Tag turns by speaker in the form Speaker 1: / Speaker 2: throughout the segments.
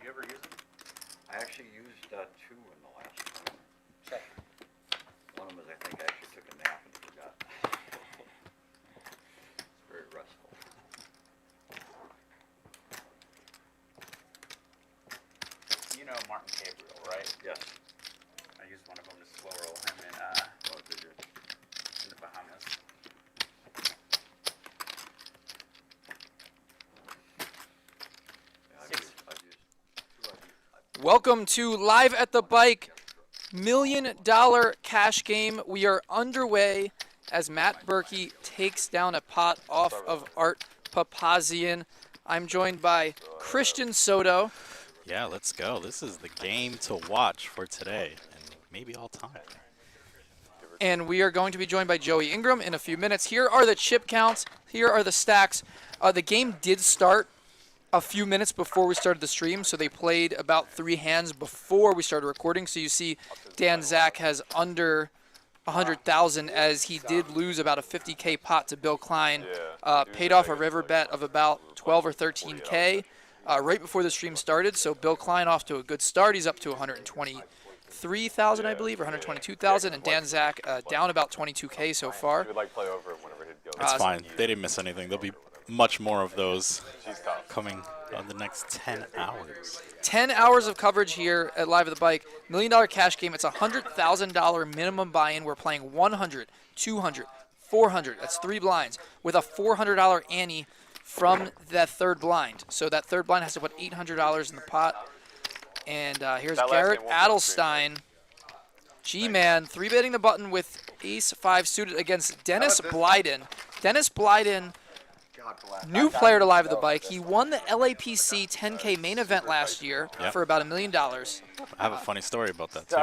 Speaker 1: you ever use them?
Speaker 2: I actually used 2 in the last one. One of them is, I think, I actually took a nap and forgot. It's very restful.
Speaker 1: You know Martin Gabriel, right?
Speaker 2: Yes.
Speaker 1: I used one of them to slow roll him in the Bahamas.
Speaker 3: Welcome to Live at the Bike $1 million cash game. We are underway as Matt Berkey takes down a pot off of Art Papazian. I'm joined by Christian Soto.
Speaker 4: Yeah, let's go. This is the game to watch for today and maybe all time.
Speaker 3: And we are going to be joined by Joey Ingram in a few minutes. Here are the chip counts. Here are the stacks. The game did start a few minutes before we started the stream, so they played about 3 hands before we started recording. So you see Zack has under 100,000 as he did lose about a 50K pot to Bill Klein. Paid off a river bet of about 12 or 13K right before the stream started. So Bill Klein off to a good start. He's up to 123,000, I believe, or 122,000, and Zack down about 22K so far.
Speaker 4: It's fine. They didn't miss anything. There'll be much more of those coming on the next 10 hours.
Speaker 3: 10 hours of coverage here at Live at the Bike. $1 million cash game. It's a $100,000 minimum buy-in. We're playing 100, 200, 400. That's 3 blinds with a $400 ante from that third blind. So that third blind has to put $800 in the pot. And here's Garrett Adelstein. G-Man 3-betting the button with ace-5 suited against Dennis Blyden. Dennis Blyden, new player to Live at the Bike. He won the LAPC 10K main event last year for about $1 million.
Speaker 4: I have a funny story about that too.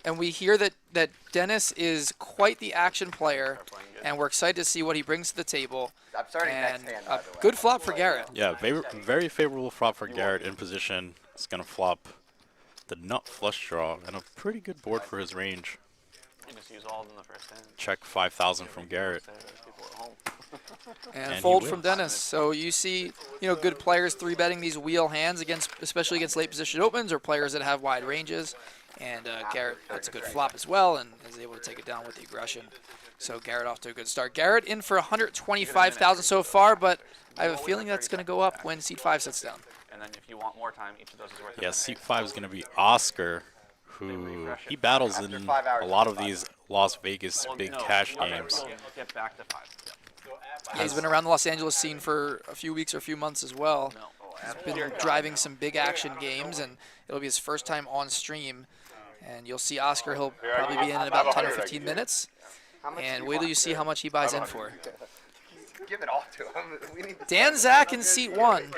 Speaker 3: And we hear that Dennis is quite the action player, and we're excited to see what he brings to the table. And a good flop for Garrett.
Speaker 4: Yeah, very favorable flop for Garrett in position. It's going to flop the nut flush draw and a pretty good board for his range.
Speaker 1: Just use all of them the first hand.
Speaker 4: Check 5,000 from Garrett.
Speaker 3: And fold from Dennis. So you see, good players 3-betting these wheel hands especially against late position opens or players that have wide ranges. And Garrett, that's a good flop as well, and is able to take it down with the aggression. So Garrett off to a good start. Garrett in for 125,000 so far, but I have a feeling that's going to go up when seat 5 sits down.
Speaker 1: And then if you want more time, each of those is worth.
Speaker 4: Yeah, seat 5 is going to be Oscar, who he battles in a lot of these Las Vegas big cash games.
Speaker 1: Get back to 5.
Speaker 3: Yeah, he's been around the Los Angeles scene for a few weeks or a few months as well. He's been driving some big action games, and it'll be his first time on stream. And you'll see Oscar, he'll probably be in about 10 or 15 minutes. And wait till you see how much he buys in for.
Speaker 5: Give it all to him.
Speaker 3: Zack in seat 1.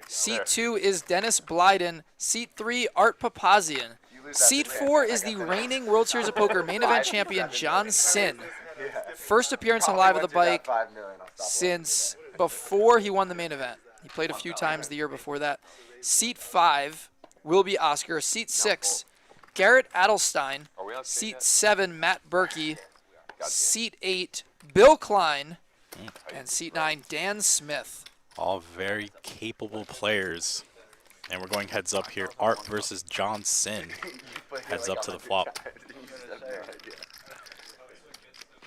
Speaker 3: Seat 2 is Dennis Blyden. Seat 3, Art Papazian. Seat 4 is the reigning World Series of Poker main event champion, John Sin. First appearance on Live at the Bike since before he won the main event. He played a few times the year before that. Seat 5 will be Oscar. Seat 6, Garrett Adelstein. Seat 7, Matt Berkey. Seat 8, Bill Klein. And seat 9, Dan Smith.
Speaker 4: All very capable players. And we're going heads up here. Art versus John Sin. Heads up to the flop.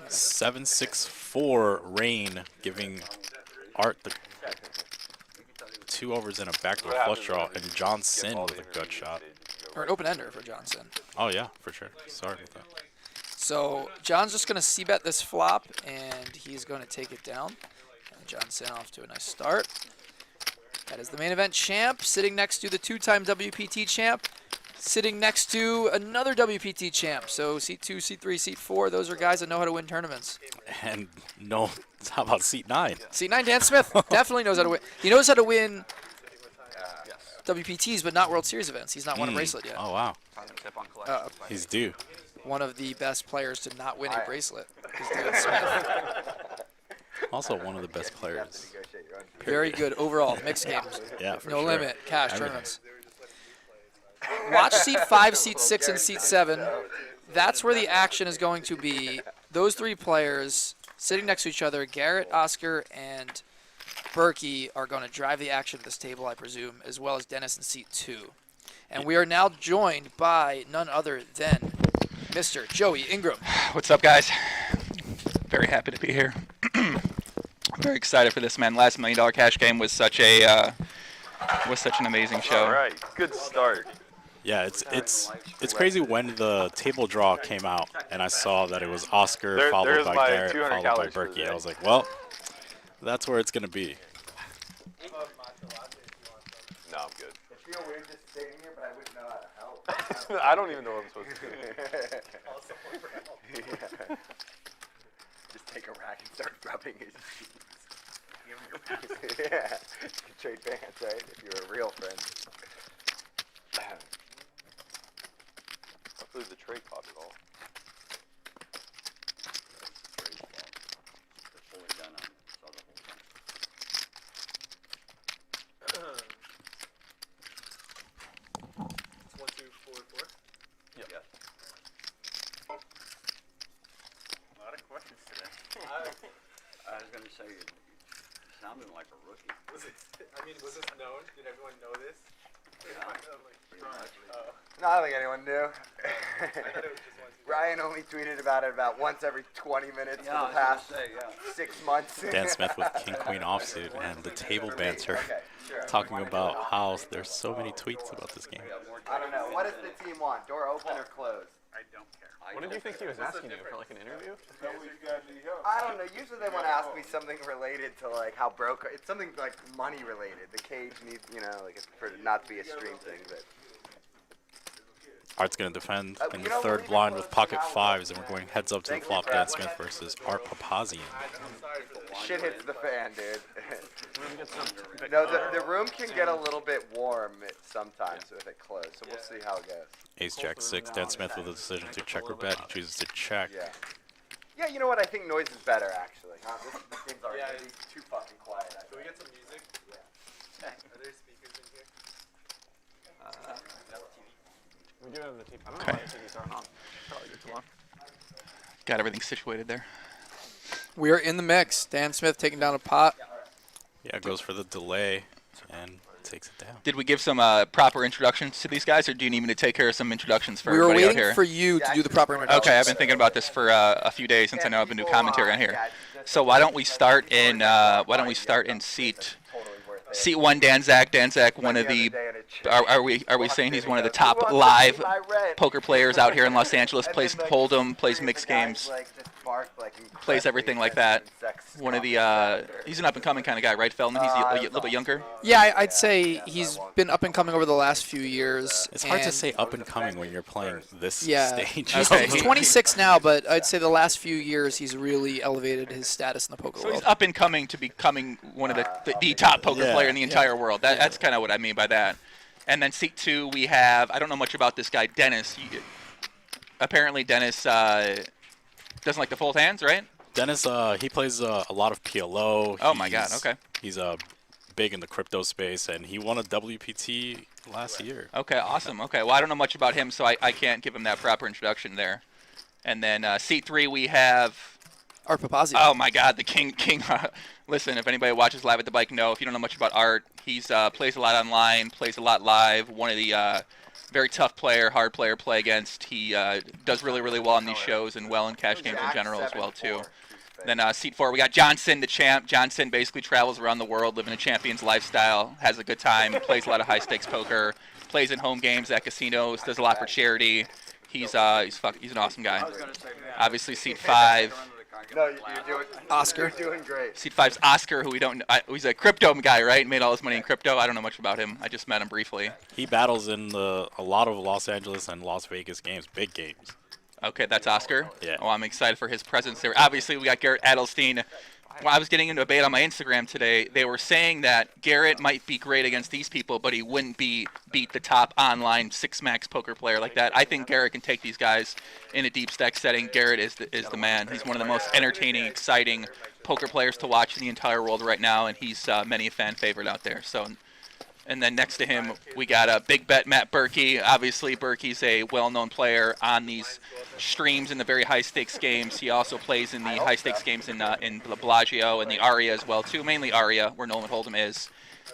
Speaker 4: 7-6-4 rain, giving Art the 2 overs and a backdoor flush draw, and John Sin with a gut shot.
Speaker 3: Or an open-ender for John Sin.
Speaker 4: Oh, yeah, for sure. Sorry about that.
Speaker 3: So John's just going to c-bet this flop, and he's going to take it down. And John Sin off to a nice start. That is the main event champ, sitting next to the 2-time WPT champ, sitting next to another WPT champ. So seat 2, seat 3, seat 4, those are guys that know how to win tournaments.
Speaker 4: And no, how about seat 9?
Speaker 3: Seat 9, Dan Smith definitely knows how to win. He knows how to win WPTs, but not World Series events. He's not won a bracelet yet.
Speaker 4: Oh, wow. He's due.
Speaker 3: One of the best players to not win a bracelet is Dan Smith.
Speaker 4: Also one of the best players.
Speaker 3: Very good overall, mixed games.
Speaker 4: Yeah, for
Speaker 3: no
Speaker 4: sure.
Speaker 3: limit, cash tournaments. Watch seat 5, seat 6, and seat 7. That's where the action is going to be. Those 3 players sitting next to each other, Garrett, Oscar, and Berkey are going to drive the action of this table, I presume, as well as Dennis in seat 2. And we are now joined by none other than Mr. Joey Ingram.
Speaker 6: What's up, guys? Very happy to be here. I'm very excited for this, man. Last $1 Million Cash Game was such an amazing show.
Speaker 7: All right, good start.
Speaker 4: Yeah, it's crazy when the table draw came out and I saw that it was Oscar followed
Speaker 7: there's
Speaker 4: by
Speaker 7: my
Speaker 4: Garrett
Speaker 7: 200
Speaker 4: followed by
Speaker 7: calories for the
Speaker 4: Berkey.
Speaker 7: day.
Speaker 4: I was like, well, that's where it's gonna be.
Speaker 7: No, I'm good.
Speaker 5: I feel weird just sitting here, but I wouldn't know how to help.
Speaker 7: I don't even know what I'm supposed to do.
Speaker 5: Yeah. Just take a rack and start rubbing his sheets. Yeah. Trade pants, right? If you're a real friend.
Speaker 7: Hopefully the tray caught it all.
Speaker 1: A lot of questions today.
Speaker 2: I was going to say, you sounded like a rookie.
Speaker 8: Was this known? Did everyone know this?
Speaker 5: No, I don't think anyone knew.
Speaker 8: I thought it was just once.
Speaker 5: Ryan only tweeted about it about once every 20 minutes
Speaker 2: Yeah,
Speaker 5: for the
Speaker 2: I was
Speaker 5: past
Speaker 2: gonna say, yeah.
Speaker 5: 6 months.
Speaker 4: Dan Smith with King Queen offsuit and the table banter
Speaker 5: Okay, sure.
Speaker 4: talking about how there's so many tweets about this game.
Speaker 5: I don't know. What does the team want? Door open or closed?
Speaker 1: I don't care.
Speaker 7: What did you think he was asking you for, like an interview?
Speaker 5: I don't know. Usually they want to ask me something related to like how broke. It's something like money related. The cage needs, like it's for it not to be a stream thing, but.
Speaker 4: Art's gonna defend in the
Speaker 5: you know,
Speaker 4: third
Speaker 5: we're
Speaker 4: blind
Speaker 5: even
Speaker 4: with
Speaker 5: close to
Speaker 4: pocket
Speaker 5: how
Speaker 4: fives, and we're going heads up to the
Speaker 5: Thank you
Speaker 4: flop.
Speaker 5: for
Speaker 4: Dan
Speaker 5: asking.
Speaker 4: Smith versus Art Papazian.
Speaker 5: Shit hits the fan, dude. No, the room can get a little bit warm sometimes with it closed, so we'll see how it goes.
Speaker 4: Ace Jack 6. Dan Smith with a decision to check or bet. He chooses to check.
Speaker 5: Yeah. Yeah, you know what? I think noise is better, actually. This game's already
Speaker 8: Yeah,
Speaker 5: gonna be too fucking quiet. I
Speaker 8: Can we
Speaker 5: think.
Speaker 8: get some music?
Speaker 5: Yeah.
Speaker 8: Are there speakers in here?
Speaker 7: We do have the TV. I don't know
Speaker 6: Okay.
Speaker 7: why the TVs aren't on. Probably good too long.
Speaker 6: Got everything situated there.
Speaker 3: We are in the mix. Dan Smith taking down a pot.
Speaker 4: Yeah, goes for the delay and takes it down.
Speaker 6: Did we give some proper introductions to these guys, or do you need me to take care of some introductions for
Speaker 3: We were
Speaker 6: everybody out
Speaker 3: waiting
Speaker 6: here?
Speaker 3: for you to do the proper introductions.
Speaker 6: Okay, I've been thinking about this for a few days since I know I've been doing commentary on here.
Speaker 5: Yeah, just-
Speaker 6: So why don't we start in seat
Speaker 5: Totally worth it.
Speaker 6: seat 1? Dan Zack, one of the. Are we saying he's one of the top live poker players out here in Los Angeles? Plays Hold'em, plays mixed games, plays everything like that. One of the he's an up and coming kind of guy, right, Feldman? He's a little bit younger.
Speaker 3: Yeah, I'd say he's been up and coming over the last few years.
Speaker 4: It's hard to
Speaker 3: and-
Speaker 4: say up and coming when you're playing this
Speaker 3: Yeah,
Speaker 4: stage.
Speaker 6: Okay.
Speaker 3: he's 26 now, but I'd say the last few years he's really elevated his status in the poker
Speaker 6: So he's
Speaker 3: world.
Speaker 6: up and coming to becoming one of the top poker
Speaker 4: Yeah.
Speaker 6: player in the entire world. That's kind of what I mean by that. And then seat 2, we have, I don't know much about this guy, Dennis. Apparently Dennis doesn't like to fold hands, right?
Speaker 4: Dennis, he plays a lot of PLO.
Speaker 6: Oh my God, okay.
Speaker 4: He's big in the crypto space, and he won a WPT last year.
Speaker 6: Okay, awesome. Okay, well, I don't know much about him, so I can't give him that proper introduction there. And then seat 3, we have,
Speaker 3: Art Papazian.
Speaker 6: oh my God, the king. Listen, if anybody watches Live at the Bike, know if you don't know much about Art, he's plays a lot online, plays a lot live. One of the very tough player, hard player to play against. He does really, really well on these shows and well in cash games in general as well too. Then seat 4, we got Johnson, the champ. Johnson basically travels around the world, living a champion's lifestyle, has a good time, plays a lot of high stakes poker, plays in home games at casinos, does a lot for charity. He's an awesome guy. Obviously, seat 5.
Speaker 5: No, you're doing
Speaker 3: Oscar.
Speaker 5: You're doing great.
Speaker 6: Seat 5's Oscar, who we don't. He's a crypto guy, right? Made all his money in crypto. I don't know much about him. I just met him briefly.
Speaker 4: He battles in a lot of Los Angeles and Las Vegas games, big games.
Speaker 6: Okay, that's Oscar.
Speaker 4: Yeah.
Speaker 6: Oh, I'm excited for his presence there. Obviously, we got Garrett Adelstein. When I was getting into a debate on my Instagram today, they were saying that Garrett might be great against these people, but he wouldn't beat the top online 6-max poker player like that. I think Garrett can take these guys in a deep stack setting. Garrett is the man. He's one of the most entertaining, exciting poker players to watch in the entire world right now, and he's many a fan favorite out there. So, And then next to him, we got a big bet Matt Berkey. Obviously, Berkey's a well-known player on these streams in the very high-stakes games. He also plays in the high-stakes games in the Bellagio and the Aria as well, too. Mainly Aria, where Nolan Hold'em is.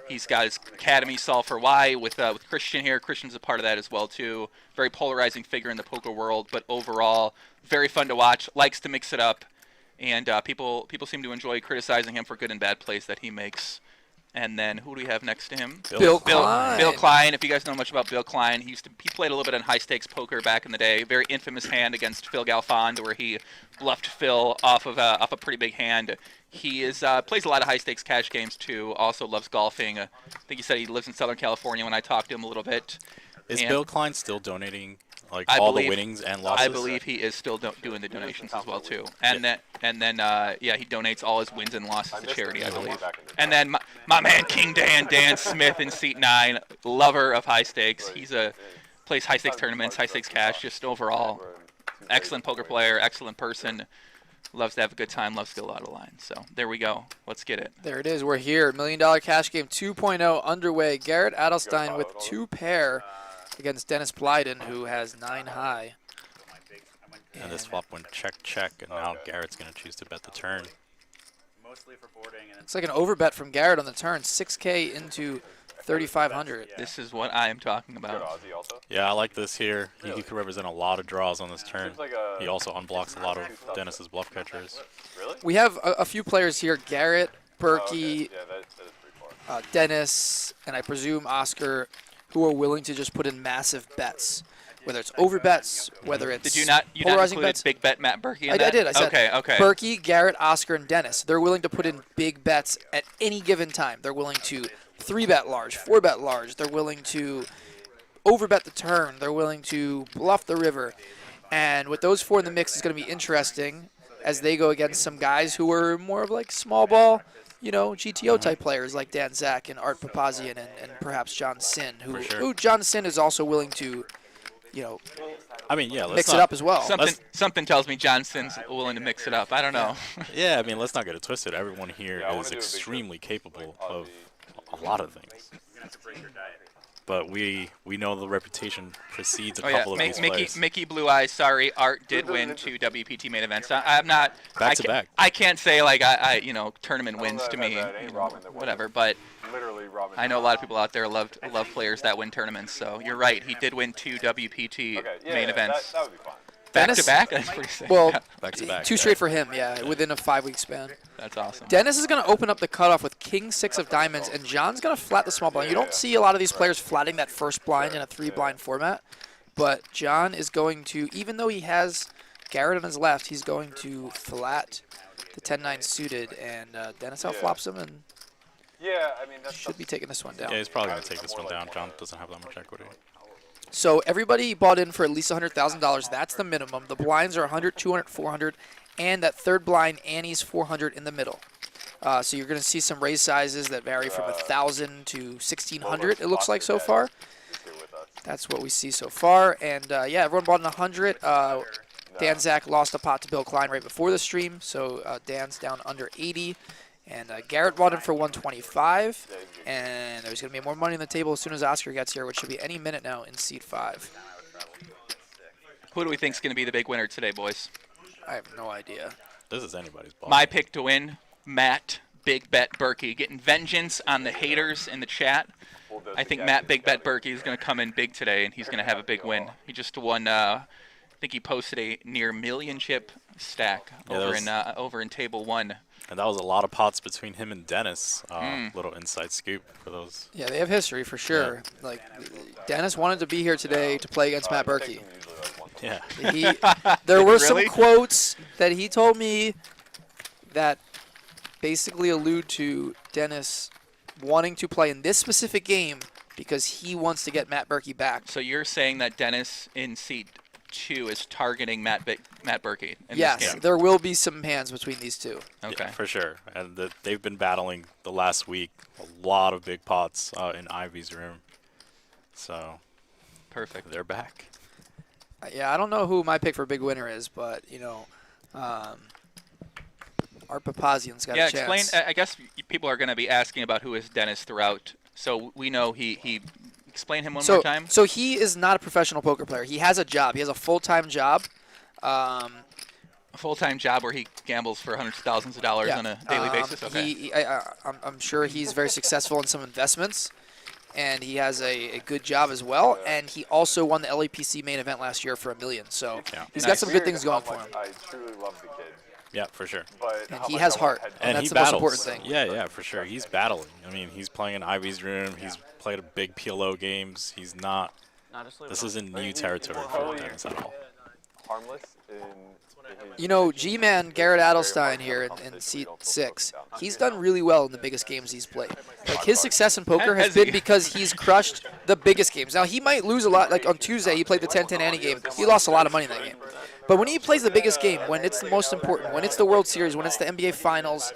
Speaker 6: He's got his academy, Solve for Why, with Christian here. Christian's a part of that as well, too. Very polarizing figure in the poker world, but overall, very fun to watch. Likes to mix it up. And people seem to enjoy criticizing him for good and bad plays that he makes. And then who do we have next to him?
Speaker 3: Bill Klein.
Speaker 6: Bill Klein. If you guys know much about Bill Klein, he played a little bit on high stakes poker back in the day. Very infamous hand against Phil Galfond, where he bluffed Phil off a pretty big hand. He plays a lot of high stakes cash games too. Also loves golfing. I think he said he lives in Southern California. When I talked to him a little bit.
Speaker 4: Is
Speaker 6: And
Speaker 4: Bill Klein still donating
Speaker 6: I
Speaker 4: all
Speaker 6: believe-
Speaker 4: the winnings and losses?
Speaker 6: I believe he is still doing the donations as well too. And then he donates all his wins and losses to charity, I believe. And then my man King Dan Smith in seat 9, lover of high stakes. Plays high stakes tournaments, high stakes cash, just overall excellent poker player, excellent person. Loves to have a good time, loves to get a lot of lines. So there we go. Let's get it.
Speaker 3: There it is. We're here. $1 Million Cash Game 2.0 underway. Garrett Adelstein with 2 pair against Dennis Blyden, who has 9 high.
Speaker 4: And this flop went check, and now Garrett's going to choose to bet the turn.
Speaker 1: Mostly for boarding and
Speaker 3: It's like an overbet from Garrett on the turn. 6K into 3,500.
Speaker 6: This is what I am talking about.
Speaker 4: Yeah, I like this here. He could represent a lot of draws on this turn. He also unblocks a lot of Dennis's bluff catchers.
Speaker 3: We have a few players here. Garrett, Berkey, Dennis, and I presume Oscar, who are willing to just put in massive bets. Whether it's overbets, whether it's
Speaker 6: Did you not
Speaker 3: polarizing
Speaker 6: include
Speaker 3: bets.
Speaker 6: big bet Matt Berkey in
Speaker 3: I
Speaker 6: that?
Speaker 3: did. I said
Speaker 6: Okay.
Speaker 3: Berkey, Garrett, Oscar, and Dennis. They're willing to put in big bets at any given time. They're willing to 3-bet large, 4-bet large. They're willing to overbet the turn. They're willing to bluff the river. And with those 4 in the mix is going to be interesting as they go against some guys who are more of like small ball, GTO type players like Dan Zack and Art Papazian and perhaps John Sin,
Speaker 4: For sure.
Speaker 3: who John Sin is also willing to,
Speaker 4: I mean, yeah, let's
Speaker 3: mix
Speaker 4: not,
Speaker 3: it up as well.
Speaker 6: Something tells me Johnson's willing to mix it up. I don't know.
Speaker 4: Yeah, I mean, let's not get it twisted. Everyone here is extremely capable of a lot of things. But we know the reputation precedes a couple of these plays.
Speaker 6: Mickey Blue Eyes. Sorry, Art did win 2 WPT main events. I'm not
Speaker 4: Back to back.
Speaker 6: I can't say tournament wins to me, whatever. But I know a lot of people out there love players that win tournaments. So you're right. He did win 2 WPT main events.
Speaker 8: That would be fun.
Speaker 6: Back
Speaker 3: Dennis?
Speaker 6: to back. That's pretty sick.
Speaker 3: Well,
Speaker 4: Back to back.
Speaker 3: 2 straight for him, within a 5-week span.
Speaker 6: That's awesome.
Speaker 3: Dennis is going to open up the cutoff with King 6 of diamonds, and John's going to flat the small blind. You don't see a lot of these players flatting that first blind in a 3-blind format, but John is going to, even though he has Garrett on his left, he's going to flat the 10-9 suited, and Dennis outflops him and should be taking this one down.
Speaker 4: Yeah, he's probably going to take this one down. John doesn't have that much equity.
Speaker 3: So everybody bought in for at least $100,000. That's the minimum. The blinds are 100, 200, 400, and that third blind, Annie's 400 in the middle. So you're going to see some raise sizes that vary from 1,000 to 1,600, it looks like so far. That's what we see so far. And, everyone bought in 100. Dan Zack lost a pot to Bill Klein right before the stream, so Dan's down under 80. And Garrett bought in for 125, and there's going to be more money on the table as soon as Oscar gets here, which should be any minute now in seed 5.
Speaker 6: Who do we think is going to be the big winner today, boys?
Speaker 3: I have no idea.
Speaker 4: This is anybody's ball.
Speaker 6: My pick to win, Matt Big Bet Berkey. Getting vengeance on the haters in the chat. I think Matt Big Bet Berkey is going to come in big today, and he's going to have a big win. He just won, I think he posted a near million chip stack over in table 1.
Speaker 4: And that was a lot of pots between him and Dennis. Little inside scoop for those.
Speaker 3: Yeah, they have history for sure.
Speaker 4: Yeah.
Speaker 3: Like, Dennis wanted to be here today to play against Matt Berkey.
Speaker 4: Yeah.
Speaker 3: There were some
Speaker 6: Really?
Speaker 3: quotes that he told me that basically allude to Dennis wanting to play in this specific game because he wants to get Matt Berkey back.
Speaker 6: So you're saying that Dennis in seat 2 is targeting Matt Berkey in
Speaker 3: Yes,
Speaker 6: this game?
Speaker 3: there will be some hands between these two.
Speaker 6: Okay.
Speaker 4: Yeah, for sure. And they've been battling the last week. A lot of big pots in Ivy's room. So
Speaker 6: Perfect.
Speaker 4: they're back.
Speaker 3: Yeah, I don't know who my pick for big winner is, but, Art Papazian's got a chance.
Speaker 6: Explain. I guess people are going to be asking about who is Dennis throughout So we know he explain him one
Speaker 3: So
Speaker 6: more time.
Speaker 3: so he is not a professional poker player. He has a job. He has a full-time job.
Speaker 6: A full-time job where he gambles for hundreds of thousands of dollars on a daily basis. Okay.
Speaker 3: I'm sure he's very successful in some investments, and he has a good job as well. And he also won the LAPC main event last year for $1 million. So he's got some good things going for him.
Speaker 9: I truly love the kid.
Speaker 4: Yeah, for sure.
Speaker 9: But
Speaker 3: And he has heart, and that's
Speaker 4: he
Speaker 3: the most
Speaker 4: battles.
Speaker 3: important thing.
Speaker 4: Yeah, for sure. He's battling. I mean, he's playing in Ivy's room. He's played a big PLO games. He's not. This isn't new territory for Dennis at all.
Speaker 9: Harmless in
Speaker 3: You know, G-Man Garrett Adelstein here in seat 6, he's done really well in the biggest games he's played. Like, his success in poker has been because he's crushed the biggest games. Now, he might lose a lot. Like, on Tuesday, he played the 10-10 ante game. He lost a lot of money in that game. But when he plays the biggest game, when it's the most important, when it's the World Series, when it's the NBA Finals,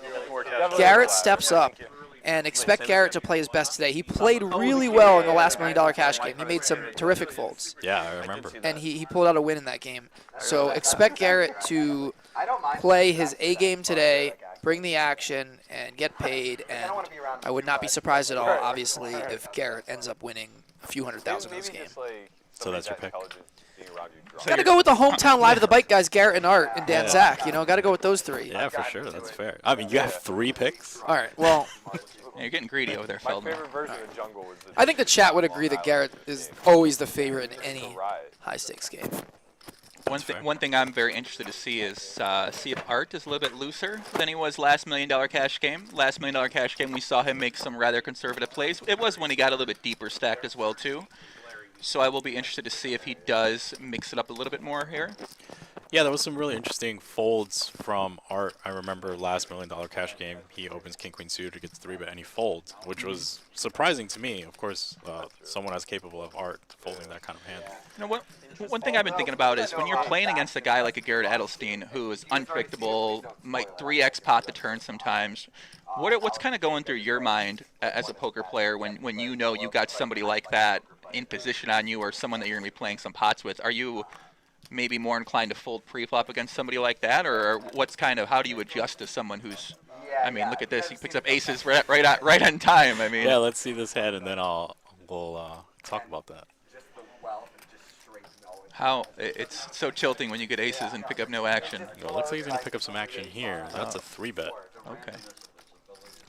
Speaker 3: Garrett steps up. And expect Garrett to play his best today. He played really well in the last $1 million cash game. He made some terrific folds.
Speaker 4: Yeah, I remember.
Speaker 3: And he pulled out a win in that game. So expect Garrett to play his A game today, bring the action, and get paid. And I would not be surprised at all, obviously, if Garrett ends up winning a few $100,000 in this game.
Speaker 4: So that's your pick.
Speaker 3: Got to go with the hometown live at the bike guys, Garrett and Art and Dan Zack. You know, got to go with those three.
Speaker 4: Yeah, for sure. That's fair. I mean, you have 3 picks.
Speaker 3: All right. Well,
Speaker 6: Yeah, you're getting greedy over there,
Speaker 9: My
Speaker 6: Feldman.
Speaker 9: favorite version of Jungle was the
Speaker 3: I think the chat would agree that Garrett is always the favorite in any high stakes game.
Speaker 6: One thing I'm very interested to see is see if Art is a little bit looser than he was last $1 million cash game. Last $1 million cash game, we saw him make some rather conservative plays. It was when he got a little bit deeper stacked as well too. So I will be interested to see if he does mix it up a little bit more here.
Speaker 4: Yeah, there was some really interesting folds from Art. I remember last $1 million cash game, he opens King Queen suited, gets 3-bet, and he folds, which was surprising to me. Of course, someone as capable of Art folding that kind of hand.
Speaker 6: You know, one thing I've been thinking about is when you're playing against a guy like a Garrett Adelstein, who is unpredictable, might 3x pot the turn sometimes. What's kind of going through your mind as a poker player when you know you got somebody like that in position on you, or someone that you're going to be playing some pots with? Are you maybe more inclined to fold pre-flop against somebody like that, or what's kind of, how do you adjust to someone who's, I mean, look at this, he picks up aces right on time. I mean,
Speaker 4: Yeah, let's see this hand, and then we'll talk about that.
Speaker 6: how it's so tilting when you get aces and pick up no action.
Speaker 4: Well, looks like he's going to pick up some action here. That's a 3-bet.
Speaker 6: Okay.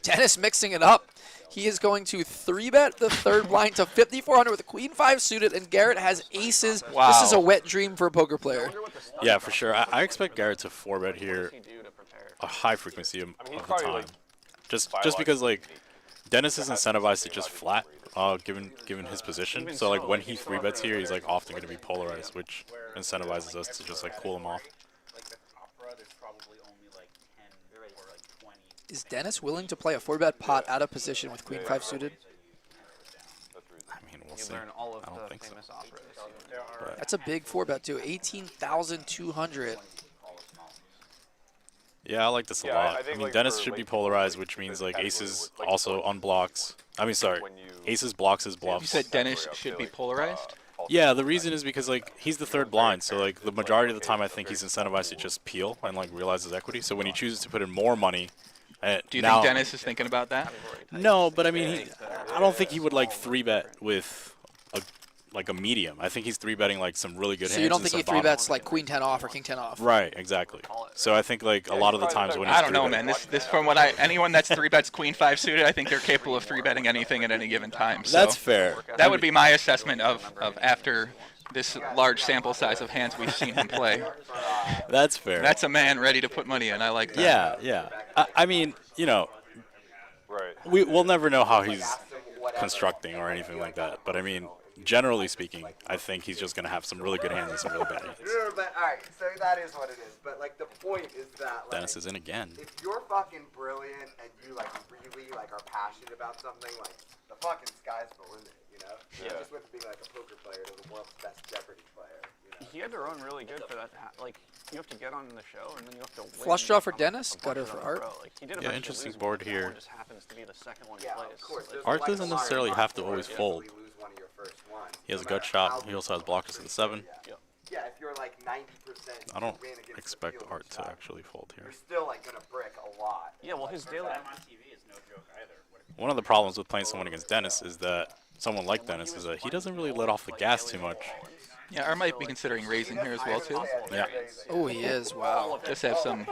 Speaker 3: Dennis mixing it up. He is going to 3-bet the third blind to 5,400 with a queen 5 suited, and Garrett has aces.
Speaker 6: Wow.
Speaker 3: This is a wet dream for a poker player.
Speaker 4: Yeah, for sure. I expect Garrett to 4-bet here a high frequency of the time. Just because, like, Dennis is incentivized to just flat, given his position. So, like, when he 3-bets here, he's, like, often going to be polarized, which incentivizes us to just, like, cool him off.
Speaker 3: Is Dennis willing to play a 4-bet pot out of position with queen 5 suited?
Speaker 4: I mean, we'll see. I don't think so.
Speaker 3: That's a big 4-bet too. 18,200.
Speaker 4: Yeah, I like this a lot. I mean, Dennis should be polarized, which means, like, aces also unblocks. I mean, sorry, aces blocks his bluffs.
Speaker 6: You said Dennis should be polarized?
Speaker 4: Yeah, the reason is because, like, he's the third blind, so, like, the majority of the time I think he's incentivized to just peel and, like, realize his equity. So when he chooses to put in more money,
Speaker 6: do you think Dennis is thinking about that?
Speaker 4: No, but I mean, I don't think he would, like, 3-bet with a medium. I think he's 3-betting, like, some really good hands.
Speaker 3: So you don't think he
Speaker 4: some
Speaker 3: 3-bets like queen 10 off or king 10 off?
Speaker 4: Right, exactly. So I think, like, a lot of the times when he's
Speaker 6: I don't know, man. This from what anyone that's 3-bets queen 5 suited, I think they're capable of 3-betting anything at any given time. So
Speaker 4: that's fair.
Speaker 6: That would be my assessment of after this large sample size of hands we've seen him play.
Speaker 4: That's fair.
Speaker 6: That's a man ready to put money in. I like that.
Speaker 4: Yeah. I mean, you know, we'll never know how he's constructing or anything like that. But I mean, generally speaking, I think he's just gonna have some really good hands and some really bad hands.
Speaker 5: But all right, so that is what it is. But like the point is that like,
Speaker 4: Dennis is in again.
Speaker 5: if you're fucking brilliant and you like really like are passionate about something, like the fucking sky's the limit, you know? Yeah. Just with being like a poker player to the world's best Jeopardy player. You know?
Speaker 7: He had to run really good for that. Like, you have to get on the show, and then you have to win.
Speaker 3: Flush draw for Dennis,
Speaker 7: a bunch
Speaker 3: gutter
Speaker 7: of
Speaker 3: for
Speaker 7: them in a
Speaker 3: Art.
Speaker 7: row. Like, he did
Speaker 4: Yeah,
Speaker 7: eventually
Speaker 4: interesting
Speaker 7: lose
Speaker 4: board
Speaker 7: one,
Speaker 4: here.
Speaker 7: one just happens to be the second one he
Speaker 5: Yeah,
Speaker 7: plays.
Speaker 5: of course.
Speaker 7: Like,
Speaker 5: There's
Speaker 4: Art
Speaker 5: like
Speaker 4: doesn't
Speaker 5: a
Speaker 4: necessarily
Speaker 5: hard
Speaker 4: have to
Speaker 5: where
Speaker 4: always
Speaker 5: you
Speaker 4: fold.
Speaker 5: lose one of your first ones,
Speaker 4: He has a
Speaker 5: no
Speaker 4: gut
Speaker 5: matter
Speaker 4: shot.
Speaker 5: how
Speaker 4: He also has
Speaker 5: good
Speaker 4: blockers to the 7.
Speaker 5: Yeah, if you're like 90%.
Speaker 4: I don't
Speaker 5: win against the
Speaker 4: expect
Speaker 5: field
Speaker 4: Art to
Speaker 5: shot,
Speaker 4: actually fold here.
Speaker 5: You're still like gonna brick a lot.
Speaker 7: Yeah, well, his daily.
Speaker 1: On TV is no joke either. What
Speaker 4: one of the problems with playing someone against Dennis is that someone like Dennis is that he doesn't really let off the gas too much.
Speaker 6: Yeah, Art might be considering raising here as well too.
Speaker 4: Yeah.
Speaker 3: Oh, he is. Wow.
Speaker 6: Just have some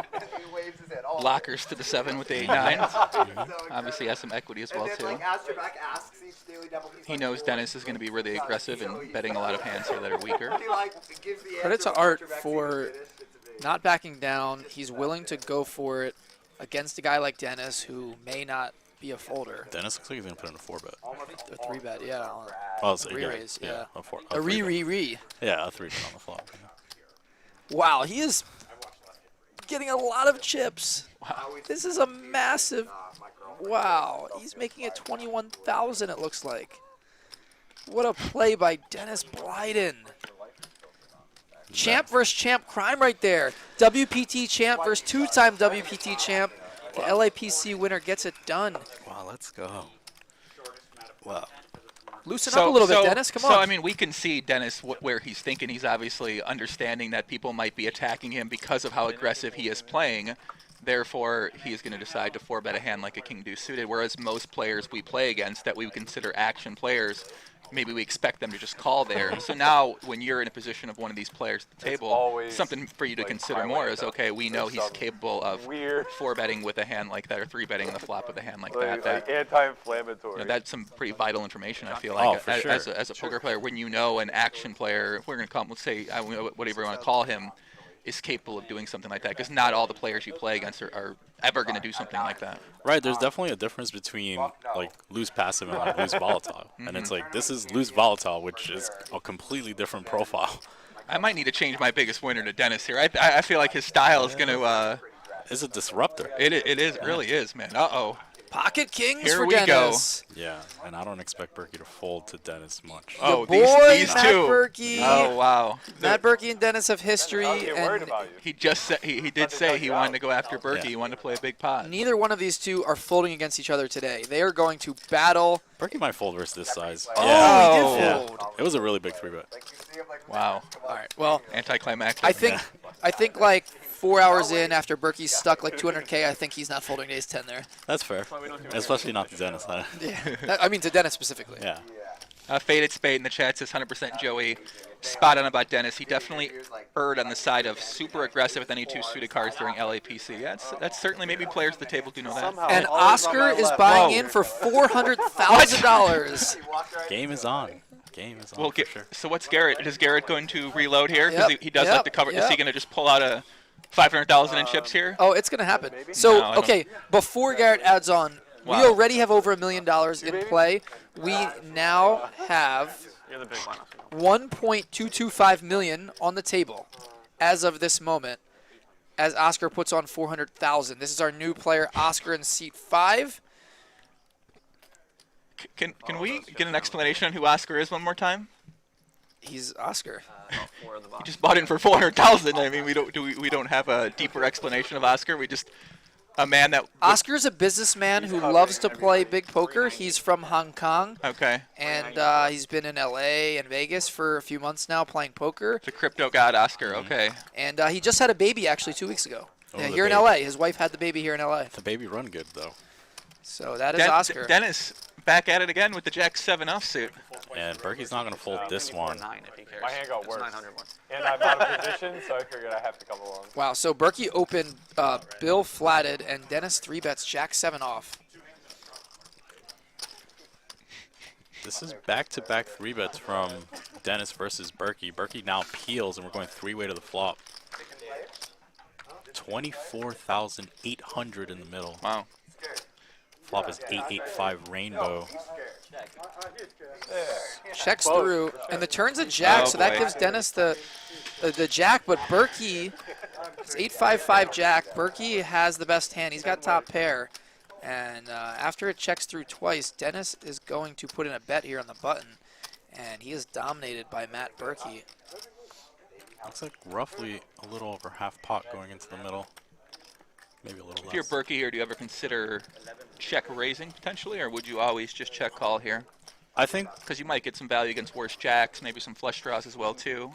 Speaker 6: blockers to the 7 with the 8-9. Obviously has some equity as well too. He knows Dennis is going to be really aggressive and betting a lot of hands here that are weaker.
Speaker 3: Credit to Art for not backing down. He's willing to go for it against a guy like Dennis who may not be a folder.
Speaker 4: Dennis looks like he's going to put in a 4-bet.
Speaker 3: A 3-bet, yeah.
Speaker 4: Oh, so
Speaker 3: Re-raise, yeah.
Speaker 4: A
Speaker 3: A re-re-re.
Speaker 4: Yeah, a 3-bet on the flop. Yeah.
Speaker 3: Wow, he is getting a lot of chips. Wow. This is a massive. Wow, he's making it 21,000. It looks like. What a play by Dennis Blyden. Champ versus champ crime right there. WPT champ versus 2-time WPT champ. The LAPC winner gets it done.
Speaker 4: Wow, let's go. Wow.
Speaker 3: Loosen up a little bit, Dennis. Come on.
Speaker 6: So, I mean, we can see Dennis where he's thinking. He's obviously understanding that people might be attacking him because of how aggressive he is playing. Therefore, he is going to decide to 4-bet a hand like a king deuce suited, whereas most players we play against that we would consider action players, maybe we expect them to just call there. So now, when you're in a position of one of these players at the table, something for you to consider more is, okay, we know he's capable of 4-betting with a hand like that or 3-betting on the flop with a hand like that.
Speaker 9: Like anti-inflammatory.
Speaker 6: You know, that's some pretty vital information, I feel like,
Speaker 4: for sure.
Speaker 6: as a poker player. When you know an action player, we're going to call him, let's say, whatever you want to call him, is capable of doing something like that, because not all the players you play against are ever going to do something like that.
Speaker 4: Right, there's definitely a difference between like loose passive and like loose volatile. And it's like, this is loose volatile, which is a completely different profile.
Speaker 6: I might need to change my biggest winner to Dennis here. I feel like his style is going to...
Speaker 4: It's a disruptor.
Speaker 6: It is, it really is, man. Uh-oh.
Speaker 3: Pocket kings
Speaker 6: Here
Speaker 3: for
Speaker 6: we
Speaker 3: Dennis.
Speaker 6: go.
Speaker 4: Yeah, and I don't expect Berkey to fold to Dennis much.
Speaker 6: Oh,
Speaker 3: boy,
Speaker 6: these
Speaker 3: Matt
Speaker 6: two.
Speaker 3: Berkey.
Speaker 6: Oh, wow.
Speaker 3: Matt Berkey and Dennis have history,
Speaker 9: worried
Speaker 3: and
Speaker 9: about you.
Speaker 6: He just said, he did say he wanted to go after Berkey. He wanted to play a big pot.
Speaker 3: neither one of these two are folding against each other today. They are going to battle.
Speaker 4: Berkey might fold versus this size.
Speaker 3: Oh,
Speaker 4: Yeah.
Speaker 3: he did
Speaker 4: Yeah.
Speaker 3: fold.
Speaker 4: It was a really big 3-bet.
Speaker 6: Wow.
Speaker 3: All right, well,
Speaker 6: Anticlimactic.
Speaker 3: I think like 4 hours in after Berkey's stuck like 200K, I think he's not folding to ace 10 there.
Speaker 4: That's fair. Especially not to Dennis.
Speaker 3: Yeah. I mean to Dennis specifically.
Speaker 4: Yeah.
Speaker 6: Faded Spade in the chat says 100% Joey. Spot on about Dennis. He definitely erred on the side of super aggressive with any 2 suited cards during LAPC. That's certainly, maybe players at the table do know that.
Speaker 3: And Oscar is buying in for $400,000.
Speaker 4: Game is on. Game is on
Speaker 6: Well,
Speaker 4: for sure.
Speaker 6: so what's Garrett? Is Garrett going to reload here? Because
Speaker 3: Yep,
Speaker 6: he does
Speaker 3: yep,
Speaker 6: like to cover. Is he
Speaker 3: yep.
Speaker 6: going to just pull out a 500,000 in chips here?
Speaker 3: Oh, it's going to happen. So,
Speaker 6: No, I don't-
Speaker 3: okay, before Garrett adds on,
Speaker 6: Wow.
Speaker 3: we already have over $1 million in play. We now have
Speaker 7: You're the big one.
Speaker 3: 1.225 million on the table as of this moment, as Oscar puts on 400,000. This is our new player, Oscar, in seat 5.
Speaker 6: Can we get an explanation on who Oscar is one more time?
Speaker 3: He's Oscar.
Speaker 6: He just bought in for 400,000. I mean, we don't have a deeper explanation of Oscar. We just a man that
Speaker 3: Oscar's a businessman who loves to play big poker. He's from Hong Kong.
Speaker 6: Okay.
Speaker 3: And he's been in LA and Vegas for a few months now playing poker.
Speaker 6: The crypto god Oscar. Okay.
Speaker 3: And he just had a baby actually 2 weeks ago.
Speaker 4: Oh,
Speaker 3: Yeah,
Speaker 4: the
Speaker 3: here in
Speaker 4: baby.
Speaker 3: LA. His wife had the baby here in LA.
Speaker 4: The baby run good, though.
Speaker 3: So that is Oscar.
Speaker 6: Dennis back at it again with the Jack 7 offsuit.
Speaker 4: And Berkey's not going to fold this one.
Speaker 7: 9 if he cares.
Speaker 9: My hand got
Speaker 7: It's
Speaker 9: worse.
Speaker 7: 900 one.
Speaker 9: And I'm out of position, so I figured I have to come along.
Speaker 3: Wow, so Berkey opened, Bill flatted, and Dennis 3-bets Jack 7 off.
Speaker 4: This is back-to-back 3-bets from Dennis versus Berkey. Berkey now peels, and we're going 3-way to the flop. 24,800 in the middle.
Speaker 6: Wow.
Speaker 3: Flop is
Speaker 4: 885 rainbow.
Speaker 3: Checks through, and the turn's a jack,
Speaker 6: Oh,
Speaker 3: so that
Speaker 6: boy.
Speaker 3: gives Dennis the jack, but Berkey, it's 855 jack. Berkey has the best hand. He's got top pair. And after it checks through twice, Dennis is going to put in a bet here on the button. And he is dominated by Matt Berkey.
Speaker 4: Looks like roughly a little over half pot going into the middle. Maybe a little
Speaker 6: If you're
Speaker 4: less.
Speaker 6: Berkey here, do you ever consider check raising potentially, or would you always just check call here?
Speaker 4: I think,
Speaker 6: Because you might get some value against worse jacks, maybe some flush draws as well too.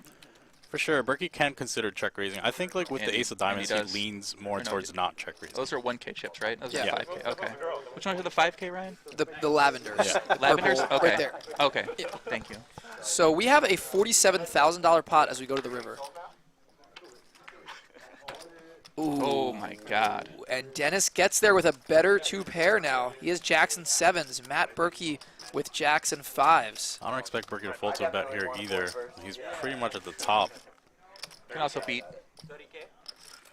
Speaker 4: for sure, Berkey can consider check raising. I think like with
Speaker 6: And
Speaker 4: the
Speaker 6: he-
Speaker 4: ace of
Speaker 6: and he
Speaker 4: diamonds, he
Speaker 6: does.
Speaker 4: leans more
Speaker 6: Or no,
Speaker 4: towards not check raising.
Speaker 6: Those are 1K chips, right? Those
Speaker 3: Yeah.
Speaker 6: are 5K. Okay. Which ones are the 5K, Ryan?
Speaker 3: The lavenders.
Speaker 4: Yeah.
Speaker 3: The
Speaker 6: Lavenders?
Speaker 3: purple,
Speaker 6: Okay.
Speaker 3: Right there.
Speaker 6: Okay.
Speaker 3: Yeah.
Speaker 6: Thank you.
Speaker 3: So we have a $47,000 pot as we go to the river. Ooh.
Speaker 6: Oh my God.
Speaker 3: And Dennis gets there with a better 2 pair now. He has jacks and 7s. Matt Berkey with jacks and 5s.
Speaker 4: I don't expect Berkey to fold to a bet here either. He's pretty much at the top.
Speaker 6: Can also beat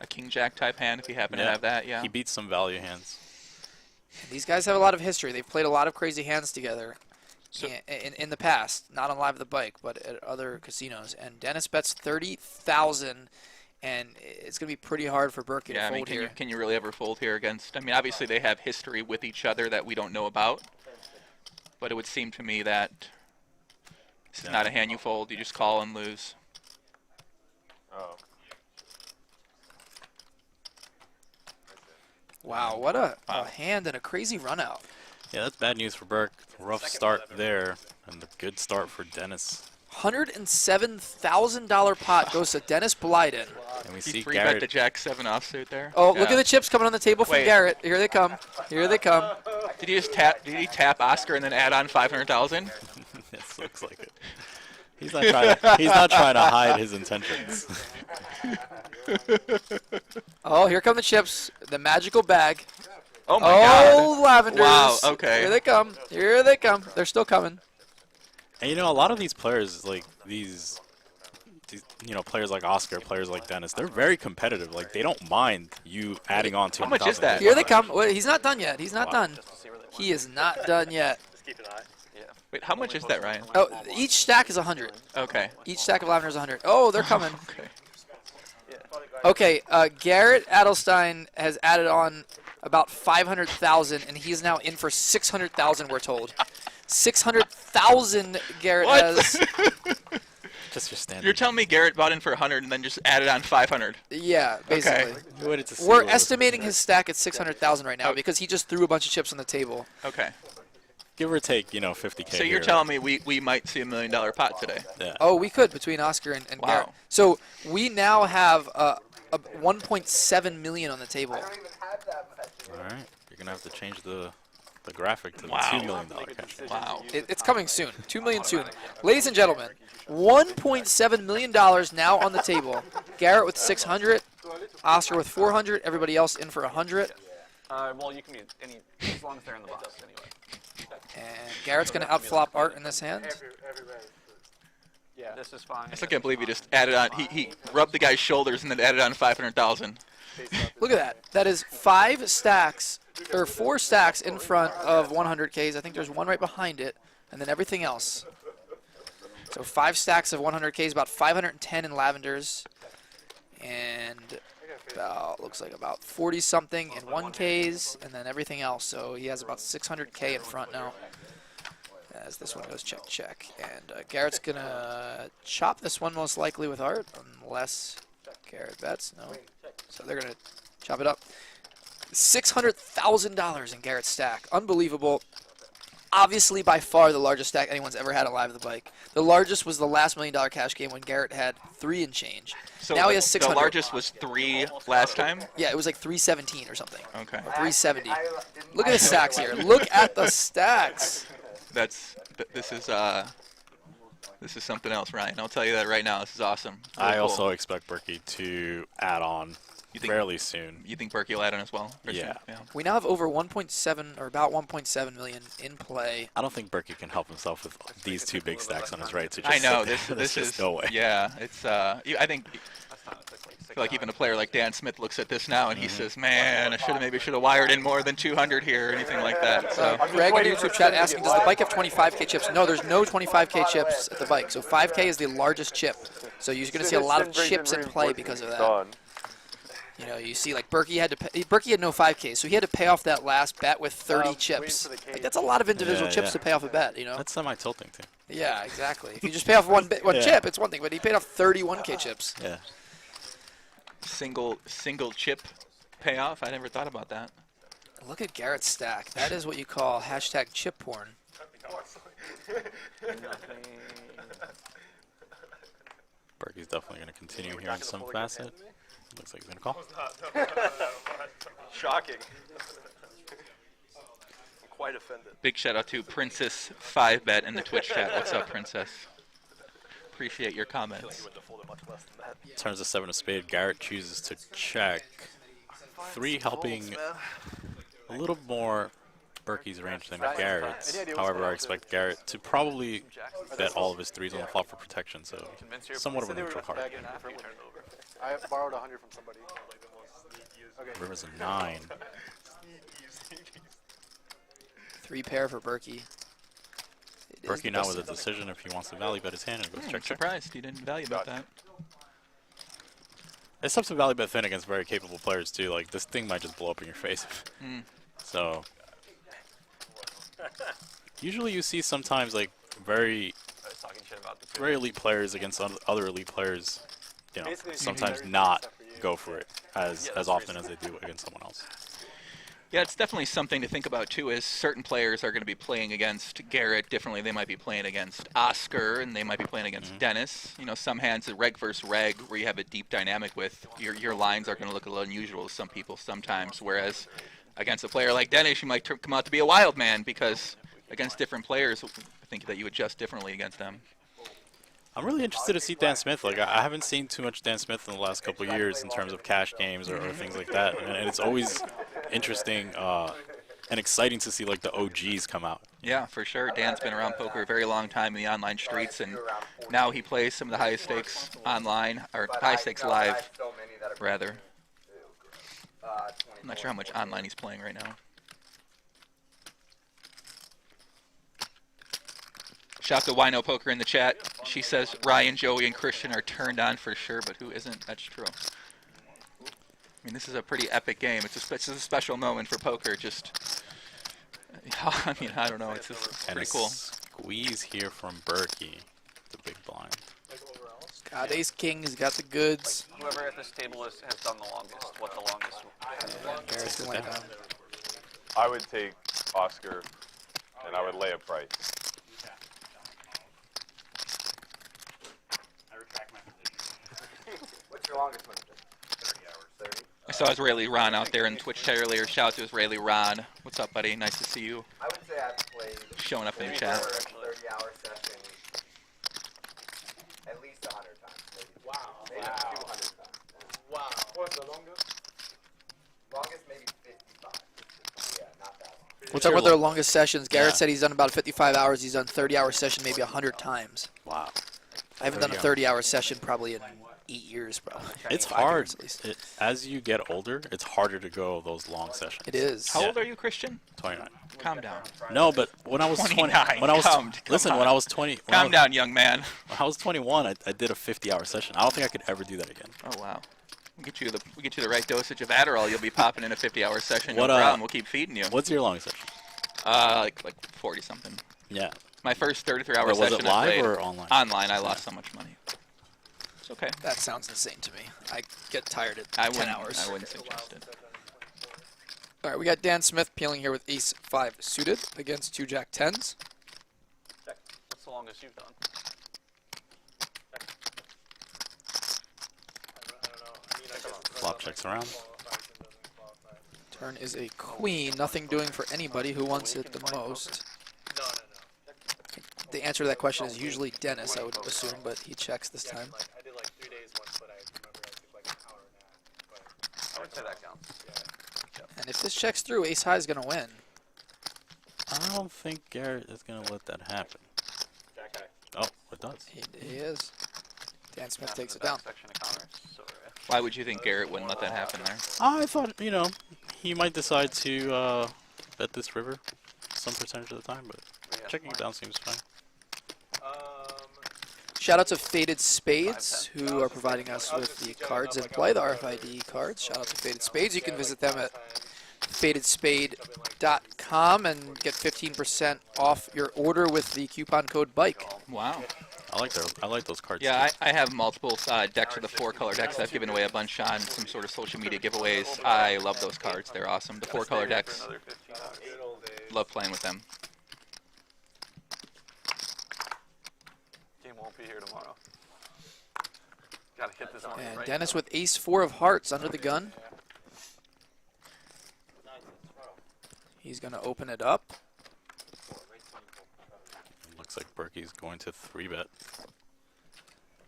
Speaker 6: a king jack type hand if you happen to have that. Yeah.
Speaker 4: He beats some value hands.
Speaker 3: These guys have a lot of history. They've played a lot of crazy hands together in the past. Not on Live at the Bike, but at other casinos. And Dennis bets 30,000, and it's going to be pretty hard for Berkey to
Speaker 6: Yeah, I
Speaker 3: fold
Speaker 6: mean,
Speaker 3: here.
Speaker 6: can you really ever fold here against? I mean, obviously they have history with each other that we don't know about, but it would seem to me that this is not a hand you fold. You just call and lose.
Speaker 9: Oh.
Speaker 3: Wow, what a hand and a crazy run out.
Speaker 4: Yeah, that's bad news for Burke. Rough start there, and a good start for Dennis.
Speaker 3: $107,000 pot goes to Dennis Blyden.
Speaker 4: And we
Speaker 6: He
Speaker 4: see
Speaker 6: free bet
Speaker 4: Garrett.
Speaker 6: the jack 7 offsuit there.
Speaker 3: Oh, look
Speaker 6: Yeah.
Speaker 3: at the chips coming on the table from
Speaker 6: Wait.
Speaker 3: Garrett. Here they come. Here they come.
Speaker 6: Did he just tap? Did he tap Oscar and then add on 500,000?
Speaker 4: This looks like it. He's not trying to. He's not trying to hide his intentions.
Speaker 3: Oh, here come the chips. The magical bag.
Speaker 6: Oh my God!
Speaker 3: Oh, lavenders.
Speaker 6: Wow. Okay.
Speaker 3: Here they come. Here they come. They're still coming.
Speaker 4: And you know, a lot of these players, like these players like Oscar, players like Dennis, they're very competitive. Like they don't mind you adding on to.
Speaker 6: How much is that?
Speaker 3: Here they come. Wait, he's not done yet. He's not done. He is not done yet.
Speaker 6: Wait, how much is that, Ryan?
Speaker 3: Oh, each stack is 100.
Speaker 6: Okay.
Speaker 3: Each stack of lavender is 100. Oh, they're coming.
Speaker 6: Okay.
Speaker 3: Okay, Garrett Adelstein has added on about 500,000, and he's now in for 600,000. We're told 600,000. Garrett
Speaker 6: What?
Speaker 3: has.
Speaker 4: Just your standard.
Speaker 6: You're telling me Garrett bought in for 100 and then just added on 500?
Speaker 3: Yeah, basically.
Speaker 4: We waited to see
Speaker 3: We're
Speaker 4: what was-
Speaker 3: estimating his stack at 600,000 right now because he just threw a bunch of chips on the table.
Speaker 6: Okay.
Speaker 4: give or take, 50K.
Speaker 6: So you're telling me we might see $1 million pot today?
Speaker 4: Yeah.
Speaker 3: Oh, we could between Oscar and
Speaker 6: Wow.
Speaker 3: Garrett. So we now have a 1.7 million on the table.
Speaker 4: All right, you're gonna have to change the graphic to the
Speaker 6: Wow.
Speaker 4: $2 million cash.
Speaker 6: Wow.
Speaker 3: It's coming soon. 2 million soon. Ladies and gentlemen, $1.7 million now on the table. Garrett with 600, Oscar with 400, everybody else in for 100.
Speaker 7: Well, you can be any, as long as they're in the box anyway.
Speaker 3: And Garrett's going to outflop Art in this hand.
Speaker 7: Yeah. This is fine.
Speaker 6: I still can't believe he just added on. He rubbed the guy's shoulders and then added on 500,000.
Speaker 3: Look at that. That is 4 stacks in front of 100Ks. I think there's one right behind it, and then everything else. So 5 stacks of 100Ks, about 510 in lavenders, and looks like about 40-something in 1Ks, and then everything else. So he has about 600K in front now. As this one goes check, check. And Garrett's going to chop this one most likely with Art, unless Garrett bets. No. So they're going to chop it up. $600,000 in Garrett's stack. Unbelievable. Obviously, by far, the largest stack anyone's ever had on Live at the Bike. The largest was the last $1 million cash game when Garrett had 3 and change.
Speaker 6: So
Speaker 3: now he has 600.
Speaker 6: The largest was 3 last time?
Speaker 3: Yeah, it was like 317 or something.
Speaker 6: Okay.
Speaker 3: Or 370. Look at the stacks here. Look at the stacks.
Speaker 6: This is something else, Ryan. I'll tell you that right now. This is awesome. Really
Speaker 4: I
Speaker 6: cool.
Speaker 4: also expect Berkey to add on fairly soon.
Speaker 6: You think Berkey will add on as well?
Speaker 4: Yeah.
Speaker 3: We now have over 1.7 or about 1.7 million in play.
Speaker 4: I don't think Berkey can help himself with these 2 big stacks on his right. To just
Speaker 6: I know
Speaker 4: sit there.
Speaker 6: this
Speaker 4: There's
Speaker 6: is
Speaker 4: just no way.
Speaker 6: Yeah, it's I think I feel like even a player like Dan Smith looks at this now and he says, "Man, I maybe should have wired in more than 200 here or anything like that." So
Speaker 3: Greg in YouTube chat asking, does the bike have 25K chips? No, there's no 25K chips at the bike. So 5K is the largest chip. So you're going to see a lot of chips in play because of that. You know, you see like Berkey had no 5K, so he had to pay off that last bet with 30 chips. Like, that's a lot of individual chips to pay off a bet, you know?
Speaker 4: That's semi-tilting too.
Speaker 3: Yeah, exactly. If you just pay off one chip, it's one thing, but he paid off 31K chips.
Speaker 4: Yeah.
Speaker 6: single chip payoff. I never thought about that.
Speaker 3: Look at Garrett's stack. That is what you call hashtag chip porn.
Speaker 4: Berkey's definitely going to continue here in some facet. Looks like he's going to call.
Speaker 8: Shocking. quite offended.
Speaker 6: Big shout out to Princess 5Bet in the Twitch chat. What's up, Princess? Appreciate your comments.
Speaker 4: Turns a 7 of spade. Garrett chooses to check. 3 helping a little more Berkey's range than Garrett's. However, I expect Garrett to probably bet all of his 3s on the flop for protection, so somewhat of a neutral card.
Speaker 8: I have borrowed 100 from somebody.
Speaker 4: River's a 9.
Speaker 3: 3 pair for Berkey. It is
Speaker 4: Berkey
Speaker 3: the
Speaker 4: now
Speaker 3: best
Speaker 4: with a decision if he wants to value bet his hand and goes
Speaker 6: I'm
Speaker 4: check check.
Speaker 6: surprised he didn't value about that.
Speaker 4: It's tough to value bet thin against very capable players too. Like this thing might just blow up in your face. So usually you see sometimes like very elite players against other elite players, you know, sometimes not go for it as often as they do against someone else.
Speaker 6: Yeah, it's definitely something to think about too. Is certain players are going to be playing against Garrett differently. They might be playing against Oscar, and they might be playing against Dennis. You know, some hands, reg versus reg, where you have a deep dynamic with your lines are going to look a little unusual to some people sometimes. Whereas against a player like Dennis, you might come out to be a wild man because against different players, I think that you adjust differently against them.
Speaker 4: I'm really interested to see Dan Smith. Like I haven't seen too much Dan Smith in the last couple of years in terms of cash games or things like that, and it's always interesting and exciting to see like the OGs come out.
Speaker 6: Yeah, for sure. Dan's been around poker a very long time in the online streets, and now he plays some of the highest stakes online, or high stakes live, rather. I'm not sure how much online he's playing right now. Shout out to Wino Poker in the chat. She says Ryan, Joey, and Christian are turned on for sure, but who isn't? That's true. I mean, this is a pretty epic game. It's a special moment for poker. Just, I mean, I don't know. It's just pretty cool.
Speaker 4: Squeeze here from Berkey, the big blind.
Speaker 3: God, ace king has got the goods.
Speaker 7: Whoever at this table has done the longest. What the longest?
Speaker 3: Garrett's going down.
Speaker 9: I would take Oscar, and I would lay a price.
Speaker 5: What's your longest one? 30 hours. 30?
Speaker 6: I saw Israeli Ron out there in Twitch chat earlier. Shout out to Israeli Ron. What's up, buddy? Nice to see you.
Speaker 5: I would say I've played
Speaker 6: Showing up in the
Speaker 5: maybe
Speaker 6: chat.
Speaker 5: for a 30-hour session at least 100 times. Maybe, maybe 200 times.
Speaker 8: Wow. What's the longest?
Speaker 5: Longest maybe 55. Yeah, not that long.
Speaker 3: We'll talk about their longest sessions. Garrett said he's done about 55 hours. He's done 30-hour session maybe 100 times.
Speaker 4: Wow.
Speaker 3: I haven't done a 30-hour session probably in 8 years, bro.
Speaker 4: It's
Speaker 3: 5
Speaker 4: hard.
Speaker 3: years at least.
Speaker 4: As you get older, it's harder to go those long sessions.
Speaker 3: It is.
Speaker 6: How old are you, Christian?
Speaker 4: 29.
Speaker 6: Calm down.
Speaker 4: No, but when I was
Speaker 6: 29.
Speaker 4: 20, when I was
Speaker 6: Come
Speaker 4: listen,
Speaker 6: on.
Speaker 4: when I was 20,
Speaker 6: Calm down, young man.
Speaker 4: When I was 21, I did a 50-hour session. I don't think I could ever do that again.
Speaker 6: Oh wow. We get you the right dosage of Adderall. You'll be popping in a 50-hour session. No
Speaker 4: What,
Speaker 6: problem. We'll keep feeding you.
Speaker 4: What's your longest session?
Speaker 6: Like 40 something.
Speaker 4: Yeah.
Speaker 6: My first 33-hour
Speaker 4: Was
Speaker 6: session.
Speaker 4: it
Speaker 6: I
Speaker 4: live
Speaker 6: played
Speaker 4: or online?
Speaker 6: Online. I lost so much money. It's okay.
Speaker 3: That sounds insane to me. I get tired at
Speaker 6: I
Speaker 3: 10 hours.
Speaker 6: I wouldn't suggest it.
Speaker 3: All right, we got Dan Smith peeling here with ace 5 suited against 2 jack 10s.
Speaker 7: What's the longest you've done?
Speaker 4: Flop checks around.
Speaker 3: Turn is a queen. Nothing doing for anybody who wants it the most. The answer to that question is usually Dennis, I would assume, but he checks this time.
Speaker 8: I did like 3 days once, but I remember I took like an hour and a half.
Speaker 7: I would say that counts.
Speaker 3: And if this checks through, ace high is going to win.
Speaker 4: I don't think Garrett is going to let that happen. Oh, it does.
Speaker 3: He is. Dan Smith takes it down.
Speaker 7: Section of commerce. So,
Speaker 6: Why would you think Garrett wouldn't let that happen there?
Speaker 4: I thought, you know, he might decide to bet this river some percentage of the time, but checking it down seems fine.
Speaker 3: Shout out to Faded Spades, who are providing us with the cards in play, the RFID cards. Shout out to Faded Spades. You can visit them at fadedspade.com and get 15% off your order with the coupon code BIKE.
Speaker 6: Wow.
Speaker 4: I like those cards.
Speaker 6: Yeah,
Speaker 4: too.
Speaker 6: I have multiple decks of the 4-color decks. I've given away a bunch on some sort of social media giveaways. I love those cards. They're awesome. The 4-color decks. Love playing with them.
Speaker 7: game won't be here tomorrow. Gotta hit this one
Speaker 3: And
Speaker 7: right
Speaker 3: Dennis
Speaker 7: now.
Speaker 3: with ace 4 of hearts under the gun. He's going to open it up.
Speaker 4: Looks like Berkey's going to 3-bet.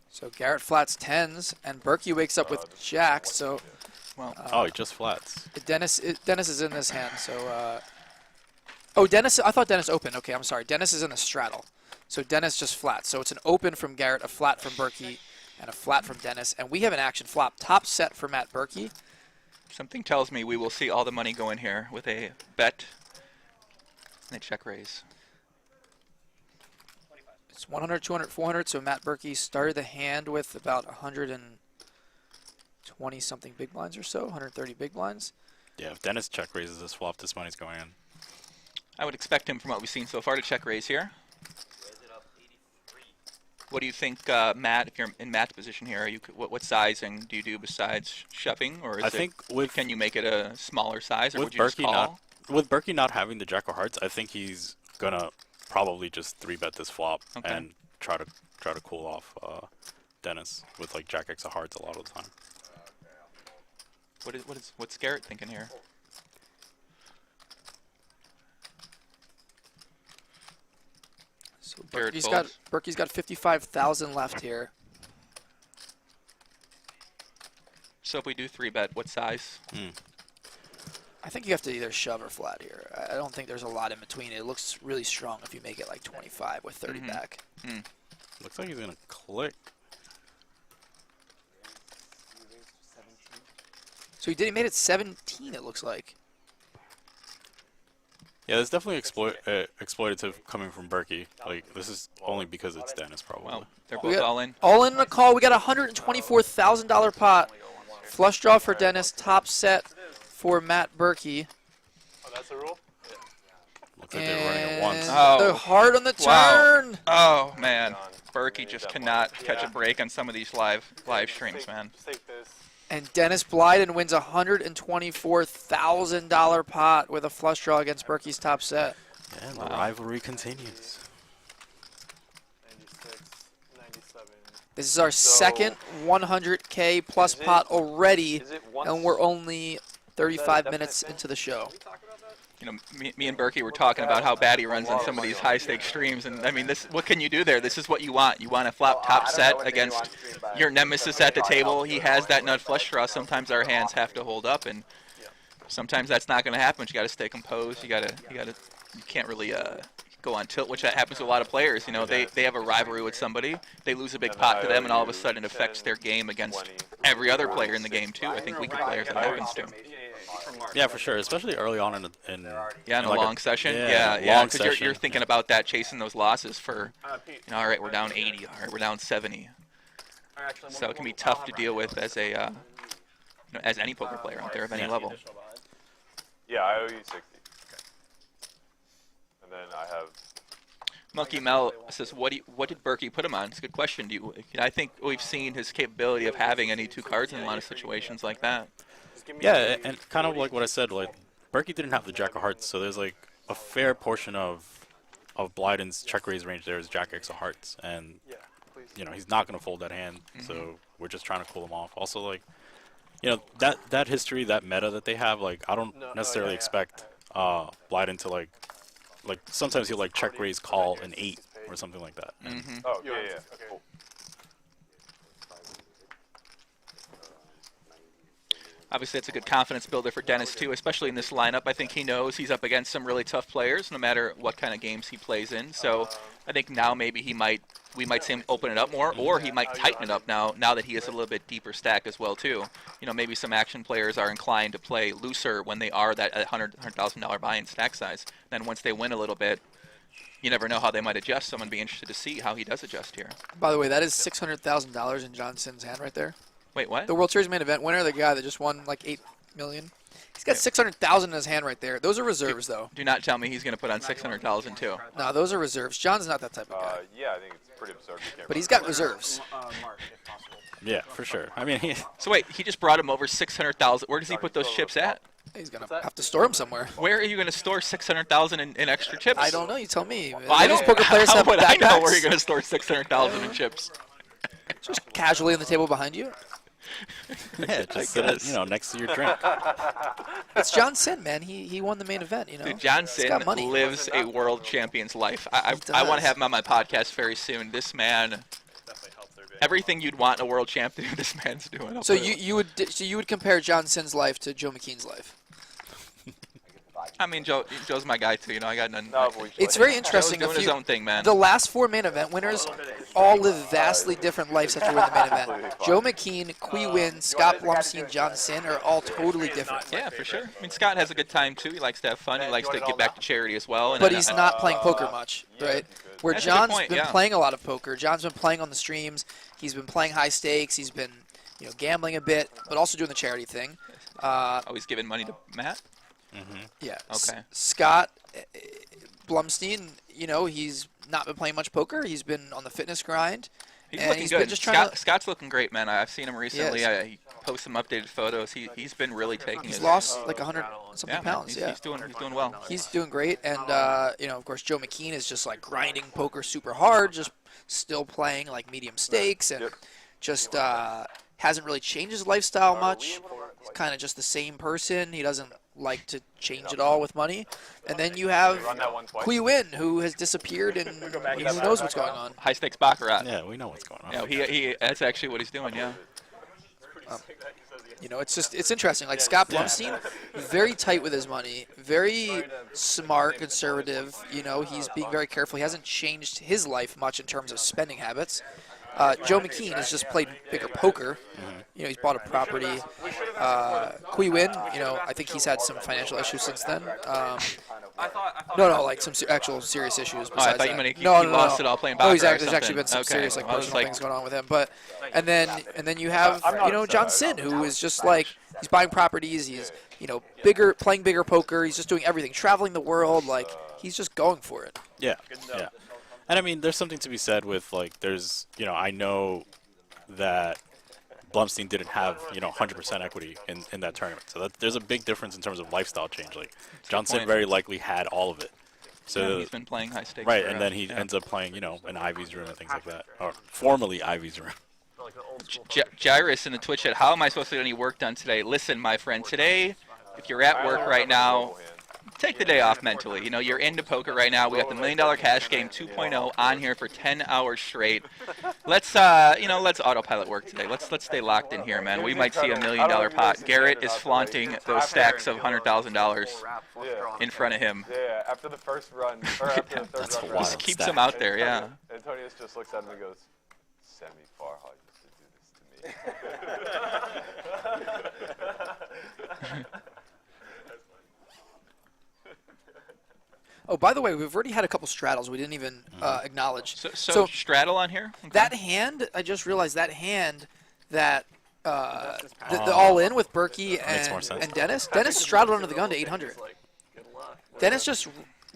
Speaker 3: So Garrett flats 10s, and Berkey wakes up with jacks. So
Speaker 6: Well,
Speaker 4: Oh, he just flats.
Speaker 3: Dennis is in this hand. So oh, Dennis. I thought Dennis opened. Okay, I'm sorry. Dennis is in the straddle. So Dennis just flats. So it's an open from Garrett, a flat from Berkey, and a flat from Dennis. And we have an action flop top set for Matt Berkey.
Speaker 6: something tells me we will see all the money go in here with a bet and a check raise.
Speaker 3: It's 100, 200, 400. So Matt Berkey started the hand with about 120 something big blinds or so, 130 big blinds.
Speaker 4: Yeah, if Dennis check raises this flop, this money's going in.
Speaker 6: I would expect him, from what we've seen so far, to check raise here. What do you think, Matt? If you're in Matt's position here, are you what sizing do you do besides shoving, or is
Speaker 4: I think
Speaker 6: can you make it a smaller size, or
Speaker 4: with
Speaker 6: would you just
Speaker 4: Berkey
Speaker 6: call?
Speaker 4: with Berkey not having the jack of hearts, I think he's gonna probably just 3-bet this flop and try to cool off Dennis with like jack X of hearts a lot of the time.
Speaker 6: What's Garrett thinking here?
Speaker 3: So
Speaker 6: Garrett
Speaker 3: Berkey's got 55,000 left here.
Speaker 6: So if we do 3-bet, what size?
Speaker 3: I think you have to either shove or flat here. I don't think there's a lot in between. It looks really strong if you make it like 25 with 30 back.
Speaker 4: Looks like he's gonna click.
Speaker 3: So he made it 17, it looks like.
Speaker 4: Yeah, there's definitely exploitative coming from Berkey. Like, this is only because it's Dennis, probably.
Speaker 6: Well, they're both all in.
Speaker 3: All in a call. We got a $124,000 pot. Flush draw for Dennis. Top set for Matt Berkey.
Speaker 9: Oh, that's a rule?
Speaker 4: Looks like they're running it once.
Speaker 3: They're hard on the turn.
Speaker 6: Oh, man. Berkey just cannot catch a break on some of these live streams, man.
Speaker 9: Just take this.
Speaker 3: And Dennis Blyden wins a $124,000 pot with a flush draw against Berkey's top set.
Speaker 4: And the rivalry continues.
Speaker 9: 96, 97.
Speaker 3: This is our second 100K plus pot already,
Speaker 7: Is it once?
Speaker 3: and we're only 35 minutes into the show.
Speaker 6: You know, me and Berkey were talking about how bad he runs on some of these high-stakes streams, and I mean, what can you do there? This is what you want. You want a flop top set against your nemesis at the table. He has that nut flush draw. Sometimes our hands have to hold up, and sometimes that's not going to happen. But you got to stay composed. You can't really go on tilt, which that happens to a lot of players. You know, they have a rivalry with somebody, they lose a big pot to them, and all of a sudden it affects their game against every other player in the game too. I think weaker players that happens to.
Speaker 4: Yeah, for sure, especially early on in
Speaker 6: in a
Speaker 4: like
Speaker 6: long session.
Speaker 4: long
Speaker 6: Because you're thinking about that, chasing those losses for, all right, we're down 80, all right, we're down 70. So it can be tough to deal with as a as any poker player out there of any level.
Speaker 9: Yeah, I owe you 60. And then I have.
Speaker 6: Monkey Mel says, what did Berkey put him on? It's a good question. I think we've seen his capability of having any two cards in a lot of situations like that.
Speaker 4: Yeah, and kind of like what I said, like Berkey didn't have the jack of hearts, so there's like a fair portion of Blyden's check raise range there is jack X of hearts, and you know he's not gonna fold that hand, so we're just trying to cool him off. Also, like that history, that meta that they have, like I don't necessarily expect Blyden to like sometimes he'll like check raise call an 8 or something like that.
Speaker 9: Oh, yeah. Cool.
Speaker 6: Obviously, it's a good confidence builder for Dennis, too, especially in this lineup. I think he knows he's up against some really tough players, no matter what kind of games he plays in. So I think now maybe we might see him open it up more, or he might tighten it up now that he has a little bit deeper stack as well, too. You know, maybe some action players are inclined to play looser when they are that $100,000 buy-in stack size. Then once they win a little bit, you never know how they might adjust. So I'm going to be interested to see how he does adjust here.
Speaker 3: By the way, that is $600,000 in Johnson's hand right there.
Speaker 6: Wait, what?
Speaker 3: The World Series main event winner, the guy that just won like $8 million. He's got $600,000 in his hand right there. Those are reserves, though.
Speaker 6: Do not tell me he's going to put on $600,000 too.
Speaker 3: No, those are reserves. John's not that type of guy.
Speaker 9: Yeah, I think it's pretty absurd.
Speaker 3: But he's got reserves.
Speaker 4: Yeah, for sure. I mean,
Speaker 6: So wait, he just brought him over $600,000. Where does he put those chips at?
Speaker 3: He's going to have to store them somewhere.
Speaker 6: Where are you going to store $600,000 in extra chips?
Speaker 3: I don't know. You tell me.
Speaker 6: Well, I don't.
Speaker 3: Poker players
Speaker 6: How
Speaker 3: have
Speaker 6: would I know where
Speaker 3: backpacks.
Speaker 6: you're going to store $600,000 in chips?
Speaker 3: Just casually on the table behind you.
Speaker 4: Yeah, just sit it, next to your drink.
Speaker 3: It's John Sin, man. He won the main event.
Speaker 6: Dude, John
Speaker 3: He's
Speaker 6: Sin
Speaker 3: got money.
Speaker 6: lives a world champion's life. I
Speaker 3: He
Speaker 6: want
Speaker 3: does.
Speaker 6: to have him on my podcast very soon. This man, everything you'd want a world champ to do, this man's doing. I'll
Speaker 3: So
Speaker 6: put it-
Speaker 3: you would compare John Sin's life to Joe McKean's life.
Speaker 6: I mean, Joe's my guy too. I got none.
Speaker 9: No, but we
Speaker 3: It's very
Speaker 6: Joe's
Speaker 3: interesting.
Speaker 6: doing his own thing, man.
Speaker 3: The last 4 main event winners all live vastly different lives after winning the main event. Joe McKean, Qui Win, Scott Blumstein, John Sin are all totally different.
Speaker 6: Yeah, for sure. I mean, Scott has a good time too. He likes to have fun. He likes to get back to charity as well. And
Speaker 3: But he's not playing poker much, right? Where
Speaker 6: That's a good
Speaker 3: John's
Speaker 6: point,
Speaker 3: been
Speaker 6: yeah.
Speaker 3: playing a lot of poker. John's been playing on the streams. He's been playing high stakes. He's been, gambling a bit, but also doing the charity thing.
Speaker 6: Always giving money to Matt.
Speaker 3: Yeah.
Speaker 6: Okay.
Speaker 3: Scott Blumstein, he's not been playing much poker. He's been on the fitness grind.
Speaker 6: He's
Speaker 3: and
Speaker 6: looking
Speaker 3: he's
Speaker 6: good.
Speaker 3: been just trying to.
Speaker 6: Scott's looking great, man. I've seen him recently.
Speaker 3: Yes.
Speaker 6: He posts some updated photos. He's been really taking.
Speaker 3: He's
Speaker 6: his,
Speaker 3: lost like 100 something
Speaker 6: man,
Speaker 3: pounds.
Speaker 6: He's,
Speaker 3: Yeah.
Speaker 6: he's doing well.
Speaker 3: He's doing great, and of course, Joe McKean is just like grinding poker super hard, just still playing like medium stakes, and just hasn't really changed his lifestyle much. He's kind of just the same person. He doesn't like to change it all with money. And then you have Qui Win, who has disappeared, and who knows what's going on.
Speaker 6: High stakes baccarat.
Speaker 4: Yeah, we know what's going on.
Speaker 6: Yeah, he that's actually what he's doing. Yeah.
Speaker 3: It's interesting. Like Scott Blumstein, very tight with his money, very smart, conservative. He's being very careful. He hasn't changed his life much in terms of spending habits. Joe McKean has just played bigger poker. He's bought a property. Qui Win, I think he's had some financial issues since then. No, like some actual serious issues.
Speaker 6: Oh, I
Speaker 3: Besides
Speaker 6: thought you
Speaker 3: that.
Speaker 6: meant he
Speaker 3: No,
Speaker 6: lost it all playing
Speaker 3: No,
Speaker 6: baccarat or
Speaker 3: there's actually been some
Speaker 6: something.
Speaker 3: serious
Speaker 6: Okay. I was
Speaker 3: personal
Speaker 6: like-
Speaker 3: things going on with him. But and then you have John Sin, who is just like he's buying properties. He's playing bigger poker. He's just doing everything, traveling the world. Like he's just going for it.
Speaker 4: Yeah, yeah. And I mean, there's something to be said with there's I know that Blumstein didn't have 100% equity in that tournament, so there's a big difference in terms of lifestyle change. Like Johnson
Speaker 6: point.
Speaker 4: very likely had all of it. So
Speaker 6: Yeah, he's been playing high stakes.
Speaker 4: right,
Speaker 6: for,
Speaker 4: and then he ends up playing an Ivy's room and things like that, or formerly Ivy's room.
Speaker 6: Jairus in the Twitch chat. How am I supposed to get any work done today? Listen, my friend. Today, if you're at work right now, take the day off mentally. You're into poker right now. We got the $1 Million Cash Game 2.0 on here for 10 hours straight. Let's autopilot work today. Let's stay locked in here, man. We might see a $1 million pot. Garrett is flaunting those stacks of $100,000 in front of him.
Speaker 9: Yeah, after the first run, or after the third
Speaker 4: That's a
Speaker 9: run,
Speaker 4: wild
Speaker 6: Just keeps
Speaker 4: stack.
Speaker 6: them out there, yeah.
Speaker 9: Antonius just looks at him and goes, "Semi Farha used to do this to me."
Speaker 3: Oh, by the way, we've already had a couple straddles we didn't even acknowledge.
Speaker 6: So straddle on here? Okay.
Speaker 3: That hand, I just realized that hand that the all-in with Berkey
Speaker 4: makes more sense.
Speaker 3: and Dennis. Dennis straddled under the gun to 800. Dennis just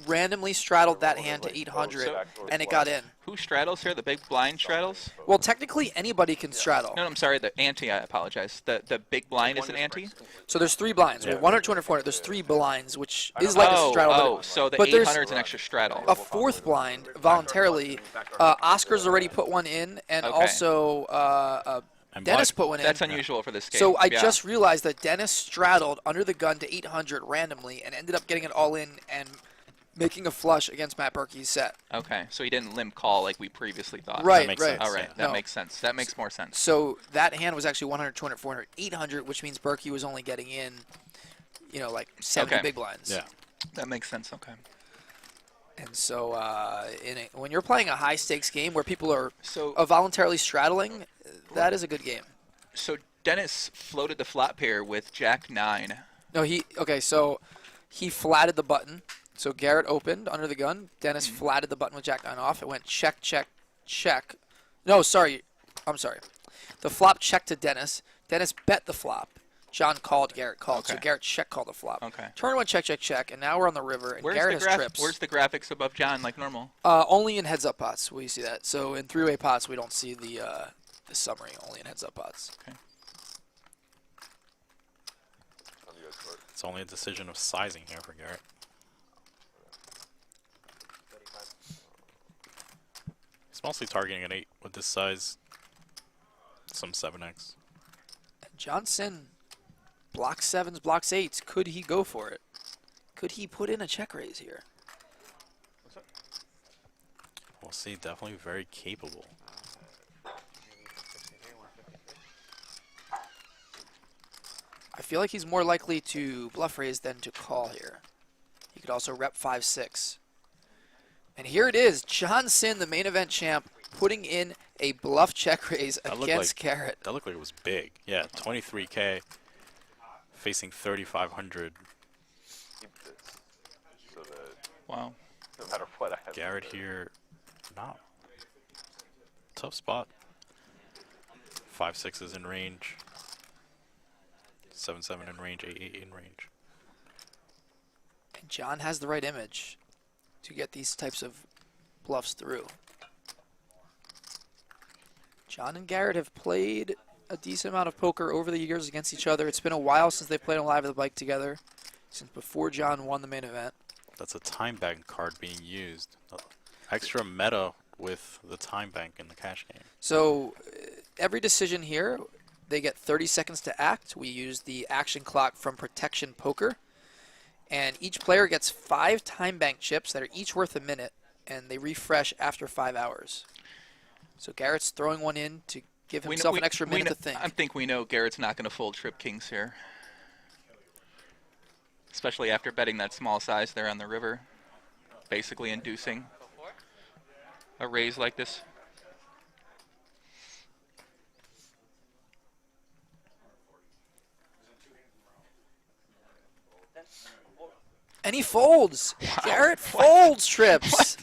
Speaker 3: randomly straddled that hand to 800, and it got in.
Speaker 6: Who straddles here? The big blind straddles?
Speaker 3: Well, technically, anybody can straddle.
Speaker 6: No, I'm sorry. The ante, I apologize. The big blind is an ante?
Speaker 3: So there's 3 blinds. With 100, 200, 400, there's 3 blinds, which is like a straddle.
Speaker 6: So the
Speaker 3: but there's
Speaker 6: 800 is an extra straddle.
Speaker 3: a 4th blind voluntarily. Oscar's already put one in, and
Speaker 6: Okay.
Speaker 3: also
Speaker 4: And
Speaker 3: Dennis
Speaker 4: Black-
Speaker 3: put one in.
Speaker 6: That's unusual for this game.
Speaker 3: So I
Speaker 6: yeah.
Speaker 3: just realized that Dennis straddled under the gun to 800 randomly and ended up getting it all in and making a flush against Matt Berkey's set.
Speaker 6: Okay, so he didn't limp call like we previously thought.
Speaker 3: Right,
Speaker 4: makes
Speaker 3: right.
Speaker 4: sense.
Speaker 6: All right,
Speaker 4: Yeah.
Speaker 6: that makes sense. That makes more sense.
Speaker 3: So that hand was actually 100, 200, 400, 800, which means Berkey was only getting in, like 70
Speaker 6: Okay.
Speaker 3: big blinds.
Speaker 4: Yeah.
Speaker 6: That makes sense. Okay.
Speaker 3: And so when you're playing a high stakes game where people are
Speaker 6: So
Speaker 3: voluntarily straddling, that is a good game.
Speaker 6: so Dennis floated the flop pair with Jack 9.
Speaker 3: No, so he flatted the button. So Garrett opened under the gun. Dennis flatted the button with Jack 9 off. It went check, check, check. No, sorry. I'm sorry. The flop checked to Dennis. Dennis bet the flop. John called, Garrett called. So
Speaker 6: Okay.
Speaker 3: Garrett check called the flop.
Speaker 6: Okay.
Speaker 3: Turn went check, check, check, and now we're on the river, and
Speaker 6: Where's
Speaker 3: Garrett
Speaker 6: the
Speaker 3: has trips.
Speaker 6: Where's the graphics above John like normal?
Speaker 3: Only in heads-up pots will you see that. So in three-way pots, we don't see the summary. Only in heads-up pots.
Speaker 4: It's only a decision of sizing here for Garrett. He's mostly targeting an 8 with this size. Some 7x.
Speaker 3: Johnson blocks 7s, blocks 8s. Could he go for it? Could he put in a check raise here?
Speaker 4: We'll see. Definitely very capable.
Speaker 3: I feel like he's more likely to bluff raise than to call here. He could also rep 5-6. And here it is, Johnson, the main event champ, putting in a bluff check raise against Garrett.
Speaker 4: That looked like it was big. Yeah, 23K facing 3,500.
Speaker 9: Keep this so that
Speaker 6: Wow.
Speaker 9: no matter what I have.
Speaker 4: Garrett here, not tough spot. 5-6 is in range. 7-7 in range. 8-8 in range.
Speaker 3: And John has the right image to get these types of bluffs through. John and Garrett have played a decent amount of poker over the years against each other. It's been a while since they played on Live at the Bike together, since before John won the main event.
Speaker 4: That's a time bank card being used. Extra meta with the time bank in the cash game.
Speaker 3: So every decision here, they get 30 seconds to act. We use the action clock from Protection Poker. And each player gets 5 time bank chips that are each worth a minute, and they refresh after 5 hours. So Garrett's throwing one in to give himself an extra minute to think.
Speaker 6: I think we know Garrett's not going to fold trip kings here. Especially after betting that small size there on the river. Basically inducing a raise like this.
Speaker 3: And he folds.
Speaker 6: Wow.
Speaker 3: Garrett folds trips.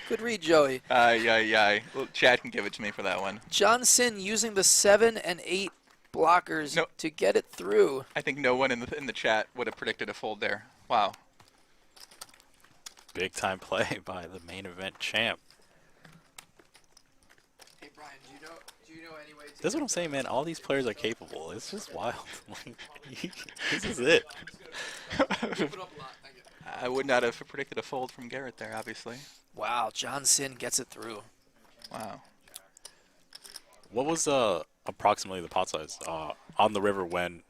Speaker 3: Good read, Joey.
Speaker 6: Yeah. Well, Chad can give it to me for that one.
Speaker 3: Johnson using the 7 and 8 blockers to get it through.
Speaker 6: I think no one in the chat would have predicted a fold there. Wow.
Speaker 4: Big time play by the main event champ.
Speaker 3: Hey Brian, do you know any way to
Speaker 4: That's what I'm saying, man. All these players are capable. It's just wild. This is it.
Speaker 6: I would not have predicted a fold from Garrett there, obviously.
Speaker 3: Wow, Johnson gets it through.
Speaker 6: Wow.
Speaker 4: What was approximately the pot size on the river when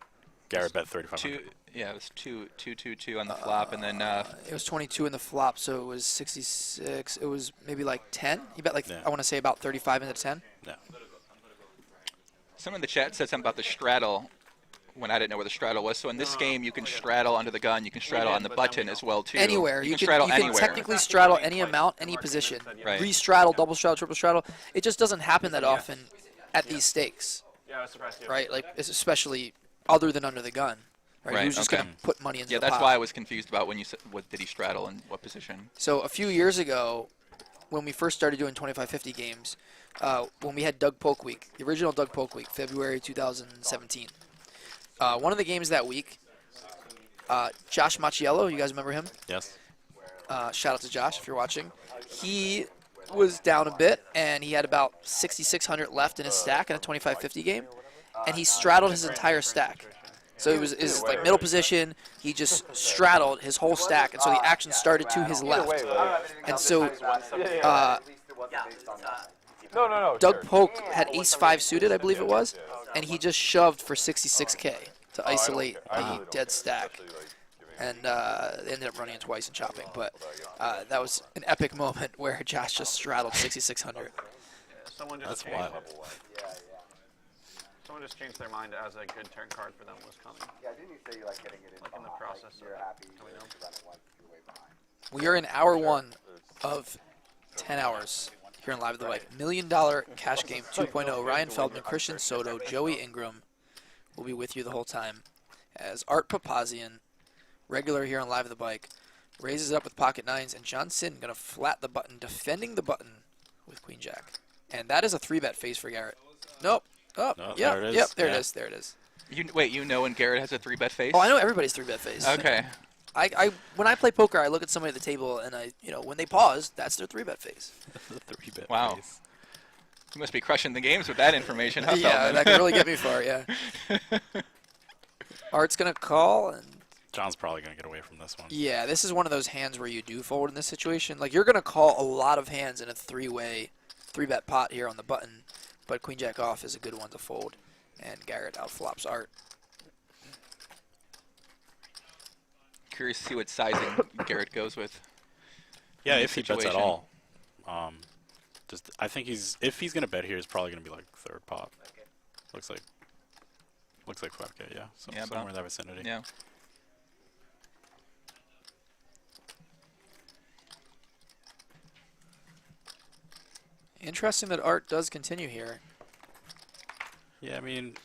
Speaker 4: Garrett bet 3,500?
Speaker 6: Yeah, it was 2-2-2 on the flop, and then
Speaker 3: it was 22 in the flop, so it was 66. It was maybe like 10. He bet like I want to say about 35 into 10.
Speaker 4: Yeah.
Speaker 6: Someone in the chat said something about the straddle when I didn't know where the straddle was. So in this game, you can straddle under the gun. You can straddle on the button as well too.
Speaker 3: Anywhere.
Speaker 6: You can straddle
Speaker 3: you
Speaker 6: anywhere.
Speaker 3: can technically straddle any amount, any position.
Speaker 6: Right.
Speaker 3: Re-straddle, double straddle, triple straddle. It just doesn't happen that often at these stakes.
Speaker 7: Yeah, I was surprised.
Speaker 3: Right? Like especially other than under the gun. Right. Who's just gonna put money into the pot.
Speaker 6: Yeah, that's why I was confused about when you said what did he straddle and what position.
Speaker 3: So a few years ago, when we first started doing 25-50 games, when we had Doug Polk Week, the original Doug Polk Week, February 2017. One of the games that week, Josh Macchiello, you guys remember him?
Speaker 4: Yes.
Speaker 3: Shout out to Josh if you're watching. He was down a bit, and he had about 6,600 left in his stack in a 25-50 game, and he straddled his entire stack. So it was his like middle position. He just straddled his whole stack, and so the action started to his left. And so Doug Polk had ace-5 suited, I believe it was, and he just shoved for 66K to isolate the dead stack. And they ended up running it twice and chopping, but that was an epic moment where Josh just straddled 6,600.
Speaker 4: That's wild.
Speaker 7: Someone just changed their mind as a good turn card for them was coming.
Speaker 5: Yeah, didn't you say you like getting it in
Speaker 7: Like in the
Speaker 5: behind,
Speaker 7: process
Speaker 5: you're
Speaker 7: of
Speaker 5: happy
Speaker 7: coming up.
Speaker 5: because I don't want you way behind.
Speaker 3: We are in hour 1 of 10 hours here on Live at the Bike. $1 Million Cash Game 2.0. Ryan Feldman, Christian Soto, Joey Ingram will be with you the whole time. As Art Papazian, regular here on Live at the Bike, raises it up with pocket nines, and John Sin going to flat the button, defending the button with Queen Jack. And that is a 3-bet face for Garrett. Nope. Oh,
Speaker 4: No,
Speaker 3: yep,
Speaker 4: there it is.
Speaker 3: yep, there
Speaker 4: Yeah.
Speaker 3: it is, there it is.
Speaker 6: Wait, you know when Garrett has a 3-bet face?
Speaker 3: Oh, I know everybody's 3-bet face.
Speaker 6: Okay.
Speaker 3: When I play poker, I look at somebody at the table, and when they pause, that's their 3-bet face.
Speaker 4: The 3-bet
Speaker 6: Wow.
Speaker 4: face.
Speaker 6: You must be crushing the games with that information, huh,
Speaker 3: Yeah,
Speaker 6: Feldman?
Speaker 3: that can really get me far, yeah. Art's going to call, and
Speaker 4: John's probably going to get away from this one.
Speaker 3: yeah, this is one of those hands where you do fold in this situation. Like, you're going to call a lot of hands in a 3-bet pot here on the button, but Queen Jack off is a good one to fold. And Garrett outflops Art.
Speaker 6: Curious to see what sizing Garrett goes with.
Speaker 4: Yeah,
Speaker 6: in
Speaker 4: if
Speaker 6: this
Speaker 4: he bets at
Speaker 6: situation.
Speaker 4: all. I think if he's gonna bet here, it's probably gonna be like third pot. Looks like 5K, yeah. So
Speaker 6: Yeah,
Speaker 4: somewhere
Speaker 6: about-
Speaker 4: in that vicinity.
Speaker 6: Yeah.
Speaker 3: Interesting that Art does continue here.
Speaker 4: Yeah, I mean,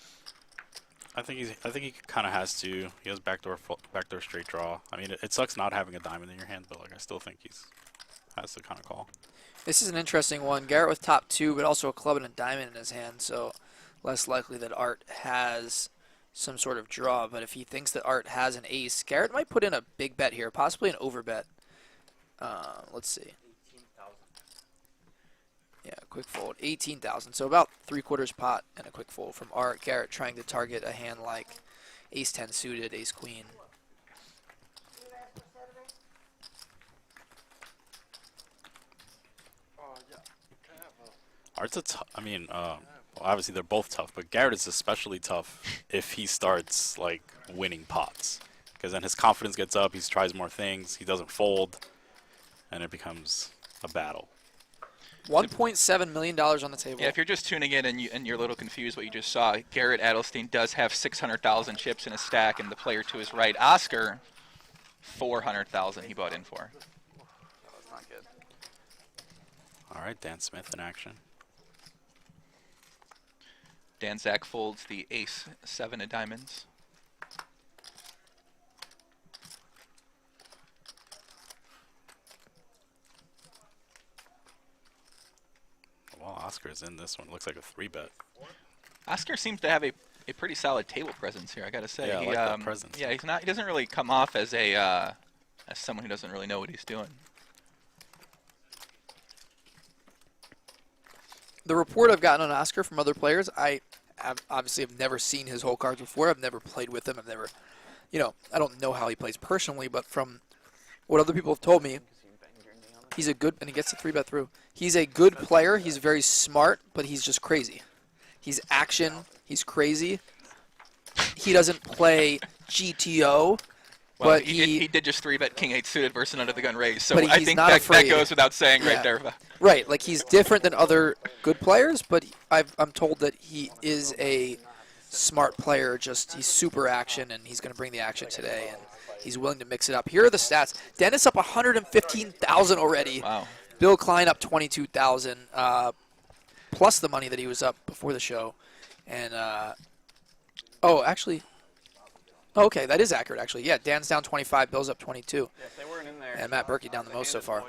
Speaker 4: I think he kind of has to. He has backdoor straight draw. I mean, it sucks not having a diamond in your hand, but like I still think has to kind of call.
Speaker 3: This is an interesting one. Garrett with top 2, but also a club and a diamond in his hand, so less likely that Art has some sort of draw. But if he thinks that Art has an ace, Garrett might put in a big bet here, possibly an overbet. Let's see. Yeah, quick fold, 18,000. So about 3/4 pot and a quick fold from Art. Garrett trying to target a hand like ace 10 suited, ace queen.
Speaker 4: Art's I mean, well, obviously they're both tough, but Garrett is especially tough if he starts like winning pots, because then his confidence gets up. He tries more things. He doesn't fold, and it becomes a battle.
Speaker 3: $1.7 million on the table.
Speaker 6: Yeah, if you're just tuning in and you're a little confused what you just saw, Garrett Adelstein does have 600,000 chips in a stack, and the player to his right, Oscar, 400,000 he bought in for.
Speaker 7: That's not good.
Speaker 4: All right, Dan Smith in action.
Speaker 6: Dan Zack folds the ace 7 of diamonds.
Speaker 4: Well, Oscar's in this one. Looks like a 3-bet.
Speaker 6: Oscar seems to have a pretty solid table presence here, I gotta say.
Speaker 4: Yeah, I like that presence.
Speaker 6: Yeah, he doesn't really come off as as someone who doesn't really know what he's doing.
Speaker 3: The report I've gotten on Oscar from other players, I obviously have never seen his whole cards before. I've never played with him. I've never, I don't know how he plays personally, but from what other people have told me, he's a good, and he gets the 3-bet through. He's a good player. He's very smart, but he's just crazy. He's action. He's crazy. He doesn't play GTO.
Speaker 6: Well,
Speaker 3: But
Speaker 6: he did just 3-bet King 8 suited versus under the gun raise, so
Speaker 3: But
Speaker 6: I
Speaker 3: he's
Speaker 6: think
Speaker 3: not
Speaker 6: that
Speaker 3: afraid.
Speaker 6: goes without saying
Speaker 3: Yeah.
Speaker 6: right there.
Speaker 3: Right, like he's different than other good players, but I'm told that he is a smart player. Just he's super action, and he's going to bring the action today, and he's willing to mix it up. Here are the stats. Dennis up 115,000 already.
Speaker 6: Wow.
Speaker 3: Bill Klein up 22,000, plus the money that he was up before the show, and actually. Okay, that is accurate, actually. Yeah, Dan's down 25, Bill's up 22.
Speaker 1: Yeah, if they weren't in there.
Speaker 3: And Matt Berkey down the most so far.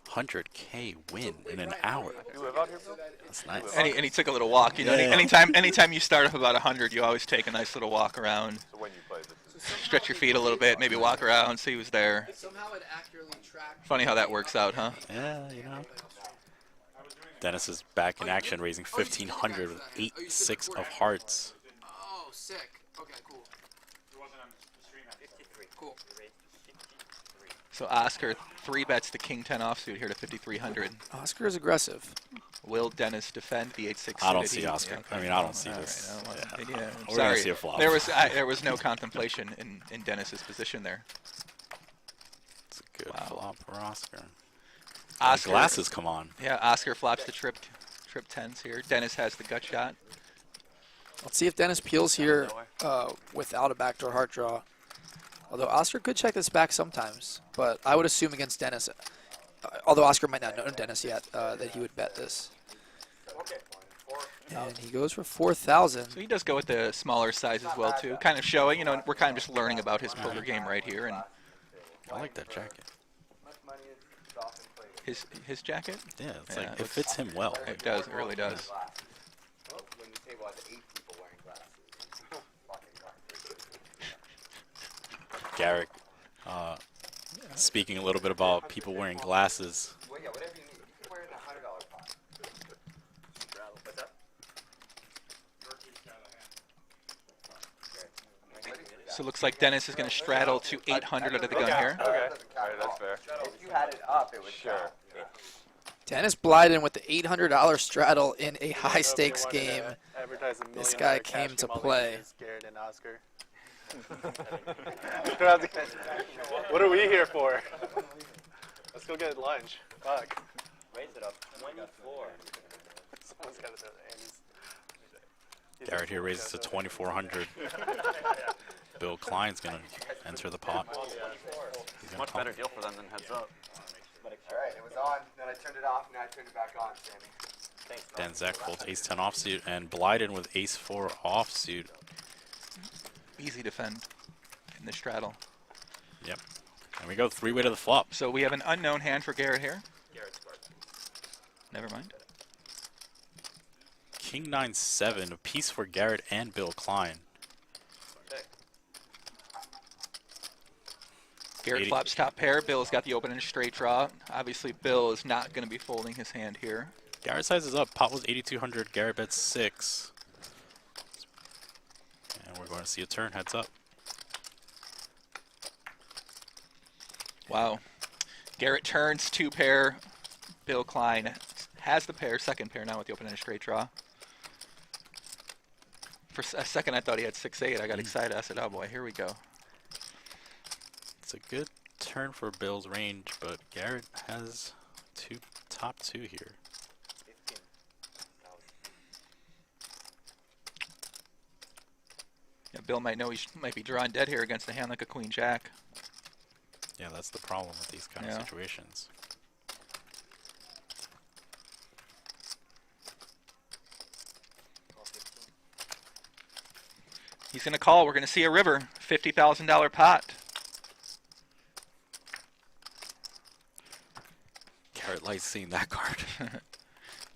Speaker 4: 100K win in an hour.
Speaker 7: You live out here, Bill?
Speaker 4: That's nice.
Speaker 6: And he took a little walk. You know,
Speaker 4: Yeah.
Speaker 6: anytime you start up about 100, you always take a nice little walk around,
Speaker 9: So when you play this,
Speaker 6: stretch your feet a little bit, maybe walk around, see who's there.
Speaker 3: Somehow it accurately tracked.
Speaker 6: Funny how that works out, huh?
Speaker 4: Yeah, Dennis is back in action, raising 1,500 with 8-6 of hearts.
Speaker 3: Oh, sick. Okay, cool. Cool.
Speaker 6: So Oscar 3-bets the King 10 offsuit here to 5,300.
Speaker 3: Oscar is aggressive.
Speaker 6: Will Dennis defend the 8-6
Speaker 4: I don't
Speaker 6: suited?
Speaker 4: see Oscar.
Speaker 6: Yeah, okay.
Speaker 4: I mean, I don't see
Speaker 6: All
Speaker 4: this.
Speaker 6: right,
Speaker 4: Yeah.
Speaker 6: yeah,
Speaker 4: We're gonna
Speaker 6: sorry.
Speaker 4: see a flop.
Speaker 6: There was no contemplation in Dennis's position there.
Speaker 4: It's a good
Speaker 6: Wow.
Speaker 4: flop for Oscar. The
Speaker 6: Oscar,
Speaker 4: glasses come on.
Speaker 6: Yeah, Oscar flops the trip 10s here. Dennis has the gut shot.
Speaker 3: Let's see if Dennis peels here without a backdoor heart draw. Although Oscar could check this back sometimes, but I would assume against Dennis, although Oscar might not know Dennis yet, that he would bet this. And he goes for 4,000.
Speaker 6: So he does go with the smaller size as well too, kind of showing, we're kind of just learning about his poker game right here, and
Speaker 4: I like that jacket.
Speaker 6: his jacket.
Speaker 4: Yeah, it's
Speaker 6: Yeah,
Speaker 4: like it
Speaker 6: looks-
Speaker 4: fits him well.
Speaker 6: It does, it really does.
Speaker 5: When the table has 8 people wearing glasses.
Speaker 4: Garrett, speaking a little bit about people wearing glasses.
Speaker 5: Well, yeah, whatever you need. You can wear it in a $100 pot.
Speaker 6: So it looks like Dennis is going to straddle to 800 out of the gun here.
Speaker 9: okay, alright, that's fair.
Speaker 5: If you had it up, it would
Speaker 9: Sure.
Speaker 3: Dennis Blyden with the $800 straddle in a high-stakes game.
Speaker 8: Advertise a million
Speaker 3: This guy
Speaker 8: dollar cash
Speaker 3: came to
Speaker 8: game all
Speaker 3: play.
Speaker 8: against Garrett and Oscar. What are we here for? Let's go get lunch. Fuck.
Speaker 2: Raise it up 24.
Speaker 8: Someone's got to throw the Andy's.
Speaker 4: Garrett here raises to 2,400. Bill Klein's gonna enter the pot. He's gonna
Speaker 7: Much better deal for them than heads up.
Speaker 5: Alright, it was on, then I turned it off, now I turned it back on, Sammy.
Speaker 4: Then Zack folds ace-10 offsuit and Blyden with ace-4 offsuit.
Speaker 6: Easy defend in the straddle.
Speaker 4: Yep. And we go three-way to the flop.
Speaker 6: So we have an unknown hand for Garrett here. Never mind.
Speaker 4: King 9-7, a piece for Garrett and Bill Klein.
Speaker 6: Garrett
Speaker 4: 80.
Speaker 6: flops top pair. Bill's got the open and straight draw. Obviously, Bill is not going to be folding his hand here.
Speaker 4: Garrett sizes up. Pot was 8,200. Garrett bets 6. And we're going to see a turn. Heads up.
Speaker 6: Wow. Garrett turns 2 pair. Bill Klein has the pair, second pair now with the open and straight draw. For a second, I thought he had 6-8. I got excited. I said, oh boy, here we go.
Speaker 4: It's a good turn for Bill's range, but Garrett has top two here.
Speaker 6: Yeah, Bill might know he might be drawing dead here against a hand like a queen jack.
Speaker 4: Yeah, that's the problem with these kind of
Speaker 6: Yeah.
Speaker 4: situations.
Speaker 6: He's going to call. We're going to see a river. $50,000 pot.
Speaker 4: Garrett likes seeing that card.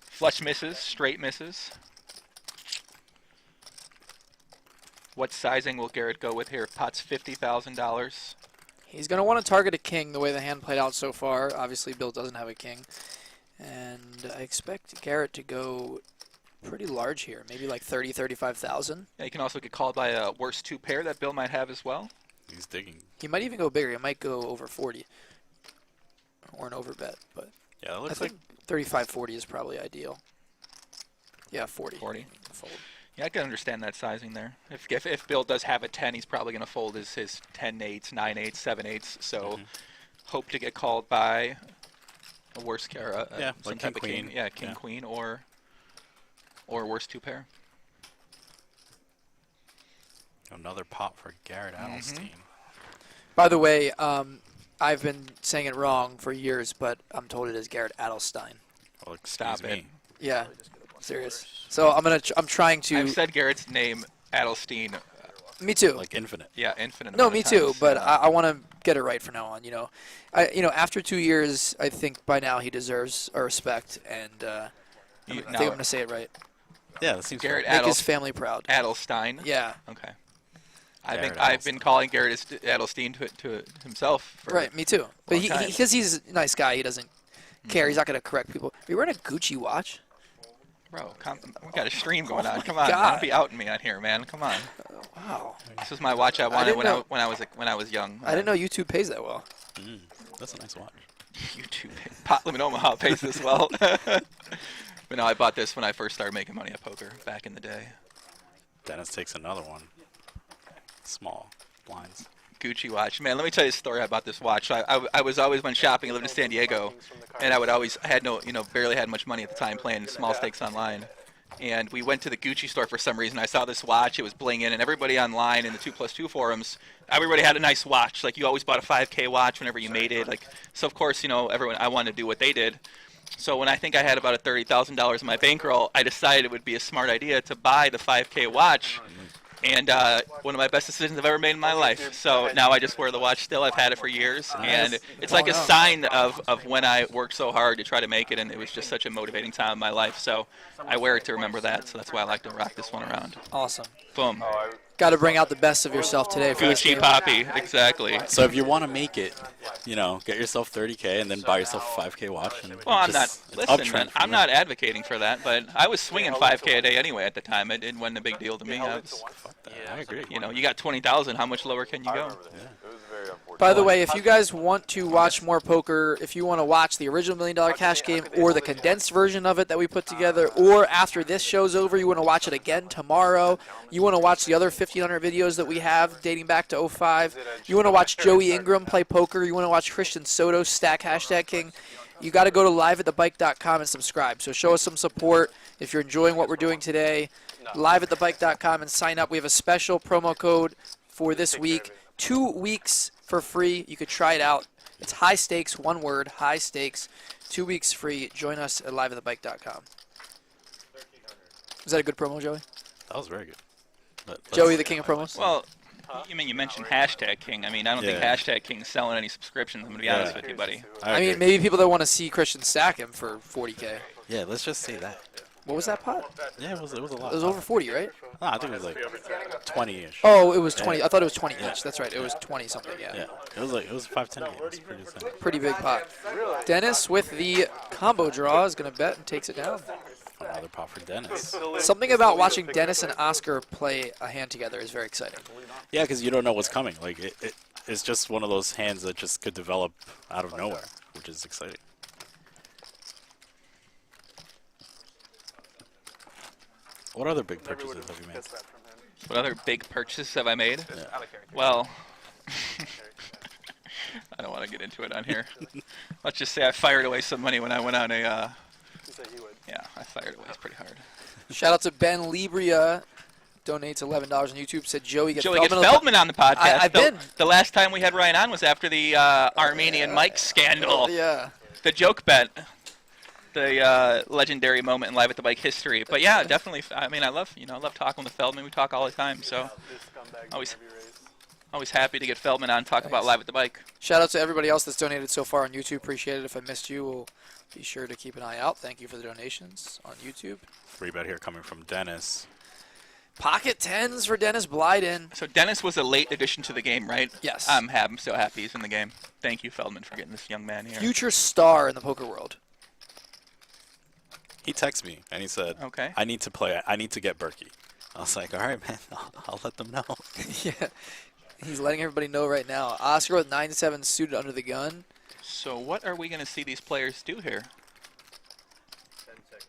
Speaker 6: Flush misses, straight misses. What sizing will Garrett go with here? Pot's $50,000.
Speaker 3: He's going to want to target a king the way the hand played out so far. Obviously, Bill doesn't have a king. And I expect Garrett to go pretty large here, maybe like 30, 35,000.
Speaker 6: Yeah, he can also get called by a worse 2 pair that Bill might have as well.
Speaker 4: He's digging.
Speaker 3: He might even go bigger. He might go over 40 or an overbet, but
Speaker 4: Yeah, it
Speaker 3: I
Speaker 4: looks like
Speaker 3: think 35, 40 is probably ideal. Yeah, 40.
Speaker 6: 40.
Speaker 3: Fold.
Speaker 6: Yeah, I can understand that sizing there. If Bill does have a 10, he's probably going to fold his 10-8s, 9-8s, 7-8s. So hope to get called by a worse pair,
Speaker 4: yeah,
Speaker 6: some
Speaker 4: like
Speaker 6: type of
Speaker 4: king,
Speaker 6: king.
Speaker 4: queen.
Speaker 6: Yeah, king,
Speaker 4: Yeah.
Speaker 6: queen, or worse 2 pair.
Speaker 4: another pot for Garrett Adelstein.
Speaker 3: By the way, I've been saying it wrong for years, but I'm told it is Garrett Adelstein.
Speaker 4: Well,
Speaker 6: Stop
Speaker 4: excuse me.
Speaker 3: Yeah, serious. So I'm trying to.
Speaker 6: I've said Garrett's name, Adelstein.
Speaker 3: Me too.
Speaker 4: Like infinite.
Speaker 6: Yeah, infinite.
Speaker 3: No,
Speaker 6: amount
Speaker 3: me
Speaker 6: of
Speaker 3: too.
Speaker 6: times.
Speaker 3: But I want to get it right from now on. After 2 years, I think by now he deserves our respect, and I think I'm going to say it right.
Speaker 4: Yeah, that seems
Speaker 6: Garrett
Speaker 4: fair.
Speaker 3: Make his family proud.
Speaker 6: Adelstein.
Speaker 3: Yeah.
Speaker 6: Okay.
Speaker 4: Garrett
Speaker 6: I've been calling Garrett Adelstein to himself. For
Speaker 3: Right, me too. But
Speaker 6: long time.
Speaker 3: because he's a nice guy, he doesn't care. He's not going to correct people. Are you wearing a Gucci watch?
Speaker 6: Bro, we got a stream going on. Come on,
Speaker 3: God.
Speaker 6: don't be outing me on here, man. Come on.
Speaker 3: Wow.
Speaker 6: This was my watch I wanted
Speaker 3: didn't
Speaker 6: when
Speaker 3: know-
Speaker 6: when I was young.
Speaker 3: I didn't know YouTube pays that well.
Speaker 4: That's a nice watch.
Speaker 6: YouTube Pot Limit Omaha pays this well. But no, I bought this when I first started making money at poker back in the day.
Speaker 4: Dennis takes another one. Small blinds.
Speaker 6: Gucci watch. Man, let me tell you a story about this watch. I was always, when shopping, I lived in San Diego, and I had barely had much money at the time playing small stakes online. And we went to the Gucci store for some reason. I saw this watch. It was blinging, and everybody online in the 2+2 forums, everybody had a nice watch. Like, you always bought a 5K watch whenever you made it. Like, so of course, I wanted to do what they did. So when I think I had about $30,000 in my bankroll, I decided it would be a smart idea to buy the 5K watch. And one of my best decisions I've ever made in my life. So now I just wear the watch still. I've had it for years. And it's like a sign of when I worked so hard to try to make it. And it was just such a motivating time in my life. So I wear it to remember that. So that's why I like to rock this one around.
Speaker 3: Awesome.
Speaker 6: Boom.
Speaker 3: Got to bring out the best of yourself today for this
Speaker 6: Gucci
Speaker 3: game.
Speaker 6: Poppy. Exactly.
Speaker 4: So if you want to make it, get yourself 30K and then buy yourself a 5K watch. And
Speaker 6: Well, I'm not.
Speaker 4: it's
Speaker 6: Listen,
Speaker 4: uptrend
Speaker 6: man,
Speaker 4: from
Speaker 6: I'm
Speaker 4: there.
Speaker 6: not advocating for that. But I was swinging 5K a day anyway at the time. It wasn't a big deal to me.
Speaker 4: Fuck that. I agree.
Speaker 6: You got 20,000. How much lower can you go?
Speaker 9: It was very unfortunate.
Speaker 3: By the way, if you guys want to watch more poker, if you want to watch the original $1 Million Cash game or the condensed version of it that we put together, or after this show's over, you want to watch it again tomorrow, you want to watch the other 1,500 videos that we have dating back to 05, you want to watch Joey Ingram play poker, you want to watch Christian Soto stack Hashtag King, you got to go to liveatthebike.com and subscribe. So show us some support if you're enjoying what we're doing today. Liveatthebike.com and sign up. We have a special promo code for this week. 2 weeks for free. You could try it out. It's high stakes, one word, high stakes. 2 weeks free. Join us at liveatthebike.com. Is that a good promo, Joey?
Speaker 4: That was very good.
Speaker 3: Joey, the king of promos?
Speaker 6: Well, you mentioned Hashtag King. I mean, I don't think Hashtag King's selling any subscriptions. I'm going to be honest with you, buddy.
Speaker 3: I mean, maybe people that want to see Christian stack him for 40K.
Speaker 4: Yeah, let's just say that.
Speaker 3: What was that pot?
Speaker 4: Yeah, it was a lot.
Speaker 3: It was over 40, right?
Speaker 4: No, I think it was like 20-ish.
Speaker 3: Oh, it was 20. I thought it was 20 each. That's right. It was 20 something. Yeah.
Speaker 4: Yeah, it was 5-10. It was pretty insane.
Speaker 3: Pretty big pot. Dennis with the combo draw is going to bet and takes it down.
Speaker 4: Another pot for Dennis.
Speaker 3: Something about watching Dennis and Oscar play a hand together is very exciting.
Speaker 4: Yeah, because you don't know what's coming. Like it's just one of those hands that just could develop out of nowhere, which is exciting. What other big purchases have you made?
Speaker 6: What other big purchases have I made?
Speaker 4: Yeah.
Speaker 6: Well, I don't want to get into it on here. Let's just say I fired away some money when I went on a. Yeah, I fired away pretty hard.
Speaker 3: Shout out to Ben Libria. Donates $11 on YouTube. Said Joey gets
Speaker 6: Feldman on the podcast.
Speaker 3: I've been.
Speaker 6: The last time we had Ryan on was after the Armenian Mike scandal.
Speaker 3: Yeah.
Speaker 6: The joke bet. The legendary moment in Live at the Bike history. But yeah, definitely. I mean, I love talking with Feldman. We talk all the time, so always happy to get Feldman on and talk about Live at the Bike.
Speaker 3: Shout out to everybody else that's donated so far on YouTube. Appreciate it. If I missed you, we'll be sure to keep an eye out. Thank you for the donations on YouTube.
Speaker 4: Free bet here coming from Dennis.
Speaker 3: Pocket tens for Dennis Blyden.
Speaker 6: So Dennis was a late addition to the game, right?
Speaker 3: Yes.
Speaker 6: I'm so happy he's in the game. Thank you, Feldman, for getting this young man here.
Speaker 3: Future star in the poker world.
Speaker 4: He texted me and he said,
Speaker 6: "Okay,
Speaker 4: I need to play. I need to get Berkey." I was like, "All right, man. I'll let them know."
Speaker 3: Yeah, he's letting everybody know right now. Oscar with 9-7 suited under the gun.
Speaker 6: So what are we going to see these players do here?
Speaker 8: 10 seconds.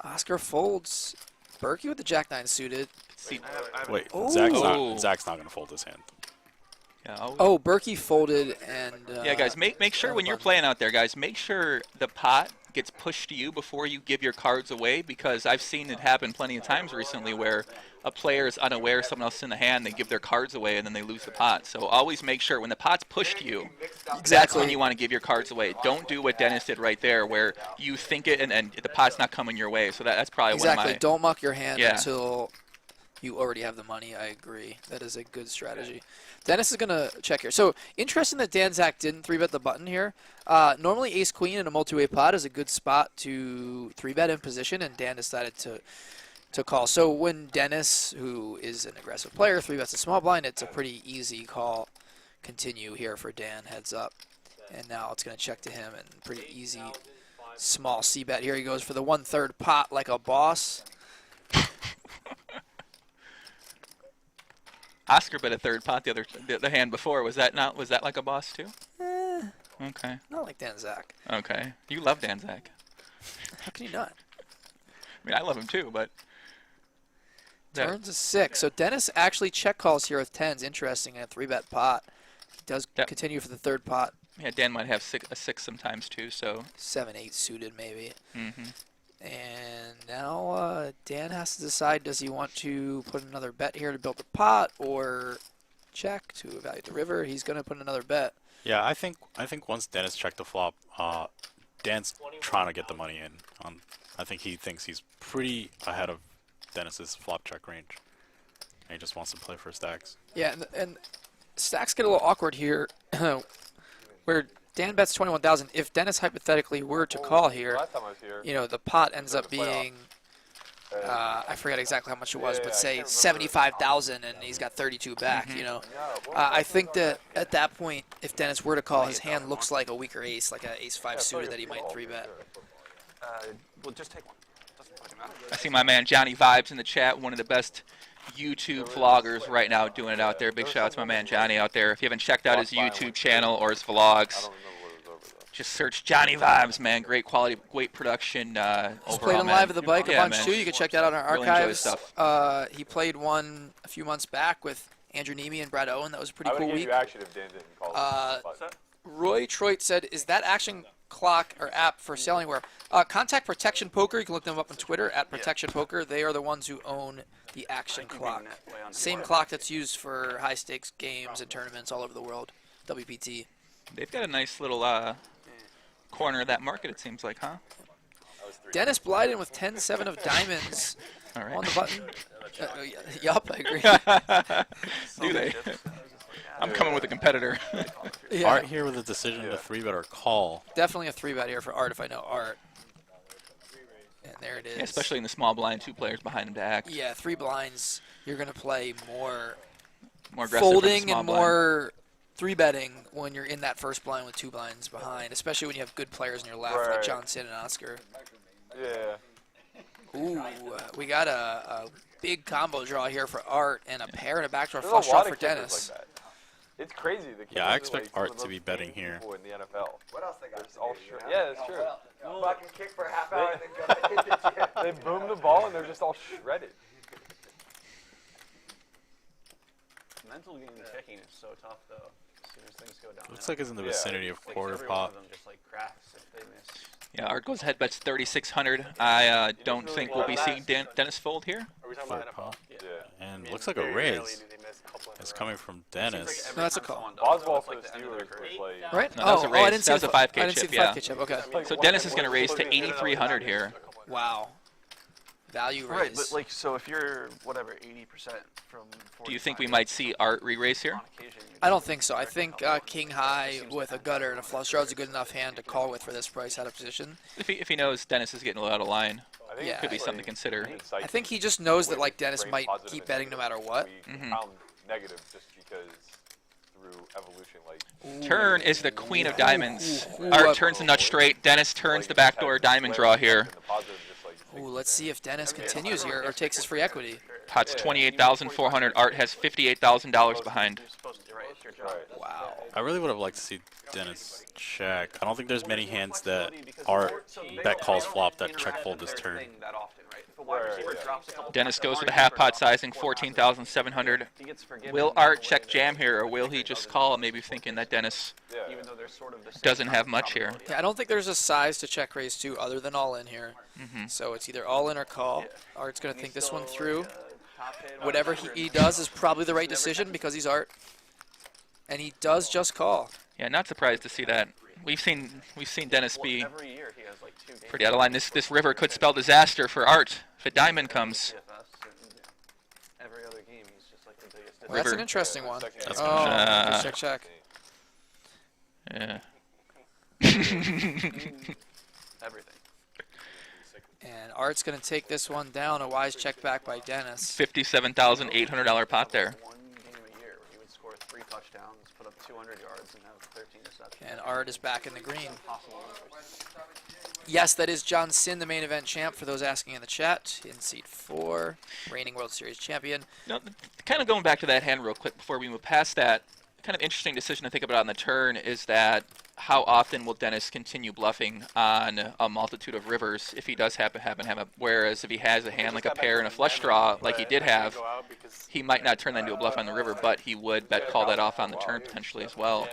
Speaker 3: Oscar folds. Berkey with the Jack-9 suited.
Speaker 4: Wait,
Speaker 3: Oh.
Speaker 4: Zack's not going to fold his hand.
Speaker 6: Yeah,
Speaker 3: Oh, Berkey folded and.
Speaker 6: Yeah, guys, make sure when you're playing out there, guys, make sure the pot gets pushed to you before you give your cards away, because I've seen it happen plenty of times recently where a player is unaware, someone else is in the hand, they give their cards away, and then they lose the pot. So always make sure when the pot's pushed to you, that's when you want to give your cards away. Don't do what Dennis did right there, where you think it and the pot's not coming your way. So that's probably one of my...
Speaker 3: Don't muck your hand until you already have the money. I agree. That is a good strategy. Dennis is going to check here. So, interesting that Dan Zack didn't 3-bet the button here. Normally, ace-queen in a multi-way pot is a good spot to 3-bet in position, and Dan decided to call. So, when Dennis, who is an aggressive player, 3-bets a small blind, it's a pretty easy call. Continue here for Dan, heads up. And now it's going to check to him, and pretty easy small C-bet. Here he goes for the 1/3 pot like a boss.
Speaker 6: Oscar bet a third pot the hand before. Was that like a boss too? Okay.
Speaker 3: Not like Dan Zack.
Speaker 6: Okay. You love Dan Zack.
Speaker 3: How can you not?
Speaker 6: I mean, I love him too, but
Speaker 3: turns a 6. So Dennis actually check calls here with 10s. Interesting in a 3-bet pot. He does continue for the 3rd pot.
Speaker 6: Yeah, Dan might have a 6 sometimes too. So
Speaker 3: 7-8 suited maybe.
Speaker 6: Mm-hmm.
Speaker 3: And now Dan has to decide, does he want to put another bet here to build the pot or check to evaluate the river? He's going to put another bet.
Speaker 4: Yeah, I think once Dennis checked the flop, Dan's trying to get the money in. I think he thinks he's pretty ahead of Dennis's flop check range. And he just wants to play for stacks.
Speaker 3: Yeah, and stacks get a little awkward here where Dan bets 21,000. If Dennis hypothetically were to call here, you know, the pot ends up being, I forget exactly how much it was, but say 75,000 and he's got 32 back, you know. I think that at that point, if Dennis were to call, his hand looks like a weaker ace, like an ace-5 suited that he might 3-bet.
Speaker 7: Well, just take one.
Speaker 6: I see my man Johnny Vibes in the chat, one of the best YouTube vloggers right now doing it out there. Big shout out to my man Johnny out there. If you haven't checked out his YouTube channel or his vlogs, just search Johnny Vibes, man. Great quality, great production.
Speaker 3: He's played on Live at the Bike a bunch
Speaker 6: man.
Speaker 3: too. You can check that out on our
Speaker 6: Really enjoy
Speaker 3: archives.
Speaker 6: his stuff.
Speaker 3: He played one a few months back with Andrew Nemi and Brad Owen. That was a pretty
Speaker 9: I would
Speaker 3: cool
Speaker 9: give
Speaker 3: week.
Speaker 9: you action if Dan didn't call it. But
Speaker 3: Roy Troit said, "Is that action clock or app for sale anywhere?" Contact Protection Poker. You can look them up on Twitter at Protection Poker. They are the ones who own the action clock. Same clock that's used for high stakes games and tournaments all over the world. WPT.
Speaker 6: They've got a nice little corner of that market, it seems like, huh?
Speaker 3: Dennis Blyden with 10-7 of diamonds
Speaker 6: All right.
Speaker 3: on the button. Yup, I agree.
Speaker 6: Do they? I'm coming with a competitor.
Speaker 3: Yeah.
Speaker 4: Art here with a decision to 3-bet or call.
Speaker 3: Definitely a 3-bet here for Art if I know Art. And there it is.
Speaker 6: Yeah, especially in the small blind, 2 players behind him to act.
Speaker 3: Yeah, 3 blinds. You're going to play more
Speaker 6: Aggressive for the
Speaker 3: folding
Speaker 6: small
Speaker 3: and
Speaker 6: blind.
Speaker 3: more 3-betting when you're in that first blind with 2 blinds behind, especially when you have good players in your left like
Speaker 9: Right.
Speaker 3: John Sin and Oscar.
Speaker 9: yeah.
Speaker 3: Ooh, we got a big combo draw here for Art and a pair and a backdoor
Speaker 9: There's
Speaker 3: flush
Speaker 9: a
Speaker 3: draw
Speaker 9: lot
Speaker 3: for
Speaker 9: of kickers
Speaker 3: Dennis.
Speaker 9: like that. It's crazy. The
Speaker 4: Yeah, I
Speaker 9: kickers are,
Speaker 4: expect
Speaker 9: like, some
Speaker 4: Art
Speaker 9: of
Speaker 4: to
Speaker 9: the
Speaker 4: be
Speaker 9: most
Speaker 4: betting
Speaker 9: gaining
Speaker 4: here.
Speaker 9: people in the NFL.
Speaker 5: What else they got?
Speaker 9: It's all
Speaker 5: to do,
Speaker 9: shred. Yeah, that's true.
Speaker 5: Fucking kick for a half hour and then go hit the gym.
Speaker 9: They boom the ball and they're just all shredded.
Speaker 1: Mental game kicking is so tough, though. As soon as things go down.
Speaker 4: Looks like it's in the
Speaker 9: Yeah.
Speaker 4: vicinity of
Speaker 1: like
Speaker 4: quarter
Speaker 1: every one
Speaker 4: pot.
Speaker 1: of them just like cracks if they miss.
Speaker 6: Yeah, Art goes head bets 3,600. I don't think we'll be seeing Dennis fold here.
Speaker 8: Are we talking
Speaker 4: Four
Speaker 8: about
Speaker 4: pot.
Speaker 9: Yeah.
Speaker 4: And looks like a raise. It's coming from Dennis.
Speaker 3: No, that's a call.
Speaker 9: Oswald for the Steelers would play.
Speaker 3: Right?
Speaker 6: No, that was a raise.
Speaker 3: I didn't see
Speaker 6: That was
Speaker 3: the
Speaker 6: a 5K
Speaker 3: I didn't see
Speaker 6: chip,
Speaker 3: the
Speaker 6: yeah.
Speaker 3: 5K chip. Okay.
Speaker 6: So Dennis is going to raise to 8,300 here.
Speaker 3: Wow. Value raise.
Speaker 7: Right, but like, so if you're whatever 80% from.
Speaker 6: Do you think we
Speaker 7: 45,
Speaker 6: might see Art re-raise here?
Speaker 7: on occasion, you
Speaker 3: I don't think so. I think King High with a gutter and a flush draw is a good enough hand to call with for this price out of position.
Speaker 6: If he knows Dennis is getting a little out of line,
Speaker 9: I think
Speaker 3: Yeah.
Speaker 9: it's
Speaker 6: could be
Speaker 9: like
Speaker 6: something to consider.
Speaker 3: I think he just knows that
Speaker 9: way
Speaker 3: like
Speaker 9: to
Speaker 3: Dennis
Speaker 9: frame
Speaker 3: might
Speaker 9: positive
Speaker 3: keep
Speaker 9: and
Speaker 3: betting no matter
Speaker 9: negative.
Speaker 3: what.
Speaker 9: We
Speaker 6: Mhm.
Speaker 9: compound negative just because through evolution, like
Speaker 6: Turn is the queen of diamonds.
Speaker 3: Ooh,
Speaker 6: Art turns the nut straight. Dennis turns the backdoor diamond draw here.
Speaker 3: Ooh, let's see if Dennis continues here or takes his free equity.
Speaker 6: Pot's 28,400. Art has $58,000 behind.
Speaker 7: You're supposed to, right? It's your job.
Speaker 3: Wow.
Speaker 4: I really would have liked to see Dennis check. I don't think there's many hands that Art bet calls flop that check fold this turn.
Speaker 7: That often, right? If a wide receiver drops a couple
Speaker 6: Dennis
Speaker 7: times,
Speaker 6: goes
Speaker 7: as
Speaker 6: with a
Speaker 7: long as
Speaker 6: half
Speaker 7: you
Speaker 6: pot
Speaker 7: have
Speaker 6: sizing, 14,700.
Speaker 7: he gets forgiven
Speaker 6: Will
Speaker 7: in
Speaker 6: Art
Speaker 7: a way
Speaker 6: check
Speaker 7: that-
Speaker 6: jam here, or will he just call, maybe thinking that Dennis
Speaker 7: even though there's sort of the same
Speaker 6: doesn't have much here?
Speaker 7: probability.
Speaker 3: Yeah, I don't think there's a size to check raise two other than all in here. So it's either all in or call. Art's going to think this one through. Whatever he does is probably the right decision because he's Art. And he does just call.
Speaker 6: Yeah, not surprised to see that. We've seen Dennis be
Speaker 7: Every year he has like 2 games.
Speaker 6: pretty out of line. This river could spell disaster for Art if a diamond comes.
Speaker 7: CFS, and every other game he's just like the biggest.
Speaker 3: Well, that's an
Speaker 6: River.
Speaker 3: interesting one.
Speaker 4: That's
Speaker 3: Oh,
Speaker 6: gonna
Speaker 3: check, check.
Speaker 6: Yeah.
Speaker 7: Everything.
Speaker 3: And Art's going to take this one down. A wise check back by Dennis.
Speaker 6: $57,800 pot there.
Speaker 7: One game a year where he would score 3 touchdowns, put up 200 yards, and have 13 receptions.
Speaker 3: And Art is back in the green.
Speaker 7: Possible.
Speaker 3: Yes, that is John Sin, the main event champ, for those asking in the chat. In seat 4, reigning World Series champion.
Speaker 6: Now, kind of going back to that hand real quick before we move past that, kind of interesting decision to think about on the turn is that how often will Dennis continue bluffing on a multitude of rivers if he does happen to have a, whereas if he has a hand like a pair and a flush draw like he did have, he might not turn that into a bluff on the river, but he would bet call that off on the turn potentially as well.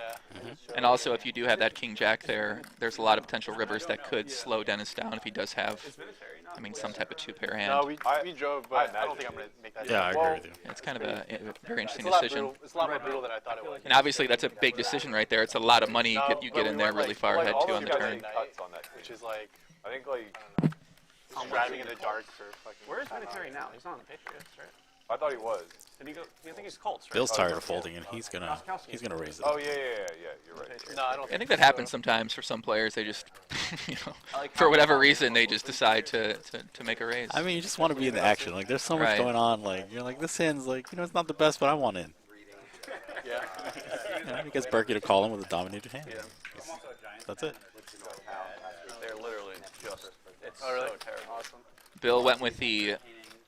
Speaker 6: And also if you do have that king jack there, there's a lot of potential rivers that could slow Dennis down if he does have, I mean, some type of 2-pair hand.
Speaker 8: No, we drove, but I don't think I'm going to make that.
Speaker 4: Yeah, I agree with you.
Speaker 6: It's kind of a very interesting
Speaker 8: It's a lot
Speaker 6: decision.
Speaker 8: brutal. It's a lot more brutal than I thought it was.
Speaker 6: And obviously that's a big decision right there. It's a lot of money you get in there really far ahead too on the turn.
Speaker 8: Which is like,
Speaker 9: I think like
Speaker 8: just driving in the dark for fucking.
Speaker 7: Where is Vinatieri now? He's not on the Patriots, right?
Speaker 9: I thought he was.
Speaker 7: Did he go? I think he's Colts, right?
Speaker 4: Bill's tired of folding, and he's gonna raise it.
Speaker 9: Oh yeah, you're right.
Speaker 8: No, I don't.
Speaker 6: I think that happens sometimes for some players. They just, you know, for whatever reason, they just decide to make a raise.
Speaker 4: I mean, you just want to be in the action. Like, there's so much
Speaker 6: Right.
Speaker 4: going on. Like, you're like, this hand's like, it's not the best, but I want in.
Speaker 8: Yeah.
Speaker 4: He gets Berkey to call him with a dominated hand. That's it.
Speaker 7: They're literally just. It's
Speaker 8: Oh, really?
Speaker 7: so terrible.
Speaker 8: Awesome.
Speaker 6: Bill went with the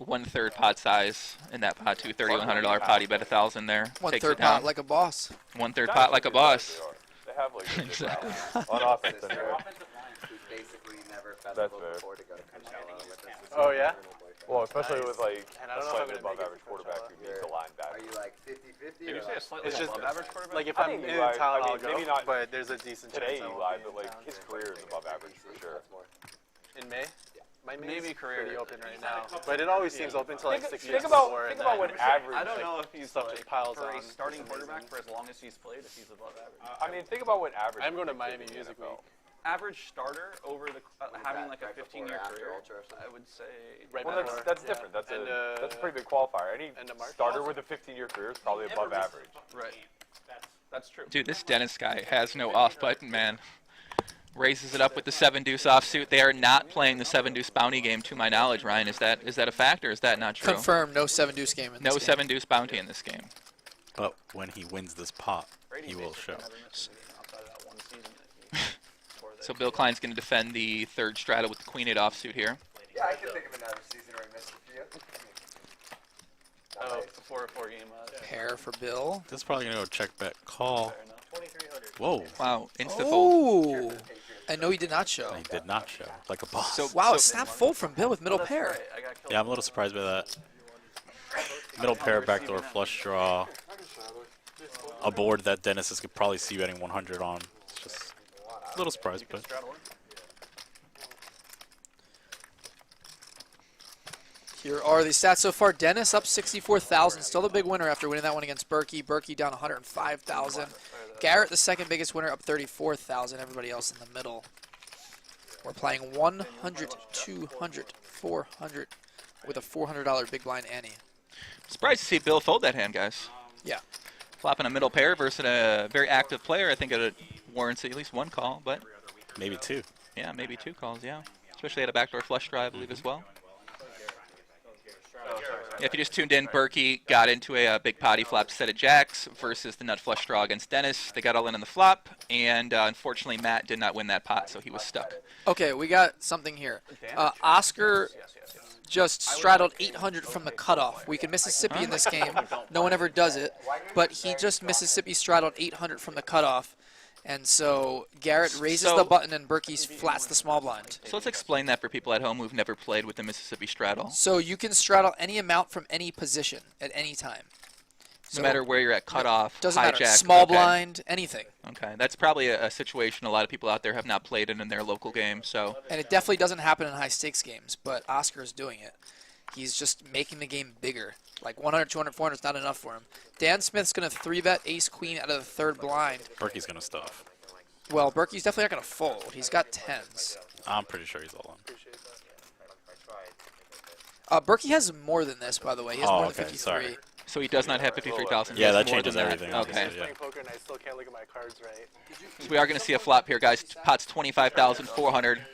Speaker 6: 1/3 pot size in that pot too. $3,100 pot. You bet 1,000 there. Takes it
Speaker 3: 1/3
Speaker 6: down.
Speaker 3: pot like a boss.
Speaker 6: 1/3 pot like a boss.
Speaker 9: They have like
Speaker 6: Exactly.
Speaker 9: on offense
Speaker 5: Their
Speaker 9: anyway.
Speaker 5: offensive line, who's basically never
Speaker 9: That's
Speaker 5: festival
Speaker 9: fair.
Speaker 5: before to go to Coachella with us.
Speaker 8: Oh, yeah?
Speaker 9: Well, especially with like
Speaker 8: And I
Speaker 9: a
Speaker 8: don't know if I'm
Speaker 9: slightly
Speaker 8: gonna
Speaker 9: above
Speaker 8: make it
Speaker 9: average
Speaker 8: for
Speaker 9: quarterback
Speaker 8: Coachella.
Speaker 9: who needs a
Speaker 5: Are
Speaker 9: linebacker.
Speaker 5: you like 50-50?
Speaker 7: Did you say a slightly
Speaker 8: It's just
Speaker 7: above average quarterback?
Speaker 8: like if
Speaker 9: I
Speaker 8: I'm
Speaker 9: think
Speaker 8: in
Speaker 9: Eli-
Speaker 8: town,
Speaker 9: I mean,
Speaker 8: I'll go.
Speaker 9: maybe not
Speaker 8: but there's a decent
Speaker 9: Today,
Speaker 8: chance I won't
Speaker 9: Eli,
Speaker 8: be
Speaker 9: but
Speaker 8: in
Speaker 9: like
Speaker 8: town.
Speaker 9: his career is above average for sure.
Speaker 8: In May? My May's
Speaker 7: Maybe career.
Speaker 8: pretty open right now, but it always seems open to like 6
Speaker 9: Think
Speaker 8: weeks
Speaker 9: about
Speaker 8: before.
Speaker 9: think
Speaker 8: and
Speaker 9: about
Speaker 8: then
Speaker 9: what average.
Speaker 7: I don't know if he's
Speaker 8: stuff
Speaker 7: like,
Speaker 8: just piles
Speaker 7: for a
Speaker 8: on
Speaker 7: starting
Speaker 8: for some
Speaker 7: quarterback
Speaker 8: reason.
Speaker 7: for as long as he's played, if he's above average.
Speaker 9: I mean, think about what average.
Speaker 8: I'm going to
Speaker 9: predicted
Speaker 8: Miami
Speaker 9: in the
Speaker 8: Music
Speaker 9: NFL.
Speaker 8: Week.
Speaker 7: Average starter over the having like a
Speaker 5: right before
Speaker 7: 15-year
Speaker 5: or after
Speaker 7: career,
Speaker 5: Ultra or something?
Speaker 7: I would say.
Speaker 8: Right
Speaker 9: Well,
Speaker 8: before,
Speaker 9: that's
Speaker 8: yeah.
Speaker 9: different. That's
Speaker 8: And,
Speaker 9: a pretty big qualifier. Any
Speaker 8: end of March.
Speaker 9: starter with a 15-year career is probably above average.
Speaker 7: Right. That's true.
Speaker 6: Dude, this Dennis guy has no off button, man. Raises it up with the 7-deuce offsuit. They are not playing the 7-deuce bounty game, to my knowledge, Ryan. Is that a fact or is that not true?
Speaker 3: Confirmed, no 7-deuce game in
Speaker 6: No
Speaker 3: this game.
Speaker 6: 7-deuce bounty in this game.
Speaker 4: But when he wins this pot, he will show.
Speaker 7: Never missed a game outside of that one season that he tore that
Speaker 6: So Bill Klein's going to defend the third straddle with the Queen 8 offsuit here.
Speaker 5: Yeah, I can think of another season where he missed a few.
Speaker 7: Oh, it's a 4-4 game.
Speaker 3: Pair for Bill.
Speaker 4: This is probably gonna go check bet call.
Speaker 7: Fair enough.
Speaker 4: Whoa,
Speaker 6: Wow, insta-fold.
Speaker 3: Oh, and no, he did not show.
Speaker 4: he did not show like a boss.
Speaker 6: So-
Speaker 3: Wow, a snap fold from Bill with middle pair.
Speaker 7: Right, I got killed.
Speaker 4: Yeah, I'm a little surprised by that. Middle pair, backdoor flush draw. A board that Dennis is could probably see betting 100 on. It's just a little surprised, but
Speaker 7: Straddle in.
Speaker 3: Here are the stats so far. Dennis up 64,000, still the big winner after winning that one against Berkey. Berkey down 105,000. Garrett, the second biggest winner, up 34,000. Everybody else in the middle. We're playing 100, 200, 400 with a $400 big blind ante.
Speaker 6: Surprised to see Bill fold that hand, guys.
Speaker 3: Yeah.
Speaker 6: Flopping a middle pair versus a very active player. I think it warrants at least one call, but
Speaker 4: maybe two.
Speaker 6: yeah, maybe two calls, yeah. Especially at a backdoor flush draw, I believe, as well. Yeah, if you just tuned in, Berkey got into a big potty flop set of jacks versus the nut flush draw against Dennis. They got all in on the flop, and unfortunately Matt did not win that pot, so he was stuck.
Speaker 3: Okay, we got something here. Oscar just straddled 800 from the cutoff. We can Mississippi in this game. No one ever does it, but he just Mississippi straddled 800 from the cutoff. And so Garrett raises the button and Berkey flats the small blind.
Speaker 6: So let's explain that for people at home who've never played with the Mississippi straddle.
Speaker 3: So you can straddle any amount from any position at any time.
Speaker 6: No matter where you're at cutoff,
Speaker 3: Doesn't matter.
Speaker 6: hijack,
Speaker 3: Small
Speaker 6: okay.
Speaker 3: blind, anything.
Speaker 6: Okay, that's probably a situation a lot of people out there have not played in their local game. So
Speaker 3: And it definitely doesn't happen in high stakes games, but Oscar is doing it. He's just making the game bigger. Like 100, 200, 400 is not enough for him. Dan Smith's going to 3-bet ace-queen out of the third blind.
Speaker 4: Berkey's gonna stuff.
Speaker 3: Well, Berkey's definitely not going to fold. He's got tens.
Speaker 4: I'm pretty sure he's all in.
Speaker 3: Berkey has more than this, by the way. He has
Speaker 4: Oh,
Speaker 3: more than
Speaker 4: okay,
Speaker 3: 53.
Speaker 4: sorry.
Speaker 6: So he does not have 53,000.
Speaker 4: Yeah,
Speaker 6: He has
Speaker 4: that
Speaker 6: more
Speaker 4: changes
Speaker 6: than
Speaker 4: everything,
Speaker 6: Okay.
Speaker 4: obviously.
Speaker 8: I'm
Speaker 4: Yeah.
Speaker 8: playing poker and I still can't look at my cards right.
Speaker 6: So we are going to see a flop here, guys. Pot's 25,400.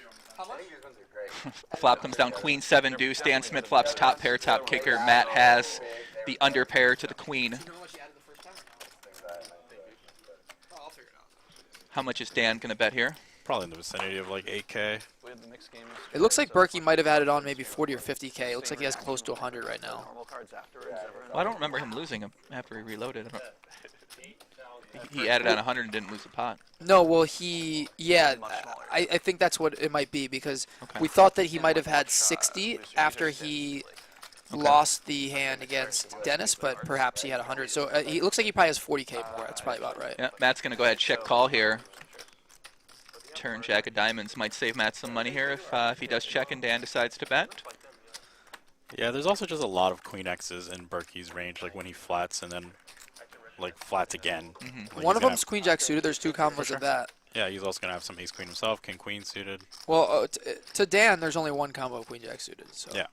Speaker 6: Flop comes down queen 7 deuce. Dan Smith flops top pair, top kicker. Matt has the under pair to the queen. How much is Dan going to bet here?
Speaker 4: Probably in the vicinity of like 8K.
Speaker 7: We had the mixed game
Speaker 3: It looks like Berkey might have added on maybe 40 or 50K. It looks like he has close to 100 right now.
Speaker 7: normal cards afterwards.
Speaker 6: Well, I don't remember him losing him after he reloaded. He added on 100 and didn't lose the pot.
Speaker 3: No, well, I think that's what it might be because we thought that he might have had 60 after he lost the hand against Dennis, but perhaps he had 100. So he looks like he probably has 40K more. That's probably about right.
Speaker 6: Yeah, Matt's going to go ahead and check call here. Turn jack of diamonds might save Matt some money here if he does check and Dan decides to bet.
Speaker 4: Yeah, there's also just a lot of queen X's in Berkey's range, like when he flats and then like flats again. Like
Speaker 3: One
Speaker 4: he's
Speaker 3: of
Speaker 4: gonna
Speaker 3: them's queen jack suited. There's two combos of that.
Speaker 4: Yeah, he's also gonna have some ace queen himself, king queen suited.
Speaker 3: Well, to Dan, there's only one combo of queen jack suited. So
Speaker 4: Yeah.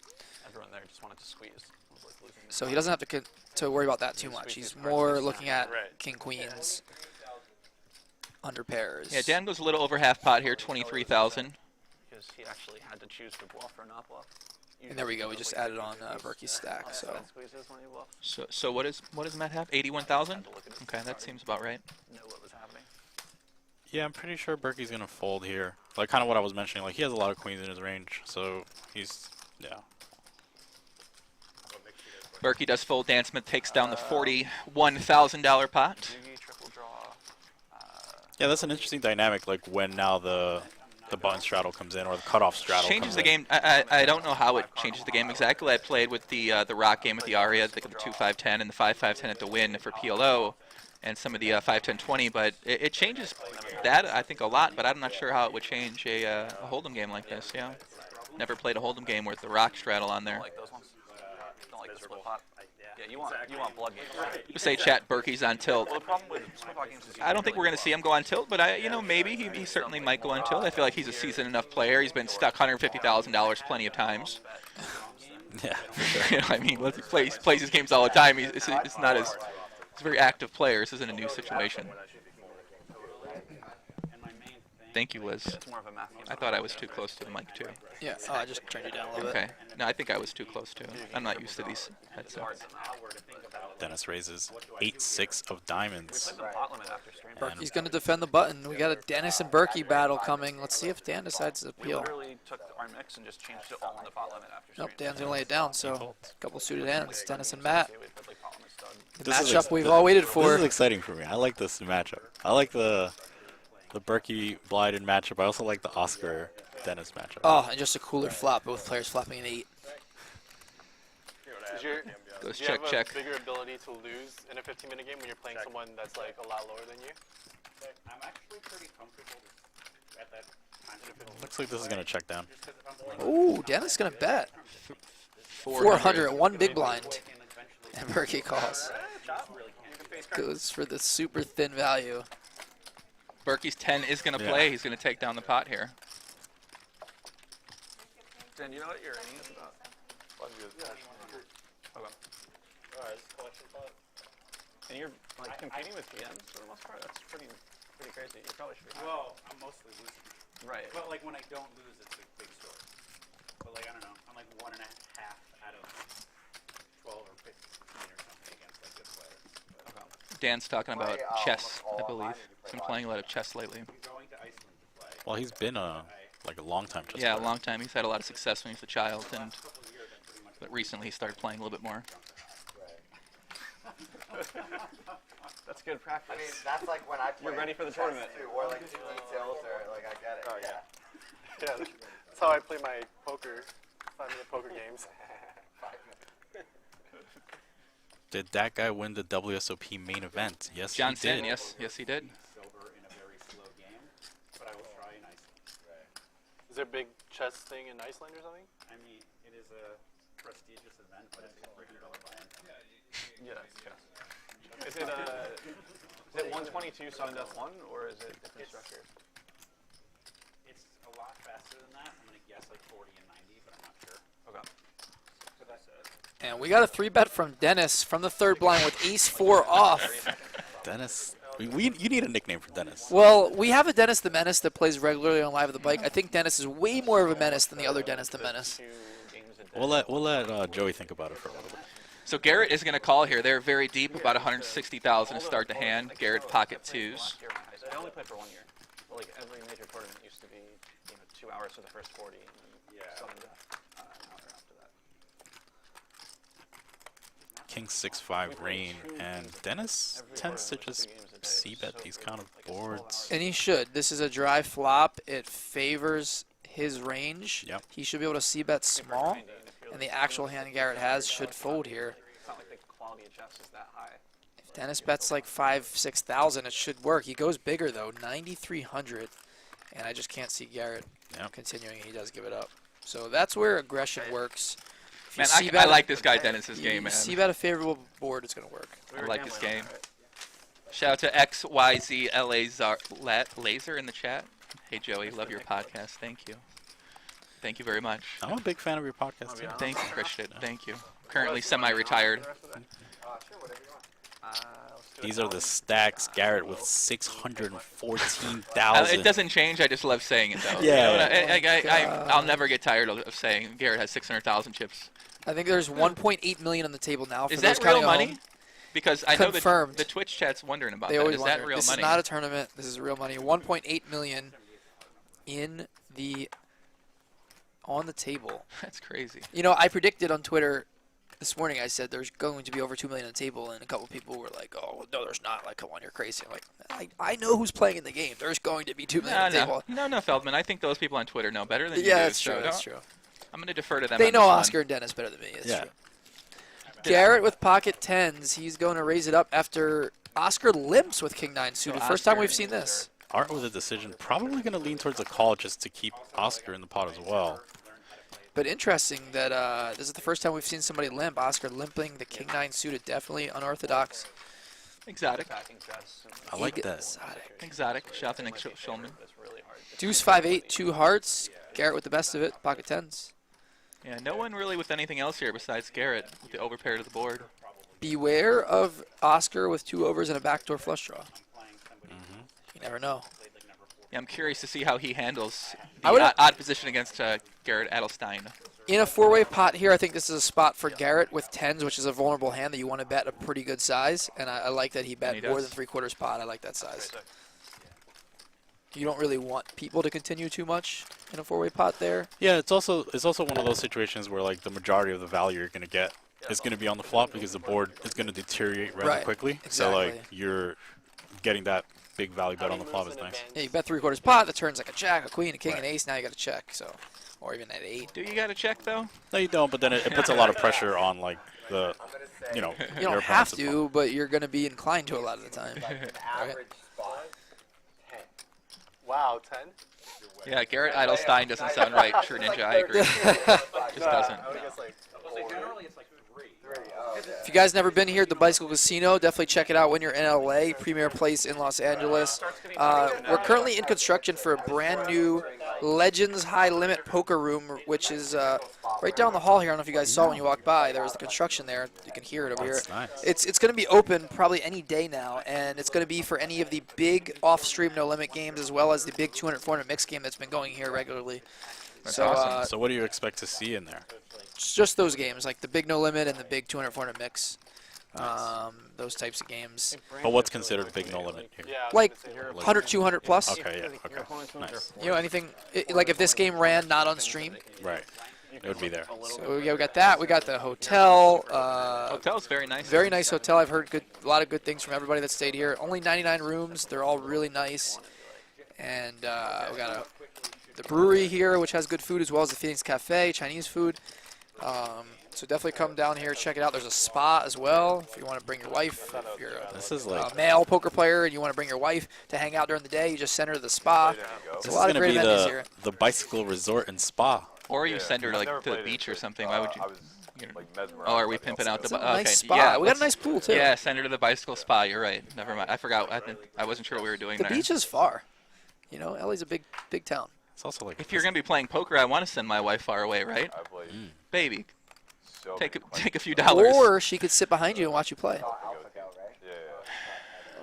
Speaker 7: Everyone there just wanted to squeeze. It was like losing the
Speaker 3: so he doesn't have to worry about that too much. He's more looking at
Speaker 8: Right.
Speaker 3: king queens under pairs.
Speaker 6: Yeah, Dan goes a little over half pot here, 23,000.
Speaker 7: because he actually had to choose to bluff or not bluff.
Speaker 3: And there we go. We just added on Berkey's stack. So
Speaker 7: Squeezes when he bluffs.
Speaker 6: So what does Matt have? 81,000? Okay, that seems about right.
Speaker 7: Knew what was happening.
Speaker 4: Yeah, I'm pretty sure Berkey's gonna fold here. Like kind of what I was mentioning. Like he has a lot of queens in his range, so he's
Speaker 6: Berkey does fold. Dan Smith takes down the $41,000 pot.
Speaker 7: Yugi, triple draw.
Speaker 4: Yeah, that's an interesting dynamic. Like when now the button straddle comes in or the cutoff straddle
Speaker 6: Changes
Speaker 4: comes
Speaker 6: the
Speaker 4: in.
Speaker 6: game. I don't know how it changes the game exactly. I played with the rock game with the Aria, the 2-5-10 and the 5-5-10 at the win for PLO, and some of the 5-10-20. But it changes that I think a lot. But I'm not sure how it would change a hold'em game like this. Yeah, never played a hold'em game with the rock straddle on there.
Speaker 7: Don't like those ones. Don't like the split pot. Yeah, you want blood games.
Speaker 6: You say chat Berkey's on tilt.
Speaker 7: Well, the problem with split pot games is
Speaker 6: I don't think we're going to see him go on tilt, but maybe he certainly might go on tilt. I feel like he's a seasoned enough player. He's been stuck $150,000 plenty of times.
Speaker 4: Yeah, for sure.
Speaker 6: I mean, he plays his games all the time. He's not as he's a very active player. This isn't a new situation. Thank you, Liz.
Speaker 7: It's more of a math game.
Speaker 6: I thought I was too close to the mic too.
Speaker 3: Yeah. Oh, I just turned you down a little bit.
Speaker 6: Okay. No, I think I was too close too. I'm not used to these headsets.
Speaker 4: Dennis raises 8-6 of diamonds.
Speaker 7: Pot limit after stream.
Speaker 3: Berkey's going to defend the button. We got a Dennis and Berkey battle coming. Let's see if Dan decides to
Speaker 7: We
Speaker 3: appeal.
Speaker 7: literally took our mix and just changed it all on the pot limit after stream.
Speaker 3: Nope, Dan's going to lay it down. So a couple suited hands. Dennis and Matt.
Speaker 7: We put, like, pot limit stud.
Speaker 3: The
Speaker 4: This is
Speaker 3: matchup we've all waited
Speaker 4: This
Speaker 3: for.
Speaker 4: is exciting for me. I like this matchup. I like the Berkey Blyden matchup. I also like the Oscar Dennis matchup.
Speaker 3: Oh, and just a cooler flop. Both players flopping an 8.
Speaker 6: Goes
Speaker 8: Do you
Speaker 6: check,
Speaker 8: have
Speaker 6: check.
Speaker 8: a bigger ability to lose in a 15-minute game when you're playing someone that's like a lot lower than you?
Speaker 1: I'm actually pretty comfortable at that time.
Speaker 4: Looks like this is going to check down.
Speaker 3: Ooh, Dennis going to bet. 400 at one big blind. And Berkey calls. Goes for the super thin value.
Speaker 6: Berkey's 10 is going to
Speaker 4: Yeah.
Speaker 6: play. He's going to take down the pot here.
Speaker 7: Dan, you know what your inning is about? And you're like competing with PMs for the most part. That's pretty crazy. You probably should.
Speaker 1: Well, I'm mostly losing.
Speaker 7: Right.
Speaker 1: But like when I don't lose, it's a big story. But like I don't know, I'm like 1.5 out of 12 or 15 or something against like good players. But
Speaker 6: Dan's talking about
Speaker 5: Play,
Speaker 6: chess,
Speaker 5: all
Speaker 6: I believe.
Speaker 5: online and you
Speaker 6: He's
Speaker 5: play
Speaker 6: been playing a lot of chess lately.
Speaker 1: I'm going to Iceland to play.
Speaker 4: Well, he's been like a long time.
Speaker 6: Yeah, a long time. He's had a lot of success when he was a child, but recently he started playing a little bit more.
Speaker 7: That's good practice.
Speaker 5: I mean, that's like when I play.
Speaker 7: You're ready for the
Speaker 5: chess,
Speaker 7: tournament.
Speaker 5: too, or like details, or like I get it.
Speaker 8: Oh,
Speaker 5: yeah.
Speaker 8: Yeah, that's how I play my poker, 5-minute poker games.
Speaker 4: Did that guy win the WSOP main event? Yes,
Speaker 6: John
Speaker 4: he did.
Speaker 6: Sin, yes, he did.
Speaker 1: Silver in a very slow game, but I will try in Iceland.
Speaker 8: Is there a big chess thing in Iceland or something?
Speaker 1: I mean, it is a prestigious event, but it's a $300 buy-in.
Speaker 7: Yeah. Is it 122 sudden death 1 or is it different structure?
Speaker 1: It's a lot faster than that. I'm gonna guess like 40 and 90, but I'm not sure.
Speaker 7: Okay.
Speaker 1: So that's it.
Speaker 3: And we got a 3-bet from Dennis from the third blind with ace-4 off.
Speaker 4: Dennis, you need a nickname for Dennis.
Speaker 3: Well, we have a Dennis the Menace that plays regularly on Live at the Bike. I think Dennis is way more of a menace than the other Dennis the Menace.
Speaker 7: 2 games a day.
Speaker 4: We'll let Joey think about it for a little bit.
Speaker 6: So Garrett is going to call here. They're very deep, about 160,000 to start the hand. Garrett pocket twos.
Speaker 7: I only played for 1 year. But like every major tournament used to be 2 hours for the first 40 and then sudden death an hour after that.
Speaker 4: King 6-5 rain, and Dennis tends to just c-bet these kind of boards.
Speaker 3: And he should. This is a dry flop. It favors his range.
Speaker 4: Yep.
Speaker 3: He should be able to c-bet small. And the actual hand Garrett has should fold here.
Speaker 7: It's not like the quality of chess is that high.
Speaker 3: If Dennis bets like 5,000-6,000, it should work. He goes bigger though, 9,300, and I just can't see Garrett continuing. He does give it up. So that's where aggression works. If you
Speaker 6: Man,
Speaker 3: c-bet
Speaker 6: I like this guy Dennis's game, man.
Speaker 3: C-bet a favorable board, it's gonna work.
Speaker 6: I like this game. Shout out to XYZ Laser in the chat. Hey Joey, love your podcast. Thank you. Thank you very much.
Speaker 4: I'm a big fan of your podcast too.
Speaker 6: Thank you, Christian. Thank you. Currently semi-retired.
Speaker 4: These are the stacks. Garrett with 614,000.
Speaker 6: It doesn't change. I just love saying it though.
Speaker 4: Yeah.
Speaker 6: You know, I'll never get tired of saying Garrett has 600,000 chips.
Speaker 3: I think there's 1.8 million on the table now. For
Speaker 6: Is
Speaker 3: those
Speaker 6: that real
Speaker 3: counting at
Speaker 6: money?
Speaker 3: home.
Speaker 6: Because I know
Speaker 3: Confirmed.
Speaker 6: the Twitch chat's wondering about
Speaker 3: They
Speaker 6: that.
Speaker 3: always
Speaker 6: Is
Speaker 3: wonder.
Speaker 6: that real
Speaker 3: This
Speaker 6: money?
Speaker 3: is not a tournament. This is real money. 1.8 million on the table.
Speaker 6: That's crazy.
Speaker 3: You know, I predicted on Twitter This morning I said there's going to be over 2 million on the table, and a couple people were like, "Oh, no, there's not." Like, come on, you're crazy. I'm like, I know who's playing in the game. There's going to be 2 million on the table.
Speaker 6: No, Feldman. I think those people on Twitter know better than you do.
Speaker 3: Yeah, that's
Speaker 6: so
Speaker 3: true. That's true.
Speaker 6: I'm going to defer to them.
Speaker 3: They
Speaker 6: on
Speaker 3: know
Speaker 6: this one.
Speaker 3: Oscar and Dennis better than me. It's
Speaker 4: Yeah.
Speaker 3: true. Garrett with pocket tens. He's going to raise it up after Oscar limps with king nine suited. First time we've seen this.
Speaker 4: Art with a decision, probably going to lean towards a call just to keep Oscar in the pot as well.
Speaker 3: But interesting that this is the first time we've seen somebody limp. Oscar limping the king nine suited. Definitely unorthodox.
Speaker 6: Exotic.
Speaker 4: I like that.
Speaker 6: Exotic. Shouting and Schulman.
Speaker 3: Deuce 5-8, 2 hearts. Garrett with the best of it. Pocket tens.
Speaker 6: Yeah, no one really with anything else here besides Garrett with the overpair to the board.
Speaker 3: Beware of Oscar with 2 overs and a backdoor flush draw. You never know.
Speaker 6: Yeah, I'm curious to see how he handles
Speaker 3: I
Speaker 6: the
Speaker 3: would-
Speaker 6: odd position against Garrett Adelstein.
Speaker 3: In a 4-way pot here, I think this is a spot for Garrett with tens, which is a vulnerable hand that you want to bet a pretty good size. And I like that he bet
Speaker 6: he
Speaker 3: more
Speaker 6: does.
Speaker 3: than 3/4 pot. I like that size. You don't really want people to continue too much in a 4-way pot there.
Speaker 4: Yeah, it's also one of those situations where like the majority of the value you're going to get is going to be on the flop because the board is going to deteriorate rather
Speaker 3: Right,
Speaker 4: quickly.
Speaker 3: exactly.
Speaker 4: So like you're getting that big value bet on the flop is nice.
Speaker 3: Yeah, you bet 3/4 pot. That turns like a jack, a queen, a king, an ace. Now you got to check. So, or even at 8.
Speaker 6: Do you got to check, though?
Speaker 4: No, you don't. But then it puts a lot of pressure on like the, you know,
Speaker 3: You
Speaker 4: your
Speaker 3: don't have
Speaker 4: opponent's
Speaker 3: to, but you're going to be inclined to a lot of the time.
Speaker 5: An average spot, 10.
Speaker 8: Wow, 10?
Speaker 6: Yeah, Garrett Adelstein doesn't sound right. Sure, Ninja, I agree. Just doesn't.
Speaker 8: I would guess like
Speaker 1: Generally, it's like 3.
Speaker 3: If you guys never been here at the Bicycle Casino, definitely check it out when you're in LA. Premier place in Los Angeles. We're currently in construction for a brand new Legends High Limit Poker Room, which is right down the hall here. I don't know if you guys saw when you walked by. There was the construction there. You can hear it over here.
Speaker 4: That's nice.
Speaker 3: It's going to be open probably any day now, and it's going to be for any of the big off-stream no limit games as well as the big 200-400 mix game that's been going here regularly. So
Speaker 6: awesome.
Speaker 4: So what do you expect to see in there?
Speaker 3: just those games, like the big no limit and the big 200-400 mix. Those types of games.
Speaker 4: But what's considered big no limit here?
Speaker 3: Like 100, 200 plus.
Speaker 4: Okay, yeah, okay, nice.
Speaker 3: You know, anything, like if this game ran not on stream.
Speaker 4: Right, it would be there.
Speaker 3: So yeah, we got that. We got the hotel.
Speaker 6: Hotel's very nice.
Speaker 3: Very nice hotel. I've heard a lot of good things from everybody that stayed here. Only 99 rooms. They're all really nice. And we got the brewery here, which has good food, as well as the Phoenix Cafe, Chinese food. So definitely come down here, check it out. There's a spa as well if you want to bring your wife. If you're
Speaker 4: This is
Speaker 3: a
Speaker 4: like
Speaker 3: male poker player and you want to bring your wife to hang out during the day, you just send her to the spa. There's
Speaker 4: this
Speaker 3: a lot
Speaker 4: is
Speaker 3: of
Speaker 4: gonna
Speaker 3: great
Speaker 4: be
Speaker 3: amenities here.
Speaker 4: the bicycle resort and spa.
Speaker 6: Or you send her to, like, to the beach or something. Why would you?
Speaker 9: Like
Speaker 6: Oh, are we pimping out the?
Speaker 3: It's a
Speaker 6: Okay,
Speaker 3: nice spa.
Speaker 6: yeah.
Speaker 3: We got a nice pool too.
Speaker 6: Yeah, send her to the bicycle spa. You're right. Never mind. I forgot. I wasn't sure what we were doing
Speaker 3: The
Speaker 6: there.
Speaker 3: beach is far. You know, LA's a big town.
Speaker 4: It's also like
Speaker 6: If you're gonna be playing poker, I want to send my wife far away, right?
Speaker 9: I played
Speaker 6: Baby,
Speaker 9: so
Speaker 6: take
Speaker 9: many
Speaker 6: a few dollars.
Speaker 3: Or she could sit behind you and watch you play.
Speaker 9: Yeah,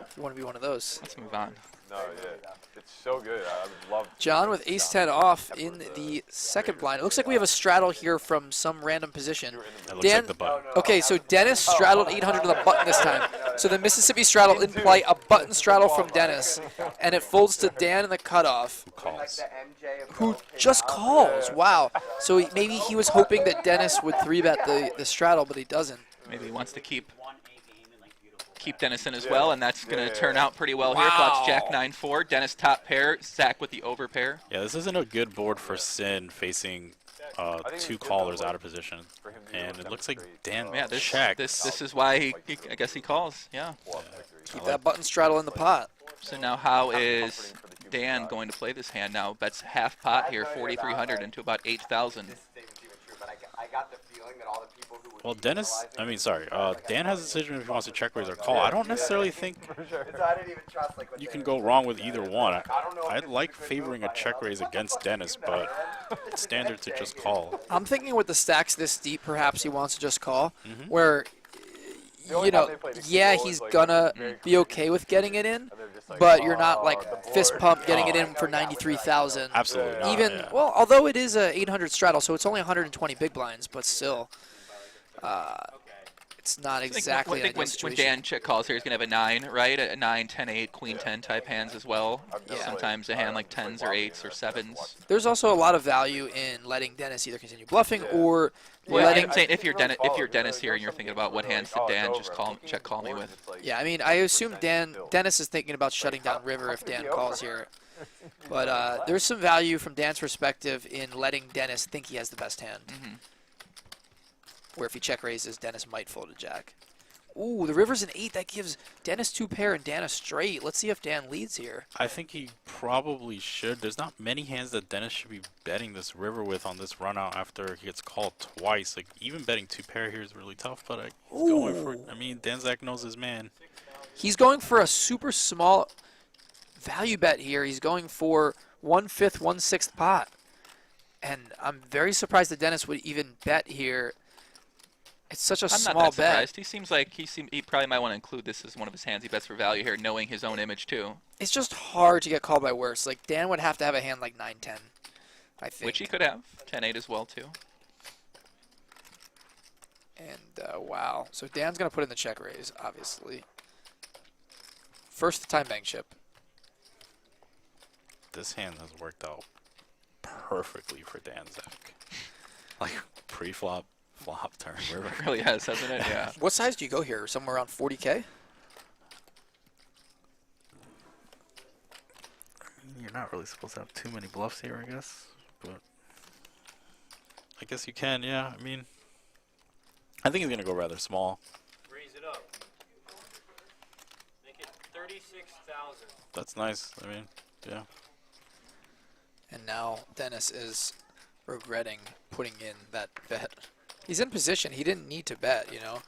Speaker 3: If you want to be one of those.
Speaker 6: Let's move on.
Speaker 9: no, yeah. It's so good. I would love to.
Speaker 3: John with ace-10 off in the second blind. It looks like we have a straddle here from some random position.
Speaker 4: it looks
Speaker 3: Dan,
Speaker 4: like the button.
Speaker 3: okay, so Dennis straddled 800 on the button this time. So the Mississippi straddle didn't play a button straddle from Dennis, and it folds to Dan in the cutoff,
Speaker 4: Calls.
Speaker 3: who just calls. Wow. So maybe he was hoping that Dennis would 3-bet the straddle, but he doesn't.
Speaker 6: Maybe he wants to keep Dennis in as well, and that's going to turn out pretty well here. Flops Jack 9-4. Dennis top pair. Zack with the over pair.
Speaker 4: Yeah, this isn't a good board for Sin facing two callers out of position, and it looks like Dan
Speaker 6: Yeah, this
Speaker 4: checks.
Speaker 6: is why I guess he calls. Yeah.
Speaker 3: Keep that button straddle in the pot.
Speaker 6: So now how is Dan going to play this hand now? Bets half pot here, 4,300 into about 8,000.
Speaker 5: I got the feeling that all the people who
Speaker 4: Well, Dan has a decision if he wants to check raise or call. I don't necessarily think
Speaker 5: I didn't even trust like
Speaker 4: you can go wrong with either one. I like favoring a check raise against Dennis, but it's standard to just call.
Speaker 3: I'm thinking with the stacks this deep, perhaps he wants to just call, where, you know, yeah, he's gonna be okay with getting it in, but you're not like fist pump getting it in for 93,000.
Speaker 4: Absolutely not,
Speaker 3: Even
Speaker 4: yeah.
Speaker 3: well, although it is a 800 straddle, so it's only 120 big blinds, but still, it's not
Speaker 6: I think
Speaker 3: exactly
Speaker 6: I think
Speaker 3: an ideal
Speaker 6: when
Speaker 3: situation.
Speaker 6: Dan check calls here, he's going to have a 9, right? A 9, 10, 8, queen 10 type hands as well.
Speaker 3: Yeah.
Speaker 6: Sometimes a hand like 10s or 8s or 7s.
Speaker 3: There's also a lot of value in letting Dennis either continue bluffing or
Speaker 6: Well,
Speaker 3: letting.
Speaker 6: I'm saying if you're Dennis here and you're thinking about what hands did Dan just check call me with.
Speaker 3: Yeah, I mean, I assume Dennis is thinking about shutting down river if Dan calls here. But there's some value from Dan's perspective in letting Dennis think he has the best hand.
Speaker 6: Mm-hmm.
Speaker 3: Where if he check raises, Dennis might fold a jack. Ooh, the river's an 8. That gives Dennis 2 pair and Dan a straight. Let's see if Dan leads here.
Speaker 4: I think he probably should. There's not many hands that Dennis should be betting this river with on this run out after he gets called twice. Like, even betting 2 pair here is really tough, but he's going for it. I mean, Zack knows his man.
Speaker 3: He's going for a super small value bet here. He's going for 1/5, 1/6 pot. And I'm very surprised that Dennis would even bet here. It's such a
Speaker 6: I'm
Speaker 3: small
Speaker 6: not that
Speaker 3: bet.
Speaker 6: surprised. He seems like he probably might want to include this as one of his hands he bets for value here, knowing his own image too.
Speaker 3: It's just hard to get called by worse. Like, Dan would have to have a hand like 9-10, I think.
Speaker 6: Which he could have. 10-8 as well too.
Speaker 3: And, wow. So Dan's going to put in the check raise, obviously. First time bank chip.
Speaker 4: This hand has worked out perfectly for Zack. Like, pre-flop, flop, turn, river.
Speaker 6: It really has, hasn't it? Yeah.
Speaker 3: What size do you go here? Somewhere around 40K?
Speaker 4: You're not really supposed to have too many bluffs here, I guess. But I guess you can, yeah. I mean, I think he's going to go rather small.
Speaker 10: Raise it up. Make it 36,000.
Speaker 4: That's nice. I mean, yeah.
Speaker 3: And now Dennis is regretting putting in that bet. He's in position. He didn't need to bet, you know.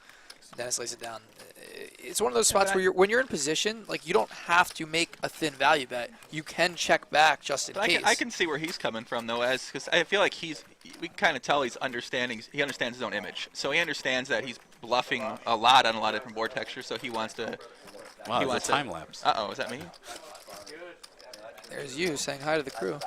Speaker 3: Dennis lays it down. It's one of those spots where when you're in position, like, you don't have to make a thin value bet. You can check back just in case.
Speaker 6: I can see where he's coming from though, because I feel like we can kind of tell he understands his own image. So he understands that he's bluffing a lot on a lot of different board textures. So he wants to.
Speaker 4: Wow, it's a time lapse.
Speaker 6: Uh-oh, is that me?
Speaker 3: There's you saying hi to the crew.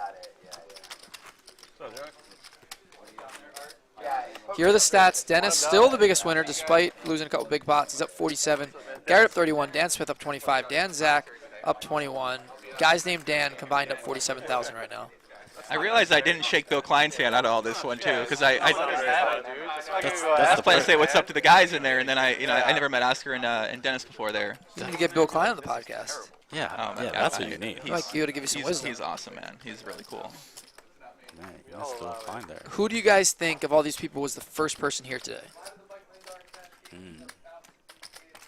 Speaker 3: Here are the stats. Dennis still the biggest winner despite losing a couple big pots. He's up 47. Garrett up 31. Dan Smith up 25. Zack up 21. Guys named Dan combined up 47,000 right now.
Speaker 6: I realized I didn't shake Bill Klein's hand out of all this one too, because I was planning to say what's up to the guys in there, and then I never met Oscar and Dennis before there.
Speaker 3: You need to get Bill Klein on the podcast.
Speaker 4: Yeah,
Speaker 6: oh,
Speaker 4: yeah, that's what you need.
Speaker 3: I'd like you to give you some wisdom.
Speaker 6: He's awesome, man. He's really cool.
Speaker 4: Man, you gotta still find there.
Speaker 3: Who do you guys think of all these people was the first person here today?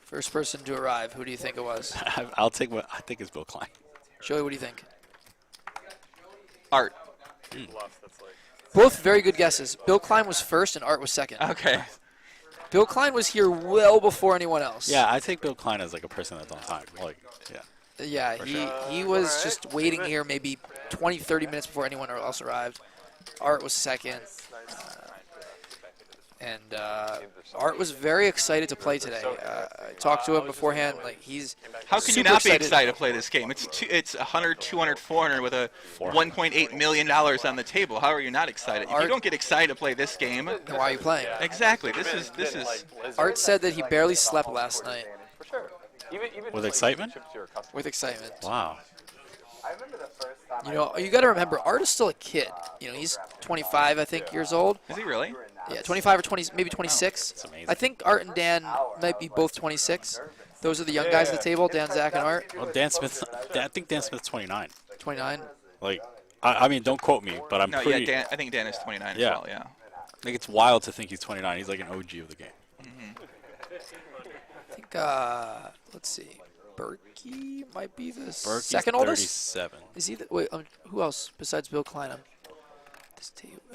Speaker 3: First person to arrive. Who do you think it was?
Speaker 4: I'll take what I think is Bill Klein.
Speaker 3: Joey, what do you think?
Speaker 6: Art.
Speaker 3: Both very good guesses. Bill Klein was first and Art was second.
Speaker 6: Okay.
Speaker 3: Bill Klein was here well before anyone else.
Speaker 4: Yeah, I take Bill Klein as like a person that's on time. Like, yeah.
Speaker 3: Yeah, he was just waiting here maybe 20, 30 minutes before anyone else arrived. Art was second. And Art was very excited to play today. I talked to him beforehand. Like, he's
Speaker 6: How can you not be excited to play this game? It's 100, 200, 400 with a $1.8 million on the table. How are you not excited? If you don't get excited to play this game,
Speaker 3: then why are you playing?
Speaker 6: Exactly. This is.
Speaker 3: Art said that he barely slept last night.
Speaker 4: With excitement?
Speaker 3: With excitement.
Speaker 4: Wow.
Speaker 3: You know, you got to remember, Art is still a kid. You know, he's 25, I think, years old.
Speaker 6: Is he really?
Speaker 3: Yeah, 25 or 20, maybe 26.
Speaker 4: That's amazing.
Speaker 3: I think Art and Dan might be both 26. Those are the young guys at the table, Dan, Zack, and Art.
Speaker 4: Well, Dan Smith, I think Dan Smith's 29.
Speaker 3: 29.
Speaker 4: Like, I mean, don't quote me, but I'm
Speaker 6: No,
Speaker 4: pretty.
Speaker 6: yeah, I think Dan is 29
Speaker 4: Yeah.
Speaker 6: as well, yeah.
Speaker 4: I think it's wild to think he's 29. He's like an OG of the game.
Speaker 3: I think, let's see. Berkey might be the
Speaker 4: Berkey's
Speaker 3: second oldest?
Speaker 4: 37.
Speaker 3: Is he the, wait, who else besides Bill Klein? I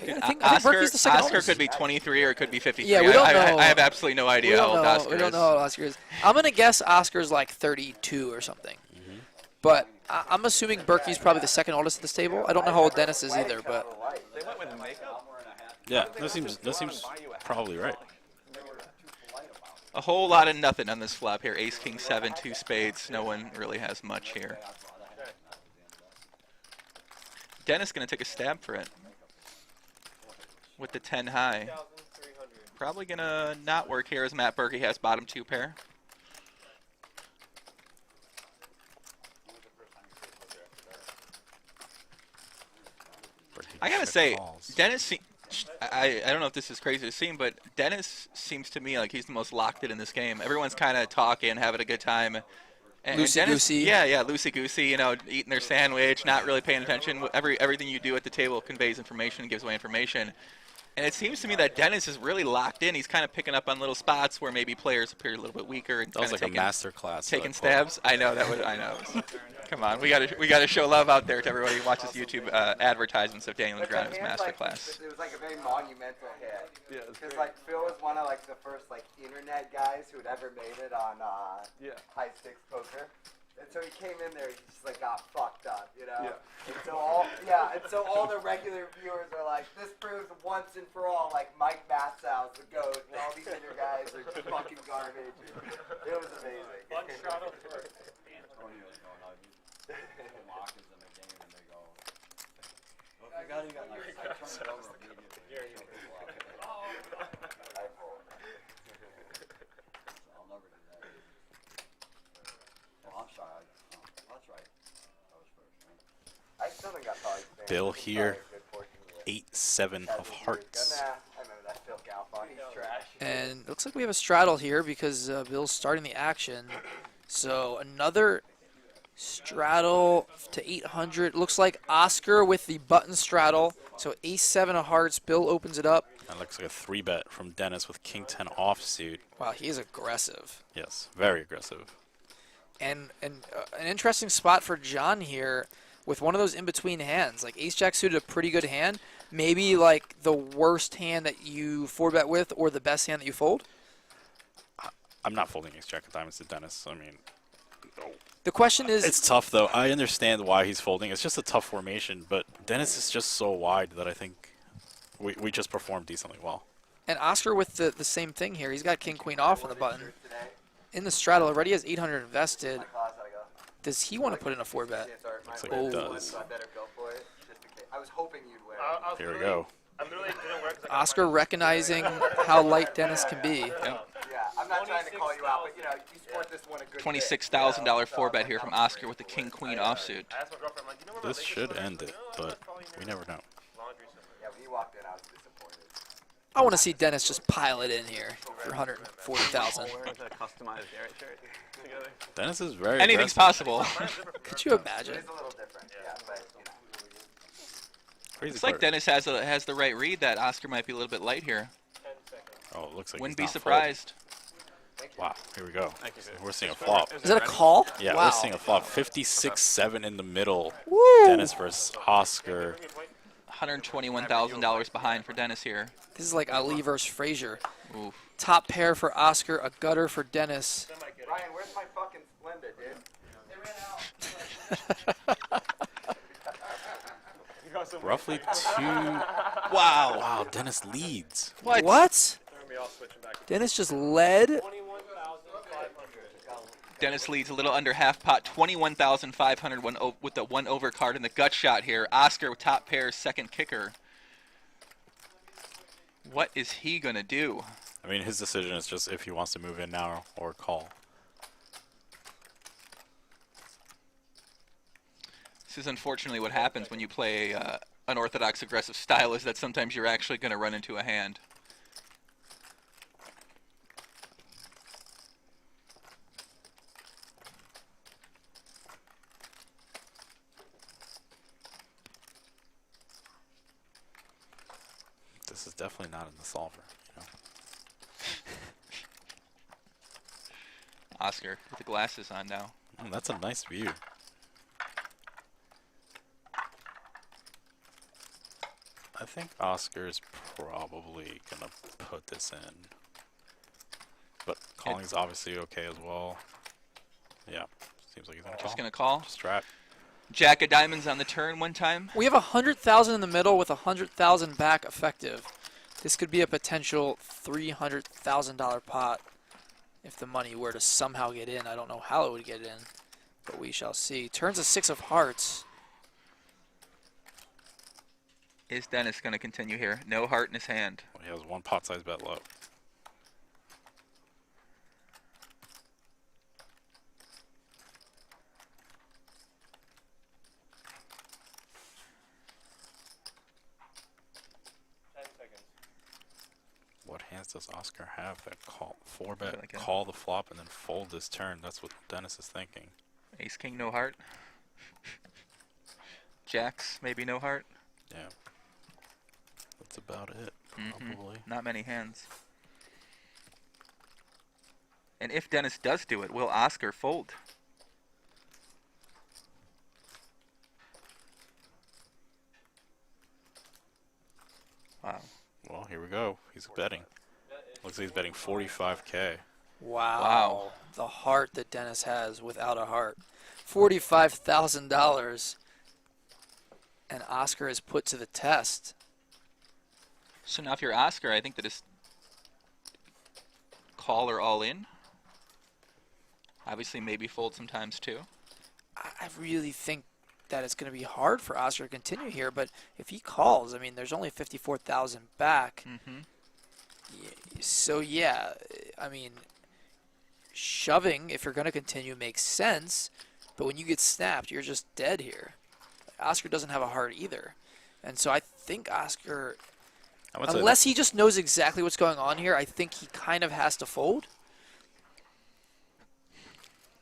Speaker 3: think
Speaker 6: Oscar,
Speaker 3: Berkey's the second
Speaker 6: Oscar
Speaker 3: oldest.
Speaker 6: could be 23 or it could be 53.
Speaker 3: Yeah, we don't know.
Speaker 6: I have absolutely no idea how old Oscar is.
Speaker 3: We don't know how old Oscar is. I'm going to guess Oscar's like 32 or something. But I'm assuming Berkey's probably the second oldest at this table. I don't know how old Dennis is either, but
Speaker 4: Yeah, that seems probably right.
Speaker 6: A whole lot of nothing on this flop here. Ace, king, 7, 2 spades. No one really has much here. Dennis going to take a stab for it with the 10 high. probably gonna not work here as Matt Berkey has bottom 2 pair. I gotta say, Dennis. I don't know if this is crazy to see, but Dennis seems to me like he's the most locked in this game. Everyone's kind of talking, having a good time. And
Speaker 3: Loosey-goosey.
Speaker 6: Yeah, loosey-goosey, you know, eating their sandwich, not really paying attention. Everything you do at the table conveys information, gives away information. And it seems to me that Dennis is really locked in. He's kind of picking up on little spots where maybe players appear a little bit weaker. And
Speaker 4: That was like a master class.
Speaker 6: Taking stabs. I know that would. I know. Come on, we gotta show love out there to everybody who watches YouTube advertisements of Daniel Negreanu's master class.
Speaker 5: It was like a very monumental hit.
Speaker 8: Yeah,
Speaker 5: Because like Phil was one of like the first like internet guys who had ever made it on high stakes poker. And so he came in there, he just like got fucked up, you know.
Speaker 8: Yeah.
Speaker 5: And so all the regular viewers are like, this proves once and for all, like Mike Massow's the GOAT, and all these other guys are just fucking garbage. It was amazing.
Speaker 10: One shot up first.
Speaker 2: Antonio's going on. You lock is in the game and they go. Well, if I got you got like I turned it over immediately. I'll never do that. Oh, I'm sorry. Oh, that's right. That was first, right?
Speaker 5: I still think I probably
Speaker 4: Bill here, 8-7 of hearts.
Speaker 5: Nah, I remember that Phil Galfon, he's trash.
Speaker 3: And it looks like we have a straddle here because Bill's starting the action. So another straddle to 800. Looks like Oscar with the button straddle. So ace-7 of hearts. Bill opens it up.
Speaker 4: That looks like a 3-bet from Dennis with king-10 offsuit.
Speaker 3: Wow, he is aggressive.
Speaker 4: Yes, very aggressive.
Speaker 3: And an interesting spot for John here with one of those in-between hands. Like ace-jack suited, a pretty good hand. Maybe like the worst hand that you 4-bet with or the best hand that you fold.
Speaker 4: I'm not folding ace-jack of diamonds to Dennis. I mean,
Speaker 3: The question is...
Speaker 4: it's tough, though. I understand why he's folding. It's just a tough formation, but Dennis is just so wide that I think we just performed decently well.
Speaker 3: And Oscar with the same thing here. He's got king-queen off on the button. In the straddle, already has 800 invested. Does he want to put in a 4-bet?
Speaker 4: Looks like it does.
Speaker 5: I was hoping you'd win.
Speaker 4: Here we go.
Speaker 3: Oscar recognizing how light Dennis can be.
Speaker 5: Yeah, I'm not trying to call you out, but you know, you sport this one a good
Speaker 6: $26,000 4-bet here from Oscar with the king-queen offsuit.
Speaker 4: This should end it, but we never know.
Speaker 5: Yeah, when you walked in, I was disappointed.
Speaker 3: I want to see Dennis just pile it in here for 140,000.
Speaker 7: We're going to customize Garrett shirt together.
Speaker 4: Dennis is very
Speaker 6: Anything's
Speaker 4: aggressive.
Speaker 6: possible.
Speaker 3: Could you imagine?
Speaker 5: It's a little different, yeah, but you know.
Speaker 4: Crazy
Speaker 6: It's like
Speaker 4: part.
Speaker 6: Dennis has the right read that Oscar might be a little bit light here.
Speaker 4: Oh, it looks like
Speaker 6: Wouldn't
Speaker 4: he's
Speaker 6: be
Speaker 4: not
Speaker 6: surprised.
Speaker 4: folding. Wow, here we go.
Speaker 7: Thank you, sir.
Speaker 4: We're seeing a flop.
Speaker 3: Is that a call?
Speaker 4: Yeah,
Speaker 3: Wow.
Speaker 4: we're seeing a flop. 56-7 in the middle.
Speaker 3: Woo!
Speaker 4: Dennis versus Oscar.
Speaker 6: $121,000 behind for Dennis here.
Speaker 3: This is like Ali versus Frazier.
Speaker 6: Oof.
Speaker 3: Top pair for Oscar, a gutter for Dennis.
Speaker 5: Ryan, where's my fucking Splenda, dude?
Speaker 4: Roughly 2.
Speaker 6: Wow.
Speaker 4: Wow, Dennis leads.
Speaker 3: What? Dennis just led.
Speaker 10: 21,500.
Speaker 6: Dennis leads a little under half pot, 21,500 with the 1 over card in the gut shot here. Oscar with top pair, second kicker. What is he going to do?
Speaker 4: I mean, his decision is just if he wants to move in now or call.
Speaker 6: This is unfortunately what happens when you play unorthodox aggressive style, is that sometimes you're actually going to run into a hand.
Speaker 4: This is definitely not in the solver, you know.
Speaker 6: Oscar with the glasses on now.
Speaker 4: That's a nice view. I think Oscar's probably gonna put this in, but calling's obviously okay as well. Yeah, seems like he's gonna call.
Speaker 6: Just going to call.
Speaker 4: Just trap.
Speaker 6: Jack of diamonds on the turn one time.
Speaker 3: We have 100,000 in the middle with 100,000 back effective. This could be a potential $300,000 pot if the money were to somehow get in. I don't know how it would get in, but we shall see. Turns a 6 of hearts.
Speaker 6: Is Dennis going to continue here? No heart in his hand.
Speaker 4: Well, he has one pot size bet low. What hands does Oscar have that call 4-bet,
Speaker 6: Like
Speaker 4: call the flop, and then fold this turn? That's what Dennis is thinking.
Speaker 6: Ace king, no heart. Jacks, maybe no heart.
Speaker 4: Yeah. That's about it, probably.
Speaker 6: Not many hands. And if Dennis does do it, will Oscar fold? Wow.
Speaker 4: Well, here we go. He's betting. Looks like he's betting 45K.
Speaker 3: Wow. The heart that Dennis has without a heart. $45,000. And Oscar is put to the test.
Speaker 6: So now if you're Oscar, I think that is call or all in. Obviously, maybe fold sometimes too.
Speaker 3: I really think that it's going to be hard for Oscar to continue here, but if he calls, I mean, there's only 54,000 back. So yeah, I mean, shoving, if you're going to continue, makes sense, but when you get snapped, you're just dead here. Oscar doesn't have a heart either. And so I think Oscar, unless he just knows exactly what's going on here, I think he kind of has to fold.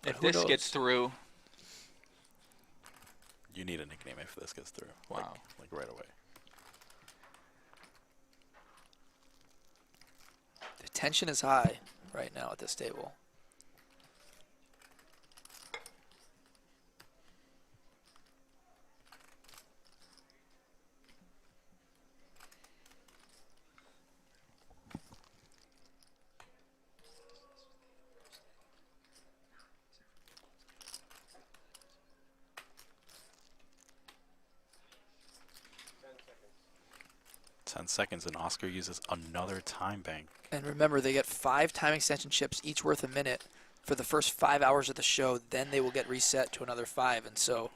Speaker 6: If this gets through,
Speaker 4: you need a nickname if this gets through.
Speaker 6: Wow.
Speaker 4: Like right away.
Speaker 3: The tension is high right now at this table.
Speaker 4: Seconds, and Oscar uses another time bank.
Speaker 3: And remember, they get 5 time extension chips, each worth a minute, for the first 5 hours of the show. Then they will get reset to another 5. And so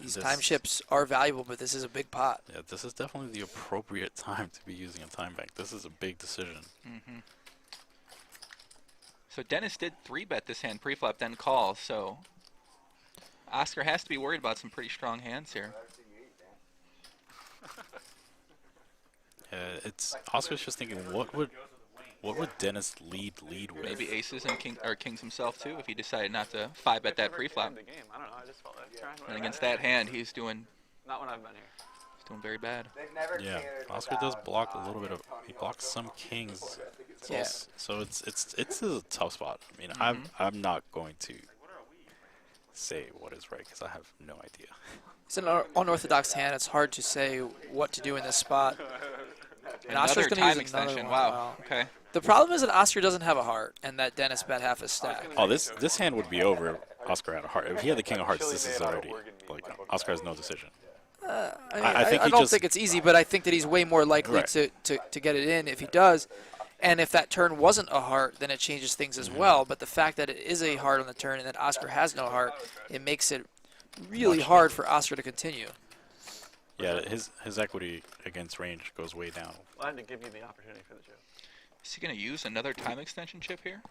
Speaker 3: these time chips are valuable, but this is a big pot.
Speaker 4: Yeah, this is definitely the appropriate time to be using a time bank. This is a big decision.
Speaker 6: So Dennis did 3-bet this hand pre-flop, then call. So Oscar has to be worried about some pretty strong hands here.
Speaker 4: It's Oscar's just thinking, what would Dennis lead with?
Speaker 6: Maybe aces and kings himself too, if he decided not to 5-bet that pre-flop.
Speaker 7: I don't know. I just felt like
Speaker 6: And against that hand, he's doing
Speaker 7: not when I've been here.
Speaker 6: He's doing very bad.
Speaker 4: Yeah, Oscar does block a little bit of. He blocks some kings.
Speaker 3: Yeah.
Speaker 4: So it's a tough spot. I mean, I'm not going to say what is right because I have no idea.
Speaker 3: It's an unorthodox hand. It's hard to say what to do in this spot. And Oscar's
Speaker 6: Another
Speaker 3: going to
Speaker 6: time
Speaker 3: use another
Speaker 6: extension.
Speaker 3: one.
Speaker 6: Wow. Okay.
Speaker 3: The problem is that Oscar doesn't have a heart, and that Dennis bet half his stack.
Speaker 4: Oh, this hand would be over if Oscar had a heart. If he had the king of hearts, this is already like Oscar has no decision.
Speaker 3: I don't think it's easy, but I think that he's way more likely to get it in if he does. And if that turn wasn't a heart, then it changes things as well. But the fact that it is a heart on the turn and that Oscar has no heart, it makes it really hard for Oscar to continue.
Speaker 4: Yeah, his equity against range goes way down.
Speaker 7: Well, I had to give you the opportunity for the joke.
Speaker 6: Is he going to use another time extension chip here?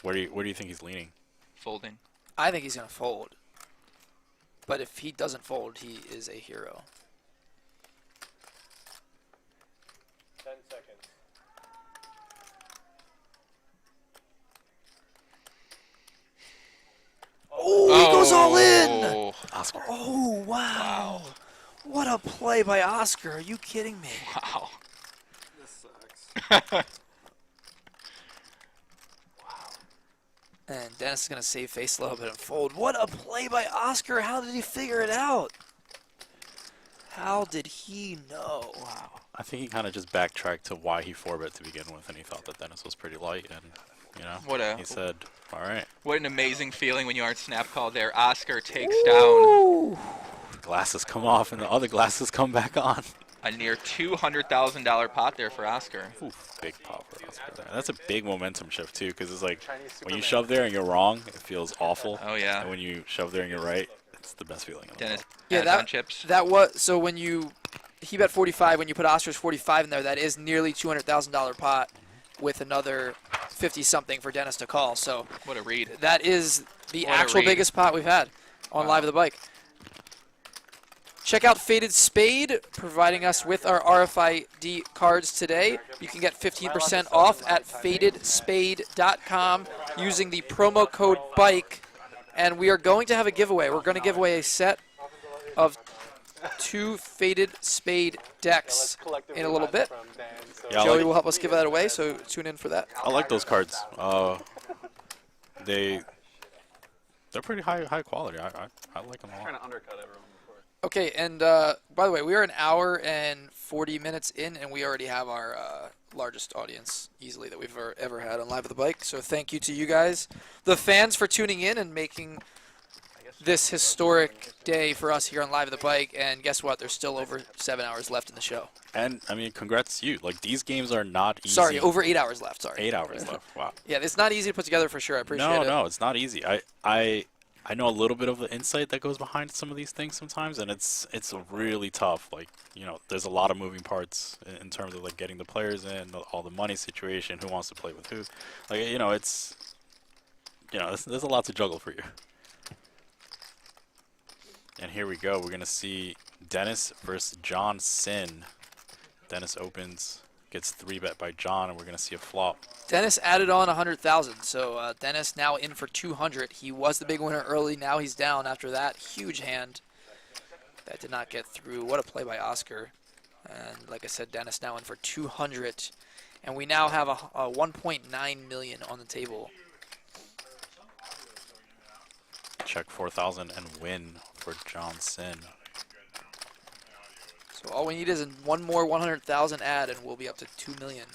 Speaker 4: Where do you think he's leaning?
Speaker 6: Folding.
Speaker 3: I think he's going to fold. But if he doesn't fold, he is a hero.
Speaker 10: 10 seconds.
Speaker 3: Oh, he goes all in!
Speaker 4: Oscar.
Speaker 3: Oh, wow. What a play by Oscar. Are you kidding me?
Speaker 6: Wow.
Speaker 2: This sucks.
Speaker 3: And Dennis is going to save face a little bit and fold. What a play by Oscar. How did he figure it out? How did he know? Wow.
Speaker 4: I think he kind of just backtracked to why he 4-bet to begin with, and he thought that Dennis was pretty light, and he said, all right.
Speaker 6: What an amazing feeling when you aren't snap called there. Oscar takes down.
Speaker 4: The glasses come off, and the other glasses come back on.
Speaker 6: A near $200,000 pot there for Oscar.
Speaker 4: Oof, big pot for Oscar there. That's a big momentum shift, too, because it's like when you shove there and you're wrong, it feels awful.
Speaker 6: Oh, yeah.
Speaker 4: And when you shove there and you're right, it's the best feeling in the world.
Speaker 3: Yeah,
Speaker 6: that chips.
Speaker 3: That was, so when he bet 45, when you put Oscar's 45 in there, that is nearly $200,000 pot. with another 50-something for Dennis to call. So
Speaker 6: What a read.
Speaker 3: that is the
Speaker 6: What a
Speaker 3: actual
Speaker 6: read.
Speaker 3: biggest pot we've had on Live at the Bike. Check out Faded Spade, providing us with our RFID cards today. You can get 15% off at fadedspade.com using the promo code BIKE. And we are going to have a giveaway. We're going to give away a set of 2 Faded Spade decks in a little bit.
Speaker 4: Yeah,
Speaker 3: Joey will help us give that away, so tune in for that.
Speaker 4: I like those cards. They're pretty high quality. I like them a
Speaker 7: Trying
Speaker 4: lot.
Speaker 7: to undercut everyone before.
Speaker 3: Okay, and by the way, we are an hour and 40 minutes in, and we already have our largest audience easily that we've ever had on Live at the Bike. So thank you to you guys, the fans, for tuning in and making this historic day for us here on Live at the Bike. And guess what? There's still over 7 hours left in the show.
Speaker 4: And I mean, congrats to you. Like, these games are not easy.
Speaker 3: Sorry, over 8 hours left. Sorry.
Speaker 4: 8 hours left. Wow.
Speaker 3: Yeah, it's not easy to put together for sure. I appreciate it.
Speaker 4: No, it's not easy. I know a little bit of the insight that goes behind some of these things sometimes, and it's really tough. Like, you know, there's a lot of moving parts in terms of like getting the players in, all the money situation, who wants to play with who. Like, you know, there's a lot to juggle for you. And here we go. We're gonna see Dennis versus John Sin. Dennis opens, gets 3-bet by John, and we're gonna see a flop.
Speaker 3: Dennis added on 100,000, so Dennis now in for 200. He was the big winner early. Now he's down after that huge hand that did not get through. What a play by Oscar. And like I said, Dennis now in for 200, and we now have a 1.9 million on the table.
Speaker 4: Check 4,000 and win for John Sin.
Speaker 3: So all we need is one more 100,000 add, and we'll be up to 2 million.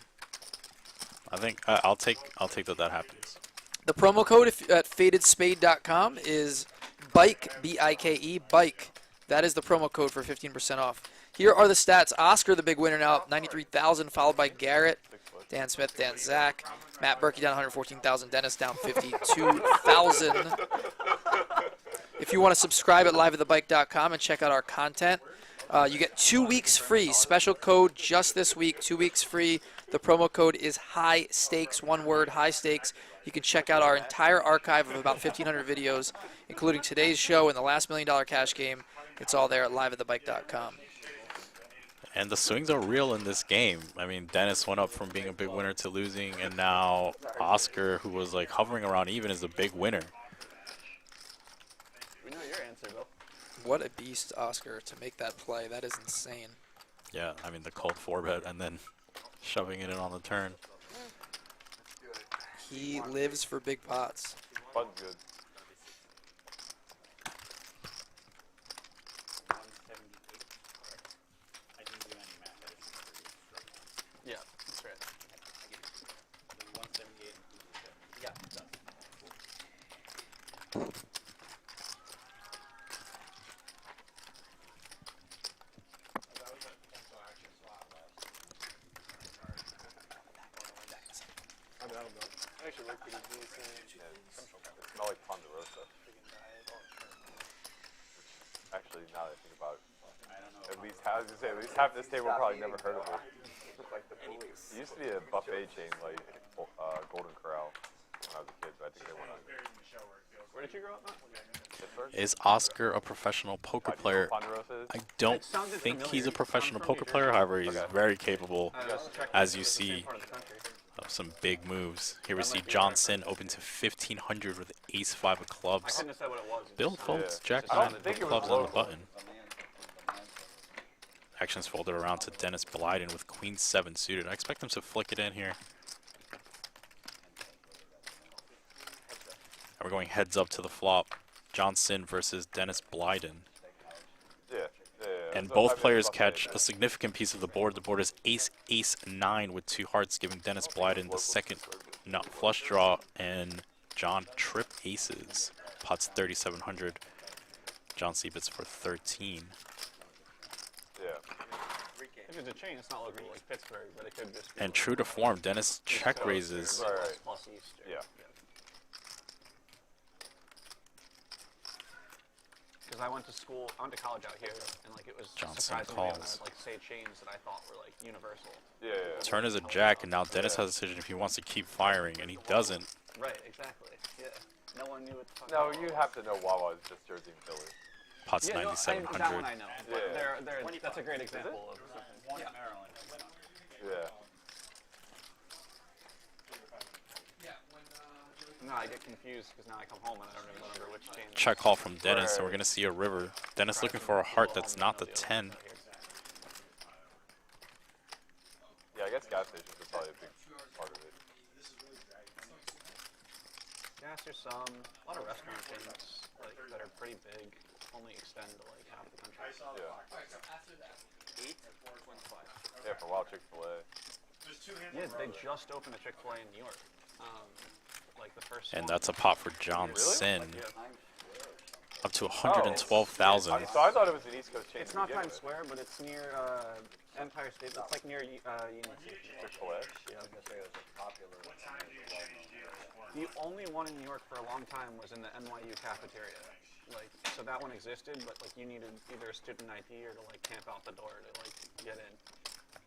Speaker 4: I think I'll take that happens.
Speaker 3: The promo code at fadedspade.com is BIKE, B-I-K-E, BIKE. That is the promo code for 15% off. Here are the stats. Oscar, the big winner now, 93,000, followed by Garrett, Dan Smith, Dan Zack, Matt Berkey down 114,000, Dennis down 52,000. If you want to subscribe at liveatthebike.com and check out our content, you get 2 weeks free. Special code just this week, 2 weeks free. The promo code is high stakes, one word, high stakes. You can check out our entire archive of about 1,500 videos, including today's show and the last $1 Million Cash Game. It's all there at liveatthebike.com.
Speaker 4: And the swings are real in this game. I mean, Dennis went up from being a big winner to losing, and now Oscar, who was like hovering around even, is a big winner.
Speaker 7: We know your answer, Bill.
Speaker 3: What a beast, Oscar, to make that play. That is insane.
Speaker 4: Yeah, I mean, the cold 4-bet and then shoving it in on the turn.
Speaker 3: He lives for big pots.
Speaker 9: Fun's good.
Speaker 7: Yeah, that's right.
Speaker 1: Yeah,
Speaker 10: Actually, look pretty decent.
Speaker 9: It smell like Ponderosa. Actually, now that I think about it, at least half this table probably never heard of it. It used to be a buffet chain like Golden Corral when I was a kid, but I think they went on.
Speaker 7: Where did you grow up, Matt?
Speaker 9: Pittsburgh?
Speaker 4: Is Oscar a professional poker player?
Speaker 9: Ponderosa is?
Speaker 4: I don't think he's a professional poker player. However, he's very capable, as you see, of some big moves. Here we see John Sin open to 1,500 with ace-5 of clubs.
Speaker 7: Couldn't decide what it was.
Speaker 4: Bill folds
Speaker 9: Yeah.
Speaker 4: jack
Speaker 9: I don't
Speaker 4: 9
Speaker 9: think
Speaker 4: with
Speaker 9: it was
Speaker 4: clubs on the
Speaker 9: local.
Speaker 4: button. Actions folded around to Dennis Blyden with queen 7 suited. I expect him to flick it in here. And we're going heads up to the flop. John Sin versus Dennis Blyden.
Speaker 9: Yeah.
Speaker 4: And
Speaker 9: So
Speaker 4: both
Speaker 9: I've been
Speaker 4: players
Speaker 9: buffet.
Speaker 4: catch a significant piece of the board. The board is ace-9 with 2 hearts, giving Dennis Blyden the second flush draw, and John trip aces. Pot's 3,700. John Seabits for 13.
Speaker 9: Yeah.
Speaker 7: If it's a chain, it's not looking like Pittsburgh, but it could just be
Speaker 4: And true to form, Dennis check raises.
Speaker 9: Right.
Speaker 7: plus East.
Speaker 9: Yeah.
Speaker 7: because I went to school, I went to college out here, and like it was
Speaker 4: Johnson
Speaker 7: surprising to me when I
Speaker 4: calls.
Speaker 7: would like say chains that I thought were like universal.
Speaker 9: Yeah.
Speaker 4: Turn is a jack, and now Dennis has a decision if he wants to keep firing, and he doesn't.
Speaker 7: Right, exactly. Yeah. No one knew what the fuck.
Speaker 9: No, you have to know Wawa is just Jersey and Philly.
Speaker 4: Pot's
Speaker 7: Yeah, no, that
Speaker 4: 9,700.
Speaker 7: one I know.
Speaker 9: Yeah.
Speaker 7: But that's a great example of.
Speaker 1: One in Maryland.
Speaker 9: Yeah.
Speaker 7: No, I get confused because now I come home and I don't even remember which chain.
Speaker 4: Check call from Dennis, and we're going to see a river. Dennis looking for a heart that's not the 10.
Speaker 9: Yeah, I guess gas stations are probably a big part of it.
Speaker 7: Yes, there's some. A lot of restaurant chains like that are pretty big only extend to like half the country.
Speaker 9: Yeah.
Speaker 1: 8 or 25.
Speaker 9: Yeah, for a while, Chick-fil-A.
Speaker 7: Yeah, they just opened a Chick-fil-A in New York. Like the first.
Speaker 4: And
Speaker 7: one.
Speaker 4: that's a pot for Johnson.
Speaker 7: Yeah.
Speaker 4: Up to 112,000.
Speaker 9: So I thought it was an East Coast chain.
Speaker 7: It's not Times Square, but it's near Empire State. It's like near Union Station.
Speaker 9: Chick-fil-A?
Speaker 7: Yeah. The only one in New York for a long time was in the NYU cafeteria. Like, so that one existed, but like you needed either a student ID or to like camp out the door to like get in.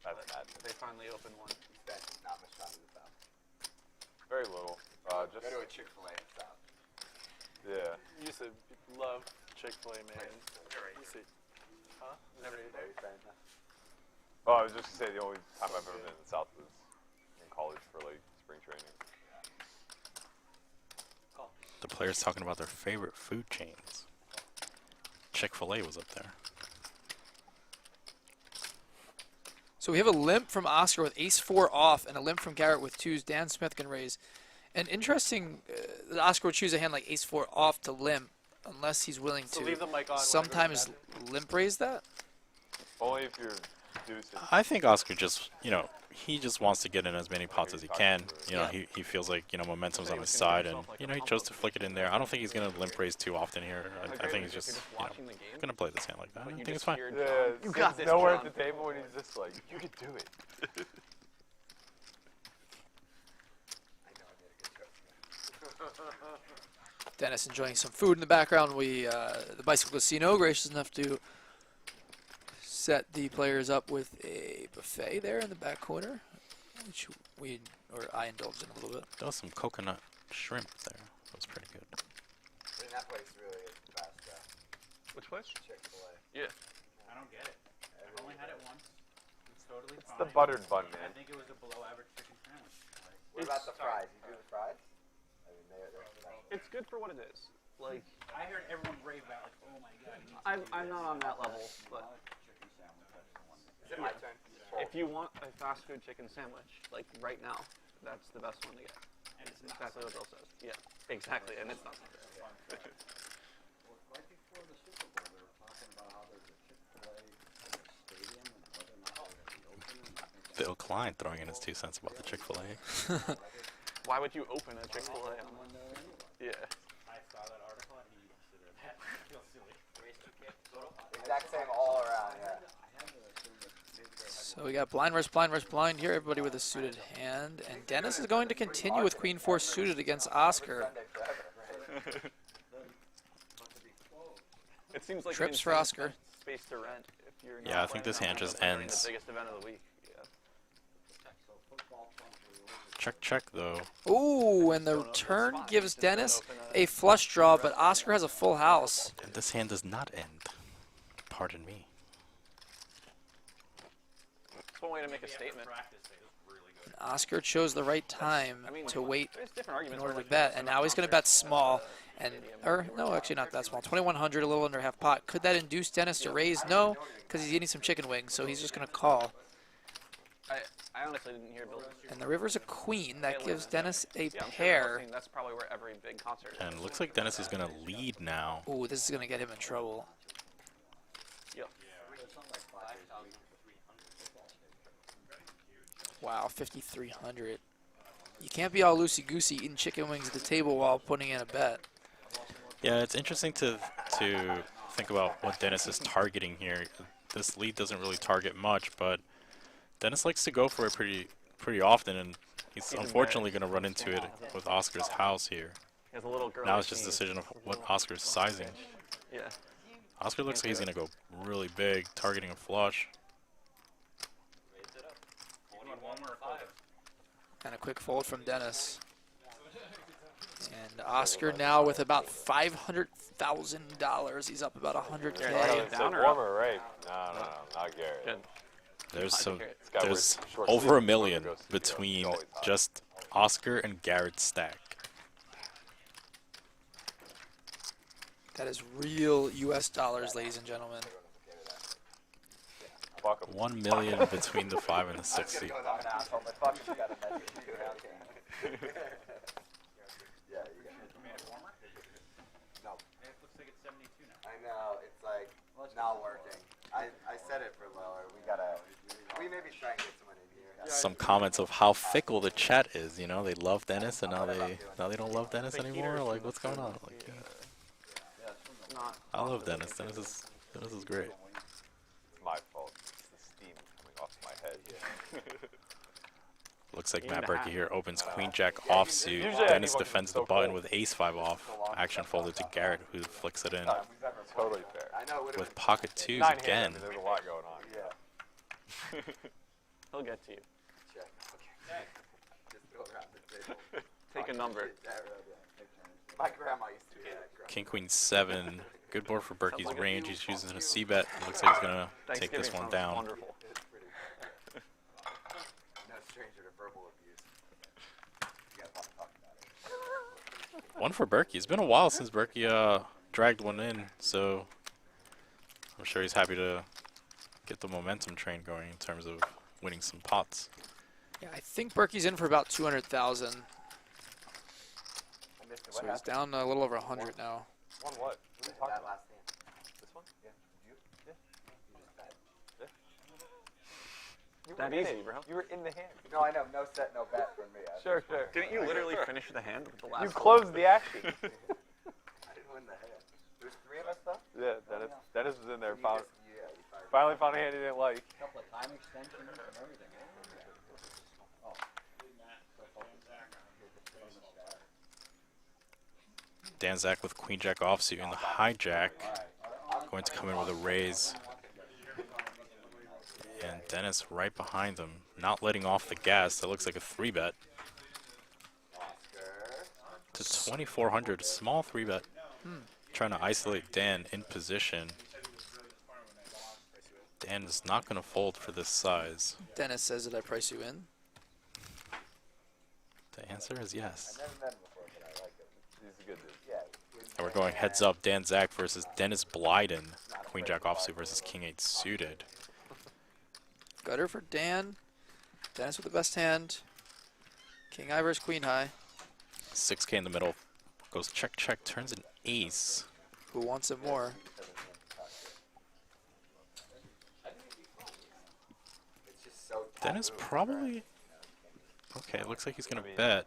Speaker 9: That's
Speaker 7: But they finally opened one.
Speaker 5: Not much time in the South.
Speaker 9: very little. Just
Speaker 5: Go to a Chick-fil-A in the South.
Speaker 9: yeah.
Speaker 8: You used to love Chick-fil-A, man. You see, huh? Never ate there.
Speaker 9: Oh, I was just gonna say the only time I've ever been in the South was in college for like spring training.
Speaker 4: The players talking about their favorite food chains. Chick-fil-A was up there.
Speaker 3: So we have a limp from Oscar with ace-4 off, and a limp from Garrett with 2s. Dan Smith can raise. And interesting that Oscar would choose a hand like ace-4 off to limp, unless he's willing
Speaker 8: So
Speaker 3: to
Speaker 8: leave the mic on when I go to the
Speaker 3: sometimes
Speaker 8: bathroom.
Speaker 3: limp raise that.
Speaker 9: Only if you're deucing.
Speaker 4: I think Oscar just, he just wants to get in as many pots as he can. He feels like, momentum's on his side, and, he chose to flick it in there. I don't think he's going to limp raise too often here. I think he's just, going to play this hand like that. I think it's fine.
Speaker 9: Yeah,
Speaker 7: You got this,
Speaker 9: nowhere
Speaker 7: John.
Speaker 9: at the table, and he's just like, you can do it.
Speaker 3: Dennis enjoying some food in the background. The Bicycle Casino, gracious enough to set the players up with a buffet there in the back corner, which I indulged in a little bit.
Speaker 4: There was some coconut shrimp there. That was pretty good.
Speaker 5: I mean, that place really is the best.
Speaker 7: Which place?
Speaker 5: Chick-fil-A.
Speaker 7: Yeah.
Speaker 1: I don't get it. I've only had it once. It's totally
Speaker 9: It's
Speaker 1: fine.
Speaker 9: the buttered bun,
Speaker 1: I
Speaker 9: man.
Speaker 1: think it was a below average chicken sandwich.
Speaker 5: What about the fries? You do the fries? I mean, they're special.
Speaker 7: It's good for what it is. Like,
Speaker 1: I heard everyone rave about like, oh my god. you need to
Speaker 7: I'm not on that level, but
Speaker 1: chicken sandwich. That's the one.
Speaker 5: Is it my turn?
Speaker 7: if you want a fast food chicken sandwich, like right now, that's the best one to get.
Speaker 1: And it's not.
Speaker 7: Exactly what Bill says. Yeah, exactly, and it's not.
Speaker 2: Right before the Super Bowl, they were talking about how there's a Chick-fil-A in the stadium and whether or not they're going to be open. And
Speaker 4: Bill Klein throwing in his 2 cents about the Chick-fil-A.
Speaker 7: Why would you open a Chick-fil-A on one? Yeah.
Speaker 1: I saw that article and he considered that. I feel silly.
Speaker 5: Exact same all around, yeah.
Speaker 3: So we got blind versus blind versus blind here. Everybody with a suited hand, and Dennis is going to continue with Queen 4 suited against Oscar.
Speaker 5: Sunday forever, right?
Speaker 7: It seems like
Speaker 3: Trips
Speaker 7: an
Speaker 3: for
Speaker 7: insane
Speaker 3: Oscar.
Speaker 7: Space to rent if you're
Speaker 4: Yeah,
Speaker 7: not
Speaker 4: I think
Speaker 7: playing
Speaker 4: this hand
Speaker 7: on
Speaker 4: just
Speaker 7: during
Speaker 4: ends.
Speaker 7: the biggest event of the week. Yeah.
Speaker 4: Check though.
Speaker 3: Ooh, and the turn gives Dennis a flush draw, but Oscar has a full house.
Speaker 4: And this hand does not end. Pardon me.
Speaker 7: It's one way to make a statement.
Speaker 1: Practice day was really good.
Speaker 3: And Oscar chose the right time
Speaker 7: I mean,
Speaker 3: to wait
Speaker 7: there's different
Speaker 3: in
Speaker 7: arguments
Speaker 3: order
Speaker 7: for,
Speaker 3: to bet, and now he's going to bet small. No, actually not that small. 2,100, a little under half pot. Could that induce Dennis to raise? No, because he's eating some chicken wings, so he's just going to call.
Speaker 7: I honestly didn't hear Bill.
Speaker 3: And the river's a queen. That gives Dennis a
Speaker 7: Yeah, I'm sure
Speaker 3: pair.
Speaker 7: listening, that's probably where every big concert is.
Speaker 4: And it looks like Dennis is going to lead now.
Speaker 3: Ooh, this is going to get him in trouble.
Speaker 7: Yeah.
Speaker 3: Wow, 5,300. You can't be all loosey-goosey eating chicken wings at the table while putting in a bet.
Speaker 4: Yeah, it's interesting to think about what Dennis is targeting here. This lead doesn't really target much, but Dennis likes to go for it pretty often, and he's unfortunately going to run into it with Oscar's house here.
Speaker 7: He has a little girl.
Speaker 4: Now it's just a decision of what Oscar's sizing.
Speaker 7: Yeah.
Speaker 4: Oscar looks like he's going to go really big, targeting a flush.
Speaker 3: And a quick fold from Dennis. And Oscar now with about $500,000. He's up about 100K.
Speaker 9: It's a warmer, right? No, not Garrett.
Speaker 7: Good.
Speaker 4: There's
Speaker 9: There's
Speaker 4: over $1 million between just Oscar and Garrett's stack.
Speaker 3: That is real U.S. dollars, ladies and gentlemen.
Speaker 4: 1 million between the 5 and the 60.
Speaker 5: I know, it's like not working. I said it for lower. We maybe try and get someone in here.
Speaker 4: Some comments of how fickle the chat is. You know, they love Dennis, and now they don't love Dennis anymore. Like, what's going on? Like, I love Dennis. Dennis is great.
Speaker 9: It's my fault. It's the steam coming off my head.
Speaker 4: Looks like Matt Berkey here opens Queen Jack offsuit. Dennis defends the button with Ace 5 off. Action folded to Garrett, who flicks it in
Speaker 9: Totally fair.
Speaker 4: with pocket twos
Speaker 9: Nine
Speaker 4: again.
Speaker 9: hands, there's a lot going on.
Speaker 7: He'll get to you.
Speaker 5: Check. Okay. Just go around the table.
Speaker 7: Take a number.
Speaker 5: My grandma used to do that.
Speaker 4: King Queen 7. Good board for Berkey's range. He's using a C bet. Looks like he's gonna take this one down.
Speaker 7: Wonderful.
Speaker 5: No stranger to verbal abuse. You guys want to talk about it?
Speaker 4: One for Berkey. It's been a while since Berkey dragged one in, so I'm sure he's happy to get the momentum train going in terms of winning some pots.
Speaker 3: Yeah, I think Berkey's in for about 200,000. So he's down a little over 100 now.
Speaker 9: One what? What are you talking
Speaker 5: That
Speaker 9: about?
Speaker 5: last hand.
Speaker 9: This one? Yeah. You? Yeah. You
Speaker 7: That
Speaker 9: were in
Speaker 7: easy,
Speaker 9: it.
Speaker 7: bro.
Speaker 9: You were in the hand.
Speaker 5: No, I know. No set, no bet from me.
Speaker 9: Sure.
Speaker 7: Didn't you literally finish the hand with the last
Speaker 9: You
Speaker 7: one?
Speaker 9: closed the action.
Speaker 5: I didn't win the hand. There's 3 of us, though?
Speaker 9: Yeah, Dennis was in there.
Speaker 5: You just- yeah, you fired.
Speaker 9: Finally found a hand he didn't like.
Speaker 2: Couple of time extensions and everything.
Speaker 4: Dan Zack with Queen Jack offsuit in the hijack. Going to come in with a raise. And Dennis right behind him, not letting off the gas. That looks like a 3-bet. To 2,400, small 3-bet. Trying to isolate Dan in position. Dan is not going to fold for this size.
Speaker 3: Dennis says, did I price you in?
Speaker 4: The answer is yes.
Speaker 9: He's a good dude.
Speaker 4: And we're going heads up, Dan Zack versus Dennis Blyden. Queen Jack offsuit versus King 8 suited.
Speaker 3: Gutter for Dan. Dennis with the best hand. King high versus Queen high.
Speaker 4: 6K in the middle. Goes check, check, turns an ace.
Speaker 3: Who wants it more?
Speaker 5: It's just so
Speaker 4: Dennis probably... Okay, it looks like he's going to bet.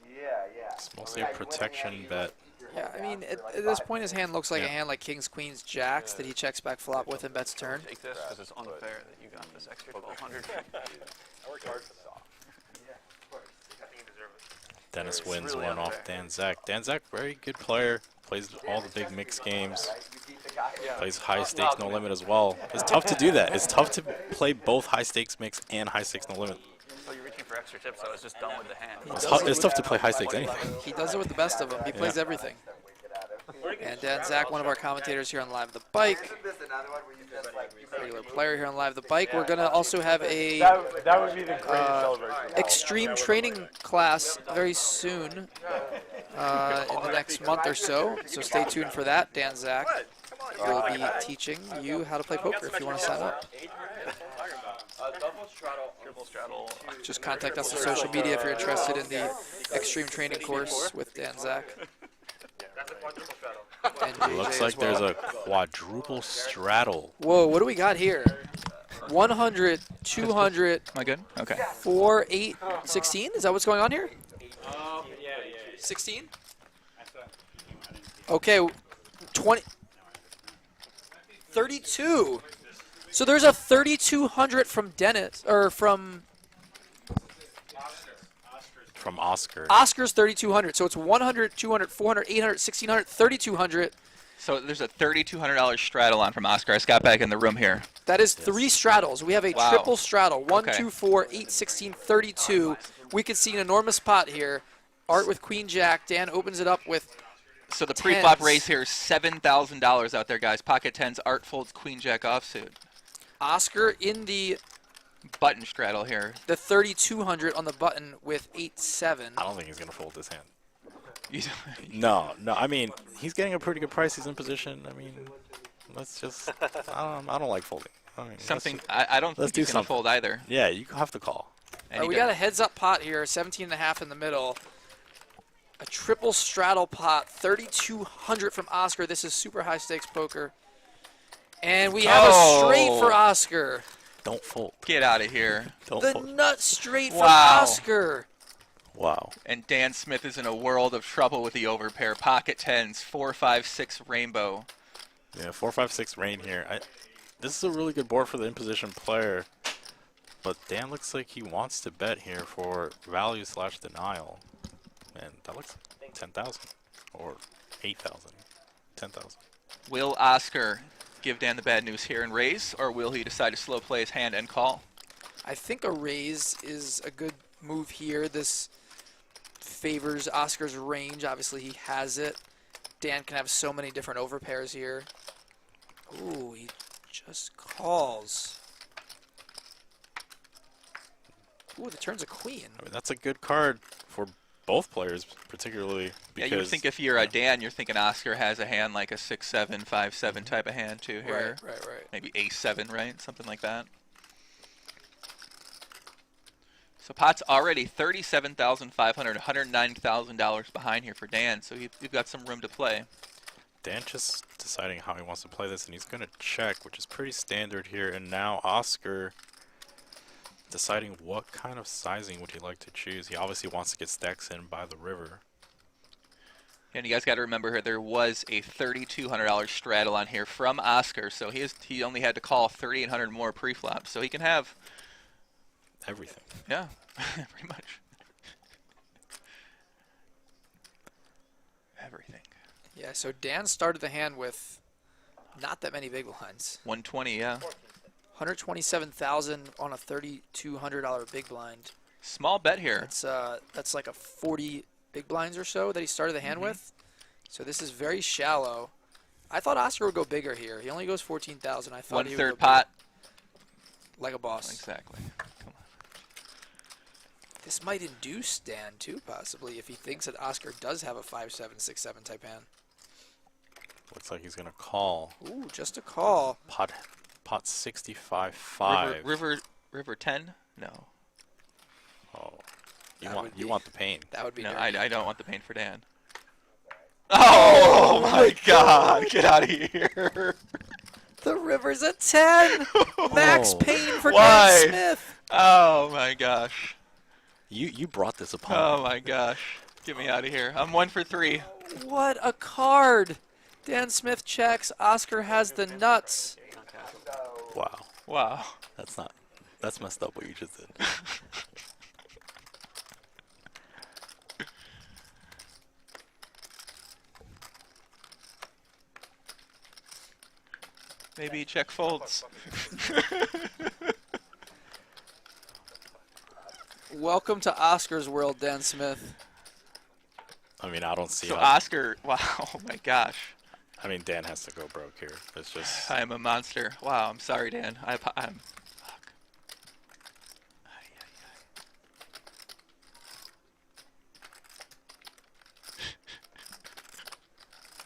Speaker 5: Yeah.
Speaker 4: It's mostly a protection bet.
Speaker 3: Yeah, I mean, at this point, his hand looks like a hand like Kings, Queens, Jacks that he checks back flop with and bets turn.
Speaker 7: Take this because it's unfair that you got this extra 1,200.
Speaker 9: I worked hard for this off.
Speaker 4: Dennis wins one off Dan Zack. Dan Zack, very good player. Plays all the big mixed games. Plays high stakes no limit as well. It's tough to do that. It's tough to play both high stakes mix and high stakes no limit.
Speaker 7: So you're reaching for extra tips, so it's just done with the hand.
Speaker 4: It's tough to play high stakes anything.
Speaker 3: He does it with the best of them. He plays everything. And Dan Zack, one of our commentators here on Live the Bike. Regular player here on Live the Bike. We're going to also have a
Speaker 9: That would be the greatest celebration.
Speaker 3: extreme training class very soon in the next month or so. So stay tuned for that. Dan Zack will be teaching you how to play poker if you want to sign up.
Speaker 7: Triple straddle.
Speaker 3: Just contact us on social media if you're interested in the extreme training course with Dan Zack. And JJ
Speaker 4: Looks
Speaker 3: as
Speaker 4: like
Speaker 3: well.
Speaker 4: there's a quadruple straddle.
Speaker 3: Whoa, what do we got here? 100, 200,
Speaker 6: Am I good? Okay.
Speaker 3: 4, 8, 16? Is that what's going on here? 16? Okay, 20, 32. So there's a 3,200 from Dennis, or from
Speaker 4: Oscar.
Speaker 3: Oscar's 3,200. So it's 100, 200, 400, 800, 1,600, 3,200.
Speaker 6: So there's a $3,200 straddle on from Oscar. I just got back in the room here.
Speaker 3: That is 3 straddles. We have a
Speaker 6: Wow.
Speaker 3: triple straddle. 1,
Speaker 6: Okay.
Speaker 3: 2, 4, 8, 16, 32. We could see an enormous pot here. Art with Queen Jack. Dan opens it up with
Speaker 6: So the pre-flop
Speaker 3: tens.
Speaker 6: raise here is $7,000 out there, guys. Pocket tens, Art folds Queen Jack offsuit.
Speaker 3: Oscar in the
Speaker 6: Button straddle here.
Speaker 3: 3,200 on the button with 8-7.
Speaker 4: I don't think he's gonna fold this hand.
Speaker 6: You-
Speaker 4: No. I mean, he's getting a pretty good price. He's in position. I mean, let's just. I don't like folding. I mean,
Speaker 6: Something
Speaker 4: let's
Speaker 6: I don't
Speaker 4: let's
Speaker 6: think he's
Speaker 4: do
Speaker 6: going to
Speaker 4: something.
Speaker 6: fold either.
Speaker 4: yeah, you have to call.
Speaker 6: And he
Speaker 3: We
Speaker 6: does.
Speaker 3: got a heads-up pot here, 17.5 in the middle. A triple straddle pot, 3,200 from Oscar. This is super high-stakes poker. And we have a straight for Oscar.
Speaker 4: Don't fold.
Speaker 6: Get out of here.
Speaker 4: Don't
Speaker 3: The
Speaker 4: fold.
Speaker 3: nut straight from
Speaker 6: Wow.
Speaker 3: Oscar.
Speaker 4: Wow.
Speaker 6: And Dan Smith is in a world of trouble with the overpair. Pocket tens, 4, 5, 6 rainbow.
Speaker 4: Yeah, 4, 5, 6 rain here. This is a really good board for the in-position player, but Dan looks like he wants to bet here for value/denial, and that looks 10,000 or 8,000, 10,000.
Speaker 6: Will Oscar give Dan the bad news here and raise, or will he decide to slow play his hand and call?
Speaker 3: I think a raise is a good move here. This favors Oscar's range. Obviously, he has it. Dan can have so many different overpairs here. Ooh, he just calls. Ooh, the turn's a queen.
Speaker 4: I mean, that's a good card for both players, particularly
Speaker 6: Yeah,
Speaker 4: because
Speaker 6: you would think if you're a Dan, you're thinking Oscar has a hand like a 6-7, 5-7 type of hand too here.
Speaker 3: Right.
Speaker 6: Maybe Ace-7, right? Something like that. So pot's already $37,500, $109,000 behind here for Dan, so you've got some room to play.
Speaker 4: Dan just deciding how he wants to play this, and he's going to check, which is pretty standard here. And now Oscar deciding what kind of sizing would he like to choose. He obviously wants to get stacks in by the river.
Speaker 6: And you guys got to remember here, there was a $3,200 straddle on here from Oscar, so he only had to call 3,800 more pre-flop, so he can have
Speaker 4: Everything.
Speaker 6: yeah, pretty much everything.
Speaker 3: Yeah, so Dan started the hand with not that many big blinds.
Speaker 6: 120, yeah.
Speaker 3: 127,000 on a $3,200 big blind.
Speaker 6: Small bet here.
Speaker 3: That's like a 40 big blinds or so that he started the hand with. So this is very shallow. I thought Oscar would go bigger here. He only goes 14,000. I thought he would go
Speaker 6: 1/3
Speaker 3: bigger.
Speaker 6: pot.
Speaker 3: Like a boss.
Speaker 6: Exactly. Come on.
Speaker 3: This might induce Dan too, possibly, if he thinks that Oscar does have a 5-7, 6-7 type hand.
Speaker 4: Looks like he's going to call.
Speaker 3: Ooh, just a call.
Speaker 4: Pot 65-5.
Speaker 6: River 10? No.
Speaker 4: Oh,
Speaker 3: That
Speaker 4: you want the pain.
Speaker 3: That would be
Speaker 6: No,
Speaker 3: dirty.
Speaker 6: I don't want the pain for Dan. Oh my God! Get out of here!
Speaker 3: The river's a 10. Max
Speaker 4: Oh.
Speaker 3: pain for
Speaker 6: Why?
Speaker 3: Dan Smith.
Speaker 6: Oh my gosh!
Speaker 4: You brought this upon
Speaker 6: Oh
Speaker 4: me.
Speaker 6: my gosh! Get me out of here! I'm 1 for 3.
Speaker 3: What a card. Dan Smith checks. Oscar has the nuts.
Speaker 4: Wow.
Speaker 6: Wow.
Speaker 4: That's messed up what you just did.
Speaker 6: Maybe check folds.
Speaker 3: Welcome to Oscar's world, Dan Smith.
Speaker 4: I mean, I don't see
Speaker 6: So
Speaker 4: how.
Speaker 6: Oscar, wow! Oh my gosh!
Speaker 4: I mean, Dan has to go broke here. It's just.
Speaker 6: I am a monster. Wow! I'm sorry, Dan. I'm. Fuck. Ay, ay,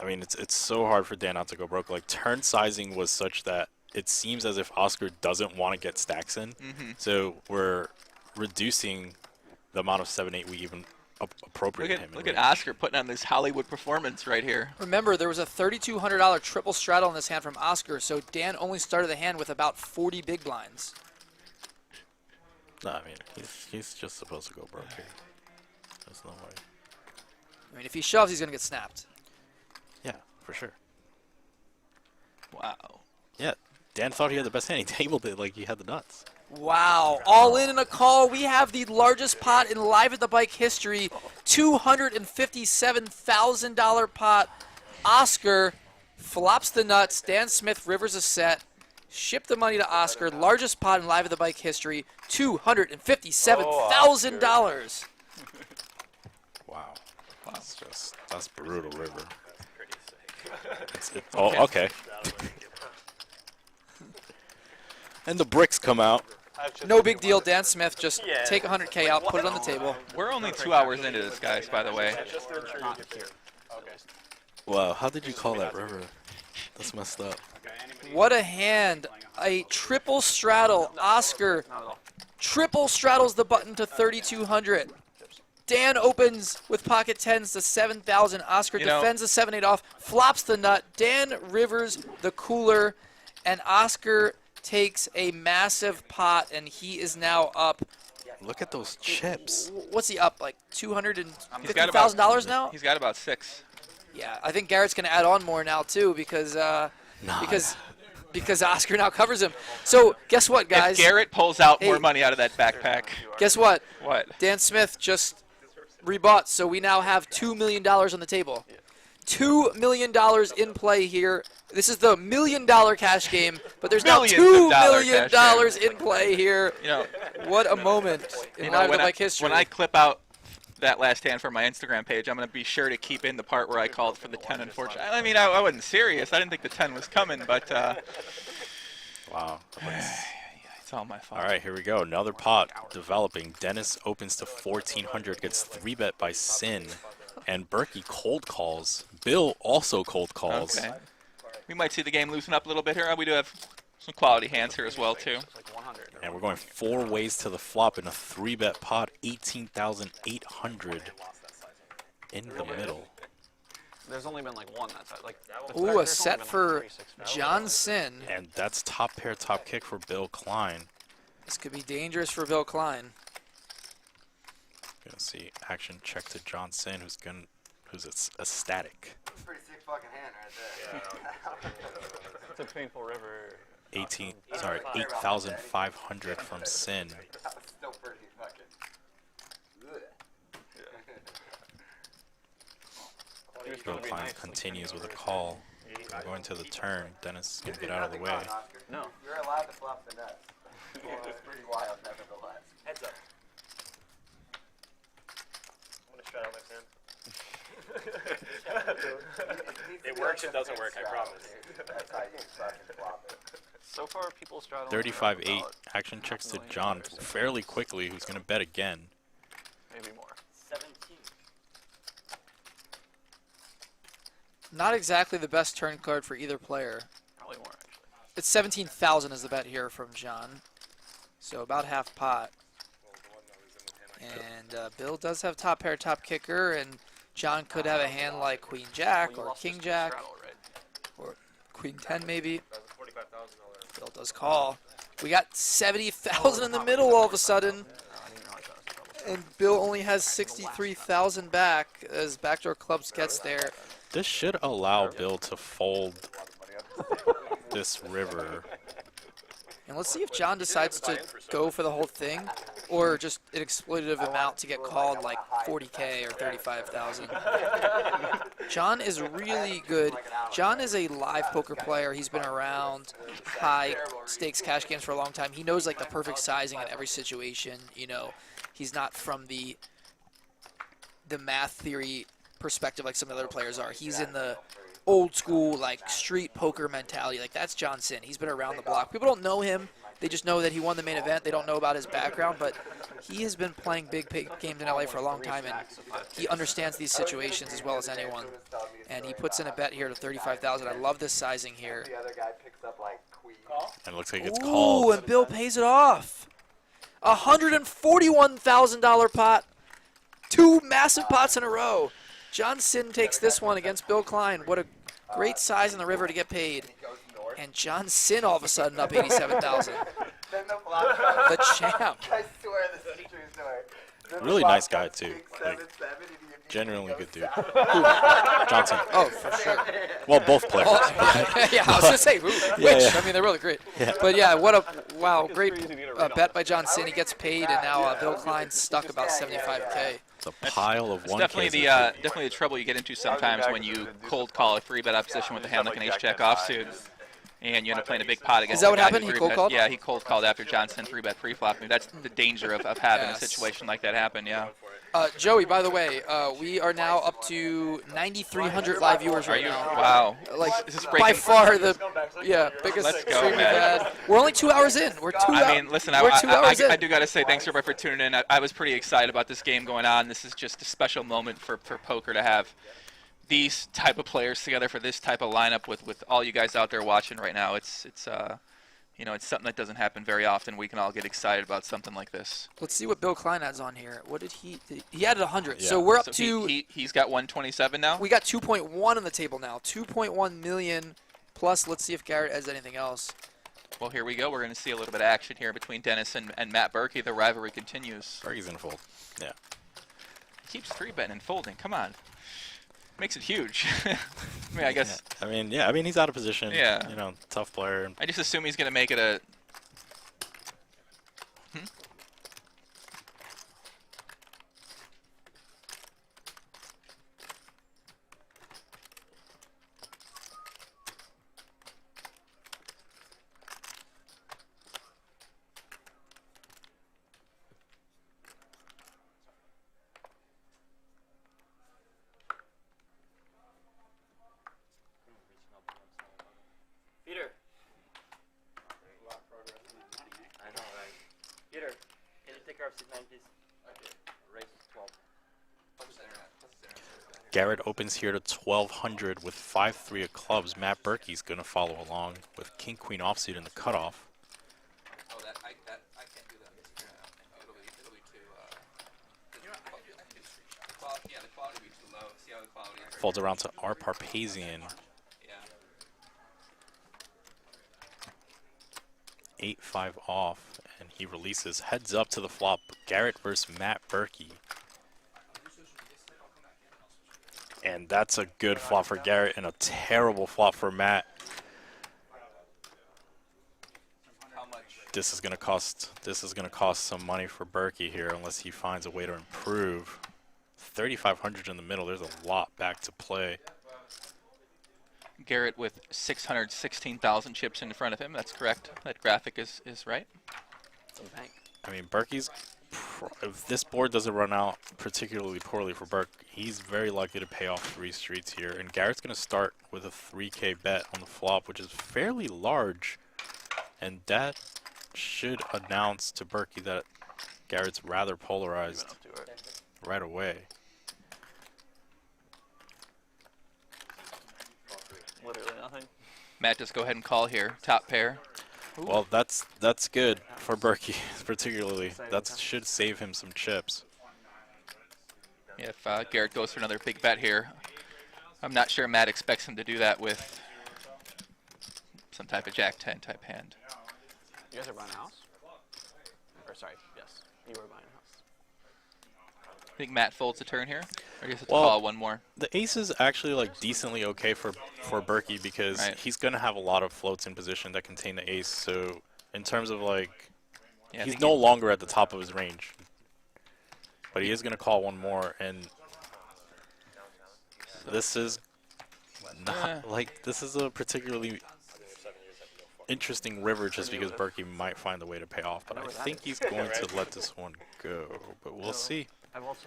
Speaker 6: ay.
Speaker 4: I mean, it's so hard for Dan not to go broke. Like, turn sizing was such that it seems as if Oscar doesn't want to get stacks in. So we're reducing the amount of 7-8 we even appropriate him.
Speaker 6: Look at Oscar putting on this Hollywood performance right here.
Speaker 3: Remember, there was a $3,200 triple straddle in this hand from Oscar, so Dan only started the hand with about 40 big blinds.
Speaker 4: No, I mean, he's just supposed to go broke here. There's no way.
Speaker 3: I mean, if he shoves, he's going to get snapped.
Speaker 4: Yeah, for sure.
Speaker 6: Wow.
Speaker 4: Yeah, Dan thought he had the best hand. He tabled it like he had the nuts.
Speaker 3: Wow. All in a call. We have the largest pot in Live at the Bike history. $257,000 pot. Oscar flops the nuts. Dan Smith rivers a set. Ship the money to Oscar. Largest pot in Live at the Bike history, $257,000.
Speaker 4: Wow. That's brutal, River. Oh, okay. And the bricks come out.
Speaker 3: No big deal. Dan Smith just take 100K out, put it on the table.
Speaker 6: We're only 2 hours into this, guys, by the way.
Speaker 4: Wow, how did you call that, River? That's messed up.
Speaker 3: What a hand. A triple straddle. Oscar triple straddles the button to 3,200. Dan opens with pocket 10s to 7,000. Oscar defends the 7-8 off, flops the nut. Dan rivers the cooler, and Oscar takes a massive pot, and he is now up.
Speaker 4: Look at those chips.
Speaker 3: What's he up, like $250,000 now?
Speaker 6: He's got about 6.
Speaker 3: Yeah, I think Garrett's going to add on more now, too, because Oscar now covers him. So guess what, guys?
Speaker 6: If Garrett pulls out more money out of that backpack.
Speaker 3: Guess what?
Speaker 6: What?
Speaker 3: Dan Smith just rebought, so we now have $2 million on the table. $2 million in play here. This is the $1 million cash game, but there's now $2 million in play here. What a moment in Live at the Bike history.
Speaker 6: When I clip out that last hand for my Instagram page, I'm going to be sure to keep in the part where I called for the 10, unfortunately. I mean, I wasn't serious. I didn't think the 10 was coming, but...
Speaker 4: wow.
Speaker 6: It's all my fault.
Speaker 4: All right, here we go. Another pot developing. Dennis opens to 1,400, gets 3-bet by Sin. And Berkey cold calls. Bill also cold calls.
Speaker 6: Okay. We might see the game loosen up a little bit here. We do have some quality hands here as well, too.
Speaker 4: And we're going 4 ways to the flop in a 3-bet pot, 18,800 in the middle.
Speaker 7: There's only been like one that side.
Speaker 3: Ooh, a set for John Sin.
Speaker 4: And that's top pair, top kick for Bill Klein.
Speaker 3: This could be dangerous for Bill Klein.
Speaker 4: Gonna see action check to John Sin, who's ecstatic.
Speaker 5: That's a pretty sick fucking hand right there.
Speaker 7: It's a painful river.
Speaker 4: 8,500 from Sin.
Speaker 5: That was still pretty fucking.
Speaker 4: Bill Klein continues with a call. We're going to the turn. Dennis is gonna get out of the way.
Speaker 7: No.
Speaker 5: You're allowed to flop the nuts. It's pretty wild, nevertheless. Heads up.
Speaker 10: I'm gonna straddle my fan. It works, it doesn't work, I promise.
Speaker 5: That's how you fucking flop it.
Speaker 7: So far, people straddle.
Speaker 4: 35-8. Action checks to John fairly quickly, who's gonna bet again.
Speaker 7: Maybe more.
Speaker 10: 17.
Speaker 3: Not exactly the best turn card for either player.
Speaker 7: Probably more, actually.
Speaker 3: It's 17,000 is the bet here from John. So about half pot. And Bill does have top pair, top kicker, and John could have a hand like Queen Jack or King Jack or Queen 10 maybe. Bill does call. We got 70,000 in the middle all of a sudden. And Bill only has 63,000 back as backdoor clubs gets there.
Speaker 4: This should allow Bill to fold this river.
Speaker 3: And let's see if John decides to go for the whole thing or just an exploitative amount to get called like 40K or 35,000. John is really good. John is a live poker player. He's been around high stakes cash games for a long time. He knows like the perfect sizing in every situation. You know, he's not from the math theory perspective like some of the other players are. He's in the old school like street poker mentality. Like that's John Sin. He's been around the block. People don't know him. They just know that he won the main event. They don't know about his background, but he has been playing big games in LA for a long time, and he understands these situations as well as anyone. And he puts in a bet here to 35,000. I love this sizing here.
Speaker 5: The other guy picks up like queen.
Speaker 4: And it looks like it's
Speaker 3: Ooh,
Speaker 4: called.
Speaker 3: and Bill pays it off. $141,000 pot. 2 massive pots in a row. John Sin takes this one against Bill Klein. What a great size in the river to get paid. And John Sin all of a sudden up 87,000. The champ.
Speaker 5: I swear this is a true story.
Speaker 4: Really nice guy too. Like, genuinely good dude. Johnson.
Speaker 3: Oh, for sure.
Speaker 4: Well, both players.
Speaker 3: Oh, yeah, I was gonna say, which?
Speaker 4: Yeah.
Speaker 3: I mean, they're really great.
Speaker 4: Yeah.
Speaker 3: But yeah, what a great bet by Johnson. He gets paid, and now Bill Klein's stuck about 75K.
Speaker 4: It's a pile of
Speaker 6: It's
Speaker 4: 1Ks.
Speaker 6: definitely the trouble you get into sometimes when you cold call a 3-bet opposition with a hand like an ace-jack offsuit, and you end up playing a big pot against.
Speaker 3: Is that what
Speaker 6: the guy
Speaker 3: happened?
Speaker 6: who
Speaker 3: He cold called?
Speaker 6: Yeah, he cold called after Johnson 3-bet pre-flop. I mean, that's the danger of having a situation like that happen. Yeah.
Speaker 3: Joey, by the way, we are now up to 9,300 live viewers right now.
Speaker 6: Wow.
Speaker 3: Like,
Speaker 6: This is
Speaker 3: by
Speaker 6: breaking.
Speaker 3: far the biggest
Speaker 6: Let's go,
Speaker 3: stream we've
Speaker 6: man.
Speaker 3: had. We're only 2 hours in. We're 2 hours.
Speaker 6: I mean, listen,
Speaker 3: we're 2 hours in.
Speaker 6: I do got to say thanks everybody for tuning in. I was pretty excited about this game going on. This is just a special moment for poker to have these type of players together for this type of lineup with all you guys out there watching right now. It's it's something that doesn't happen very often. We can all get excited about something like this.
Speaker 3: Let's see what Bill Klein has on here. What did he added 100.
Speaker 4: Yeah.
Speaker 3: So we're up
Speaker 6: So
Speaker 3: to
Speaker 6: he's got 127 now.
Speaker 3: we got 2.1 on the table now. 2.1 million plus. Let's see if Garrett has anything else.
Speaker 6: Well, here we go. We're going to see a little bit of action here between Dennis and Matt Berkey. The rivalry continues.
Speaker 4: Berkey's gonna fold. Yeah.
Speaker 6: He keeps 3-betting and folding. Come on. Makes it huge. I mean, I guess.
Speaker 4: I mean, he's out of position.
Speaker 6: Yeah.
Speaker 4: You know, tough player.
Speaker 6: I just assume he's going to make it a.
Speaker 10: Peter. I know, right? Peter, can you take care of C9, please? Okay. Raise 12.
Speaker 4: Garrett opens here to 1,200 with 5-3 of clubs. Matt Berkey's gonna follow along with King Queen offsuit in the cutoff.
Speaker 6: Oh, I can't do that. It'll be too. The quality will be too low. See how the quality is.
Speaker 4: Folds around to R. Parpazian.
Speaker 6: Yeah.
Speaker 4: 8-5 off, and he releases heads up to the flop. Garrett versus Matt Berkey. And that's a good flop for Garrett and a terrible flop for Matt. This is gonna cost some money for Berkey here unless he finds a way to improve. 3,500 in the middle. There's a lot back to play.
Speaker 6: Garrett with 616,000 chips in front of him. That's correct. That graphic is right.
Speaker 4: I mean, Berkey's, if this board doesn't run out particularly poorly for Berkey, he's very likely to pay off 3 streets here. And Garrett's going to start with a 3K bet on the flop, which is fairly large. And that should announce to Berkey that Garrett's rather polarized right away.
Speaker 7: Literally nothing.
Speaker 6: Matt, just go ahead and call here. Top pair.
Speaker 4: Well, that's good for Berkey, particularly. That should save him some chips.
Speaker 6: If Garrett goes for another big bet here, I'm not sure Matt expects him to do that with some type of Jack-10 type hand.
Speaker 7: You guys are buying a house? Or sorry, yes, you were buying a house.
Speaker 6: I think Matt folds a turn here. Or you have to
Speaker 4: Well,
Speaker 6: call one more.
Speaker 4: The ace is actually like decently okay for Berkey because he's gonna have a lot of floats in position that contain the ace. So in terms of like, he's no longer at the top of his range, but he is gonna call one more, and this is not like this is a particularly interesting river just because Berkey might find a way to pay off. But I think he's going to let this one go, but we'll see.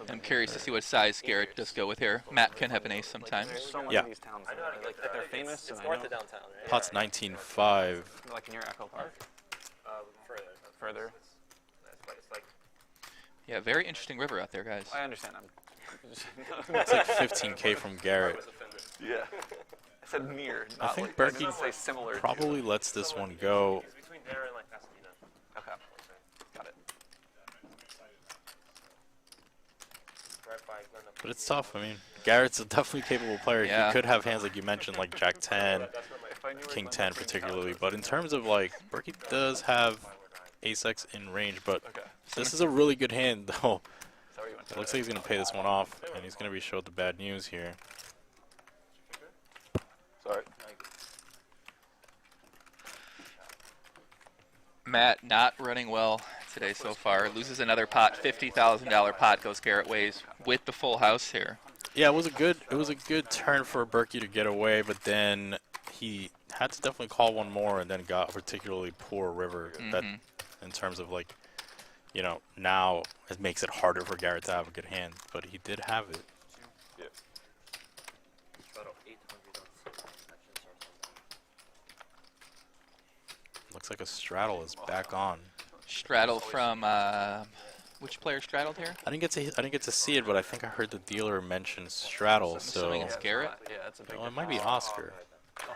Speaker 6: I'm curious to see what size Garrett does go with here. Matt can have an ace sometimes.
Speaker 7: So many of these towns, like they're famous.
Speaker 10: It's north of downtown, right?
Speaker 4: Pot's 19.5.
Speaker 7: Like near Echo Park. Further. It's like.
Speaker 6: Yeah, very interesting river out there, guys.
Speaker 7: I understand.
Speaker 4: It's like 15K from Garrett.
Speaker 7: Yeah. I said near.
Speaker 4: I think Berkey probably lets this one go.
Speaker 10: It's between there and like Pasadena.
Speaker 7: Okay. Got it.
Speaker 4: But it's tough. I mean, Garrett's a definitely capable player.
Speaker 6: Yeah.
Speaker 4: He could have hands like you mentioned, like Jack-10, King-10 particularly. But in terms of like, Berkey does have Ace-X in range. But this is a really good hand, though. It looks like he's going to pay this one off, and he's going to be showed the bad news here.
Speaker 9: Sorry.
Speaker 6: Matt not running well today so far. Loses another pot. $50,000 pot goes Garrett ways with the full house here.
Speaker 4: Yeah, it was a good turn for Berkey to get away, but then he had to definitely call one more, and then got a particularly poor river. That, in terms of like, you know, now it makes it harder for Garrett to have a good hand, but he did have it.
Speaker 9: Yeah.
Speaker 4: Looks like a straddle is back on.
Speaker 6: Straddle from which player straddled here?
Speaker 4: I didn't get to see it, but I think I heard the dealer mention straddle.
Speaker 6: I'm assuming
Speaker 4: So
Speaker 6: it's Garrett.
Speaker 7: Yeah, it's a big
Speaker 4: well, it might be Oscar.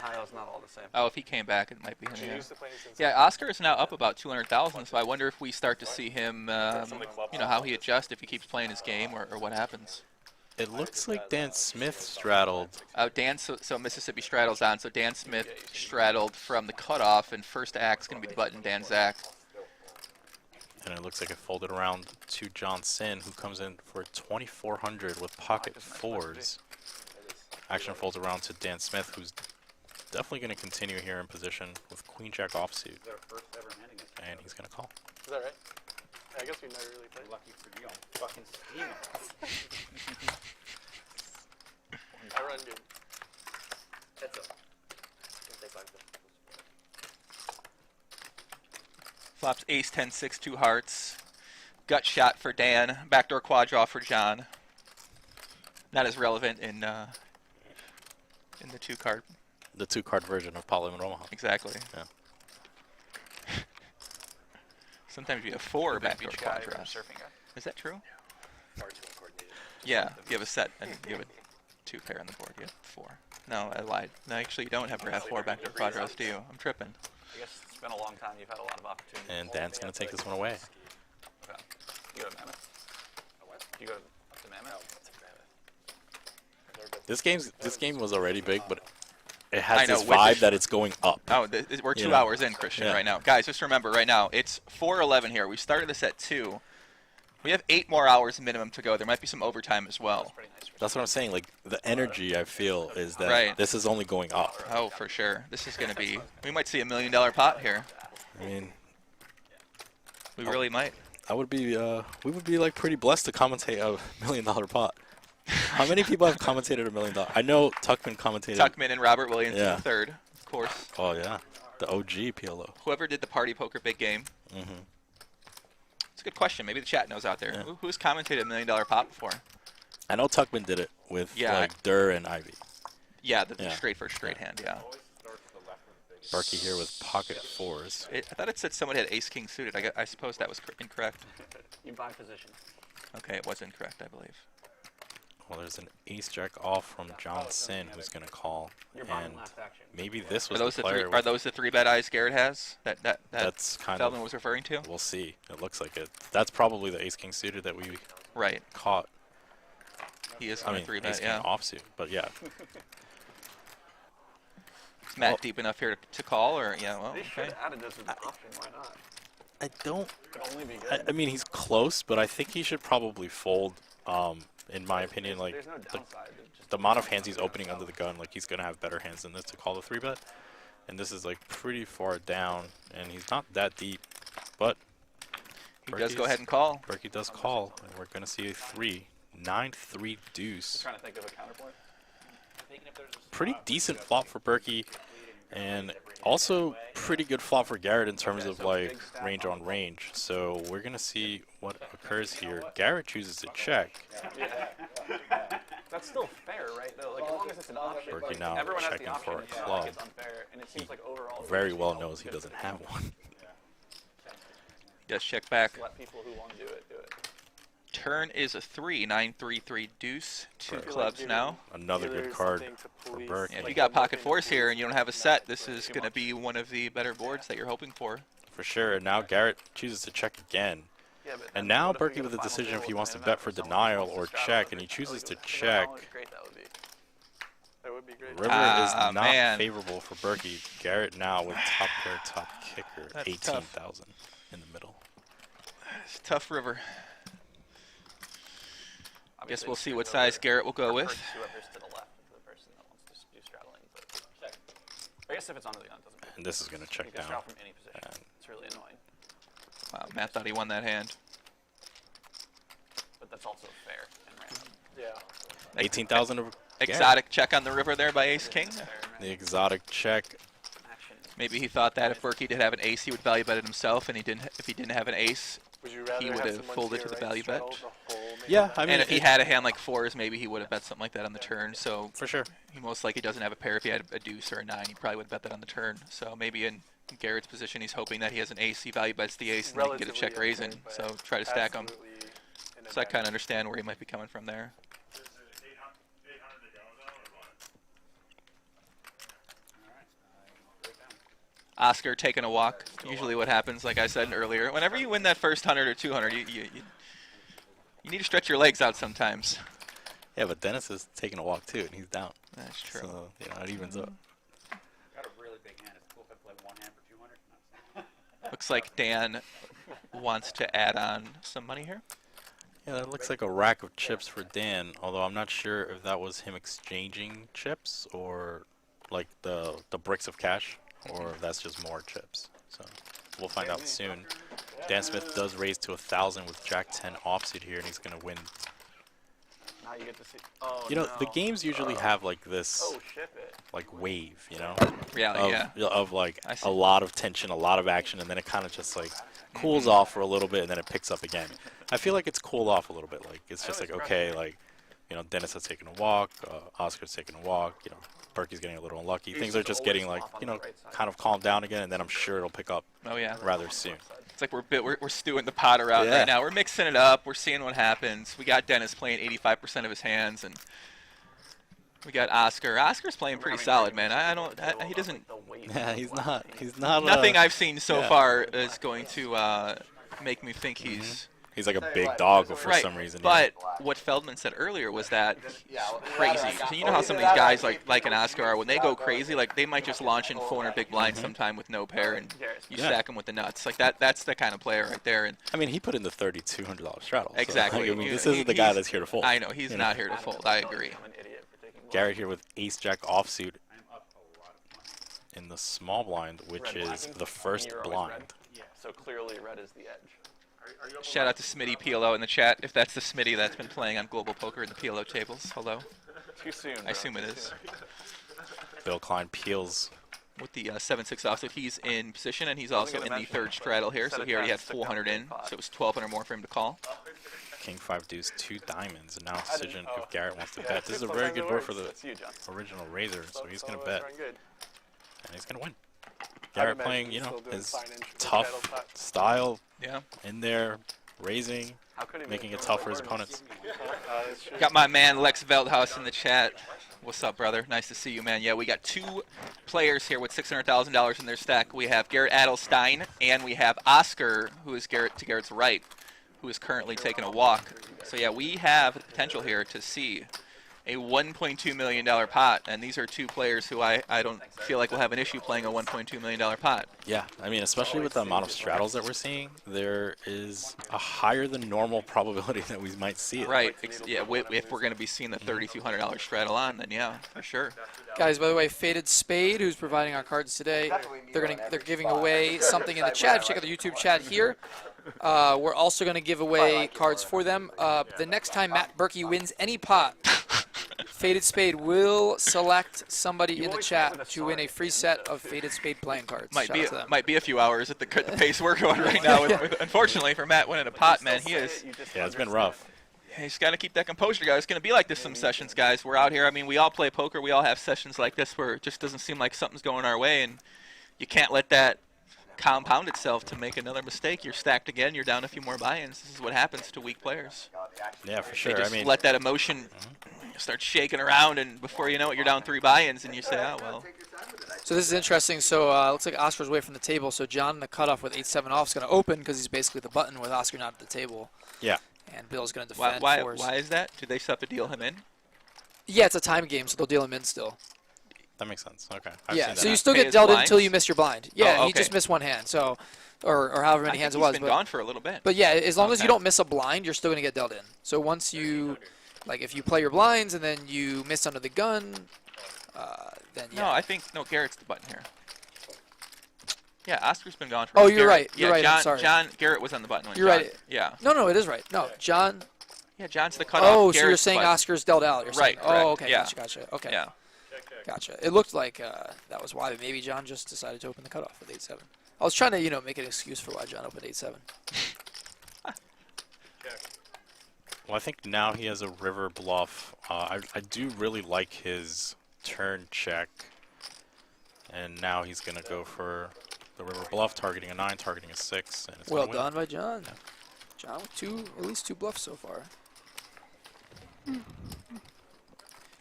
Speaker 7: Ohio's not all the same.
Speaker 6: Oh, if he came back, it might be him.
Speaker 8: She
Speaker 6: Yeah.
Speaker 8: used to play since
Speaker 6: Yeah, Oscar is now up about 200,000. So I wonder if we start to see him, you know, how he adjusts if he keeps playing his game, or what happens.
Speaker 4: It looks like Dan Smith straddled.
Speaker 6: So Mississippi straddles on. So Dan Smith straddled from the cutoff, and first act's gonna be the button Dan Zack.
Speaker 4: And it looks like it folded around to Johnson, who comes in for 2,400 with pocket fours. Action folds around to Dan Smith, who's definitely going to continue here in position with Queen Jack offsuit. And he's going to call.
Speaker 8: Is that right? I guess we never really played.
Speaker 1: Lucky for you, I'm fucking steaming.
Speaker 8: I run good.
Speaker 10: Heads up. Can take back the-
Speaker 6: Flops ace 10 6 2 hearts. Gut shot for Dan. Backdoor quad draw for John. Not as relevant in the two card.
Speaker 4: The two-card version of Paulo and Omaha.
Speaker 6: Exactly.
Speaker 4: Yeah.
Speaker 6: Sometimes you have four backdoor
Speaker 7: Beach
Speaker 6: quad
Speaker 7: guy from
Speaker 6: draws.
Speaker 7: surfing guy.
Speaker 6: Is that true?
Speaker 10: Far too uncoordinated.
Speaker 6: Yeah. You have a set and you have a two pair on the board. You have four. No, I lied. No, actually, you don't have four backdoor quad draws, do you? I'm tripping.
Speaker 7: I guess it's been a long time. You've had a lot of opportunities.
Speaker 4: And Dan's going to take this one away.
Speaker 7: Okay. You go to Mammoth? You go up to Mammoth?
Speaker 4: This game was already big, but it
Speaker 6: I
Speaker 4: has
Speaker 6: know,
Speaker 4: this
Speaker 6: with
Speaker 4: vibe
Speaker 6: the
Speaker 4: that it's going up.
Speaker 6: Oh, we're 2 hours in, Christian,
Speaker 4: Yeah.
Speaker 6: right now. Guys, just remember, right now, it's 4:11 here. We started this at 2. We have 8 more hours minimum to go. There might be some overtime as well.
Speaker 4: That's what I'm saying. Like, the energy, I feel, is that
Speaker 6: Right.
Speaker 4: this is only going up.
Speaker 6: Oh, for sure. This is going to be... We might see $1 million pot here.
Speaker 4: I mean,
Speaker 6: We really might.
Speaker 4: we would be like pretty blessed to commentate a $1 million pot. How many people have commentated $1 million? I know Tuckman commentated.
Speaker 6: Tuckman and Robert Williams
Speaker 4: Yeah.
Speaker 6: in the third, of course.
Speaker 4: Oh yeah, the OG PLO.
Speaker 6: Whoever did the Party Poker Big Game. It's a good question. Maybe the chat knows out there.
Speaker 4: Yeah.
Speaker 6: Who's commentated $1 million pot before?
Speaker 4: I know Tuckman did it with
Speaker 6: Yeah.
Speaker 4: like Durr and Ivy.
Speaker 6: Yeah, the
Speaker 4: Yeah.
Speaker 6: straight for straight hand, yeah.
Speaker 4: Berkey here with pocket fours.
Speaker 6: I thought it said someone had ace-king suited. I suppose that was incorrect.
Speaker 7: You buy position.
Speaker 6: Okay, it was incorrect, I believe.
Speaker 4: Well, there's an ace-jack off from Johnson who's gonna call,
Speaker 7: You're buying
Speaker 4: and
Speaker 7: last action.
Speaker 4: maybe this
Speaker 6: Are
Speaker 4: was
Speaker 6: those
Speaker 4: the
Speaker 6: the
Speaker 4: player.
Speaker 6: three?
Speaker 4: with-
Speaker 6: Are those the 3-bet eyes Garrett has? That
Speaker 4: That's kind
Speaker 6: Feldman
Speaker 4: of.
Speaker 6: was referring to.
Speaker 4: We'll see. It looks like it. That's probably the ace-king suited that we
Speaker 6: Right.
Speaker 4: caught.
Speaker 6: He is
Speaker 4: I
Speaker 6: going
Speaker 4: mean,
Speaker 6: to 3-bet.
Speaker 4: ace-king
Speaker 6: Yeah.
Speaker 4: offsuit, but yeah.
Speaker 6: Is Matt
Speaker 4: Well-
Speaker 6: deep enough here to call, or yeah? Well,
Speaker 7: They should
Speaker 6: okay.
Speaker 7: have added this as an option. Why not?
Speaker 4: I don't.
Speaker 7: Could only be good.
Speaker 4: I mean, he's close, but I think he should probably fold. In my opinion, like
Speaker 7: There's no
Speaker 4: the,
Speaker 7: downside. Just
Speaker 4: the amount of hands he's opening under the gun, like he's gonna have better hands than this to call the 3-bet, and this is like pretty far down, and he's not that deep, but
Speaker 6: He does go
Speaker 4: Berkey's-
Speaker 6: ahead and call.
Speaker 4: Berkey does call, and we're gonna see a 9-3 deuce.
Speaker 7: trying to think of a counterpoint.
Speaker 4: Pretty decent flop for Berkey, and also pretty good flop for Garrett in terms of like range on range. So we're gonna see what occurs here. Garrett chooses to check.
Speaker 7: That's still fair, right? Though, like as long as it's an option.
Speaker 4: Berkey
Speaker 7: like,
Speaker 4: now
Speaker 7: everyone has the
Speaker 4: checking
Speaker 7: option.
Speaker 4: for a
Speaker 7: It's not
Speaker 4: club.
Speaker 7: like it's unfair, and it seems
Speaker 4: He
Speaker 7: like overall.
Speaker 4: very well knows he doesn't have one.
Speaker 6: He does check back.
Speaker 7: Let people who want to do it do it.
Speaker 6: Turn is a 3. 9-3-3 deuce. 2
Speaker 4: Right.
Speaker 6: clubs now.
Speaker 4: Another good card for Berkey.
Speaker 6: Yeah, if you got pocket fours here and you don't have a set, this is going to be one of the better boards that you're hoping for.
Speaker 4: For sure. And now Garrett chooses to check again.
Speaker 7: Yeah, but
Speaker 4: And
Speaker 7: then
Speaker 4: now
Speaker 7: what if we
Speaker 4: Berkey
Speaker 7: get
Speaker 4: with
Speaker 7: a
Speaker 4: a
Speaker 7: final
Speaker 4: decision if
Speaker 7: table
Speaker 4: he
Speaker 7: with
Speaker 4: wants to
Speaker 7: an
Speaker 4: bet
Speaker 7: event
Speaker 4: for
Speaker 7: where someone
Speaker 4: denial
Speaker 7: wants
Speaker 4: or
Speaker 7: to straddle
Speaker 4: check,
Speaker 7: it,
Speaker 4: and he chooses to
Speaker 7: think about
Speaker 4: check.
Speaker 7: how great that would be. That would be great.
Speaker 4: River
Speaker 6: Ah,
Speaker 4: is not
Speaker 6: man.
Speaker 4: favorable for Berkey. Garrett now with top pair, top kicker,
Speaker 6: That's
Speaker 4: 18,000 in the middle.
Speaker 6: It's a tough river. I guess we'll see what size Garrett will go with.
Speaker 7: Whoever's to the left of the person that wants to do straddling. But I guess if it's under the gun, it doesn't matter.
Speaker 4: And this is gonna check
Speaker 7: You can
Speaker 4: down.
Speaker 7: straddle from any position. It's really annoying.
Speaker 6: Wow, Matt thought he won that hand.
Speaker 7: But that's also fair and random.
Speaker 8: Yeah.
Speaker 4: 18,000 of
Speaker 6: Exotic check on the river there by Ace King.
Speaker 4: the exotic check.
Speaker 6: Maybe he thought that if Berkey did have an ace, he would value bet it himself, and if he didn't have an ace,
Speaker 8: Would you rather
Speaker 6: he would
Speaker 8: have
Speaker 6: have
Speaker 8: someone
Speaker 6: folded
Speaker 8: your
Speaker 6: to the
Speaker 8: right
Speaker 6: value bet.
Speaker 8: straddle the whole main
Speaker 4: Yeah,
Speaker 8: bet?
Speaker 4: I mean,
Speaker 6: And if he had a hand like fours, maybe he would have bet something like that on the turn. So
Speaker 4: for sure.
Speaker 6: he most likely doesn't have a pair. If he had a deuce or a 9, he probably would bet that on the turn. So maybe in Garrett's position, he's hoping that he has an ace. He value bets the ace, and he can get a check
Speaker 8: Relatively
Speaker 6: raising.
Speaker 8: okay, but
Speaker 6: So try to stack them.
Speaker 8: absolutely in a
Speaker 6: So I
Speaker 8: bad
Speaker 6: kind of understand where he might be coming from there. Oscar taking a walk. Usually what happens, like I said earlier, whenever you win that first 100 or 200, you need to stretch your legs out sometimes.
Speaker 4: Yeah, but Dennis is taking a walk too, and he's down.
Speaker 6: That's true.
Speaker 4: So it evens up.
Speaker 1: Got a really big hand. It's cool if I play one hand for 200.
Speaker 6: Looks like Dan wants to add on some money here.
Speaker 4: Yeah, that looks like a rack of chips for Dan. Although I'm not sure if that was him exchanging chips or like the bricks of cash, or if that's just more chips. So we'll find out soon. Dan Smith does raise to 1,000 with Jack 10 offsuit here, and he's gonna win.
Speaker 7: Now you get to see. Oh,
Speaker 4: You know,
Speaker 7: no.
Speaker 4: the games usually have like this,
Speaker 7: Oh, ship it.
Speaker 4: like wave, you know,
Speaker 6: Yeah, yeah.
Speaker 4: of like
Speaker 6: I see.
Speaker 4: a lot of tension, a lot of action, and then it kind of just like cools off for a little bit, and then it picks up again. I feel like it's cooled off a little bit. Like it's just like okay, like you know, Dennis has taken a walk, Oscar's taken a walk, you know, Berkey's getting a little unlucky. Things are just getting like you know, kind of calmed down again, and then I'm sure it'll pick up
Speaker 6: Oh yeah.
Speaker 4: rather soon.
Speaker 6: It's like we're stewing the pot around
Speaker 4: Yeah.
Speaker 6: right now. We're mixing it up. We're seeing what happens. We got Dennis playing 85% of his hands, and we got Oscar. Oscar's playing pretty solid, man. He doesn't.
Speaker 4: Yeah, he's not.
Speaker 6: Nothing I've seen so
Speaker 4: yeah.
Speaker 6: far is going to make me think he's
Speaker 4: He's like a big dog for
Speaker 6: right.
Speaker 4: some reason.
Speaker 6: But what Feldman said earlier was that crazy. So you know how some of these guys like an Oscar are when they go crazy, like they might just launch in 400 big blinds sometime with no pair, and you
Speaker 4: Yeah.
Speaker 6: stack them with the nuts. Like that's the kind of player right there. And
Speaker 4: I mean, he put in the $3,200 straddle. so,
Speaker 6: exactly.
Speaker 4: like, I mean, this
Speaker 6: He-
Speaker 4: isn't the guy
Speaker 6: he's-
Speaker 4: that's here to fold.
Speaker 6: I know he's
Speaker 4: you
Speaker 6: not here to fold. I agree.
Speaker 7: I'm an idiot for taking
Speaker 4: Garrett here with Ace Jack offsuit
Speaker 1: I'm up a lot of money.
Speaker 4: in the small blind, which
Speaker 7: red black.
Speaker 4: is the first
Speaker 7: You're always
Speaker 4: blind.
Speaker 7: red. So clearly red is the edge.
Speaker 6: Shout out to Smitty PLO in the chat. If that's the Smitty that's been playing on Global Poker in the PLO tables, hello.
Speaker 7: Too soon.
Speaker 6: I assume it is.
Speaker 4: Bill Klein peels.
Speaker 6: With the 7-6 offsuit, he's in position, and he's also in the third straddle here, so he already had 400 in, so it was 1,200 more for him to call.
Speaker 4: King 5 deuce, 2 diamonds, and now a decision if Garrett wants to bet. This is a very good board for the
Speaker 7: That's you, John.
Speaker 4: original raiser, so he's going to
Speaker 7: So
Speaker 4: bet,
Speaker 7: darn good.
Speaker 4: and he's going to win.
Speaker 8: I'd
Speaker 4: Garrett
Speaker 8: imagine
Speaker 4: playing,
Speaker 8: he's
Speaker 4: you know,
Speaker 8: still doing
Speaker 4: his
Speaker 8: fine inch with
Speaker 4: tough
Speaker 8: straddle pot.
Speaker 4: style
Speaker 6: Yeah.
Speaker 4: in there, raising,
Speaker 7: How could he
Speaker 4: making
Speaker 7: make
Speaker 4: it tough for his opponents.
Speaker 8: That's true.
Speaker 6: Got my man Lex Veldhaus in the chat. What's up, brother? Nice to see you, man. Yeah, we got 2 players here with $600,000 in their stack. We have Garrett Adelstein, and we have Oscar, who is Garrett's right, who is currently taking a walk. So yeah, we have the potential here to see a $1.2 million pot, and these are 2 players who I don't feel like will have an issue playing a $1.2 million pot.
Speaker 4: Yeah, I mean, especially with the amount of straddles that we're seeing, there is a higher than normal probability that we might see it.
Speaker 6: Right. Yeah. If we're going to be seeing the $3,200 straddle on, then yeah, for sure.
Speaker 3: Guys, by the way, Faded Spade, who's providing our cards today, they're giving away something in the chat. Check out the YouTube chat here. We're also going to give away cards for them. The next time Matt Berkey wins any pot, Faded Spade will select somebody in the chat to win a free set of Faded Spade playing cards. Shout out to them.
Speaker 6: Might be a few hours at the pace we're going right now. Unfortunately for Matt winning a pot, man,
Speaker 4: Yeah, it's been rough.
Speaker 6: he's got to keep that composure, guys. It's going to be like this some sessions, guys. We're out here. I mean, we all play poker. We all have sessions like this where it just doesn't seem like something's going our way, and you can't let that compound itself to make another mistake. You're stacked again. You're down a few more buy-ins. This is what happens to weak players.
Speaker 4: Yeah, for
Speaker 6: They
Speaker 4: sure. I
Speaker 6: just
Speaker 4: mean,
Speaker 6: let that emotion start shaking around, and before you know it, you're down 3 buy-ins, and you say, oh, well.
Speaker 3: So this is interesting. So looks like Oscar's away from the table. So John, the cutoff with 8-7 off, is going to open because he's basically the button with Oscar not at the table.
Speaker 4: yeah.
Speaker 3: And Bill's going to
Speaker 6: Why,
Speaker 3: defend
Speaker 6: why,
Speaker 3: fours.
Speaker 6: why is that? Do they still have to deal him in?
Speaker 3: Yeah, it's a time game, so they'll deal him in still.
Speaker 4: That makes sense. Okay. I've
Speaker 3: Yeah,
Speaker 4: seen
Speaker 3: so
Speaker 4: that.
Speaker 3: you still
Speaker 6: Pay
Speaker 3: get
Speaker 6: his
Speaker 3: dealt in
Speaker 6: blinds?
Speaker 3: until you miss your blind. Yeah,
Speaker 6: Oh,
Speaker 3: he just
Speaker 6: okay.
Speaker 3: missed 1 hand, so or however many hands it
Speaker 6: He's
Speaker 3: was.
Speaker 6: been
Speaker 3: But,
Speaker 6: gone for a little bit.
Speaker 3: but yeah, as long as you
Speaker 6: Okay.
Speaker 3: don't miss a blind, you're still going to get dealt in. So once you Like if you play your blinds and then you miss under the gun, then yeah.
Speaker 6: No, I think Garrett's the button here. Yeah, Oscar's been gone for.
Speaker 3: Oh, you're
Speaker 6: Garrett,
Speaker 3: right. You're
Speaker 6: yeah,
Speaker 3: right.
Speaker 6: John,
Speaker 3: I'm sorry.
Speaker 6: Garrett was on the button when
Speaker 3: You're
Speaker 6: John,
Speaker 3: right.
Speaker 6: Yeah.
Speaker 3: No, it is right. No, John.
Speaker 6: Yeah, John's the cutoff.
Speaker 3: Oh, so you're
Speaker 6: Garrett's the
Speaker 3: saying
Speaker 6: button.
Speaker 3: Oscar's dealt out. You're
Speaker 6: Right,
Speaker 3: saying.
Speaker 6: correct,
Speaker 3: Oh, okay.
Speaker 6: yeah.
Speaker 3: Gotcha. Okay.
Speaker 6: Yeah.
Speaker 3: Gotcha. It looked like that was why. Maybe John just decided to open the cutoff with 8-7. I was trying to, make an excuse for why John opened 8-7.
Speaker 4: Well, I think now he has a river bluff. I do really like his turn check. And now he's going to go for the river bluff, targeting a 9, targeting a 6. And it's
Speaker 3: Well
Speaker 4: gonna win.
Speaker 3: done by John. John with at least two bluffs so far.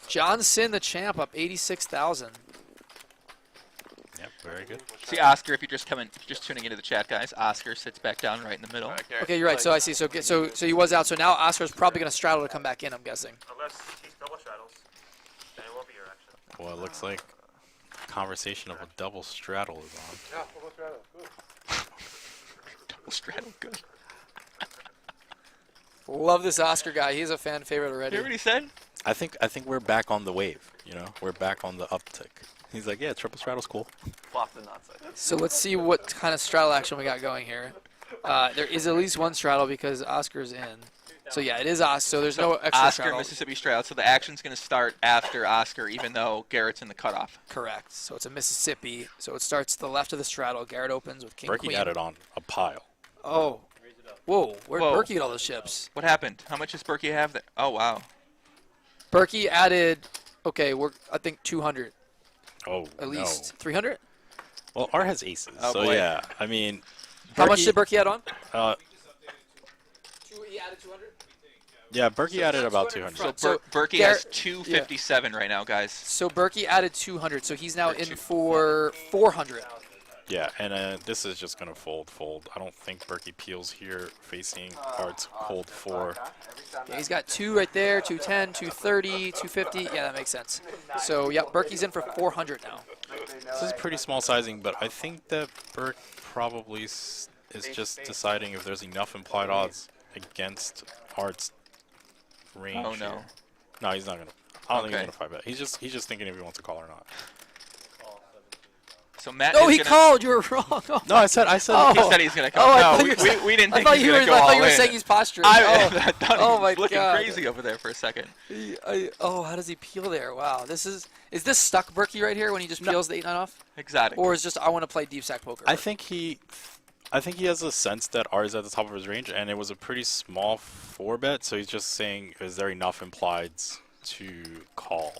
Speaker 3: John Sin, the champ, up 86,000.
Speaker 4: Yep, very good.
Speaker 6: See Oscar, if you're just tuning into the chat, guys. Oscar sits back down right in the middle.
Speaker 3: Okay, you're right. So I see. So he was out. So now Oscar's probably going to straddle to come back in, I'm guessing.
Speaker 10: Unless he double straddles, then it won't be your action.
Speaker 4: Well, it looks like conversation of a double straddle is on.
Speaker 8: Yeah, double straddle. Good.
Speaker 6: Double straddle, good.
Speaker 3: Love this Oscar guy. He's a fan favorite already.
Speaker 6: You hear what he said?
Speaker 4: I think we're back on the wave. We're back on the uptick. He's like, yeah, triple straddle's cool.
Speaker 8: Flop the nuts.
Speaker 3: So let's see what kind of straddle action we got going here. There is at least one straddle because Oscar's in. So yeah, it is Oscar. So there's no extra
Speaker 6: Oscar
Speaker 3: straddle.
Speaker 6: Mississippi straddle. So the action's going to start after Oscar, even though Garrett's in the cutoff.
Speaker 3: Correct. So it's a Mississippi. So it starts to the left of the straddle. Garrett opens with King
Speaker 4: Berkey
Speaker 3: Queen.
Speaker 4: added on a pile.
Speaker 3: Oh. Whoa. Where'd
Speaker 6: Whoa.
Speaker 3: Berkey get all those chips?
Speaker 6: What happened? How much does Berkey have there? Oh, wow.
Speaker 3: Berkey added, okay, I think 200.
Speaker 4: Oh,
Speaker 3: At least
Speaker 4: no.
Speaker 3: 300?
Speaker 4: Well, R has aces,
Speaker 6: Oh,
Speaker 4: so
Speaker 6: boy.
Speaker 4: yeah. I mean,
Speaker 3: How much did Berkey add on? He added 200?
Speaker 4: Yeah, Berkey added about 200.
Speaker 6: So,
Speaker 3: So
Speaker 6: Berkey
Speaker 3: Garrett-
Speaker 6: has 257 right now, guys.
Speaker 3: So Berkey added 200, so he's now in for 400.
Speaker 4: Yeah, and this is just gonna fold. I don't think Berkey peels here, facing Art's cold 4.
Speaker 3: Yeah, he's got 2 right there, 210, 230, 250. Yeah, that makes sense. So, yeah, Berkey's in for 400 now.
Speaker 4: This is pretty small sizing, but I think that Berk probably is just deciding if there's enough implied odds against Art's range.
Speaker 6: Oh, no.
Speaker 4: here. No, he's not gonna. I don't think he's
Speaker 6: Okay.
Speaker 4: gonna 5-bet. He's just thinking if he wants to call or not.
Speaker 6: So Matt
Speaker 3: Oh,
Speaker 6: is
Speaker 3: he
Speaker 6: gonna,
Speaker 3: called. You were wrong.
Speaker 4: No, I said.
Speaker 3: Oh.
Speaker 6: He said he's going to come.
Speaker 3: Oh, I
Speaker 6: no,
Speaker 3: thought you were saying-
Speaker 6: we didn't
Speaker 3: I
Speaker 6: think
Speaker 3: thought
Speaker 6: he
Speaker 3: you
Speaker 6: was
Speaker 3: were.
Speaker 6: going to go
Speaker 3: I thought
Speaker 6: all
Speaker 3: you were
Speaker 6: in.
Speaker 3: saying he's posturing.
Speaker 6: I
Speaker 3: Oh.
Speaker 6: thought
Speaker 3: Oh,
Speaker 6: he
Speaker 3: my
Speaker 6: was looking
Speaker 3: God.
Speaker 6: crazy over there for a second.
Speaker 3: How does he peel there? Wow, is this stuck Berkey right here when he just peels the 8-9 off?
Speaker 6: Exotic.
Speaker 3: Or is just I want to play deep stack poker?
Speaker 4: I think he has a sense that R is at the top of his range, and it was a pretty small 4-bet, so he's just saying, is there enough implieds to call?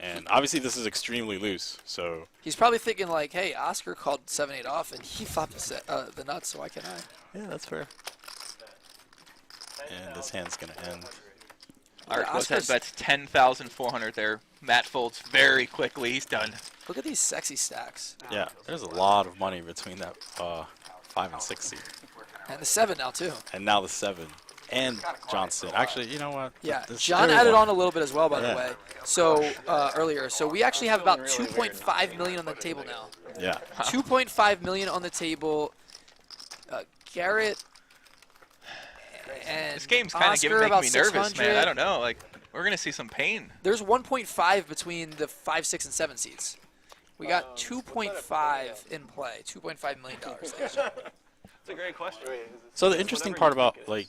Speaker 4: And obviously this is extremely loose, so...
Speaker 3: He's probably thinking like, hey, Oscar called 7-8 off, and he flopped the nuts, so why can't I?
Speaker 4: Yeah, that's fair. And this hand's going to end.
Speaker 6: Art goes ahead,
Speaker 3: Oscar's-
Speaker 6: bets 10,400 there. Matt folds very quickly. He's done.
Speaker 3: Look at these sexy stacks.
Speaker 4: Yeah, there's a lot of money between that 5 and 6 seed.
Speaker 3: And the 7 now, too.
Speaker 4: And now the 7. And Johnson. Actually, you know what?
Speaker 3: Yeah,
Speaker 4: This-
Speaker 3: John
Speaker 4: there we
Speaker 3: added
Speaker 4: go.
Speaker 3: on a little bit as well, by the
Speaker 4: Yeah.
Speaker 3: way. So, earlier. So we actually have about 2.5 million on the table now.
Speaker 4: Yeah.
Speaker 3: 2.5 million on the table. Garrett and
Speaker 6: This game's kind of
Speaker 3: Oscar
Speaker 6: making
Speaker 3: about
Speaker 6: me nervous, man.
Speaker 3: 600.
Speaker 6: I don't know. Like, we're going to see some pain.
Speaker 3: There's 1.5 between the 5, 6, and 7 seeds. We got 2.5 in play. $2.5 million.
Speaker 7: That's a great question.
Speaker 4: So the interesting part about, like,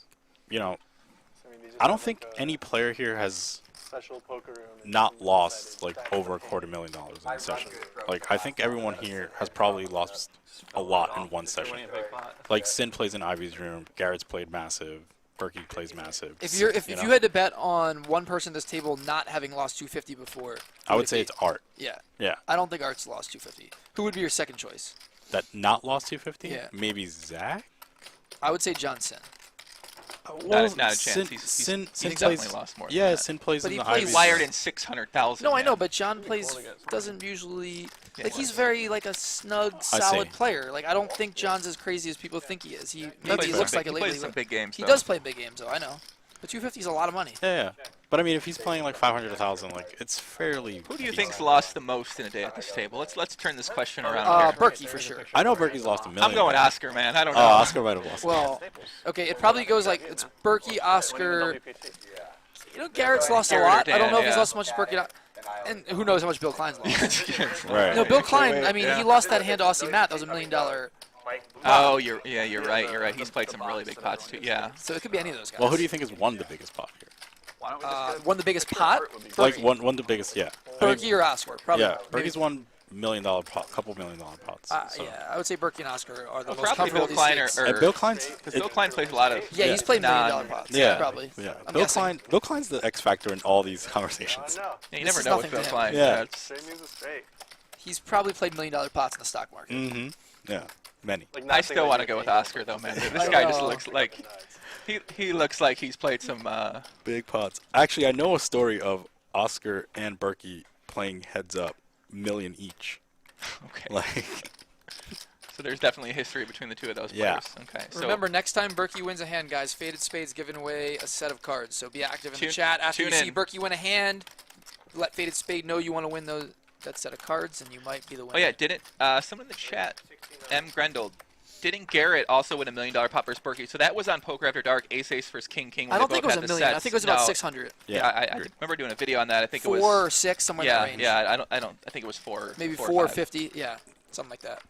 Speaker 4: I don't think any player here has
Speaker 8: Special poker room.
Speaker 4: not lost, like, over $250,000 in a session. Like, I think everyone here has probably lost a lot in one session. Like, Sin plays in Ivy's room, Garrett's played massive, Berkey plays massive.
Speaker 3: If you had to bet on one person at this table not having lost 250 before,
Speaker 4: I would say it's Art.
Speaker 3: Yeah.
Speaker 4: Yeah.
Speaker 3: I don't think Art's lost 250. Who would be your second choice?
Speaker 4: That not lost 250?
Speaker 3: Yeah.
Speaker 4: Maybe Zack?
Speaker 3: I would say Johnson.
Speaker 6: Not a chance.
Speaker 4: Sin
Speaker 6: He's
Speaker 4: plays,
Speaker 6: definitely lost more than
Speaker 4: yeah,
Speaker 6: that.
Speaker 4: Sin plays
Speaker 3: But
Speaker 4: in
Speaker 3: he
Speaker 4: the
Speaker 3: plays-
Speaker 4: Ivy's
Speaker 6: He wired
Speaker 4: room.
Speaker 6: in 600,000.
Speaker 3: No, I know,
Speaker 6: man.
Speaker 3: but John doesn't usually like he's
Speaker 4: Yeah.
Speaker 3: very like a snug,
Speaker 4: I
Speaker 3: solid
Speaker 4: see.
Speaker 3: player. Like I don't think John's as crazy as people think he is. He
Speaker 6: plays
Speaker 3: maybe he
Speaker 6: some
Speaker 3: looks
Speaker 6: big-
Speaker 3: like it
Speaker 6: he
Speaker 3: lately.
Speaker 6: plays some big games,
Speaker 3: He
Speaker 6: though.
Speaker 3: does play big games though. I know, but 250 is a lot of money.
Speaker 4: Yeah, yeah. But I mean, if he's playing like 500, 1,000, like it's fairly.
Speaker 6: Who do you
Speaker 4: decent.
Speaker 6: think's lost the most in a day at this table? Let's turn this question around here.
Speaker 3: Berkey for sure.
Speaker 4: I know Berkey's lost $1 million.
Speaker 6: I'm going Oscar, man. I don't know.
Speaker 4: Oh, Oscar might have lost.
Speaker 3: Well, okay, it probably goes like it's Berkey, Oscar. You know, Garrett's lost a lot. I don't know if he's lost as much as Berkey. And who knows how much Bill Klein's lost.
Speaker 4: Right.
Speaker 3: No, Bill Klein. I mean, he lost that hand to Aussie Matt. That was $1 million.
Speaker 6: Oh, you're right. He's played some really big pots too. Yeah.
Speaker 3: So it could be any of those guys.
Speaker 4: Well, who do you think has won the biggest pot here?
Speaker 3: Won the biggest pot?
Speaker 4: Like won the biggest, yeah.
Speaker 3: Berkey or Oscar? Probably.
Speaker 4: Yeah, Berkey's won $1 million pot, couple $1 million pots. So.
Speaker 3: Yeah, I would say Berkey and Oscar are the most
Speaker 6: Probably
Speaker 3: comfortable.
Speaker 6: Bill Klein
Speaker 4: And Bill Klein's.
Speaker 6: because Bill Klein plays a lot of.
Speaker 3: Yeah, he's played $1 million pots.
Speaker 4: Yeah,
Speaker 3: probably.
Speaker 4: Yeah,
Speaker 3: I'm
Speaker 4: Bill
Speaker 3: guessing.
Speaker 4: Klein's the X factor in all these conversations.
Speaker 8: No.
Speaker 6: Yeah, you
Speaker 3: This
Speaker 6: never
Speaker 3: is
Speaker 6: know with
Speaker 3: nothing
Speaker 6: Bill
Speaker 3: to him.
Speaker 6: Klein.
Speaker 4: Yeah.
Speaker 8: Straight means a straight.
Speaker 3: He's probably played $1 million pots in the stock market.
Speaker 4: Mm-hmm. Yeah, many.
Speaker 8: Like
Speaker 6: I
Speaker 8: nothing
Speaker 6: still
Speaker 8: that
Speaker 6: want to
Speaker 8: you
Speaker 6: go
Speaker 8: think
Speaker 6: with Oscar though, man. This guy just looks like he looks like he's played some.
Speaker 4: Big pots. Actually, I know a story of Oscar and Berkey playing heads up, $1 million each.
Speaker 6: Okay.
Speaker 4: Like.
Speaker 6: So there's definitely a history between the two of those
Speaker 4: Yeah.
Speaker 6: players. Okay. So
Speaker 3: Remember, next time Berkey wins a hand, guys, Faded Spade's giving away a set of cards. So be active in the chat. After you
Speaker 6: tune
Speaker 3: see
Speaker 6: in.
Speaker 3: Berkey win a hand, let Faded Spade know you want to win that set of cards, and you might be the winner.
Speaker 6: Oh yeah, didn't someone in the chat, M. Grendel, didn't Garrett also win $1 million pot versus Berkey? So that was on Poker After Dark, Ace Ace versus King King. When
Speaker 3: I don't
Speaker 6: they
Speaker 3: think it
Speaker 6: both
Speaker 3: was
Speaker 6: had
Speaker 3: $1
Speaker 6: the
Speaker 3: million. I
Speaker 6: sets.
Speaker 3: think it was about
Speaker 6: No.
Speaker 3: 600.
Speaker 6: Yeah, I remember doing a video on that. I think it was
Speaker 3: 4 or 6, somewhere in that range.
Speaker 6: Yeah, I think it was 4.
Speaker 3: Maybe
Speaker 6: 4
Speaker 3: 4
Speaker 6: or 5.
Speaker 3: 50. Yeah, something like that.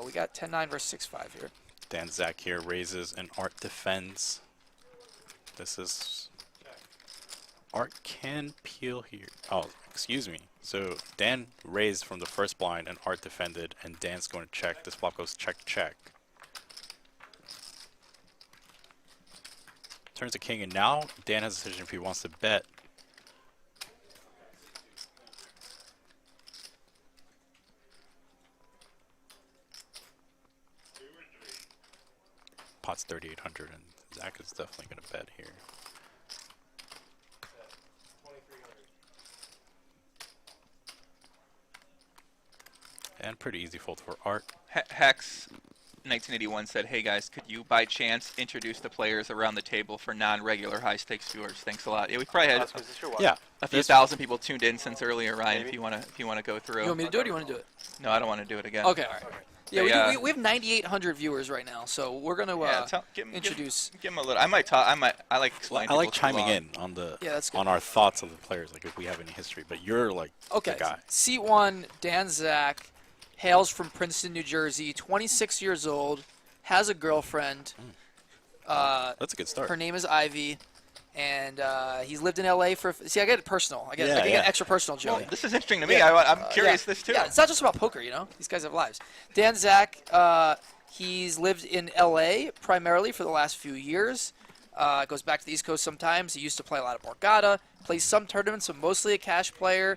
Speaker 3: We got 10-9 versus 6-5 here.
Speaker 4: Dan Zack here raises and Art defends. This is Art can peel here. Oh, excuse me. So Dan raised from the first blind and Art defended, and Dan's going to check. This flop goes check check. Turns to king, and now Dan has a decision if he wants to bet. Pot's 3,800, and Zack is definitely going to bet here. And pretty easy fold for Art.
Speaker 6: Hex 1981 said, "Hey guys, could you by chance introduce the players around the table for non-regular high-stakes viewers? Thanks a lot." Yeah, we probably had
Speaker 4: Yeah,
Speaker 6: a few thousand people tuned in since earlier, Ryan. If you want to go through.
Speaker 3: You want me to do it or you want to do it?
Speaker 6: No, I don't want to do it again.
Speaker 3: Okay, all right. Yeah,
Speaker 6: They,
Speaker 3: we have 9,800 viewers right now, so we're going to introduce.
Speaker 6: Give them a little. I might talk. I like explaining.
Speaker 4: I like chiming in on the on our thoughts of the players, like if we have any history. But you're like
Speaker 3: Okay,
Speaker 4: the guy.
Speaker 3: seat 1, Dan Zack, hails from Princeton, New Jersey, 26 years old, has a girlfriend.
Speaker 4: That's a good start.
Speaker 3: Her name is Ivy, and he's lived in LA for. See, I get it personal. I get extra personal, Joey.
Speaker 6: Well, this is interesting to me. I'm curious this too.
Speaker 3: Yeah, it's not just about poker, you know. These guys have lives. Dan Zack, he's lived in LA primarily for the last few years. Goes back to the East Coast sometimes. He used to play a lot of Borgata, plays some tournaments, but mostly a cash player.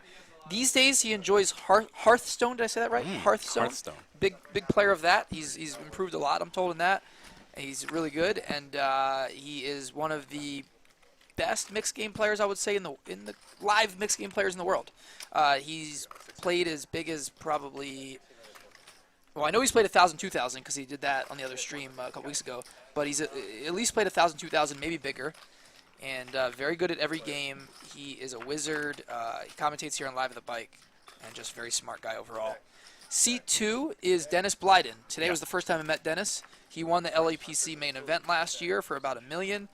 Speaker 3: These days, he enjoys Hearthstone. Did I say that right? Hearthstone. Big player of that. He's improved a lot, I'm told, in that. He's really good, and he is one of the best mixed game players, I would say, in the live mixed game players in the world. He's played as big as probably. Well, I know he's played 1,000, 2,000 because he did that on the other stream a couple weeks ago. But he's at least played 1,000, 2,000, maybe bigger. And very good at every game. He is a wizard. He commentates here on Live at the Bike, and just very smart guy overall. Seat 2 is Dennis Blyden. Today was the first time I met Dennis. He won the LAPC main event last year for about $1 million.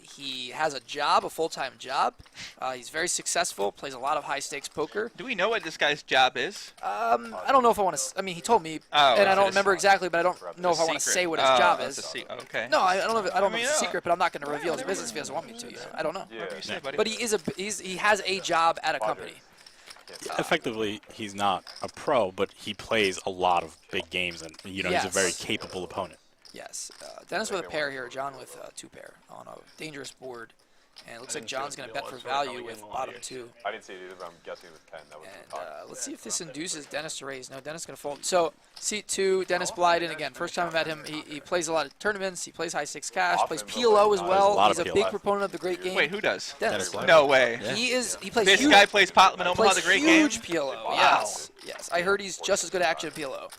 Speaker 3: He has a job, a full-time job. He's very successful, plays a lot of high-stakes poker.
Speaker 6: Do we know what this guy's job is?
Speaker 3: I don't know if I want to. I mean, he told me, and I don't remember exactly, but I don't know if I want to say what his job is.
Speaker 6: Okay.
Speaker 3: No, I don't know. I don't know if it's a secret, but I'm not going to reveal his business if he doesn't want me to. You know? I don't know. But he has a job at a company.
Speaker 4: Effectively, he's not a pro, but he plays a lot of big games, and he's a very capable opponent.
Speaker 3: Yes. Dennis with a pair here, John with 2 pair on a dangerous board. And it looks like John's going to bet for value with bottom 2.
Speaker 9: I didn't see it either, but I'm guessing it was 10. That was
Speaker 3: And let's see if this induces Dennis to raise. No, Dennis going to fold. So, seat 2, Dennis Blyden. Again, first time I met him. He plays a lot of tournaments. He plays high-stakes cash. Plays PLO as well. He's a big proponent of the great game.
Speaker 6: Wait, who does?
Speaker 3: Dennis.
Speaker 6: No way.
Speaker 3: Yeah. He plays
Speaker 6: this
Speaker 3: huge,
Speaker 6: guy plays Potman Omaha, the great game?
Speaker 3: huge PLO. Wow. Yes. I heard he's just as good at action at PLO.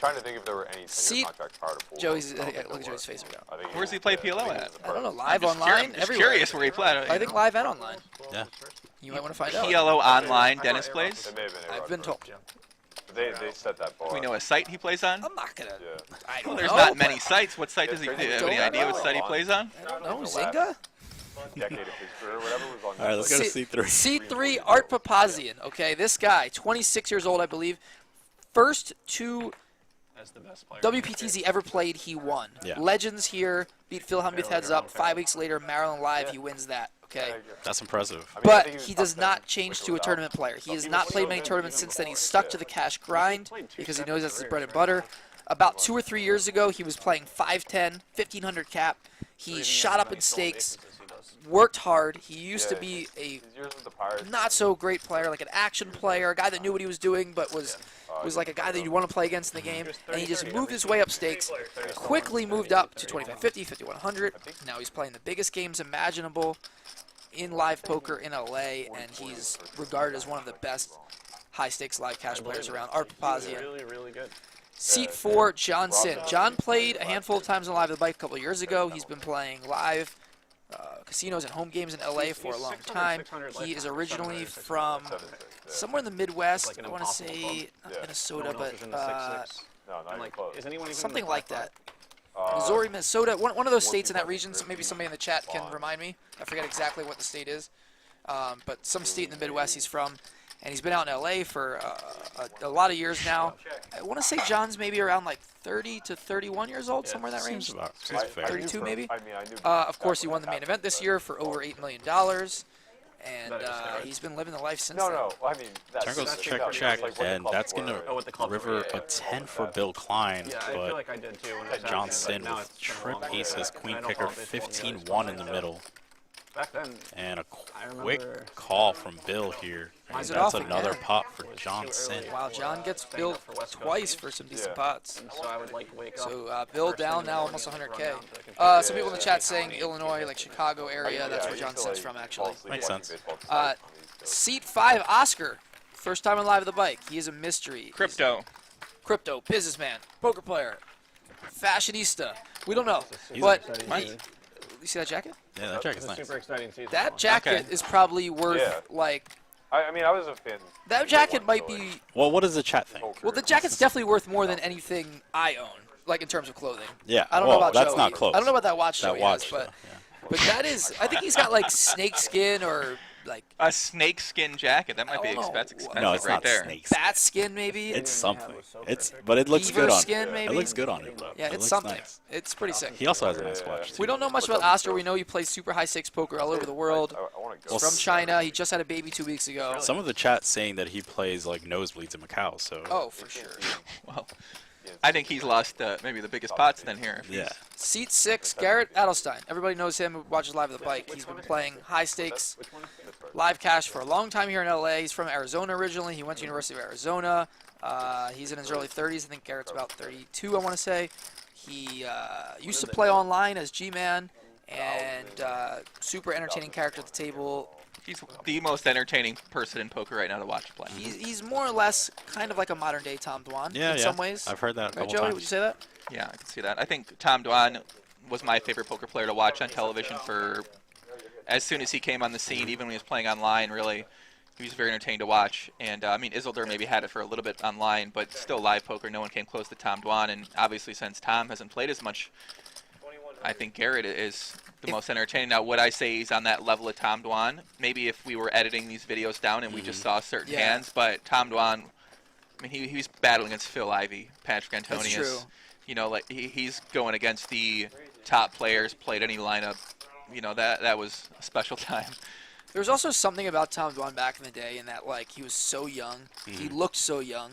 Speaker 9: trying to think if there were any 10-year contracts prior to pool.
Speaker 3: Joey's,
Speaker 9: I don't think
Speaker 3: look at
Speaker 9: there
Speaker 3: Joey's
Speaker 9: were.
Speaker 3: face right now.
Speaker 9: I think
Speaker 6: Where's he play PLO at?
Speaker 3: I don't know, live,
Speaker 6: I'm just
Speaker 3: online,
Speaker 6: just
Speaker 3: everywhere.
Speaker 6: curious where he played.
Speaker 3: I think live and online.
Speaker 4: Yeah.
Speaker 3: You might want to find out.
Speaker 6: PLO online, Dennis plays.
Speaker 9: It may have been
Speaker 3: I've been told.
Speaker 9: But they set that bar.
Speaker 6: Do we know a site he plays on?
Speaker 3: I'm not gonna.
Speaker 9: Yeah.
Speaker 3: I
Speaker 6: Well,
Speaker 3: don't
Speaker 6: there's
Speaker 3: know.
Speaker 6: not many sites. What site does he do?
Speaker 9: crazy.
Speaker 6: Have any
Speaker 3: Don't
Speaker 6: idea what
Speaker 3: know.
Speaker 6: site he plays on?
Speaker 3: I don't know.
Speaker 9: The
Speaker 3: Zynga?
Speaker 9: last decade of his career, whatever was on.
Speaker 4: All right, let's go to C3.
Speaker 3: C3 Art Papazian. Okay, this guy, 26 years old, I believe. First two
Speaker 7: As the best player.
Speaker 3: WPTs he ever played, he won.
Speaker 4: Yeah.
Speaker 3: Legends here, beat Phil Hellmuth heads up. 5 weeks later, Maryland Live, he wins that. Okay.
Speaker 4: That's impressive.
Speaker 9: I
Speaker 3: But
Speaker 9: think
Speaker 3: he
Speaker 9: was
Speaker 3: does
Speaker 9: top
Speaker 3: not
Speaker 9: 10
Speaker 3: change to a
Speaker 9: without-
Speaker 3: tournament player. He has
Speaker 7: He
Speaker 3: not
Speaker 7: was
Speaker 3: played
Speaker 7: so
Speaker 3: many
Speaker 7: good
Speaker 3: tournaments
Speaker 7: even
Speaker 3: since then.
Speaker 7: before.
Speaker 3: He's stuck to the cash grind because he knows that's his bread and butter. About 2 or 3 years ago, he was playing 5'10", 1,500 cap. He shot up in stakes, worked hard. He used to be a
Speaker 9: His years with the Pirates.
Speaker 3: not so great player, like an action player, a guy that knew what he was doing, but was like a guy that you want to play against in the game. And he just moved his way up stakes, quickly moved up to 2550, 5100. Now he's playing the biggest games imaginable in live poker in LA, and he's regarded as one of the best high stakes live cash players around. Art Papazian.
Speaker 7: Really, really good.
Speaker 3: Seat 4, John Sin. John played a handful of times on Live at the Bike a couple of years ago. He's been playing live casinos and home games in LA for a long time. He is originally from somewhere in the Midwest. I want to say not Minnesota, but
Speaker 9: No, not even
Speaker 7: Like,
Speaker 9: close.
Speaker 7: is anyone even
Speaker 3: something
Speaker 7: in the
Speaker 3: like
Speaker 7: top
Speaker 3: that. Missouri, Minnesota, one of those states in that region. So maybe somebody in the chat can remind me. I forget exactly what the state is, but some state in the Midwest he's from. And he's been out in LA for a lot of years now. I want to say John's maybe around like 30 to 31 years old, somewhere in that range.
Speaker 4: Seems fair.
Speaker 3: 32 maybe.
Speaker 9: I mean, I knew
Speaker 3: Of course, he won the main event this year for over $8 million. And he's been living the life since
Speaker 9: No,
Speaker 3: then.
Speaker 9: no. I mean, that's
Speaker 4: Turn goes
Speaker 9: that's
Speaker 4: check,
Speaker 9: like
Speaker 4: check,
Speaker 9: when the
Speaker 4: and
Speaker 9: clubs
Speaker 4: that's going
Speaker 9: were-
Speaker 7: Oh, with the
Speaker 4: to
Speaker 7: club
Speaker 4: river
Speaker 7: yeah,
Speaker 4: a 10 for Bill Klein,
Speaker 7: Yeah, I feel
Speaker 4: but
Speaker 7: like I did too. When I was
Speaker 4: John
Speaker 7: out,
Speaker 4: Sin
Speaker 7: but now
Speaker 4: with
Speaker 7: it's been a
Speaker 4: trip
Speaker 7: long
Speaker 4: aces,
Speaker 7: time.
Speaker 4: queen
Speaker 7: I know
Speaker 4: kicker,
Speaker 7: how baseball goes.
Speaker 4: 15-1 in the middle,
Speaker 7: Back then,
Speaker 4: and a
Speaker 7: I
Speaker 4: quick
Speaker 7: remember-
Speaker 4: call from Bill here. And
Speaker 3: Lines it
Speaker 4: that's
Speaker 3: off
Speaker 4: another
Speaker 3: again.
Speaker 4: pot for John Sin.
Speaker 3: Wow, John gets billed twice for some decent pots.
Speaker 7: and so I would like wake up.
Speaker 3: So Bill
Speaker 7: first
Speaker 3: down
Speaker 7: thing
Speaker 3: now,
Speaker 7: in
Speaker 3: almost
Speaker 7: the morning,
Speaker 3: 100K.
Speaker 7: run down to the computer.
Speaker 3: Some people in the chat saying Illinois, like Chicago area. That's where John Sin's from, actually.
Speaker 4: Makes sense.
Speaker 3: Seat 5, Oscar. First time on Live at the Bike. He is a mystery.
Speaker 6: Crypto.
Speaker 3: Crypto, businessman, poker player, fashionista. We don't know.
Speaker 4: He's
Speaker 3: But
Speaker 7: a-
Speaker 3: you see that jacket?
Speaker 4: Yeah, that jacket's
Speaker 7: It's a
Speaker 4: nice.
Speaker 7: super exciting season.
Speaker 3: That jacket is probably worth
Speaker 9: Yeah.
Speaker 3: like
Speaker 9: I mean, I was a fan.
Speaker 3: that jacket might be.
Speaker 4: Well, what does the chat think?
Speaker 3: Well, the jacket's definitely worth more than anything I own, like in terms of clothing.
Speaker 4: Yeah,
Speaker 3: I don't
Speaker 4: well,
Speaker 3: know about
Speaker 4: that's
Speaker 3: Joey.
Speaker 4: not close.
Speaker 3: I don't know about that watch.
Speaker 4: That
Speaker 3: Joey
Speaker 4: watch,
Speaker 3: has, but
Speaker 4: though, yeah.
Speaker 3: but that is. I think he's got like snake skin or like
Speaker 6: A snakeskin jacket. That might be
Speaker 3: I don't know.
Speaker 6: expensive
Speaker 4: No, it's
Speaker 6: right
Speaker 4: not
Speaker 6: there.
Speaker 4: snakes.
Speaker 3: bat skin maybe.
Speaker 4: It's something. But it looks
Speaker 3: Beaver
Speaker 4: good on
Speaker 3: skin,
Speaker 4: him.
Speaker 3: maybe?
Speaker 4: It looks good on him, though.
Speaker 3: Yeah,
Speaker 4: It
Speaker 3: it's
Speaker 4: looks
Speaker 3: something.
Speaker 4: nice.
Speaker 3: It's pretty sick.
Speaker 4: He also has a nice watch, too.
Speaker 3: We don't know much about Oscar. We know he plays super high stakes poker all over the world.
Speaker 9: I want to go.
Speaker 3: He's from China. He just had a baby 2 weeks ago.
Speaker 4: Some of the chat saying that he plays like nosebleeds in Macau, so
Speaker 3: Oh, for sure.
Speaker 6: Well, I think he's lost maybe the biggest pots then here.
Speaker 4: yeah.
Speaker 3: Seat 6, Garrett Adelstein. Everybody knows him who watches Live at the Bike. He's been playing high stakes live cash for a long time here in LA. He's from Arizona originally. He went to University of Arizona. He's in his early 30s. I think Garrett's about 32, I want to say. He used to play online as G-Man and super entertaining character at the table.
Speaker 6: He's the most entertaining person in poker right now to watch play.
Speaker 3: He's more or less kind of like a modern-day Tom Dwan
Speaker 4: Yeah,
Speaker 3: in
Speaker 4: yeah.
Speaker 3: some ways.
Speaker 4: I've heard that a
Speaker 3: Right,
Speaker 4: couple
Speaker 3: Joey?
Speaker 4: times.
Speaker 3: Would you say that?
Speaker 6: Yeah, I can see that. I think Tom Dwan was my favorite poker player to watch on television for as soon as he came on the scene, even when he was playing online, really. He was very entertaining to watch. And, I mean, Isildur maybe had it for a little bit online, but still live poker, no one came close to Tom Dwan. And obviously since Tom hasn't played as much, I think Garrett is the most entertaining. Now, would I say he's on that level of Tom Dwan? Maybe if we were editing these videos down and we just saw certain
Speaker 3: Yeah.
Speaker 6: hands, but Tom Dwan, I mean, he was battling against Phil Ivey, Patrick Antonius.
Speaker 3: That's true.
Speaker 6: You know, like he's going against the top players, played any lineup. You know, that was a special time.
Speaker 3: There was also something about Tom Dwan back in the day in that, like, he was so young. He looked so young,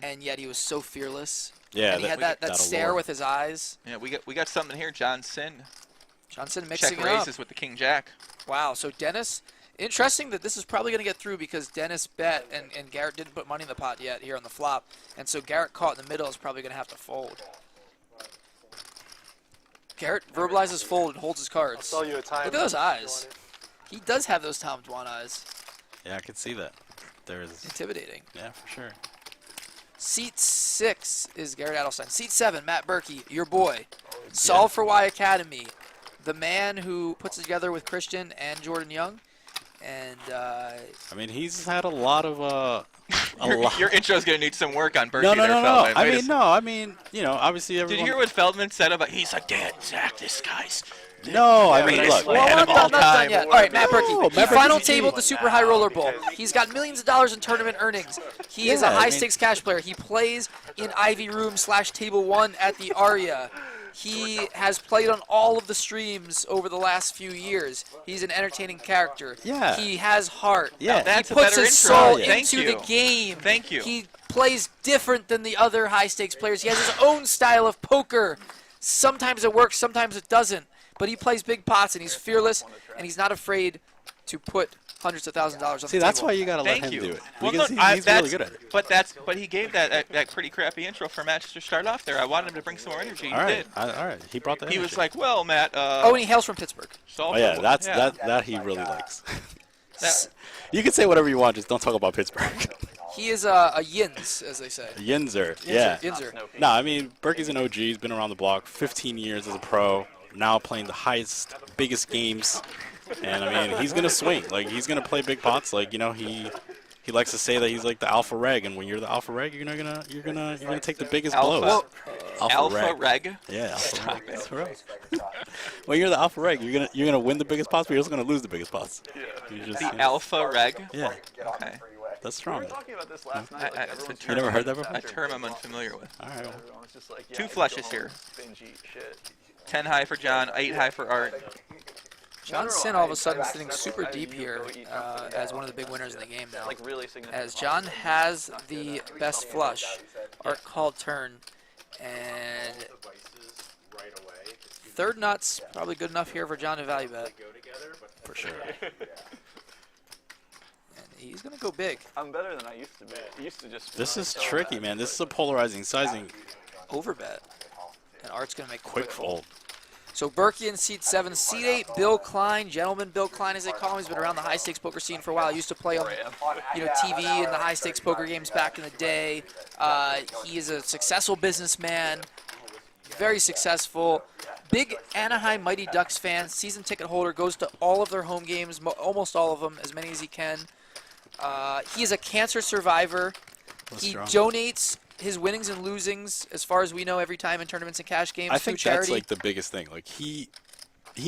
Speaker 3: and yet he was so fearless.
Speaker 4: Yeah,
Speaker 3: And he had that stare
Speaker 4: allure.
Speaker 3: with his eyes.
Speaker 6: Yeah, we got something here. John Sin.
Speaker 3: Johnson mixing
Speaker 6: Check
Speaker 3: it up.
Speaker 6: raises with the King Jack.
Speaker 3: Wow, so Dennis, interesting that this is probably going to get through because Dennis bet and Garrett didn't put money in the pot yet here on the flop. And so Garrett caught in the middle is probably going to have to fold. Garrett verbalizes fold and holds his cards.
Speaker 8: Sell you a time.
Speaker 3: Look at those eyes. He does have those Tom Dwan eyes.
Speaker 4: Yeah, I can see that. There's
Speaker 3: Intimidating.
Speaker 4: yeah, for sure.
Speaker 3: Seat 6 is Garrett Adelstein. Seat 7, Matt Berkey, your boy. Solve for Y Academy, the man who puts it together with Christian and Jordan Young. And
Speaker 4: I mean, he's had a lot of
Speaker 6: Your intro's gonna need some work on Berkey.
Speaker 4: No.
Speaker 6: Feldman.
Speaker 4: I mean, you know, obviously everyone.
Speaker 6: Did you hear what Feldman said about? He's like, Dad, Zach, this guy's.
Speaker 4: No, I mean,
Speaker 6: greatest
Speaker 4: look.
Speaker 6: man of all
Speaker 3: not done
Speaker 6: time.
Speaker 3: yet. All right, Matt Berkey. He
Speaker 4: Matt
Speaker 3: final
Speaker 4: Berkey's
Speaker 3: tabled
Speaker 4: eating.
Speaker 3: the Super High Roller Bowl. He's got millions of dollars in tournament earnings. He is a
Speaker 4: Yeah, I mean-
Speaker 3: high-stakes cash player. He plays in Ivy Room / Table 1 at the Aria. He has played on all of the streams over the last few years. He's an entertaining character.
Speaker 4: Yeah.
Speaker 3: He has heart.
Speaker 4: Yeah.
Speaker 6: Now that's
Speaker 3: He
Speaker 6: a
Speaker 3: puts
Speaker 6: better
Speaker 3: his
Speaker 6: intro.
Speaker 3: soul
Speaker 6: Thank
Speaker 3: into
Speaker 6: you.
Speaker 3: the game.
Speaker 6: Thank you.
Speaker 3: He plays different than the other high-stakes players. He has his own style of poker. Sometimes it works, sometimes it doesn't. But he plays big pots, and he's fearless, and he's not afraid to put hundreds of thousands of dollars on
Speaker 4: See,
Speaker 3: the
Speaker 4: that's
Speaker 3: table.
Speaker 4: why you gotta let
Speaker 6: Thank
Speaker 4: him
Speaker 6: you.
Speaker 4: do it
Speaker 6: Well,
Speaker 4: because
Speaker 6: no,
Speaker 4: he's really good at it.
Speaker 6: But he gave that pretty crappy intro for Matt to start off there. I wanted him to bring some more energy. He
Speaker 4: All right,
Speaker 6: did.
Speaker 4: all right. He brought the
Speaker 6: He
Speaker 4: energy.
Speaker 6: was like, "Well, Matt."
Speaker 3: Oh, and he hails from Pittsburgh.
Speaker 4: Oh yeah, that he really likes.
Speaker 6: That-
Speaker 4: You can say whatever you want, just don't talk about Pittsburgh.
Speaker 3: He is a yins, as they say.
Speaker 4: Yinzer, yeah.
Speaker 3: Yinzer.
Speaker 4: No, I mean, Berkey's an OG. He's been around the block 15 years as a pro, now playing the highest, biggest games. And, I mean, he's going to swing. Like, he's going to play big pots. Like, you know, he likes to say that he's like the alpha reg, and when you're the alpha reg, you're gonna take the biggest blows.
Speaker 6: Alpha reg.
Speaker 4: Yeah, alpha reg. That's right. When you're the alpha reg, you're gonna win the biggest pots, but you're also gonna lose the biggest pots. You just,
Speaker 6: The alpha reg.
Speaker 4: Yeah,
Speaker 6: Okay.
Speaker 4: that's strong.
Speaker 8: We were talking about this last night.
Speaker 6: It's a
Speaker 4: You
Speaker 6: term
Speaker 4: never heard that before?
Speaker 6: A term I'm unfamiliar with.
Speaker 4: All right.
Speaker 8: Everyone's just like, yeah,
Speaker 6: Two
Speaker 8: just
Speaker 6: flushes
Speaker 8: go
Speaker 6: here.
Speaker 8: home, binge eat shit.
Speaker 6: 10 high for John, 8 high for Art.
Speaker 3: John Sin all of a sudden sitting super deep here as one of the big winners in the game now.
Speaker 8: Like really significant.
Speaker 3: As John has the best flush, Art called turn, and third nut's probably good enough here for John to value bet.
Speaker 4: For sure.
Speaker 3: And he's going to go big.
Speaker 8: I'm better than I used to be. I used to just.
Speaker 4: This is tricky, man. This is a polarizing sizing.
Speaker 3: Overbet. And Art's going to make
Speaker 4: Quick fold.
Speaker 3: So Berkey in seat 7. Seat 8, Bill Klein. Gentleman Bill Klein, as they call him. He's been around the high-stakes poker scene for a while. He used to play on TV and the high-stakes poker games back in the day. He is a successful businessman. Very successful. Big Anaheim Mighty Ducks fan. Season ticket holder. Goes to all of their home games. Almost all of them. As many as he can. He is a cancer survivor.
Speaker 4: That's
Speaker 3: He
Speaker 4: strong.
Speaker 3: donates his winnings and losings, as far as we know, every time in tournaments and cash games
Speaker 4: I
Speaker 3: to
Speaker 4: think
Speaker 3: charity.
Speaker 4: that's like the biggest thing. Like he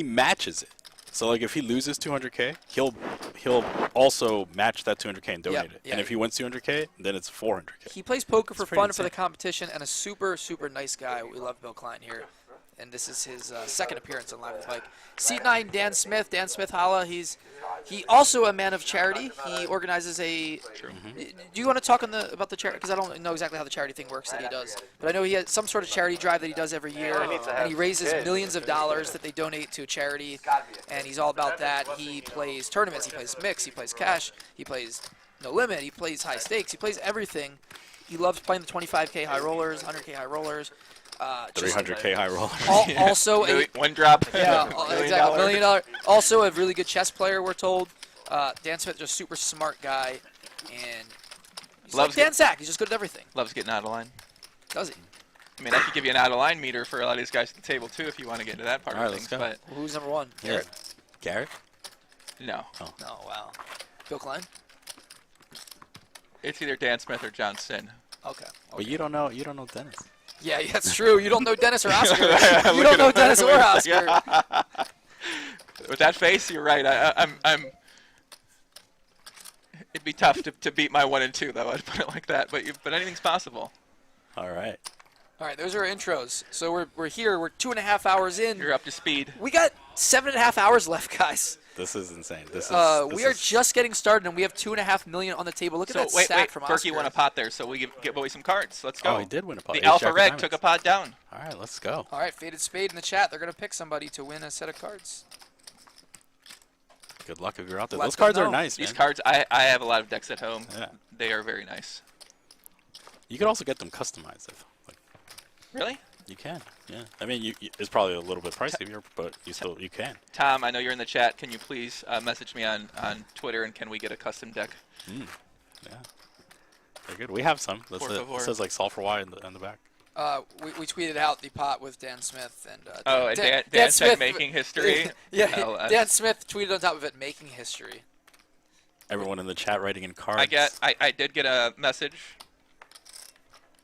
Speaker 4: matches it. So like if he loses 200K, he'll also match that 200K and donate it.
Speaker 3: yeah.
Speaker 4: And if he wins 200K, then it's 400K.
Speaker 3: He plays poker for
Speaker 4: pretty
Speaker 3: fun, for the
Speaker 4: insane.
Speaker 3: competition, and a super, super nice guy. We love Bill Klein here. And this is his second appearance on Live with the Bike. Seat 9, Dan Smith. Dan Smith, holla. He also a man of charity. He organizes a. Do you want to talk about the charity? Because I don't know exactly how the charity thing works that he does. But I know he has some sort of charity drive that he does every year, and he raises millions of dollars that they donate to a charity. And he's all about that. He plays tournaments. He plays mix. He plays cash. He plays no limit. He plays high stakes. He plays everything. He loves playing the 25K high rollers, 100K high rollers.
Speaker 4: 300K high roller.
Speaker 3: Also a
Speaker 6: One drop.
Speaker 3: yeah, exactly. $1 million. Also a really good chess player, we're told. Dan Smith, just super smart guy, and he's
Speaker 6: Loves
Speaker 3: like Dan Zack. He's just good at everything.
Speaker 6: Loves getting out of line.
Speaker 3: Does he?
Speaker 6: I mean, I could give you an out of line meter for a lot of these guys at the table too, if you want to get into that part
Speaker 4: All right,
Speaker 6: of
Speaker 4: let's
Speaker 6: things.
Speaker 4: go.
Speaker 6: But
Speaker 3: Who's number one?
Speaker 4: Yeah. Garrett?
Speaker 6: no,
Speaker 3: Oh wow. Bill Klein.
Speaker 6: it's either Dan Smith or John Sin.
Speaker 3: Okay.
Speaker 4: But you don't know Dennis.
Speaker 3: Yeah, that's true. You don't know Dennis or Oscar. You don't know Dennis or Oscar.
Speaker 6: With that face, you're right. I'm. It'd be tough to beat my 1 and 2, though. I'd put it like that. But anything's possible.
Speaker 4: All right.
Speaker 3: All right, those are our intros. So we're here. We're 2.5 hours in.
Speaker 6: You're up to speed.
Speaker 3: We got 7.5 hours left, guys.
Speaker 4: This is insane. This is.
Speaker 3: We are just getting started, and we have $2.5 million on the table. Look at
Speaker 6: So
Speaker 3: that
Speaker 6: wait,
Speaker 3: stack from Oscar.
Speaker 6: Berkey won a pot there, so we give away some cards. Let's go.
Speaker 4: Oh, he did win a pot.
Speaker 6: The
Speaker 4: Ace
Speaker 6: Alpha
Speaker 4: Jack of
Speaker 6: Reg
Speaker 4: Diamonds.
Speaker 6: took a pot down.
Speaker 4: All right, let's go.
Speaker 3: All right, Faded Spade in the chat. They're going to pick somebody to win a set of cards.
Speaker 4: Good luck if you're out there.
Speaker 3: Let
Speaker 4: Those
Speaker 3: them
Speaker 4: cards are
Speaker 3: know.
Speaker 4: nice,
Speaker 6: These
Speaker 4: man.
Speaker 6: cards, I have a lot of decks at home.
Speaker 4: Yeah.
Speaker 6: They are very nice.
Speaker 4: You could also get them customized. Like,
Speaker 6: Really?
Speaker 4: you can. Yeah. I mean, it's probably a little bit pricey, but you can.
Speaker 6: Tom, I know you're in the chat. Can you please message me on Twitter, and can we get a custom deck?
Speaker 4: Yeah. They're good. We have some. That's
Speaker 6: Por
Speaker 4: it.
Speaker 6: favor.
Speaker 4: It says like Sulfur Y in the back.
Speaker 3: We tweeted out the pot with Dan Smith and
Speaker 6: And Dan said making history.
Speaker 3: Yeah,
Speaker 6: No,
Speaker 3: Dan Smith tweeted on top of it, making history.
Speaker 4: Everyone in the chat writing in cards.
Speaker 6: I did get a message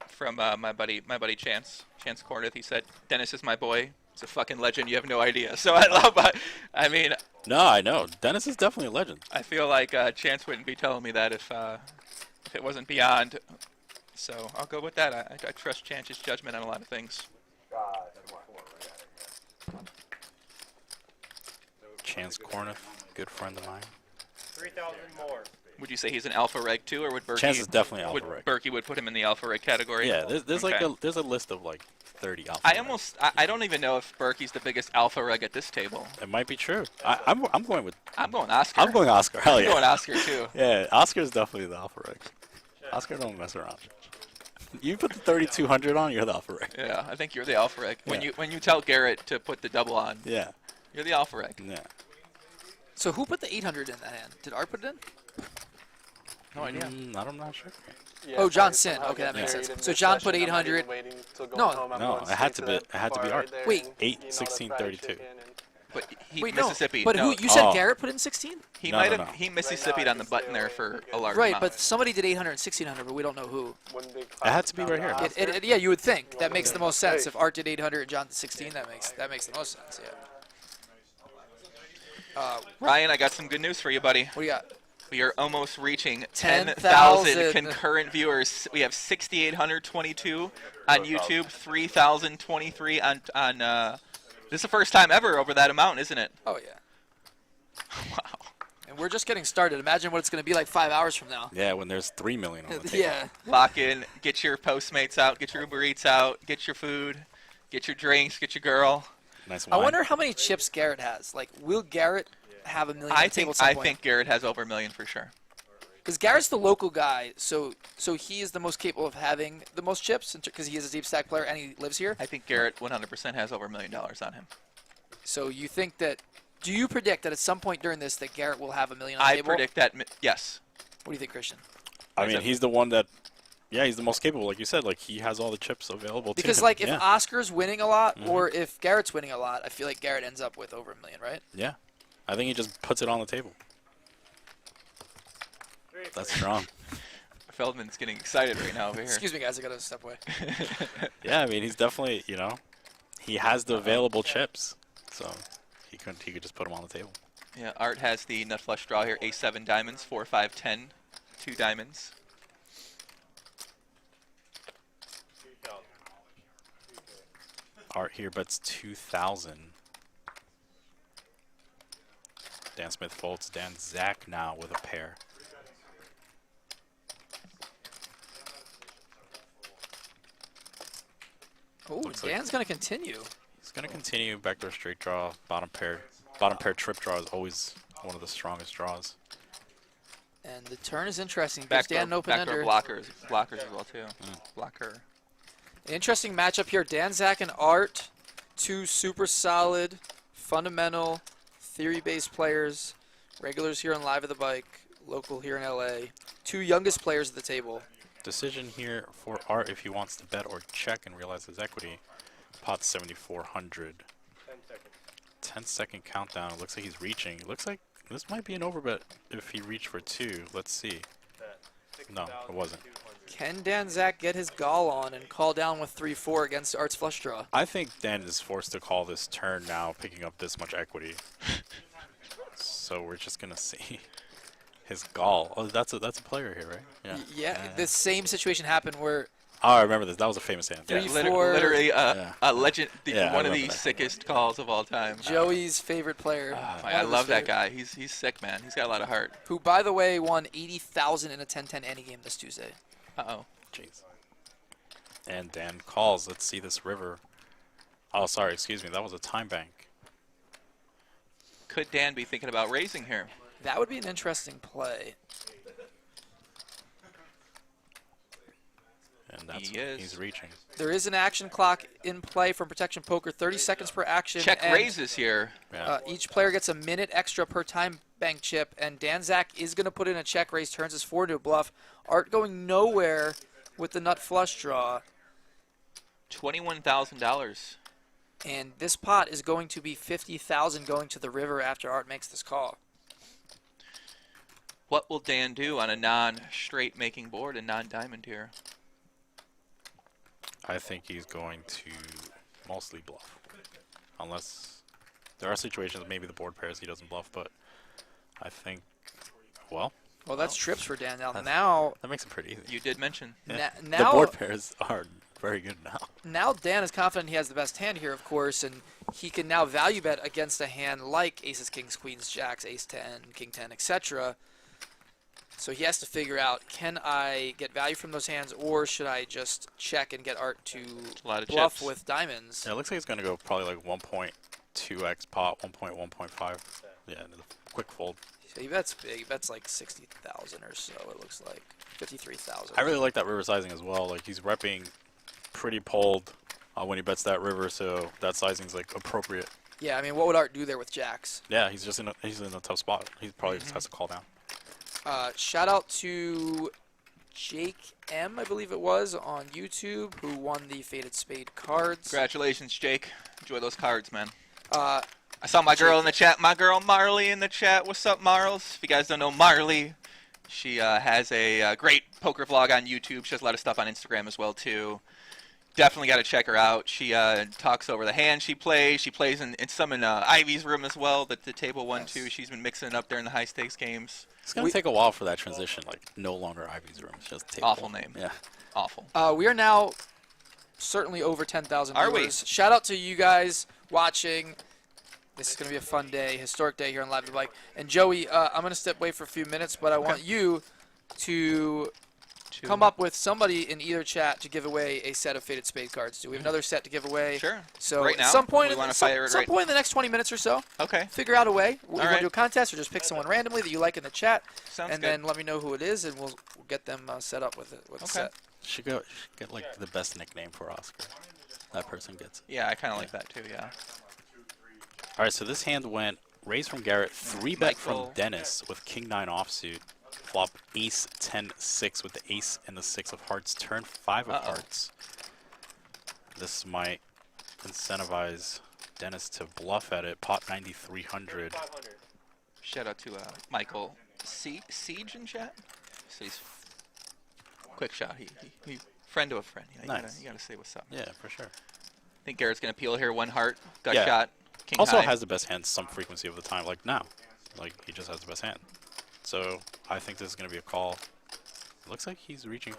Speaker 6: from my buddy Chance Corneth. He said, "Dennis is my boy. He's a fucking legend. You have no idea." So I love. I mean.
Speaker 4: No, I know. Dennis is definitely a legend.
Speaker 6: I feel like Chance wouldn't be telling me that if it wasn't beyond. So I'll go with that. I trust Chance's judgment on a lot of things.
Speaker 4: Chance Corneth, good friend of mine.
Speaker 10: 3,000 more.
Speaker 6: Would you say he's an alpha reg too, or would Berkey?
Speaker 4: Chance is definitely alpha reg.
Speaker 6: Berkey would put him in the alpha reg category.
Speaker 4: Yeah, there's
Speaker 6: Okay.
Speaker 4: like there's a list of like 30 alpha.
Speaker 6: I don't even know if Berkey's the biggest alpha reg at this table.
Speaker 4: It might be true. I'm going with.
Speaker 6: I'm going Oscar.
Speaker 4: I'm going Oscar. Hell yeah.
Speaker 6: I'm going Oscar too.
Speaker 4: Yeah, Oscar's definitely the alpha reg. Oscar don't mess around. You put the 3,200 on, you're the alpha reg.
Speaker 6: Yeah, I think you're the alpha reg.
Speaker 4: Yeah.
Speaker 6: When you tell Garrett to put the double on,
Speaker 4: Yeah.
Speaker 6: you're the alpha reg.
Speaker 4: Yeah.
Speaker 3: So who put the 800 in that hand? Did Art put it in?
Speaker 6: No idea.
Speaker 4: I'm not sure.
Speaker 7: Yeah,
Speaker 3: Oh, John
Speaker 7: probably
Speaker 3: Sin.
Speaker 7: somehow
Speaker 3: Okay, that
Speaker 7: get
Speaker 3: makes
Speaker 7: married
Speaker 3: sense.
Speaker 7: in
Speaker 3: So
Speaker 7: this
Speaker 3: John put
Speaker 7: session. I'm not
Speaker 3: 800.
Speaker 7: even waiting till going
Speaker 3: No.
Speaker 7: home. I'm
Speaker 4: No,
Speaker 7: going
Speaker 4: it had
Speaker 7: straight
Speaker 4: to be-
Speaker 7: that
Speaker 4: it had to be
Speaker 7: bar
Speaker 4: Art.
Speaker 7: there
Speaker 3: Wait.
Speaker 7: and
Speaker 4: 8,
Speaker 7: eating all the
Speaker 4: 16,
Speaker 7: fried
Speaker 4: 32.
Speaker 7: chicken and-
Speaker 6: But he
Speaker 3: Wait,
Speaker 6: Mississippi.
Speaker 3: no. But
Speaker 6: no,
Speaker 3: you said
Speaker 4: Oh.
Speaker 3: Garrett put in 16?
Speaker 6: he
Speaker 4: No,
Speaker 6: might
Speaker 4: no,
Speaker 6: have
Speaker 4: no.
Speaker 6: he Mississippi'd on the button there for a large
Speaker 3: Right,
Speaker 6: amount.
Speaker 3: but somebody did 800 and 1600, but we don't know who.
Speaker 7: One big
Speaker 4: It had to be right here.
Speaker 3: Yeah, you would think. That makes the most sense. If Art did 800 and John did 16, that makes the most sense, yeah.
Speaker 6: Ryan, I got some good news for you, buddy.
Speaker 3: What do you got?
Speaker 6: We are almost reaching
Speaker 3: 10,000
Speaker 6: 10,000 concurrent viewers. We have 6,822 on YouTube, 3,023 on this is the first time ever over that amount, isn't it?
Speaker 3: Oh, yeah.
Speaker 6: Wow.
Speaker 3: And we're just getting started. Imagine what it's going to be like 5 hours from now.
Speaker 4: Yeah, when there's 3 million on the table.
Speaker 3: Yeah.
Speaker 6: Lock in, get your Postmates out, get your Uber Eats out, get your food, get your drinks, get your girl.
Speaker 4: Nice
Speaker 3: I
Speaker 4: wine.
Speaker 3: wonder how many chips Garrett has. Like, will Garrett have a million on the table at some
Speaker 6: I
Speaker 3: point?
Speaker 6: think Garrett has over 1 million for sure.
Speaker 3: Because Garrett's the local guy, so he is the most capable of having the most chips because he is a deep stack player and he lives here.
Speaker 6: I think Garrett 100% has over $1 million on him.
Speaker 3: So you think that? Do you predict that at some point during this that Garrett will have $1 million on the
Speaker 6: I
Speaker 3: table?
Speaker 6: predict that, yes.
Speaker 3: What do you think, Christian?
Speaker 4: I mean, he's the one that, yeah, he's the most capable. Like you said, like he has all the chips available to
Speaker 3: Because
Speaker 4: him.
Speaker 3: like if
Speaker 4: yeah.
Speaker 3: Oscar's winning a lot or if Garrett's winning a lot, I feel like Garrett ends up with over $1 million, right?
Speaker 4: Yeah. I think he just puts it on the table. That's strong.
Speaker 6: Feldman's getting excited right now over here.
Speaker 3: Excuse me, guys. I got to step away.
Speaker 4: Yeah, I mean, he's definitely, he has the available chips. So he could just put them on the table.
Speaker 6: Yeah, Art has the nut flush draw here. A7 diamonds, 4, 5, 10, 2 diamonds.
Speaker 4: Art here bets 2,000. Dan Smith folds. Dan Zack now with a pair.
Speaker 3: Oh,
Speaker 4: Looks like-
Speaker 3: Dan's going to continue.
Speaker 4: He's going to continue backdoor straight draw. Bottom pair trip draw is always one of the strongest draws.
Speaker 3: And the turn is interesting. Gives
Speaker 6: Backdoor,
Speaker 3: Dan an open
Speaker 6: backdoor
Speaker 3: ender.
Speaker 6: blockers as well too. Blocker.
Speaker 3: Interesting matchup here. Dan, Zack, and Art. Two super solid, fundamental, theory-based players. Regulars here on Live at the Bike. Local here in LA. Two youngest players at the table.
Speaker 4: Decision here for Art if he wants to bet or check and realize his equity. Pot 7,400.
Speaker 10: 10 seconds.
Speaker 4: 10-second countdown. It looks like he's reaching. It looks like this might be an overbet if he reached for 2. Let's see. No, it wasn't.
Speaker 3: Can Dan, Zack get his gall on and call down with 3-4 against Art's flush draw?
Speaker 4: I think Dan is forced to call this turn now, picking up this much equity. So we're just gonna see his gall. Oh, that's a player here, right?
Speaker 3: Yeah, the same situation happened where
Speaker 4: Oh, I remember this. That was a famous hand.
Speaker 3: Three,
Speaker 6: Yeah,
Speaker 3: four-
Speaker 6: literally a legend,
Speaker 4: Yeah, I
Speaker 6: one of the
Speaker 4: remember that.
Speaker 6: sickest calls of all time.
Speaker 3: Joey's favorite player.
Speaker 6: I love that guy. He's sick, man. He's got a lot of heart.
Speaker 3: Who, by the way, won 80,000 in a 10-10 any game this Tuesday.
Speaker 6: Uh-oh.
Speaker 4: Jeez. And Dan calls. Let's see this river. Oh, sorry. Excuse me. That was a time bank.
Speaker 6: Could Dan be thinking about raising here?
Speaker 3: That would be an interesting play.
Speaker 4: and that's
Speaker 6: He
Speaker 4: what
Speaker 6: is.
Speaker 4: he's reaching.
Speaker 3: There is an action clock in play from Protection Poker, 30 seconds per action.
Speaker 6: Check
Speaker 3: and,
Speaker 6: raises here.
Speaker 4: Yeah.
Speaker 3: each player gets a minute extra per time bank chip, and Zack is going to put in a check raise, turns his 4 into a bluff. Art going nowhere with the nut flush draw.
Speaker 6: $21,000.
Speaker 3: And this pot is going to be $50,000 going to the river after Art makes this call.
Speaker 6: What will Dan do on a non-straight making board and non-diamond here?
Speaker 4: I think he's going to mostly bluff. Unless there are situations, maybe the board pairs he doesn't bluff, but I think, well,
Speaker 3: Well, that's trips for Dan.
Speaker 4: That's-
Speaker 3: Now,
Speaker 4: that makes it pretty easy.
Speaker 6: You did mention.
Speaker 4: Yeah.
Speaker 3: now,
Speaker 4: The board pairs are very good now.
Speaker 3: now Dan is confident he has the best hand here, of course, and he can now value bet against a hand like aces, kings, queens, jacks, ace 10, king 10, etc. So he has to figure out, can I get value from those hands, or should I just check and get Art to
Speaker 6: A lot of
Speaker 3: bluff
Speaker 6: chips.
Speaker 3: with diamonds?
Speaker 4: Yeah, it looks like it's going to go probably like 1.2x pot, 1.1.5. Yeah, the quick fold.
Speaker 3: So he bets big. He bets like 60,000 or so, it looks like. 53,000.
Speaker 4: I really like that river sizing as well. Like, he's repping pretty pulled when he bets that river, so that sizing's like appropriate.
Speaker 3: Yeah, I mean, what would Art do there with jacks?
Speaker 4: Yeah, he's just in a tough spot. He probably just has to call down.
Speaker 3: Shout out to Jake M, I believe it was, on YouTube, who won the Faded Spade cards.
Speaker 6: Congratulations, Jake. Enjoy those cards, man.
Speaker 3: Uh,
Speaker 6: I saw my girl in the chat. My girl Marley in the chat. What's up, Marls? If you guys don't know Marley, she has a great poker vlog on YouTube. She has a lot of stuff on Instagram as well, too. Definitely got to check her out. She talks over the hand she plays. She plays in some in Ivy's room as well, the table one, too. She's been mixing it up there in the high-stakes games.
Speaker 4: It's going to take a while for that transition. Like, no longer Ivy's room. It's just table.
Speaker 6: Awful name.
Speaker 4: Yeah.
Speaker 6: Awful.
Speaker 3: we are now certainly over 10,000
Speaker 6: Are we?
Speaker 3: viewers. Shout out to you guys watching. This is going to be a fun day, historic day here on Live the Bike. And Joey, I'm going to step away for a few minutes, but I want you to come up with somebody in either chat to give away a set of Faded Spade cards. Do we have another set to give away?
Speaker 6: Sure.
Speaker 3: So
Speaker 6: Right now?
Speaker 3: at some point,
Speaker 6: We
Speaker 3: in,
Speaker 6: wanna
Speaker 3: some,
Speaker 6: fire it
Speaker 3: some
Speaker 6: right-
Speaker 3: point in the next 20 minutes or so,
Speaker 6: Okay.
Speaker 3: figure out a way. We want
Speaker 6: right.
Speaker 3: to do a contest or just pick someone randomly that you like in the chat,
Speaker 6: Sounds
Speaker 3: and
Speaker 6: good.
Speaker 3: then let me know who it is, and we'll get them set up with it. With the
Speaker 6: Okay.
Speaker 3: set.
Speaker 4: Should get like the best nickname for Oscar. That person gets it.
Speaker 6: Yeah, I kind of like that, too, yeah.
Speaker 4: All right, so this hand went raise from Garrett, 3-bet from
Speaker 6: Michael.
Speaker 4: Dennis with king 9 offsuit. Flop ace 10-6 with the ace and the 6 of hearts. Turn 5 of hearts. This might incentivize Dennis to bluff at it. Pot 9,300.
Speaker 6: Shout out to Michael Siege in chat. So he's quick shot. He friend of a friend. You
Speaker 4: Nice.
Speaker 6: gotta say what's up.
Speaker 4: Yeah, for sure.
Speaker 6: I think Garrett's gonna peel here. One heart, gut
Speaker 4: Yeah.
Speaker 6: shot, king
Speaker 4: Also
Speaker 6: high.
Speaker 4: has the best hand some frequency of the time, like now. Like, he just has the best hand. So, I think this is going to be a call. Looks like he's reaching.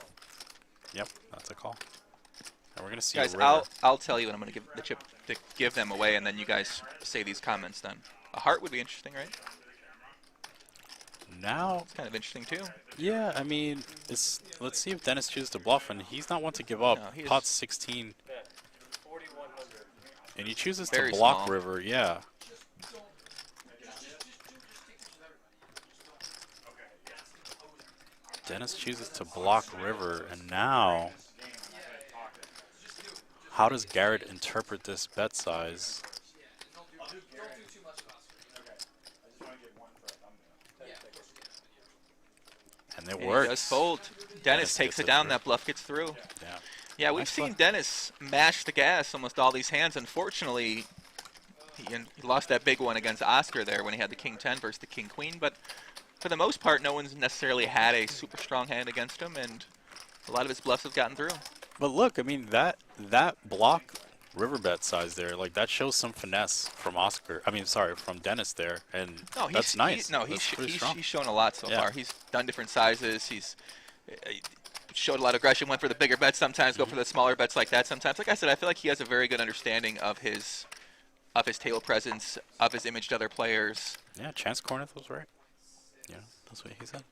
Speaker 4: Yep, that's a call. And we're going to see
Speaker 6: Guys,
Speaker 4: a river.
Speaker 6: I'll tell you when I'm gonna give the chip to give them away, and then you guys say these comments. Then a heart would be interesting, right?
Speaker 4: Now,
Speaker 6: It's kind of interesting too.
Speaker 4: yeah, I mean, let's see if Dennis chooses to bluff, and he's not one to give up.
Speaker 6: No, he is-
Speaker 4: Pot's 16. And he chooses to
Speaker 6: Very
Speaker 4: block
Speaker 6: small.
Speaker 4: river, yeah. Dennis chooses to block river, and now, how does Garrett interpret this bet size? And it
Speaker 6: And he
Speaker 4: works.
Speaker 6: does fold. Dennis takes
Speaker 4: gets
Speaker 6: it
Speaker 4: it
Speaker 6: down.
Speaker 4: through.
Speaker 6: That bluff gets through.
Speaker 4: Yeah.
Speaker 6: Yeah, we've
Speaker 4: Nice
Speaker 6: seen
Speaker 4: bluff.
Speaker 6: Dennis mash the gas almost all these hands. Unfortunately, he lost that big one against Oscar there when he had the king 10 versus the king queen. But for the most part, no one's necessarily had a super strong hand against him, and a lot of his bluffs have gotten through.
Speaker 4: But look, I mean, that block river bet size there, like, that shows some finesse from Oscar. I mean, sorry, from Dennis there, and
Speaker 6: No,
Speaker 4: that's nice.
Speaker 6: He's
Speaker 4: pretty strong.
Speaker 6: shown a lot so
Speaker 4: Yeah.
Speaker 6: far. He's done different sizes. He's showed a lot of aggression. Went for the bigger bets sometimes. Go for the smaller bets like that sometimes. Like I said, I feel like he has a very good understanding of his table presence, of his image to other players.
Speaker 4: Yeah, Chance Corneth was right. Yeah, that's what he said.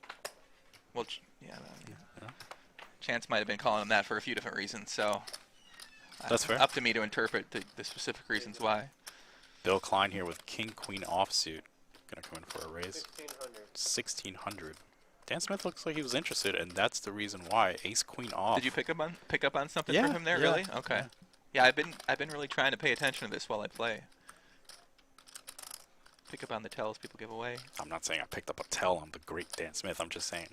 Speaker 6: Well, yeah. Chance might have been calling him that for a few different reasons. So
Speaker 4: That's fair.
Speaker 6: Up to me to interpret the specific reasons why.
Speaker 4: Bill Klein here with king queen offsuit, gonna come in for a raise. 1,600. Dan Smith looks like he was interested, and that's the reason why. Ace Queen off.
Speaker 6: Did you pick up on something
Speaker 4: Yeah,
Speaker 6: from him there?
Speaker 4: yeah,
Speaker 6: Really? Okay. Yeah, I've been really trying to pay attention to this while I play. Pick up on the tells people give away.
Speaker 4: I'm not saying I picked up a tell on the great Dan Smith. I'm just saying.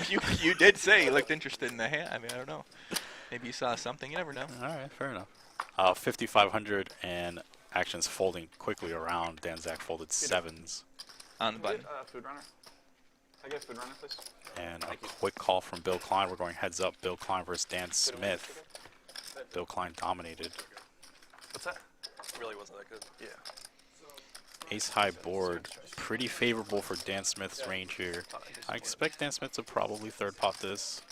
Speaker 6: You did say you looked interested in the hand. I mean, I don't know. Maybe you saw something. You never know.
Speaker 4: All right, fair enough. 5,500 and actions folding quickly around. Dan Zack folded 7s.
Speaker 6: On the button.
Speaker 7: Food runner. I get food runner, please.
Speaker 4: And a quick call from Bill Klein. We're going heads up. Bill Klein versus Dan Smith. Bill Klein dominated.
Speaker 8: What's that?
Speaker 7: Really wasn't that good. Yeah.
Speaker 4: Ace high board. Pretty favorable for Dan Smith's range here. I expect Dan Smith to probably third pot this.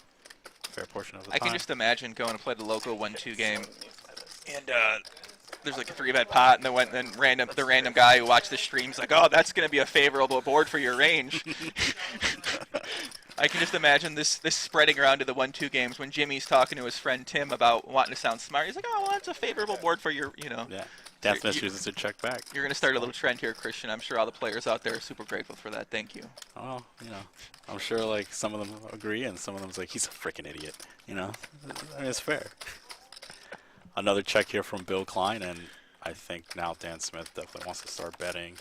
Speaker 4: Fair portion of the time.
Speaker 6: I can just imagine going to play the local 1-2 game, and there's like a 3-bet pot, and then the random guy who watched the stream's like, oh, that's going to be a favorable board for your range. I can just imagine this spreading around to the 1-2 games when Jimmy's talking to his friend Tim about wanting to sound smart. He's like, oh, well, that's a favorable board for your,
Speaker 4: Yeah. Dan Smith chooses to check back.
Speaker 6: You're going to start a little trend here, Christian. I'm sure all the players out there are super grateful for that. Thank you.
Speaker 4: Oh, I'm sure like some of them agree and some of them's like, he's a freaking idiot. I mean, it's fair. Another check here from Bill Klein, and I think now Dan Smith definitely wants to start betting.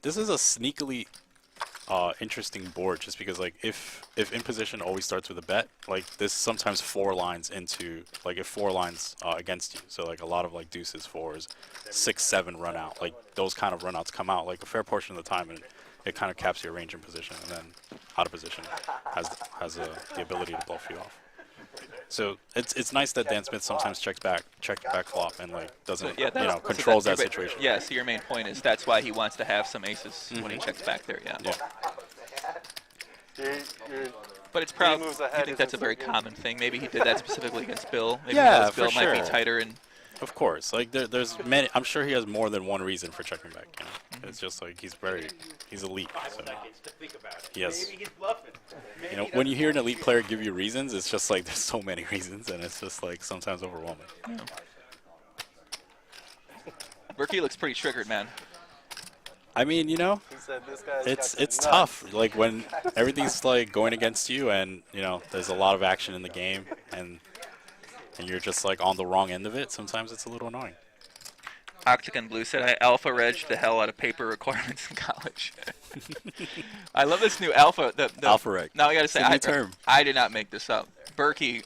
Speaker 4: This is a sneakily interesting board just because like if in position always starts with a bet, like this sometimes 4 lines into like if 4 lines against you, so like a lot of like deuces, 4s, 6, 7 run out, like those kind of runouts come out like a fair portion of the time, and it kind of caps your range in position, and then out of position has the ability to bluff you off. So it's nice that Dan Smith sometimes checks back flop and like doesn't controls that situation.
Speaker 6: Yeah, so your main point is that's why he wants to have some aces when he checks back there. Yeah. But it's probably you think that's a very common thing. Maybe he did that specifically against Bill. Maybe because Bill might be tighter and.
Speaker 4: Of course, like there's many. I'm sure he has more than one reason for checking back. It's just like he's elite. So he has. When you hear an elite player give you reasons, it's just like there's so many reasons, and it's just like sometimes overwhelming.
Speaker 6: Yeah. Berkey looks pretty triggered, man.
Speaker 4: I mean, it's tough. Like when everything's like going against you, and there's a lot of action in the game, and you're just like on the wrong end of it. Sometimes it's a little annoying.
Speaker 6: Octagon Blue said I alpha regged the hell out of paper requirements in college. I love this new alpha.
Speaker 4: Alpha reg.
Speaker 6: Now I gotta say,
Speaker 4: term.
Speaker 6: I did not make this up. Berkey,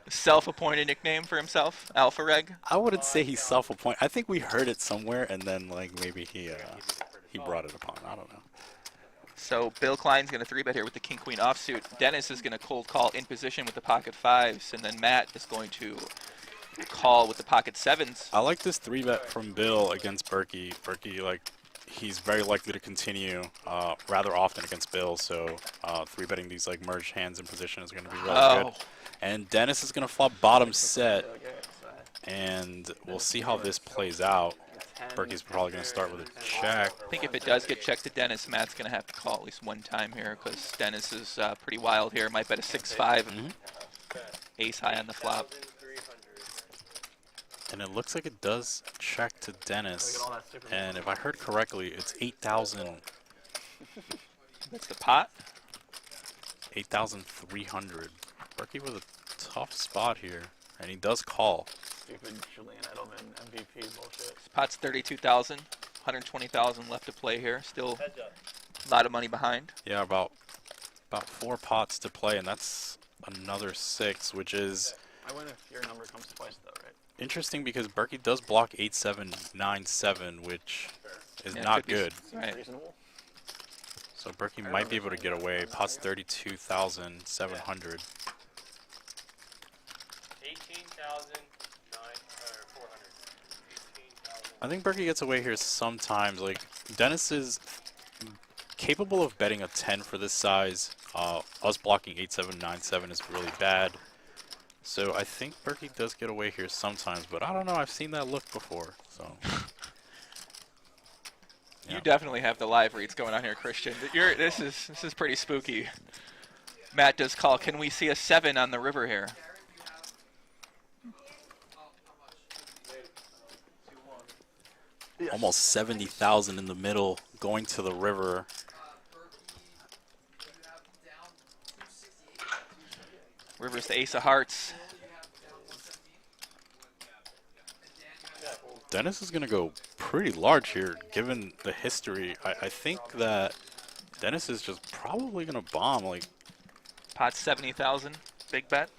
Speaker 6: self-appointed nickname for himself, alpha reg.
Speaker 4: I wouldn't say he's self-appointed. I think we heard it somewhere, and then like maybe he brought it upon. I don't know.
Speaker 6: So Bill Klein's going to 3-bet here with the king-queen offsuit. Dennis is going to cold call in position with the pocket 5s, and then Matt is going to call with the pocket 7s.
Speaker 4: I like this 3-bet from Bill against Berkey. Berkey, like, he's very likely to continue rather often against Bill, so 3-betting these like merged hands in position is going to be really good. And Dennis is going to flop bottom set, and we'll see how this plays out. Berkey's probably going to start with a check.
Speaker 6: I think if it does get checked to Dennis, Matt's going to have to call at least one time here because Dennis is pretty wild here. Might bet a 6-5, ace high on the flop.
Speaker 4: And it looks like it does check to Dennis. And if I heard correctly, it's 8,000.
Speaker 6: That's the pot?
Speaker 4: 8,300. Berkey with a tough spot here. And he does call.
Speaker 7: Stupid Julian Edelman MVP bullshit.
Speaker 6: This pot's 32,000, 120,000 left to play here. Still a lot of money behind.
Speaker 4: Yeah, about 4 pots to play, and that's another 6, which is.
Speaker 7: I win if your number comes twice, though, right?
Speaker 4: Interesting because Berkey does block 8-7-9-7, which is not good.
Speaker 6: Right.
Speaker 4: So Berkey might be able to get away. Pot's 32,700.
Speaker 10: 18,400.
Speaker 4: I think Berkey gets away here sometimes. Like Dennis is capable of betting a 10 for this size. Us blocking 8-7-9-7 is really bad. So I think Berkey does get away here sometimes, but I don't know. I've seen that look before. So yeah.
Speaker 6: You definitely have the live reads going on here, Christian. This is pretty spooky. Matt does call. Can we see a 7 on the river here?
Speaker 4: Almost 70,000 in the middle, going to the river.
Speaker 6: River's the ace of hearts.
Speaker 4: Dennis is going to go pretty large here, given the history. I think that Dennis is just probably going to bomb. Like,
Speaker 6: Pot 70,000, big bet.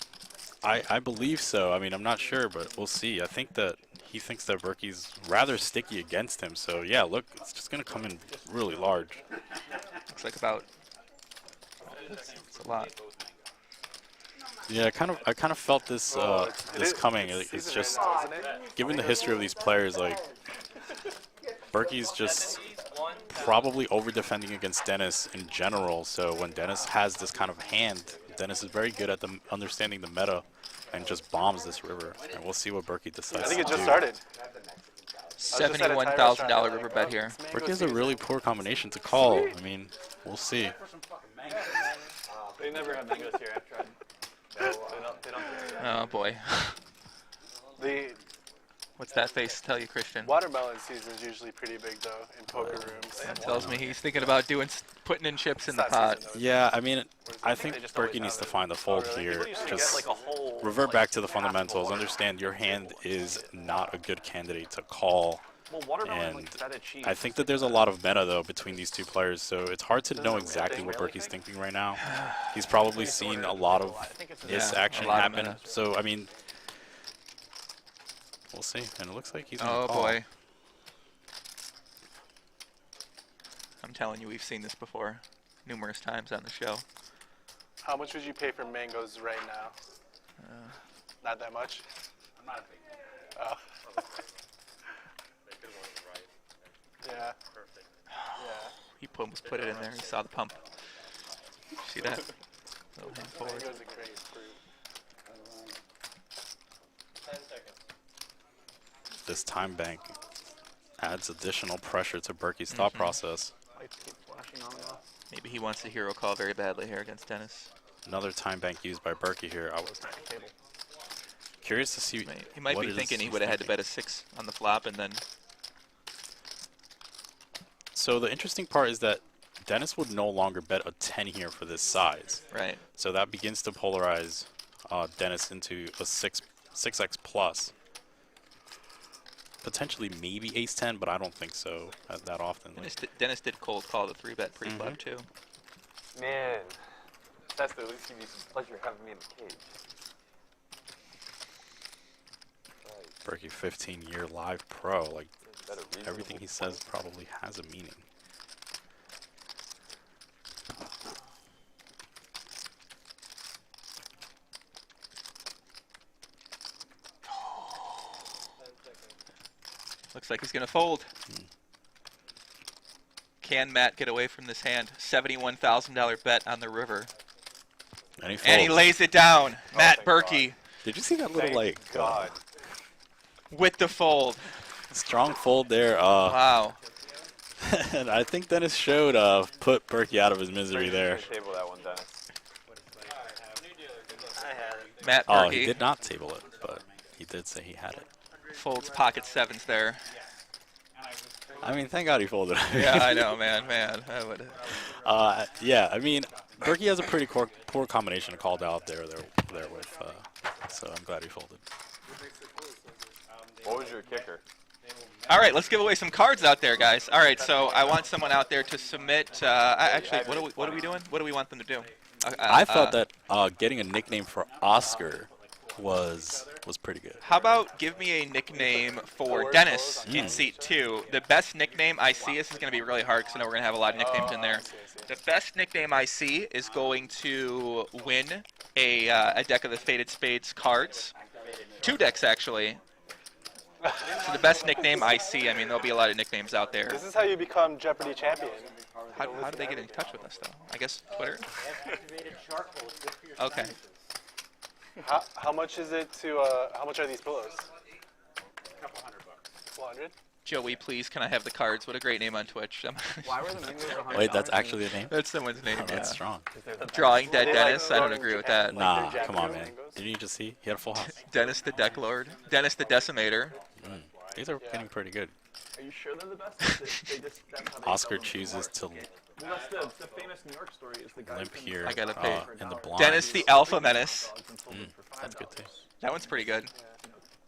Speaker 4: I believe so. I mean, I'm not sure, but we'll see. I think that he thinks that Berkey's rather sticky against him. So, yeah, look, it's just going to come in really large.
Speaker 6: Looks like about, it's a lot.
Speaker 4: Yeah, I kind of felt this this coming. It's just, given the history of these players, like, Berkey's just probably over defending against Dennis in general. So when Dennis has this kind of hand, Dennis is very good at understanding the meta and just bombs this river. And we'll see what Berkey decides.
Speaker 8: I think it
Speaker 4: to
Speaker 8: just
Speaker 4: do.
Speaker 8: started.
Speaker 6: $71,000 river bet here.
Speaker 4: Berkey has a really poor combination to call. I mean, we'll see.
Speaker 8: They never have mangoes here. I've tried. No, they don't.
Speaker 6: Oh boy.
Speaker 8: The
Speaker 6: What's that face tell you, Christian?
Speaker 8: watermelon season is usually pretty big though in poker rooms.
Speaker 6: That tells me he's thinking about putting in chips in the
Speaker 8: It's not
Speaker 6: pot.
Speaker 8: season, though.
Speaker 4: Yeah, I mean, I
Speaker 8: They
Speaker 4: think
Speaker 8: just always
Speaker 4: Berkey needs
Speaker 8: have
Speaker 4: to
Speaker 8: it.
Speaker 4: find the fold
Speaker 8: really?
Speaker 4: here.
Speaker 8: People used to get,
Speaker 4: Just
Speaker 8: like, a whole,
Speaker 4: revert
Speaker 8: like,
Speaker 4: back to the
Speaker 8: half
Speaker 4: fundamentals.
Speaker 8: full
Speaker 4: Understand your hand is not a good candidate to call.
Speaker 8: Well, watermelon
Speaker 4: And
Speaker 8: like feta cheese.
Speaker 4: I think that there's a lot of meta, though, between these two players, so it's hard to know exactly what Berkey's thinking right now. He's probably seen a lot of this action
Speaker 6: a lot of
Speaker 4: happen,
Speaker 6: meta.
Speaker 4: so, I mean, we'll see. And it looks like he's going
Speaker 6: Oh
Speaker 4: to call.
Speaker 6: boy. I'm telling you, we've seen this before numerous times on the show.
Speaker 8: How much would you pay for mangoes right now? Not that much.
Speaker 1: I'm not a big
Speaker 8: Oh.
Speaker 1: They could have won right.
Speaker 8: Yeah.
Speaker 1: Perfect.
Speaker 8: Yeah.
Speaker 6: He almost put it in there. He saw the pump. See that? Little hand forward.
Speaker 8: Mango's a great fruit.
Speaker 10: 10 seconds.
Speaker 4: This time bank adds additional pressure to Berkey's thought process.
Speaker 7: Lights keep flashing on and off.
Speaker 6: Maybe he wants a hero call very badly here against Dennis.
Speaker 4: Another time bank used by Berkey here. I was curious to see
Speaker 6: He might
Speaker 4: what
Speaker 6: be
Speaker 4: it is
Speaker 6: thinking he
Speaker 4: he's
Speaker 6: would have had to
Speaker 4: thinking.
Speaker 6: bet a 6 on the flop and then
Speaker 4: So the interesting part is that Dennis would no longer bet a 10 here for this size.
Speaker 6: right.
Speaker 4: So that begins to polarize Dennis into a 6x plus. Potentially maybe ace 10, but I don't think so that often.
Speaker 6: Dennis did cold call the 3-bet pre-flop too.
Speaker 9: Man, that's the least give me some pleasure having me in the cage.
Speaker 4: Berkey 15-year live pro. Like,
Speaker 9: Is that a reasonable
Speaker 4: everything he says probably has a meaning.
Speaker 6: Looks like he's going to fold. Can Matt get away from this hand? $71,000 bet on the river.
Speaker 4: And he folds.
Speaker 6: And he lays it down. Matt
Speaker 9: thank
Speaker 6: Berkey
Speaker 4: Did you see that little,
Speaker 9: Thank
Speaker 4: like,
Speaker 9: God.
Speaker 6: with the fold.
Speaker 4: strong fold there?
Speaker 6: Wow.
Speaker 4: And I think Dennis showed put Berkey out of his misery there.
Speaker 9: Table that one, Dennis.
Speaker 10: I had it.
Speaker 6: Matt
Speaker 4: Oh, he
Speaker 6: Berkey
Speaker 4: did not table it, but he did say he had it.
Speaker 6: folds pocket 7s there.
Speaker 4: I mean, thank God he folded.
Speaker 6: Yeah, I know, man. I would.
Speaker 4: Yeah, I mean, Berkey has a pretty poor combination called out there with, so I'm glad he folded.
Speaker 9: What was your kicker?
Speaker 6: All right, let's give away some cards out there, guys. All right, so I want someone out there to submit. Actually, what are we doing? What do we want them to do?
Speaker 4: I thought that getting a nickname for Oscar was pretty good.
Speaker 6: How about give me a nickname for Dennis in seat 2? The best nickname I see, this is going to be really hard because I know we're going to have a lot of nicknames in there. The best nickname I see is going to win a deck of the Faded Spades cards. 2 decks, actually. So the best nickname I see, I mean, there'll be a lot of nicknames out there.
Speaker 8: This is how you become Jeopardy champion.
Speaker 6: How do they get in touch with us, though? I guess Twitter?
Speaker 10: Activated charcoal. It's good for your
Speaker 6: Okay.
Speaker 10: sinuses.
Speaker 8: How much is it to? How much are these pillows?
Speaker 1: $200.
Speaker 8: 400.
Speaker 6: Joey, please, can I have the cards? What a great name on Twitch.
Speaker 7: Why were the mangoes $100?
Speaker 4: Wait, that's actually the name?
Speaker 6: That's someone's name,
Speaker 4: That's
Speaker 6: yeah.
Speaker 4: strong.
Speaker 6: Drawing Dead
Speaker 8: They
Speaker 6: Dennis?
Speaker 8: like
Speaker 6: I don't agree with that.
Speaker 4: Nah,
Speaker 8: they're
Speaker 4: come on,
Speaker 8: Japanese
Speaker 4: man.
Speaker 8: mangoes.
Speaker 4: Didn't you just see? He had a full house.
Speaker 6: Dennis the Deck Lord. Dennis the Decimator.
Speaker 4: These are getting pretty good.
Speaker 7: Are you sure they're the best? They just, that's how they
Speaker 4: Oscar
Speaker 7: sell them
Speaker 4: chooses to
Speaker 7: Well, that's the famous New York story. Is the guy
Speaker 4: Limp
Speaker 7: from-
Speaker 4: here
Speaker 6: I gotta pay.
Speaker 4: in the blind.
Speaker 6: Dennis the Alpha Menace.
Speaker 4: That's good too.
Speaker 6: That one's pretty good.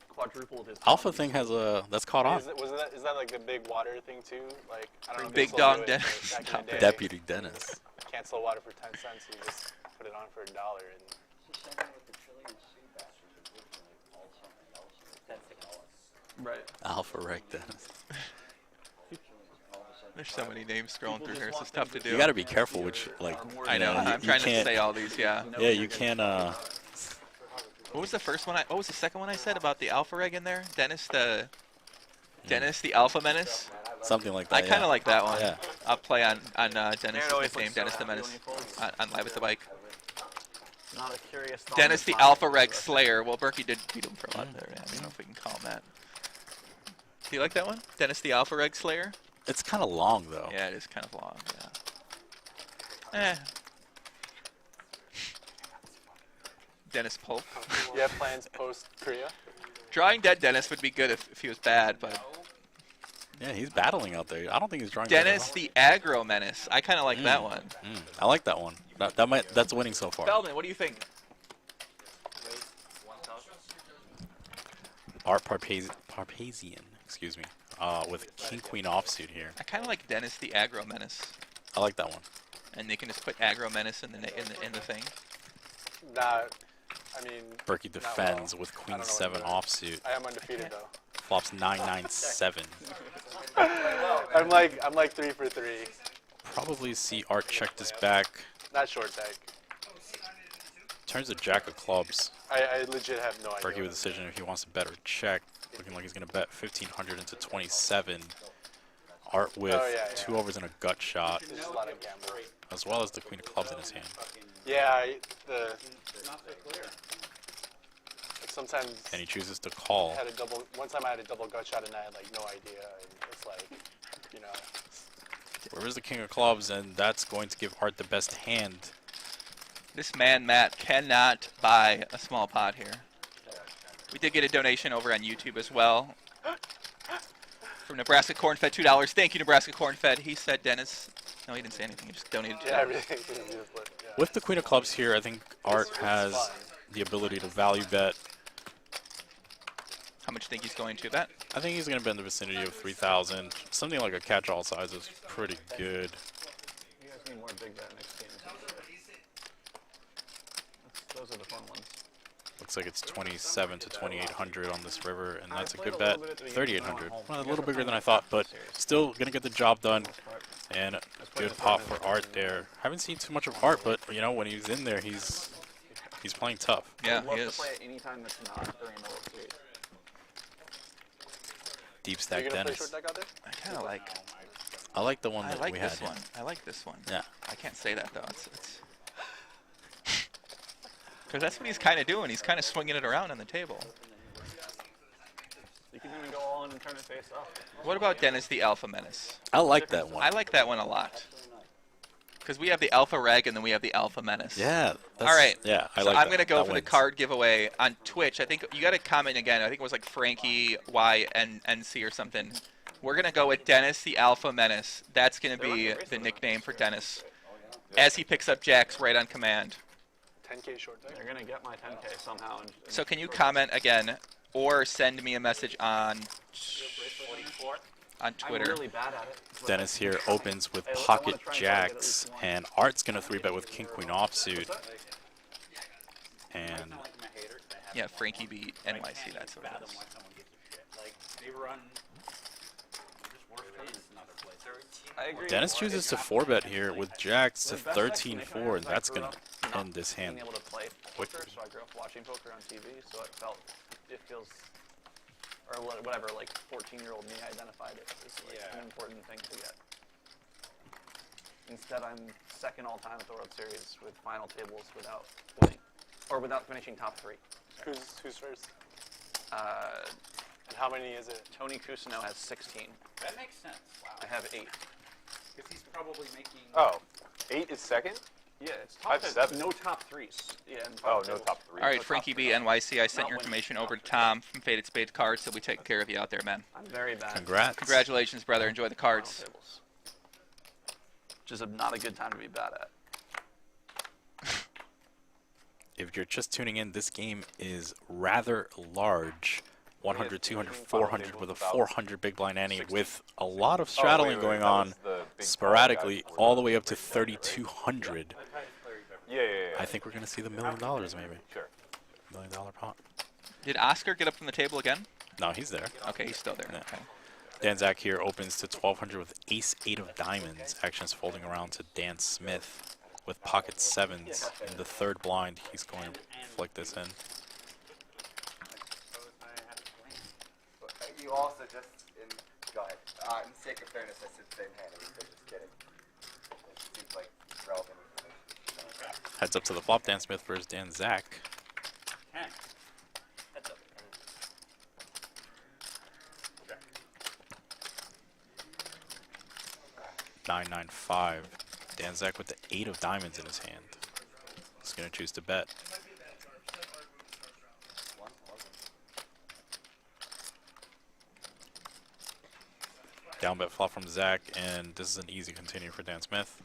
Speaker 7: Quadrupled his.
Speaker 4: Alpha thing has a that's caught on.
Speaker 8: Is that like the big water thing too? Like I don't know. if
Speaker 6: Big
Speaker 8: they still
Speaker 6: dog
Speaker 8: do it,
Speaker 6: Dennis.
Speaker 8: but back in the day,
Speaker 4: Deputy Dennis.
Speaker 8: cancel water for 10 cents. You just put it on for $1 and.
Speaker 7: Right.
Speaker 4: Alpha Reg Dennis.
Speaker 6: There's so many names scrolling through here. It's just tough to do.
Speaker 4: You gotta be careful which like.
Speaker 6: I know. I'm trying to
Speaker 4: can't-
Speaker 6: say all these. Yeah.
Speaker 4: Yeah, you can't.
Speaker 6: What was the first one? What was the second one I said about the Alpha Reg in there? Dennis the Alpha Menace.
Speaker 4: Something like that.
Speaker 6: I kind of like that one.
Speaker 4: Yeah.
Speaker 6: I'll play on Dennis' nickname, Dennis the Menace, on Live at the Bike.
Speaker 7: Not a curious. thought
Speaker 6: Dennis
Speaker 7: of
Speaker 6: the
Speaker 7: time.
Speaker 6: Alpha Reg Slayer. Well, Berkey did beat him for a lot there. I don't know if we can call him that. Do you like that one? Dennis the Alpha Reg Slayer?
Speaker 4: It's kind of long though.
Speaker 6: Yeah, it is kind of long. Yeah. Dennis Polk.
Speaker 8: You have plans post Korea?
Speaker 6: Drawing dead Dennis would be good if he was bad, but
Speaker 4: Yeah, he's battling out there. I don't think he's drawing. dead at
Speaker 6: Dennis
Speaker 4: all.
Speaker 6: the Aggro Menace. I kind of like that one.
Speaker 4: I like that one. That's winning so far.
Speaker 6: Feldman, what do you think?
Speaker 4: Art Parpazian, excuse me, with King Queen offsuit here.
Speaker 6: I kind of like Dennis the Aggro Menace,
Speaker 4: I like that one.
Speaker 6: and they can just put Aggro Menace in the thing.
Speaker 8: Nah, I mean.
Speaker 4: Berkey defends with
Speaker 8: I
Speaker 4: Queen
Speaker 8: don't know
Speaker 4: 7
Speaker 8: what
Speaker 4: offsuit.
Speaker 8: I am undefeated though.
Speaker 4: Flops 997.
Speaker 8: I'm like 3 for 3.
Speaker 4: Probably see Art check this back.
Speaker 8: Not short deck.
Speaker 4: Turns to Jack of clubs.
Speaker 8: I legit have no idea.
Speaker 4: Berkey with a decision if he wants to bet or check. Looking like he's gonna bet 1500 into 27. Art with 2 overs and a gut shot,
Speaker 8: There's just a lot of gamble.
Speaker 4: as well as the Queen of clubs in his hand.
Speaker 8: Yeah, sometimes
Speaker 4: And he chooses to call.
Speaker 8: one time I had a double gut shot and I had like no idea, and it's like, you know.
Speaker 4: Where's the King of clubs, and that's going to give Art the best hand.
Speaker 6: This man, Matt, cannot buy a small pot here. We did get a donation over on YouTube as well. From Nebraska Corn Fed, $2. Thank you, Nebraska Corn Fed. He said Dennis. No, he didn't say anything. He just donated $2.
Speaker 8: Yeah, everything is beautiful. Yeah.
Speaker 4: With the Queen of clubs here, I think Art has the ability to value bet.
Speaker 6: How much do you think he's going to bet?
Speaker 4: I think he's going to be in the vicinity of 3,000. Something like a catch-all size is pretty good.
Speaker 7: You guys need more big bet next game. Those are the fun ones.
Speaker 4: Looks like it's 27 to 2,800 on this river, and that's a good bet. 3,800. Well, a little bigger than I thought, but still going to get the job done. And a good pot for Art there. Haven't seen too much of Art, but you know when he's in there, he's playing tough.
Speaker 6: Yeah,
Speaker 7: I'd love
Speaker 6: he
Speaker 7: to
Speaker 6: is.
Speaker 7: play it anytime that's not during the World Series.
Speaker 4: Deep
Speaker 8: You
Speaker 4: stack
Speaker 8: gonna play
Speaker 4: Dennis.
Speaker 8: short deck out there?
Speaker 6: I kind of like.
Speaker 4: I like the one
Speaker 6: I
Speaker 4: that
Speaker 6: like
Speaker 4: we had.
Speaker 6: this one. I like this one.
Speaker 4: Yeah.
Speaker 6: I can't say that though. It's because that's what he's kind of doing. He's kind of swinging it around on the table.
Speaker 7: You can even go all in and turn it face up.
Speaker 6: What about Dennis the Alpha Menace?
Speaker 4: I like that one.
Speaker 6: I like that one a lot. Because we have the Alpha Reg and then we have the Alpha Menace.
Speaker 4: Yeah.
Speaker 6: All right.
Speaker 4: Yeah, I
Speaker 6: so
Speaker 4: like
Speaker 6: I'm
Speaker 4: that.
Speaker 6: going to go
Speaker 4: That
Speaker 6: for
Speaker 4: wins.
Speaker 6: the card giveaway on Twitch. I think you got to comment again. I think it was like Frankie YNC or something. We're going to go with Dennis the Alpha Menace. That's going to be the nickname for Dennis. As he picks up jacks right on command.
Speaker 8: 10K short deck.
Speaker 7: You're gonna get my 10K somehow.
Speaker 6: So can you comment again or send me a message on
Speaker 7: I'm
Speaker 6: Twitter?
Speaker 7: really bad at it. but
Speaker 4: Dennis here opens with
Speaker 7: Hey, look, I
Speaker 4: pocket
Speaker 7: wanna try and target at
Speaker 4: jacks,
Speaker 7: least one.
Speaker 4: and Art's going to 3-bet with King Queen offsuit. And
Speaker 6: Yeah, Frankie beat NYC. That's what it is.
Speaker 1: Like, they run just worse cards than other places.
Speaker 7: I agree.
Speaker 4: Dennis chooses to 4-bet here with jacks to 13-4, and that's going to end this
Speaker 7: Being
Speaker 4: hand
Speaker 7: able to play
Speaker 4: quickly.
Speaker 7: poker, so I grew up watching poker on TV, so it feels, or whatever, like 14-year-old me identified it as like an important thing to get. Instead, I'm second all-time at the World Series with final tables without winning, or without finishing top 3.
Speaker 8: Who's first?
Speaker 7: Uh,
Speaker 8: And how many is it?
Speaker 7: Tony Cousineau has 16.
Speaker 1: That makes sense. Wow.
Speaker 7: I have 8.
Speaker 1: Because he's probably making.
Speaker 9: Oh, 8 is second?
Speaker 7: Yeah, it's
Speaker 9: I have 7.
Speaker 7: no top 3s. Yeah. and
Speaker 9: Oh,
Speaker 7: final
Speaker 9: no
Speaker 7: tables.
Speaker 9: top 3.
Speaker 6: All right, Frankie B, NYC. I sent your information over to Tom from Faded Spades Cards, so we take care of you out there, man.
Speaker 7: I'm very bad.
Speaker 4: congrats.
Speaker 6: Congratulations, brother. Enjoy the
Speaker 7: Final
Speaker 6: cards.
Speaker 7: tables. which is not a good time to be bad at.
Speaker 4: If you're just tuning in, this game is rather large. 100, 200, 400 with a 400 big blind ante with a lot of straddling going on sporadically all the way up to 3,200.
Speaker 9: Yeah.
Speaker 4: I think we're going to see the $1 million maybe.
Speaker 9: Sure.
Speaker 4: $1 million pot.
Speaker 6: Did Oscar get up from the table again?
Speaker 4: No, he's there.
Speaker 6: Okay, he's still there.
Speaker 4: Yeah.
Speaker 6: Okay.
Speaker 4: Zack here opens to 1,200 with ace-8 of diamonds. Actions folding around to Dan Smith with pocket 7s. In the third blind, he's going to flick this in.
Speaker 5: You also just, go ahead. In the sake of fairness, I said same hand. I was just kidding. It seems like relevant information.
Speaker 4: Heads up to the flop, Dan Smith versus Dan Zack.
Speaker 10: Heads up.
Speaker 4: 995. Dan Zack with the 8 of diamonds in his hand. He's going to choose to bet. Down bet flop from Zack, and this is an easy continue for Dan Smith.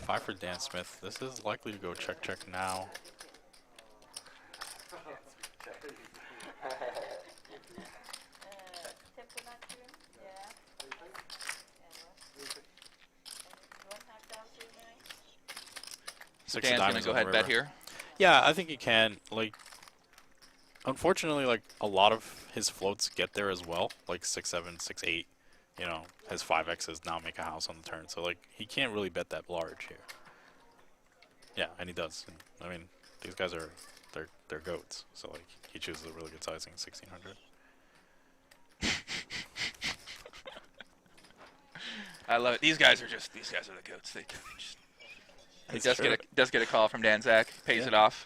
Speaker 4: Five for Dan Smith. This is likely to go check now.
Speaker 6: Dan's gonna go ahead and bet here.
Speaker 4: Yeah, I think he can. Like, unfortunately, like a lot of his floats get there as well. Like 6-7, 6-8. You know, his 5x's now make a house on the turn. So like, he can't really bet that large here. Yeah, and he does. And, I mean, these guys are they're goats. So like, he chooses a really good sizing, 1,600.
Speaker 6: I love it. These guys are the goats. He does get a call from Dan Zack. Pays it off.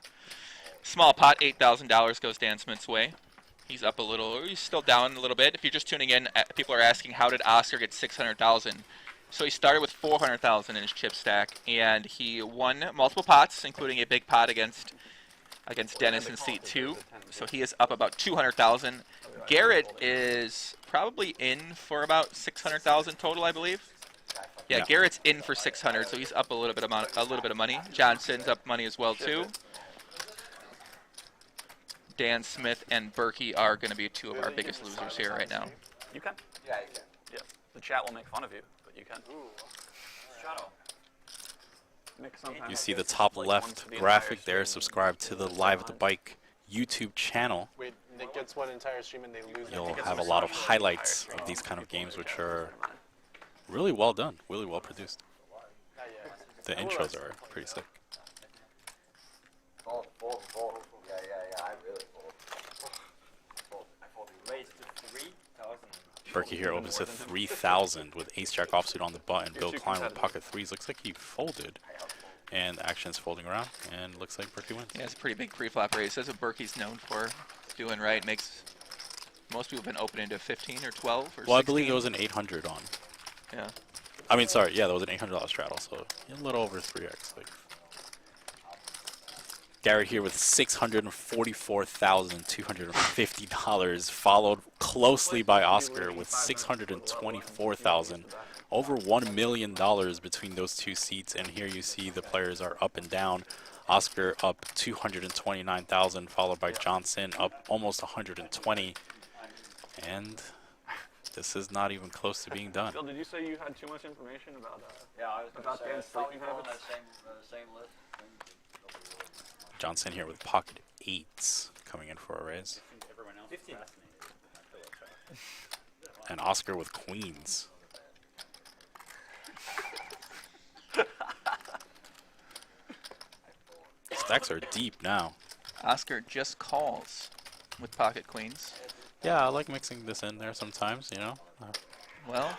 Speaker 6: Small pot, $8,000 goes Dan Smith's way. He's up a little. He's still down a little bit. If you're just tuning in, people are asking, how did Oscar get 600,000? So he started with 400,000 in his chip stack, and he won multiple pots, including a big pot against Dennis in seat 2. So he is up about 200,000. Garrett is probably in for about 600,000 total, I believe. Yeah, Garrett's in for 600, so he's up a little bit of money. Johnson's up money as well too. Dan Smith and Berkey are going to be two of our biggest losers here right now.
Speaker 7: You can?
Speaker 5: Yeah, you can.
Speaker 7: Yeah. The chat will make fun of you, but you can.
Speaker 10: Shadow.
Speaker 4: You see the top left graphic there. Subscribe to the Live at the Bike YouTube channel.
Speaker 8: Wait, Nick gets one entire stream and they lose.
Speaker 4: You'll have a lot of highlights of these kind of games, which are really well done, really well produced. The intros are pretty sick.
Speaker 5: Fold. Yeah. I really fold. I fold.
Speaker 10: Raise to 3,000.
Speaker 4: Berkey here opens to 3,000 with ace-jack offsuit on the button. Bill Klein with pocket 3s. Looks like he folded. And action's folding around, and looks like Berkey wins.
Speaker 6: Yeah, it's a pretty big pre-flop raise. That's what Berkey's known for doing, right? Makes most people have been opening to 15 or 12 or 16.
Speaker 4: Well, I believe there was an 800 on.
Speaker 6: Yeah.
Speaker 4: I mean, sorry, yeah, there was an $800 straddle, so a little over 3x. Like. Garrett here with $644,250, followed closely by Oscar with $624,000. Over $1 million between those two seats, and here you see the players are up and down. Oscar up $229,000, followed by Johnson up almost $120,000, and this is not even close to being done.
Speaker 7: Bill, did you say you had too much information about
Speaker 2: I was
Speaker 7: about
Speaker 2: going to
Speaker 7: Dan's
Speaker 2: say,
Speaker 7: sleeping
Speaker 2: probably
Speaker 7: habits?
Speaker 2: the same list.
Speaker 4: Johnson here with pocket 8s coming in for a raise.
Speaker 1: Everyone else is fascinated.
Speaker 4: And Oscar with queens. Stacks are deep now.
Speaker 6: Oscar just calls with pocket queens.
Speaker 4: Yeah, I like mixing this in there sometimes, you know.
Speaker 6: Well.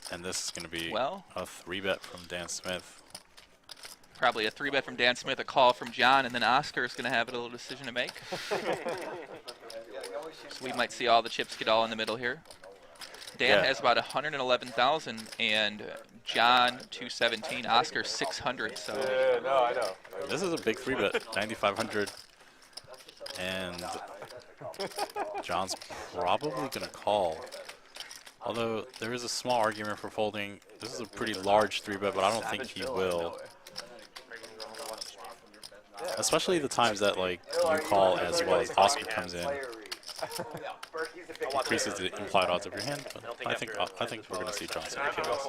Speaker 4: And this is going to be
Speaker 6: well,
Speaker 4: a 3-bet from Dan Smith.
Speaker 6: Probably a 3-bet from Dan Smith, a call from John, and then Oscar is going to have a little decision to make. So we might see all the chips get all in the middle here. Dan
Speaker 4: Yeah.
Speaker 6: has about 111,000, and John 217, Oscar 600. So
Speaker 9: Yeah, no, I know.
Speaker 4: This is a big 3-bet, 9,500. And John's probably going to call. Although there is a small argument for folding. This is a pretty large 3-bet, but I don't think he will. Especially the times that like you call as well as Oscar comes in. Increases the implied odds of your hand. But I think we're going to see Johnson kill us.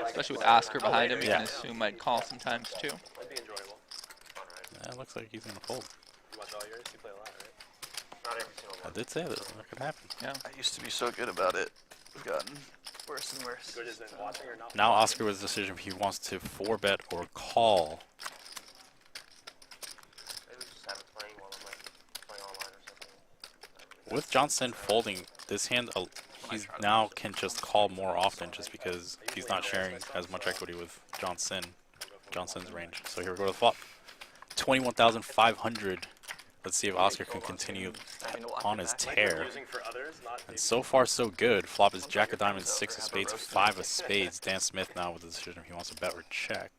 Speaker 6: especially with Oscar behind him, you
Speaker 4: Yeah.
Speaker 6: can assume I'd call sometimes too.
Speaker 4: Yeah, it looks like he's going to fold. I did say that could happen.
Speaker 6: Yeah.
Speaker 11: I used to be so good about it. We've gotten worse and worse.
Speaker 4: Now Oscar with the decision if he wants to 4-bet or call. With Johnson folding this hand, he's now can just call more often just because he's not sharing as much equity with Johnson's range. So here we go to the flop. 21,500. Let's see if Oscar can continue on his tear. And so far, so good. Flop is Jack of Diamonds, 6 of Spades, 5 of Spades. Dan Smith now with the decision if he wants to bet or check.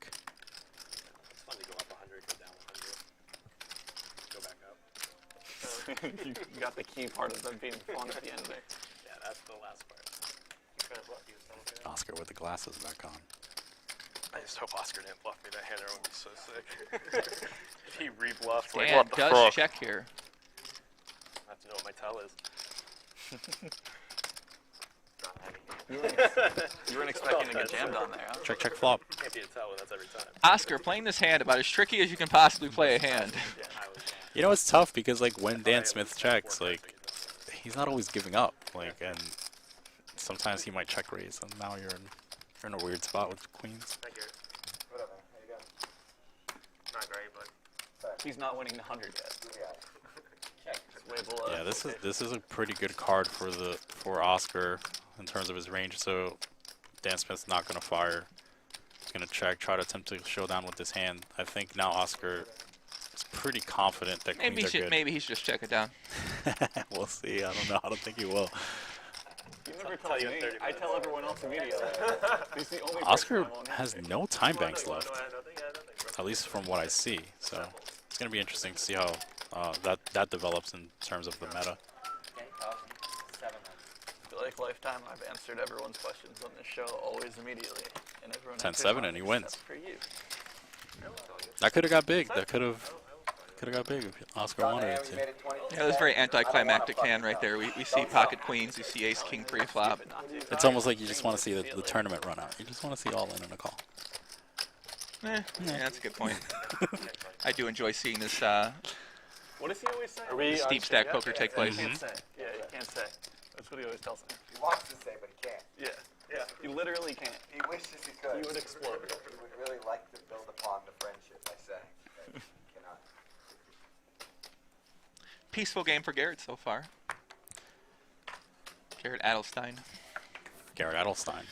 Speaker 7: You got the key part of them being fun at the end there.
Speaker 1: Yeah, that's the last part.
Speaker 4: Oscar with the glasses back on.
Speaker 8: I just hope Oscar didn't bluff me. That hand there would be so sick. If he rebluffed, like,
Speaker 6: Dan
Speaker 8: what the
Speaker 6: does
Speaker 8: fuck?
Speaker 6: check here.
Speaker 8: I have to know what my tell is.
Speaker 7: You weren't expecting to get jammed on there, huh?
Speaker 4: Check, check, flop.
Speaker 8: Can't be a tell, that's every time.
Speaker 6: Oscar playing this hand about as tricky as you can possibly play a hand.
Speaker 4: You know, it's tough because, like, when Dan Smith checks, like, he's not always giving up. Like, and sometimes he might check raise, and now you're in a weird spot with queens.
Speaker 5: Whatever. How you going?
Speaker 10: Not great, but
Speaker 7: He's not winning the 100 yet. It's way below.
Speaker 4: Yeah, this is a pretty good card for Oscar in terms of his range. So Dan Smith's not gonna fire. He's gonna check, try to attempt to show down with this hand. I think now Oscar is pretty confident that queens are good.
Speaker 6: Maybe he should just check it down.
Speaker 4: We'll see. I don't know. I don't think he will.
Speaker 7: You never tell me. I tell everyone else immediately. He's the only
Speaker 4: Oscar
Speaker 7: person I won't
Speaker 4: has no time banks left, at least from what I see. So it's gonna be interesting to see how that develops in terms of the meta.
Speaker 11: I feel like lifetime I've answered everyone's questions on this show always immediately. And everyone
Speaker 4: 10-7 and he wins.
Speaker 11: except for you.
Speaker 4: That could have got big. That could have got big if Oscar wanted it to.
Speaker 6: Yeah, that was a very anticlimactic hand right there. We see pocket queens, we see ace king pre-flop.
Speaker 4: It's almost like you just want to see the tournament run out. You just want to see all in a call.
Speaker 6: Yeah, that's a good point. I do enjoy seeing this
Speaker 8: What does he always say? Are we
Speaker 6: steep stack poker take place.
Speaker 7: You can't say. Yeah, you can't say. That's what he always tells me.
Speaker 5: He wants to say, but he can't.
Speaker 7: Yeah. You literally can't.
Speaker 5: He wishes he could.
Speaker 7: You would explode.
Speaker 5: He would really like to build upon the friendship by saying, but he cannot.
Speaker 6: Peaceful game for Garrett so far. Garrett Adelstein.
Speaker 4: Garrett Adelstein,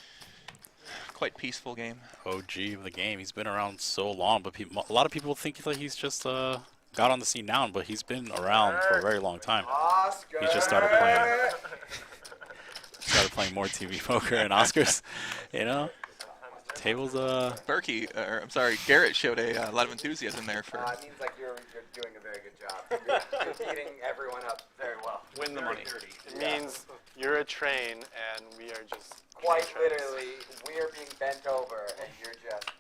Speaker 6: Quite peaceful game.
Speaker 4: OG of the game. He's been around so long, but a lot of people think that he's just got on the scene now, but he's been around for a very long time.
Speaker 5: Oscar!
Speaker 4: He's just started playing more TV poker, and Oscar's, you know, tables.
Speaker 6: Garrett showed a lot of enthusiasm there for.
Speaker 5: It means like you're doing a very good job. You're beating everyone up very well.
Speaker 7: Win the money.
Speaker 8: It means you're a train and we are just
Speaker 5: Quite literally, we are being bent over and you're just.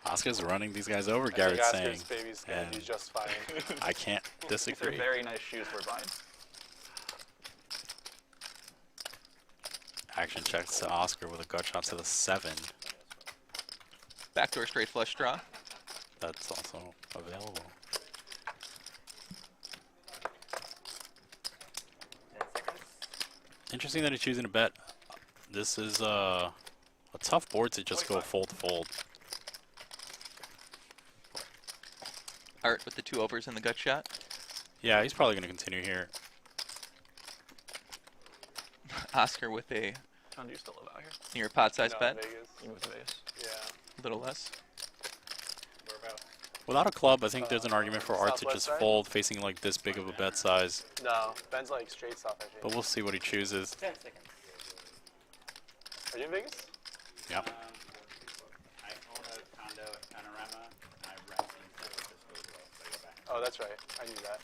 Speaker 4: Oscar's running these guys over. Garrett's saying,
Speaker 8: baby's gonna
Speaker 4: and
Speaker 8: be just fine.
Speaker 4: I can't
Speaker 7: These are
Speaker 4: disagree.
Speaker 7: very nice shoes we're buying.
Speaker 4: Action checks to Oscar with a gut shot to the 7.
Speaker 6: Backdoor straight flush draw.
Speaker 4: That's also available.
Speaker 10: 10 seconds.
Speaker 4: Interesting that he's choosing to bet. This is a tough board to just go fold to fold.
Speaker 6: Art with the 2 overs in the gut shot.
Speaker 4: Yeah, he's probably going to continue here.
Speaker 6: Oscar with a
Speaker 7: John, do you still live out here?
Speaker 6: near pot size
Speaker 8: No,
Speaker 6: bet.
Speaker 8: Vegas.
Speaker 7: You moved to Vegas.
Speaker 8: Yeah.
Speaker 6: A little less.
Speaker 8: We're about
Speaker 4: Without a club, I think there's an argument for Art to
Speaker 8: Southwest
Speaker 4: just
Speaker 8: side?
Speaker 4: fold facing like this big of a bet size.
Speaker 8: No, Ben's like straight south, I think.
Speaker 4: But we'll see what he chooses.
Speaker 10: 10 seconds.
Speaker 8: Are you in Vegas?
Speaker 4: Yep.
Speaker 1: I own a condo at Panorama. I rent in San Francisco as well, so I go back.
Speaker 8: Oh, that's right. I knew that.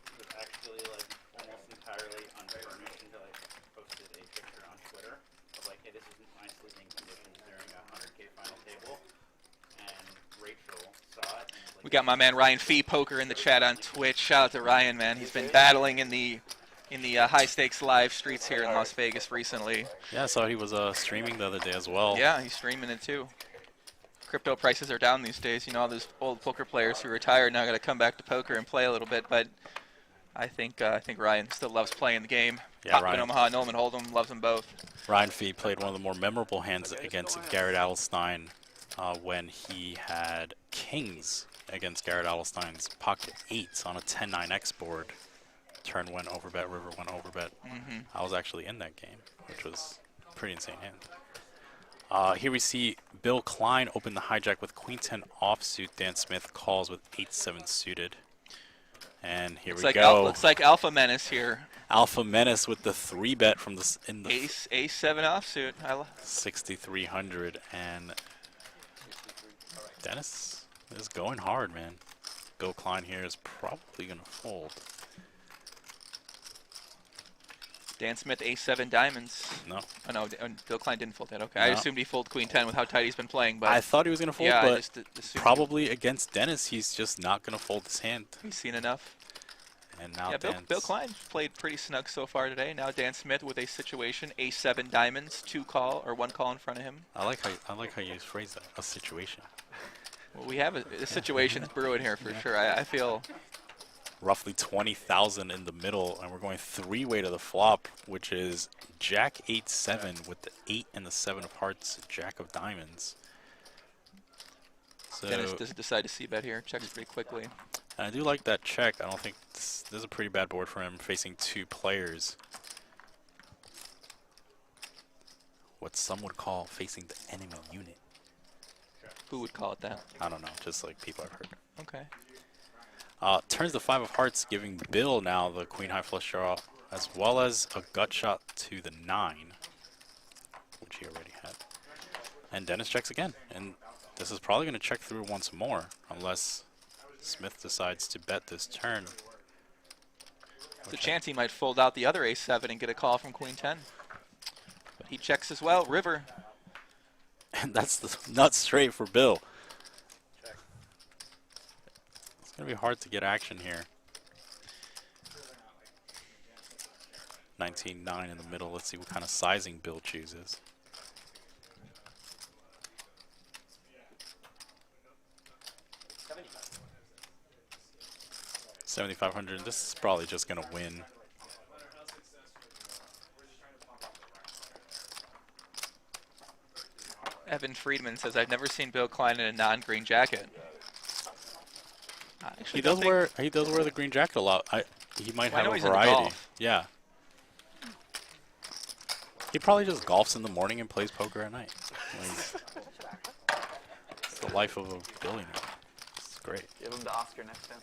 Speaker 1: It was actually like almost entirely unfurnished until I posted a picture on Twitter of like, hey, this isn't my sleeping conditions during a 100K final table. And Rachel saw it. And was like,
Speaker 6: We got my man Ryan Fee Poker in the chat on Twitch. Shout out to Ryan, man. He's been battling in the high stakes live streets here in Las Vegas recently.
Speaker 4: Yeah, I saw he was streaming the other day as well.
Speaker 6: Yeah, he's streaming it too. Crypto prices are down these days. You know, all those old poker players who retired now got to come back to poker and play a little bit. But I think Ryan still loves playing the game.
Speaker 4: Yeah,
Speaker 6: Pop in
Speaker 4: Ryan.
Speaker 6: Omaha, Nolan Hold'em, loves them both.
Speaker 4: Ryan Fee played one of the more memorable hands against Garrett Adelstein when he had kings against Garrett Adelstein's pocket 8s on a 10-9x board. Turn went overbet, river went overbet. I was actually in that game, which was a pretty insane hand. Here we see Bill Klein open the hijack with Queen 10 offsuit. Dan Smith calls with 8-7 suited. And here we go.
Speaker 6: Looks like Alpha Menace here.
Speaker 4: Alpha Menace with the 3-bet from the
Speaker 6: Ace 7 offsuit.
Speaker 4: 6,300, and Dennis is going hard, man. Bill Klein here is probably gonna fold.
Speaker 6: Dan Smith, Ace-7 diamonds.
Speaker 4: No.
Speaker 6: Oh, no, Bill Klein didn't fold that. Okay, I
Speaker 4: No.
Speaker 6: assumed he folded Queen 10 with how tight he's been playing. But
Speaker 4: I thought he was going to fold,
Speaker 6: yeah, I
Speaker 4: but
Speaker 6: just assumed
Speaker 4: probably against Dennis, he's just not going to fold his hand.
Speaker 6: he's seen enough.
Speaker 4: And now
Speaker 6: Yeah,
Speaker 4: Dan's...
Speaker 6: Bill Klein played pretty snug so far today. Now Dan Smith with a situation, Ace-7 diamonds, 1 call in front of him.
Speaker 4: I like how you phrase that, a situation.
Speaker 6: Well, we have a situation's brewing here for sure. I feel...
Speaker 4: Roughly 20,000 in the middle, and we're going 3-way to the flop, which is Jack 8-7 with the 8 and the 7 of hearts, Jack of diamonds. So
Speaker 6: Dennis doesn't decide to c-bet here. Checks pretty quickly.
Speaker 4: and I do like that check. I don't think this is a pretty bad board for him, facing 2 players. What some would call facing the enemy unit.
Speaker 6: Who would call it that?
Speaker 4: I don't know, just like people I've heard.
Speaker 6: Okay.
Speaker 4: Turns the 5 of hearts, giving Bill now the queen high flush draw, as well as a gut shot to the 9, which he already had. And Dennis checks again, and this is probably going to check through once more, unless Smith decides to bet this turn.
Speaker 6: There's a chance he might fold out the other Ace-7 and get a call from Queen 10. But he checks as well. River.
Speaker 4: And that's the nut straight for Bill. It's going to be hard to get action here. 19-9 in the middle. Let's see what kind of sizing Bill chooses. $7,500. This is probably just going to win.
Speaker 6: Evan Friedman says, I've never seen Bill Klein in a non-green jacket.
Speaker 4: He does wear the green jacket a lot. He might
Speaker 6: Well, I
Speaker 4: have
Speaker 6: know
Speaker 4: a
Speaker 6: he's into
Speaker 4: variety.
Speaker 6: golf.
Speaker 4: Yeah. He probably just golfs in the morning and plays poker at night. It's the life of a billionaire. It's great.
Speaker 11: Give him to Oscar next time.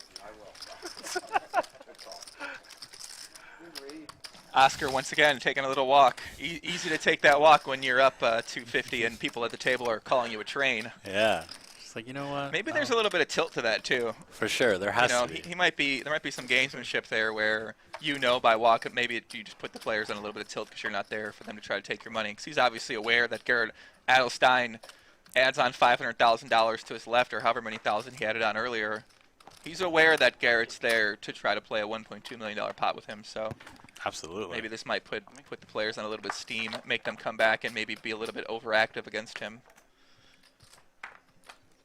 Speaker 6: Oscar, once again, taking a little walk. Easy to take that walk when you're up 250 and people at the table are calling you a train.
Speaker 4: Yeah. It's like, you know what?
Speaker 6: Maybe there's a little bit of tilt to that, too.
Speaker 4: For sure. There has to be.
Speaker 6: There might be some gamesmanship there where, by walk, maybe you just put the players on a little bit of tilt because you're not there for them to try to take your money. Because he's obviously aware that Garrett Adelstein adds on $500,000 to his left, or however many thousand he added on earlier. He's aware that Garrett's there to try to play a $1.2 million pot with him, so...
Speaker 4: Absolutely.
Speaker 6: Maybe this might put the players on a little bit of steam, make them come back, and maybe be a little bit overactive against him.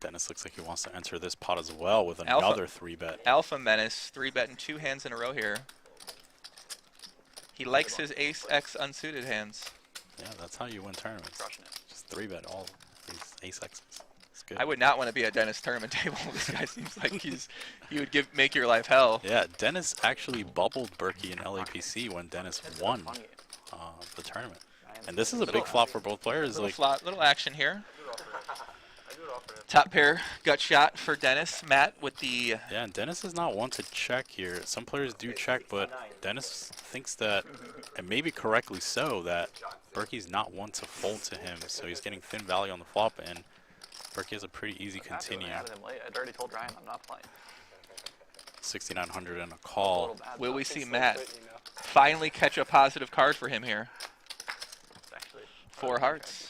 Speaker 4: Dennis looks like he wants to enter this pot as well with another 3-bet.
Speaker 6: Alpha Menace, 3-bet in 2 hands in a row here. He likes his Ace-X unsuited hands.
Speaker 4: Yeah, that's how you win tournaments. Just 3-bet all these Ace-X's. It's good.
Speaker 6: I would not want to be at Dennis' tournament table. This guy seems like he would make your life hell.
Speaker 4: Yeah, Dennis actually bubbled Berkey in LAPC when Dennis won the tournament. And this is a big flop for both players.
Speaker 6: Little action here. Top pair gut shot for Dennis. Matt with the.
Speaker 4: Yeah, and Dennis is not one to check here. Some players do check, but Dennis thinks that, and maybe correctly so, that Berkey's not one to fold to him. So he's getting thin value on the flop, and Berkey has a pretty easy continue.
Speaker 11: I'd already told Ryan I'm not playing.
Speaker 4: 6,900 and a call.
Speaker 6: Will we see Matt finally catch a positive card for him here? 4 hearts.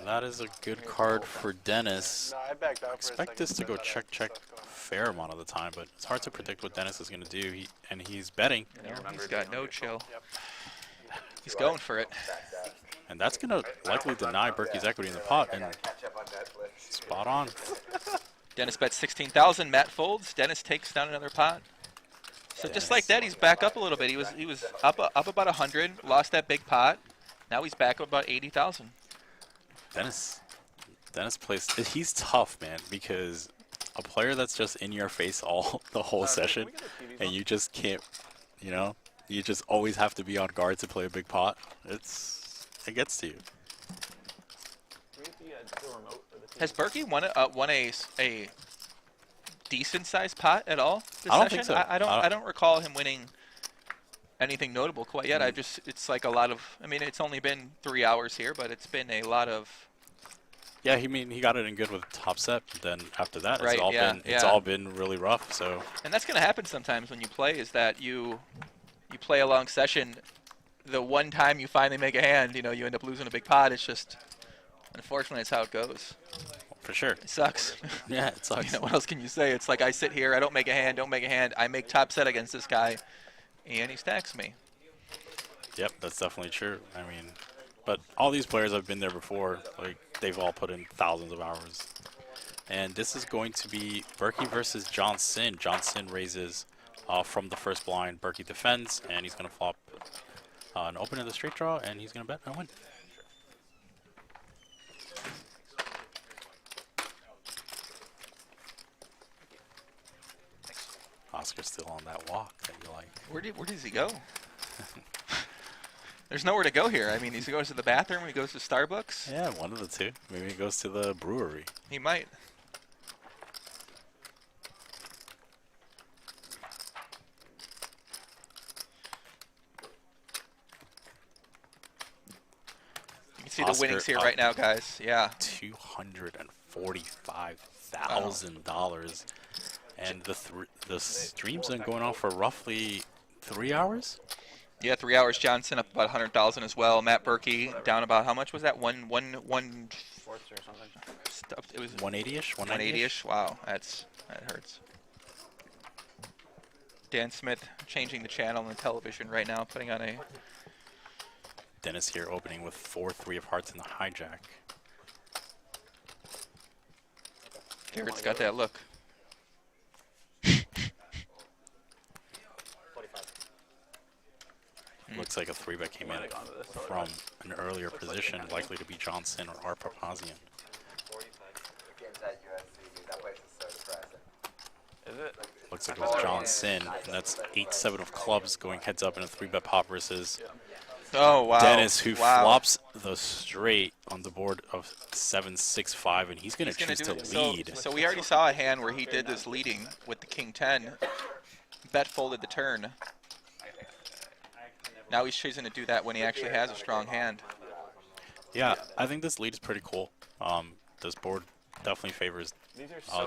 Speaker 4: That is a good card for Dennis.
Speaker 8: No, I backed out for a
Speaker 4: Expect
Speaker 8: second,
Speaker 4: this to go
Speaker 8: but,
Speaker 4: check a fair amount of the time, but it's hard to predict what Dennis is going to do. He's betting.
Speaker 6: He's got no chill. He's going for it.
Speaker 4: And that's going to likely deny Berkey's equity in the pot. And spot on.
Speaker 6: Dennis bets 16,000. Matt folds. Dennis takes down another pot. So just like that, he's back up a little bit. He was up about 100. Lost that big pot. Now he's back up about 80,000.
Speaker 4: Dennis plays. He's tough, man, because a player that's just in your face the whole session, and you just can't, you just always have to be on guard to play a big pot. It gets to you.
Speaker 6: Has Berkey won a decent sized pot at all this
Speaker 4: I don't
Speaker 6: session?
Speaker 4: think so.
Speaker 6: I don't recall him winning anything notable quite yet. It's like a lot of. I mean, it's only been 3 hours here, but it's been a lot of.
Speaker 4: Yeah, he got it in good with top set. Then after that,
Speaker 6: Right,
Speaker 4: it's all been really rough. So.
Speaker 6: And that's going to happen sometimes when you play. Is that you play a long session. The one time you finally make a hand, you end up losing a big pot. It's just, unfortunately, it's how it goes.
Speaker 4: For sure.
Speaker 6: It sucks.
Speaker 4: Yeah, it sucks.
Speaker 6: What else can you say? It's like I sit here, I don't make a hand. I make top set against this guy, and he stacks me.
Speaker 4: Yep, that's definitely true. I mean, but all these players have been there before. Like, they've all put in thousands of hours. And this is going to be Berkey versus Johnson. Johnson raises from the first blind. Berkey defends, and he's going to flop an open in the straight draw, and he's going to bet and win. Oscar's still on that walk that you like.
Speaker 6: Where does he go? There's nowhere to go here. I mean, he goes to the bathroom, he goes to Starbucks.
Speaker 4: Yeah, one of the two. Maybe he goes to the brewery.
Speaker 6: He might. You can see the winnings here right now, guys. Yeah.
Speaker 4: $245,000. And the stream's been going on for roughly 3 hours?
Speaker 6: Yeah, 3 hours. Johnson up about 100,000 as well. Matt Berkey down about, how much was that? One
Speaker 7: Fourths or something.
Speaker 6: It was
Speaker 4: 180-ish?
Speaker 6: 180-ish. Wow, that hurts. Dan Smith changing the channel on the television right now, putting on a.
Speaker 4: Dennis here opening with 4-3 of hearts in the hijack.
Speaker 6: Garrett's got that look.
Speaker 4: Looks like a 3-bet came in from an earlier position, likely to be Johnson or Art Papazian. Looks like it was Johnson, and that's 8-7 of clubs going heads up in a 3-bet pop versus Dennis, who flops the straight on the board of 7-6-5, and he's going to choose to lead.
Speaker 6: So we already saw a hand where he did this leading with the King 10. Bet folded the turn. Now he's choosing to do that when he actually has a strong hand.
Speaker 4: Yeah, I think this lead is pretty cool. This board definitely favors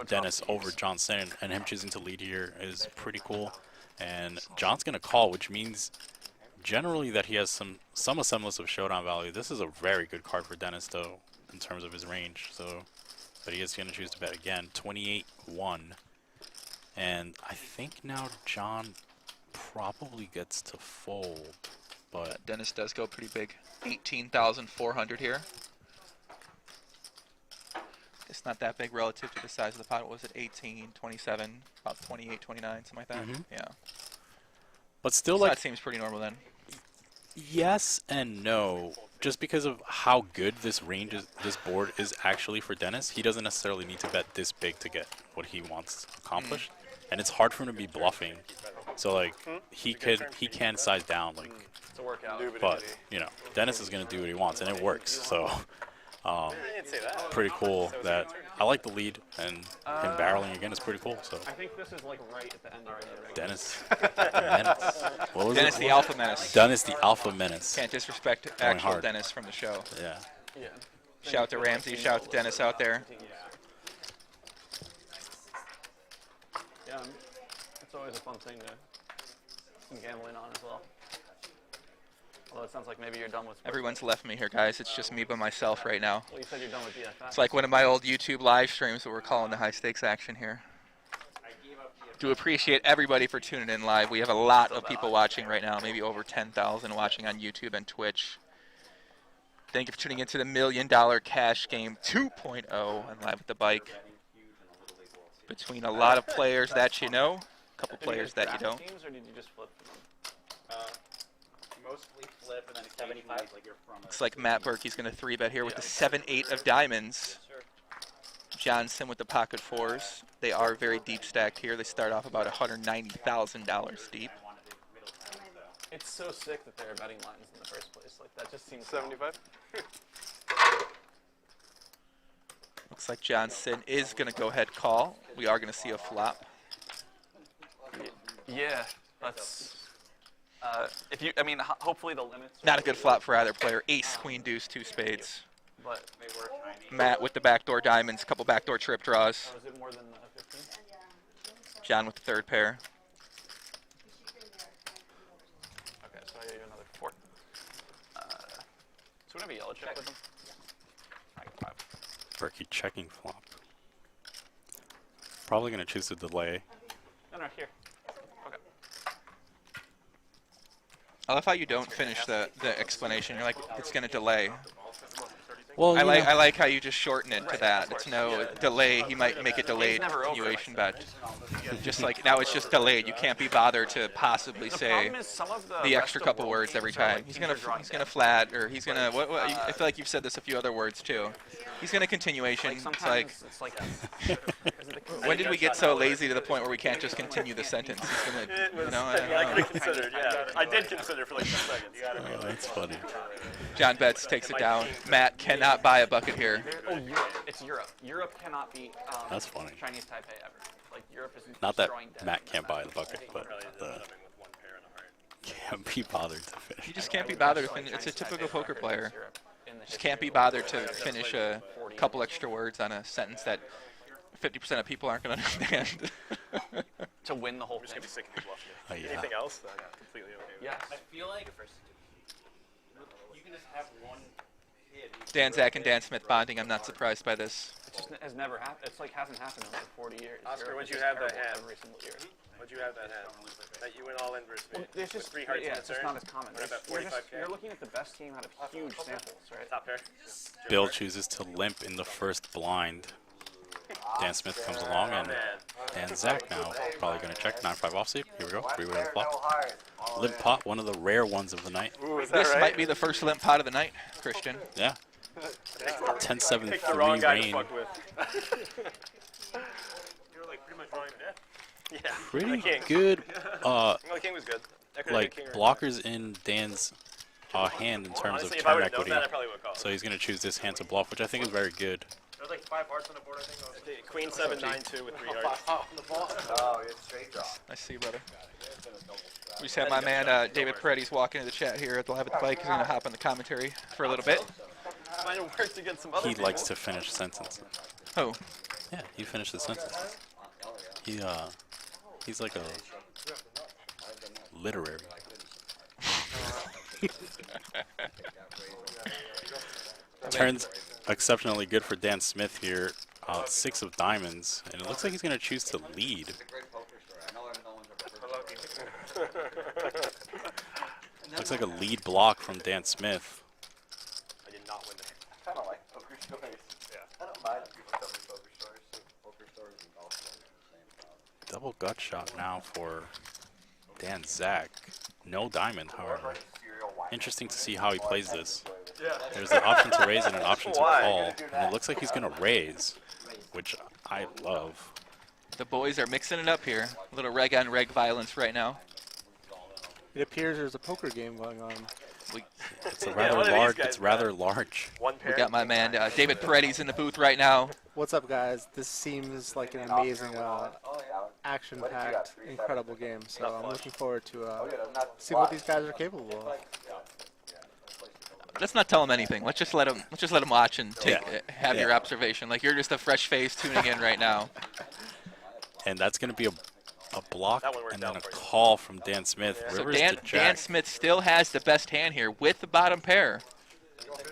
Speaker 4: Dennis over Johnson, and him choosing to lead here is pretty cool. And John's going to call, which means generally that he has some semblance of showdown value. This is a very good card for Dennis, though, in terms of his range. So, but he is going to choose to bet again, 28-1. And I think now John probably gets to fold, but
Speaker 6: Dennis does go pretty big. 18,400 here. It's not that big relative to the size of the pot. What was it? 18, 27, about 28, 29, something like that. Yeah.
Speaker 4: But still,
Speaker 6: so
Speaker 4: like,
Speaker 6: that seems pretty normal then.
Speaker 4: Yes and no. Just because of how good this board is actually for Dennis, he doesn't necessarily need to bet this big to get what he wants accomplished. And it's hard for him to be bluffing. So like he can size down, like,
Speaker 11: It's a workout.
Speaker 4: but Dennis is gonna do what he wants, and it works. So
Speaker 8: didn't say that.
Speaker 4: pretty cool. That I like the lead, and him barreling again is pretty cool. So
Speaker 7: I think this is like right at the end of the
Speaker 4: Dennis, the Menace. What was
Speaker 6: Dennis
Speaker 4: it?
Speaker 6: the Alpha Menace.
Speaker 4: Dennis the Alpha Menace.
Speaker 6: Can't disrespect
Speaker 4: Going
Speaker 6: actual
Speaker 4: hard.
Speaker 6: Dennis from the show.
Speaker 4: Yeah.
Speaker 7: Yeah.
Speaker 6: Shout to Ramsey, shout to Dennis out there.
Speaker 7: Yeah, it's always a fun thing to gambling on as well. Although it sounds like maybe you're done with.
Speaker 6: Everyone's left me here, guys. It's just me by myself right now.
Speaker 7: Well, you said you're done with BFF.
Speaker 6: It's like one of my old YouTube live streams that we're calling the high stakes action here. Do appreciate everybody for tuning in live. We have a lot of people watching right now, maybe over 10,000 watching on YouTube and Twitch. Thank you for tuning into the $1 Million Cash Game 2.0 on Live at the Bike. Between a lot of players that you know, a couple players that you don't.
Speaker 7: Teams, or did you just flip them?
Speaker 1: Mostly flip and then 75. Like you're from
Speaker 6: Looks like Matt Berkey's going to 3-bet here with the 7-8 of diamonds. Johnson with the pocket fours. They are very deep stacked here. They start off about $190,000 deep.
Speaker 7: It's so sick that there are betting lines in the first place. Like that just seems
Speaker 8: 75.
Speaker 6: Looks like Johnson is going to go ahead call. We are going to see a flop.
Speaker 11: Yeah, that's. If you, I mean, hopefully the limits.
Speaker 6: Not a good flop for either player. Ace, queen, deuce, two spades.
Speaker 11: But
Speaker 6: Matt with the backdoor diamonds, couple backdoor trip draws.
Speaker 7: Oh, is it more than 15?
Speaker 6: John with the third pair.
Speaker 11: okay, so I gave you another 4. So whenever yellow chip with them. I got 5.
Speaker 4: Berkey checking flop. Probably gonna choose to delay.
Speaker 11: No, here. Okay.
Speaker 6: I love how you don't finish the explanation. You're like, it's going to delay.
Speaker 4: Well,
Speaker 6: I like how you just shorten it to that. It's no delay. He might make a delayed continuation bet. Just like now it's just delayed. You can't be bothered to possibly say the extra couple words every time. He's gonna flat, or he's gonna I feel like you've said this a few other words too. He's gonna continuation. It's like when did we get so lazy to the point where we can't just continue the sentence? He's gonna, you know,
Speaker 8: I could have considered. Yeah, I did consider for like 10 seconds.
Speaker 4: Oh, that's funny.
Speaker 6: John Betts takes it down. Matt cannot buy a bucket here.
Speaker 11: Oh, Europe. It's Europe. Europe cannot beat
Speaker 4: That's funny.
Speaker 11: Chinese Taipei ever. Like Europe is
Speaker 4: Not that
Speaker 11: destroying debt.
Speaker 4: Matt can't buy the bucket, but can't be bothered to finish.
Speaker 6: You just can't be bothered to finish. It's a typical poker player. Just can't be bothered to finish a couple extra words on a sentence that 50% of people aren't going to understand.
Speaker 11: To win the whole
Speaker 8: I'm just
Speaker 11: thing.
Speaker 8: gonna be sick of these bluffs.
Speaker 4: Oh, yeah.
Speaker 8: Anything else? I'm completely okay with.
Speaker 11: Yes.
Speaker 1: I feel like you can just have one kid.
Speaker 6: Dan Zack and Dan Smith bonding. I'm not surprised by this.
Speaker 11: It just has never happened. It's like hasn't happened in like 40 years.
Speaker 8: Oscar,
Speaker 11: Europe
Speaker 8: what'd
Speaker 11: is
Speaker 8: you
Speaker 11: just
Speaker 8: have that
Speaker 11: terrible
Speaker 8: hand?
Speaker 11: every single year.
Speaker 8: What'd you have that hand? That you went all in versus me.
Speaker 11: Well, there's
Speaker 8: With
Speaker 11: just
Speaker 8: 3 hearts
Speaker 11: yeah,
Speaker 8: in
Speaker 11: it's
Speaker 8: the
Speaker 11: just
Speaker 8: turn?
Speaker 11: not as common.
Speaker 8: What about
Speaker 11: You're,
Speaker 8: 45K?
Speaker 11: you're looking at the best team out of huge samples, right?
Speaker 8: Top pair.
Speaker 4: Bill chooses to limp in the first blind. Dan Smith comes along, and Dan Zack now probably going to check 9-5 offsuit. Here we go. 3-way on the flop. Limp pot, one of the rare ones of the night.
Speaker 8: Ooh, is that
Speaker 6: This
Speaker 8: right?
Speaker 6: might be the first limp pot of the night, Christian.
Speaker 4: Yeah.
Speaker 8: Pick the
Speaker 4: 10-7-3
Speaker 8: wrong guy to
Speaker 4: rain.
Speaker 8: fuck with. You're like pretty much drawing death. Yeah.
Speaker 4: Pretty
Speaker 8: The king.
Speaker 4: good,
Speaker 8: Well, the king was good. That could've
Speaker 4: like
Speaker 8: been king or
Speaker 4: blockers in Dan's hand in terms
Speaker 8: Honestly,
Speaker 4: of
Speaker 8: if I
Speaker 4: turn
Speaker 8: would've known
Speaker 4: equity.
Speaker 8: that, I probably would've called.
Speaker 4: So he's going to choose this hand to bluff, which I think is very good.
Speaker 10: There's like 5 hearts on the board, I think.
Speaker 8: Queen 7-9-2 with 3 hearts.
Speaker 5: Oh, it's straight draw.
Speaker 6: I see, brother. We just have my man David Paredes walking into the chat here at the Live at the Bike. He's going to hop on the commentary for a little bit.
Speaker 8: Might have worked against some other
Speaker 4: He
Speaker 8: people.
Speaker 4: likes to finish sentences.
Speaker 6: Oh,
Speaker 4: Yeah, he finished the sentence. He's like a literary. Turns exceptionally good for Dan Smith here. 6 of diamonds, and it looks like he's going to choose to lead. Looks like a lead block from Dan Smith.
Speaker 8: I did not win this.
Speaker 5: I don't like poker stories.
Speaker 8: Yeah.
Speaker 5: I don't mind people telling me poker stories. Poker stories and golf stories are the same.
Speaker 4: Double gut shot now for Dan Zack. No diamond, however. Interesting to see how he plays this. There's an option to raise and an option to call, and it looks like he's going to raise, which I love.
Speaker 6: the boys are mixing it up here. A little reg on reg violence right now.
Speaker 12: It appears there's a poker game going on.
Speaker 4: It's a rather large. It's rather large.
Speaker 6: We got my man David Peretti's in the booth right now.
Speaker 12: What's up, guys? This seems like an amazing, action-packed, incredible game. So I'm looking forward to see what these guys are capable of.
Speaker 6: Let's not tell him anything. Let's just let him watch and have your observation. Like you're just a fresh face tuning in right now.
Speaker 4: And that's going to be a block and then a call from Dan Smith.
Speaker 6: So
Speaker 4: Rivers to Jack.
Speaker 6: Dan Smith still has the best hand here with the bottom pair.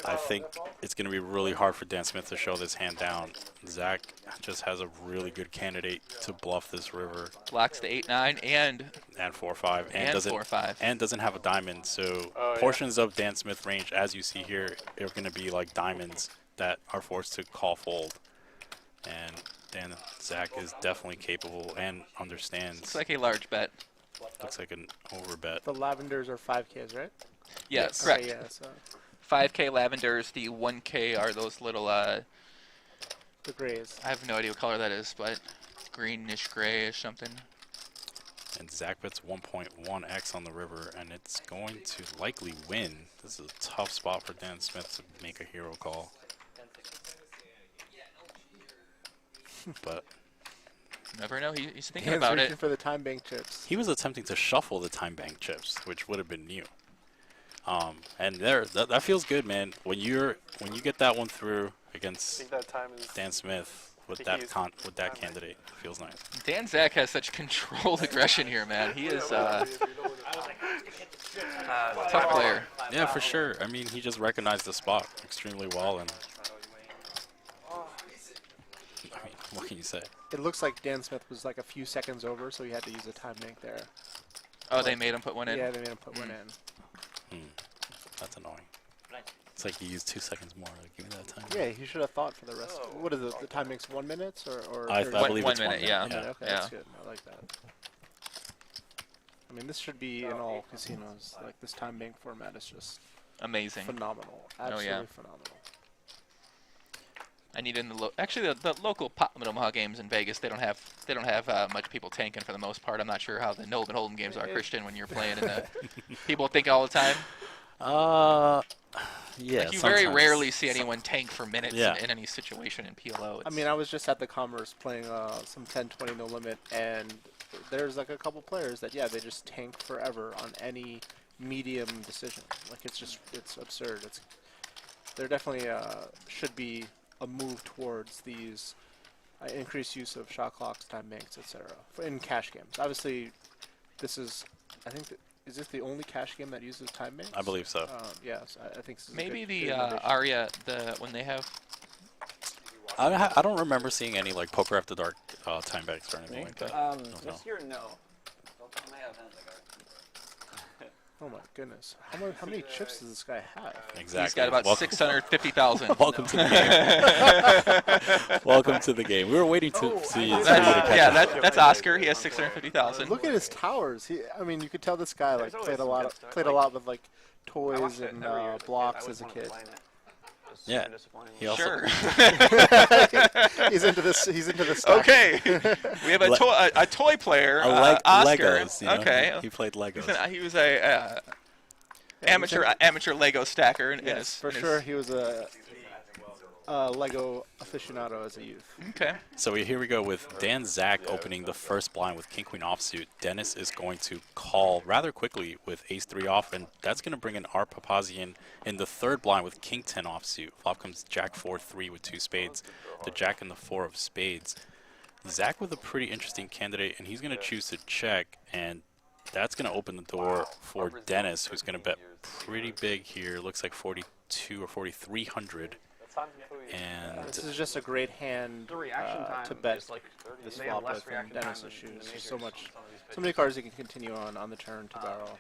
Speaker 4: I think it's going to be really hard for Dan Smith to show this hand down. Zack just has a really good candidate to bluff this river.
Speaker 6: Blocks the 8-9 and
Speaker 4: 4-5
Speaker 6: and 4-5
Speaker 4: and doesn't have a diamond. So portions of Dan Smith range, as you see here, are going to be like diamonds that are forced to call fold. And Zack is definitely capable and understands.
Speaker 6: Looks like a large bet.
Speaker 4: Looks like an over bet.
Speaker 12: The lavenders are 5Ks, right?
Speaker 6: Yes, correct.
Speaker 12: Yeah, so
Speaker 6: 5K lavenders. The 1K are those little
Speaker 12: the grays.
Speaker 6: I have no idea what color that is, but greenish, grayish, something.
Speaker 4: And Zack bets 1.1x on the river, and it's going to likely win. This is a tough spot for Dan Smith to make a hero call. But
Speaker 6: never know. He's thinking
Speaker 12: Dan's
Speaker 6: about
Speaker 12: reaching
Speaker 6: it.
Speaker 12: for the time bank chips.
Speaker 4: He was attempting to shuffle the time bank chips, which would have been new. And that feels good, man. When you get that one through against Dan Smith with that candidate, it feels nice.
Speaker 6: Dan Zack has such controlled aggression here, man. He is tough player.
Speaker 4: Yeah, for sure. I mean, he just recognized the spot extremely well, and I mean, what can you say?
Speaker 12: It looks like Dan Smith was like a few seconds over, so he had to use a time bank there.
Speaker 6: Oh, they made him put one in?
Speaker 12: Yeah, they made him put one in.
Speaker 4: That's annoying. It's like you used 2 seconds more. Like, give me that time.
Speaker 12: Yeah, he should have thought for the rest. What is it? The time makes 1 minute or
Speaker 4: I
Speaker 12: 30?
Speaker 4: believe it's 1 minute.
Speaker 6: Yeah.
Speaker 12: Okay,
Speaker 6: Yeah.
Speaker 12: that's good. I like that. I mean, this should be in all casinos. Like, this time bank format is just
Speaker 6: amazing,
Speaker 12: phenomenal, absolutely phenomenal.
Speaker 6: I need in the actually the local Omaha games in Vegas. They don't have much people tanking for the most part. I'm not sure how the No Limit Hold'em games are, Christian, when you're playing in the people think all the time.
Speaker 4: Yeah.
Speaker 6: Like you very rarely see anyone tank for minutes in any situation in PLO.
Speaker 12: I mean, I was just at the Commerce playing some 10-20 No Limit, and there's like a couple players that they just tank forever on any medium decision. Like it's absurd. There definitely should be a move towards these increased use of shot clocks, time banks, etc. in cash games. Obviously, this is, I think, is this the only cash game that uses time banks?
Speaker 4: I believe so.
Speaker 12: Yes, I think this is
Speaker 6: maybe
Speaker 12: good,
Speaker 6: the Aria, when they have.
Speaker 4: I don't remember seeing any like Poker After Dark time banks or anything like that.
Speaker 7: This year, no.
Speaker 12: Oh my goodness! How many chips does this guy have?
Speaker 4: Exactly.
Speaker 6: He's got about 650,000.
Speaker 4: Welcome to the game. Welcome to the game. We were waiting to see you to catch up.
Speaker 6: That's Oscar. He has 650,000.
Speaker 12: Look at his towers. I mean, you could tell this guy like played a lot with like toys and blocks as a kid.
Speaker 4: Yeah. He also
Speaker 6: Sure.
Speaker 12: He's into this. He's into this stuff.
Speaker 6: Okay. We have a toy player, Oscar.
Speaker 4: Legos. You know?
Speaker 6: Okay.
Speaker 4: He played Legos.
Speaker 6: He was a amateur Lego stacker.
Speaker 12: For sure, he was a Lego aficionado as a youth.
Speaker 6: Okay.
Speaker 4: So here we go with Dan Zack opening the first blind with King Queen offsuit. Dennis is going to call rather quickly with Ace 3 off, and that's going to bring in Art Papazian in the third blind with King 10 offsuit. Flop comes Jack 4-3 with 2 spades, the Jack and the 4 of spades. Zack with a pretty interesting candidate, and he's going to choose to check, and that's going to open the door for Dennis, who's going to bet pretty big here. Looks like 42 or 4,300. And
Speaker 12: this is just a great hand to bet this flop with in Dennis's shoes. There's so many cards you can continue on the turn to barrel.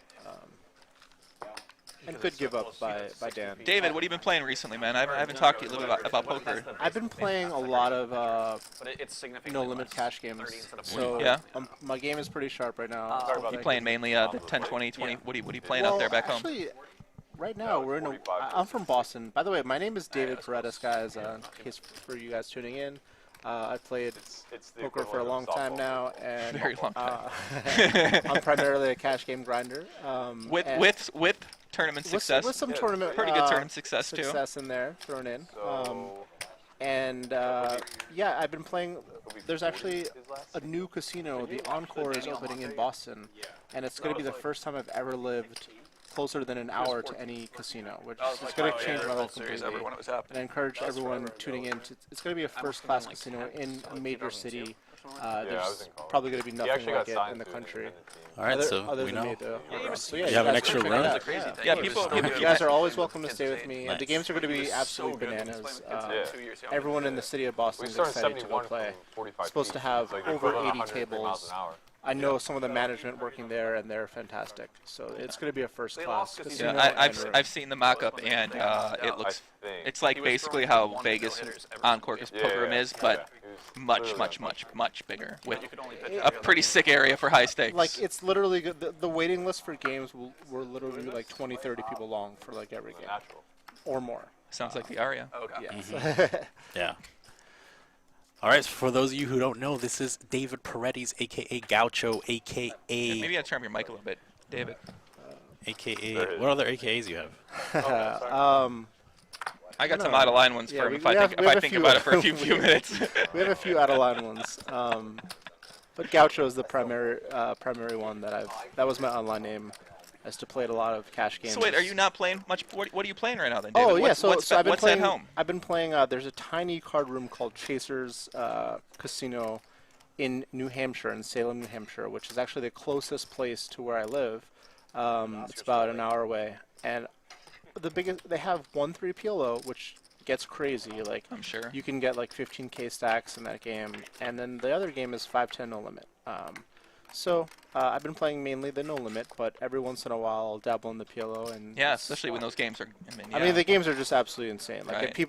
Speaker 12: And could give up by Dan.
Speaker 6: David, what have you been playing recently, man? I haven't talked to you a little bit about poker.
Speaker 12: I've been playing a lot of no limit cash games. So my game is pretty sharp right now.
Speaker 6: You playing mainly the 10, 20, 20? What are you playing out there back home?
Speaker 12: Right now, I'm from Boston. By the way, my name is David Perettis, guys, in case for you guys tuning in. I've played poker for a long time now, and
Speaker 6: very long time.
Speaker 12: I'm primarily a cash game grinder.
Speaker 6: With tournament
Speaker 12: with
Speaker 6: success.
Speaker 12: with some tournament,
Speaker 6: Pretty good tournament success too.
Speaker 12: Success in there thrown in.
Speaker 9: So,
Speaker 12: And yeah, I've been playing. There's actually a new casino. The Encore is opening in Boston, and it's going to be the first time I've ever lived closer than an hour to any casino, which is going to change my life completely. And I encourage everyone tuning in. It's going to be a first-class casino in a major city. There's probably going to be nothing like it in the country.
Speaker 4: All right, so
Speaker 12: other
Speaker 4: we
Speaker 12: than
Speaker 4: know.
Speaker 12: So yeah,
Speaker 4: You have an
Speaker 12: guys
Speaker 4: extra
Speaker 12: can check it
Speaker 4: room?
Speaker 12: out.
Speaker 6: Yeah, people.
Speaker 12: You guys are always welcome to stay with me.
Speaker 4: Nice.
Speaker 12: The games are going to be absolutely bananas.
Speaker 9: Yeah.
Speaker 12: Everyone in the city of Boston
Speaker 9: We
Speaker 12: is
Speaker 9: started
Speaker 12: excited to go
Speaker 9: 71
Speaker 12: play.
Speaker 9: from 45
Speaker 12: Supposed to
Speaker 9: feet.
Speaker 12: have
Speaker 9: It's like
Speaker 12: over
Speaker 9: equivalent
Speaker 12: 80
Speaker 9: to 103 miles
Speaker 12: tables.
Speaker 9: an hour.
Speaker 12: I know some of the management working there, and they're fantastic. So it's going to be a first-class casino.
Speaker 6: Yeah,
Speaker 12: and room.
Speaker 6: I've seen the mock-up, and it looks. It's like basically how Vegas Encore's poker room is, but much bigger with a pretty sick area for high stakes.
Speaker 12: Like, it's literally the waiting list for games were literally like 20, 30 people long for like every game or more.
Speaker 6: Sounds like the Aria.
Speaker 12: Yes.
Speaker 4: Yeah. All right, so for those of you who don't know, this is David Paredes, a.k.a. Gaucho, a.k.a.
Speaker 6: Yeah, maybe I'll turn your mic a little bit, David.
Speaker 4: a.k.a. What other AKAs you have?
Speaker 6: I got some out-of-line ones for him if I think about it for a few minutes.
Speaker 12: We have a few out-of-line ones. But Gaucho is the primary one that was my online name. I used to play a lot of cash games.
Speaker 6: So wait, are you not playing much? What are you playing right now then, David?
Speaker 12: Oh yeah, so I've been
Speaker 6: what's
Speaker 12: playing.
Speaker 6: at home?
Speaker 12: I've been playing. There's a tiny card room called Chasers Casino in New Hampshire, in Salem, New Hampshire, which is actually the closest place to where I live. It's about an hour away, and they have 1-3 PLO, which gets crazy. Like,
Speaker 6: I'm sure
Speaker 12: you can get like 15K stacks in that game, and then the other game is 5-10 no limit. So I've been playing mainly the no limit, but every once in a while I'll dabble in the PLO. And
Speaker 6: yeah, especially when those games are.
Speaker 12: I mean, the games are just absolutely insane. Like,
Speaker 6: Right.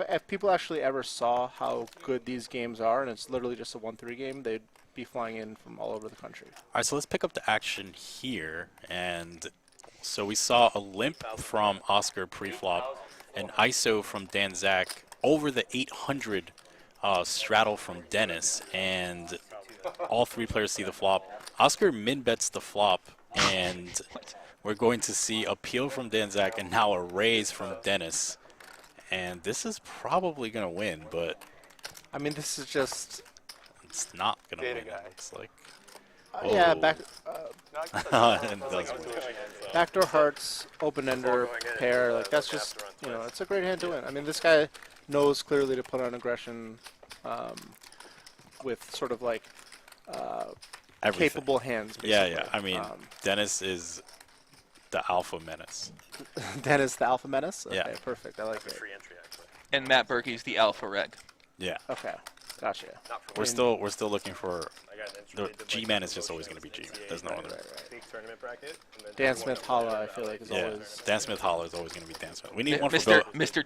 Speaker 12: if people actually ever saw how good these games are, and it's literally just a 1-3 game, they'd be flying in from all over the country.
Speaker 4: All right, so let's pick up the action here. And so we saw a limp from Oscar pre-flop, an ISO from Dan Zack, over the 800 straddle from Dennis, and all three players see the flop. Oscar min-bets the flop, and we're going to see a peel from Dan Zack and now a raise from Dennis. And this is probably going to win, but
Speaker 12: I mean, this is just...
Speaker 4: It's not going to win, it looks like.
Speaker 12: Yeah, back...
Speaker 4: It does win.
Speaker 12: Backdoor hearts, open-ender pair, like, that's just, it's a great hand to win. I mean, this guy knows clearly to put on aggression with sort of like capable hands. Basically.
Speaker 4: Yeah. I mean, Dennis is the alpha menace.
Speaker 12: Dennis the alpha menace? Okay,
Speaker 4: Yeah.
Speaker 12: perfect. I like it.
Speaker 10: Free entry, actually.
Speaker 6: And Matt Berkey's the alpha reg.
Speaker 4: Yeah.
Speaker 12: Okay, gotcha.
Speaker 4: We're still looking for the G-man is just always going to be G-man. There's no other.
Speaker 10: Big tournament bracket.
Speaker 12: Dan Smith Holla, I feel like, is always...
Speaker 4: Dan Smith Holla is always going to be Dan Smith. We need one for
Speaker 6: Mr.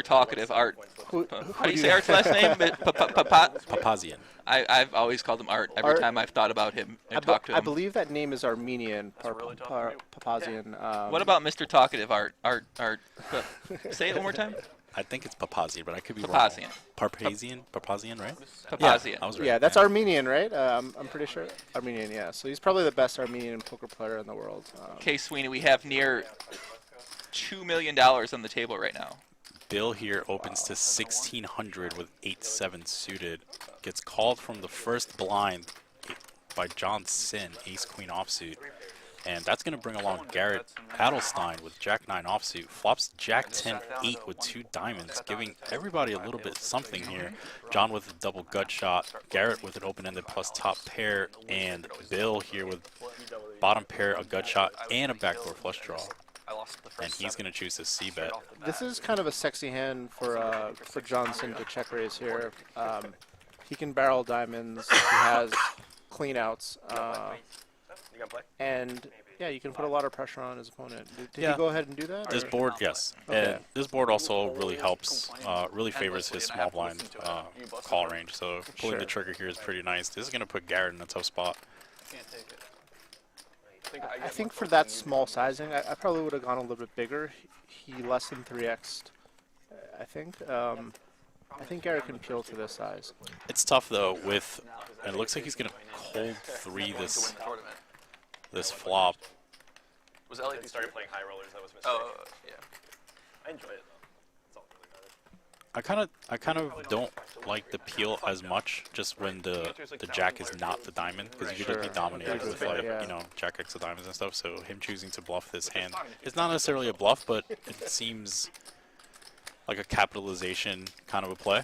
Speaker 6: Talkative Art.
Speaker 12: Who
Speaker 6: How do you say Art's last name?
Speaker 4: Papazian.
Speaker 6: I've always called him Art every time I've thought about him and talked to him.
Speaker 12: I believe that name is Armenian, Papazian.
Speaker 6: What about Mr. Talkative Art? Say it one more time.
Speaker 4: I think it's Papazian, but I could be
Speaker 6: Papazian.
Speaker 4: wrong. Papazian, right?
Speaker 6: Papazian.
Speaker 4: Yeah, I was right.
Speaker 12: Yeah, that's Armenian, right? I'm pretty sure. Armenian, yeah. So he's probably the best Armenian poker player in the world.
Speaker 6: Okay, Sweeney, we have near $2 million on the table right now.
Speaker 4: Bill here opens to 1,600 with 8-7 suited. Gets called from the first blind by John Sin, ace-queen offsuit. And that's going to bring along Garrett Adelstein with Jack-9 offsuit. Flops Jack-10-8 with 2 diamonds, giving everybody a little bit something here. John with a double gut shot, Garrett with an open-ended plus top pair, and Bill here with bottom pair, a gut shot, and a backdoor flush draw. And he's going to choose to c-bet.
Speaker 12: This is kind of a sexy hand for Johnson to check raise here. He can barrel diamonds. He has clean outs. And yeah, you can put a lot of pressure on his opponent. Did he go ahead and do that?
Speaker 4: This
Speaker 12: or?
Speaker 4: board, yes.
Speaker 12: Okay.
Speaker 4: And this board also really helps, really favors his small blind call range. So pulling the trigger here is pretty nice. This is going to put Garrett in a tough spot.
Speaker 12: I think for that small sizing, I probably would have gone a little bit bigger. He less than 3x'd, I think. I think Garrett can peel to this size.
Speaker 4: It's tough though with, and it looks like he's going to cold 3 this flop.
Speaker 11: Was that like
Speaker 8: and started playing high rollers. That was a mistake.
Speaker 11: Oh, yeah.
Speaker 8: I enjoy it though. That's all that really matters.
Speaker 4: I kind of don't like the peel as much just when the jack is not the diamond, because you could just be dominated with like jack X of diamonds and stuff. So him choosing to bluff this hand, it's not necessarily a bluff, but it seems like a capitalization kind of a play.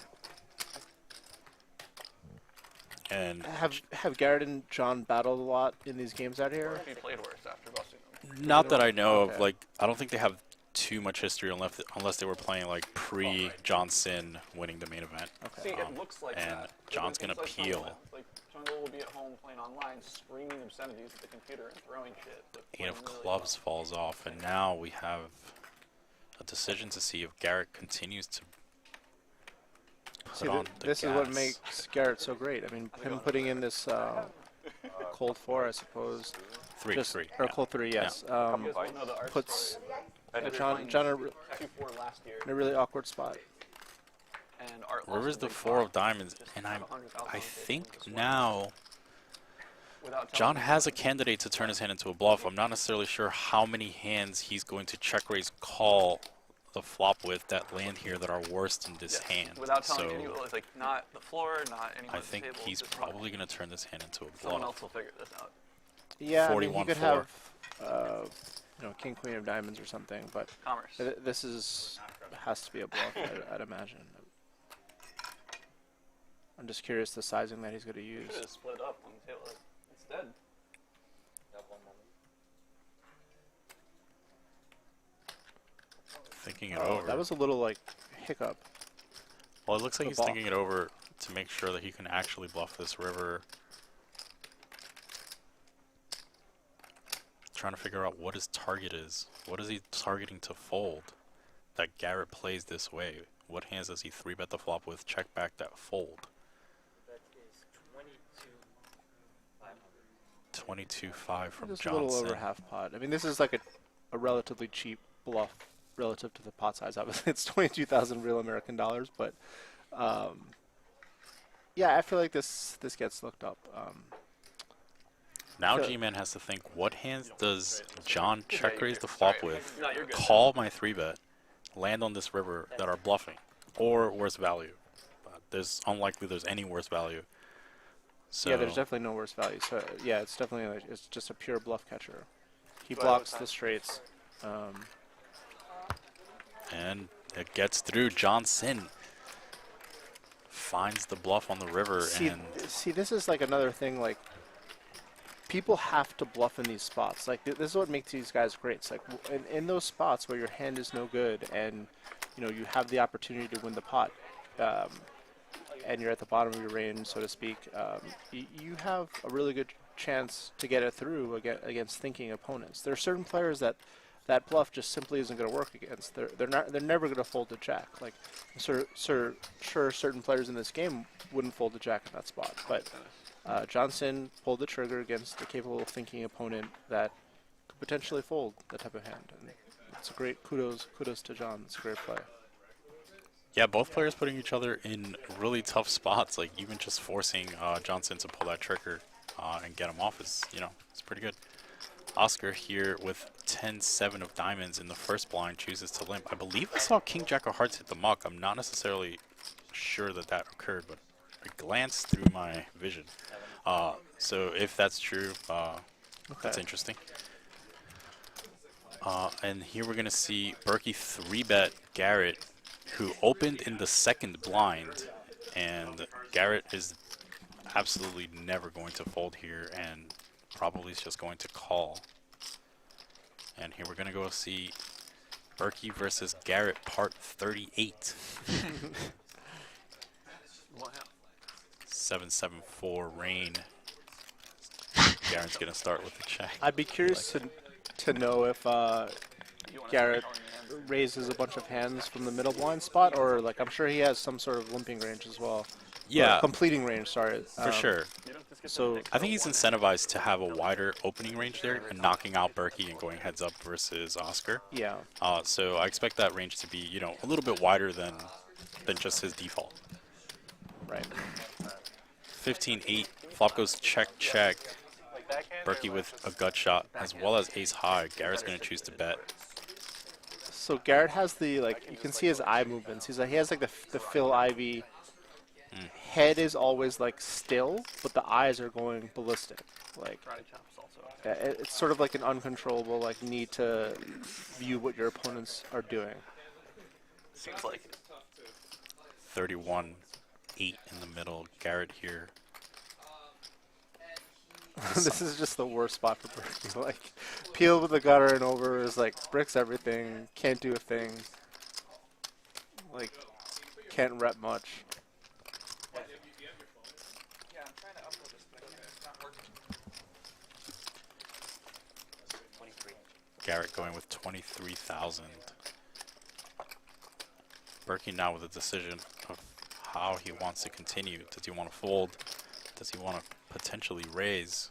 Speaker 4: And
Speaker 12: have Garrett and John battled a lot in these games out here?
Speaker 11: He played worse after busting them.
Speaker 4: not that I know of. Like, I don't think they have too much history unless they were playing like pre-John Sin winning the main event.
Speaker 7: See, it looks like
Speaker 4: and
Speaker 7: that.
Speaker 4: John's gonna peel.
Speaker 7: Like Jungle will be at home playing online, screaming obscenities at the computer and throwing shit.
Speaker 4: Eight of clubs falls off, and now we have a decision to see if Garrett continues to put on the
Speaker 12: this
Speaker 4: gas.
Speaker 12: is what makes Garrett so great. I mean, him putting in this cold 4, I suppose.
Speaker 4: Three,
Speaker 12: or cold 3, yes. Puts John in a really awkward spot.
Speaker 4: River's the 4 of diamonds, and I think now John has a candidate to turn his hand into a bluff. I'm not necessarily sure how many hands he's going to check raise call the flop with that land here that are worse than this hand.
Speaker 11: Without telling anyone, like not the floor, not anyone.
Speaker 4: I think he's probably going to turn this hand into a bluff.
Speaker 11: Someone else will figure this out.
Speaker 12: Yeah, I mean, he could have, King Queen of Diamonds or something, but this has to be a bluff, I'd imagine. I'm just curious the sizing that he's going to use.
Speaker 7: Should have split up on the table instead.
Speaker 4: Thinking it over.
Speaker 12: That was a little like hiccup.
Speaker 4: Well, it looks like he's thinking it over to make sure that he can actually bluff this river. Trying to figure out what his target is. What is he targeting to fold that Garrett plays this way? What hands does he 3-bet the flop with? Check back that fold.
Speaker 10: That is
Speaker 4: 22-5 from
Speaker 12: Just
Speaker 4: Johnson.
Speaker 12: a little over half pot. I mean, this is like a relatively cheap bluff relative to the pot size. Obviously, it's 22,000 real American dollars, but yeah, I feel like this gets looked up.
Speaker 4: Now G-Man has to think, what hands does John check raise the flop with, call my 3-bet, land on this river that are bluffing, or worse value? There's unlikely there's any worse value. So
Speaker 12: yeah, there's definitely no worse value. So yeah, it's definitely it's just a pure bluff catcher. He blocks the straights.
Speaker 4: And it gets through. Johnson finds the bluff on the river.
Speaker 12: See, this is like another thing. Like, people have to bluff in these spots. Like, this is what makes these guys great. It's like in those spots where your hand is no good, and you have the opportunity to win the pot, and you're at the bottom of your range, so to speak. You have a really good chance to get it through against thinking opponents. There are certain players that bluff just simply isn't going to work against. They're never going to fold the jack. Like, sure, certain players in this game wouldn't fold the jack in that spot, but Johnson pulled the trigger against a capable thinking opponent that could potentially fold that type of hand. And it's a great kudos to John. It's a great play.
Speaker 4: Yeah, both players putting each other in really tough spots. Like, even just forcing Johnson to pull that trigger and get him off is, it's pretty good. Oscar here with 10-7 of diamonds in the first blind chooses to limp. I believe I saw King Jack of Hearts hit the muck. I'm not necessarily sure that occurred, but I glanced through my vision. So if that's true, that's interesting. And here we're going to see Berkey 3-bet Garrett, who opened in the second blind, and Garrett is absolutely never going to fold here, and probably is just going to call. And here we're going to go see Berkey versus Garrett, part 38. 7-7-4 rain. Garrett's going to start with the check.
Speaker 12: I'd be curious to know if Garrett raises a bunch of hands from the middle blind spot, or like I'm sure he has some sort of limping range as well.
Speaker 4: Yeah,
Speaker 12: completing range. Sorry,
Speaker 4: for sure.
Speaker 12: So
Speaker 4: I think he's incentivized to have a wider opening range there and knocking out Berkey and going heads up versus Oscar.
Speaker 12: Yeah.
Speaker 4: So I expect that range to be, a little bit wider than just his default.
Speaker 12: Right.
Speaker 4: 15-8. Flop goes check, check. Berkey with a gut shot as well as ace high. Garrett's going to choose to bet.
Speaker 12: So Garrett has the, like, you can see his eye movements. He has like the Phil Ivey. Head is always like still, but the eyes are going ballistic. Like, it's sort of like an uncontrollable like need to view what your opponents are doing.
Speaker 11: Seems like it.
Speaker 4: 31-8 in the middle. Garrett here.
Speaker 12: This is just the worst spot for Berkey. Like, peel with the gutter and over is like bricks everything. Can't do a thing. Like, can't rep much.
Speaker 4: Garrett going with 23,000. Berkey now with a decision of how he wants to continue. Does he want to fold? Does he want to potentially raise?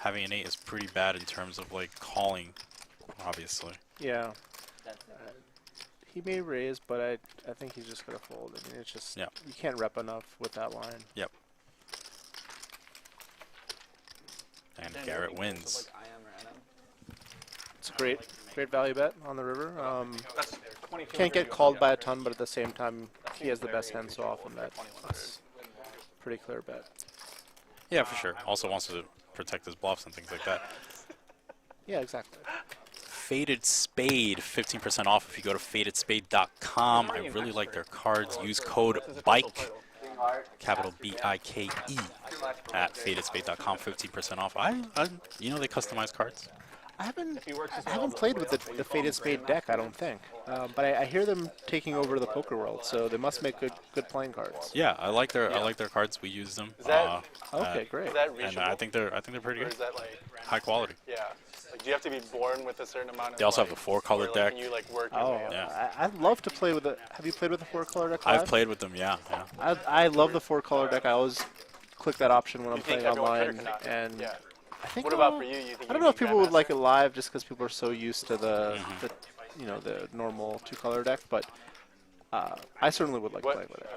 Speaker 4: Having an 8 is pretty bad in terms of like calling, obviously.
Speaker 12: Yeah. He may raise, but I think he's just gonna fold. I mean, it's just you can't rep enough with that line.
Speaker 4: Yep. And Garrett wins.
Speaker 12: It's a great value bet on the river. Can't get called by a ton, but at the same time, he has the best hand so often that it's a pretty clear bet.
Speaker 4: Yeah, for sure. Also wants to protect his bluffs and things like that.
Speaker 12: Yeah, exactly.
Speaker 4: Faded Spade, 15% off if you go to fadedspade.com. I really like their cards. Use code BIKE, capital B-I-K-E, at fadedspade.com, 15% off. You know they customize cards.
Speaker 12: I haven't played with the Faded Spade deck, I don't think. But I hear them taking over the poker world, so they must make good playing cards.
Speaker 4: Yeah, I like their cards. We use them.
Speaker 12: Okay, great.
Speaker 8: Is that
Speaker 4: and I think they're pretty good.
Speaker 8: Is that like
Speaker 4: high quality.
Speaker 8: Yeah. Like, do you have to be born with a certain amount of?
Speaker 4: They also have a 4-color deck.
Speaker 8: Can you like work?
Speaker 12: Yeah. I'd love to play with it. Have you played with the 4-color deck?
Speaker 4: I've played with them. Yeah.
Speaker 12: I love the 4-color deck. I always click that option when I'm playing online, and I think.
Speaker 8: What about for you?
Speaker 12: I don't know if people would like it live just because people are so used to the normal 2-color deck, but I certainly would like playing with it.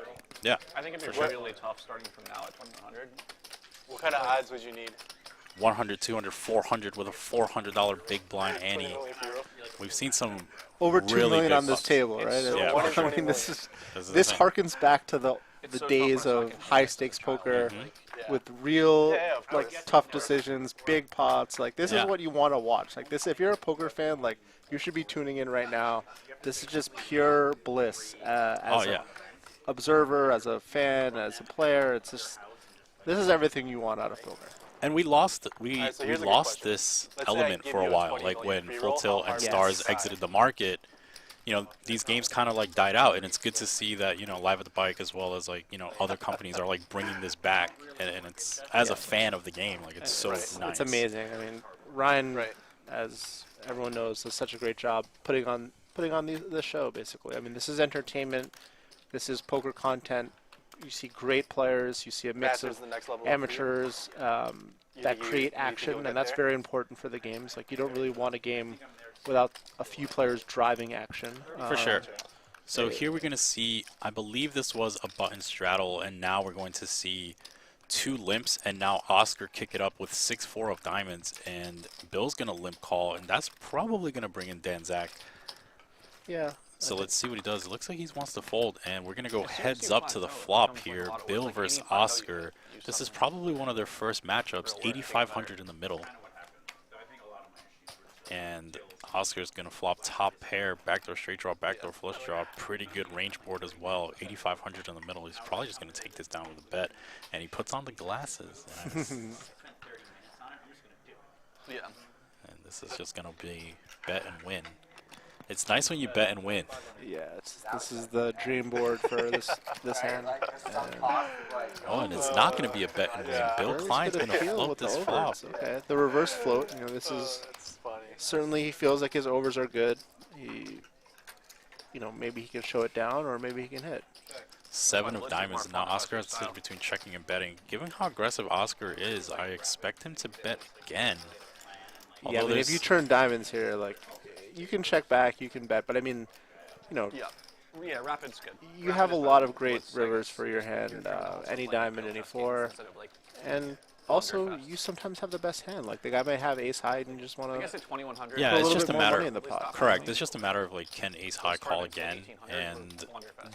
Speaker 4: Yeah.
Speaker 7: I think it'd be really tough starting from now at 2100.
Speaker 8: What kind of odds would you need?
Speaker 4: 100, 200, 400 with a $400 big blind ante. We've seen some
Speaker 12: over 2
Speaker 4: really
Speaker 12: million on this
Speaker 4: bucks.
Speaker 12: table, right?
Speaker 4: Yeah.
Speaker 12: I mean, this harkens back to the days of high stakes poker with real tough decisions, big pots. Like, this is what you want to watch. Like, this, if you're a poker fan, like, you should be tuning in right now. This is just pure bliss as an observer, as a fan, as a player. It's just, this is everything you want out of poker.
Speaker 4: And we lost this element for a while. Like when Full Tilt and Stars exited the market, these games kind of like died out, and it's good to see that Live at the Bike as well as like other companies are like bringing this back, and it's as a fan of the game, like it's so nice.
Speaker 12: It's amazing. I mean, Ryan, as everyone knows, does such a great job putting on the show. Basically, I mean, this is entertainment. This is poker content. You see great players. You see a mix of amateurs that create action, and that's very important for the games. Like, you don't really want a game without a few players driving action.
Speaker 4: For sure. So here we're going to see, I believe this was a button straddle, and now we're going to see 2 limps, and now Oscar kick it up with 6-4 of diamonds, and Bill's going to limp call, and that's probably going to bring in Zack.
Speaker 12: Yeah.
Speaker 4: So let's see what he does. It looks like he wants to fold, and we're going to go heads up to the flop here. Bill versus Oscar. This is probably one of their first matchups, 8,500 in the middle. And Oscar's going to flop top pair, backdoor straight draw, backdoor flush draw. Pretty good range board as well, 8,500 in the middle. He's probably just going to take this down with a bet. And he puts on the glasses. And this is just going to be bet and win. It's nice when you bet and win.
Speaker 12: Yeah, this is the dream board for this hand.
Speaker 4: And it's not going to be a bet and win. Bill Klein's going to float this flop.
Speaker 12: Okay, the reverse float. This is certainly, he feels like his overs are good. He, maybe he can show it down, or maybe he can hit.
Speaker 4: 7 of diamonds. Now Oscar has to decision between checking and betting. Given how aggressive Oscar is, I expect him to bet again.
Speaker 12: Yeah, I mean, if you turn diamonds here, like, you can check back, you can bet, but I mean,
Speaker 7: Yeah, rapid's good.
Speaker 12: You
Speaker 7: Rapid
Speaker 12: have a
Speaker 7: is
Speaker 12: lot
Speaker 7: better
Speaker 12: of great
Speaker 7: with, like,
Speaker 12: rivers for your hand, any diamond, any floor,
Speaker 7: instead of, like,
Speaker 12: and also you sometimes have the best hand. Like the guy may have ace high and you just want
Speaker 7: I
Speaker 12: to
Speaker 7: guess at 2100.
Speaker 4: Yeah,
Speaker 12: put a
Speaker 4: it's
Speaker 12: little
Speaker 4: just
Speaker 12: bit
Speaker 4: a
Speaker 12: more
Speaker 4: matter.
Speaker 12: money in the pot.
Speaker 4: Correct. It's just a matter of like, can ace high call again? And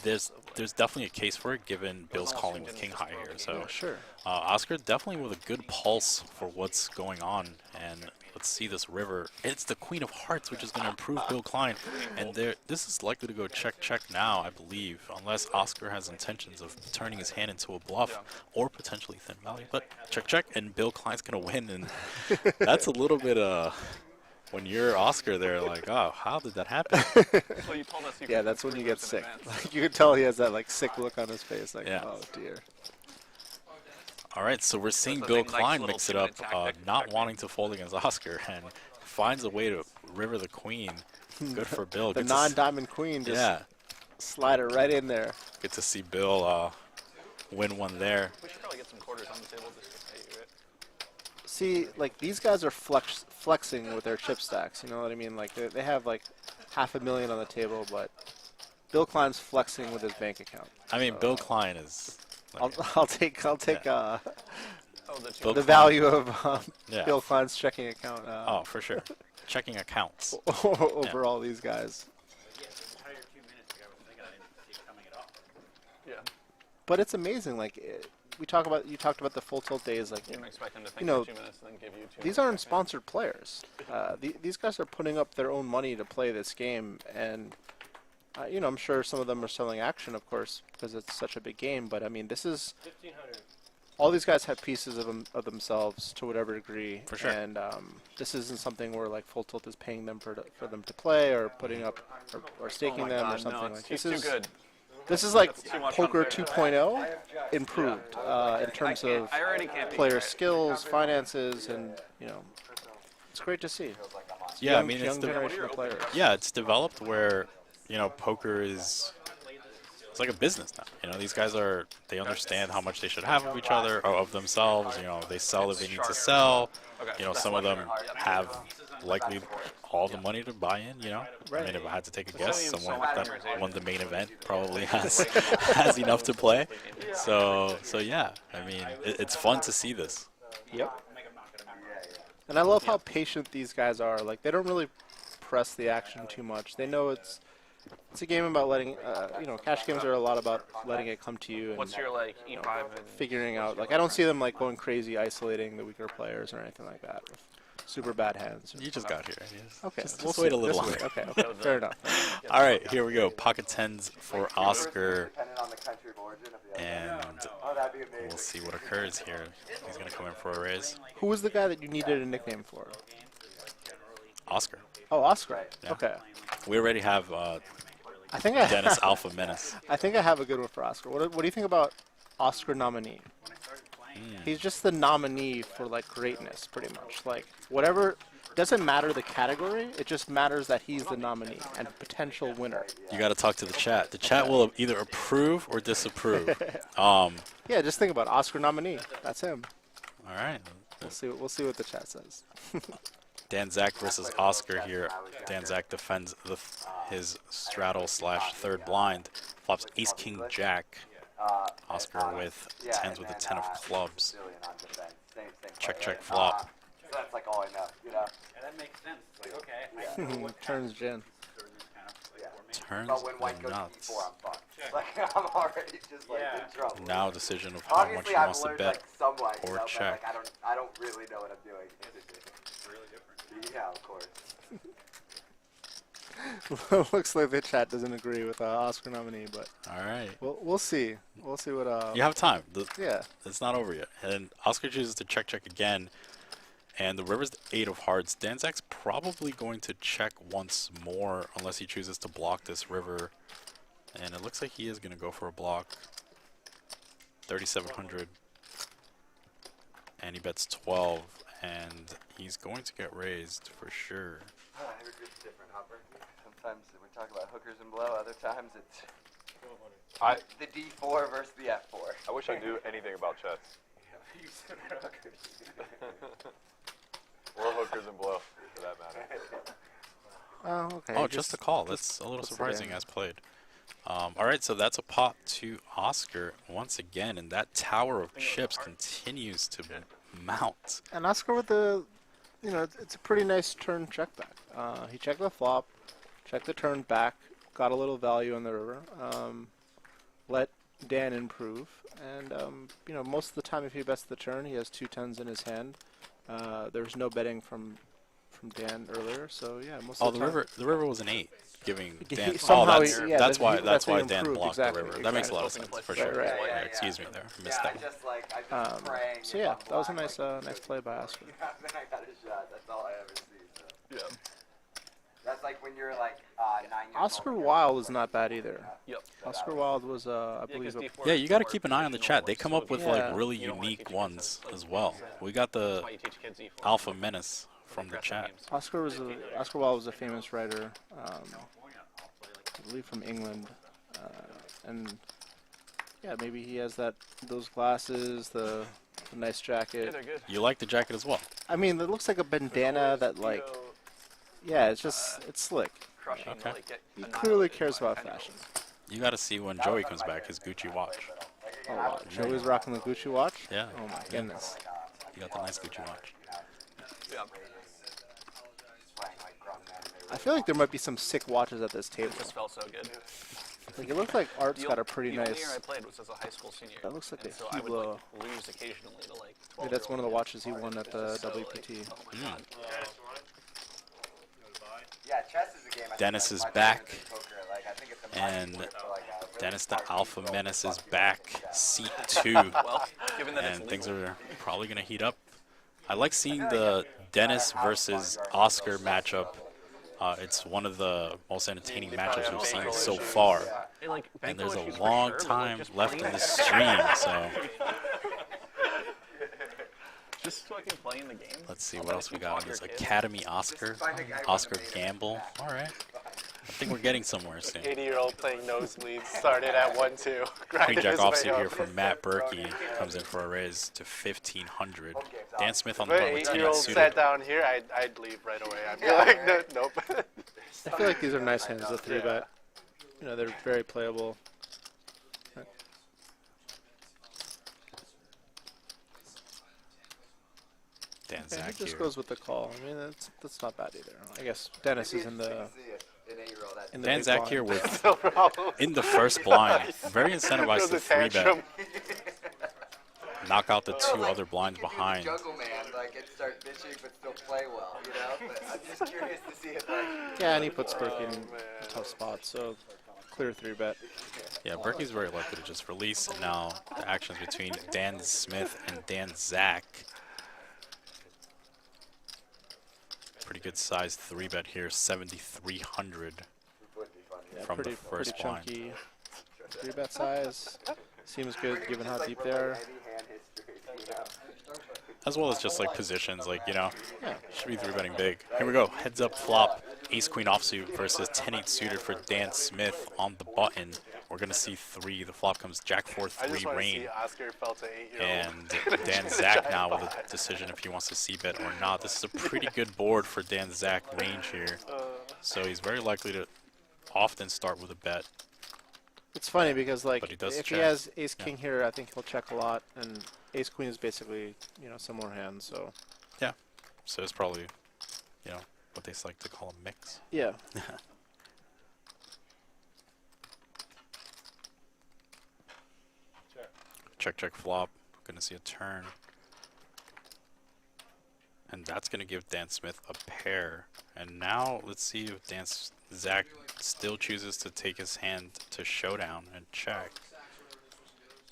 Speaker 4: there's definitely a case for it given Bill's calling with king high here. So
Speaker 12: Sure.
Speaker 4: Oscar definitely with a good pulse for what's going on. And let's see this river. It's the queen of hearts, which is going to improve Bill Klein. And this is likely to go check now, I believe, unless Oscar has intentions of turning his hand into a bluff or potentially thin value. But check, and Bill Klein's going to win. And that's a little bit when you're Oscar there, like, oh, how did that happen?
Speaker 7: Well, you told us you
Speaker 12: Yeah,
Speaker 7: could
Speaker 12: that's when you get
Speaker 7: in
Speaker 12: sick.
Speaker 7: advance.
Speaker 12: Like you can tell he has that like sick look on his face. Like,
Speaker 4: Yeah.
Speaker 12: oh dear.
Speaker 4: All right, so we're seeing
Speaker 6: That's a
Speaker 4: Bill
Speaker 6: nice
Speaker 4: Klein
Speaker 6: little
Speaker 4: mix it up,
Speaker 6: 2-minute tactic.
Speaker 4: not wanting to fold against Oscar, and finds a way to river the queen. Good for Bill.
Speaker 12: The
Speaker 4: Good to s-
Speaker 12: non-diamond queen just
Speaker 4: yeah,
Speaker 12: slide it right in there.
Speaker 4: good to see Bill win one there.
Speaker 7: We should probably get some quarters on the table just to pay you it.
Speaker 12: See, like these guys are flexing with their chip stacks. You know what I mean? Like they have like $500,000 on the table, but Bill Klein's flexing with his bank account.
Speaker 4: I mean,
Speaker 12: So,
Speaker 4: Bill Klein is.
Speaker 12: I'll take
Speaker 7: Oh,
Speaker 4: Bill
Speaker 12: the
Speaker 4: Klein.
Speaker 12: value of
Speaker 4: Yeah.
Speaker 12: Bill Klein's checking account
Speaker 4: Oh, for sure. Checking accounts.
Speaker 12: over all these guys.
Speaker 1: Yes, the entire 2 minutes ago, I was thinking I didn't see it coming at all.
Speaker 7: Yeah.
Speaker 12: But it's amazing. Like you talked about the full tilt days. Like
Speaker 7: You didn't expect them to think
Speaker 12: you know,
Speaker 7: for 2 minutes and then give you 2
Speaker 12: these
Speaker 7: minutes.
Speaker 12: aren't sponsored players. These guys are putting up their own money to play this game, and you know, I'm sure some of them are selling action, of course, because it's such a big game. But I mean, this is
Speaker 10: 1500.
Speaker 12: all these guys have pieces of themselves to whatever degree.
Speaker 4: For sure.
Speaker 12: And this isn't something where like Full Tilt is paying them for them to play or putting up or staking
Speaker 7: Oh my
Speaker 12: them
Speaker 7: God,
Speaker 12: or something
Speaker 7: no,
Speaker 12: like
Speaker 7: he's
Speaker 12: this.
Speaker 7: too good.
Speaker 12: This is like
Speaker 7: That's too much
Speaker 12: poker
Speaker 7: unfair.
Speaker 12: 2.0 improved in terms of
Speaker 7: I already can't beat
Speaker 12: player
Speaker 7: Garrett.
Speaker 12: skills, finances, and you know, it's great to see.
Speaker 4: Yeah, I
Speaker 12: Young-
Speaker 4: mean, it's
Speaker 12: young generation of players.
Speaker 4: Yeah, it's developed where, you know, poker is, it's like a business now. You know, these guys they understand how much they should have of each other or of themselves. You know, they sell if they need to sell. You know, some of them have likely all the money to buy in, you know. I mean, if I had to take a guess, someone that won the main event probably has enough to play. So yeah, I mean, it's fun to see this.
Speaker 12: Yep. And I love how patient these guys are. Like they don't really press the action too much. They know it's a game about letting you know, cash games are a lot about letting it come to you and
Speaker 7: What's your like E5 and
Speaker 12: figuring out. Like I don't see them like going crazy isolating the weaker players or anything like that with super bad hands.
Speaker 4: You just got here.
Speaker 12: Okay,
Speaker 4: Just
Speaker 12: we'll
Speaker 4: wait
Speaker 12: see.
Speaker 4: a little
Speaker 12: This
Speaker 4: longer.
Speaker 12: way. Okay, fair enough.
Speaker 4: All right, here we go. Pocket tens for Oscar,
Speaker 5: Depending on the country of origin of the other.
Speaker 4: and
Speaker 5: Oh, that'd be amazing.
Speaker 4: we'll see what occurs here. He's gonna come in for a raise.
Speaker 12: Who was the guy that you needed a nickname for?
Speaker 4: Oscar.
Speaker 12: Oh, Oscar.
Speaker 4: Yeah.
Speaker 12: Okay.
Speaker 4: We already have
Speaker 12: I think I
Speaker 4: Dennis Alpha Menace.
Speaker 12: I think I have a good one for Oscar. What do you think about Oscar nominee? He's just the nominee for like greatness, pretty much. Like whatever, doesn't matter the category. It just matters that he's the nominee and potential winner.
Speaker 4: You got to talk to the chat. The chat will either approve or disapprove.
Speaker 12: Yeah, just think about Oscar nominee. That's him.
Speaker 4: All right.
Speaker 12: We'll see what the chat says.
Speaker 4: Dan Zack versus Oscar here. Dan Zack defends his straddle / third blind. Flops ace king jack. Oscar with tens with a 10 of clubs. Check flop.
Speaker 5: So that's like all I know, you know?
Speaker 1: Yeah, that makes sense. It's like, okay, I know what
Speaker 12: Turns Jen.
Speaker 4: Turns
Speaker 5: But when white goes
Speaker 4: nuts.
Speaker 5: to D4, I'm fucked. Like, I'm already just like in trouble.
Speaker 4: Now decision of how much
Speaker 5: Obviously,
Speaker 4: he
Speaker 5: I've
Speaker 4: wants to
Speaker 5: learned
Speaker 4: bet
Speaker 5: like somewhat, you
Speaker 4: or
Speaker 5: know, but
Speaker 4: check.
Speaker 5: like I don't really know what I'm doing. It's really different. Yeah, of course.
Speaker 12: Looks like the chat doesn't agree with Oscar nominee, but
Speaker 4: All right.
Speaker 12: we'll see. We'll see what.
Speaker 4: You have time.
Speaker 12: Yeah.
Speaker 4: It's not over yet. And Oscar chooses to check again. And the river's the 8 of hearts. Dan Zack's probably going to check once more unless he chooses to block this river. And it looks like he is going to go for a block. 3,700. And he bets 12. And he's going to get raised for sure.
Speaker 5: Every group's different, Hopper. Sometimes we talk about hookers and blow. Other times it's the D4 versus the F4.
Speaker 9: I wish I knew anything about chess.
Speaker 5: You said hookers.
Speaker 9: Or hookers and blow, for that matter.
Speaker 12: Oh, okay.
Speaker 4: Oh, just a call. That's a little
Speaker 12: puts it
Speaker 4: surprising
Speaker 12: in.
Speaker 4: as played. All right, so that's a pot to Oscar once again, and that tower of chips continues to mount.
Speaker 12: And Oscar with the, it's a pretty nice turn check back. He checked the flop, checked the turn back, got a little value on the river, let Dan improve, and most of the time if he bets the turn, he has 2 10s in his hand. There's no betting from Dan earlier, so yeah, most of the time.
Speaker 4: The river was an 8. Giving Dan. That's why Dan blocked the river. That makes a lot of sense for sure.
Speaker 12: Right.
Speaker 4: Yeah, excuse me there, I missed that one.
Speaker 12: So yeah, that was a nice play by Oscar.
Speaker 5: Then I got a shot. That's all I ever see. So.
Speaker 11: Yeah.
Speaker 5: That's like when you're like 9 years
Speaker 12: Oscar
Speaker 5: old.
Speaker 12: Wilde was not bad either.
Speaker 11: Yep.
Speaker 12: Oscar Wilde was, I believe,
Speaker 4: Yeah, you got to keep an eye on the chat. They come up with like really unique ones as well. We got the Alpha Menace from the chat.
Speaker 12: Oscar Wilde was a famous writer, I believe from England, and yeah, maybe he has those glasses, the nice jacket.
Speaker 4: You like the jacket as well?
Speaker 12: I mean, it looks like a bandana that yeah, it's slick.
Speaker 4: Okay.
Speaker 12: He clearly cares about fashion.
Speaker 4: You got to see when Joey comes back his Gucci watch.
Speaker 12: Oh, wow. Joey's rocking the Gucci watch?
Speaker 4: Yeah.
Speaker 12: Oh my goodness.
Speaker 4: You got the nice Gucci watch.
Speaker 11: Yeah.
Speaker 12: I feel like there might be some sick watches at this table.
Speaker 11: This felt so good.
Speaker 12: Like, it looks like Art's got a pretty
Speaker 11: the
Speaker 12: nice.
Speaker 11: only year I played was as a high school senior.
Speaker 12: That looks like a
Speaker 11: so I would
Speaker 12: Hublot.
Speaker 11: lose occasionally to like 12.
Speaker 12: Maybe that's one of the watches he won at the WPT.
Speaker 11: Oh my god.
Speaker 5: Yeah, chess is a game.
Speaker 4: Dennis is back, and Dennis the Alpha Menace is back. Seat 2, and things are probably gonna heat up. I like seeing the Dennis versus Oscar matchup. It's one of the most entertaining matchups we've seen so far, and there's a long time left in the stream, so
Speaker 11: Just fucking playing the game.
Speaker 4: let's see what else we got on this Academy Oscar Gamble. All right, I think we're getting somewhere soon.
Speaker 8: 80-year-old playing nosebleeds started at 1-2.
Speaker 4: Queen Jack offsuit here from Matt Berkey comes in for a raise to 1,500. Dan Smith on the
Speaker 8: If
Speaker 4: button
Speaker 8: an
Speaker 4: with 10
Speaker 8: 8-year-old
Speaker 4: suited.
Speaker 8: sat down here, I'd leave right away. I'd be like, nope.
Speaker 12: I feel like these are nice hands, the 3-bet. They're very playable.
Speaker 4: Dan
Speaker 12: Yeah,
Speaker 4: Zack
Speaker 12: he just
Speaker 4: here.
Speaker 12: goes with the call. I mean, that's not bad either. I guess Dennis is in the
Speaker 4: Dan
Speaker 12: big
Speaker 4: Zack
Speaker 12: blind.
Speaker 4: here with
Speaker 8: No problem.
Speaker 4: in the first blind, very incentivized to 3-bet. Knock out the 2 other blinds behind.
Speaker 5: Juggle man, it start bitching but still play well, But I'm just curious to see if
Speaker 12: Yeah, and he puts Berkey in a tough spot, so clear 3-bet.
Speaker 4: Yeah, Berkey's very likely to just release, and now the actions between Dan Smith and Dan Zack. Pretty good size 3-bet here, 7,300
Speaker 12: Yeah,
Speaker 4: from
Speaker 12: pretty,
Speaker 4: the first
Speaker 12: pretty
Speaker 4: blind.
Speaker 12: chunky 3-bet size. Seems good given how deep they are.
Speaker 4: As well as just positions, should be 3-betting big. Here we go, heads up flop, ace queen offsuit versus 10-8 suited for Dan Smith on the button. We're gonna see 3. The flop comes jack 4
Speaker 8: I just
Speaker 4: 3
Speaker 8: want to
Speaker 4: rain,
Speaker 8: see Oscar felt an 8-year-old.
Speaker 4: and Dan Zack now with a decision if he wants to c-bet or not. This is a pretty good board for Dan Zack range here, so he's very likely to often start with a bet.
Speaker 12: It's funny because
Speaker 4: But he does
Speaker 12: if he
Speaker 4: check.
Speaker 12: has ace king here, I think he'll check a lot, and ace queen is basically similar hands. So
Speaker 4: Yeah, so it's probably what they like to call a mix.
Speaker 12: yeah,
Speaker 4: Check flop. Gonna see a turn. And that's gonna give Dan Smith a pair. And now let's see if Zack still chooses to take his hand to showdown and check.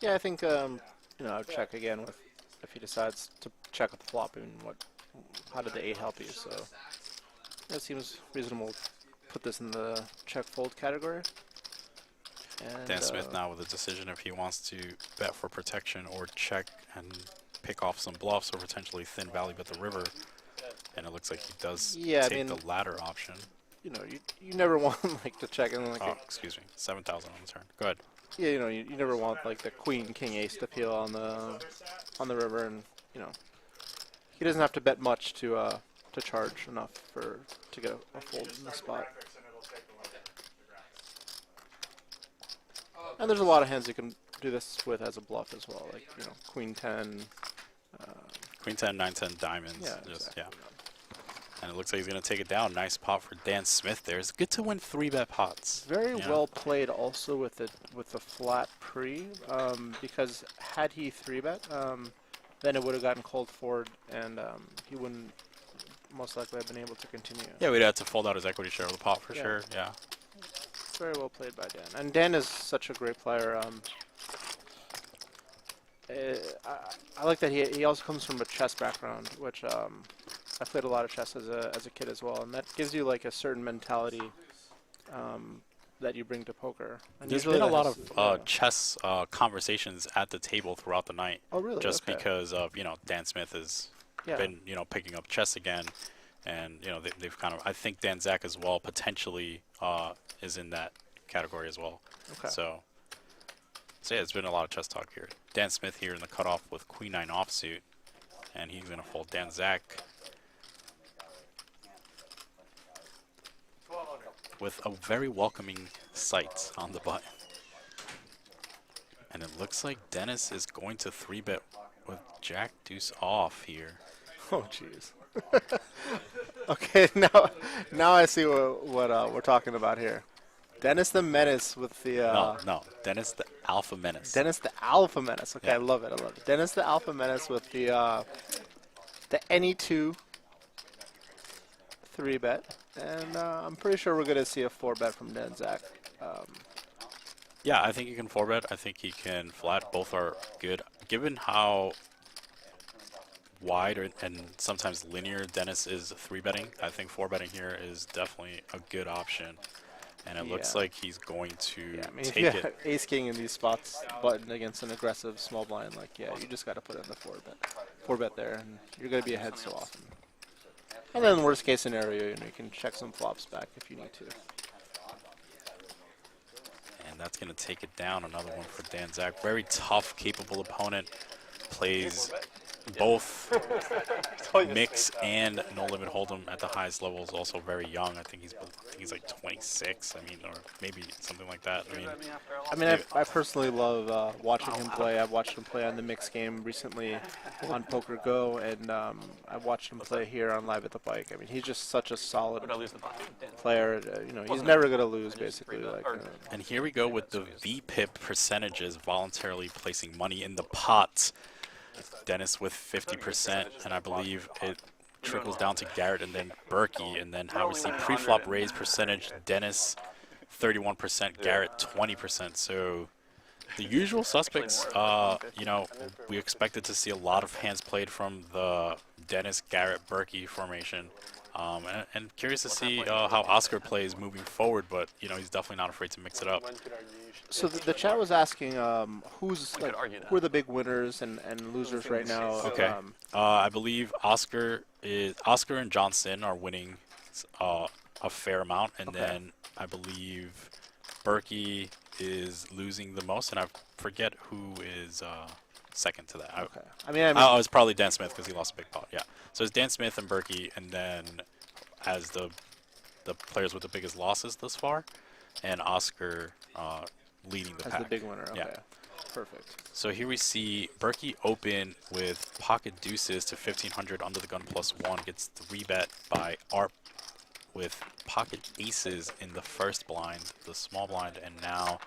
Speaker 12: yeah. I think I'd check again if he decides to check with the flop. I mean, how did the 8 help you? So it seems reasonable. Put this in the check fold category. And,
Speaker 4: Dan Smith now with a decision if he wants to bet for protection or check and pick off some bluffs or potentially thin value bet the river. And it looks like he does take the latter option.
Speaker 12: You never want to check and
Speaker 4: Oh, excuse me, 7,000 on the turn. Go ahead.
Speaker 12: Yeah, you never want the queen king ace to peel on the river, and he doesn't have to bet much to charge enough to get a fold in the spot. And there's a lot of hands you can do this with as a bluff as well, like, you know, Queen 10.
Speaker 4: Queen 10, 9, 10 diamonds.
Speaker 12: Yeah,
Speaker 4: Just,
Speaker 12: exactly.
Speaker 4: And it looks like he's going to take it down. Nice pot for Dan Smith there. It's good to win 3-bet pots.
Speaker 12: Very
Speaker 4: you know?
Speaker 12: well played also with the flat pre, because had he 3-bet, then it would have gotten cold forward, and he wouldn't most likely have been able to continue.
Speaker 4: Yeah, we'd have to fold out his equity share of the pot for
Speaker 12: Yeah.
Speaker 4: sure. Yeah.
Speaker 12: Very well played by Dan. And Dan is such a great player. I like that he also comes from a chess background, which I played a lot of chess as a kid as well, and that gives you like a certain mentality that you bring to poker. And
Speaker 4: There's
Speaker 12: usually
Speaker 4: been a
Speaker 12: that
Speaker 4: lot
Speaker 12: has-
Speaker 4: of chess conversations at the table throughout the night.
Speaker 12: Oh, really?
Speaker 4: Just
Speaker 12: Okay.
Speaker 4: because of, you know, Dan Smith has
Speaker 12: Yeah.
Speaker 4: been, you know, picking up chess again. And, you know, they've kind of, I think Dan Zack as well potentially is in that category as well.
Speaker 12: Okay.
Speaker 4: So yeah, it's been a lot of chess talk here. Dan Smith here in the cutoff with Queen 9 offsuit. And he's going to fold Dan Zack with a very welcoming sight on the button. And it looks like Dennis is going to 3-bet with Jack Deuce off here.
Speaker 12: Oh, jeez. Okay, now I see what we're talking about here. Dennis the Menace with the
Speaker 4: No, Dennis the Alpha Menace.
Speaker 12: Dennis the Alpha Menace. Okay,
Speaker 4: Yeah.
Speaker 12: I love it. Dennis the Alpha Menace with the NE2 3-bet, and I'm pretty sure we're gonna see a 4-bet from Dan Zack.
Speaker 4: Yeah, I think he can 4-bet. I think he can flat. Both are good. Given how wide and sometimes linear Dennis is 3-betting, I think 4-betting here is definitely a good option. And it looks
Speaker 12: Yeah.
Speaker 4: like he's going to
Speaker 12: Yeah, I mean, if
Speaker 4: take
Speaker 12: you
Speaker 4: it.
Speaker 12: have Ace King in these spots button against an aggressive small blind, like, yeah, you just got to put in the 4-bet there, and you're going to be ahead so often. And then worst case scenario, you know, you can check some flops back if you need to.
Speaker 4: And that's going to take it down. Another one for Dan Zack. Very tough, capable opponent. Plays both mix and no limit hold'em at the highest levels. Also very young. I think he's like 26. I mean, or maybe something like that.
Speaker 12: I mean, I personally love watching him play. I've watched him play on the mix game recently on Poker Go, and I've watched him play here on Live at the Bike. I mean, he's just such a solid player. You know, he's never gonna lose, basically. Like,
Speaker 4: And here we go with the VPIP percentages, voluntarily placing money in the pot. Dennis with 50%, and I believe it trickles down to Garrett and then Berkey, and then how we see pre-flop raise percentage, Dennis 31%, Garrett 20%. So the usual suspects, you know, we expected to see a lot of hands played from the Dennis, Garrett, Berkey formation. And curious to see how Oscar plays moving forward, but, you know, he's definitely not afraid to mix it up.
Speaker 12: so the chat was asking who are the big winners and losers right now.
Speaker 4: Okay. I believe Oscar and Johnson are winning a fair amount, and then I believe Berkey is losing the most, and I forget who is second to that.
Speaker 12: Okay. I mean,
Speaker 4: it's probably Dan Smith because he lost a big pot. Yeah. So it's Dan Smith and Berkey, and then as the players with the biggest losses thus far, and Oscar leading the
Speaker 12: as
Speaker 4: pack.
Speaker 12: the big winner. Okay.
Speaker 4: Yeah.
Speaker 12: Perfect.
Speaker 4: So here we see Berkey open with pocket deuces to 1500 under the gun +1, gets 3-bet by Art with pocket aces in the first blind, the small blind, and now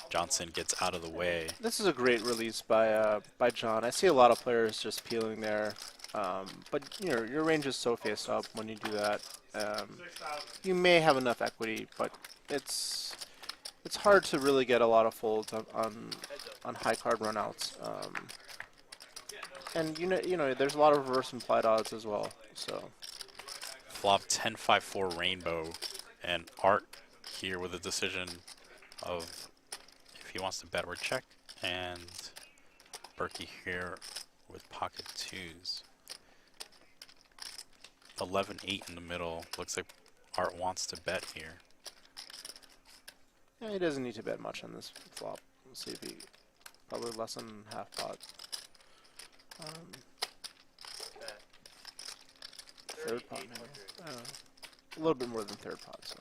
Speaker 4: Johnson gets out of the way.
Speaker 12: This is a great release by John. I see a lot of players just peeling there, but you know, your range is so face up when you do that. You may have enough equity, but it's hard to really get a lot of folds on high card runouts. And you know, there's a lot of reverse implied odds as well. So
Speaker 4: Flop 10-5-4 rainbow, and Art here with a decision of if he wants to bet or check, and Berkey here with pocket twos. 11-8 in the middle. Looks like Art wants to bet here.
Speaker 12: yeah, he doesn't need to bet much on this flop. Let's see if he probably less than half pot. Third pot, maybe. A little bit more than third pot. So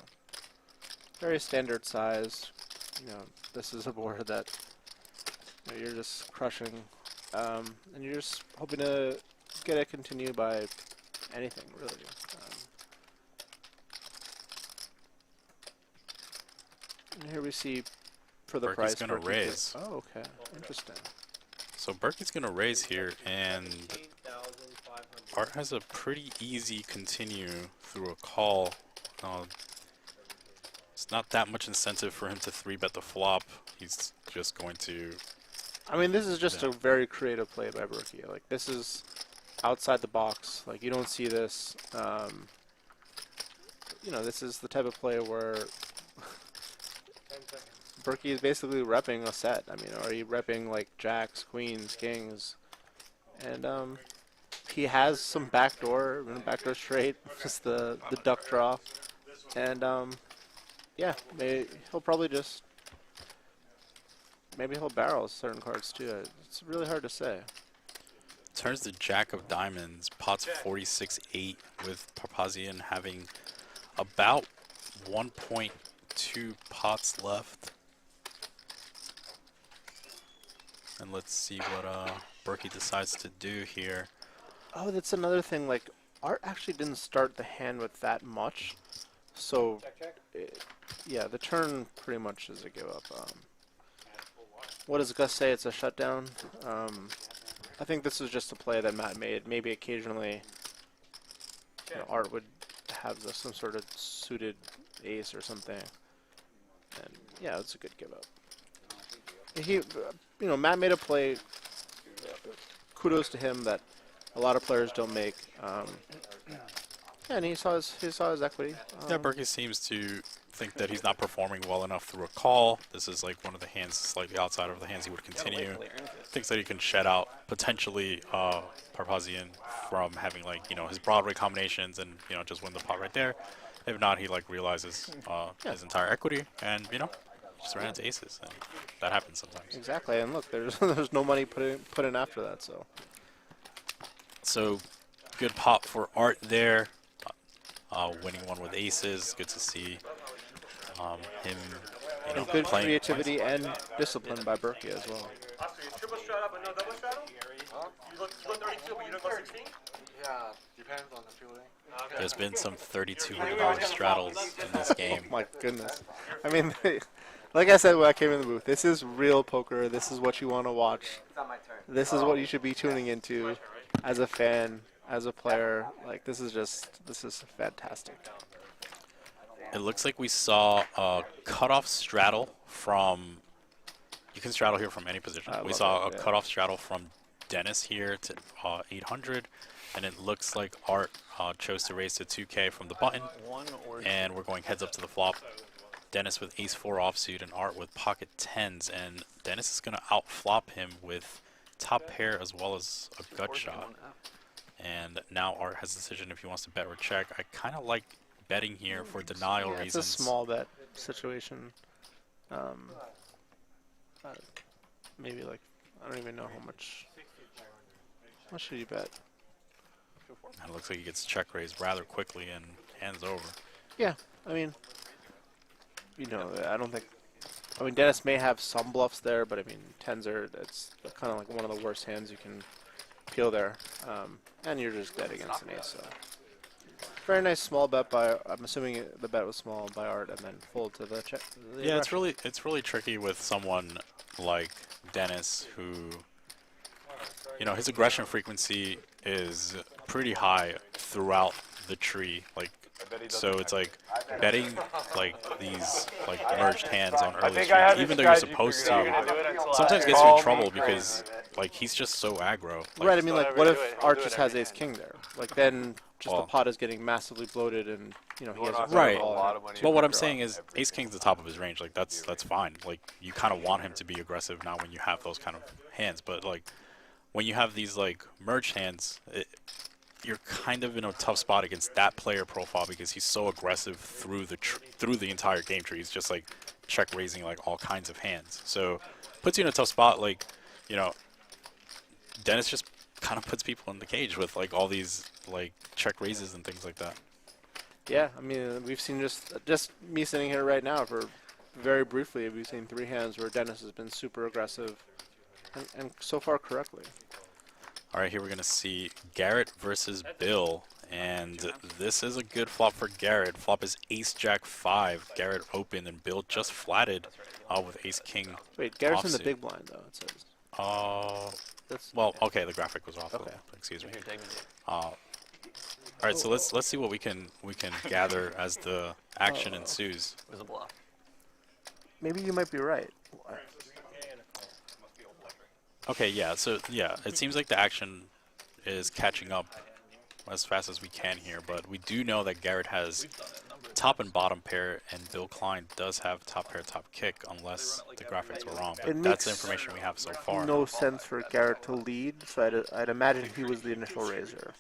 Speaker 12: very standard size. this is a board that you're just crushing, and you're just hoping to get it continue by anything, really. And here we see, for the
Speaker 4: Berkey's
Speaker 12: price,
Speaker 4: gonna
Speaker 12: Berkey
Speaker 4: raise.
Speaker 12: Oh, okay. Interesting.
Speaker 4: So Berkey's going to raise here, and Art has a pretty easy continue through a call. It's not that much incentive for him to 3-bet the flop. He's just going to...
Speaker 12: I mean, this is just a very creative play by Berkey. Like, this is outside the box. Like, you don't see this. This is the type of play where Berkey is basically repping a set. I mean, are you repping like jacks, queens, kings? And he has some backdoor straight, just the duck draw. And yeah, he'll probably just maybe he'll barrel certain cards too. It's really hard to say.
Speaker 4: Turns the Jack of Diamonds, pots 46-8 with Papazian having about 1.2 pots left. And let's see what Berkey decides to do here.
Speaker 12: Oh, that's another thing. Like, Art actually didn't start the hand with that much, so yeah, the turn pretty much is a give up. What does Gus say? It's a shutdown. I think this is just a play that Matt made. Maybe occasionally, Art would have some sort of suited ace or something, and yeah, it's a good give up. He, Matt made a play. Kudos to him that a lot of players don't make. And he saw his equity.
Speaker 4: Yeah, Berkey seems to think that he's not performing well enough through a call. This is like one of the hands slightly outside of the hands he would continue. Thinks that he can shed out potentially Papazian from having his Broadway combinations and just win the pot right there. If not, he realizes his entire equity and just ran into aces, and that happens sometimes.
Speaker 12: Exactly, and look, there's no money put in after that,
Speaker 4: So good pop for Art there, winning one with aces. Good to see him,
Speaker 12: and good
Speaker 4: playing
Speaker 12: creativity and discipline by Berkey as well.
Speaker 10: Triple straddle, but no double straddle? You look 32, but you don't go 16?
Speaker 2: Yeah, depends on the feeling.
Speaker 4: There's been some $3,200 straddles in this game.
Speaker 12: Oh my goodness. I mean, like I said when I came in the booth, this is real poker. This is what you want to watch. This is what you should be tuning into as a fan, as a player. Like, this is fantastic.
Speaker 4: It looks like we saw a cutoff straddle from, you can straddle here from any position. We saw a cutoff straddle from Dennis here to 800, and it looks like Art chose to raise to 2K from the button, and we're going heads up to the flop. Dennis with ace-4 offsuit and Art with pocket tens, and Dennis is going to outflop him with top pair as well as a gut shot. And now Art has a decision if he wants to bet or check. I kind of like betting here for denial reasons.
Speaker 12: It's a small bet situation. Maybe I don't even know how much. How much should you bet?
Speaker 4: And it looks like he gets check raised rather quickly and hands over.
Speaker 12: Yeah, I mean, I don't think. I mean, Dennis may have some bluffs there, but I mean, tens it's kind of like one of the worst hands you can peel there, and you're just dead against an ace. So. Very nice small bet by. I'm assuming the bet was small by Art, and then fold to the check.
Speaker 4: Yeah, it's really tricky with someone like Dennis, who, his aggression frequency is pretty high throughout the tree. So it's betting these merged hands on early street, even though you're supposed to, sometimes gets you in trouble because he's just so aggro.
Speaker 12: Right. I mean, what if Art just has ace king there? Then just the pot is getting massively bloated, and he has
Speaker 4: right. But what I'm saying is, ace king's the top of his range. That's fine. You kind of want him to be aggressive now when you have those kind of hands. But when you have these merged hands, you're kind of in a tough spot against that player profile because he's so aggressive through the entire game tree. He's just check raising all kinds of hands. So puts you in a tough spot. Dennis just kind of puts people in the cage with all these check raises and things like that.
Speaker 12: Yeah, I mean, we've seen just me sitting here right now for very briefly, we've seen 3 hands where Dennis has been super aggressive, and so far correctly.
Speaker 4: All right, here we're gonna see Garrett versus Bill, and this is a good flop for Garrett. Flop is Ace Jack 5. Garrett opened, and Bill just flatted with Ace King.
Speaker 12: Wait, Garrett's in the
Speaker 4: offsuit.
Speaker 12: big blind though. It says. That's
Speaker 4: Well, okay, the graphic was off.
Speaker 12: Okay.
Speaker 4: Excuse me. All right, so let's see what we can gather as the action ensues.
Speaker 11: It was a bluff.
Speaker 12: Maybe you might be right.
Speaker 4: Okay, yeah. So yeah, it seems like the action is catching up as fast as we can here, but we do know that Garrett has top and bottom pair, and Bill Klein does have top pair, top kick, unless the graphics were wrong. But
Speaker 12: It
Speaker 4: that's the
Speaker 12: makes
Speaker 4: information we have so far.
Speaker 12: No sense for Garrett to lead, so I'd imagine he was the initial raiser.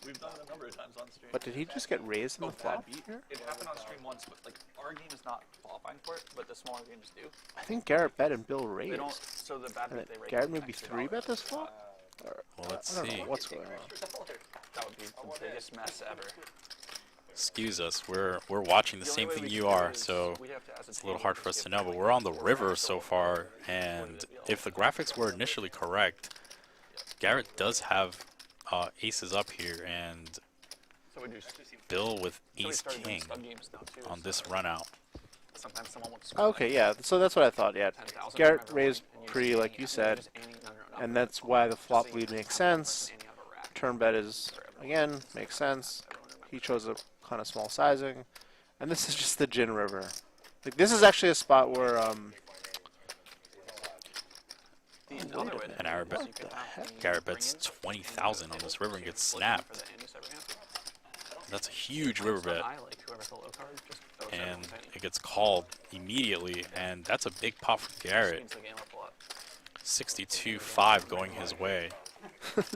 Speaker 11: We've done it a number of times on stream.
Speaker 12: But did he just get raised in the flop here?
Speaker 11: It happened on stream once, but like our game is not qualifying for it, but the smaller games do.
Speaker 12: I think Garrett bet and Bill
Speaker 11: They
Speaker 12: raised.
Speaker 11: don't. So the bad
Speaker 12: And
Speaker 11: bet they raise.
Speaker 12: Garrett maybe 3-bet this flop?
Speaker 4: Well, let's
Speaker 12: I don't
Speaker 4: see.
Speaker 12: know what's going on.
Speaker 11: That would be the biggest mess ever.
Speaker 4: Excuse us, we're watching the same thing you are, so it's a little hard for us to know. But we're on the river so far, and if the graphics were initially correct, Garrett does have aces up here, and
Speaker 11: So we do.
Speaker 4: Bill with
Speaker 11: So we
Speaker 4: Ace
Speaker 11: started doing
Speaker 4: King
Speaker 11: stud games now too.
Speaker 4: on this run out.
Speaker 11: Sometimes someone wants to.
Speaker 12: Okay, yeah, so that's what I thought, yeah.
Speaker 11: 10,000
Speaker 12: Garrett
Speaker 11: from
Speaker 12: raised
Speaker 11: everyone, and
Speaker 12: pre,
Speaker 11: use
Speaker 12: like
Speaker 11: any-
Speaker 12: you said,
Speaker 11: use any- no,
Speaker 12: and that's why the flop
Speaker 11: Just
Speaker 12: lead
Speaker 11: say
Speaker 12: makes
Speaker 11: you have
Speaker 12: sense.
Speaker 11: any other rack.
Speaker 12: Turn bet is, again, makes sense. He chose a kind of small sizing. And this is just the gin river. Like, this is actually a spot where,
Speaker 11: Another way to
Speaker 4: And Garrett,
Speaker 11: do it is you could have the
Speaker 4: Garrett bets 20,000 on this river and gets snapped.
Speaker 11: for the Andy's ever hand.
Speaker 4: That's a huge river bet,
Speaker 11: I like whoever the low card just throws
Speaker 4: and
Speaker 11: everyone's penny.
Speaker 4: it gets called immediately, and that's a big pop for Garrett.
Speaker 11: Speeds the game up a lot.
Speaker 4: 62-5 going his way.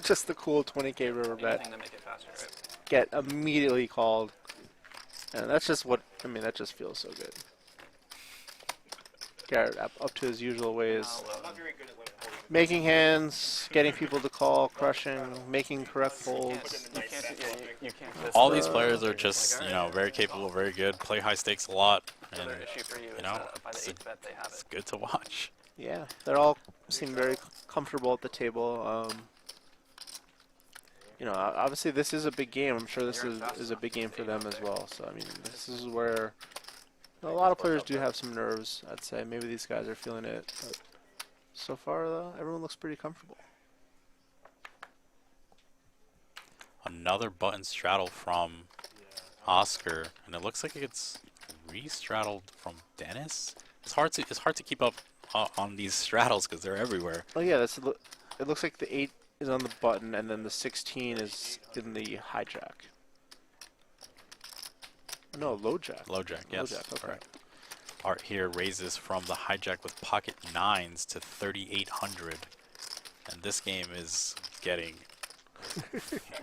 Speaker 12: just the cool 20K river bet.
Speaker 11: Anything to make it faster, right?
Speaker 12: Get immediately called. And that's just what, I mean, that just feels so good. Garrett up to his usual ways. Making hands, getting people to call, crushing, making correct holds.
Speaker 11: You can't. You can't.
Speaker 4: All these players are just, very capable, very good, play high stakes a lot, and
Speaker 11: Another issue for you is
Speaker 4: know,
Speaker 11: that by the
Speaker 4: it's,
Speaker 11: 8th bet they have
Speaker 4: it's
Speaker 11: it.
Speaker 4: good to watch.
Speaker 12: Yeah, they all seem very comfortable at the table. Obviously this is a big game. I'm sure this is a big game for them as well. So, I mean, this is where a lot of players do have some nerves, I'd say. Maybe these guys are feeling it. But so far, though, everyone looks pretty comfortable.
Speaker 4: Another button straddle from Oscar, and it looks like it gets re-straddled from Dennis. It's hard to keep up on these straddles because they're everywhere.
Speaker 12: Oh yeah, it looks like the 8 is on the button, and then the 16 is in the hijack. No, low jack.
Speaker 4: Low jack, yes,
Speaker 12: Low jack, okay.
Speaker 4: correct. Art here raises from the hijack with pocket 9s to 3,800, and this game is getting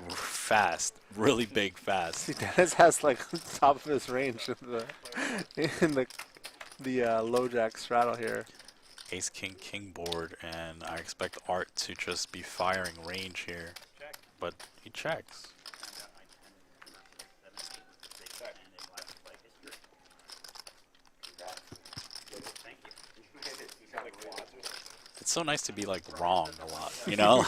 Speaker 4: fast, really big fast.
Speaker 12: See, Dennis has like top of his range in the low jack straddle here.
Speaker 4: Ace King King board, and I expect Art to just be firing range here, but he checks. It's so nice to be like wrong a lot,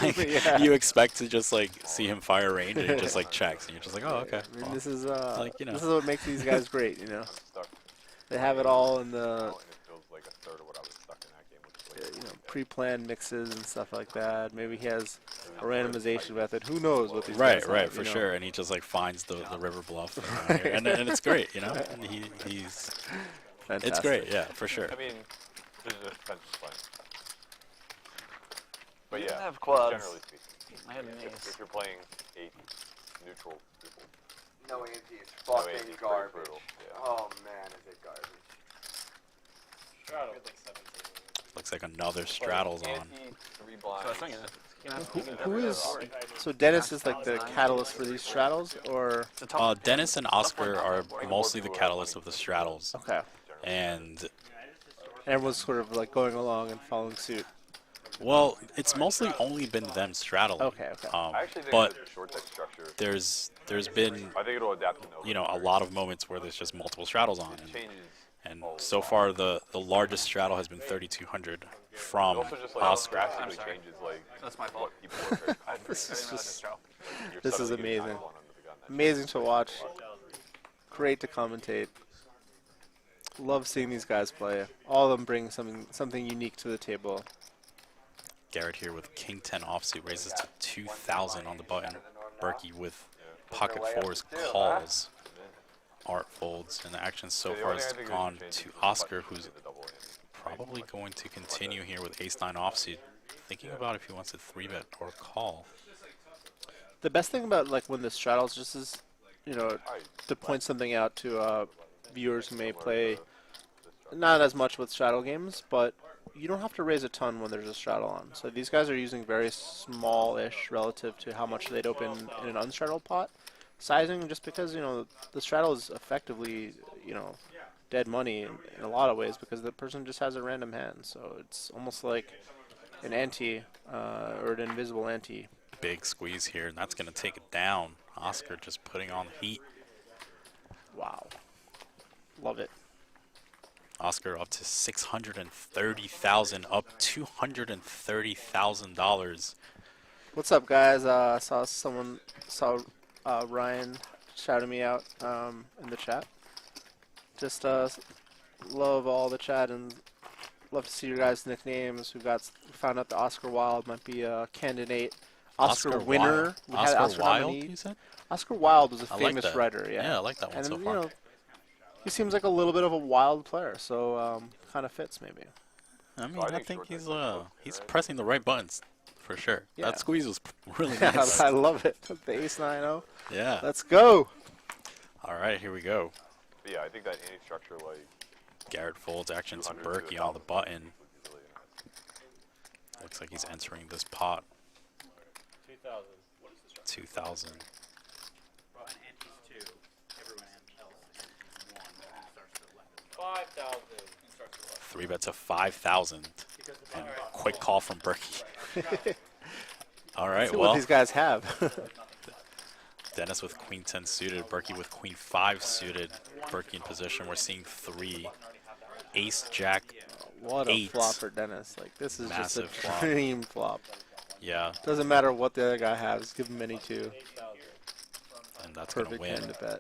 Speaker 4: like
Speaker 12: Yeah.
Speaker 4: you expect to just like see him fire range and he just like checks and you're just like, oh, okay.
Speaker 12: I mean,
Speaker 4: well,
Speaker 12: this is
Speaker 4: like,
Speaker 12: this is what makes these guys great, They have it all in the
Speaker 9: Like a third of what I was stuck in that game, which is like
Speaker 12: pre-planned mixes and stuff like that. Maybe he has a randomization method. Who knows what these
Speaker 4: right,
Speaker 12: guys
Speaker 4: right,
Speaker 12: have,
Speaker 4: for sure, and he just like finds the river bluff, and it's great, he's
Speaker 12: Fantastic.
Speaker 4: it's great, yeah, for sure.
Speaker 9: I mean, there's a defensive plan. But
Speaker 11: We didn't
Speaker 9: yeah,
Speaker 11: have quads.
Speaker 9: generally speaking,
Speaker 11: I had an
Speaker 9: if
Speaker 11: ace.
Speaker 9: you're playing 8 neutral people,
Speaker 5: No ante is
Speaker 9: no
Speaker 5: fucking
Speaker 9: ante is pretty
Speaker 5: garbage.
Speaker 9: brutal. Yeah.
Speaker 5: Oh man, is it garbage.
Speaker 4: Looks like another straddle's on.
Speaker 9: Ante, 3 blinds.
Speaker 11: So I was thinking that.
Speaker 12: Who is so Dennis is like the catalyst for these straddles, or
Speaker 4: Dennis and Oscar are mostly the catalyst of the straddles,
Speaker 12: okay?
Speaker 4: and
Speaker 12: Everyone's sort of like going along and following suit.
Speaker 4: Well, it's mostly only been them straddling.
Speaker 12: Okay.
Speaker 9: I actually think
Speaker 4: but
Speaker 9: it's a short text structure.
Speaker 4: there's been
Speaker 9: I think it'll adapt to
Speaker 4: a lot of moments where there's just multiple straddles on.
Speaker 9: It changes.
Speaker 4: And so far, the largest straddle has been 3,200 from
Speaker 9: It also just like
Speaker 4: Oscar.
Speaker 9: drastically changes like
Speaker 6: That's my fault.
Speaker 9: what people are very confident.
Speaker 12: This is amazing. Amazing to watch. Great to commentate. Love seeing these guys play. All of them bring something unique to the table.
Speaker 4: Garrett here with King 10 offsuit raises to 2,000 on the button. Berkey with pocket fours calls. Art folds, and the action so far has gone to Oscar, who's probably going to continue here with ace-9 offsuit, thinking about if he wants to 3-bet or call.
Speaker 12: The best thing about like when the straddles just is, to point something out to viewers who may play not as much with straddle games, but you don't have to raise a ton when there's a straddle on. So these guys are using very small-ish relative to how much they'd open in an unstraddled pot. Sizing, just because the straddle is effectively dead money in a lot of ways because the person just has a random hand, so it's almost like an ante or an invisible ante.
Speaker 4: Big squeeze here, and that's going to take it down. Oscar just putting on the heat.
Speaker 12: Wow, love it.
Speaker 4: Oscar up to 630,000, up $230,000.
Speaker 12: What's up, guys? Saw Ryan shouted me out in the chat. Just love all the chat and love to see your guys' nicknames. We found out the Oscar Wilde might be a candidate. Oscar winner. We had
Speaker 4: Oscar Wilde,
Speaker 12: nominee.
Speaker 4: you said?
Speaker 12: Oscar Wilde was a
Speaker 4: I
Speaker 12: famous
Speaker 4: like that.
Speaker 12: writer.
Speaker 4: Yeah, I like that one
Speaker 12: and
Speaker 4: so far.
Speaker 12: He seems like a little bit of a wild player, so kind of fits maybe.
Speaker 4: I mean, I think he's pressing the right buttons for sure.
Speaker 12: Yeah.
Speaker 4: That squeeze was really nice.
Speaker 12: I love it. The ace-9-0.
Speaker 4: Yeah.
Speaker 12: Let's go.
Speaker 4: All right, here we go.
Speaker 9: But yeah, I think that ante structure like
Speaker 4: Garrett folds action to Berkey on the button. Looks like he's entering this pot.
Speaker 10: 2,000. What is the structure?
Speaker 4: 2,000.
Speaker 1: Well, an ante's 2. Everyone else is 1. And starts to
Speaker 10: 5,000.
Speaker 1: 11.
Speaker 4: 3-bet to 5,000. And quick call from Berkey. All right,
Speaker 12: See
Speaker 4: well.
Speaker 12: what these guys have.
Speaker 4: Dennis with queen 10 suited, Berkey with queen 5 suited. Berkey in position. We're seeing 3. Ace, Jack,
Speaker 12: What
Speaker 4: 8.
Speaker 12: a flop for Dennis. Like, this is
Speaker 4: Massive
Speaker 12: just a
Speaker 4: flop.
Speaker 12: dream flop.
Speaker 4: Yeah.
Speaker 12: Doesn't matter what the other guy has. Give him any 2.
Speaker 4: And that's going to
Speaker 12: Perfect
Speaker 4: win.
Speaker 12: hand to bet.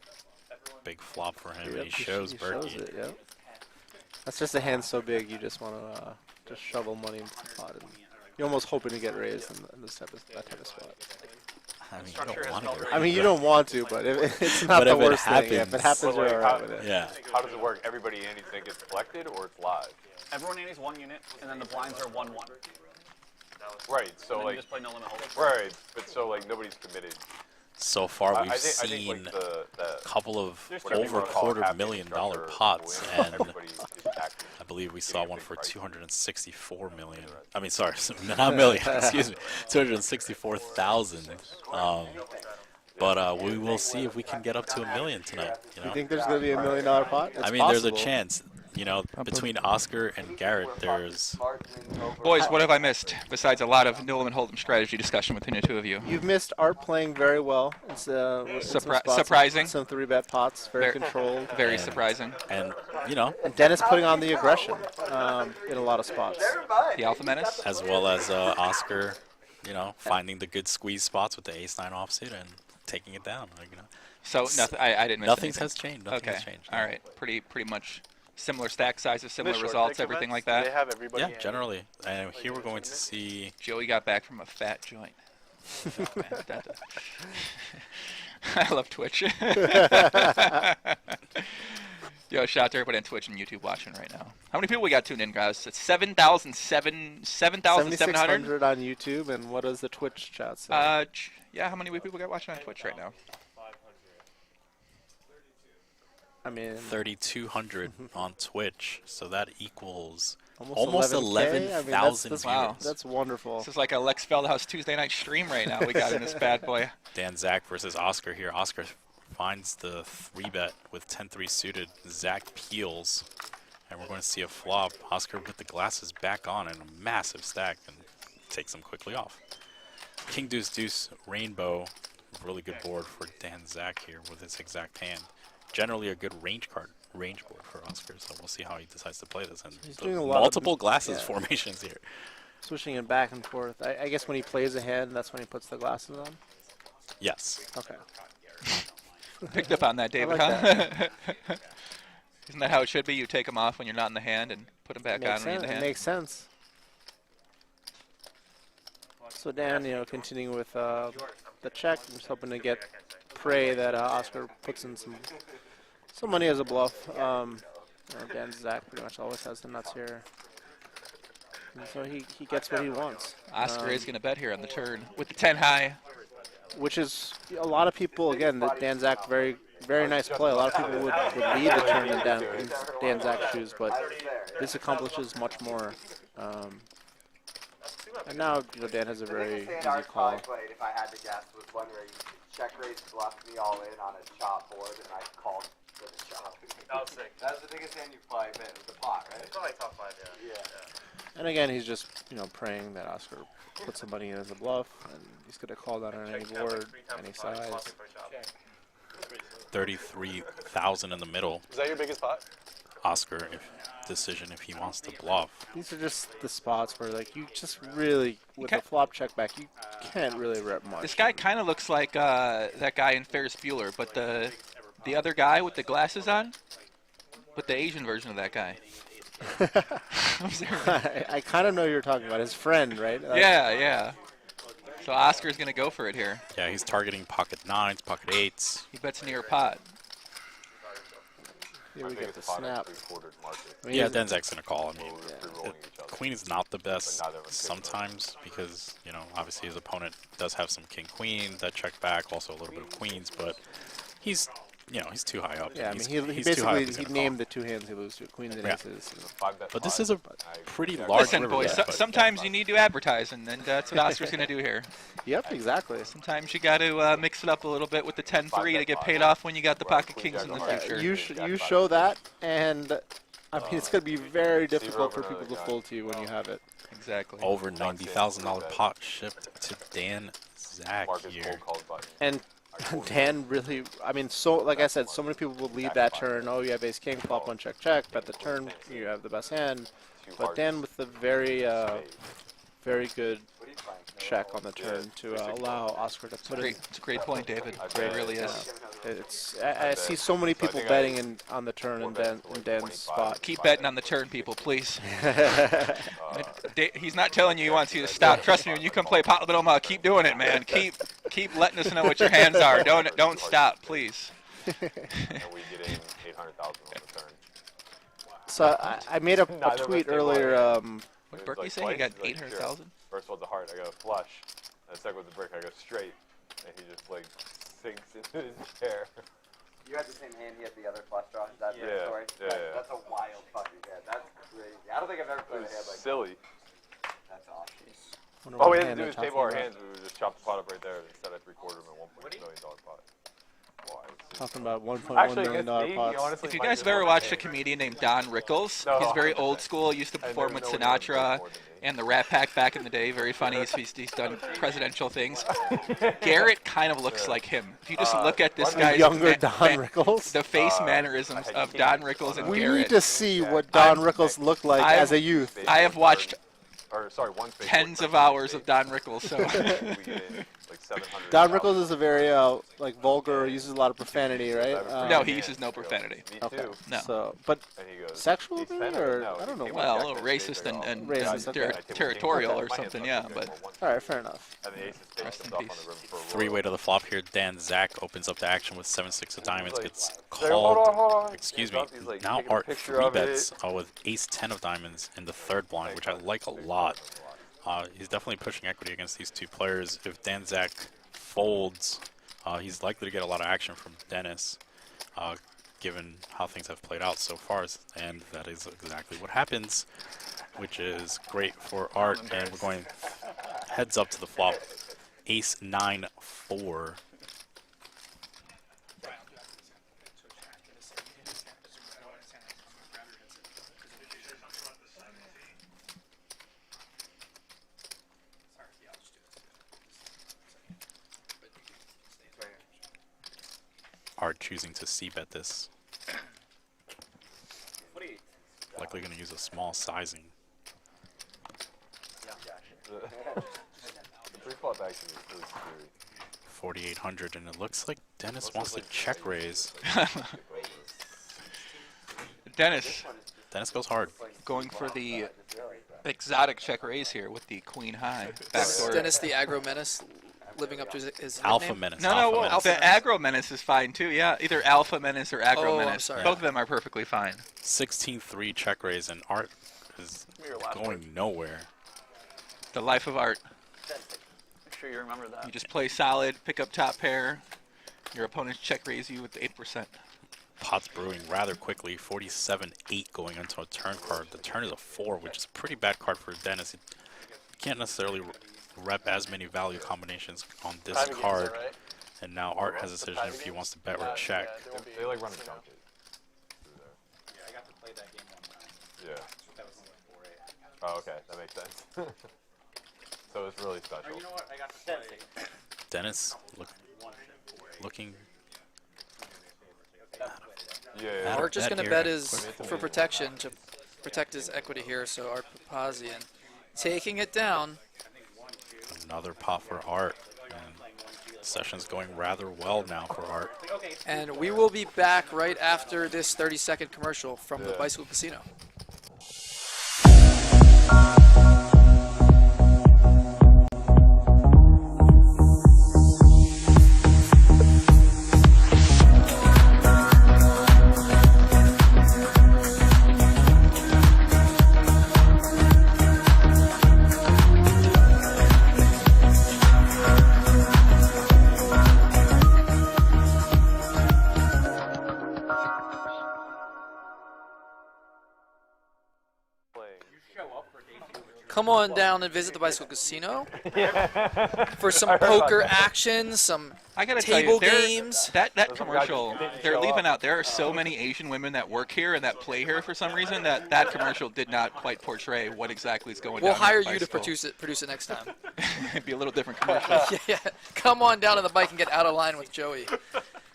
Speaker 4: Big flop for him.
Speaker 12: Yep,
Speaker 4: He shows
Speaker 12: he
Speaker 4: Berkey.
Speaker 12: shows it, yep. That's just a hand so big you just want to just shovel money into the pot. And you're almost hoping to get raised in that type of spot.
Speaker 4: I mean, you don't want to get
Speaker 12: I mean, you don't want to, but it's not
Speaker 4: But
Speaker 12: the
Speaker 4: if it
Speaker 12: worst thing. Yeah, if it happens,
Speaker 9: But, like,
Speaker 12: you're alright with it.
Speaker 4: Yeah.
Speaker 9: How does it work? Everybody antes that gets collected or it's live?
Speaker 7: Everyone antes 1 unit, and then the blinds are 1-1.
Speaker 9: Right. So
Speaker 7: And then you
Speaker 9: like
Speaker 7: just play no limit hold'em.
Speaker 9: right, but so like nobody's committed.
Speaker 4: So far, we've
Speaker 9: I
Speaker 4: seen
Speaker 9: think like the
Speaker 4: a couple of
Speaker 9: whatever you
Speaker 4: over
Speaker 9: wanna call it, happy
Speaker 4: $250,000
Speaker 9: structure
Speaker 4: pots,
Speaker 9: will
Speaker 4: and
Speaker 9: everybody is active.
Speaker 4: I believe we saw one for 264 million. I mean, sorry, not million. Excuse me, 264,000. But we will see if we can get up to $1 million tonight.
Speaker 12: You think there's going to be $1 million pot? It's
Speaker 4: I mean, there's a
Speaker 12: possible.
Speaker 4: chance. Between Oscar and Garrett, there's.
Speaker 6: Boys, what have I missed besides a lot of no limit hold'em strategy discussion between the two of you?
Speaker 12: You've missed Art playing very well. It's in some spots,
Speaker 6: surprising.
Speaker 12: Some 3-bet pots, very controlled.
Speaker 6: Very surprising.
Speaker 4: And
Speaker 12: And Dennis putting on the aggression in a lot of spots.
Speaker 6: The Alpha Menace.
Speaker 4: As well as Oscar, finding the good squeeze spots with the ace-9 offsuit and taking it down.
Speaker 6: So nothing. I didn't miss
Speaker 4: Nothing
Speaker 6: anything.
Speaker 4: has changed. Nothing has changed.
Speaker 6: All right. Pretty much similar stack sizes, similar
Speaker 8: short
Speaker 6: results,
Speaker 8: deck
Speaker 6: everything like
Speaker 8: events,
Speaker 6: that.
Speaker 8: They have everybody.
Speaker 4: Yeah, generally. And here we're going to see.
Speaker 6: Joey got back from a fat joint. Oh, man, I love Twitch. Yo, shout out to everybody on Twitch and YouTube watching right now. How many people we got tuned in, guys? It's 7,700?
Speaker 12: 7,600 on YouTube, and what does the Twitch chat say?
Speaker 6: Yeah, how many people got watching on Twitch right now?
Speaker 12: I mean,
Speaker 4: 3,200 on Twitch, so that equals
Speaker 12: almost
Speaker 4: 11,000
Speaker 12: viewers.
Speaker 6: Wow.
Speaker 12: That's wonderful.
Speaker 6: This is like a Lex Feldhouse Tuesday night stream right now. We got in this bad boy.
Speaker 4: Dan Zack versus Oscar here. Oscar finds the 3-bet with 10-3 suited. Zack peels, and we're going to see a flop. Oscar with the glasses back on and a massive stack. And takes them quickly off. King Deuce Deuce Rainbow, really good board for Dan Zack here with his exact hand. Generally a good range board for Oscar, so we'll see how he decides to play this. And
Speaker 12: He's
Speaker 4: the
Speaker 12: doing a lot
Speaker 4: multiple
Speaker 12: of,
Speaker 4: glasses formations here.
Speaker 12: Switching it back and forth. I guess when he plays a hand, that's when he puts the glasses on?
Speaker 4: Yes.
Speaker 12: Okay.
Speaker 6: Picked up on that, David,
Speaker 12: like
Speaker 6: huh? Isn't that how it should be? You take them off when you're not in the hand and put them back on when you're in the hand.
Speaker 12: It makes sense. So Dan, continuing with the check, I'm just hoping to pray that Oscar puts in some money as a bluff. Dan Zack pretty much always has the nuts here. And so he gets what he wants.
Speaker 6: Oscar is going to bet here on the turn with the 10 high.
Speaker 12: Which is a lot of people, again, that Dan Zack, very nice play. A lot of people would lead the turn in Dan Zack's shoes, but this accomplishes much more. And now, Dan has a very easy call.
Speaker 5: Played, if I had to guess, was one where you check raise, bluffed me all in on a chop board, and I called for the chop.
Speaker 10: That was sick.
Speaker 5: That was the biggest hand you played, man. It was the pot, right?
Speaker 10: It's probably top 5, yeah.
Speaker 12: And again, he's just, praying that Oscar puts some money in as a bluff, and he's going to call that on any board, any size.
Speaker 4: 33,000 in the middle.
Speaker 8: Is that your biggest pot?
Speaker 4: Oscar decision if he wants to bluff.
Speaker 12: These are just the spots where, you just really, with the flop check back, you can't really rep much.
Speaker 6: This guy kind of looks like that guy in Ferris Bueller, but the other guy with the glasses on, but the Asian version of that guy.
Speaker 12: I kind of know who you're talking about. His friend, right?
Speaker 6: Yeah. So Oscar's going to go for it here.
Speaker 4: Yeah, he's targeting pocket 9s, pocket 8s.
Speaker 6: He bets near pot.
Speaker 12: Here we get the snap.
Speaker 4: Yeah, Dan Zack's going to call. I mean, queen is not the best sometimes because, obviously his opponent does have some king-queen that check back, also a little bit of queens, but he's too high up.
Speaker 12: Yeah, he basically named the two hands he loses to, queens and aces.
Speaker 4: But this is a pretty large
Speaker 6: Listen,
Speaker 4: river
Speaker 6: boys,
Speaker 4: bet,
Speaker 6: sometimes you need to advertise, and that's what Oscar's going to do here.
Speaker 12: Yep, exactly.
Speaker 6: Sometimes you got to mix it up a little bit with the 10-3 to get paid off when you got the pocket kings in the future.
Speaker 12: You show that, and I mean it's going to be very difficult for people to fold to you when you have it.
Speaker 6: Exactly.
Speaker 4: Over $90,000 pot shipped to Dan Zack here.
Speaker 12: And Dan really, like I said, so many people will lead that turn. Oh, you have ace king, flop one, check, check. Bet the turn, you have the best hand. But Dan with the very good check on the turn to allow Oscar to put it.
Speaker 6: It's a great point, David. It really is.
Speaker 12: I see so many people betting on the turn in Dan's spot.
Speaker 6: Keep betting on the turn, people, please. He's not telling you he wants you to stop. Trust me, when you come play Pot Little Omaha, keep doing it, man. Keep letting us know what your hands are. Don't stop, please.
Speaker 9: And we get in 800,000 on the turn.
Speaker 12: So I made a tweet earlier.
Speaker 6: What Berkey say? You got 800,000?
Speaker 9: First one's a heart, I go flush. And the second one's a brick, I go straight. And he just sinks into his chair.
Speaker 5: You had the same hand, he had the other flush draw. Is that the story?
Speaker 9: Yeah.
Speaker 5: That's a wild fucking hand. That's crazy. I don't think I've ever played a hand like that.
Speaker 9: Silly.
Speaker 5: That's awesome.
Speaker 9: All we had to do was table our hands. We would just chop the pot up right there instead of three-quarter of a $1.2 million pot.
Speaker 12: Talking about $1.1 million pots.
Speaker 6: If you guys have ever watched a comedian named Don Rickles, he's very old school. Used to perform with Sinatra and the Rat Pack back in the day. Very funny. He's done presidential things. Garrett kind of looks like him. If you just look at this guy's
Speaker 12: younger Don Rickles,
Speaker 6: the face mannerisms of Don Rickles and Garrett.
Speaker 12: We need to see what Don Rickles looked like as a youth.
Speaker 6: I have watched tens of hours of Don Rickles. So.
Speaker 12: Don Rickles is a very vulgar, uses a lot of profanity, right?
Speaker 6: No, he uses no profanity.
Speaker 12: Okay.
Speaker 6: No.
Speaker 12: So, but sexual maybe, or I don't know.
Speaker 6: Well, a little racist and territorial or something, yeah. But
Speaker 12: all right, fair enough.
Speaker 6: Rest in peace.
Speaker 4: Three-way to the flop here. Dan Zack opens up the action with 7-6 of diamonds. Gets called. Excuse me. Now Art 3-bets with Ace-10 of diamonds in the third blind, which I like a lot. He's definitely pushing equity against these two players. If Dan Zack folds, he's likely to get a lot of action from Dennis, given how things have played out so far. And that is exactly what happens, which is great for Art. And we're going heads up to the flop. Ace-9-4. Art choosing to c-bet this. Likely going to use a small sizing.
Speaker 9: The pre-flop action is really scary.
Speaker 4: 4,800, and it looks like Dennis wants to check raise.
Speaker 6: Dennis
Speaker 4: goes hard.
Speaker 6: going for the exotic check raise here with the queen high. Backdoor.
Speaker 3: Dennis the aggro menace, living up to his
Speaker 4: Alpha
Speaker 3: nickname?
Speaker 4: Menace.
Speaker 6: No,
Speaker 4: Alpha
Speaker 6: well,
Speaker 4: Menace.
Speaker 6: the aggro menace is fine too. Yeah, either alpha menace or aggro
Speaker 3: Oh, I'm
Speaker 6: menace.
Speaker 3: sorry.
Speaker 6: Both of them are perfectly fine.
Speaker 4: 16-3 check raise, and Art is going nowhere.
Speaker 6: The life of Art.
Speaker 11: Make sure you remember that.
Speaker 6: You just play solid, pick up top pair. Your opponents check raise you with 8%.
Speaker 4: Pot's brewing rather quickly. 47-8 going into a turn card. The turn is a 4, which is a pretty bad card for Dennis. He can't necessarily rep as many value combinations on this card. And now Art has a decision if he wants to bet or check.
Speaker 9: They like run a junket through there.
Speaker 1: Yeah, I got to play that game one time.
Speaker 9: Yeah.
Speaker 1: That was only 4-8.
Speaker 9: Oh, okay, that makes sense. So it's really special.
Speaker 1: Oh, you know what? I got to play.
Speaker 4: Dennis looking.
Speaker 9: Yeah.
Speaker 3: Art just
Speaker 4: Bet
Speaker 3: going to
Speaker 4: here.
Speaker 3: bet his for protection to protect his equity here. So Art Papazian taking it down.
Speaker 4: Another pot for Art. And the session's going rather well now for Art.
Speaker 3: And we will be back right after this 30-second commercial from the Bicycle Casino. Come on down and visit the Bicycle Casino for some poker action, some
Speaker 6: I gotta tell
Speaker 3: table
Speaker 6: you,
Speaker 3: games.
Speaker 6: that commercial, they're leaving out. There are so many Asian women that work here and that play here for some reason that commercial did not quite portray what exactly is going
Speaker 3: We'll
Speaker 6: down.
Speaker 3: hire
Speaker 6: at
Speaker 3: you to
Speaker 6: Bicycle.
Speaker 3: produce it next time.
Speaker 6: It'd be a little different commercial.
Speaker 3: Yeah, come on down to the bike and get out of line with Joey.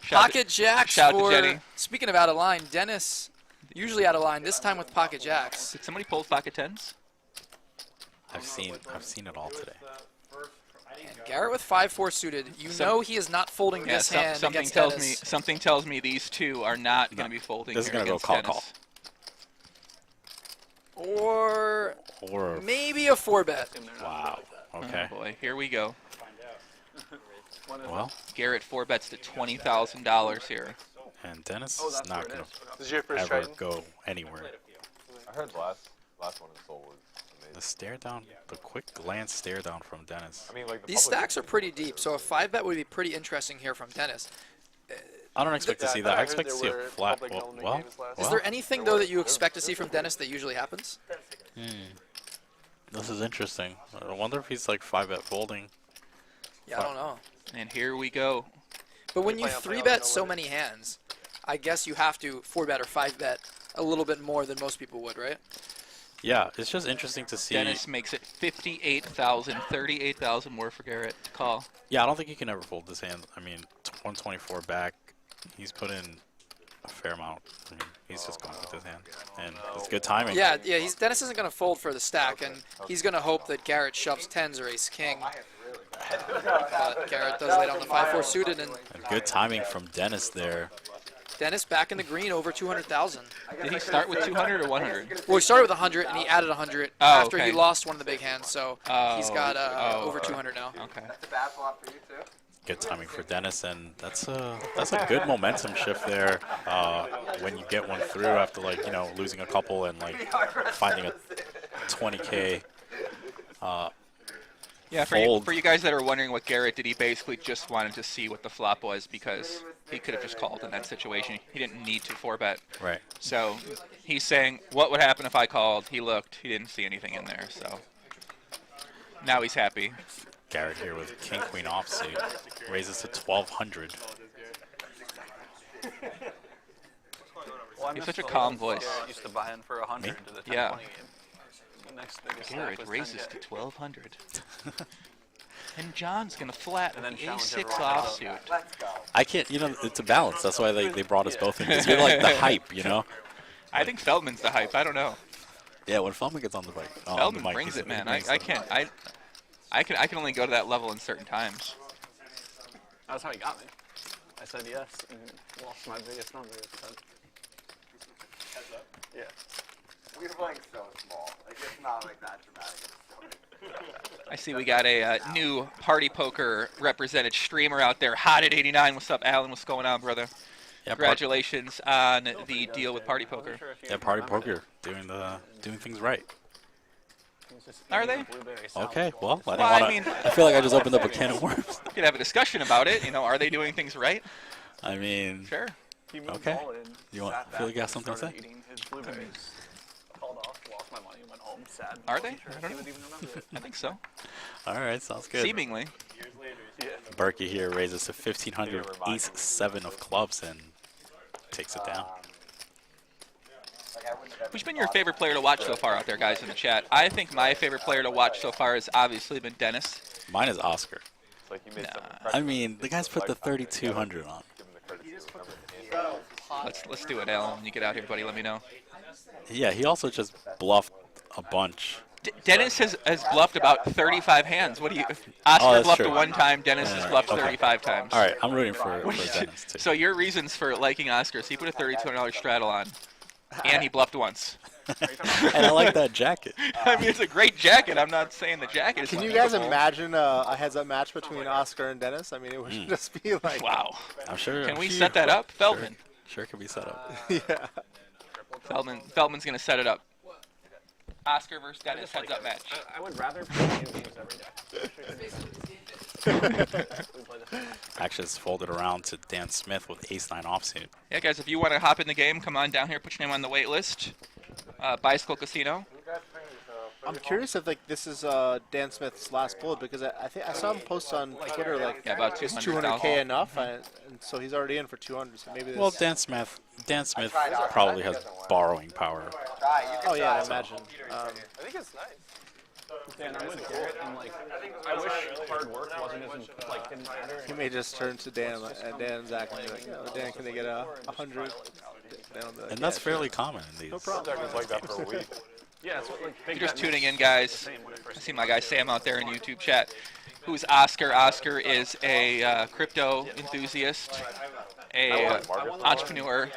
Speaker 6: Shout
Speaker 3: Pocket jacks
Speaker 6: shout out to
Speaker 3: for.
Speaker 6: Jenny.
Speaker 3: Speaking of out of line, Dennis usually out of line. This time with pocket jacks.
Speaker 6: Did somebody pull pocket tens?
Speaker 4: I've seen it all today.
Speaker 3: And Garrett with 5-4 suited. You know he is not folding
Speaker 6: Yeah,
Speaker 3: this hand
Speaker 6: something
Speaker 3: against
Speaker 6: tells
Speaker 3: Dennis.
Speaker 6: me something tells me these two are not going to be folding.
Speaker 4: This is
Speaker 6: going to
Speaker 4: go call.
Speaker 3: Or
Speaker 4: Or
Speaker 3: maybe a 4-bet.
Speaker 4: wow. Okay.
Speaker 6: Oh boy, here we go.
Speaker 4: Well,
Speaker 6: Garrett 4-bets to $20,000 here.
Speaker 4: and Dennis is not going
Speaker 8: This is your
Speaker 4: to
Speaker 8: first
Speaker 4: ever
Speaker 8: Triton?
Speaker 4: go anywhere.
Speaker 9: I heard the last one in Seoul was amazing.
Speaker 4: The stare down, the quick glance stare down from Dennis.
Speaker 9: I mean, like the
Speaker 3: These
Speaker 9: public-
Speaker 3: stacks are pretty deep, so a 5-bet would be pretty interesting here from Dennis.
Speaker 4: I don't expect to see that. I expect to see a flat. Well,
Speaker 3: Is there anything, though, that you expect to see from Dennis that usually happens?
Speaker 4: this is interesting. I wonder if he's like 5-bet folding.
Speaker 3: Yeah, I don't know.
Speaker 6: And here we go.
Speaker 3: But when you 3-bet so many hands, I guess you have to 4-bet or 5-bet a little bit more than most people would, right?
Speaker 4: Yeah, it's just interesting to see.
Speaker 6: Dennis makes it 58,000, 38,000 more for Garrett to call.
Speaker 4: Yeah, I don't think he can ever fold this hand. I mean, 124 back. He's put in a fair amount. I mean, he's just going with this hand, and it's good timing.
Speaker 3: Yeah. Dennis isn't going to fold for the stack, and he's going to hope that Garrett shoves 10s or ace-king. But Garrett does lay down the 5-4 suited, and
Speaker 4: And good timing from Dennis there.
Speaker 3: Dennis back in the green over 200,000.
Speaker 6: Did he start with 200 or 100?
Speaker 3: Well, he started with 100, and he added 100
Speaker 6: Oh,
Speaker 3: after he
Speaker 6: okay.
Speaker 3: lost one of the big hands, so he's got
Speaker 6: Oh,
Speaker 3: over 200 now.
Speaker 6: Okay.
Speaker 5: That's a bad flop for you too.
Speaker 4: Good timing for Dennis, and that's a good momentum shift there. When you get one through after losing a couple and finding a 20K.
Speaker 6: Yeah, for you guys that are wondering what Garrett did, he basically just wanted to see what the flop was because he could have just called in that situation. He didn't need to 4-bet.
Speaker 4: Right.
Speaker 6: So he's saying, what would happen if I called? He looked. He didn't see anything in there. So now he's happy.
Speaker 4: Garrett here with King Queen offsuit raises to 1,200.
Speaker 11: Well,
Speaker 6: He has such a calm voice.
Speaker 11: Used to buy in for 100 to the 10-20
Speaker 6: Yeah.
Speaker 11: game. The next biggest stack
Speaker 6: Garrett
Speaker 11: was
Speaker 6: raises
Speaker 11: 10K.
Speaker 6: to 1,200. And John's gonna flatten
Speaker 7: And then
Speaker 6: the
Speaker 7: challenge
Speaker 6: A6
Speaker 7: everyone.
Speaker 6: offsuit.
Speaker 5: Let's go.
Speaker 4: I can't, it's a balance. That's why they brought us both in. Because we're like the hype,
Speaker 6: I think Feldman's the hype. I don't know.
Speaker 4: Yeah, when Feldman gets on the bike,
Speaker 6: Feldman brings it, man. I can't. I can only go to that level in certain times.
Speaker 7: That's how he got me. I said yes and lost my biggest number. Yeah.
Speaker 5: We're playing so small. Like, it's not like that dramatic.
Speaker 6: I see we got a new Party Poker represented streamer out there. Hot at 89. What's up, Alan? What's going on, brother?
Speaker 4: Yeah,
Speaker 6: Congratulations on the deal with Party Poker.
Speaker 4: Yeah, Party Poker doing things right.
Speaker 6: Are they?
Speaker 4: Okay, well,
Speaker 6: I
Speaker 4: feel like I just opened up a can of worms.
Speaker 6: We could have a discussion about it. Are they doing things right?
Speaker 4: I mean,
Speaker 6: Sure.
Speaker 4: okay. You feel like you have something to say?
Speaker 7: Called off, lost my money, went home, sad.
Speaker 6: Are they?
Speaker 7: Sure if he would even remember it.
Speaker 6: I think so.
Speaker 4: All right, sounds good.
Speaker 6: Seemingly.
Speaker 4: Berkey here raises to 1,500, ace 7 of clubs, and takes it down.
Speaker 6: Who's been your favorite player to watch so far out there, guys, in the chat? I think my favorite player to watch so far has obviously been Dennis.
Speaker 4: Mine is Oscar.
Speaker 6: Nah.
Speaker 4: I mean, the guy's put the 3,200 on.
Speaker 6: Let's do it, Alan. When you get out here, buddy, let me know.
Speaker 4: Yeah, he also just bluffed a bunch.
Speaker 6: Dennis has bluffed about 35 hands. What do you?
Speaker 4: Oh,
Speaker 6: Oscar
Speaker 4: that's
Speaker 6: bluffed
Speaker 4: true.
Speaker 6: one time. Dennis has bluffed 35 times.
Speaker 4: All right, I'm rooting for Dennis, too.
Speaker 6: So your reasons for liking Oscar is he put a $3,200 straddle on, and he bluffed once.
Speaker 4: And I like that jacket.
Speaker 6: I mean, it's a great jacket. I'm not saying the jacket is
Speaker 12: Can you guys
Speaker 6: beautiful.
Speaker 12: imagine a heads-up match between Oscar and Dennis? I mean, it would just be like...
Speaker 6: Wow.
Speaker 4: I'm sure.
Speaker 6: Can we set that up, Feldman?
Speaker 4: Sure could be set up.
Speaker 12: Yeah.
Speaker 6: Feldman's going to set it up. Oscar versus Dennis heads-up match.
Speaker 7: I would rather play new games every day.
Speaker 4: Actually, it's folded around to Dan Smith with ace-9 offsuit.
Speaker 6: Yeah, guys, if you want to hop in the game, come on down here, put your name on the wait list. Bicycle Casino.
Speaker 12: I'm curious if this is Dan Smith's last bullet because I think I saw him post on Twitter
Speaker 6: Yeah, about
Speaker 12: is
Speaker 6: 200,000.
Speaker 12: 200K enough, and so he's already in for 200. So maybe.
Speaker 4: Well, Dan Smith probably has borrowing power.
Speaker 12: Oh yeah, I imagine.
Speaker 9: I think it's nice.
Speaker 7: Dan, I'm with Garrett, and I wish hard work wasn't as didn't matter.
Speaker 12: He may just turn to Dan and Zack and be like, "Oh, Dan, can they get 100?"
Speaker 4: And that's fairly common in these.
Speaker 12: No problem.
Speaker 9: It was like that for a week.
Speaker 7: Yeah, it's what,
Speaker 6: If you're just tuning in, guys, I see my guy Sam out there in YouTube chat. Who's Oscar? Oscar is a crypto enthusiast, a entrepreneur,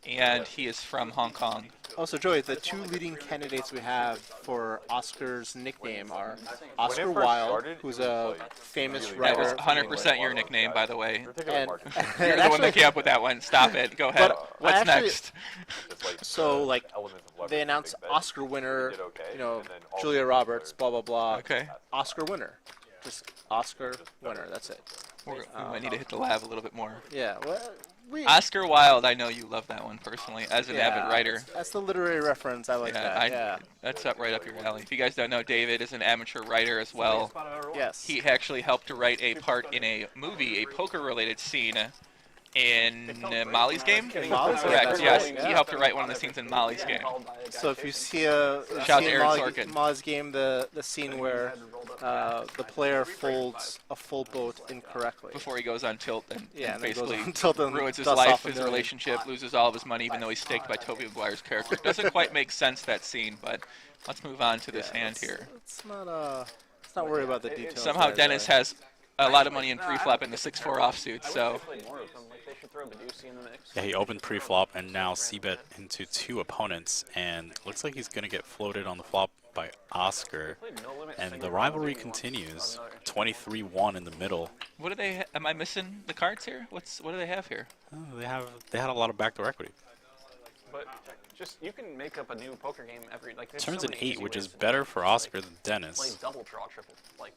Speaker 6: and he is from Hong Kong.
Speaker 12: Also, Joey, the two leading candidates we have for Oscar's nickname are Oscar Wilde, who's a famous
Speaker 6: That
Speaker 12: writer.
Speaker 6: was 100% your nickname, by the way.
Speaker 12: And
Speaker 6: You're the one that came up with that one. Stop it. Go ahead. What's next?
Speaker 12: So, they announced Oscar winner, Julia Roberts, blah, blah, blah.
Speaker 6: Okay.
Speaker 12: Oscar winner. Just Oscar winner. That's it.
Speaker 6: We might need to hit the lab a little bit more.
Speaker 12: Yeah. Well,
Speaker 6: Oscar Wilde, I know you love that one personally, as an avid writer.
Speaker 12: That's the literary reference. I like that.
Speaker 6: That's right up your alley. If you guys don't know, David is an amateur writer as well.
Speaker 12: Yes.
Speaker 6: He actually helped to write a part in a movie, a poker-related scene in Molly's Game?
Speaker 12: Molly's Game,
Speaker 6: Correct,
Speaker 12: that's
Speaker 6: yes.
Speaker 12: right, yeah.
Speaker 6: He helped to write one of the scenes in Molly's Game.
Speaker 12: So if you see
Speaker 6: Shout out to Aaron Sorkin.
Speaker 12: Molly's Game, the scene where the player folds a full boat incorrectly.
Speaker 6: Before he goes on tilt and,
Speaker 12: Yeah,
Speaker 6: and
Speaker 12: and then goes
Speaker 6: basically
Speaker 12: on tilt and
Speaker 6: ruins his
Speaker 12: dusts
Speaker 6: life,
Speaker 12: off
Speaker 6: his
Speaker 12: a million.
Speaker 6: relationship, loses all of his money, even though he's staked by Tobey Maguire's character. Doesn't quite make sense, that scene, but let's move on to this hand here.
Speaker 12: Let's not worry about the details.
Speaker 6: Somehow
Speaker 12: there,
Speaker 6: Dennis
Speaker 12: Joey.
Speaker 6: has a lot of money in pre-flop in the 6-4 offsuit, so...
Speaker 4: Yeah, he opened pre-flop and now c-bet into two opponents, and looks like he's going to get floated on the flop by Oscar. And the rivalry continues. 23-1 in the middle.
Speaker 6: What do they? Am I missing the cards here? What do they have here?
Speaker 4: They had a lot of backdoor equity.
Speaker 7: But just you can make up a new poker game every there's
Speaker 4: Turns
Speaker 7: so
Speaker 4: an
Speaker 7: many
Speaker 4: 8,
Speaker 7: easy
Speaker 4: which
Speaker 7: ways
Speaker 4: is
Speaker 7: to do
Speaker 4: better
Speaker 7: it.
Speaker 4: for
Speaker 7: Just,
Speaker 4: Oscar than
Speaker 7: play
Speaker 4: Dennis.
Speaker 7: double draw triple, play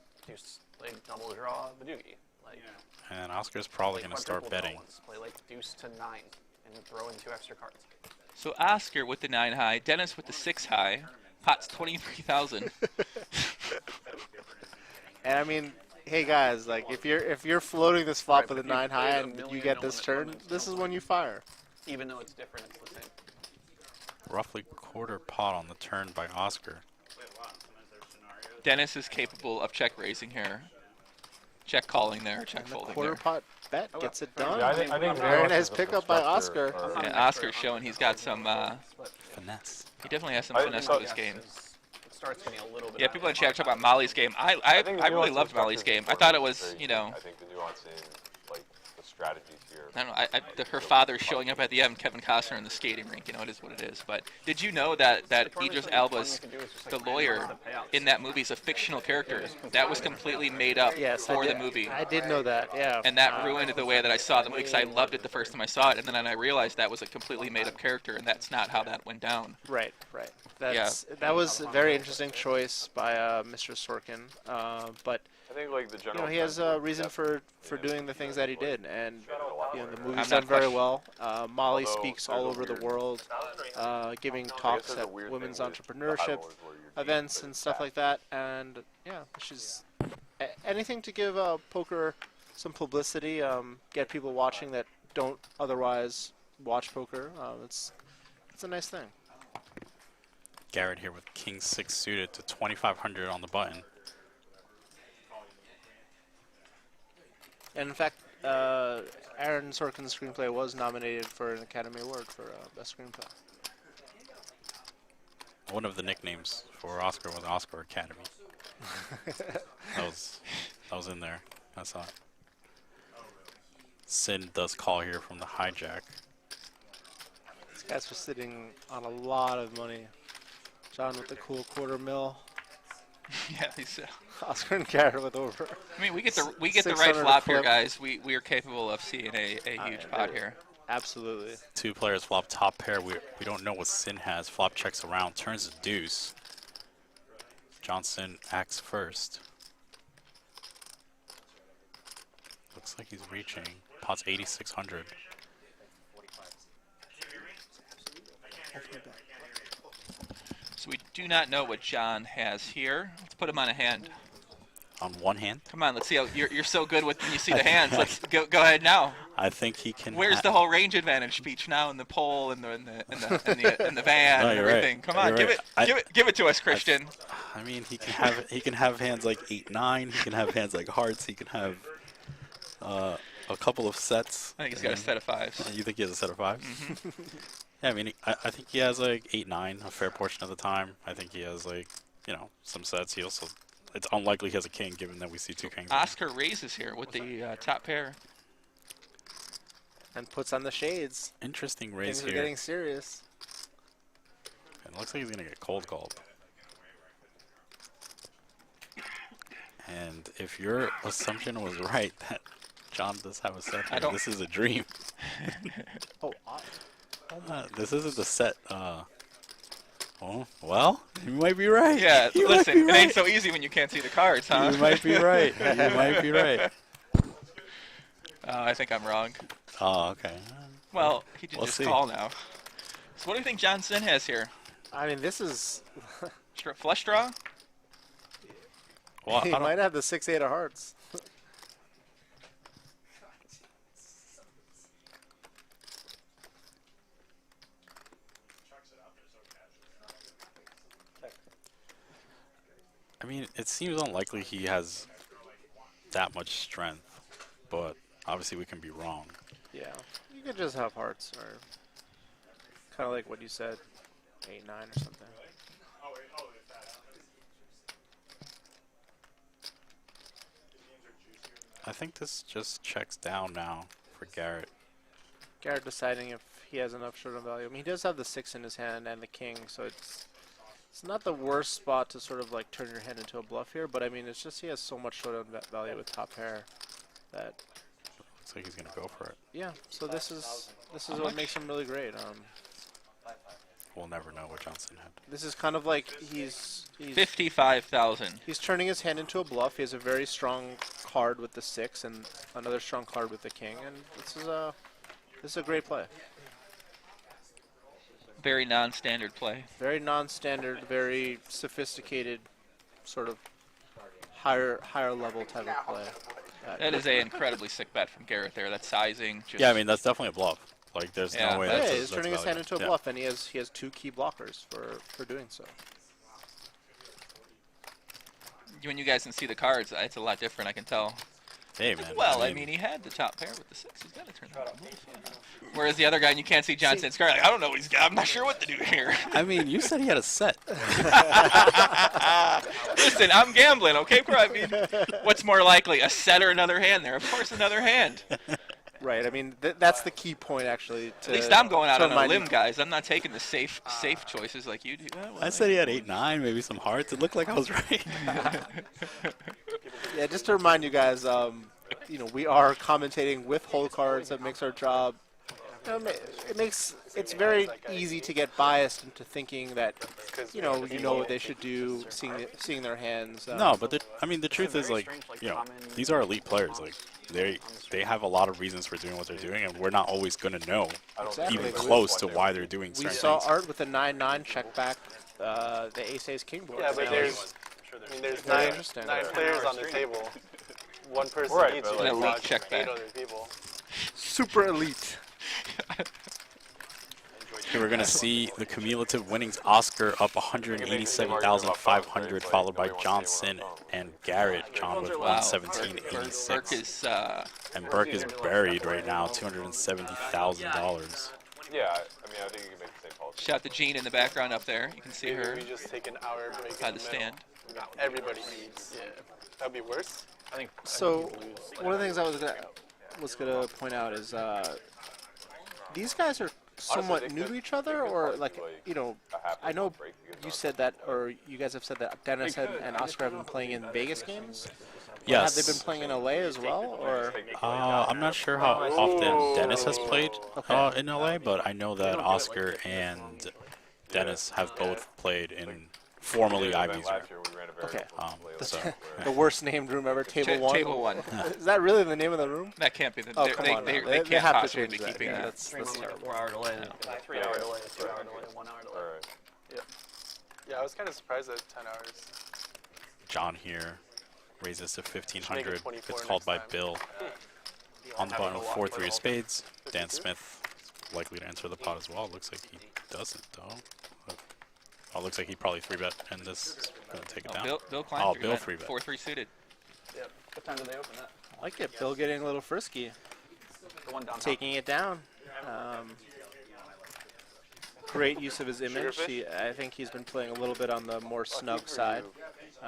Speaker 7: double draw the doogie.
Speaker 4: And Oscar's probably going to start betting.
Speaker 7: Play deuce to 9 and throw in 2 extra cards.
Speaker 6: So Oscar with the 9 high, Dennis with the 6 high, pot's 23,000.
Speaker 12: And I mean, hey guys, if you're floating this flop with a 9 high and you get this turn, this is when you fire.
Speaker 7: Even though it's different, it's the same.
Speaker 4: Roughly quarter pot on the turn by Oscar.
Speaker 6: Dennis is capable of check raising here. Check calling there, check folding
Speaker 12: Quarter
Speaker 6: there.
Speaker 12: pot bet gets it done.
Speaker 9: Yeah, I think
Speaker 12: Very
Speaker 9: Zack
Speaker 12: nice
Speaker 9: is a
Speaker 12: pickup by
Speaker 9: constructor,
Speaker 12: Oscar.
Speaker 9: or-
Speaker 6: Yeah, Oscar's showing he's got some.
Speaker 4: Finesse.
Speaker 6: He definitely has some
Speaker 9: I
Speaker 6: finesse
Speaker 9: thought-
Speaker 6: to this game.
Speaker 7: It starts getting a little bit.
Speaker 6: Yeah, people in chat talk about Molly's game. I
Speaker 9: think the
Speaker 6: really
Speaker 9: nuance
Speaker 6: loved
Speaker 9: of
Speaker 6: Molly's
Speaker 9: structure is
Speaker 6: game. I thought it
Speaker 9: important.
Speaker 6: was,
Speaker 9: Very
Speaker 6: you know,
Speaker 9: key. I think the nuance in like the strategies here.
Speaker 6: I don't know. Her father showing up at the end, Kevin Costner in the skating rink. You know, it is what it is. But did you know that Idris Elba's the lawyer in that movie is a fictional character? That was completely made up
Speaker 12: Yes,
Speaker 6: for
Speaker 12: I
Speaker 6: the
Speaker 12: did,
Speaker 6: movie.
Speaker 12: I did know that. Yeah.
Speaker 6: And that ruined the way that I saw the movie because I loved it the first time I saw it, and then I realized that was a completely made-up character, and that's not how that went down.
Speaker 12: Right. That was a very interesting choice by Mr. Sorkin. But
Speaker 9: I think like the
Speaker 12: you
Speaker 9: general.
Speaker 12: know, he has a reason for doing the things that he did, and you know, the movie's done
Speaker 6: not
Speaker 12: very
Speaker 6: question-
Speaker 12: well. Molly
Speaker 9: Although
Speaker 12: speaks
Speaker 9: there's
Speaker 12: all
Speaker 9: a
Speaker 12: over the
Speaker 9: weird-
Speaker 12: world, giving talks
Speaker 9: there's a
Speaker 12: at
Speaker 9: weird thing
Speaker 12: women's
Speaker 9: with the high
Speaker 12: entrepreneurship
Speaker 9: rollers where you're deep,
Speaker 12: events
Speaker 9: but
Speaker 12: and
Speaker 9: it's
Speaker 12: stuff
Speaker 9: fast.
Speaker 12: like that. And yeah, she's anything to give poker some publicity, get people watching that don't otherwise watch poker. It's a nice thing.
Speaker 4: Garrett here with King 6 suited to 2,500 on the button.
Speaker 12: And in fact, Aaron Sorkin's screenplay was nominated for an Academy Award for Best Screenplay.
Speaker 4: One of the nicknames for Oscar was Oscar Academy. that was in there. I saw it. Sin does call here from the hijack.
Speaker 12: These guys are sitting on a lot of money. John with the cool quarter mil.
Speaker 6: Yeah, he's.
Speaker 12: Oscar and Garrett with over.
Speaker 6: I mean, we get the right
Speaker 12: 600
Speaker 6: flop here,
Speaker 12: flip.
Speaker 6: guys. We are capable of seeing a huge pot here.
Speaker 12: Absolutely.
Speaker 4: Two players flop top pair. We don't know what Sin has. Flop checks around, turns the deuce. Johnson acts first. Looks like he's reaching. Pot's 8,600.
Speaker 6: So we do not know what John has here. Let's put him on a hand.
Speaker 4: On one hand,
Speaker 6: Come on, let's see how you're so good with when you see the hands. Let's go ahead now.
Speaker 4: I think he can.
Speaker 6: Where's the whole range advantage speech now in the pole and the van
Speaker 4: No,
Speaker 6: and
Speaker 4: you're right.
Speaker 6: everything? Come on,
Speaker 4: You're
Speaker 6: give
Speaker 4: right.
Speaker 6: it give it to us, Christian.
Speaker 4: I mean, he can have hands like 8-9. He can have hands like hearts. He can have a couple of sets.
Speaker 6: I think he's got a set of fives.
Speaker 4: You think he has a set of fives? Yeah, I mean, I think he has like 8-9 a fair portion of the time. I think he has like, you know, some sets. He also, it's unlikely he has a king given that we see two kings.
Speaker 6: Oscar raises here with the top pair.
Speaker 12: And puts on the shades.
Speaker 4: Interesting raise
Speaker 12: Things are
Speaker 4: here.
Speaker 12: getting serious.
Speaker 4: It looks like he's gonna get cold called. And if your assumption was right that John does have a set,
Speaker 6: I
Speaker 4: here,
Speaker 6: don't-
Speaker 4: this is a dream. This isn't the set. Oh, well, you might be right.
Speaker 6: Yeah,
Speaker 4: You might
Speaker 6: listen,
Speaker 4: be
Speaker 6: it
Speaker 4: right.
Speaker 6: ain't so easy when you can't see the cards, huh?
Speaker 4: You might be right. You might be right.
Speaker 6: I think I'm wrong.
Speaker 4: Oh, okay.
Speaker 6: Well, he can
Speaker 4: We'll
Speaker 6: just
Speaker 4: see.
Speaker 6: call now. So what do you think Johnson has here?
Speaker 12: I mean, this is.
Speaker 6: Flush draw?
Speaker 4: Well,
Speaker 12: He
Speaker 4: I don't-
Speaker 12: might have the 6-8 of hearts.
Speaker 4: I mean, it seems unlikely he has that much strength, but obviously we can be wrong.
Speaker 12: Yeah. You could just have hearts, or kind of like what you said, 8-9 or something.
Speaker 4: I think this just checks down now for Garrett.
Speaker 12: Garrett deciding if he has enough showdown value. I mean, he does have the 6 in his hand and the king, so it's not the worst spot to sort of like turn your hand into a bluff here. But I mean, it's just he has so much showdown value with top pair that.
Speaker 4: Looks like he's gonna go for it.
Speaker 12: Yeah. So this is
Speaker 6: How
Speaker 12: what
Speaker 6: much?
Speaker 12: makes him really great.
Speaker 4: We'll never know what Johnson had.
Speaker 12: This is kind of like he's
Speaker 6: 55,000.
Speaker 12: He's turning his hand into a bluff. He has a very strong card with the 6 and another strong card with the king, and this is a great play.
Speaker 6: Very non-standard play.
Speaker 12: Very non-standard, very sophisticated, sort of higher level type of play.
Speaker 6: That is an incredibly sick bet from Garrett there. That sizing. Just
Speaker 4: Yeah, I mean that's definitely a bluff. Like there's
Speaker 6: Yeah,
Speaker 4: no way.
Speaker 6: but-
Speaker 4: That's
Speaker 12: Yeah, he's turning his hand
Speaker 4: valid.
Speaker 12: into a
Speaker 4: Yeah.
Speaker 12: bluff, and he has 2 key blockers for doing so.
Speaker 6: when you guys can see the cards, it's a lot different. I can tell.
Speaker 4: Hey man.
Speaker 6: Well, I mean, he had the top pair with the 6. He's got to turn that on. Whereas the other guy, and you can't see Johnson's card. Like, I don't know what he's got. I'm not sure what to do here.
Speaker 4: I mean, you said he had a set.
Speaker 6: Listen, I'm gambling, okay? I mean, what's more likely, a set or another hand there? Of course, another hand.
Speaker 12: Right. I mean, that's the key point, actually.
Speaker 6: At least I'm going out on a limb, guys. I'm not taking the safe choices like you do.
Speaker 4: I said he had 8-9, maybe some hearts. It looked like I was right.
Speaker 12: Yeah, just to remind you guys, we are commentating with whole cards. That makes our job. It's very easy to get biased into thinking that you know what they should do, seeing their hands.
Speaker 4: No, but the truth is, like, these are elite players. Like, they have a lot of reasons for doing what they're doing, and we're not always gonna know even close to why they're doing certain things.
Speaker 12: We saw Art with a 9-9 check back the Ace King board.
Speaker 8: Yeah, but there's 9 players on the table. One person needs to
Speaker 6: elite check back.
Speaker 8: 8 other people.
Speaker 12: Super elite.
Speaker 4: Here we're gonna see the cumulative winnings. Oscar up 187,500, followed by Johnson and Garrett. John with 117.86. And Burke is buried right now, $270,000.
Speaker 9: Yeah, I think you can make the same policy.
Speaker 6: Shout to Jean in the background up there. You can see her.
Speaker 8: We just take an hour break
Speaker 6: by the stand.
Speaker 8: Everybody needs. Yeah, that'd be worse.
Speaker 7: I think.
Speaker 12: So one of the things I was gonna point out is these guys are somewhat new to each other, or like I know you said that, or you guys have said that Dennis and Oscar have been playing in Vegas games.
Speaker 4: Yes.
Speaker 12: Have they been playing in LA as well, or?
Speaker 4: I'm not sure how often Dennis has played in LA, but I know that Oscar and Dennis have both played in formerly Ivy's room.
Speaker 12: Okay.
Speaker 4: So,
Speaker 12: the worst named room ever, Table 1.
Speaker 6: Table 1.
Speaker 12: Is that really the name of the room?
Speaker 6: That can't be the.
Speaker 12: Oh, come on.
Speaker 6: They can't
Speaker 12: have
Speaker 6: possibly
Speaker 12: to
Speaker 6: be
Speaker 12: change
Speaker 6: keeping
Speaker 12: that.
Speaker 6: that.
Speaker 12: That's terrible.
Speaker 7: 4 hour delay, 3 hour delay, 2 hour delay, 1 hour delay.
Speaker 8: Yeah, I was kind of surprised at 10 hours.
Speaker 4: John here raises to 1,500. It's called by Bill. On the bottom, 4-3 of spades. Dan Smith likely to enter the pot as well. Looks like he doesn't, though. Oh, looks like he probably 3-bet and this gonna take it down.
Speaker 6: Bill Klein.
Speaker 4: Oh, Bill 3-bet.
Speaker 6: 4-3 suited.
Speaker 7: Yep. What time did they open that?
Speaker 12: I like it. Bill getting a little frisky.
Speaker 7: The one down top.
Speaker 12: Taking it down. Great use of his image. I think he's been playing a little bit on the more snug side.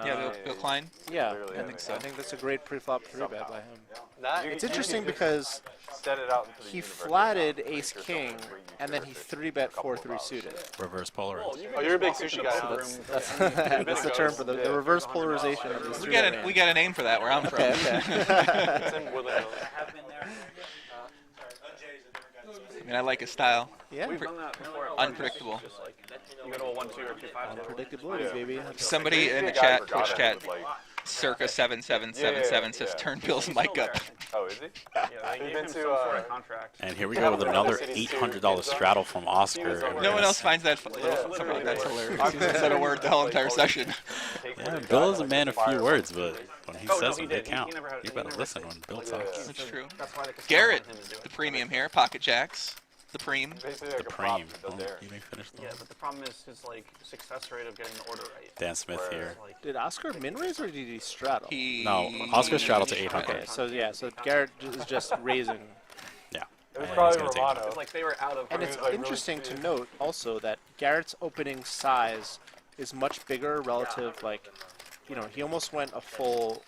Speaker 6: Yeah, Bill Klein?
Speaker 12: Yeah,
Speaker 6: I think so.
Speaker 12: I think that's a great pre-flop 3-bet by him.
Speaker 8: That,
Speaker 12: It's interesting because he flatted Ace King, and then he 3-bet 4-3 suited.
Speaker 4: Reverse polarized.
Speaker 8: Oh, you're a big sushi guy.
Speaker 12: That's the term for the reverse polarization of this.
Speaker 6: We got a name for that where I'm from.
Speaker 8: It's in Woodland.
Speaker 6: I mean, I like his style.
Speaker 12: Yeah.
Speaker 7: We've done that before.
Speaker 6: Unpredictable.
Speaker 7: Just like, you go to a 1-2 or 2-5.
Speaker 12: Unpredictability, baby.
Speaker 6: Somebody in the chat, Twitch chat, circa 7777 says turn Bill's mic up.
Speaker 9: Oh, is he?
Speaker 7: Yeah, they gave him some sort of contract.
Speaker 4: And here we go with another $800 straddle from Oscar.
Speaker 6: No one else finds that funny. That's hilarious. He hasn't said a word the whole entire session.
Speaker 4: Yeah, Bill is a man of few words, but when he says them, they count. You better listen when Bill talks.
Speaker 6: That's true. Garrett, the premium here, pocket jacks. The preem.
Speaker 4: The preem. Oh, he may finish the
Speaker 7: Yeah, but the problem is his success rate of getting the order right.
Speaker 4: Dan Smith here.
Speaker 12: Did Oscar min raise or did he straddle?
Speaker 4: No, Oscar straddled to 800.
Speaker 12: Okay, so Garrett is just raising.
Speaker 4: Yeah.
Speaker 9: It was
Speaker 4: And
Speaker 9: probably
Speaker 4: he's gonna take
Speaker 9: Romano.
Speaker 7: It's like they were out of.
Speaker 12: And it's interesting to note also that Garrett's opening size is much bigger relative, he almost went a full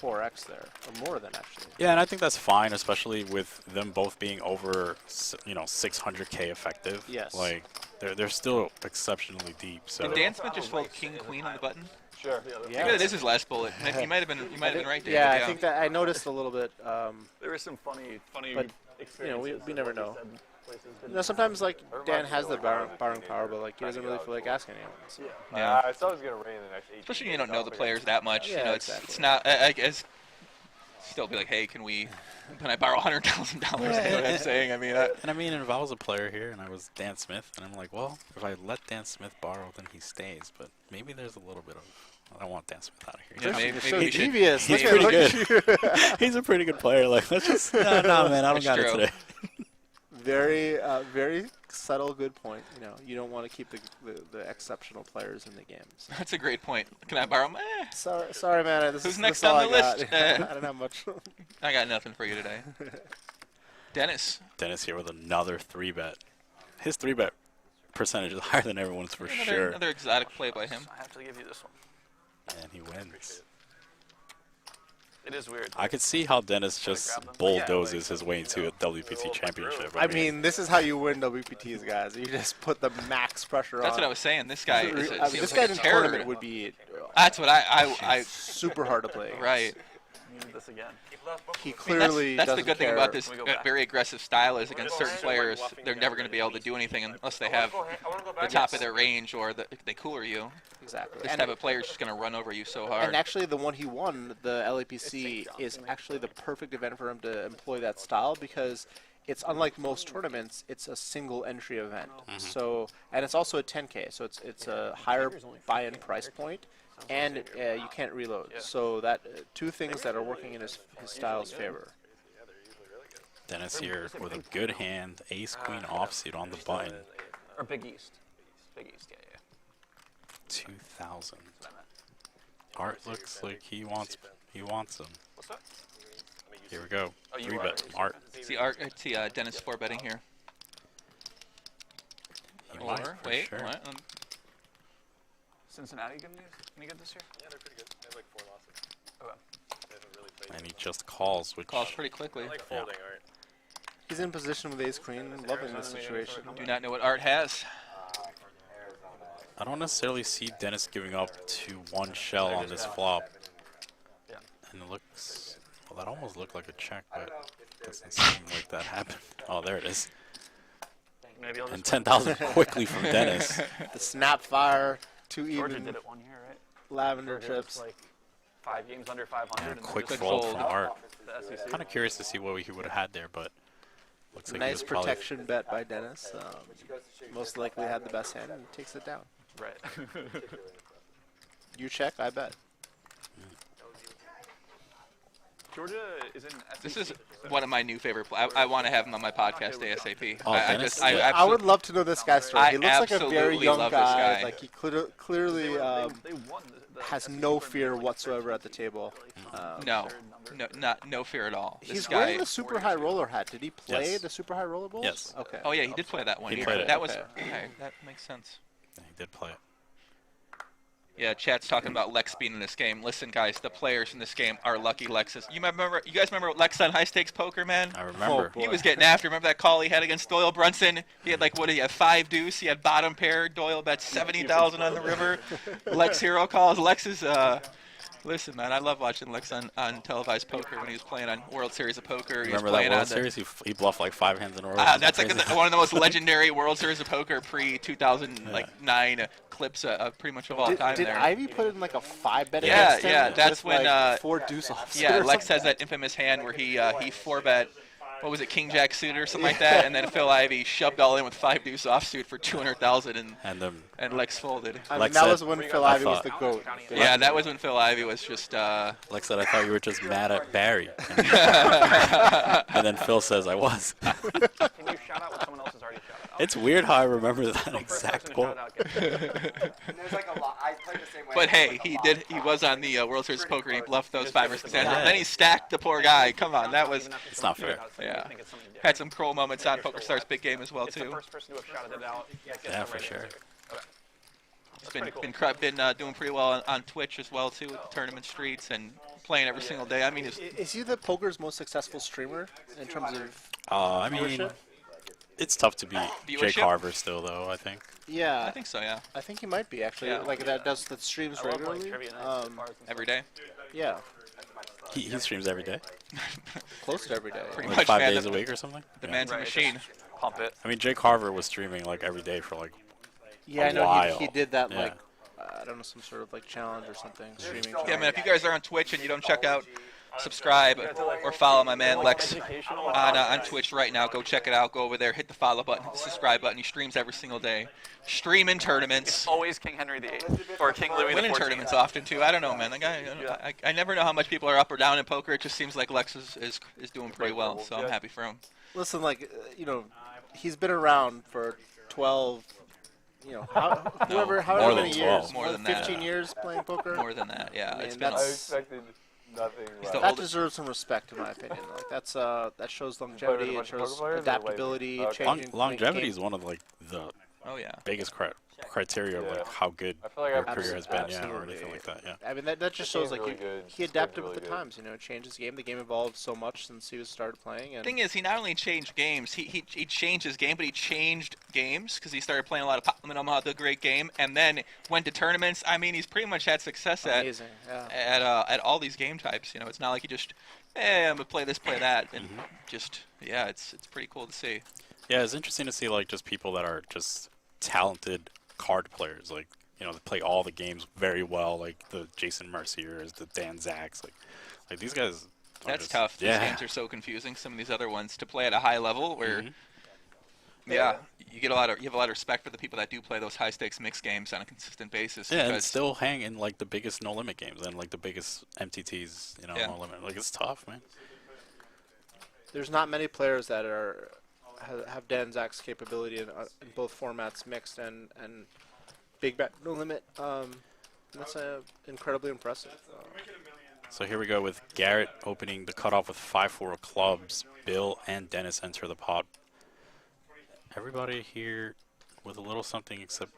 Speaker 12: 4x there, or more than actually.
Speaker 4: Yeah, and I think that's fine, especially with them both being over, 600K effective.
Speaker 12: Yes.
Speaker 4: Like, they're still exceptionally deep. So.
Speaker 6: Did Dan Smith just fold king queen on the button?
Speaker 9: Sure.
Speaker 12: Yeah.
Speaker 6: Maybe that is his last bullet. You might have been right there.
Speaker 12: Yeah, I think that I noticed a little bit.
Speaker 7: There were some funny
Speaker 12: but,
Speaker 7: experiences.
Speaker 12: we never know. Sometimes Dan has the borrowing power, but he doesn't really feel like asking anyone. So.
Speaker 6: Yeah.
Speaker 9: It's always going to rain in the next 18
Speaker 6: Especially when you don't know the players that much.
Speaker 12: Yeah,
Speaker 6: It's not. I guess. Still be like, hey, can I borrow $100,000? You know what I'm saying? I mean,
Speaker 4: And if I was a player here and I was Dan Smith, and I'm like, well, if I let Dan Smith borrow, then he stays. But maybe there's a little bit of. I don't want Dan Smith out of here.
Speaker 6: Yeah, maybe
Speaker 12: so
Speaker 6: we should.
Speaker 12: devious.
Speaker 4: He's pretty good. He's a pretty good player. Like, let's just. No, man, I don't got it today.
Speaker 12: very subtle, good point. You know, you don't want to keep the exceptional players in the games.
Speaker 6: That's a great point. Can I borrow?
Speaker 12: Sorry, man.
Speaker 6: Who's next on the list?
Speaker 12: I don't have much.
Speaker 6: I got nothing for you today. Dennis.
Speaker 4: Dennis here with another 3-bet. His 3-bet percentage is higher than everyone's for sure.
Speaker 6: Another exotic play by him.
Speaker 11: I have to give you this one.
Speaker 4: And he wins.
Speaker 11: It is weird.
Speaker 4: I could see how Dennis just bulldozes his way into a WPT championship.
Speaker 12: I mean, this is how you win WPTs, guys. You just put the max pressure on.
Speaker 6: That's what I was saying. This guy is
Speaker 12: this guy in tournament would be.
Speaker 6: That's what I
Speaker 12: super hard to play.
Speaker 6: Right.
Speaker 11: Need this again.
Speaker 12: He clearly
Speaker 6: that's the good thing about
Speaker 12: this
Speaker 6: very aggressive style is against certain players, they're never going to be able to do anything unless they have the top of their range or they cooler you.
Speaker 12: Exactly.
Speaker 6: This type of player is just going to run over you so hard.
Speaker 12: And actually, the one he won, the LAPC, is actually the perfect event for him to employ that style because it's unlike most tournaments. It's a single entry event. So, and it's also a 10K, so it's a higher buy-in price point. And you can't reload. So that two things that are working in his style's favor.
Speaker 4: Dennis here with a good hand, ace queen offsuit on the button.
Speaker 7: Or Big East. Big East, yeah.
Speaker 4: 2,000. Art looks like he wants him.
Speaker 7: What's that?
Speaker 4: Here we go. 3-bet Art.
Speaker 6: See Dennis 4-betting here. Or wait,
Speaker 4: sure.
Speaker 6: what?
Speaker 7: Cincinnati any good this year?
Speaker 8: Yeah, they're pretty good. They have like 4 losses.
Speaker 7: Okay.
Speaker 8: They haven't really played.
Speaker 4: And he just calls, which
Speaker 6: Calls pretty quickly.
Speaker 8: I like folding, Art.
Speaker 12: He's in position with ace queen, loving this situation.
Speaker 6: Do not know what Art has.
Speaker 4: I don't necessarily see Dennis giving up to one shell on this flop.
Speaker 7: Yeah.
Speaker 4: And it looks, well, that almost looked like a check, but it doesn't seem like that happened. Oh, there it is.
Speaker 7: Maybe I'll
Speaker 4: And
Speaker 7: just
Speaker 4: 10,000 quickly from Dennis.
Speaker 12: The snap fire, 2
Speaker 7: Georgia
Speaker 12: even
Speaker 7: did it 1 year, right?
Speaker 12: lavender
Speaker 7: Georgia was
Speaker 12: chips.
Speaker 7: like 5 games under 500.
Speaker 4: And a
Speaker 7: and
Speaker 4: quick
Speaker 7: just
Speaker 4: fold
Speaker 6: fold.
Speaker 4: from Art.
Speaker 7: the SEC.
Speaker 4: Kind of curious to see what he would have had there, but looks like he
Speaker 12: Nice
Speaker 4: was probably
Speaker 12: protection bet by Dennis. Most likely had the best hand and takes it down.
Speaker 7: Right.
Speaker 12: You check, I bet.
Speaker 7: Georgia is in SEC.
Speaker 6: This is one of my new favorite plays. I want to have him on my podcast ASAP.
Speaker 4: Oh, Dennis?
Speaker 12: I would love to know this guy's story. He looks like a very
Speaker 6: absolutely
Speaker 12: young
Speaker 6: love this
Speaker 12: guy.
Speaker 6: guy.
Speaker 12: Like he clearly
Speaker 7: They won the
Speaker 12: has
Speaker 7: SEC
Speaker 12: no
Speaker 7: tournament
Speaker 12: fear
Speaker 7: like
Speaker 12: whatsoever at the table.
Speaker 6: No fear at all. This
Speaker 12: He's
Speaker 6: guy.
Speaker 12: wearing the super high roller hat. Did he play
Speaker 4: Yes.
Speaker 12: the super high roller bowls?
Speaker 4: Yes.
Speaker 12: Okay.
Speaker 6: Oh yeah, he did play that one
Speaker 4: He
Speaker 6: year.
Speaker 4: played it.
Speaker 6: That was
Speaker 12: Okay.
Speaker 6: okay. That makes sense.
Speaker 4: Yeah, he did play it.
Speaker 6: Yeah, chat's talking about Lex being in this game. Listen, guys, the players in this game are lucky Lexes. You guys remember Lex on High Stakes Poker, man?
Speaker 4: I remember.
Speaker 12: Oh,
Speaker 6: He was getting after. Remember that call he had against Doyle Brunson? He had like, what did he have? 5 deuce. He had bottom pair. Doyle bet 70,000 on the river. Lex hero calls. Lex is listen, man, I love watching Lex on televised poker when he was playing on World Series of Poker. He was
Speaker 4: Remember
Speaker 6: playing
Speaker 4: that World
Speaker 6: on
Speaker 4: Series? He bluffed like 5 hands in a row.
Speaker 6: that's like one of the most legendary World Series of Poker pre-2009 clips pretty much of all time
Speaker 12: Did
Speaker 6: there.
Speaker 12: Ivy put in like a 5-bet
Speaker 6: Yeah,
Speaker 12: against him?
Speaker 6: yeah, that's
Speaker 12: with,
Speaker 6: when,
Speaker 12: like 4 deuce offsuit
Speaker 6: Yeah,
Speaker 12: or
Speaker 6: Lex
Speaker 12: something?
Speaker 6: has that infamous hand where he 4-bet, what was it, King Jack suit or something like that, and then Phil Ivey shoved all in with 5 deuce offsuit for 200,000 and Lex folded.
Speaker 12: I mean,
Speaker 4: Lex
Speaker 12: that
Speaker 4: said-
Speaker 12: was when Phil Ivey was the GOAT.
Speaker 6: Yeah, that was when Phil Ivey was just
Speaker 4: Lex said, I thought you were just mad at Barry. And then Phil says, I was.
Speaker 7: Can you shout out what someone else has already shouted out?
Speaker 4: It's weird how I remember that exact quote.
Speaker 5: And there's like a lot. I play the same way.
Speaker 6: But hey, he was on the World Series of Poker and he bluffed those 5 or 6 hands. And then he stacked the poor guy. Come on, that was
Speaker 4: It's not fair.
Speaker 6: yeah. Had some crow moments on PokerStars big game as well
Speaker 7: It's the
Speaker 6: too.
Speaker 7: first person to have shouted it out.
Speaker 4: Yeah, for sure.
Speaker 6: He's been doing pretty well on Twitch as well too, with the tournament streets and playing every single day. I mean,
Speaker 12: Is he the poker's most successful streamer in terms of
Speaker 4: I mean,
Speaker 12: viewership?
Speaker 4: it's tough to beat Jay
Speaker 6: Viewership?
Speaker 4: Carver still, though, I think.
Speaker 12: Yeah,
Speaker 6: I think so, yeah.
Speaker 12: I think he might be actually.
Speaker 6: Yeah.
Speaker 12: Like that streams
Speaker 7: I love playing
Speaker 12: regularly.
Speaker 7: trivia nights at bars and
Speaker 6: Every day.
Speaker 12: Yeah,
Speaker 4: He streams every day,
Speaker 12: close to every day.
Speaker 6: Pretty
Speaker 4: like
Speaker 6: much,
Speaker 4: 5
Speaker 6: man,
Speaker 4: days
Speaker 6: the-
Speaker 4: a week or something.
Speaker 6: The
Speaker 4: Yeah.
Speaker 6: man's a machine.
Speaker 11: Pump it.
Speaker 4: I mean, Jay Carver was streaming like every day for like
Speaker 12: Yeah, I
Speaker 4: a
Speaker 12: know
Speaker 4: while.
Speaker 12: he did that
Speaker 4: Yeah.
Speaker 12: like I don't know, some sort of like challenge or something. Streaming.
Speaker 6: Yeah,
Speaker 12: challenge.
Speaker 6: man, if you guys are on Twitch and you don't check out, subscribe or follow my man Lex on Twitch right now. Go check it out. Go over there, hit the follow button, hit the subscribe button. He streams every single day. Streaming tournaments.
Speaker 11: Always King Henry VIII or King Louis
Speaker 6: Winning
Speaker 11: XIV.
Speaker 6: tournaments often too. I don't know, man. The guy, I never know how much people are up or down in poker. It just seems like Lex is doing pretty well, so I'm happy for him.
Speaker 12: Listen, like he's been around for 12. You know, however
Speaker 4: more
Speaker 12: many
Speaker 4: than
Speaker 12: years,
Speaker 4: 12.
Speaker 6: More than that.
Speaker 12: 15 years playing poker.
Speaker 6: More than that, yeah.
Speaker 12: I mean,
Speaker 6: It's been
Speaker 9: I expected nothing.
Speaker 6: He's
Speaker 9: less.
Speaker 6: the
Speaker 12: that deserves some respect, in my opinion. Like that shows longevity. It
Speaker 9: bunch of
Speaker 12: shows
Speaker 9: poker players or, like,
Speaker 12: adaptability,
Speaker 9: okay.
Speaker 12: changing.
Speaker 4: Longevity is one of like the
Speaker 6: oh yeah.
Speaker 4: biggest criteria of
Speaker 9: Yeah.
Speaker 4: like how good
Speaker 9: I feel like
Speaker 4: your
Speaker 9: I've-
Speaker 4: career has been, yeah, or
Speaker 12: Absolutely.
Speaker 4: anything like that. Yeah.
Speaker 12: I mean, that just
Speaker 9: The
Speaker 12: shows
Speaker 9: game's
Speaker 12: like
Speaker 9: really good.
Speaker 12: he
Speaker 9: The
Speaker 12: adapted
Speaker 9: game's
Speaker 12: with the
Speaker 9: really good.
Speaker 12: times. You know, changed his game. The game evolved so much since he was started playing. And
Speaker 6: Thing is, he not only changed games, he changed his game, but he changed games because he started playing a lot of Pop the great game, and then went to tournaments. I mean, he's pretty much had success
Speaker 12: amazing. Yeah.
Speaker 6: at all these game types. You know, it's not like he just, hey, I'm gonna play this, play that, and just it's pretty cool to see.
Speaker 4: Yeah, it's interesting to see like just people that are just talented card players, like that play all the games very well, like the Jason Merciers, the Dan Zacks, like these guys.
Speaker 6: That's tough. These
Speaker 4: Yeah.
Speaker 6: games are so confusing. Some of these other ones to play at a high level, where
Speaker 4: Mm-hmm.
Speaker 6: you have a lot of respect for the people that do play those high stakes mixed games on a consistent basis.
Speaker 4: Yeah, and
Speaker 6: because
Speaker 4: still hang in like the biggest no limit games and like the biggest MTTs,
Speaker 6: Yeah.
Speaker 4: no limit. Like it's tough, man.
Speaker 12: There's not many players that have Dan Zack's capability in both formats, mixed and big bet no limit. That's incredibly impressive.
Speaker 4: So here we go with Garrett opening the cutoff with 5-4 of clubs. Bill and Dennis enter the pot. Everybody here with a little something, except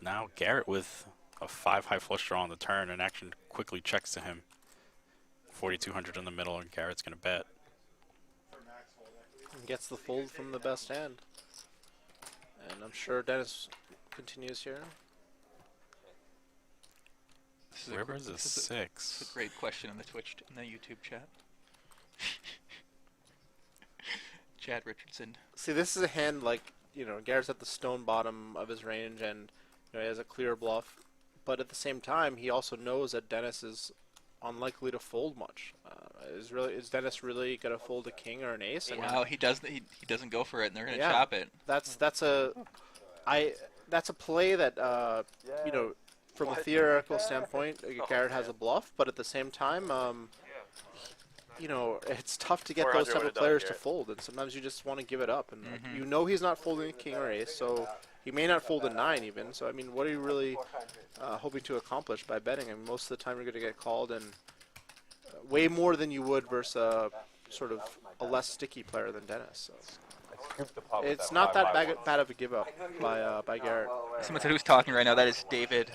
Speaker 4: now Garrett with a 5 high flush draw on the turn, and action quickly checks to him. 4,200 in the middle, and Garrett's gonna bet.
Speaker 12: And gets the fold from the best hand. And I'm sure Dennis continues here.
Speaker 4: River is a 6.
Speaker 6: It's a great question in the in the YouTube chat. Chad Richardson.
Speaker 12: See, this is a hand like, Garrett's at the stone bottom of his range, and he has a clear bluff. But at the same time, he also knows that Dennis is unlikely to fold much. Is Dennis really gonna fold a king or an ace?
Speaker 6: Wow, he doesn't. He doesn't go for it, and they're gonna
Speaker 12: Yeah.
Speaker 6: chop it.
Speaker 12: That's a play that from a theoretical standpoint, Garrett has a bluff, but at the same time, it's tough to get those type of players to fold, and sometimes you just want to give it up. And he's not folding a king or ace, so he may not fold a 9 even. So I mean, what are you really hoping to accomplish by betting? I mean, most of the time you're going to get called, and way more than you would versus sort of a less sticky player than Dennis. So. It's not that bad of a give up by Garrett.
Speaker 6: Someone said who's talking right now. That is David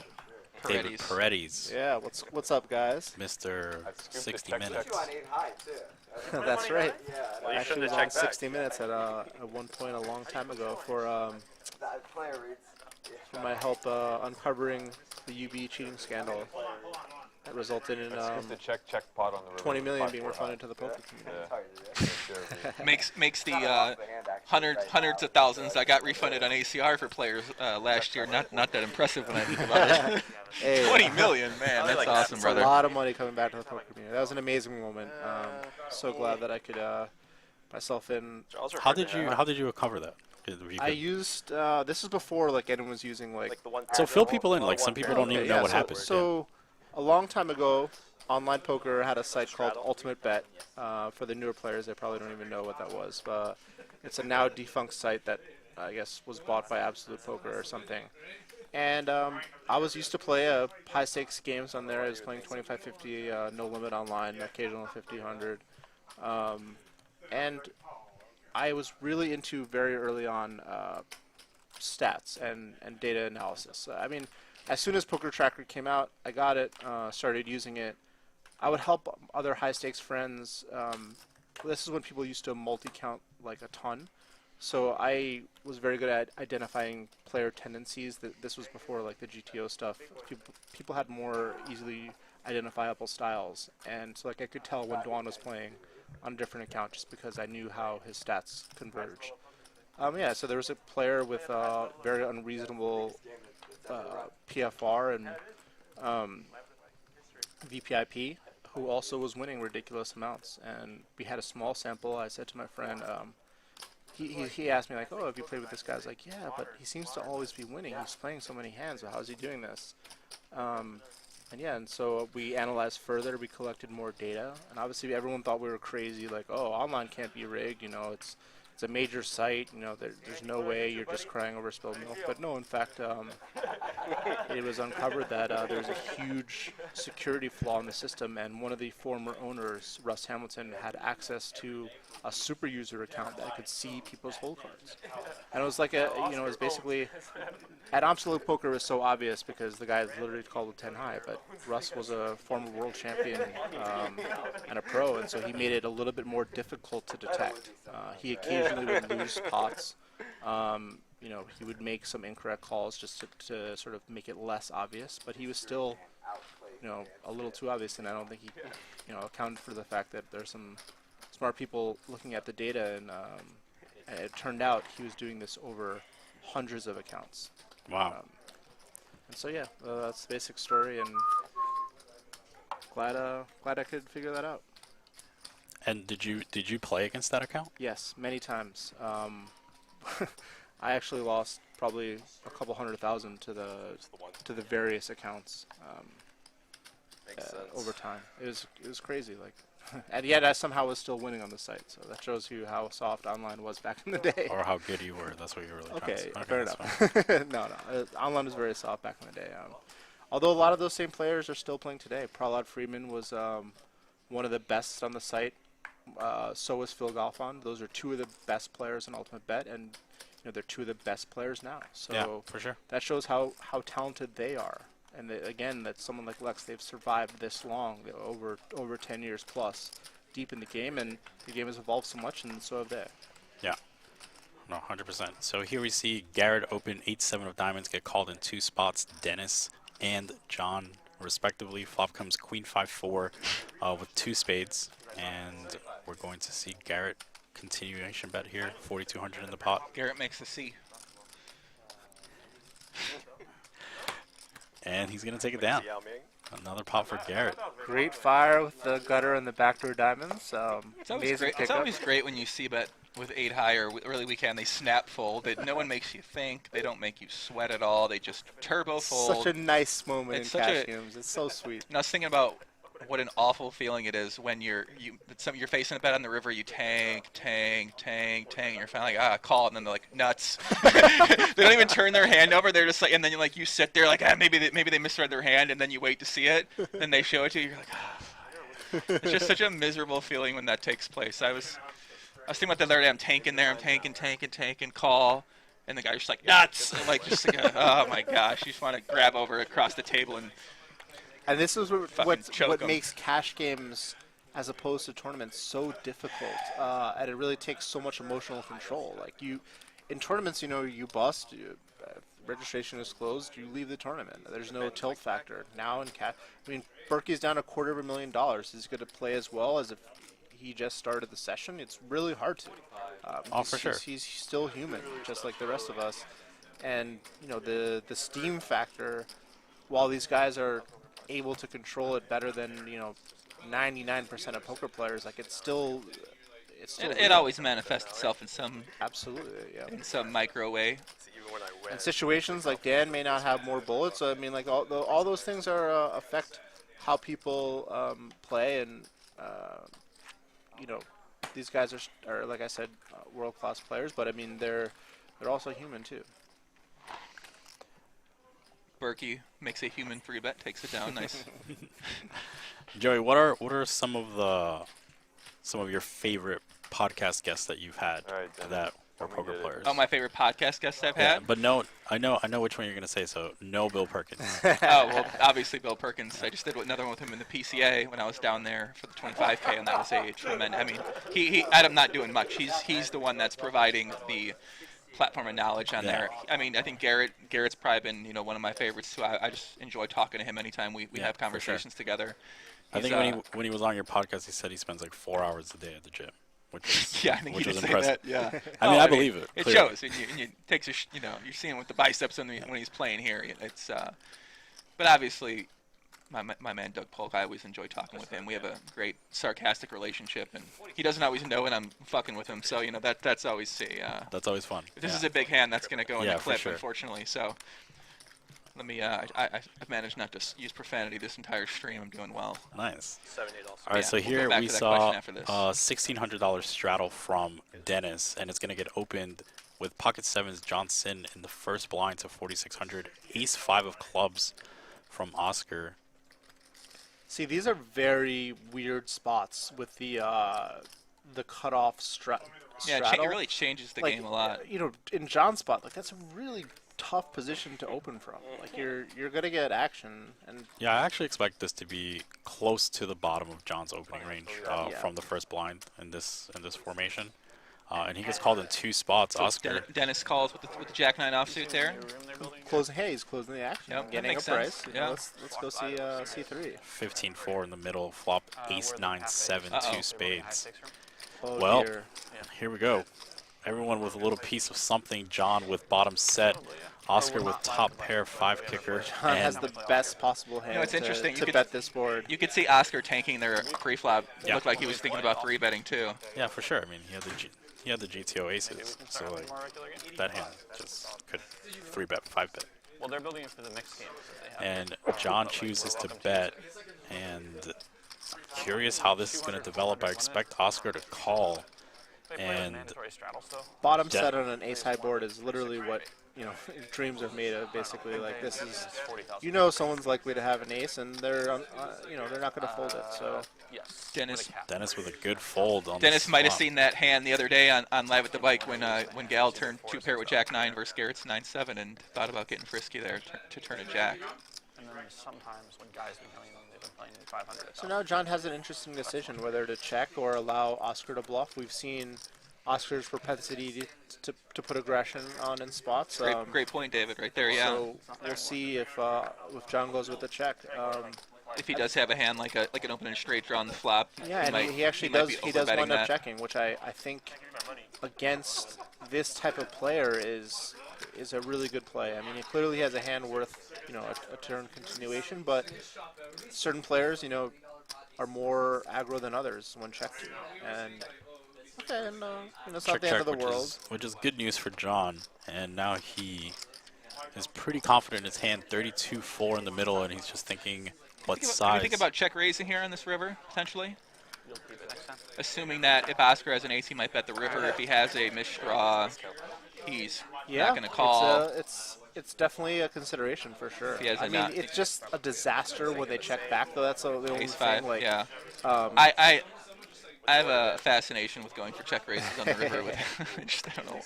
Speaker 6: Paredes.
Speaker 4: David Paredes.
Speaker 12: Yeah, what's up, guys?
Speaker 4: Mr. 60 minutes.
Speaker 12: That's right.
Speaker 10: Well, you
Speaker 12: I
Speaker 10: shouldn't
Speaker 12: actually was
Speaker 10: have
Speaker 12: on
Speaker 10: checked back.
Speaker 12: 60 Minutes at one point a long time ago for my help uncovering the UB cheating scandal that resulted in
Speaker 9: check pot on the river
Speaker 12: 20 million
Speaker 9: with
Speaker 12: being
Speaker 9: 5-4
Speaker 12: refunded
Speaker 9: high.
Speaker 12: to the poker community.
Speaker 6: Makes the hundreds of thousands that got refunded on ACR for players last year not that impressive when I think about it.
Speaker 12: Hey,
Speaker 6: 20 million, man, that's awesome,
Speaker 12: it's
Speaker 6: brother.
Speaker 12: a lot of money coming back to the poker community. That was an amazing moment. So glad that I could myself in.
Speaker 4: How did you uncover that?
Speaker 12: I used this is before anyone was using
Speaker 10: The one
Speaker 4: So fill people in. Like some people don't even know what happened.
Speaker 12: So a long time ago, Online Poker had a site called Ultimate Bet. For the newer players, they probably don't even know what that was. But it's a now defunct site that I guess was bought by Absolute Poker or something. And I was used to play high stakes games on there. I was playing 25, 50, no limit online, occasional 50, 100. And I was really into very early on stats and data analysis. I mean, as soon as Poker Tracker came out, I got it, started using it. I would help other high-stakes friends. This is when people used to multi-count a ton. So I was very good at identifying player tendencies. This was before the GTO stuff. People had more easily identifiable styles. And so I could tell when Dwan was playing on a different account just because I knew how his stats converged. So there was a player with very unreasonable PFR and VPIP who also was winning ridiculous amounts. And we had a small sample. I said to my friend, he asked me oh, have you played with this guy? I was like, yeah, but he seems to always be winning. He's playing so many hands. So how is he doing this? And so we analyzed further. We collected more data, and obviously everyone thought we were crazy. Oh, online can't be rigged. it's a major site. You know, there's no way you're just crying over spilled milk. But no, in fact, it was uncovered that there's a huge security flaw in the system, and one of the former owners, Russ Hamilton, had access to a super user account that could see people's hold cards. And it was like it was basically, at Absolute Poker, it was so obvious because the guy literally called it 10 high, but Russ was a former world champion and a pro, and so he made it a little bit more difficult to detect. He occasionally would lose pots. He would make some incorrect calls just to sort of make it less obvious, but he was still, a little too obvious, and I don't think he, accounted for the fact that there's some smart people looking at the data, and it turned out he was doing this over hundreds of accounts.
Speaker 4: Wow.
Speaker 12: And so yeah, that's the basic story, and glad I could figure that out.
Speaker 4: And did you play against that account?
Speaker 12: Yes, many times. I actually lost probably a couple $100,000 to the various accounts over time. It was crazy, like, and yet I somehow was still winning on the site. So that shows you how soft online was back in the day.
Speaker 4: Or how good you were. That's what you were really trying to say.
Speaker 12: Fair enough. No, online was very soft back in the day. Although a lot of those same players are still playing today. Prahlad Freeman was one of the best on the site. So was Phil Galfond. Those are two of the best players in Ultimate Bet, and they're two of the best players now. So
Speaker 4: yeah, for sure.
Speaker 12: That shows how talented they are. And again, that someone like Lex, they've survived this long, over 10 years plus, deep in the game, and the game has evolved so much, and so have they.
Speaker 4: Yeah, no, 100%. So here we see Garrett open 8-7 of diamonds, get called in 2 spots, Dennis and John, respectively. Flop comes Queen 5-4 with 2 spades, and we're going to see Garrett continuation bet here, 4,200 in the pot.
Speaker 6: Garrett makes the C.
Speaker 4: And he's going to take it down. Another pot for Garrett.
Speaker 12: Great fire with the gutter and the backdoor diamonds.
Speaker 6: It's always great when you see bet with 8 high or early weekend. They snap fold. No one makes you think. They don't make you sweat at all. They just turbo fold.
Speaker 12: Such a nice moment in cash games. It's so sweet.
Speaker 6: And I was thinking about what an awful feeling it is when you're facing a bet on the river, you tank, and you're finally like, call, and then they're like, nuts. They don't even turn their hand over. They're just like, and then you sit there like, maybe they misread their hand, and then you wait to see it, then they show it to you. You're like, It's just such a miserable feeling when that takes place. I was thinking about the other day. I'm tanking there. I'm tanking, call, and the guy's just like, nuts. Oh my gosh, you just want to grab over across the table
Speaker 12: and this is what makes cash games, as opposed to tournaments, so difficult. And it really takes so much emotional control. Like in tournaments, you bust, registration is closed, you leave the tournament. There's no tilt factor. Now in cash, Berkey's down $250,000. He's going to play as well as if he just started the session. It's really hard to.
Speaker 4: For sure.
Speaker 12: He's still human, just like the rest of us. And the steam factor, while these guys are able to control it better than 99% of poker players, like it's still
Speaker 6: it always manifests itself in some in some micro way.
Speaker 12: And situations like Dan may not have more bullets. So, all those things are affect how people play, and these guys are like I said, world-class players, but they're also human too.
Speaker 6: Berkey makes a human free bet, takes it down. Nice.
Speaker 4: Joey, what are some of your favorite podcast guests that you've had that are poker players?
Speaker 6: Oh, my favorite podcast guests I've had?
Speaker 4: But no, I know which one you're gonna say. So no Bill Perkins.
Speaker 6: Oh well, obviously Bill Perkins. I just did another one with him in the PCA when I was down there for the 25K, and that was a tremendous. He Adam not doing much. He's the one that's providing the platform of knowledge on there. I think Garrett's probably been one of my favorites too. I just enjoy talking to him anytime we have conversations together.
Speaker 4: I think when he was on your podcast, he said he spends like 4 hours a day at the gym, which
Speaker 6: yeah, I think
Speaker 4: which
Speaker 6: he
Speaker 4: was
Speaker 6: did
Speaker 4: impressive.
Speaker 6: Say that. Yeah,
Speaker 4: I believe it.
Speaker 6: It
Speaker 4: clearly.
Speaker 6: shows. And you takes you're seeing with the biceps when he's playing here. It's but obviously. My man Doug Polk, I always enjoy talking with him. We have a great sarcastic relationship, and he doesn't always know when I'm fucking with him. So that's always
Speaker 4: that's always fun.
Speaker 6: If this is a big hand, that's going to go in the clip,
Speaker 4: sure.
Speaker 6: unfortunately. So Let me. I've managed not to use profanity this entire stream. I'm doing well.
Speaker 4: Nice.
Speaker 8: 78 also.
Speaker 4: All right,
Speaker 6: Yeah,
Speaker 4: so
Speaker 6: we'll go
Speaker 4: here
Speaker 6: back
Speaker 4: we
Speaker 6: to that
Speaker 4: saw
Speaker 6: question after this.
Speaker 4: $1,600 straddle from Dennis, and it's going to get opened with pocket sevens Johnson in the first blind to 4,600. Ace 5 of clubs from Oscar.
Speaker 12: See, these are very weird spots with the cutoff straddle.
Speaker 6: Yeah, it really changes the game a lot.
Speaker 12: You know, in John's spot, like that's a really tough position to open from. Like you're gonna get action, and
Speaker 4: Yeah, I actually expect this to be close to the bottom of John's opening range from the first blind in this formation. And he gets called in 2 spots.
Speaker 6: So
Speaker 4: Oscar.
Speaker 6: Dennis calls with the Jack 9 offsuit there.
Speaker 12: he's closing the action,
Speaker 6: Yep, that
Speaker 12: getting a
Speaker 6: makes
Speaker 12: price.
Speaker 6: sense.
Speaker 12: You
Speaker 6: Yeah.
Speaker 12: know, let's go see C3.
Speaker 4: 15-4 in the middle. Flop Ace 9-7, 2 spades.
Speaker 12: Oh
Speaker 4: Well,
Speaker 12: dear.
Speaker 4: here we go. Everyone with a little piece of something. John with bottom set. Oscar with top pair 5 kicker.
Speaker 12: John has the best possible hand
Speaker 6: it's interesting.
Speaker 12: to bet this board.
Speaker 6: You could see Oscar tanking their pre-flop.
Speaker 4: Yeah.
Speaker 6: Looked like he was thinking about 3-betting too.
Speaker 4: Yeah, for sure. I mean, he had the GTO aces, so like that hand just could 3-bet, 5-bet.
Speaker 7: Well, they're building it for the mixed games that they have.
Speaker 4: And John chooses to bet, and curious how this is going to develop. I expect Oscar to call, and
Speaker 12: Bottom set on an ace high board is literally what dreams are made of. Basically, like this is, someone's likely to have an ace, and they're they're not going to fold it. So
Speaker 6: Dennis
Speaker 4: with a good fold on.
Speaker 6: Dennis might have
Speaker 4: flop.
Speaker 6: seen that hand the other day on Live at the Bike when Gal turned 2-pair with Jack 9 versus Garrett's 9-7 and thought about getting frisky there to turn a Jack.
Speaker 7: And then sometimes when guys been playing them, they've been playing 500.
Speaker 12: So now John has an interesting decision whether to check or allow Oscar to bluff. We've seen Oscar's propensity to put aggression on in spots.
Speaker 6: Great point, David, right there. Yeah.
Speaker 12: So we'll see if John goes with the check.
Speaker 6: If he does have a hand like an open and straight draw on the flop.
Speaker 12: Yeah, and he actually does. He does wind up checking, which I think against this type of player is a really good play. I mean, he clearly has a hand worth a turn continuation, but certain players are more aggro than others when checked. And okay, and it's not the end of the world.
Speaker 4: Which is good news for John, and now he is pretty confident in his hand. 32-4 in the middle, and he's just thinking. What size?
Speaker 6: Can you think about check raising here on this river, potentially? Assuming that if Oscar has an ace, he might bet the river. If he has a misdraw, he's not going to call.
Speaker 12: It's definitely a consideration for sure.
Speaker 6: I mean,
Speaker 12: it's just a disaster when they check back, though. That's the only
Speaker 6: ace
Speaker 12: thing.
Speaker 6: 5, yeah. I have a fascination with going for check raises on the river. I don't know.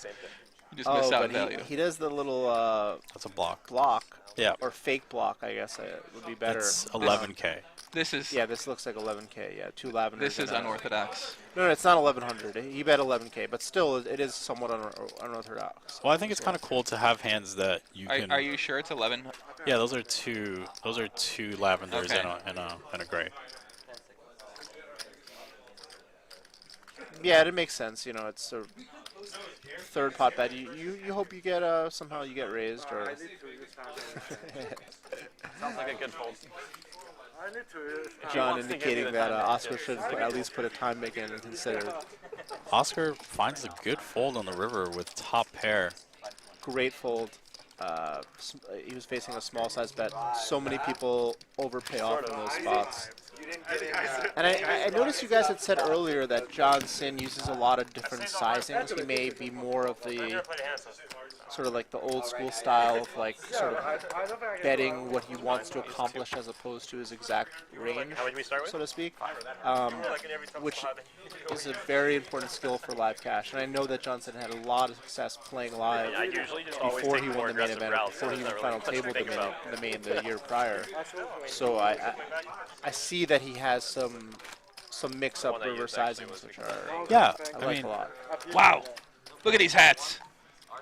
Speaker 6: You just miss out value.
Speaker 12: He does the little.
Speaker 4: That's a block.
Speaker 12: Yeah. Or fake block, I guess would be better.
Speaker 4: It's 11K.
Speaker 6: This is.
Speaker 12: Yeah, this looks like 11K. Yeah, 2 lavenders.
Speaker 6: This is unorthodox.
Speaker 12: No, it's not 1100. He bet 11K, but still, it is somewhat unorthodox.
Speaker 4: Well, I think it's kind of cool to have hands that you can.
Speaker 6: Are you sure it's 11?
Speaker 4: Yeah, those are two lavenders and a gray.
Speaker 12: Yeah, it makes sense. It's a third pot bet. You hope you get somehow you get raised or.
Speaker 7: Sounds like a good fold.
Speaker 12: John indicating that Oscar should at least put a time make in and consider.
Speaker 4: Oscar finds a good fold on the river with top pair.
Speaker 12: Great fold. He was facing a small size bet. So many people overpay off in those spots. And I noticed you guys had said earlier that John Sin uses a lot of different sizings. He may be more of the sort of like the old school style of like sort of betting what he wants to accomplish as opposed to his exact range, so to speak, which is a very important skill for live cash. And I know that Johnson had a lot of success playing live before he won the main event, before he even final tabled the main the year prior. So I see that he has some mix-up river sizings, which are I like a lot.
Speaker 6: Wow, look at these hats.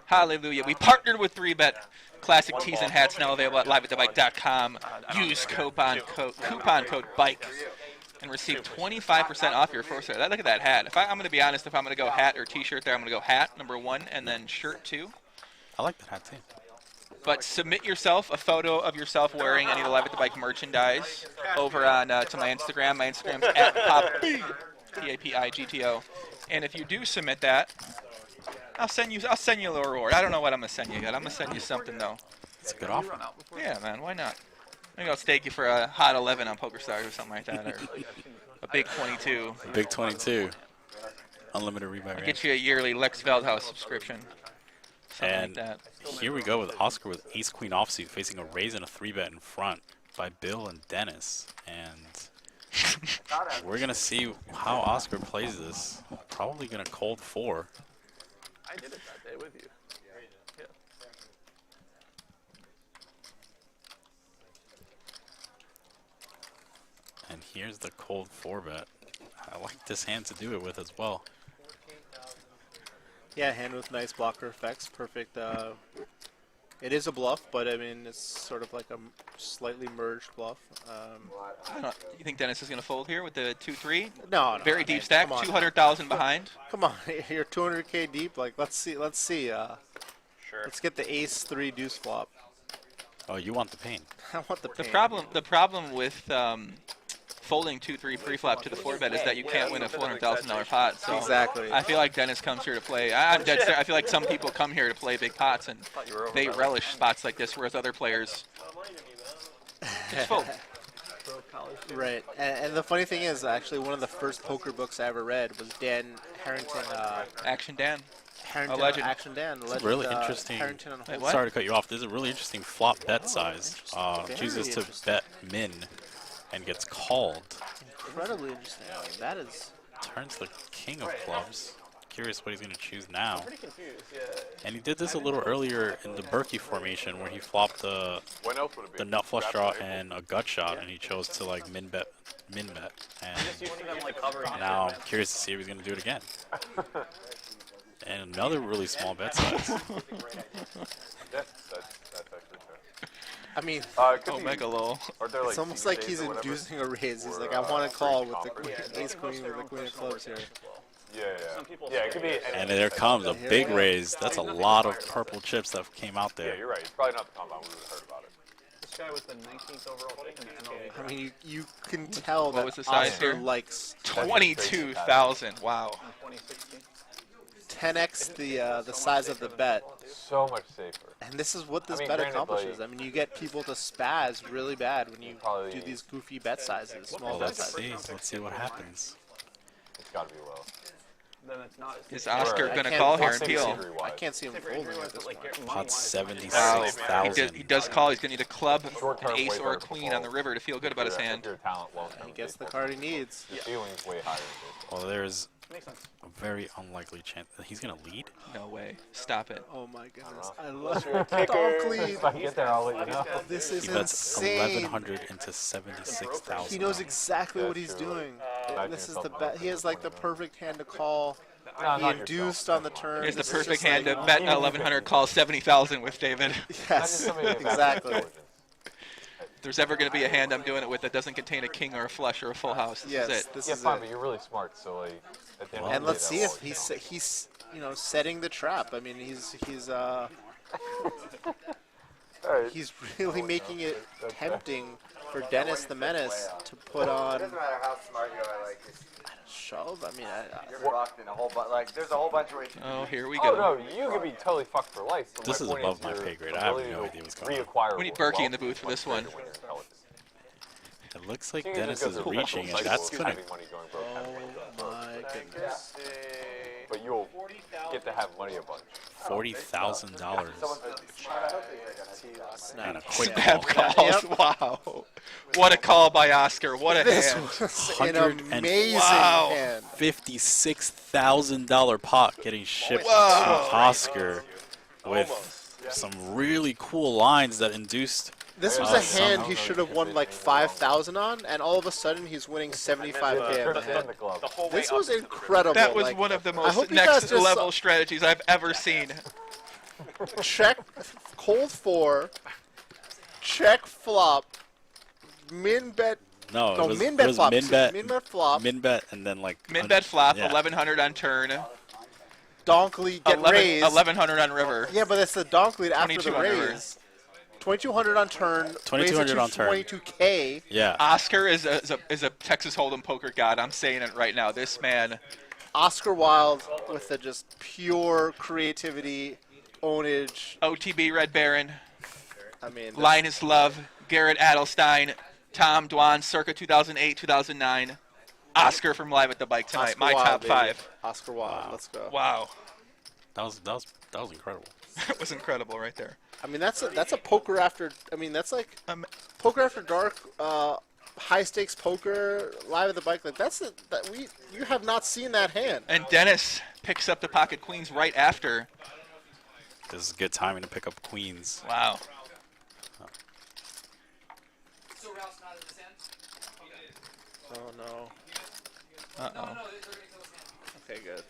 Speaker 6: Hallelujah. We partnered with 3Bet Classic Tees and Hats, now available at liveatthebike.com. Use coupon code BIKE and receive 25% off your first order. Look at that hat. I'm going to be honest, if I'm going to go hat or t-shirt there, I'm going to go hat, number 1, and then shirt 2.
Speaker 4: I like that hat, too.
Speaker 6: But submit yourself a photo of yourself wearing any of the Live at the Bike merchandise over on to my Instagram. My Instagram's at PAPIGTO. And if you do submit that, I'll send you a little reward. I don't know what I'm gonna send you yet. I'm gonna send you something though.
Speaker 4: It's a good offer.
Speaker 6: Yeah, man. Why not? Maybe I'll stake you for a hot 11 on PokerStars or something like that, or a big 22.
Speaker 4: A big 22. Unlimited rebuy
Speaker 6: I'll
Speaker 4: range.
Speaker 6: get you a yearly Lex Veldhouse subscription. Something
Speaker 4: And
Speaker 6: like that.
Speaker 4: here we go with Oscar with Ace Queen offsuit facing a raise and a 3-bet in front by Bill and Dennis. And we're going to see how Oscar plays this. Probably going to cold 4.
Speaker 11: I did it that day with you. Yeah.
Speaker 4: And here's the cold 4-bet. I like this hand to do it with as well.
Speaker 12: Yeah, hand with nice blocker effects. Perfect. It is a bluff, but I mean, it's sort of like a slightly merged bluff.
Speaker 6: I don't know. You think Dennis is going to fold here with the 2-3?
Speaker 12: No,
Speaker 6: Very deep stack, 200,000 behind.
Speaker 12: Come on, you're 200K deep. Like, let's see.
Speaker 7: Sure.
Speaker 12: Let's get the ace 3 deuce flop.
Speaker 4: Oh, you want the pain.
Speaker 12: I want the pain.
Speaker 6: The problem with folding 2-3 pre-flop to the 4-bet is that you can't win a $400,000 pot. So
Speaker 12: Exactly.
Speaker 6: I feel like Dennis comes here to play. I'm dead serious. I feel like some people come here to play big pots and they relish spots like this, whereas other players just fold.
Speaker 12: Right, and the funny thing is, actually, one of the first poker books I ever read was Dan Harrington.
Speaker 6: Action Dan.
Speaker 12: Harrington,
Speaker 6: A legend.
Speaker 12: Action Dan.
Speaker 4: It's a really interesting.
Speaker 12: Harrington on
Speaker 6: Wait, what?
Speaker 4: Sorry to cut you off. This is a really interesting flop bet size.
Speaker 12: Very
Speaker 4: Chooses to
Speaker 12: interesting.
Speaker 4: bet min and gets called.
Speaker 12: Incredibly interesting. I mean, that is.
Speaker 4: Turns the king of clubs. Curious what he's going to choose now.
Speaker 11: Pretty confused, yeah.
Speaker 4: And he did this a little earlier in the Berkey formation where he flopped the nut flush draw and a gut shot, and he chose to like min bet. And now I'm curious to see if he's going to do it again. And another really small bet size.
Speaker 9: That's actually fair.
Speaker 12: I mean,
Speaker 6: Mega low.
Speaker 12: it's almost like he's inducing a raise. He's like, I want to call with the queen, ace queen with the queen of clubs here.
Speaker 9: Yeah. Yeah, it could be.
Speaker 4: And there comes a big raise. That's a lot of purple chips that came out
Speaker 9: Yeah,
Speaker 4: there.
Speaker 9: you're right. It's probably not the compound. We would have heard about it.
Speaker 7: This guy was the 19th overall pick in the MLB.
Speaker 12: I mean, you can tell
Speaker 6: What was
Speaker 12: that
Speaker 6: the size
Speaker 12: Oscar
Speaker 6: here?
Speaker 12: likes
Speaker 6: 22,000. Wow.
Speaker 7: In 2016.
Speaker 12: 10x the size of the bet.
Speaker 9: So much safer.
Speaker 12: And this is what this
Speaker 9: I mean,
Speaker 12: bet
Speaker 9: granted,
Speaker 12: accomplishes.
Speaker 9: like-
Speaker 12: I mean, you get people to spaz really bad when you
Speaker 9: Probably-
Speaker 12: do these goofy bet sizes, small
Speaker 4: Well,
Speaker 12: bet
Speaker 4: let's
Speaker 12: sizes.
Speaker 4: see. Let's see what happens.
Speaker 9: It's got to be low.
Speaker 7: Then it's not.
Speaker 6: Is Oscar
Speaker 12: I
Speaker 6: going to
Speaker 12: can't
Speaker 6: call here
Speaker 12: possibly
Speaker 6: and peel?
Speaker 12: I can't see him folding at this point.
Speaker 4: Pot
Speaker 6: He
Speaker 4: 76,000.
Speaker 6: does call. He's going to need a club,
Speaker 9: Short-term
Speaker 6: an ace,
Speaker 9: way
Speaker 6: or a
Speaker 9: better
Speaker 6: queen
Speaker 9: for
Speaker 6: on the river to feel good about his hand.
Speaker 9: Your talent long-term
Speaker 12: He gets
Speaker 9: is
Speaker 12: the
Speaker 9: safer.
Speaker 12: card he needs.
Speaker 9: The ceiling's way higher.
Speaker 4: Well, there's
Speaker 7: Makes sense.
Speaker 4: a very unlikely chance that he's going to lead.
Speaker 6: No way. Stop it.
Speaker 12: Oh my goodness, I love
Speaker 9: You're a kicker.
Speaker 12: Donk lead.
Speaker 9: If I can get there, I'll let you know.
Speaker 12: This is
Speaker 4: He bets
Speaker 12: insane.
Speaker 4: 1,100 into 76,000.
Speaker 12: He knows exactly
Speaker 9: Yeah,
Speaker 12: what he's
Speaker 9: true.
Speaker 12: doing.
Speaker 9: Backing
Speaker 12: This is
Speaker 9: yourself
Speaker 12: the
Speaker 9: up
Speaker 12: bet.
Speaker 9: for
Speaker 12: He has like the
Speaker 9: 20.
Speaker 12: perfect hand to call.
Speaker 9: No,
Speaker 12: He
Speaker 9: not
Speaker 12: induced
Speaker 9: yourself.
Speaker 12: on the turn.
Speaker 6: Here's the
Speaker 12: This is
Speaker 6: perfect
Speaker 12: just
Speaker 6: hand
Speaker 12: like-
Speaker 6: to bet 1,100, call 70,000 with David.
Speaker 12: Yes, exactly.
Speaker 6: If there's ever going to be a hand I'm doing it with that doesn't contain a king or a flush or a full house, this
Speaker 12: Yes,
Speaker 6: is it.
Speaker 12: this
Speaker 9: Yeah,
Speaker 12: is
Speaker 9: fine,
Speaker 12: it.
Speaker 9: but you're really smart, so like, at the end of
Speaker 12: And
Speaker 9: the
Speaker 12: let's
Speaker 9: day,
Speaker 12: see
Speaker 9: that
Speaker 12: if
Speaker 9: won't
Speaker 12: he's setting the trap. I mean, he's really making it tempting for Dennis the Menace to put on
Speaker 5: It doesn't matter how smart you are, like,
Speaker 12: a shove. I mean,
Speaker 5: you're fucked in a whole bunch. Like, there's a whole bunch of ways.
Speaker 6: Oh, here we
Speaker 9: Oh
Speaker 6: go.
Speaker 9: no, you could be totally fucked for life. But
Speaker 4: This
Speaker 9: my
Speaker 4: is
Speaker 9: point
Speaker 4: above my
Speaker 9: your
Speaker 4: pay grade. I have
Speaker 9: ability
Speaker 4: no
Speaker 9: to
Speaker 4: idea what's going on.
Speaker 9: reacquire
Speaker 6: We need
Speaker 9: wealth
Speaker 6: Berkey in the booth for
Speaker 9: much
Speaker 6: this one.
Speaker 9: greater when you're intelligent.
Speaker 4: It looks like
Speaker 9: Seeing as
Speaker 4: Dennis
Speaker 9: it
Speaker 4: is
Speaker 9: goes through
Speaker 4: reaching, and
Speaker 9: perpetual
Speaker 4: that's
Speaker 9: cycles,
Speaker 4: going to...
Speaker 9: having money going broke kind of
Speaker 12: oh my goodness.
Speaker 9: but you'll get to have money a bunch.
Speaker 4: $40,000 and a quick
Speaker 6: Snap
Speaker 4: call.
Speaker 6: calls. Wow. What a call by Oscar. What a
Speaker 12: This
Speaker 6: hand.
Speaker 12: was an amazing
Speaker 6: Wow.
Speaker 12: hand.
Speaker 4: $56,000 pot getting shipped to Oscar with some really cool lines that induced.
Speaker 12: This was a hand he should have won like 5,000 on, and all of a sudden he's winning 75K on the hand. This was incredible.
Speaker 6: That was
Speaker 12: like,
Speaker 6: one of the
Speaker 12: I
Speaker 6: most
Speaker 12: hope you guys
Speaker 6: next
Speaker 12: just
Speaker 6: level strategies I've ever seen.
Speaker 12: check cold 4, check flop, min bet.
Speaker 4: No,
Speaker 12: No,
Speaker 4: it was,
Speaker 12: min
Speaker 4: it
Speaker 12: bet
Speaker 4: was
Speaker 12: flop.
Speaker 4: min bet,
Speaker 12: Min bet flop.
Speaker 4: min bet, and then like
Speaker 6: Min bet flop,
Speaker 4: yeah.
Speaker 6: 1,100 on turn,
Speaker 12: Donk lead get
Speaker 6: 11
Speaker 12: raised.
Speaker 6: 1,100 on river.
Speaker 12: Yeah, but it's the donk lead after the
Speaker 6: 2200.
Speaker 12: raise. 2,200 on turn.
Speaker 4: 2,200 on turn.
Speaker 12: 22K.
Speaker 4: Yeah.
Speaker 6: Oscar is a Texas Hold'em poker god. I'm saying it right now. This man.
Speaker 12: Oscar Wilde with the just pure creativity, ownage.
Speaker 6: OTB Red Baron.
Speaker 12: I mean,
Speaker 6: Linus Love, Garrett Adelstein, Tom Dwan, circa 2008, 2009. Oscar from Live at the Bike tonight.
Speaker 12: Oscar
Speaker 6: My
Speaker 12: Wilde,
Speaker 6: top
Speaker 12: baby.
Speaker 6: 5.
Speaker 12: Oscar Wilde. Let's go.
Speaker 6: Wow.
Speaker 4: That was incredible.
Speaker 6: That was incredible right there.
Speaker 12: I mean, that's a poker after. I mean, that's like poker after dark, high stakes poker, Live at the Bike. Like you have not seen that hand.
Speaker 6: And Dennis picks up the pocket queens right after.
Speaker 4: This is good timing to pick up queens.
Speaker 6: Wow.
Speaker 12: Oh no.
Speaker 6: Uh-oh.
Speaker 12: Okay, good.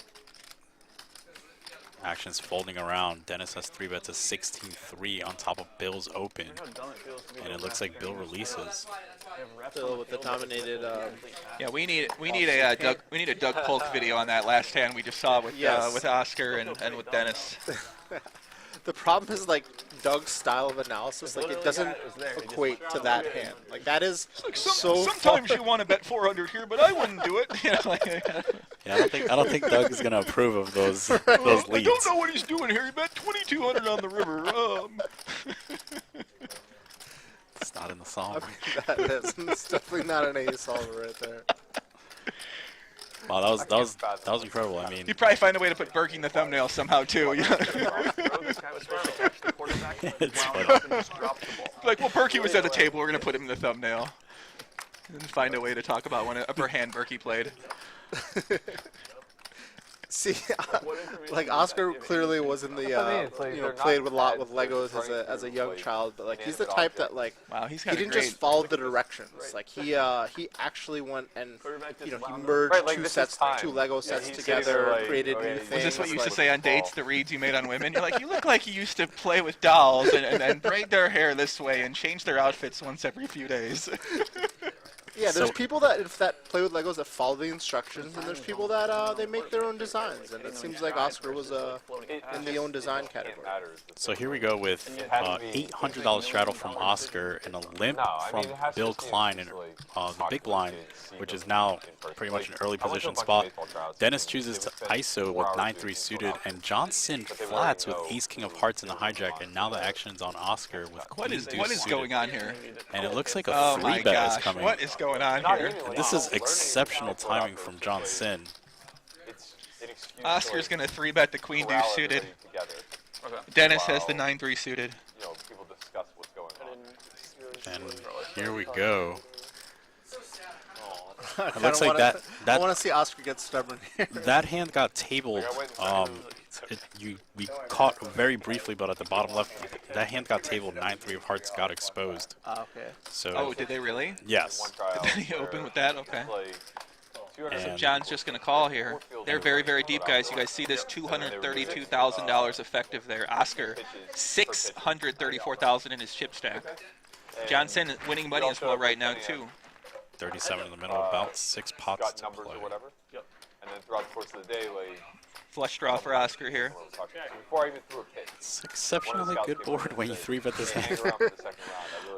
Speaker 4: Action's folding around. Dennis has 3-bet to 16-3 on top of Bill's open. And it looks like Bill releases.
Speaker 12: Bill with the dominated.
Speaker 6: Yeah, we need a Doug Polk video on that last hand we just saw with with Oscar and with Dennis.
Speaker 12: The problem is like Doug's style of analysis, like it doesn't equate to that hand. Like that is so.
Speaker 6: Sometimes you want to bet 400 here, but I wouldn't do it. You know, like,
Speaker 4: Yeah, I don't think Doug is gonna approve of those leads.
Speaker 6: I don't know what he's doing here. He bet 2,200 on the river.
Speaker 4: It's not in the song.
Speaker 12: That is. It's definitely not an A solver right there.
Speaker 4: Wow, that was incredible. I mean,
Speaker 6: you'd probably find a way to put Berkey in the thumbnail somehow too. Yeah.
Speaker 4: It's funny.
Speaker 6: Like, well, Berkey was at the table. We're gonna put him in the thumbnail. And find a way to talk about when upper hand Berkey played.
Speaker 12: See, like Oscar clearly was in the played with a lot with Legos as a young child, but like he's the type that like
Speaker 6: he
Speaker 12: didn't just follow the directions. Like he actually went and he merged two Lego sets together, created new things.
Speaker 6: Was this what you used to say on dates? The reads you made on women? You're like, you look like you used to play with dolls and braid their hair this way and change their outfits once every few days.
Speaker 12: Yeah, there's people that play with Legos that follow the instructions, and there's people that they make their own designs. And it seems like Oscar was in the own design category.
Speaker 4: So here we go with $800 straddle from Oscar and a limp from Bill Klein in the big blind, which is now pretty much an early position spot. Dennis chooses to ISO with 9-3 suited, and Johnson flats with ace-king of hearts in the hijack, and now the action's on Oscar with queen deuce
Speaker 6: what is
Speaker 4: suited.
Speaker 6: going on here?
Speaker 4: And it looks like a 3-bet is coming.
Speaker 6: What is going on here?
Speaker 4: This is exceptional timing from Johnson.
Speaker 6: Oscar's going to 3-bet the queen deuce suited. Dennis has the 9-3 suited.
Speaker 4: And here we go.
Speaker 12: It
Speaker 4: looks like that.
Speaker 12: I want to see Oscar get stubborn here.
Speaker 4: That hand got tabled. We caught very briefly, but at the bottom left, that hand got tabled. 9-3 of hearts got exposed.
Speaker 12: Okay.
Speaker 4: So.
Speaker 6: Did they really?
Speaker 4: Yes.
Speaker 6: Did he open with that? Okay.
Speaker 4: And
Speaker 6: so John's just going to call here. They're very, very deep, guys. You guys see this $232,000 effective there. Oscar, $634,000 in his chip stack. Johnson winning money as well right now too.
Speaker 4: 37 in the middle, about 6 pots to play.
Speaker 9: And then throughout the course of the day, like.
Speaker 6: Flush draw for Oscar here.
Speaker 9: Before I even threw a pitch.
Speaker 4: It's exceptionally good board when you 3-bet this hand.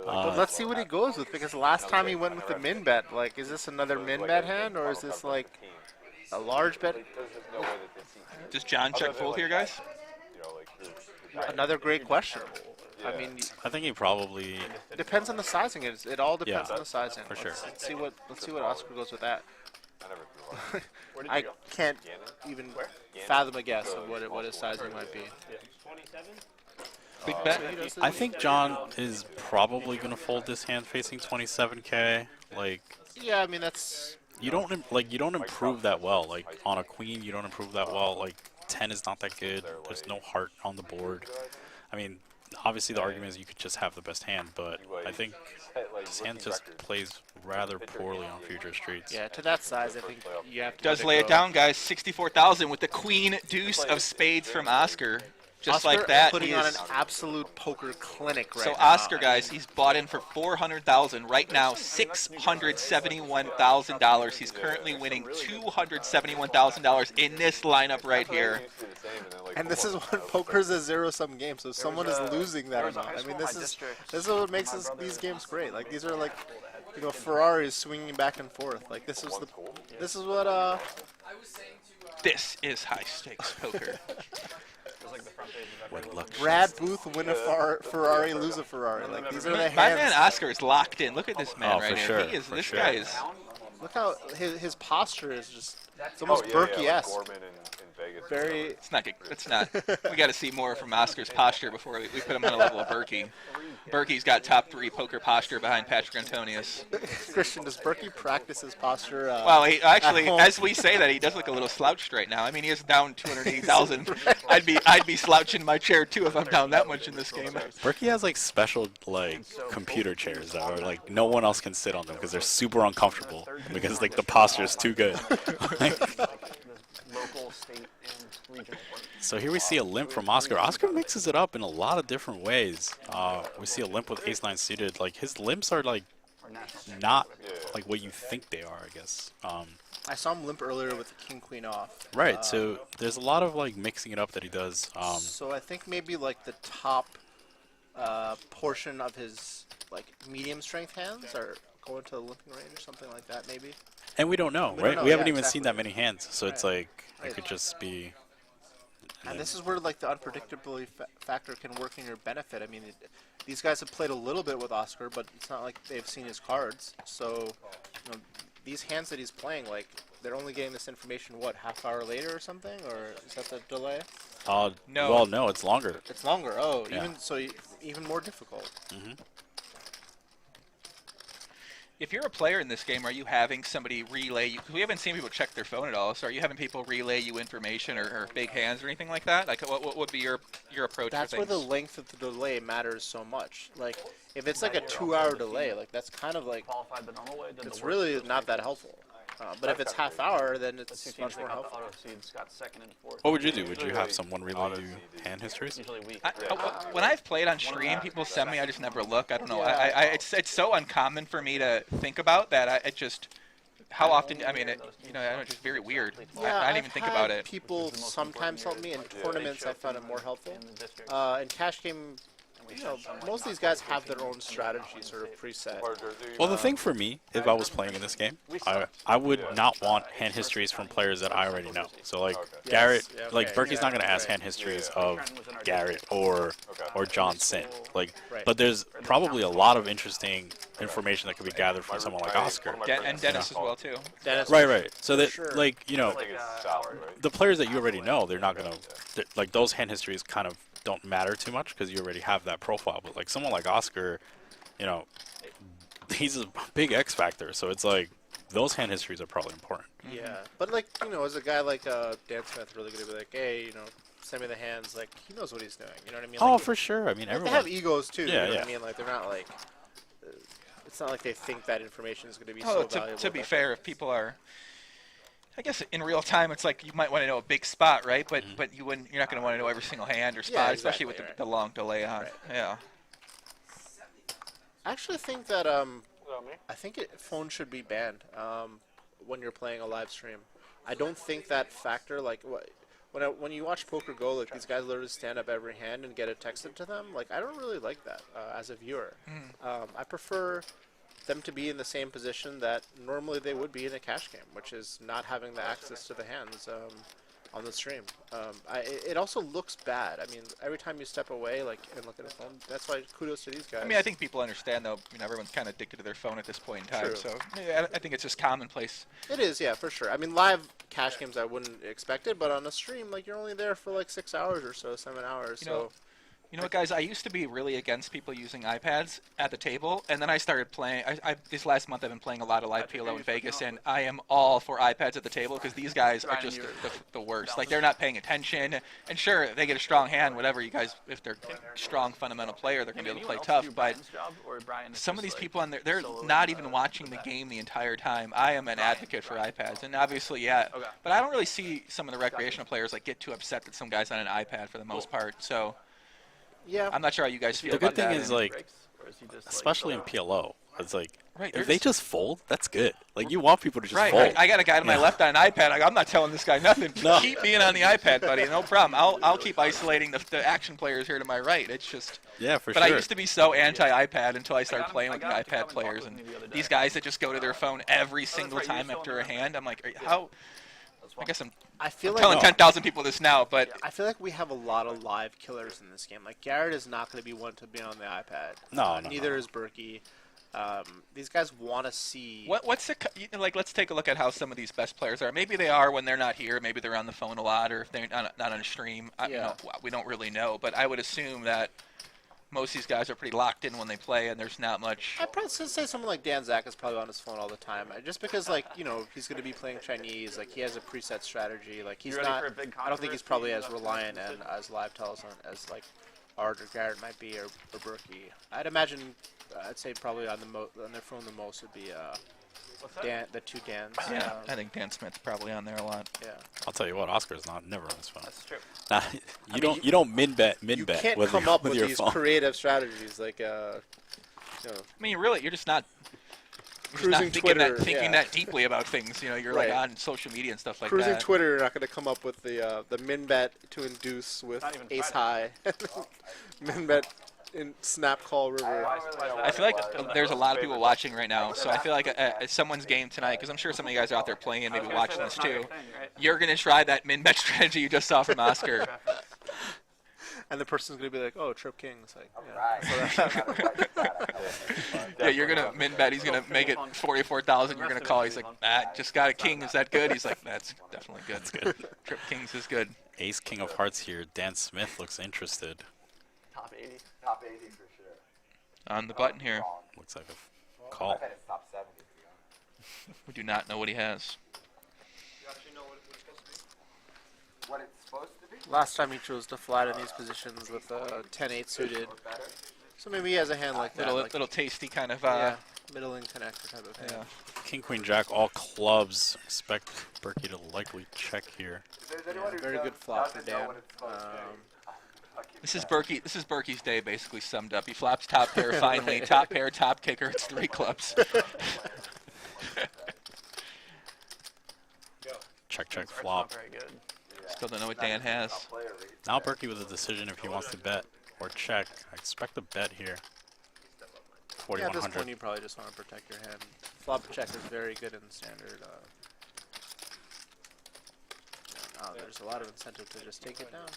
Speaker 12: But let's see what he goes with, because last time he went with the min bet. Like, is this another min bet hand, or is this like a large bet?
Speaker 6: Does John check fold here, guys?
Speaker 12: Another great question. I mean,
Speaker 4: I think he probably
Speaker 12: depends on the sizing. It all depends on the sizing.
Speaker 4: For sure.
Speaker 12: Let's see what Oscar goes with that. I can't even fathom a guess of what his sizing might be.
Speaker 6: Big bet.
Speaker 4: I think John is probably going to fold this hand facing 27K. Like,
Speaker 12: yeah, I mean that's
Speaker 4: you don't improve that well. Like on a queen, you don't improve that well. Like 10 is not that good. There's no heart on the board. I mean, obviously the argument is you could just have the best hand, but I think this hand just plays rather poorly on future streets.
Speaker 12: Yeah, to that size, I think you have to.
Speaker 6: Does lay it down, guys. 64,000 with the queen deuce of spades from Oscar. Just
Speaker 12: Oscar
Speaker 6: like that,
Speaker 12: putting on an absolute poker clinic right now.
Speaker 6: So Oscar, guys, he's bought in for $400,000 right now. $671,000. He's currently winning $271,000 in this lineup right here.
Speaker 12: And this is when poker's a zero-sum game, so someone is losing that amount. I mean, this is what makes these games great. Like these are like, Ferraris swinging back and forth. Like this is what.
Speaker 6: This is high stakes poker.
Speaker 7: is like the front page of every
Speaker 4: What luck.
Speaker 12: Brad Booth win a Ferrari, lose a Ferrari. Like these are the
Speaker 6: My man
Speaker 12: hands.
Speaker 6: Oscar is locked in. Look at this man
Speaker 4: Oh,
Speaker 6: right
Speaker 4: for
Speaker 6: here.
Speaker 4: sure,
Speaker 6: He is.
Speaker 4: for
Speaker 6: This
Speaker 4: sure.
Speaker 6: guy is.
Speaker 12: Look how his posture is just. It's almost
Speaker 9: Like
Speaker 12: Berkey-esque.
Speaker 9: Gorman in Vegas.
Speaker 12: Very.
Speaker 6: It's not. It's not. We got to see more from Oscar's posture before we put him on a level of Berkey. Berkey's got top 3 poker posture behind Patrick Antonius.
Speaker 12: Christian, does Berkey practice his posture?
Speaker 6: Well, he actually,
Speaker 12: at home?
Speaker 6: as we say that, he does look a little slouched right now. I mean, he is down 280,000. I'd be slouching in my chair too if I'm down that much in this game.
Speaker 4: Berkey has like special like computer chairs that are like no one else can sit on them because they're super uncomfortable because like the posture is too good.
Speaker 7: local, state, and regional work.
Speaker 4: So here we see a limp from Oscar. Oscar mixes it up in a lot of different ways. We see a limp with ace-9 suited. Like his limps are like not like what you think they are, I guess.
Speaker 12: I saw him limp earlier with the king-queen off.
Speaker 4: Right. So there's a lot of like mixing it up that he does.
Speaker 12: So I think maybe like the top portion of his like medium strength hands are going to the limping range or something like that, maybe.
Speaker 4: And we don't know,
Speaker 12: We don't
Speaker 4: right?
Speaker 12: know,
Speaker 4: We haven't
Speaker 12: yeah,
Speaker 4: even
Speaker 12: exactly.
Speaker 4: seen that many hands, so it's
Speaker 12: Right.
Speaker 4: like it could just be.
Speaker 12: And this is where like the unpredictability factor can work in your benefit. I mean, these guys have played a little bit with Oscar, but it's not like they've seen his cards. So, you know, these hands that he's playing, like they're only getting this information what, half hour later or something, or is that the delay?
Speaker 6: No.
Speaker 4: Well, no, it's longer.
Speaker 12: It's longer. Oh,
Speaker 4: Yeah.
Speaker 12: even more difficult.
Speaker 4: Hmm.
Speaker 6: If you're a player in this game, are you having somebody relay you? Because we haven't seen people check their phone at all. So are you having people relay you information or big hands or anything like that? Like, what would be your approach
Speaker 12: That's
Speaker 6: for
Speaker 12: where
Speaker 6: things?
Speaker 12: the length of the delay matters so much. Like, if it's like a 2-hour delay, like that's kind of like
Speaker 7: Qualified the normal way. Did
Speaker 12: it's
Speaker 7: the work
Speaker 12: really
Speaker 7: first
Speaker 12: not
Speaker 7: week.
Speaker 12: that helpful. But if it's half hour, then
Speaker 7: The two
Speaker 12: it's
Speaker 7: teams
Speaker 12: much
Speaker 7: that
Speaker 12: more
Speaker 7: got the
Speaker 12: helpful.
Speaker 7: auto seeds got second and fourth.
Speaker 4: What would you do? Would you have someone relay you hand histories?
Speaker 7: Usually week.
Speaker 6: When I've played on stream, people send me. I just never look. I don't know. It's so uncommon for me to think about that. It just how often? I mean, I don't know, it's just very weird.
Speaker 12: Yeah,
Speaker 6: I didn't even think about it.
Speaker 12: People sometimes help me in tournaments. I found it more helpful.
Speaker 7: In the district.
Speaker 12: In cash game, you know, most of these guys have their own strategy sort of preset.
Speaker 4: Well, the thing for me, if I was playing in this game, I would not want hand histories from players that I already know. So like Garrett,
Speaker 12: yeah,
Speaker 4: like
Speaker 12: okay,
Speaker 4: Berkey's not gonna ask hand histories of Garrett or John Sin. Like,
Speaker 12: Right.
Speaker 4: but there's probably a lot of interesting information that could be gathered from someone like Oscar.
Speaker 6: And Dennis as well too.
Speaker 12: Dennis,
Speaker 4: Right. So that
Speaker 12: sure.
Speaker 4: like
Speaker 9: Like salary, right?
Speaker 4: the players that you already know, they're not gonna like those hand histories kind of don't matter too much because you already have that profile. But like someone like Oscar, you know, he's a big X factor. So it's like those hand histories are probably important.
Speaker 12: Yeah, but like you know, as a guy like Dan Smith, really gonna be like, hey, you know, send me the hands. Like he knows what he's doing. You know what I mean?
Speaker 4: Oh,
Speaker 12: Like,
Speaker 4: for sure. I mean,
Speaker 12: they
Speaker 4: everyone.
Speaker 12: have egos too.
Speaker 4: Yeah,
Speaker 12: you know what
Speaker 4: yeah.
Speaker 12: I mean? Like they're not like. It's not like they think that information is going to be
Speaker 6: Oh,
Speaker 12: so valuable.
Speaker 6: to be
Speaker 12: that
Speaker 6: fair, if people are, I guess in real time, it's like you might want to know a big spot, right? But but you're not going to want to know every single hand or spot, especially with
Speaker 12: exactly,
Speaker 6: the long delay on.
Speaker 12: Right.
Speaker 6: Yeah.
Speaker 12: I actually think that I think phone should be banned when you're playing a live stream. I don't think that factor like when you watch Poker Go, like these guys literally stand up every hand and get it texted to them. Like I don't really like that as a viewer. I prefer them to be in the same position that normally they would be in a cash game, which is not having the access to the hands on the stream. It also looks bad. I mean, every time you step away, like and look at a phone, that's why kudos to these guys.
Speaker 6: I mean, I think people understand though. You know, everyone's kind of addicted to their phone at this point in time.
Speaker 12: True.
Speaker 6: So yeah, I think it's just commonplace.
Speaker 12: It is, yeah, for sure. I mean, live cash games I wouldn't expect it, but on a stream, like you're only there for like 6 hours or so, 7 hours.
Speaker 6: You know what, guys? I used to be really against people using iPads at the table, and then I started playing. This last month, I've been playing a lot of live PLO in Vegas, and I am all for iPads at the table because these guys are just the worst. Like, they're not paying attention. And sure, they get a strong hand, whatever. You guys, if they're a strong fundamental player, they're going to be able to play tough. But some of these people on there, they're not even watching the game the entire time. I am an advocate for iPads, and obviously, yeah. But I don't really see some of the recreational players like get too upset that some guy's on an iPad for the most part. So.
Speaker 12: Yeah.
Speaker 6: I'm not sure how you guys feel
Speaker 4: The
Speaker 6: about
Speaker 4: good thing
Speaker 6: that.
Speaker 4: is like, especially in PLO, it's like
Speaker 6: Right,
Speaker 4: if they just fold, that's good. Like you want people to just
Speaker 6: Right,
Speaker 4: fold.
Speaker 6: I got a guy to my left on an iPad. I'm not telling this guy nothing.
Speaker 4: No.
Speaker 6: Keep being on the iPad, buddy. No problem. I'll keep isolating the action players here to my right. It's just.
Speaker 4: Yeah, for
Speaker 6: but
Speaker 4: sure.
Speaker 6: I used to be so anti-iPad until I started playing with the iPad players, and these guys that just go to their phone every single time after a hand. I'm like, how? I guess I'm
Speaker 12: I feel like
Speaker 6: telling 10,000 people this now, but
Speaker 12: I feel like we have a lot of live killers in this game. Like Garrett is not going to be one to be on the iPad.
Speaker 4: No,
Speaker 12: neither is Berkey. These guys want to see.
Speaker 6: What's the like? Let's take a look at how some of these best players are. Maybe they are when they're not here. Maybe they're on the phone a lot, or if they're not on a stream. You know, we don't really know, but I would assume that most of these guys are pretty locked in when they play, and there's not much.
Speaker 12: I'd probably say someone like Zack is probably on his phone all the time, just because, like, you know, he's going to be playing Chinese. Like, he has a preset strategy. Like, he's not. I don't think he's probably as reliant and as live tells as like Art or Garrett might be, or Berkey. I'd imagine. I'd say probably on their phone the most would be the two Dans.
Speaker 6: Yeah, I think Dan Smith's probably on there a lot.
Speaker 12: Yeah.
Speaker 4: I'll tell you what, Oscar's never on his phone.
Speaker 10: That's true.
Speaker 4: You don't min bet
Speaker 12: You can't come up with these
Speaker 4: phone.
Speaker 12: creative strategies like. You know,
Speaker 6: I mean, you're just not.
Speaker 12: Cruising Twitter,
Speaker 6: thinking that deeply about things. You know, you're like on social media and stuff like
Speaker 12: Cruising
Speaker 6: that.
Speaker 12: Twitter, you're not going to come up with the min bet to induce with ace high. Min bet in snap call river.
Speaker 6: I feel like there's a lot of people watching right now, so I feel like at someone's game tonight, because I'm sure some of you guys are out there playing and maybe watching this too, you're going to try that min bet strategy you just saw from Oscar.
Speaker 12: And the person's going to be like, oh, Trip King. It's like,
Speaker 6: yeah, you're going to min bet. He's going to make it 44,000. You're going to call. He's like, just got a king. Is that good? He's like, that's definitely good. That's good. Trip Kings is good.
Speaker 4: Ace King of Hearts here. Dan Smith looks interested.
Speaker 10: Top 80.
Speaker 5: Top 80 for sure.
Speaker 6: On the button here.
Speaker 4: Looks like a call.
Speaker 5: I bet it's top 70 to be honest.
Speaker 6: We do not know what he has.
Speaker 10: You actually know what it's supposed to be?
Speaker 5: What it's supposed to be?
Speaker 12: last time he chose to flat in these positions with a 10-8 suited. So maybe he has a hand like that.
Speaker 6: Little tasty kind of
Speaker 12: middling connector type of hand.
Speaker 6: Yeah.
Speaker 4: King, Queen, Jack, all clubs. Expect Berkey to likely check here.
Speaker 12: Very good flop for Dan.
Speaker 6: This is Berkey's day, basically summed up. He flops top pair finally, top pair, top kicker. It's 3 clubs.
Speaker 4: Check, flop.
Speaker 10: Very good.
Speaker 6: Still don't know what Dan has.
Speaker 4: Now Berkey with a decision if he wants to bet or check. I expect a bet here.
Speaker 12: Yeah, at this
Speaker 4: 4,100.
Speaker 12: point you probably just want to protect your hand. Flop check is very good in standard. There's a lot of incentive to just take it down.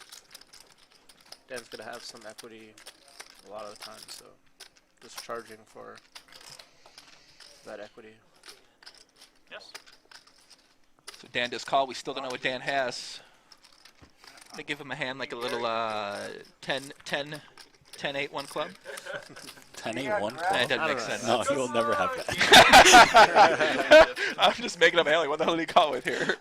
Speaker 12: Dan's going to have some equity a lot of the time, so just charging for that equity.
Speaker 10: Yes.
Speaker 6: So Dan does call. We still don't know what Dan has. I'm going to give him a hand like a little 10-8 one club.
Speaker 4: 10-8 one club?
Speaker 6: That doesn't make sense.
Speaker 4: No, he will never have that.
Speaker 6: I'm just making up a hand. Like, what the hell did he call with here?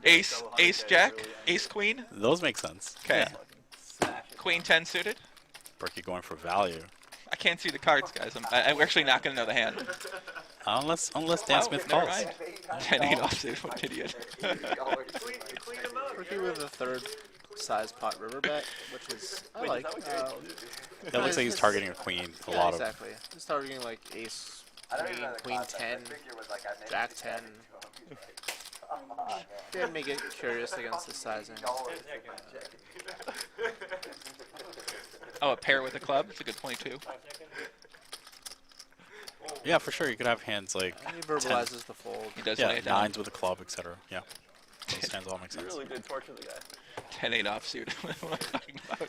Speaker 6: Ace Jack? Ace Queen?
Speaker 4: Those make sense.
Speaker 6: Okay.
Speaker 4: Yeah.
Speaker 6: Queen 10 suited?
Speaker 4: Berkey going for value.
Speaker 6: I can't see the cards, guys. I'm actually not going to know the hand.
Speaker 4: Unless Dan Smith calls.
Speaker 6: 10-8 offsuit. What an idiot.
Speaker 12: Berkey with a third size pot river bet, which is, I like.
Speaker 4: That looks like he's targeting a queen. A lot of.
Speaker 12: Exactly. He's targeting like ace, queen 10, jack 10. Dan may get curious against the sizing.
Speaker 6: Oh, a pair with a club? It's a good point, too.
Speaker 4: Yeah, for sure. You could have hands like
Speaker 12: He verbalizes the fold.
Speaker 6: He does
Speaker 4: yeah,
Speaker 6: lay it down.
Speaker 4: nines with a club, etc. Yeah, those hands all make
Speaker 10: You
Speaker 4: sense.
Speaker 10: really did torture the guy.
Speaker 6: 10-8 offsuit. What am I talking about?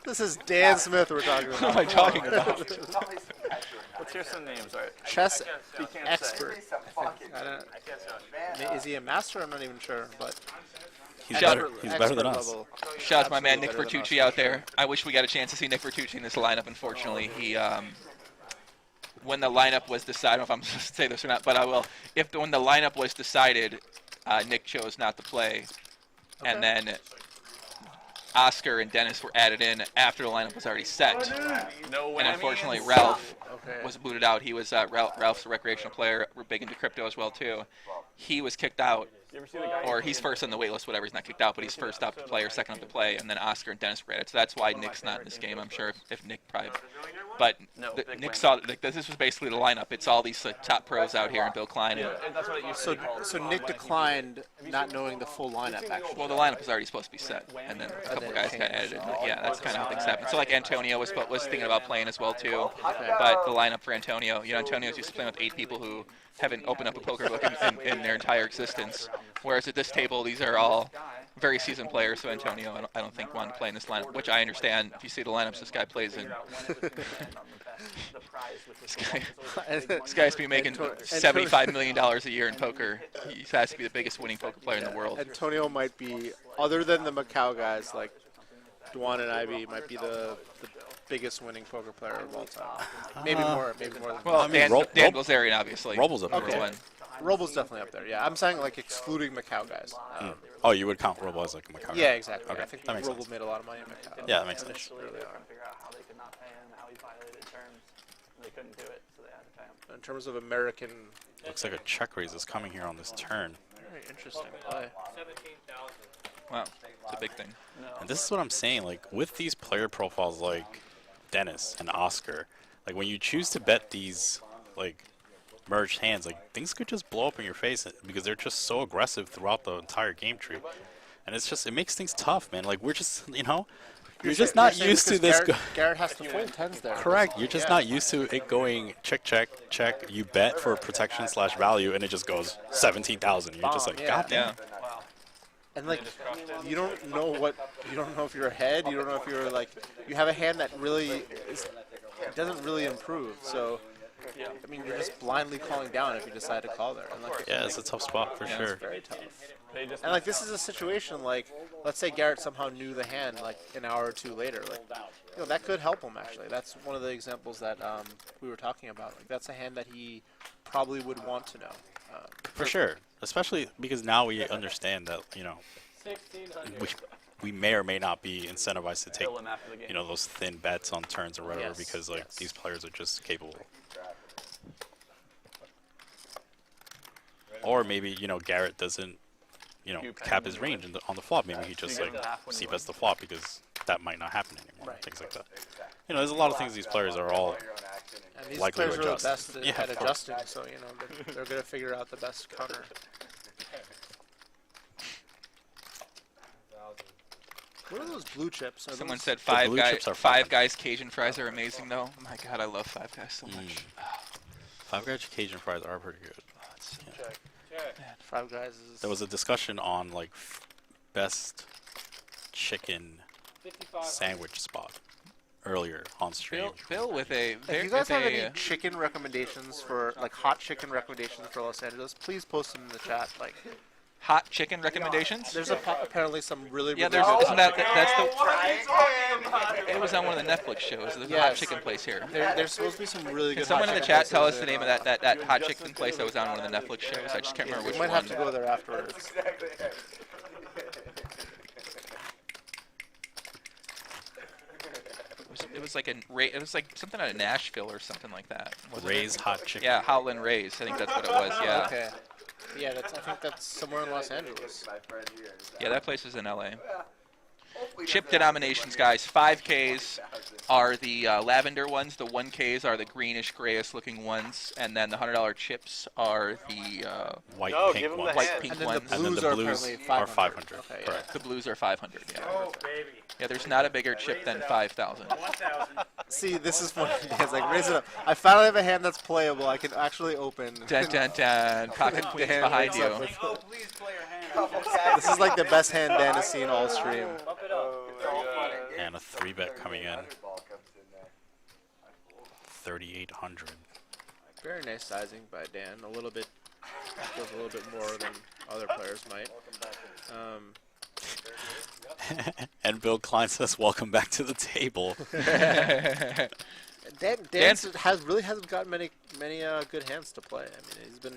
Speaker 12: This is Dan Smith we're talking about.
Speaker 6: What am I talking about?
Speaker 10: Let's hear some names, alright?
Speaker 12: Chess
Speaker 10: He can't
Speaker 12: expert.
Speaker 10: say.
Speaker 12: I don't, is he a master? I'm not even sure, but
Speaker 4: He's better. He's better than us.
Speaker 6: Shout out to my man Nick
Speaker 12: Absolutely better
Speaker 6: Bertucci out there. I wish we got a chance to see Nick Bertucci in this lineup. Unfortunately, he when the lineup was decided, I don't know if I'm supposed to say this or not, but I will. When the lineup was decided, Nick chose not to play, and then Oscar and Dennis were added in after the lineup was already set. And unfortunately, Ralph was booted out. He was Ralph's a recreational player. We're big into crypto as well too. He was kicked out. Or he's first on the wait list, whatever. He's not kicked out, but he's first up to play or second up to play. And then Oscar and Dennis were added. So that's why Nick's not in this game, I'm sure, if Nick probably. But Nick saw that this was basically the lineup. It's all these top pros out here and Bill Klein.
Speaker 12: So Nick declined not knowing the full lineup, actually.
Speaker 6: Well, the lineup was already supposed to be set, and then a couple guys got added. And yeah, that's kind of how things happen. So like Antonio was thinking about playing as well too, but the lineup for Antonio, Antonio's used to playing with 8 people who haven't opened up a poker book in their entire existence. Whereas at this table, these are all very seasoned players. So Antonio, I don't think wanted to play in this lineup, which I understand. If you see the lineups this guy plays in, this guy's be making $75 million a year in poker. He has to be the biggest winning poker player in the world.
Speaker 12: Antonio might be, other than the Macau guys like Duan and Ivy, might be the biggest winning poker player of all time. Maybe more than
Speaker 6: well,
Speaker 4: I mean,
Speaker 6: Dan Bilzerian, obviously.
Speaker 4: Robles up
Speaker 6: number
Speaker 4: there.
Speaker 6: one.
Speaker 12: Robles definitely up there. Yeah, I'm saying like excluding Macau guys.
Speaker 4: Oh, you would count Robles as like a Macau guy.
Speaker 12: Yeah, exactly.
Speaker 4: Okay,
Speaker 12: I think
Speaker 4: that makes
Speaker 12: Robles
Speaker 4: sense.
Speaker 12: made a lot of money in Macau.
Speaker 4: Yeah, that makes sense.
Speaker 7: Initially, they were trying to figure out how they could not pay him, how he violated terms. They couldn't do it, so they had to pay him.
Speaker 12: In terms of American,
Speaker 4: Looks like a check raise is coming here on this turn.
Speaker 12: very interesting play.
Speaker 6: Wow, it's a big thing.
Speaker 4: And this is what I'm saying, like, with these player profiles like Dennis and Oscar, like, when you choose to bet these, like, merged hands, like, things could just blow up in your face because they're just so aggressive throughout the entire game tree. And it's just, it makes things tough, man. Like, we're just, you know, you're just not used to this.
Speaker 12: Garrett has to fold tens there.
Speaker 4: Correct. You're just not used to it going check, check, check. You bet for protection / value, and it just goes 17,000. You're just like, God damn.
Speaker 12: And like, you don't know if you're ahead. You don't know if you're like, you have a hand that really it doesn't really improve. So, I mean, you're just blindly calling down if you decide to call there. And like,
Speaker 4: Yeah, it's a tough spot for sure.
Speaker 12: It's very tough. And like, this is a situation like, let's say Garrett somehow knew the hand like an hour or two later. Like, you know, that could help him actually. That's one of the examples that we were talking about. Like, that's a hand that he probably would want to know.
Speaker 4: For sure. Especially because now we understand that, you know, we may or may not be incentivized to take, you know, those thin bets on turns or whatever because, like, these players are just capable. Or maybe, you know, Garrett doesn't, you know, cap his range on the flop. Maybe he just, like, c-bets the flop because that might not happen anymore. Things like that. You know, there's a lot of things these players are all
Speaker 12: And these
Speaker 4: likely
Speaker 12: players
Speaker 4: to
Speaker 12: are
Speaker 4: adjust.
Speaker 12: the best at adjusting, so you know they're going to figure out the best counter. What are those blue chips? Are
Speaker 6: Someone
Speaker 12: those
Speaker 6: said
Speaker 4: blue chips are
Speaker 6: Five Guys Cajun fries are amazing, though. Oh my God, I love Five Guys so much.
Speaker 4: Five Guys Cajun fries are pretty good.
Speaker 12: Five Guys is.
Speaker 4: There was a discussion on like best chicken sandwich spot earlier on stream.
Speaker 6: Bill with a.
Speaker 12: If you guys have any chicken recommendations for like hot chicken recommendations for Los Angeles, please post them in the chat. Like
Speaker 6: hot chicken recommendations.
Speaker 12: there's apparently some really
Speaker 6: Yeah,
Speaker 12: really
Speaker 6: there's
Speaker 12: good.
Speaker 6: isn't that's the. It was on one of the Netflix shows. There's a hot chicken place here.
Speaker 12: There's supposed to be some really
Speaker 6: Can
Speaker 12: good.
Speaker 6: someone
Speaker 12: hot
Speaker 6: in the
Speaker 12: chicken
Speaker 6: chat tell us
Speaker 12: places
Speaker 6: the name of that hot chicken place that was on one of the Netflix shows? I just can't remember which
Speaker 12: We might
Speaker 6: one.
Speaker 12: have to go there afterwards.
Speaker 6: It was like something out of Nashville or something like that.
Speaker 4: Ray's Hot Chicken.
Speaker 6: Yeah, Howlin' Ray's. I think that's what it was. Yeah.
Speaker 12: Okay. Yeah, I think that's somewhere in Los Angeles.
Speaker 6: Yeah, that place is in LA. Chip denominations, guys. 5Ks are the lavender ones. The 1Ks are the greenish, grayish looking ones. And then the $100 chips are the
Speaker 4: White pink ones.
Speaker 6: white pink
Speaker 12: And then
Speaker 6: ones.
Speaker 12: the
Speaker 4: And then
Speaker 12: blues
Speaker 4: the
Speaker 12: are
Speaker 4: blues
Speaker 12: apparently
Speaker 4: are
Speaker 12: 500.
Speaker 4: 500.
Speaker 12: Okay,
Speaker 4: Correct.
Speaker 6: The blues are 500. Yeah. Yeah, there's not a bigger chip than 5,000.
Speaker 12: See, this is funny. It's like raise it up. I finally have a hand that's playable. I can actually open.
Speaker 6: Dun dun dun. Pocket queens
Speaker 12: Dan
Speaker 6: behind
Speaker 12: wakes
Speaker 6: you.
Speaker 12: up with- This is like the best hand Dan has seen all stream.
Speaker 4: And a 3-bet coming in. 3,800.
Speaker 12: Very nice sizing by Dan. A little bit, goes a little bit more than other players might.
Speaker 4: And Bill Klein says, "Welcome back to the table."
Speaker 12: Dan really hasn't gotten many good hands to play. I mean, he's been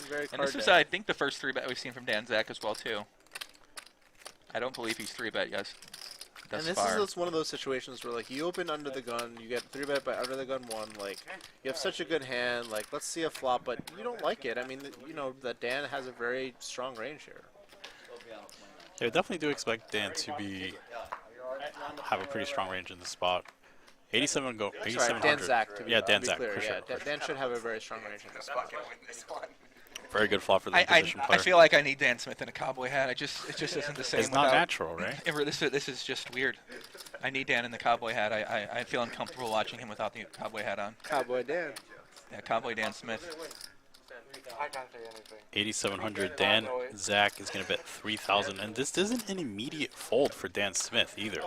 Speaker 12: very
Speaker 6: And
Speaker 12: card
Speaker 6: this is,
Speaker 12: down.
Speaker 6: I think, the first 3-bet we've seen from Dan Zack as well, too. I don't believe he's 3-bet, yes.
Speaker 12: And this is just one of those situations where, like, you open under the gun, you get 3-bet by under the gun 1, like, you have such a good hand, like, let's see a flop, but you don't like it. I mean, you know, that Dan has a very strong range here.
Speaker 4: Yeah, I definitely do expect Dan to have a pretty strong range in this spot. 8700.
Speaker 12: Sorry, Dan Zack, to be,
Speaker 4: yeah, Dan
Speaker 12: to be
Speaker 4: Zack,
Speaker 12: clear.
Speaker 4: for sure.
Speaker 12: Yeah, Dan should have a very strong range in this spot.
Speaker 4: Very good flop for the position player.
Speaker 6: I feel like I need Dan Smith in a cowboy hat. It just isn't the same.
Speaker 4: It's not natural, right?
Speaker 6: This is just weird. I need Dan in the cowboy hat. I feel uncomfortable watching him without the cowboy hat on.
Speaker 12: Cowboy Dan.
Speaker 6: Yeah, cowboy Dan Smith.
Speaker 9: I can't say anything.
Speaker 4: 8,700. Dan, Zach is going to bet 3,000. And this isn't an immediate fold for Dan Smith either.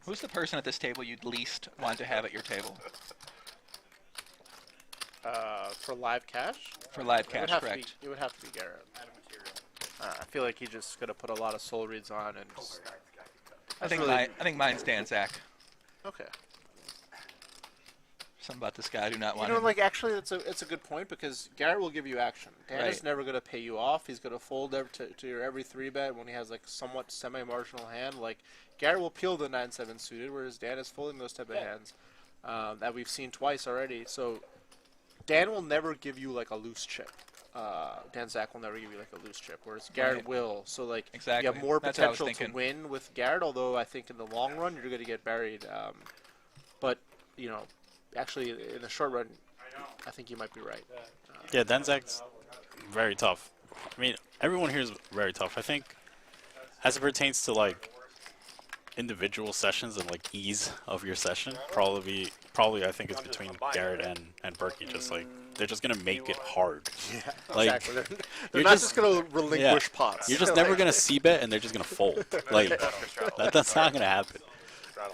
Speaker 6: Who's the person at this table you'd least want to have at your table?
Speaker 12: For live cash?
Speaker 6: For live cash, correct.
Speaker 12: It would have to be Garrett. I feel like he's just going to put a lot of soul reads on and just...
Speaker 6: I think mine's Dan Zack.
Speaker 12: Okay.
Speaker 6: Something about this guy I do not want
Speaker 12: You know,
Speaker 6: him.
Speaker 12: like, actually, it's a good point because Garrett will give you action. Dan is never going to pay you off. He's going to fold to your every 3-bet when he has, like, somewhat semi-marginal hand. Like, Garrett will peel the 9-7 suited, whereas Dan is folding those type of hands that we've seen twice already. So, Dan will never give you, like, a loose chip. Dan Zack will never give you, like, a loose chip, whereas Garrett will. So, like,
Speaker 6: exactly.
Speaker 12: you have more
Speaker 6: That's what I was
Speaker 12: potential to win with Garrett, although I think in the long run you're going to get buried. But, you know, actually, in the short run, I think you might be right.
Speaker 4: Yeah, Dan Zack's very tough. I mean, everyone here is very tough. I think as it pertains to, like, individual sessions and, like, ease of your session, probably I think it's between Garrett and Berkey. Just, like, they're just going to make it hard.
Speaker 12: Yeah,
Speaker 4: like,
Speaker 12: exactly. They're not just going to relinquish pots.
Speaker 4: You're just never going to c-bet, and they're just going to fold. Like, that's not going to happen.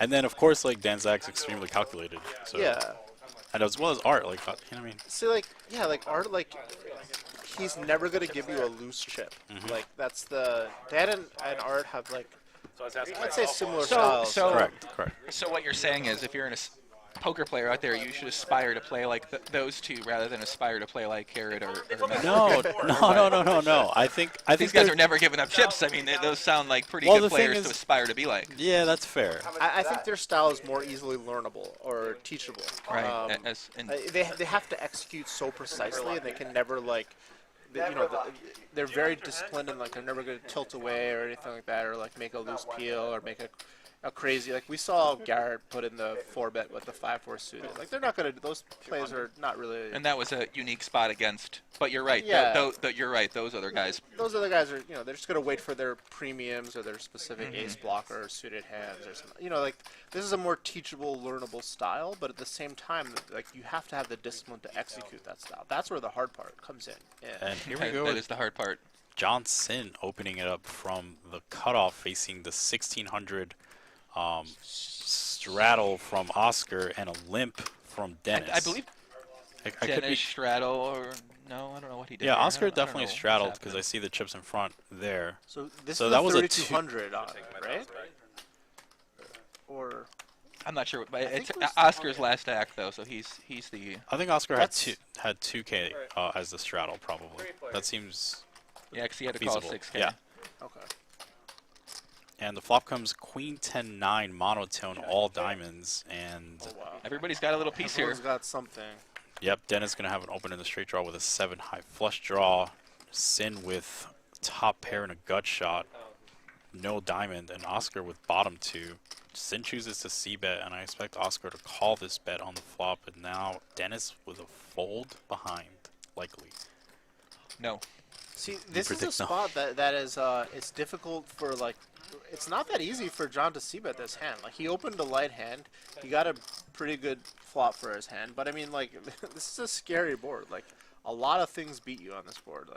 Speaker 4: And then, of course, like, Dan Zack's extremely calculated. So.
Speaker 12: Yeah.
Speaker 4: And as well as Art, like, you know what I mean?
Speaker 12: See, like, yeah, like, Art, like, he's never going to give you a loose chip. Like, that's the... Dan and Art have, like, I'd say similar styles.
Speaker 4: Correct.
Speaker 6: So what you're saying is if you're a poker player out there, you should aspire to play like those two rather than aspire to play like Garrett or Matt.
Speaker 4: No. I think
Speaker 6: these guys are never giving up chips. I mean, those sound like pretty good players to aspire to be like.
Speaker 4: Yeah, that's fair.
Speaker 12: I think their style is more easily learnable or teachable.
Speaker 6: Right.
Speaker 12: They have to execute so precisely, and they can never, like, you know, they're very disciplined and, like, they're never going to tilt away or anything like that, or, like, make a loose peel or make a crazy, like, we saw Garrett put in the 4-bet with the 5-4 suited. Like, they're not going to, those plays are not really.
Speaker 6: And that was a unique spot against, but you're right.
Speaker 12: Yeah.
Speaker 6: You're right. Those other guys.
Speaker 12: Those other guys are, you know, they're just going to wait for their premiums or their specific ace blocker or suited hands or something. You know, like, this is a more teachable, learnable style, but at the same time, like, you have to have the discipline to execute that style. That's where the hard part comes in. Yeah.
Speaker 4: And here we go.
Speaker 6: That is the hard part.
Speaker 4: John Sin opening it up from the cutoff, facing the 1,600 straddle from Oscar and a limp from Dennis.
Speaker 6: I believe Dennis straddle or no, I don't know what he did.
Speaker 4: Yeah,
Speaker 6: there.
Speaker 4: Oscar definitely straddled because I see the chips in front there.
Speaker 12: So this
Speaker 4: so
Speaker 12: is
Speaker 4: that was
Speaker 12: 3,200 on it, right? Or
Speaker 6: I'm not sure, but it's Oscar's last act though, so he's the.
Speaker 4: I think Oscar had 2K as the straddle probably. That seems.
Speaker 6: Yeah, because he had to
Speaker 4: feasible.
Speaker 6: call 6K.
Speaker 4: Yeah.
Speaker 12: Okay.
Speaker 4: And the flop comes Queen 10-9 monotone, all diamonds, and
Speaker 6: everybody's got a little piece here.
Speaker 12: Everyone's got something.
Speaker 4: Yep, Dennis gonna have an open in the straight draw with a 7 high flush draw. Sin with top pair and a gut shot, no diamond, and Oscar with bottom 2. Sin chooses to c-bet, and I expect Oscar to call this bet on the flop. And now Dennis with a fold behind, likely.
Speaker 6: No.
Speaker 12: See, this is a spot that is it's difficult for, like, it's not that easy for John to c-bet this hand. Like, he opened a light hand, he got a pretty good flop for his hand, but I mean, like, this is a scary board. Like, a lot of things beat you on this board.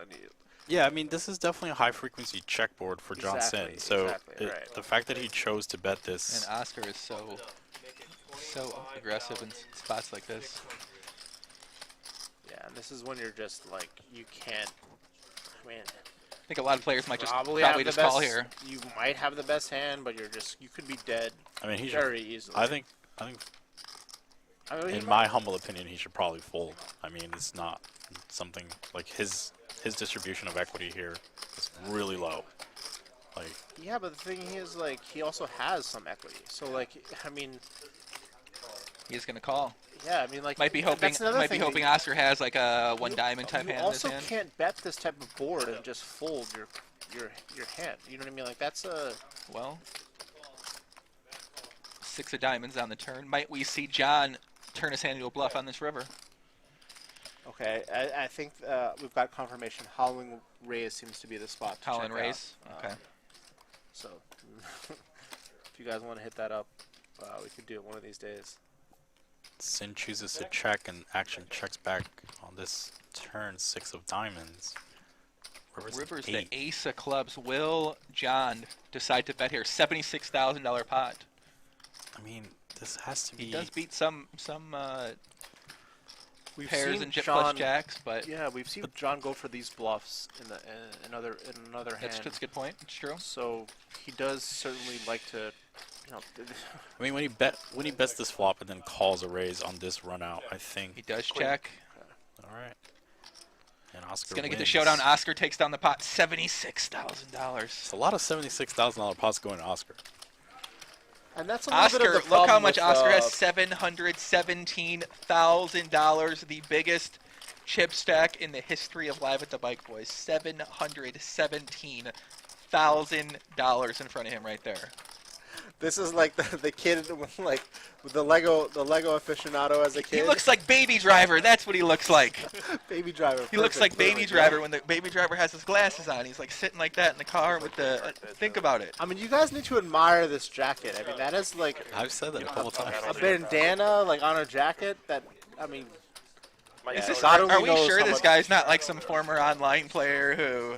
Speaker 4: Yeah, I mean, this is definitely a high frequency check board for John Sin. So the fact that he chose to bet this,
Speaker 6: and Oscar is so aggressive in spots like this.
Speaker 12: Yeah, and this is when you're just like, you can't. I mean,
Speaker 6: I think a lot of players might
Speaker 12: probably
Speaker 6: just call here.
Speaker 12: You might have the best hand, but you could be dead.
Speaker 4: I mean,
Speaker 12: very easily.
Speaker 4: I think in my humble opinion, he should probably fold. I mean, it's not something like his distribution of equity here is really low. Like.
Speaker 12: Yeah, but the thing is, like, he also has some equity. So, like, I mean,
Speaker 6: he's gonna call.
Speaker 12: Yeah, I mean, like,
Speaker 6: might be hoping Oscar has like a 1 diamond type hand.
Speaker 12: You also can't bet this type of board and just fold your hand. You know what I mean? Like, that's a
Speaker 6: 6 of diamonds on the turn. Might we see John turn his hand into a bluff on this river?
Speaker 12: Okay, I think we've got confirmation. Howling Raise seems to be the spot.
Speaker 6: Howling Raise. Okay.
Speaker 12: So, if you guys want to hit that up. We could do it one of these days.
Speaker 4: Sin chooses to check, and action checks back on this turn. 6 of diamonds.
Speaker 6: River's the ace of clubs. Will John decide to bet here? $76,000 pot.
Speaker 4: I mean, this has to be.
Speaker 6: He does beat some
Speaker 12: We've
Speaker 6: pairs
Speaker 12: seen
Speaker 6: and jet
Speaker 12: John,
Speaker 6: plus jacks, but
Speaker 12: yeah, we've seen John go for these bluffs in another hand.
Speaker 6: that's a good point. It's true.
Speaker 12: So he does certainly like to,
Speaker 4: I mean, when he bets this flop and then calls a raise on this run out, I think
Speaker 6: he does check.
Speaker 4: All right. And Oscar
Speaker 6: He's gonna get the
Speaker 4: wins.
Speaker 6: showdown. Oscar takes down the pot. $76,000.
Speaker 4: It's a lot of $76,000 pots going to Oscar.
Speaker 12: and that's a little
Speaker 6: Oscar,
Speaker 12: bit of the
Speaker 6: look
Speaker 12: problem
Speaker 6: how much
Speaker 12: with,
Speaker 6: Oscar has. $717,000. The biggest chip stack in the history of Live at the Bike Boys. $717,000 in front of him right there.
Speaker 12: This is like the kid with the Lego aficionado as a kid.
Speaker 6: He looks like Baby Driver. That's what he looks like.
Speaker 12: Baby Driver.
Speaker 6: He looks like
Speaker 12: perfect,
Speaker 6: Baby Driver when the Baby Driver has his glasses on. He's like sitting like that in the car with the. Think about it.
Speaker 12: I mean, you guys need to admire this jacket. I mean, that is like
Speaker 4: I've said that a couple times.
Speaker 12: a bandana like on a jacket. That I mean,
Speaker 6: Is this,
Speaker 12: God
Speaker 6: are
Speaker 12: only
Speaker 6: we
Speaker 12: knows
Speaker 6: sure
Speaker 12: how
Speaker 6: this
Speaker 12: much-
Speaker 6: guy's not like some former online player who,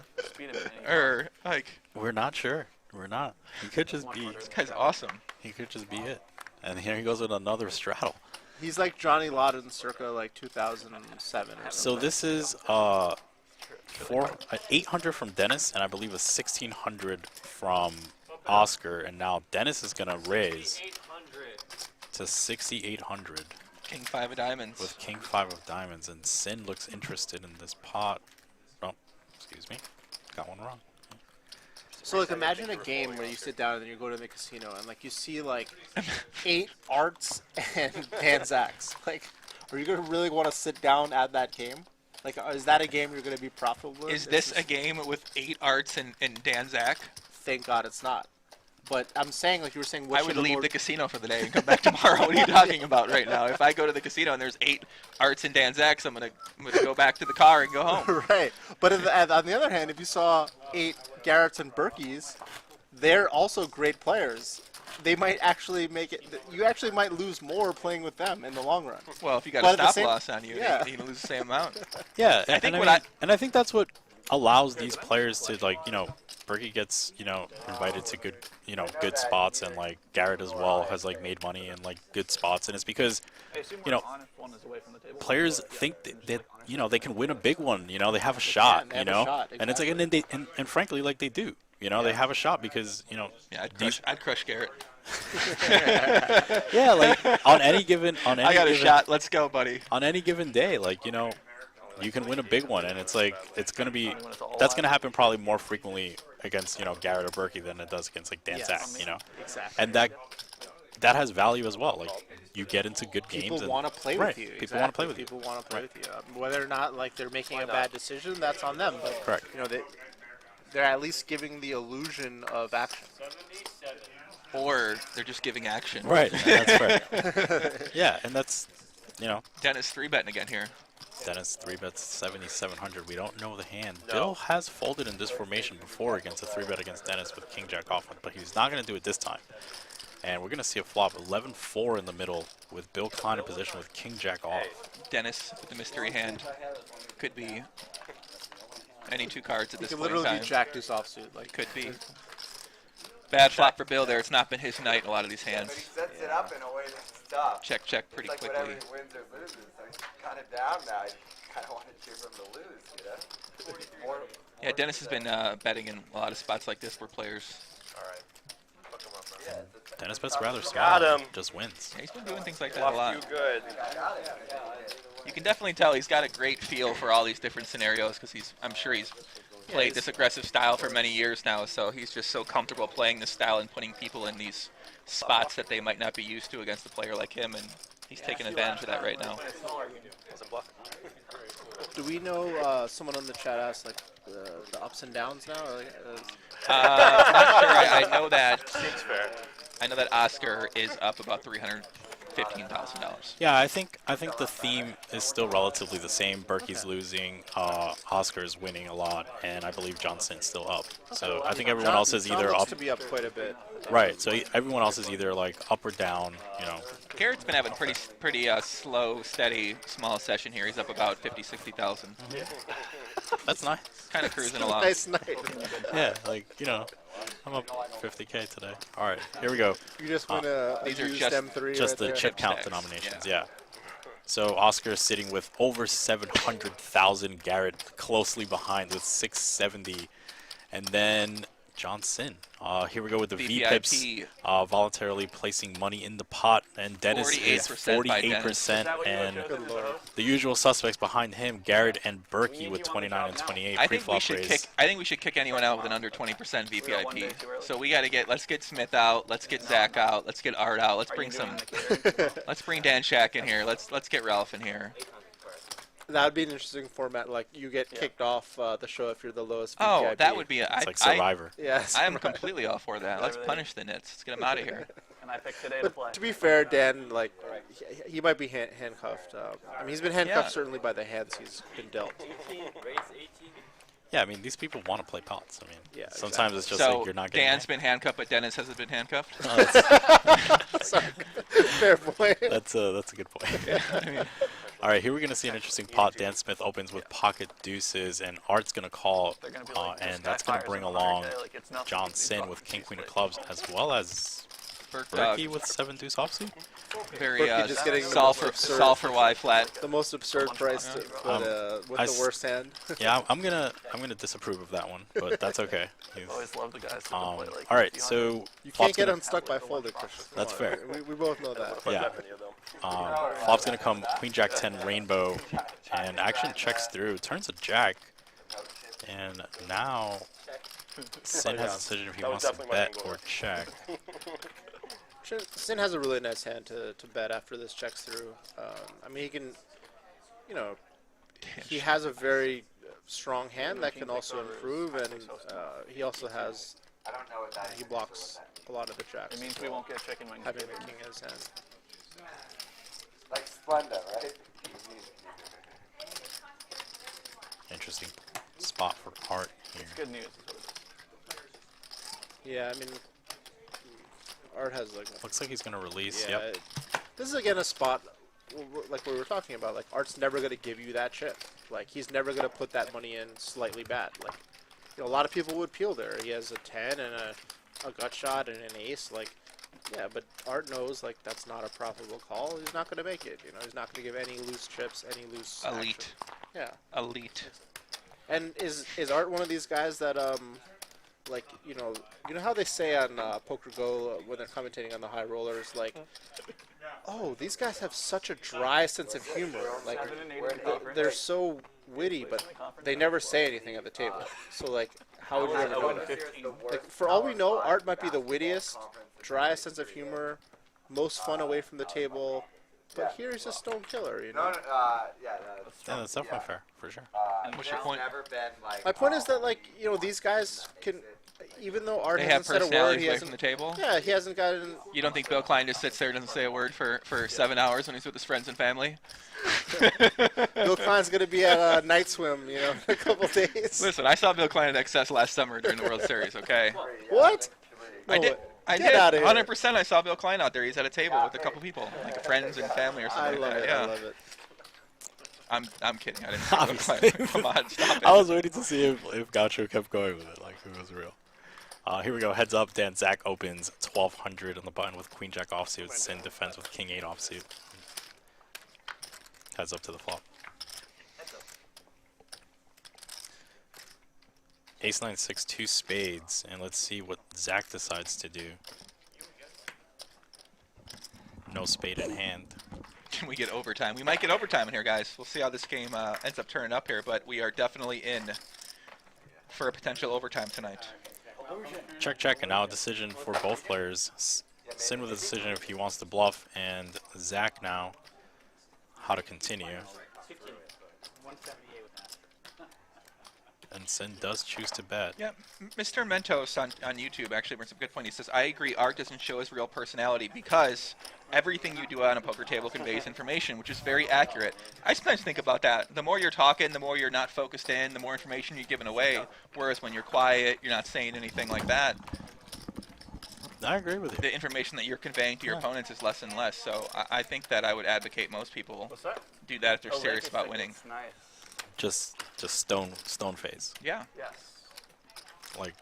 Speaker 6: or like
Speaker 4: We're not sure. We're not. He could just be.
Speaker 6: this guy's awesome.
Speaker 4: He could just be it. And here he goes with another straddle.
Speaker 12: he's like Johnny Lawton circa like 2007. Or
Speaker 4: So
Speaker 12: something.
Speaker 4: this is 800 from Dennis, and I believe a 1600 from Oscar, and now Dennis is gonna raise to 6,800
Speaker 6: King 5 of diamonds.
Speaker 4: with King 5 of diamonds, and Sin looks interested in this pot. Oh, excuse me, got one wrong.
Speaker 12: So like imagine a game where you sit down and then you go to the casino and like you see like 8 Arts and Dan Zacks. Like, are you gonna really want to sit down at that game? Like, is that a game you're gonna be profitable in?
Speaker 6: Is this a game with 8 Arts and Dan Zack?
Speaker 12: Thank God it's not. But I'm saying, like you were saying,
Speaker 6: I
Speaker 12: what
Speaker 6: would
Speaker 12: should
Speaker 6: leave
Speaker 12: more-
Speaker 6: the casino for the day and come back tomorrow. What are you talking about right now? If I go to the casino and there's 8 Arts and Dan Zacks, I'm gonna go back to the car and go home.
Speaker 12: Right. But on the other hand, if you saw 8 Garretts and Berkeys, they're also great players. They might actually make it. You actually might lose more playing with them in the long run.
Speaker 6: Well, if you got
Speaker 12: But
Speaker 6: a
Speaker 12: at the
Speaker 6: stop
Speaker 12: same-
Speaker 6: loss on you,
Speaker 12: yeah.
Speaker 6: you lose the same amount.
Speaker 4: Yeah,
Speaker 6: I think what
Speaker 4: and I think that's what allows these players to, like, you know, Berkey gets, you know, invited to good, you know, good spots, and like Garrett as well has like made money in like good spots, and it's because, you know, players think that you know they can win a big one, you know, they have a shot,
Speaker 12: they
Speaker 4: you
Speaker 12: have a
Speaker 4: know,
Speaker 12: shot,
Speaker 4: and it's like, and then they and frankly, like they do, you know, they have a shot because, you know,
Speaker 6: Yeah, I'd crush Garrett.
Speaker 4: yeah, like on any given
Speaker 6: I got a shot. Let's go, buddy.
Speaker 4: on any given day, like, you know, you can win a big one, and it's like that's gonna happen probably more frequently against, you know, Garrett or Berkey than it does against like Dan Zack, you know,
Speaker 12: Exactly.
Speaker 4: and that has value as well. Like, you get into good games.
Speaker 12: People
Speaker 4: and,
Speaker 12: want to play
Speaker 4: right,
Speaker 12: with you.
Speaker 4: People want to play with
Speaker 12: People
Speaker 4: you.
Speaker 12: want to play
Speaker 4: Right.
Speaker 12: with you. Whether or not like they're making a bad decision, that's on them. But
Speaker 4: Correct.
Speaker 12: you know, they're at least giving the illusion of action.
Speaker 6: Or they're just giving action.
Speaker 4: Right. That's right. Yeah, and that's, you know,
Speaker 6: Dennis 3-betting again here.
Speaker 4: Dennis 3-bets 7,700. We don't know the hand. Bill has folded in this formation before against a 3-bet against Dennis with King Jack off, but he's not going to do it this time. And we're going to see a flop 11-4 in the middle with Bill Klein in position with King Jack off.
Speaker 6: Dennis with the mystery hand. Could be any 2 cards at
Speaker 12: You
Speaker 6: this
Speaker 12: can
Speaker 6: point in
Speaker 12: literally
Speaker 6: time.
Speaker 12: be Jack Deuce offsuit. Like
Speaker 6: Could be. Bad flop for Bill there. It's not been his night in a lot of these
Speaker 5: But
Speaker 6: hands.
Speaker 5: he sets it up in a way that's tough.
Speaker 6: Check pretty
Speaker 5: It's like
Speaker 6: quickly.
Speaker 5: whatever he wins or loses. So he's kind of down now. You kind of want to cheer for him to lose, you know?
Speaker 6: Yeah, Dennis has been betting in a lot of spots like this where players.
Speaker 4: Dennis bets rather small.
Speaker 8: Got him.
Speaker 4: Just wins.
Speaker 6: Yeah, he's been doing things like that a lot.
Speaker 8: You good.
Speaker 6: You can definitely tell he's got a great feel for all these different scenarios because I'm sure he's played this aggressive style for many years now, so he's just so comfortable playing this style and putting people in these spots that they might not be used to against a player like him, and he's taking advantage of that right now.
Speaker 12: Do we know someone on the chat asked like the ups and downs now? Or, like,
Speaker 6: I'm not sure. I know that.
Speaker 8: Seems fair.
Speaker 6: I know that Oscar is up about 300 $15,000.
Speaker 4: Yeah, I think the theme is still relatively the same. Berkey's losing, Oscar's winning a lot, and I believe Johnson's still up. So I think everyone else is either up.
Speaker 12: To be up quite a bit.
Speaker 4: Right. So everyone else is either like up or down. You know.
Speaker 6: Garrett's been having pretty slow, steady, small session here. He's up about 50, 60,000.
Speaker 4: That's nice.
Speaker 6: Kind of cruising along.
Speaker 12: Nice night.
Speaker 4: Yeah, like I'm up 50K today. All right, here we go.
Speaker 12: You just want to
Speaker 6: these are
Speaker 12: use
Speaker 6: just-
Speaker 12: them three.
Speaker 4: Just
Speaker 12: right
Speaker 4: the
Speaker 12: there?
Speaker 4: chip count denominations, yeah. So Oscar is sitting with over 700,000. Garrett closely behind with 670, and then Johnson. Here we go with the VPIPs voluntarily placing money in the pot, and Dennis is 48%, and the usual suspects behind him, Garrett and Berkey with 29 and 28
Speaker 6: I think
Speaker 4: pre-flop
Speaker 6: we should
Speaker 4: raise.
Speaker 6: kick. I think we should kick anyone out with an under 20% VPIP. So we got to let's get Smith out. Let's get Zack out. Let's get Art out. Let's bring let's bring Dan Shack in here. Let's get Ralph in here.
Speaker 12: That would be an interesting format. Like you get kicked off the show if you're the lowest.
Speaker 6: Oh,
Speaker 12: VPIP.
Speaker 6: that would be.
Speaker 4: It's like Survivor.
Speaker 12: Yes.
Speaker 6: I'm completely all for that. Let's punish the nits. Let's get them out of here.
Speaker 7: And I picked today to play.
Speaker 12: But to be fair, Dan, like he might be handcuffed. I mean, he's been handcuffed certainly by the hands he's been dealt.
Speaker 4: Yeah, I mean, these people want to play pots. I mean,
Speaker 12: Yeah,
Speaker 4: sometimes it's just
Speaker 6: So
Speaker 4: like you're not getting
Speaker 6: Dan's been handcuffed, but Dennis hasn't been handcuffed.
Speaker 12: Sorry. Fair point.
Speaker 4: That's a good point. All right, here we're going to see an interesting pot. Dan Smith opens with pocket deuces, and Art's going to call, and that's going to bring along John Sin with king, queen of clubs, as well as Berkey with 7 deuce offsuit.
Speaker 6: Very
Speaker 12: Berkey just getting the
Speaker 6: sulfur
Speaker 12: most absurd-
Speaker 6: Y flat.
Speaker 12: The most absurd price, but with the worst hand.
Speaker 4: Yeah, I'm gonna disapprove of that one, but that's okay.
Speaker 11: Always love the guys who play like
Speaker 4: all right,
Speaker 11: 50,
Speaker 4: so
Speaker 12: You
Speaker 4: flop's
Speaker 12: can't get
Speaker 4: gonna-
Speaker 12: unstuck by folded, Christian. Come
Speaker 4: That's
Speaker 12: on.
Speaker 4: fair.
Speaker 12: We both know that.
Speaker 4: Yeah. Flop's gonna come queen jack 10 rainbow, and action checks through, turns a jack, and now Sin has a decision if he wants to bet or check.
Speaker 12: Sin has a really nice hand to bet after this checks through. I mean, he can, he has a very strong hand that can also improve, and he also has, he blocks a lot of the jacks.
Speaker 7: It means we won't get chicken wings.
Speaker 12: Having the king in his hand.
Speaker 5: Like Splenda, right?
Speaker 4: Interesting spot for Art here.
Speaker 7: Good news.
Speaker 12: Yeah, I mean, Art has like.
Speaker 4: Looks like he's gonna release.
Speaker 12: Yeah,
Speaker 4: Yep.
Speaker 12: This is again a spot like we were talking about. Like Art's never gonna give you that chip. Like he's never gonna put that money in slightly bad. Like a lot of people would peel there. He has a 10 and a gut shot and an ace. Like yeah, but Art knows like that's not a profitable call. He's not gonna make it. He's not gonna give any loose chips, any loose.
Speaker 6: Elite.
Speaker 12: Action. Yeah.
Speaker 6: Elite.
Speaker 12: And is Art one of these guys that like you know how they say on Poker Go when they're commentating on the high rollers, like, oh, these guys have such a dry sense of humor. Like they're so witty, but they never say anything at the table. So like, how would you ever know that? Like for all we know, Art might be the wittiest, driest sense of humor, most fun away from the table. But here he's a stone killer,
Speaker 5: No,
Speaker 4: Yeah, that's definitely fair, for sure.
Speaker 6: What's your point?
Speaker 12: My point is that like these guys can, even though Art
Speaker 6: They have
Speaker 12: hasn't said a word,
Speaker 6: personalities
Speaker 12: he
Speaker 6: away
Speaker 12: hasn't.
Speaker 6: from the table.
Speaker 12: Yeah, he hasn't gotten.
Speaker 6: You don't think Bill Klein just sits there and doesn't say a word for 7 hours when he's with his friends and family?
Speaker 12: Bill Klein's gonna be at Night Swim, in a couple days.
Speaker 6: Listen, I saw Bill Klein at XS last summer during the World Series. Okay.
Speaker 12: What?
Speaker 6: I did. I
Speaker 12: Get
Speaker 6: did.
Speaker 12: outta here.
Speaker 6: 100%. I saw Bill Klein out there. He's at a table with a couple people, like friends and family or
Speaker 12: I
Speaker 6: something
Speaker 12: love
Speaker 6: like
Speaker 12: it.
Speaker 6: that.
Speaker 12: I
Speaker 6: Yeah.
Speaker 12: love it.
Speaker 6: I'm kidding. I didn't see Bill
Speaker 4: Obviously.
Speaker 6: Klein. Come on, stop it.
Speaker 4: I was waiting to see if Gaucho kept going with it, like if it was real. Here we go. Heads up. Dan Zack opens 1200 on the button with queen jack offsuit. Sin defends with king 8 offsuit. Heads up to the flop. Ace 9 6 2 spades, and let's see what Zack decides to do. No spade in hand.
Speaker 6: Can we get overtime? We might get overtime in here, guys. We'll see how this game ends up turning up here, but we are definitely in for a potential overtime tonight.
Speaker 4: Check, check, and now a decision for both players. Sin with a decision if he wants to bluff, and Zack now how to continue.
Speaker 1: 178 with that.
Speaker 4: and Sin does choose to bet.
Speaker 6: Yeah, Mr. Mentos on YouTube actually brings up a good point. He says, I agree, art doesn't show his real personality because everything you do on a poker table conveys information, which is very accurate. I sometimes think about that. The more you're talking, the more you're not focused in, the more information you're giving away, whereas when you're quiet, you're not saying anything like that.
Speaker 4: I agree with you.
Speaker 6: The information that you're conveying to your opponents is less and less, so I think that I would advocate most people do that if they're serious about winning.
Speaker 7: Nice.
Speaker 4: Just stone phase.
Speaker 6: Yeah.
Speaker 7: Yes.
Speaker 4: Like,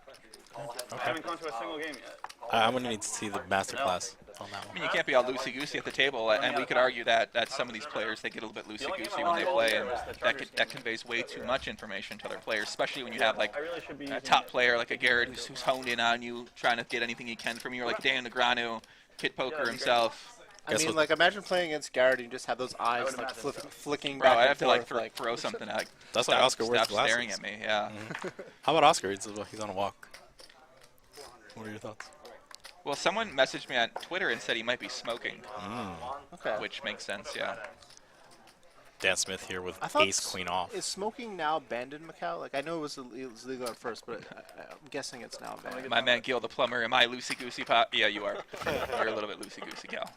Speaker 7: I haven't gone to a single game yet.
Speaker 4: I'm gonna need to see the masterclass on that
Speaker 6: I
Speaker 4: one.
Speaker 6: mean, you can't be all loosey-goosey at the table, and we could argue that some of these players, they get a little bit loosey-goosey when they play, and that conveys way too much information to other players, especially when you have, like, a top player like a Garrett who's honed in on you, trying to get anything he can from you, or like Dan Negreanu, Kid Poker himself.
Speaker 12: I mean, like, imagine playing against Garrett and you just have those eyes, like, flicking
Speaker 6: Bro,
Speaker 12: back
Speaker 6: I'd
Speaker 12: and
Speaker 6: have to,
Speaker 12: forth,
Speaker 6: like, throw something out.
Speaker 4: That's like Oscar wears
Speaker 6: Stop
Speaker 4: glasses.
Speaker 6: staring at me, yeah.
Speaker 4: How about Oscar? He's on a walk. What are your thoughts?
Speaker 6: Well, someone messaged me on Twitter and said he might be smoking,
Speaker 12: Okay.
Speaker 6: which makes sense, yeah.
Speaker 4: Dan Smith here with
Speaker 12: I thought
Speaker 4: ace queen off.
Speaker 12: Is smoking now banned in Macau? Like, I know it was legal at first, but I'm guessing it's now banned.
Speaker 6: My man Gil the plumber, am I loosey-goosey pop? Yeah, you are. You're a little bit loosey-goosey, Gal.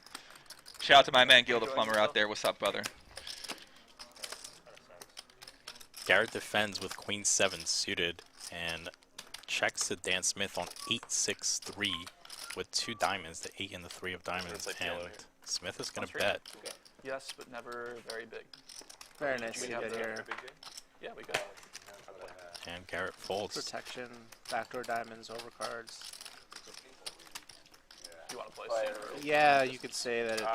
Speaker 6: Shout out to my man Gil the plumber out there. What's up, brother?
Speaker 4: Garrett defends with queen 7 suited and checks to Dan Smith on 8-6-3 with 2 diamonds, the 8 and the 3 of diamonds, and Smith is gonna bet.
Speaker 11: Yes, but never very big.
Speaker 12: Very nice to get here.
Speaker 11: Yeah, we got
Speaker 4: And Garrett folds.
Speaker 12: Protection, backdoor diamonds, overcards.
Speaker 11: You want to play Super?
Speaker 12: Yeah, you could say that it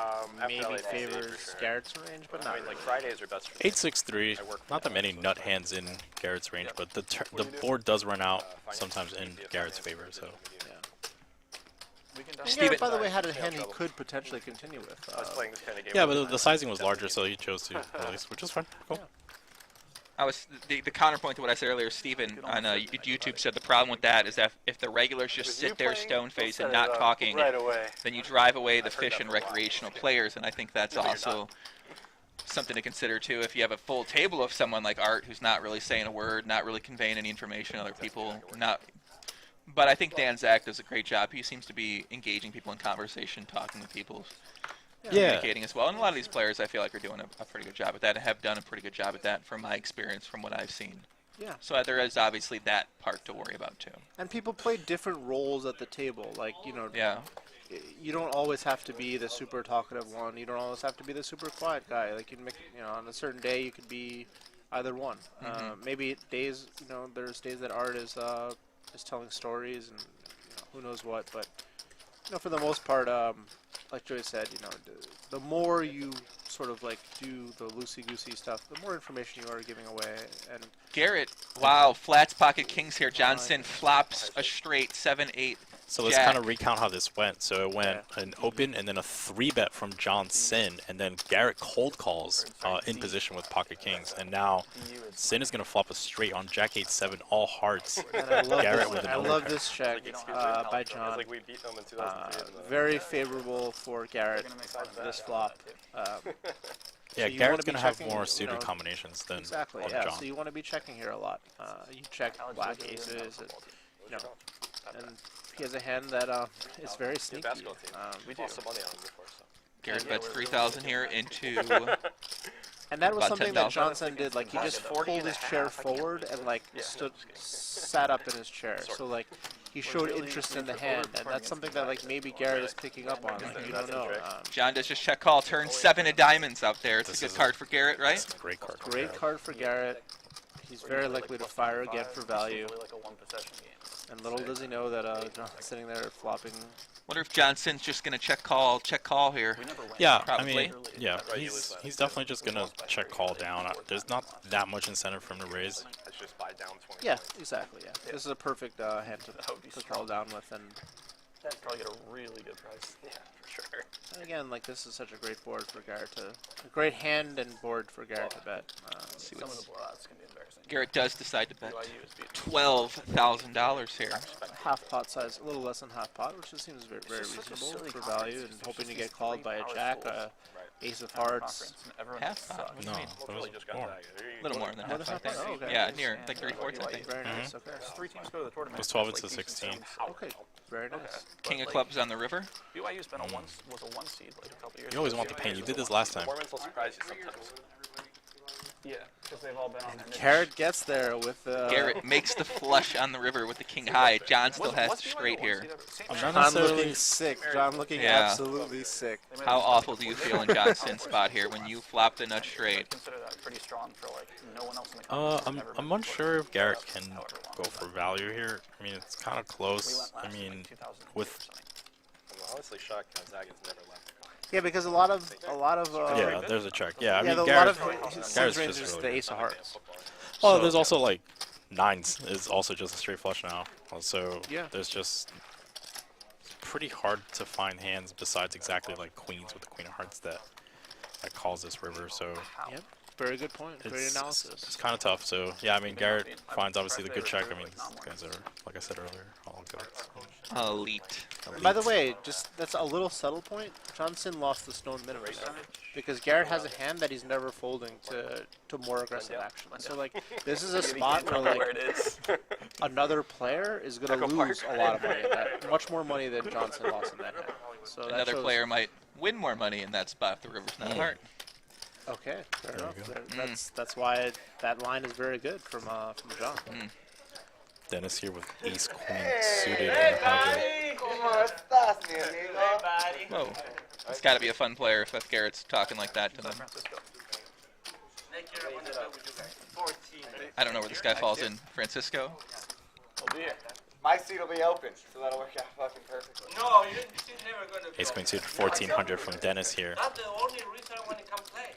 Speaker 12: maybe favors Garrett's range, but not really.
Speaker 13: Fridays are best for
Speaker 4: 8-6-3. Not that many nut hands in Garrett's range, but the board does run out sometimes in Garrett's favor. So.
Speaker 12: And Garrett, by the way, had a hand he could potentially continue with.
Speaker 4: Yeah, but the sizing was larger, so he chose to release, which is fine. Cool.
Speaker 6: I was the counterpoint to what I said earlier. Steven on YouTube said the problem with that is that if the regulars just sit there stone face and not talking, then you drive away the fish and recreational players, and I think that's also something to consider too. If you have a full table of someone like Art who's not really saying a word, not really conveying any information to other people, But I think Dan Zack does a great job. He seems to be engaging people in conversation, talking with people, communicating as well. And a lot of these players, I feel like, are doing a pretty good job at that and have done a pretty good job at that from my experience, from what I've seen.
Speaker 12: Yeah.
Speaker 6: So there is obviously that part to worry about, too.
Speaker 12: And people play different roles at the table. Like,
Speaker 6: Yeah.
Speaker 12: You don't always have to be the super talkative one. You don't always have to be the super quiet guy. Like, on a certain day, you could be either one. Maybe days, there's days that Art is telling stories and who knows what, but for the most part, like Joey said, the more you sort of like do the loosey-goosey stuff, the more information you are giving away. And
Speaker 6: Garrett, wow, flats pocket kings here. Johnson flops a straight 7-8.
Speaker 4: So let's kind of recount how this went. So it went an open and then a 3-bet from John Sin, and then Garrett cold calls in position with pocket kings, and now Sin is going to flop a straight on Jack 8-7 all hearts. Garrett with an
Speaker 12: I love this check by John. Very favorable for Garrett this flop.
Speaker 4: Yeah,
Speaker 12: so
Speaker 4: Garrett's going to have more suited combinations than
Speaker 12: John. So you want to be checking here a lot. You check black aces, and he has a hand that is very sneaky.
Speaker 13: We lost some money on him before, so.
Speaker 6: Garrett bets 3,000 here into.
Speaker 12: And that was something that Johnson did. Like, he just pulled his chair forward and like sat up in his chair. So like he showed interest in the hand, and that's something that like maybe Garrett is picking up on. Like, you don't know.
Speaker 6: John does just check call, turn 7 of diamonds out there. It's a good card for Garrett, right?
Speaker 4: It's a great card.
Speaker 12: Great card for Garrett. He's very likely to fire again for value. And little does he know that John's sitting there flopping.
Speaker 6: Wonder if Johnson's just gonna check call here.
Speaker 4: Yeah,
Speaker 6: probably.
Speaker 4: I mean, yeah, he's definitely just gonna check call down. There's not that much incentive for him to raise.
Speaker 12: Yeah, exactly. Yeah, this is a perfect hand to call down with, and
Speaker 11: probably get a really good price. Yeah, for sure.
Speaker 12: And again, like this is such a great board for Garrett a great hand and board for Garrett to bet.
Speaker 11: Some of the blowouts can be embarrassing.
Speaker 6: Garrett does decide to bet $12,000 here.
Speaker 12: Half pot size, a little less than half pot, which just seems very, very reasonable for value, and hoping to get called by a jack. Ace of hearts.
Speaker 6: Half pot? What do you
Speaker 4: No,
Speaker 6: mean?
Speaker 4: that was more.
Speaker 6: A little more than
Speaker 12: More
Speaker 6: half
Speaker 12: than
Speaker 6: pot, I
Speaker 12: half pot?
Speaker 6: think.
Speaker 12: Oh, okay.
Speaker 6: Yeah, near like 3/4, I think.
Speaker 12: Very nice. Okay.
Speaker 7: 3 teams go to the tournament.
Speaker 4: It was 12 into 16.
Speaker 12: Okay. Very nice.
Speaker 6: King of clubs on the river.
Speaker 7: BYU's been was a 1 seed like a couple years.
Speaker 4: You always want the pain. You did this last time.
Speaker 13: Tournaments will surprise you sometimes.
Speaker 7: Yeah, because they've all been on their
Speaker 12: Garrett gets there with
Speaker 6: Garrett makes the flush on the river with the king high. John still has straight here.
Speaker 12: John looking sick. John looking
Speaker 6: Yeah.
Speaker 12: absolutely sick.
Speaker 6: How awful do you feel in John's sin spot here when you flop the nut straight?
Speaker 7: Consider that pretty strong for like no one else in the
Speaker 4: I'm unsure if Garrett can go for value here. I mean, it's kind of close. I mean, with
Speaker 13: I'm honestly shocked Zack has never left.
Speaker 12: Yeah, because a lot of
Speaker 4: yeah, there's a check. Yeah, I
Speaker 12: yeah,
Speaker 4: mean,
Speaker 12: a lot
Speaker 4: Garrett,
Speaker 12: of his
Speaker 4: Garrett's
Speaker 12: range
Speaker 4: just
Speaker 12: is
Speaker 4: really
Speaker 12: the
Speaker 4: good.
Speaker 12: ace of hearts.
Speaker 4: Well, there's also like nines is also just a straight flush now. Also,
Speaker 12: Yeah.
Speaker 4: there's just it's pretty hard to find hands besides exactly like queens with the queen of hearts that calls this river. So
Speaker 12: Yep. Very good point. Great analysis.
Speaker 4: it's kind of tough. So yeah, I mean, Garrett finds obviously the good check. I mean, these guys are, like I said earlier, all good.
Speaker 6: Elite.
Speaker 12: By the way, just that's a little subtle point. Johnson lost the stone minimum there because Garrett has a hand that he's never folding to more aggressive action. So like this is a spot where like another player is gonna lose a lot of money. Much more money than Johnson lost in that hand. So that
Speaker 6: Another
Speaker 12: shows-
Speaker 6: player might win more money in that spot if the river's not hard.
Speaker 12: Okay, fair enough. That's why that line is very good from John.
Speaker 4: Dennis here with ace queen suited in the pocket.
Speaker 6: Whoa. It's got to be a fun player if Garrett's talking like that to them. I don't know where this guy falls in. Francisco?
Speaker 5: My seat will be open, so that'll work out fucking perfectly.
Speaker 10: No, you're never gonna go.
Speaker 4: Ace queen suited 1400 from Dennis here.
Speaker 10: That's the only reason I want to come play.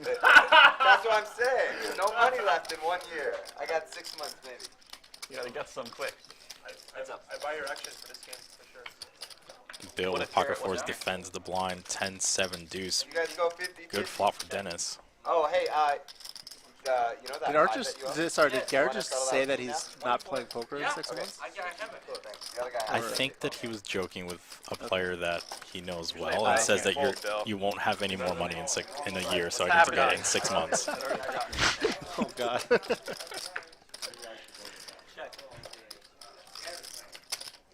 Speaker 5: That's what I'm saying. No money left in 1 year. I got 6 months maybe.
Speaker 7: You gotta get some quick.
Speaker 13: I buy your action for this game for sure.
Speaker 4: Bill with pocket fours defends the blind 10-7 deuce.
Speaker 5: You guys go 50.
Speaker 4: Good flop for Dennis.
Speaker 5: Oh, hey, you know that.
Speaker 12: Did Art did Garrett just say that he's not playing poker in 6 months?
Speaker 4: I think that he was joking with a player that he knows well and says that you won't have any more money in a year, so I need to get it in 6 months.
Speaker 12: Oh God.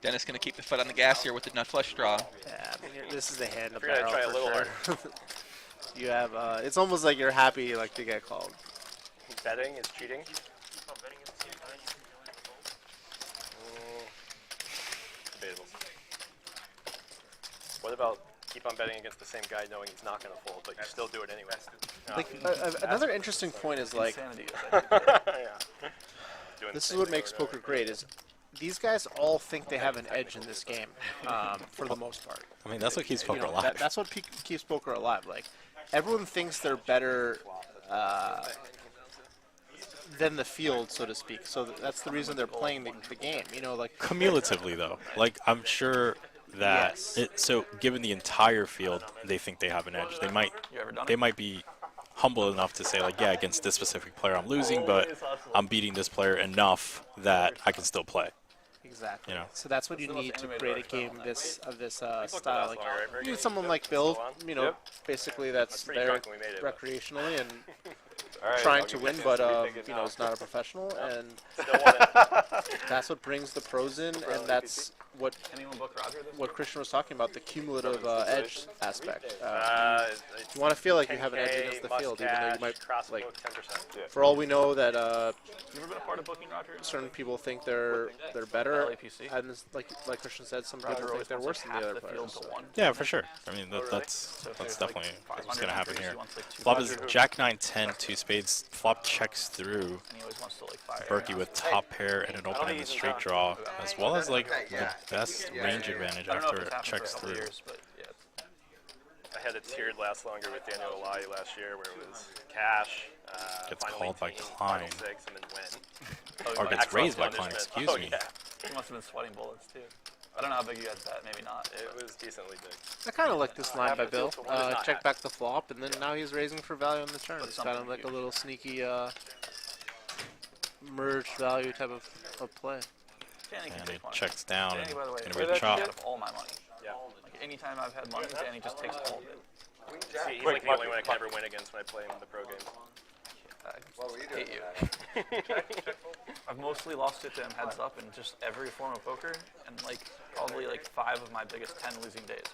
Speaker 6: Dennis going to keep the foot on the gas here with the nut flush draw.
Speaker 12: Yeah, I mean, this is the hand of
Speaker 13: We're gonna
Speaker 12: barrel
Speaker 13: try a
Speaker 12: for
Speaker 13: little
Speaker 12: sure. You have it's almost like you're happy like to get called.
Speaker 13: Betting is cheating. Debatable. What about keep on betting against the same guy knowing he's not going to fold, but you still do it anyway?
Speaker 12: Like another interesting point is like this is what makes poker great is these guys all think they have an edge in this game for the most part.
Speaker 4: I mean, that's what keeps poker alive.
Speaker 12: That's what keeps poker alive. Like everyone thinks they're better than the field, so to speak. So that's the reason they're playing the game. You know, like
Speaker 4: Cumulatively, though, like I'm sure that so given the entire field, they think they have an edge. They might be humble enough to say like, yeah, against this specific player I'm losing, but I'm beating this player enough that I can still play.
Speaker 12: Exactly.
Speaker 4: You know.
Speaker 12: So that's what you need to create a game of this style. Like, you need someone like Bill, you know, basically that's there recreationally and trying to win, but you know, is not a professional, and that's what brings the pros in, and that's what Christian was talking about, the cumulative edge aspect. You want to feel like you have an edge against the field, even though you might, like, for all we know that
Speaker 7: You ever been a part of booking, Roger?
Speaker 12: certain people think they're better, and like Christian said, some people think they're worse than the other players. So.
Speaker 4: Yeah, for sure. I mean, that's definitely what's going to happen here. Flop is Jack 9-10, 2 spades. Flop checks through Berkey with top pair and an opening straight draw, as well as like the best range advantage after it checks through.
Speaker 13: I had it tiered last longer with Daniel Alai last year, where it was cash.
Speaker 4: Gets called by Klein.
Speaker 13: Six, and then win.
Speaker 4: Or gets raised by Klein, excuse me.
Speaker 13: Yeah.
Speaker 7: You must have been sweating bullets too. I don't know how big you guys bet, maybe not.
Speaker 13: It was decently big.
Speaker 12: I kind of like this line by Bill. Check back the flop, and then now he's raising for value on the turn. It's kind of like a little sneaky merged value type of play.
Speaker 7: Danny can
Speaker 4: And he
Speaker 7: take money.
Speaker 4: checks down.
Speaker 7: Danny, by the way,
Speaker 4: Gonna be a chop.
Speaker 7: out of all my money.
Speaker 13: Yeah.
Speaker 7: Like anytime I've had money, Danny just takes all of it.
Speaker 13: He's like the only one I can ever win against when I play him in the pro games.
Speaker 5: What were you doing?
Speaker 11: I've mostly lost it to him heads up in just every form of poker, and like probably like 5 of my biggest 10 losing days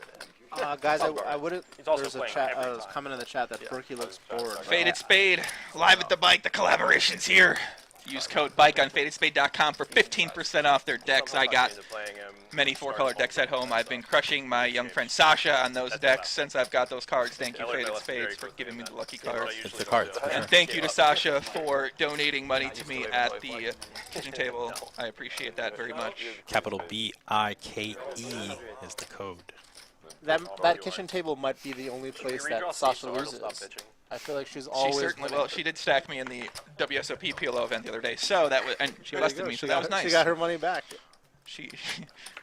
Speaker 11: are to him.
Speaker 12: Guys, I wouldn't.
Speaker 13: He's also
Speaker 12: There's a
Speaker 13: playing
Speaker 12: chat.
Speaker 13: every
Speaker 12: Was
Speaker 13: time.
Speaker 12: comment in the chat that Berkey looks bored.
Speaker 6: Faded Spade, live at the bike. The collaboration's here. Use code BIKE on fadedspade.com for 15% off their decks. I got many 4-color decks at home. I've been crushing my young friend Sasha on those decks since I've got those cards. Thank you, Faded Spades, for giving me the lucky cards.
Speaker 4: It's the cards.
Speaker 6: And thank you to Sasha for donating money to me at the kitchen table. I appreciate that very much.
Speaker 4: Capital BIKE is the code.
Speaker 12: That kitchen table might be the only place that Sasha loses. I feel like she's always.
Speaker 6: She certainly will. She did stack me in the WSOP PLO event the other day, so that was, and she busted me, so that was nice.
Speaker 12: She got her money back.
Speaker 6: She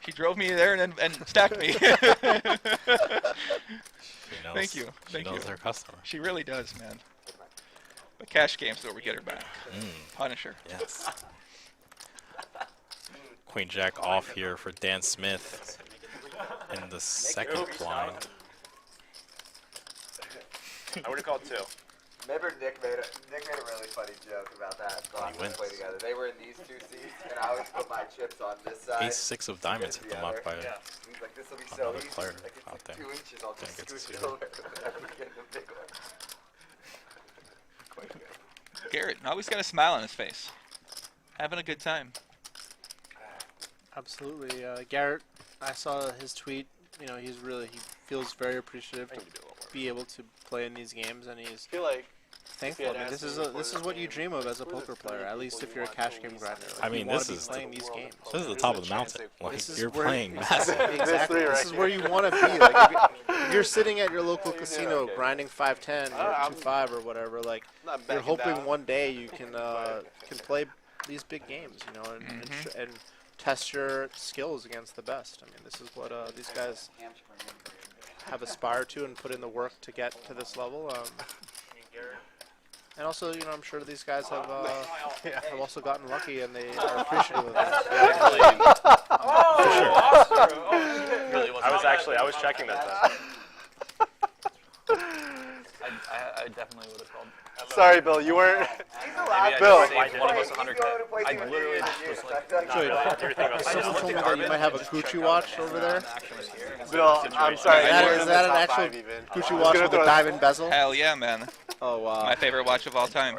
Speaker 6: drove me there and stacked me. Thank you.
Speaker 4: She knows her customer.
Speaker 6: She really does, man. But cash games where we get her back. Punisher.
Speaker 4: Yes. Queen Jack off here for Dan Smith in the second blind.
Speaker 13: I would have called 2.
Speaker 5: Remember Nick made a really funny joke about that.
Speaker 4: He wins.
Speaker 5: Play together. They were in these 2 seats, and I always put my chips on this side.
Speaker 4: Ace-6 of diamonds hit them up by
Speaker 5: He's like, this will be so
Speaker 4: another
Speaker 5: easy.
Speaker 4: player
Speaker 5: Like, it's
Speaker 4: out
Speaker 5: like
Speaker 4: there.
Speaker 5: 2 inches. I'll just
Speaker 4: Didn't get to
Speaker 5: scoot
Speaker 4: see
Speaker 5: it over. Get the big one.
Speaker 6: Garrett, always got a smile on his face. Having a good time.
Speaker 12: Absolutely, Garrett. I saw his tweet. You know, he feels very appreciative to be able to play in these games, and he's thankful. I mean, this is what you dream of as a poker player. At least if you're a cash game grinder. Like,
Speaker 4: I mean,
Speaker 12: you
Speaker 4: this
Speaker 12: be
Speaker 4: is
Speaker 12: playing these games.
Speaker 4: This is the top of the mountain. Like, you're
Speaker 12: where-
Speaker 4: playing massive.
Speaker 12: Exactly. This is where you want to be. Like, if you're sitting at your local casino grinding 510 or 2-5 or whatever. Like, you're hoping one day you can play these big games. You know, and test your skills against the best. I mean, this is what these guys have aspired to and put in the work to get to this level. And also, you know, I'm sure these guys have also gotten lucky, and they are appreciative of that.
Speaker 13: I was checking that.
Speaker 11: I definitely would have called.
Speaker 8: Sorry, Bill, you weren't.
Speaker 11: Bill,
Speaker 8: one of us
Speaker 11: 100K. I literally just was like,
Speaker 12: Someone told me that you might have a Gucci watch over there.
Speaker 8: Bill, I'm sorry.
Speaker 12: Is that an actual Gucci watch with a diamond bezel?
Speaker 6: Hell yeah, man.
Speaker 12: Oh, wow.
Speaker 6: My favorite watch of all time.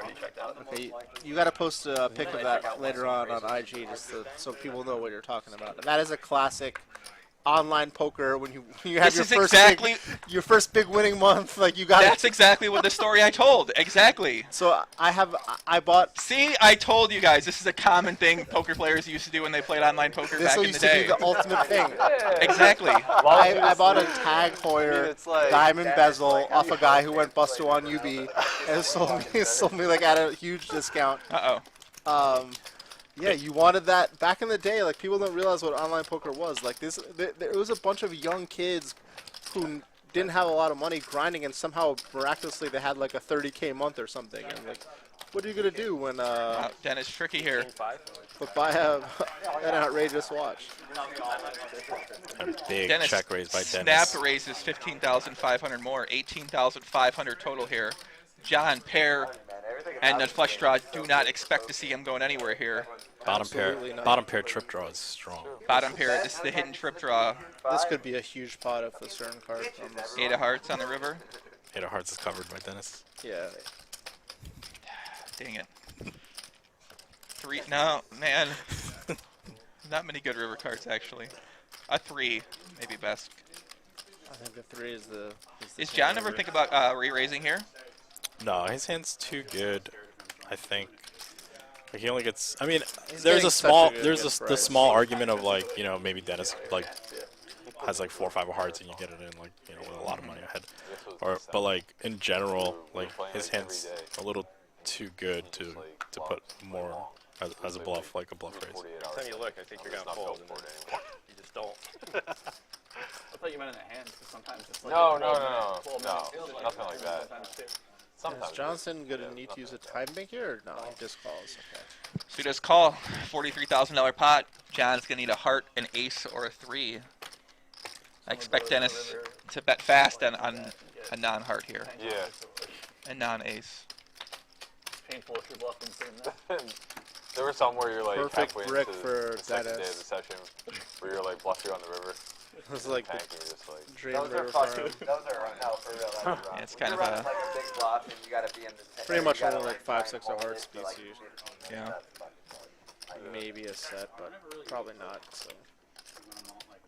Speaker 12: Okay, you got to post a pic of that later on IG just so people know what you're talking about. And that is a classic online poker when you have your first big winning month. Like, you got.
Speaker 6: That's exactly what the story I told. Exactly.
Speaker 12: So I bought.
Speaker 6: See, I told you guys this is a common thing poker players used to do when they played online poker back in the day.
Speaker 12: This used to be the ultimate thing.
Speaker 6: Exactly.
Speaker 12: I bought a Tag Heuer diamond bezel off a guy who went busto on UB and sold me like at a huge discount. Yeah, you wanted that back in the day. Like, people don't realize what online poker was. Like, there was a bunch of young kids who didn't have a lot of money grinding, and somehow miraculously they had like a 30K month or something. And like, what are you gonna do when
Speaker 6: Dennis tricky here.
Speaker 12: But buy an outrageous watch?
Speaker 4: A big
Speaker 6: Dennis
Speaker 4: check raise by Dennis.
Speaker 6: Snap raises 15,500 more, 18,500 total here. John, pair, and the flush draw. Do not expect to see him going anywhere here.
Speaker 4: Bottom pair trip draw is strong.
Speaker 6: Bottom pair, this is the hidden trip draw.
Speaker 12: This could be a huge pot if the Stern card comes.
Speaker 6: 8 of hearts on the river.
Speaker 4: 8 of hearts is covered by Dennis.
Speaker 12: Yeah.
Speaker 6: Dang it. 3, no, man. Not many good river cards, actually. A 3, maybe best.
Speaker 12: I think the 3 is the.
Speaker 6: Is John ever think about re-raising here?
Speaker 4: No, his hand's too good, I think. Like, he only gets. I mean, there's a small argument of, like, you know, maybe Dennis like has like 4 or 5 of hearts and you get it in, like, you know, with a lot of money ahead. But like in general, like, his hand's a little too good to put more as a bluff, like a bluff raise.
Speaker 13: Every time you look, I think you're gonna fold. You just don't.
Speaker 11: I thought you meant in the hands, because sometimes it's like
Speaker 9: No, nothing like that.
Speaker 12: Is Johnson going to need to use a time bank here, or no? He just calls. Okay.
Speaker 6: So he does call. $43,000 pot. John's going to need a heart, an ace, or a 3. I expect Dennis to bet fast on a non-heart here.
Speaker 9: Yeah.
Speaker 6: And non-ace.
Speaker 11: It's painful if you're bluffing between that.
Speaker 9: There were some where you're like
Speaker 12: Perfect
Speaker 9: halfway
Speaker 12: brick
Speaker 9: into
Speaker 12: for
Speaker 9: the second day of
Speaker 12: Dennis.
Speaker 9: the session where you're like bluffing on the river.
Speaker 12: It was like
Speaker 9: tank
Speaker 12: the
Speaker 9: and you're just like
Speaker 12: dream
Speaker 5: Those are
Speaker 12: river
Speaker 5: fucking.
Speaker 12: farm.
Speaker 5: Those are hell for real. Like,
Speaker 6: Yeah, it's
Speaker 5: when
Speaker 6: kind
Speaker 5: you're
Speaker 6: of
Speaker 5: running
Speaker 6: a-
Speaker 5: like a big bluff and you gotta be in the.
Speaker 12: Pretty
Speaker 5: you
Speaker 12: much
Speaker 5: gotta,
Speaker 12: only like
Speaker 5: try
Speaker 12: 5,
Speaker 5: and
Speaker 12: 6 of
Speaker 5: hold
Speaker 12: hearts
Speaker 5: it to, like,
Speaker 12: species.
Speaker 6: Yeah.
Speaker 5: that's fucking fun.
Speaker 12: Maybe a set, but probably not. So.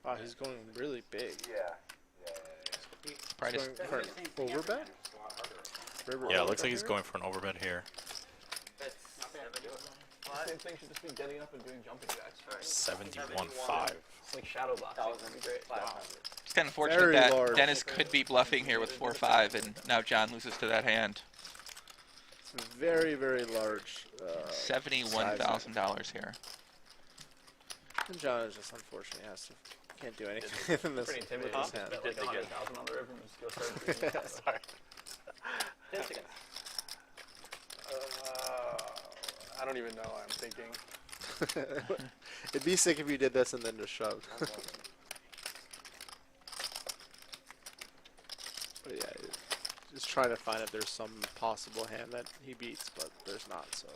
Speaker 12: Wow, he's going really big.
Speaker 5: Yeah.
Speaker 6: Probably
Speaker 12: He's
Speaker 6: just
Speaker 12: going for an overbet? River
Speaker 4: Yeah, it looks
Speaker 12: overbet
Speaker 4: like he's
Speaker 12: here?
Speaker 4: going for an overbet here.
Speaker 11: Same thing should just be getting up and doing jumping jacks.
Speaker 4: 71.5.
Speaker 11: It's like shadow boxing. That'd be great.
Speaker 6: It's kind of unfortunate
Speaker 12: Very
Speaker 6: that
Speaker 12: large.
Speaker 6: Dennis could be bluffing here with 4-5, and now John loses to that hand.
Speaker 12: It's very, very large.
Speaker 6: $71,000 here.
Speaker 12: And John is just unfortunate. He has to, can't do anything in this.
Speaker 11: Pretty intimidating.
Speaker 12: This hand.
Speaker 11: Bet like 100,000 on the river and just go start doing that.
Speaker 13: Sorry.
Speaker 10: 10 seconds.
Speaker 13: I don't even know. I'm thinking.
Speaker 12: It'd be sick if you did this and then just shoved. But yeah, just trying to find if there's some possible hand that he beats, but there's not, so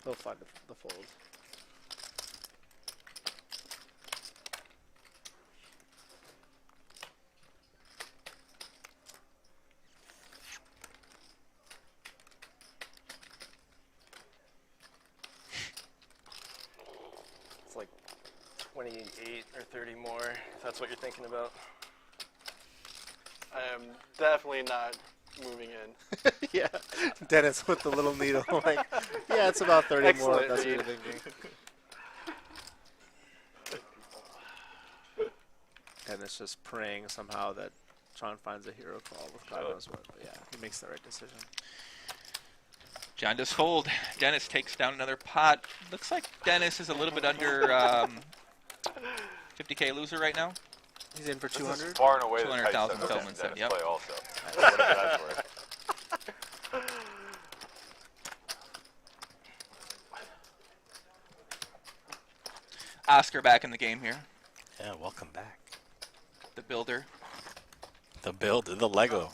Speaker 12: he'll find the fold.
Speaker 13: It's like 28 or 30 more, if that's what you're thinking about. I am definitely not moving in.
Speaker 12: Yeah, Dennis with the little needle. Like, yeah, it's about 30 more.
Speaker 13: Excellent
Speaker 12: That's what
Speaker 13: read.
Speaker 12: you're thinking. Dennis just praying somehow that John finds a hero call with God knows what. But yeah, he makes the right decision.
Speaker 6: John does fold. Dennis takes down another pot. Looks like Dennis is a little bit under 50K loser right now.
Speaker 12: He's in for
Speaker 9: this
Speaker 12: 200.
Speaker 9: is far and away the
Speaker 6: 200,000
Speaker 9: tightest
Speaker 6: Feldman
Speaker 9: Dennis
Speaker 6: said, yep.
Speaker 9: play also. Whatever that's worth.
Speaker 6: Oscar back in the game here.
Speaker 4: Yeah, welcome back.
Speaker 6: The builder.
Speaker 4: The Lego.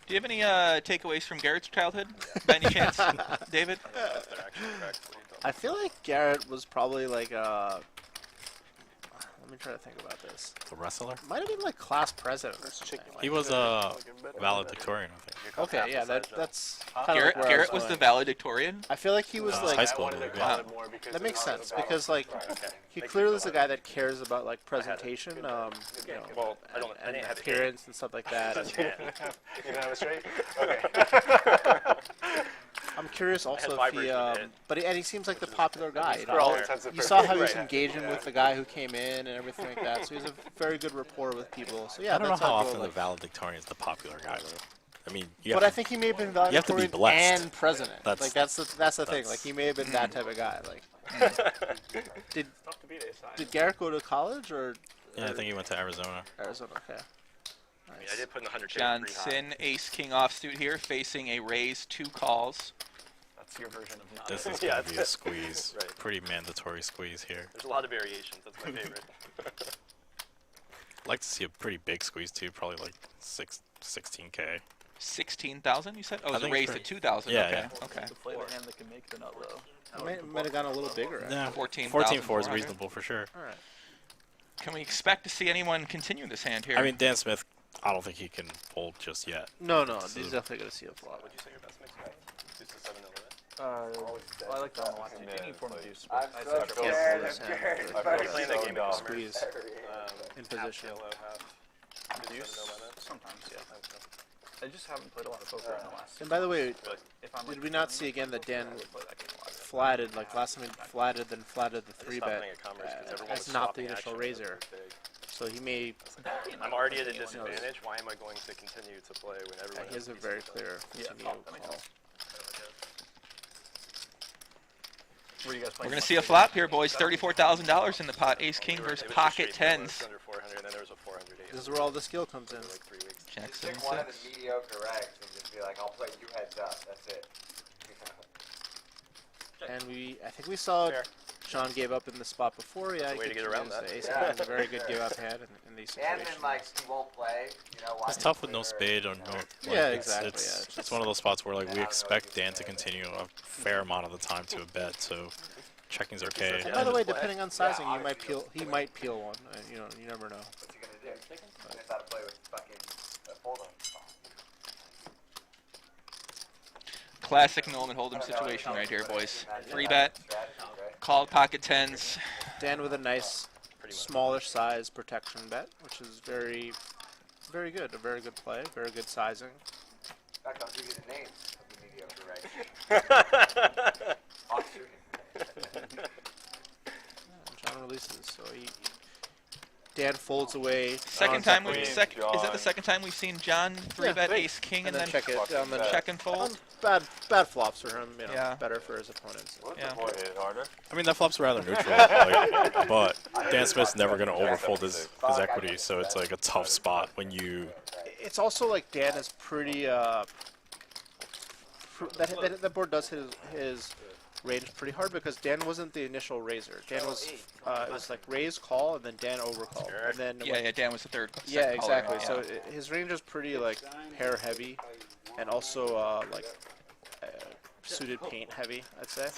Speaker 6: Do you have any takeaways from Garrett's childhood, by any chance, David?
Speaker 12: I feel like Garrett was probably like let me try to think about this.
Speaker 4: The wrestler?
Speaker 12: Might have been like class president or something.
Speaker 4: He was a valedictorian, I think.
Speaker 12: Okay, yeah, that's kind of
Speaker 6: Garrett,
Speaker 12: like where
Speaker 6: Garrett
Speaker 12: I
Speaker 6: was the
Speaker 12: going.
Speaker 6: valedictorian?
Speaker 12: I feel like he was like
Speaker 4: high school.
Speaker 6: Wow.
Speaker 12: that makes sense because like he clearly is a guy that cares about like presentation, you know,
Speaker 13: Well, I don't. I
Speaker 12: and
Speaker 13: didn't have
Speaker 12: appearance and stuff like that. And
Speaker 13: You didn't have it straight? Okay.
Speaker 12: I'm curious also
Speaker 13: had
Speaker 12: if he,
Speaker 13: vibration in it.
Speaker 12: but and he seems like the popular guy. You
Speaker 13: For all
Speaker 12: know?
Speaker 13: intents and
Speaker 12: You saw how he was
Speaker 13: purposes.
Speaker 12: engaging with the guy who came in and everything like that. So he has a very good rapport with people. So yeah,
Speaker 4: I don't know
Speaker 12: that's
Speaker 4: how
Speaker 12: how
Speaker 4: often
Speaker 12: like,
Speaker 4: the valedictorian is the popular guy, though. I mean, you
Speaker 12: but
Speaker 4: have
Speaker 12: I think he may have been
Speaker 4: have to be
Speaker 12: valedictorian
Speaker 4: blessed.
Speaker 12: and president.
Speaker 4: That's-
Speaker 12: That's the thing.
Speaker 4: that's-
Speaker 12: Like he may have been that type of guy. Like, did
Speaker 11: Tough to beat ace high.
Speaker 12: did Garrett go to college or
Speaker 4: yeah, I think he went to Arizona.
Speaker 12: Arizona? Okay.
Speaker 13: I mean, I did put in the 100K
Speaker 6: Johnson, ace king offsuit here, facing a raise, 2 calls.
Speaker 11: That's your version of not.
Speaker 4: This is
Speaker 13: Yeah,
Speaker 4: going to be a
Speaker 13: it's-
Speaker 4: squeeze.
Speaker 13: right.
Speaker 4: Pretty mandatory squeeze here.
Speaker 13: There's a lot of variations. That's my favorite.
Speaker 4: I'd like to see a pretty big squeeze, too. Probably like 16K.
Speaker 6: 16,000, you said? Oh, it was a
Speaker 4: think
Speaker 6: raise
Speaker 4: it's
Speaker 6: to
Speaker 4: pretty-
Speaker 6: 2,000.
Speaker 4: Yeah,
Speaker 6: okay,
Speaker 4: yeah.
Speaker 6: okay.
Speaker 11: To play the hand that can make the nut though.
Speaker 12: Might have gone a little bigger. Actually.
Speaker 4: Yeah,
Speaker 6: 14,400.
Speaker 4: 14.4 is reasonable for sure.
Speaker 12: All right.
Speaker 6: Can we expect to see anyone continue this hand here?
Speaker 4: I mean, Dan Smith, I don't think he can fold just yet.
Speaker 12: No, he's definitely gonna see a flop.
Speaker 13: Would you say your best mix? 6 to 7 limit.
Speaker 11: Well, I like that one a lot. too. Any form of use.
Speaker 5: I'm
Speaker 11: I
Speaker 5: so
Speaker 11: suck at
Speaker 5: scared.
Speaker 11: this.
Speaker 5: I'm scared.
Speaker 9: I feel
Speaker 13: playing
Speaker 9: so
Speaker 13: that game
Speaker 9: dumb.
Speaker 12: Squeeze in
Speaker 13: Half
Speaker 12: position.
Speaker 13: yellow, half.
Speaker 11: Use? Sometimes, yeah. I just haven't played a lot of poker in the last.
Speaker 12: And by the way,
Speaker 11: If I'm
Speaker 12: did
Speaker 11: like,
Speaker 12: we not see again that Dan
Speaker 11: I would play that game a lot.
Speaker 12: flatted, like last time he flatted, then flatted the
Speaker 13: I
Speaker 12: 3
Speaker 13: stopped
Speaker 12: bet
Speaker 13: playing at Commerce 'cause everyone was
Speaker 12: as not the
Speaker 13: swapping
Speaker 12: initial
Speaker 13: action.
Speaker 12: razor. So he may,
Speaker 13: I'm already at a disadvantage. Why am I going to continue to play when everyone
Speaker 12: he has a
Speaker 13: else
Speaker 12: very
Speaker 13: needs to play?
Speaker 12: clear continue call.
Speaker 11: Were you guys
Speaker 6: We're
Speaker 11: playing?
Speaker 6: going to see a flop here, boys. $34,000 in the pot. Ace king
Speaker 13: It was
Speaker 6: versus
Speaker 13: just
Speaker 6: pocket
Speaker 13: straight forward,
Speaker 6: 10s.
Speaker 13: Under 400, and then there was a 400 ace.
Speaker 12: This is where all the skill comes in.
Speaker 13: For like 3 weeks.
Speaker 6: Jack
Speaker 5: Just
Speaker 6: 7,
Speaker 5: pick one of
Speaker 6: 6.
Speaker 5: the mediocre eggs and just be like, I'll play you heads up. That's it.
Speaker 12: And I think we saw
Speaker 13: Fair.
Speaker 12: Sean gave up in the spot before. Yeah,
Speaker 13: Way to get around that.
Speaker 12: Ace is a very good give up hand in these
Speaker 5: And
Speaker 12: situations.
Speaker 5: then like he won't play. You know,
Speaker 4: It's tough with no spade or no. Like,
Speaker 12: Yeah,
Speaker 4: it's,
Speaker 12: exactly,
Speaker 4: It's,
Speaker 12: yeah,
Speaker 4: it's one of those spots where like we expect Dan to continue a fair amount of the time to a bet, so checking's okay.
Speaker 12: And by the way, depending on sizing, you might peel. He might peel one. You know, you never know.
Speaker 5: What's he gonna do? He's gonna try to play with fucking fold-on.
Speaker 6: Classic Nolan Hold'em situation right here, boys. 3-bet, called pocket tens.
Speaker 12: Dan with a nice, smallish size protection bet, which is very, very good. A very good play, very good sizing.
Speaker 5: In fact, I'll give you the names of the mediocre right.
Speaker 12: John releases, so Dan folds away.
Speaker 6: Second time we've is that the second time we've seen John 3-bet ace king and then
Speaker 12: check it on the
Speaker 6: check and fold?
Speaker 12: Bad flops for him. You know,
Speaker 6: Yeah.
Speaker 12: better for his opponents.
Speaker 6: Yeah.
Speaker 4: I mean, that flop's rather neutral, like, but Dan Smith's never going to overfold his equity, so it's like a tough spot when you...
Speaker 12: It's also like Dan is pretty... that board does his range pretty hard because Dan wasn't the initial raiser. Dan was it was like raise call and then Dan overcall. And then
Speaker 6: Yeah, Dan was the third.
Speaker 12: Yeah, exactly.
Speaker 6: caller,
Speaker 12: So his range is pretty like pair heavy, and also like suited paint heavy, I'd say.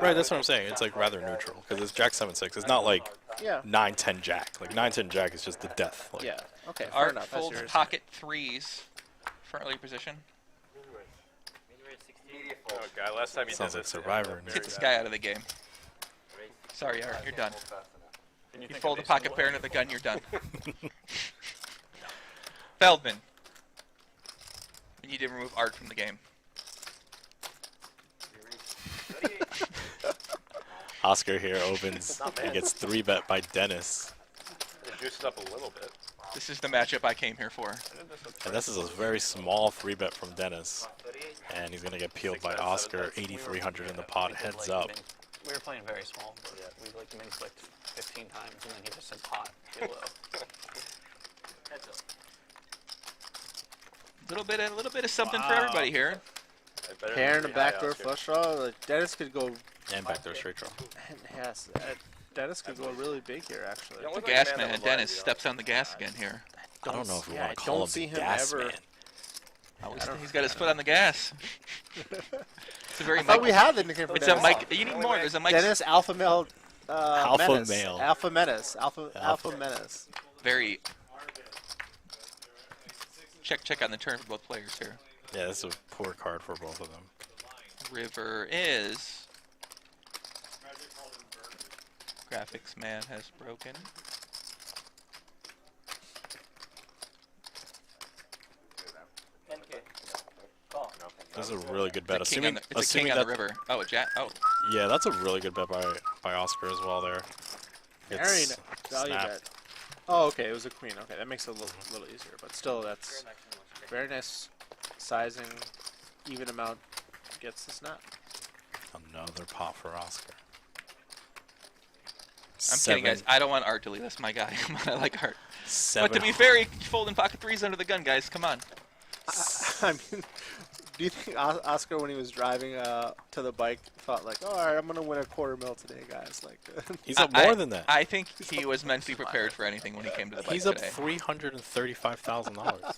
Speaker 4: Right, that's what I'm saying. It's like rather neutral because it's Jack 7-6. It's not like 9-10 Jack. Like 9-10 Jack is just the death. Like,
Speaker 12: yeah. Okay. Fair
Speaker 6: Art
Speaker 12: enough.
Speaker 6: folds pocket threes for early position.
Speaker 13: Oh god, last time you
Speaker 4: sounds
Speaker 13: did
Speaker 4: like
Speaker 13: this.
Speaker 4: Survivor.
Speaker 6: Get this guy out of the game. Sorry, Art, you're done. You fold the pocket pair into the gun, you're done. Feldman. We need to remove Art from the game.
Speaker 4: Oscar here opens. He gets 3-bet by Dennis.
Speaker 13: Juiced up a little bit.
Speaker 6: This is the matchup I came here for.
Speaker 4: And this is a very small 3-bet from Dennis. And he's going to get peeled by Oscar. 8,300 in the pot. Heads up.
Speaker 7: We were playing very small, but we like min clicked 15 times, and then he just said pot, too low.
Speaker 6: A little bit of something for everybody here.
Speaker 12: Pair and a backdoor flush draw. Like Dennis could go.
Speaker 4: And backdoor straight draw.
Speaker 12: Yes, Dennis could go really big here, actually.
Speaker 6: The gas man, Dennis, steps on the gas again here.
Speaker 4: I don't know if we
Speaker 12: Yeah,
Speaker 4: want to
Speaker 12: I
Speaker 4: call
Speaker 12: don't
Speaker 4: him
Speaker 12: see
Speaker 4: the
Speaker 12: him
Speaker 4: gas
Speaker 12: ever.
Speaker 4: man.
Speaker 6: He's got his foot on the gas. It's a very
Speaker 12: I thought we had the nickname for
Speaker 6: It's
Speaker 12: Dennis.
Speaker 6: a Mike. You need more. There's a Mike.
Speaker 12: Dennis Alpha Male.
Speaker 4: Alpha
Speaker 12: Menace.
Speaker 4: male.
Speaker 12: Alpha Menace. Alpha Menace.
Speaker 6: Very. Check on the turn for both players here.
Speaker 4: Yeah, this is a poor card for both of them.
Speaker 6: River is. Graphics man has broken.
Speaker 4: This is a really good bet.
Speaker 6: It's a king on the river. Oh, a jack. Oh.
Speaker 4: Yeah, that's a really good bet by Oscar as well there.
Speaker 12: Very
Speaker 4: It's
Speaker 12: value
Speaker 4: snap.
Speaker 12: bet. Oh, okay, it was a queen. Okay, that makes it a little easier, but still, that's very nice sizing. Even amount gets the snap.
Speaker 4: Another pot for Oscar.
Speaker 6: I'm kidding, guys. I don't want Art to leave. That's my guy. Come on, I like Art.
Speaker 4: Seven.
Speaker 6: But to be fair, he's folding pocket threes under the gun, guys. Come on.
Speaker 12: I mean, do you think Oscar, when he was driving to the bike, thought like, "Oh, all right, I'm gonna win $250,000 today, guys"? Like,
Speaker 4: He's up more than that.
Speaker 6: I think he was mentally prepared for anything when he came to the bike
Speaker 4: He's up
Speaker 6: today.
Speaker 4: $335,000.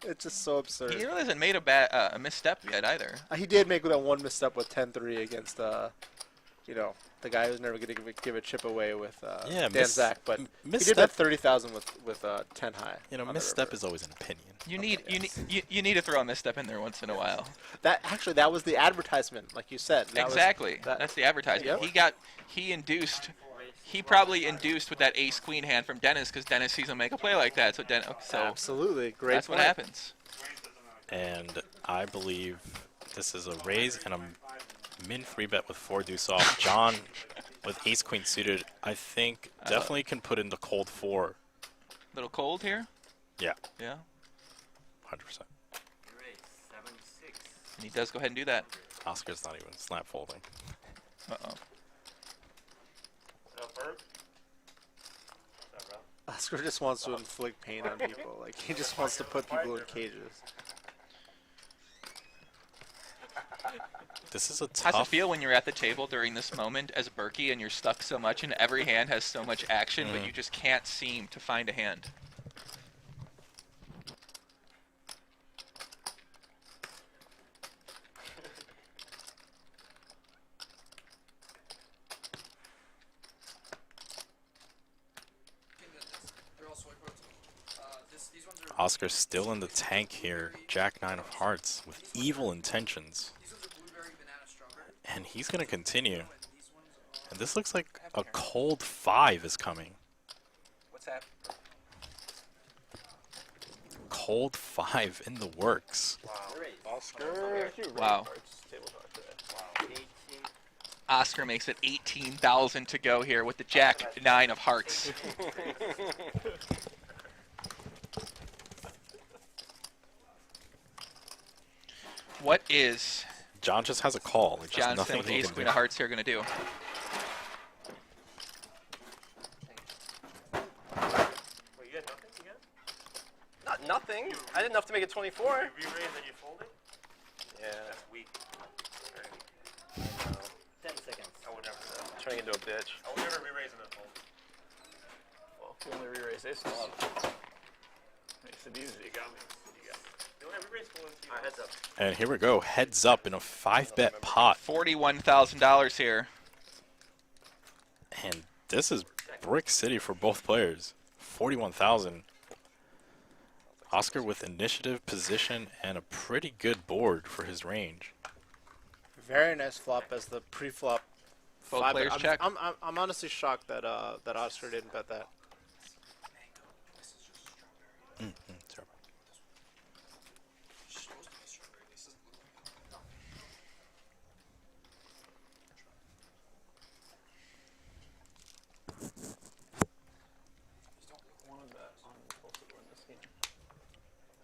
Speaker 12: it's just so absurd.
Speaker 6: He really hasn't made a misstep yet either.
Speaker 12: He did make that one misstep with 10-3 against, the guy who's never going to give a chip away with Dan Zack, but he did bet 30,000 with 10 high.
Speaker 4: Misstep is always an opinion.
Speaker 6: You need to throw a misstep in there once in a while.
Speaker 12: That was the advertisement, like you said.
Speaker 6: Exactly. That's the advertisement.
Speaker 12: Yep.
Speaker 6: He probably induced with that ace queen hand from Dennis because Dennis sees him make a play like that. So
Speaker 12: absolutely great.
Speaker 6: That's what happens.
Speaker 4: And I believe this is a raise and a min 3-bet with 4 deuce off. John with ace queen suited, I think definitely can put in the cold 4.
Speaker 6: Little cold here.
Speaker 4: Yeah.
Speaker 6: Yeah.
Speaker 4: 100%.
Speaker 6: And he does go ahead and do that.
Speaker 4: Oscar's not even snap folding.
Speaker 6: Uh-oh.
Speaker 12: Oscar just wants to inflict pain on people. Like, he just wants to put people in cages.
Speaker 4: This is a
Speaker 6: How's it
Speaker 4: tough.
Speaker 6: feel when you're at the table during this moment as Berkey and you're stuck so much and every hand has so much action, but you just can't seem to find a hand?
Speaker 4: Oscar's still in the tank here. Jack 9 of hearts with evil intentions. And he's going to continue. And this looks like a cold 5 is coming.
Speaker 6: What's that?
Speaker 4: Cold 5 in the works.
Speaker 8: Oscar.
Speaker 6: Wow. Oscar makes it 18,000 to go here with the Jack 9 of hearts. What is
Speaker 4: John just has a call. Like,
Speaker 6: Johnson
Speaker 4: nothing
Speaker 6: with
Speaker 4: he
Speaker 6: Ace
Speaker 4: can
Speaker 6: Queen
Speaker 4: do.
Speaker 6: of Hearts here going to do?
Speaker 10: Wait, you got nothing? You got?
Speaker 13: Not nothing. I did enough to make it 24.
Speaker 10: You re-raise and you fold it?
Speaker 13: Yeah.
Speaker 10: That's weak.
Speaker 13: I know.
Speaker 10: 10 seconds. I would never do that.
Speaker 13: Turning into a bitch.
Speaker 10: I would never re-raise and then fold.
Speaker 11: Well, if you only re-raise aces, makes it easy. You got me.
Speaker 10: You only re-raise fold. Alright, heads up.
Speaker 4: And here we go. Heads up in a 5-bet pot.
Speaker 6: $41,000 here.
Speaker 4: And this is Brick City for both players. 41,000. Oscar with initiative, position, and a pretty good board for his range.
Speaker 12: Very nice flop as the pre-flop.
Speaker 6: Both
Speaker 12: 5-bet.
Speaker 6: players check.
Speaker 12: I'm honestly shocked that that Oscar didn't bet that.
Speaker 4: Sorry.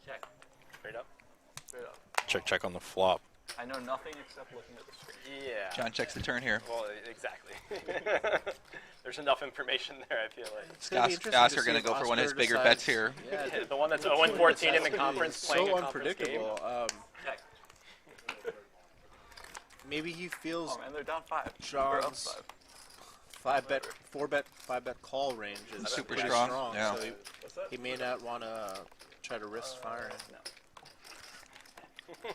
Speaker 10: Check.
Speaker 13: Straight up.
Speaker 11: Straight up.
Speaker 4: Check on the flop.
Speaker 11: I know nothing except looking at the screen.
Speaker 13: Yeah.
Speaker 6: John checks the turn here.
Speaker 13: Well, exactly. There's enough information there, I feel like.
Speaker 12: It's gonna be interesting
Speaker 6: Oscar
Speaker 12: see
Speaker 6: going
Speaker 12: if
Speaker 6: to go for one of his
Speaker 12: Oscar
Speaker 6: bigger
Speaker 12: decides-
Speaker 6: bets here.
Speaker 12: Yeah,
Speaker 13: The one that's 0-14 in the
Speaker 12: It's
Speaker 13: conference playing
Speaker 12: so
Speaker 13: a conference game.
Speaker 12: unpredictable.
Speaker 10: Check.
Speaker 12: Maybe he feels
Speaker 11: Oh man, they're down 5. Or up
Speaker 12: John's
Speaker 11: 5.
Speaker 12: 5-bet call range is
Speaker 6: Super
Speaker 12: pretty
Speaker 6: strong, yeah.
Speaker 12: So he may not want to try to risk firing.
Speaker 13: I'll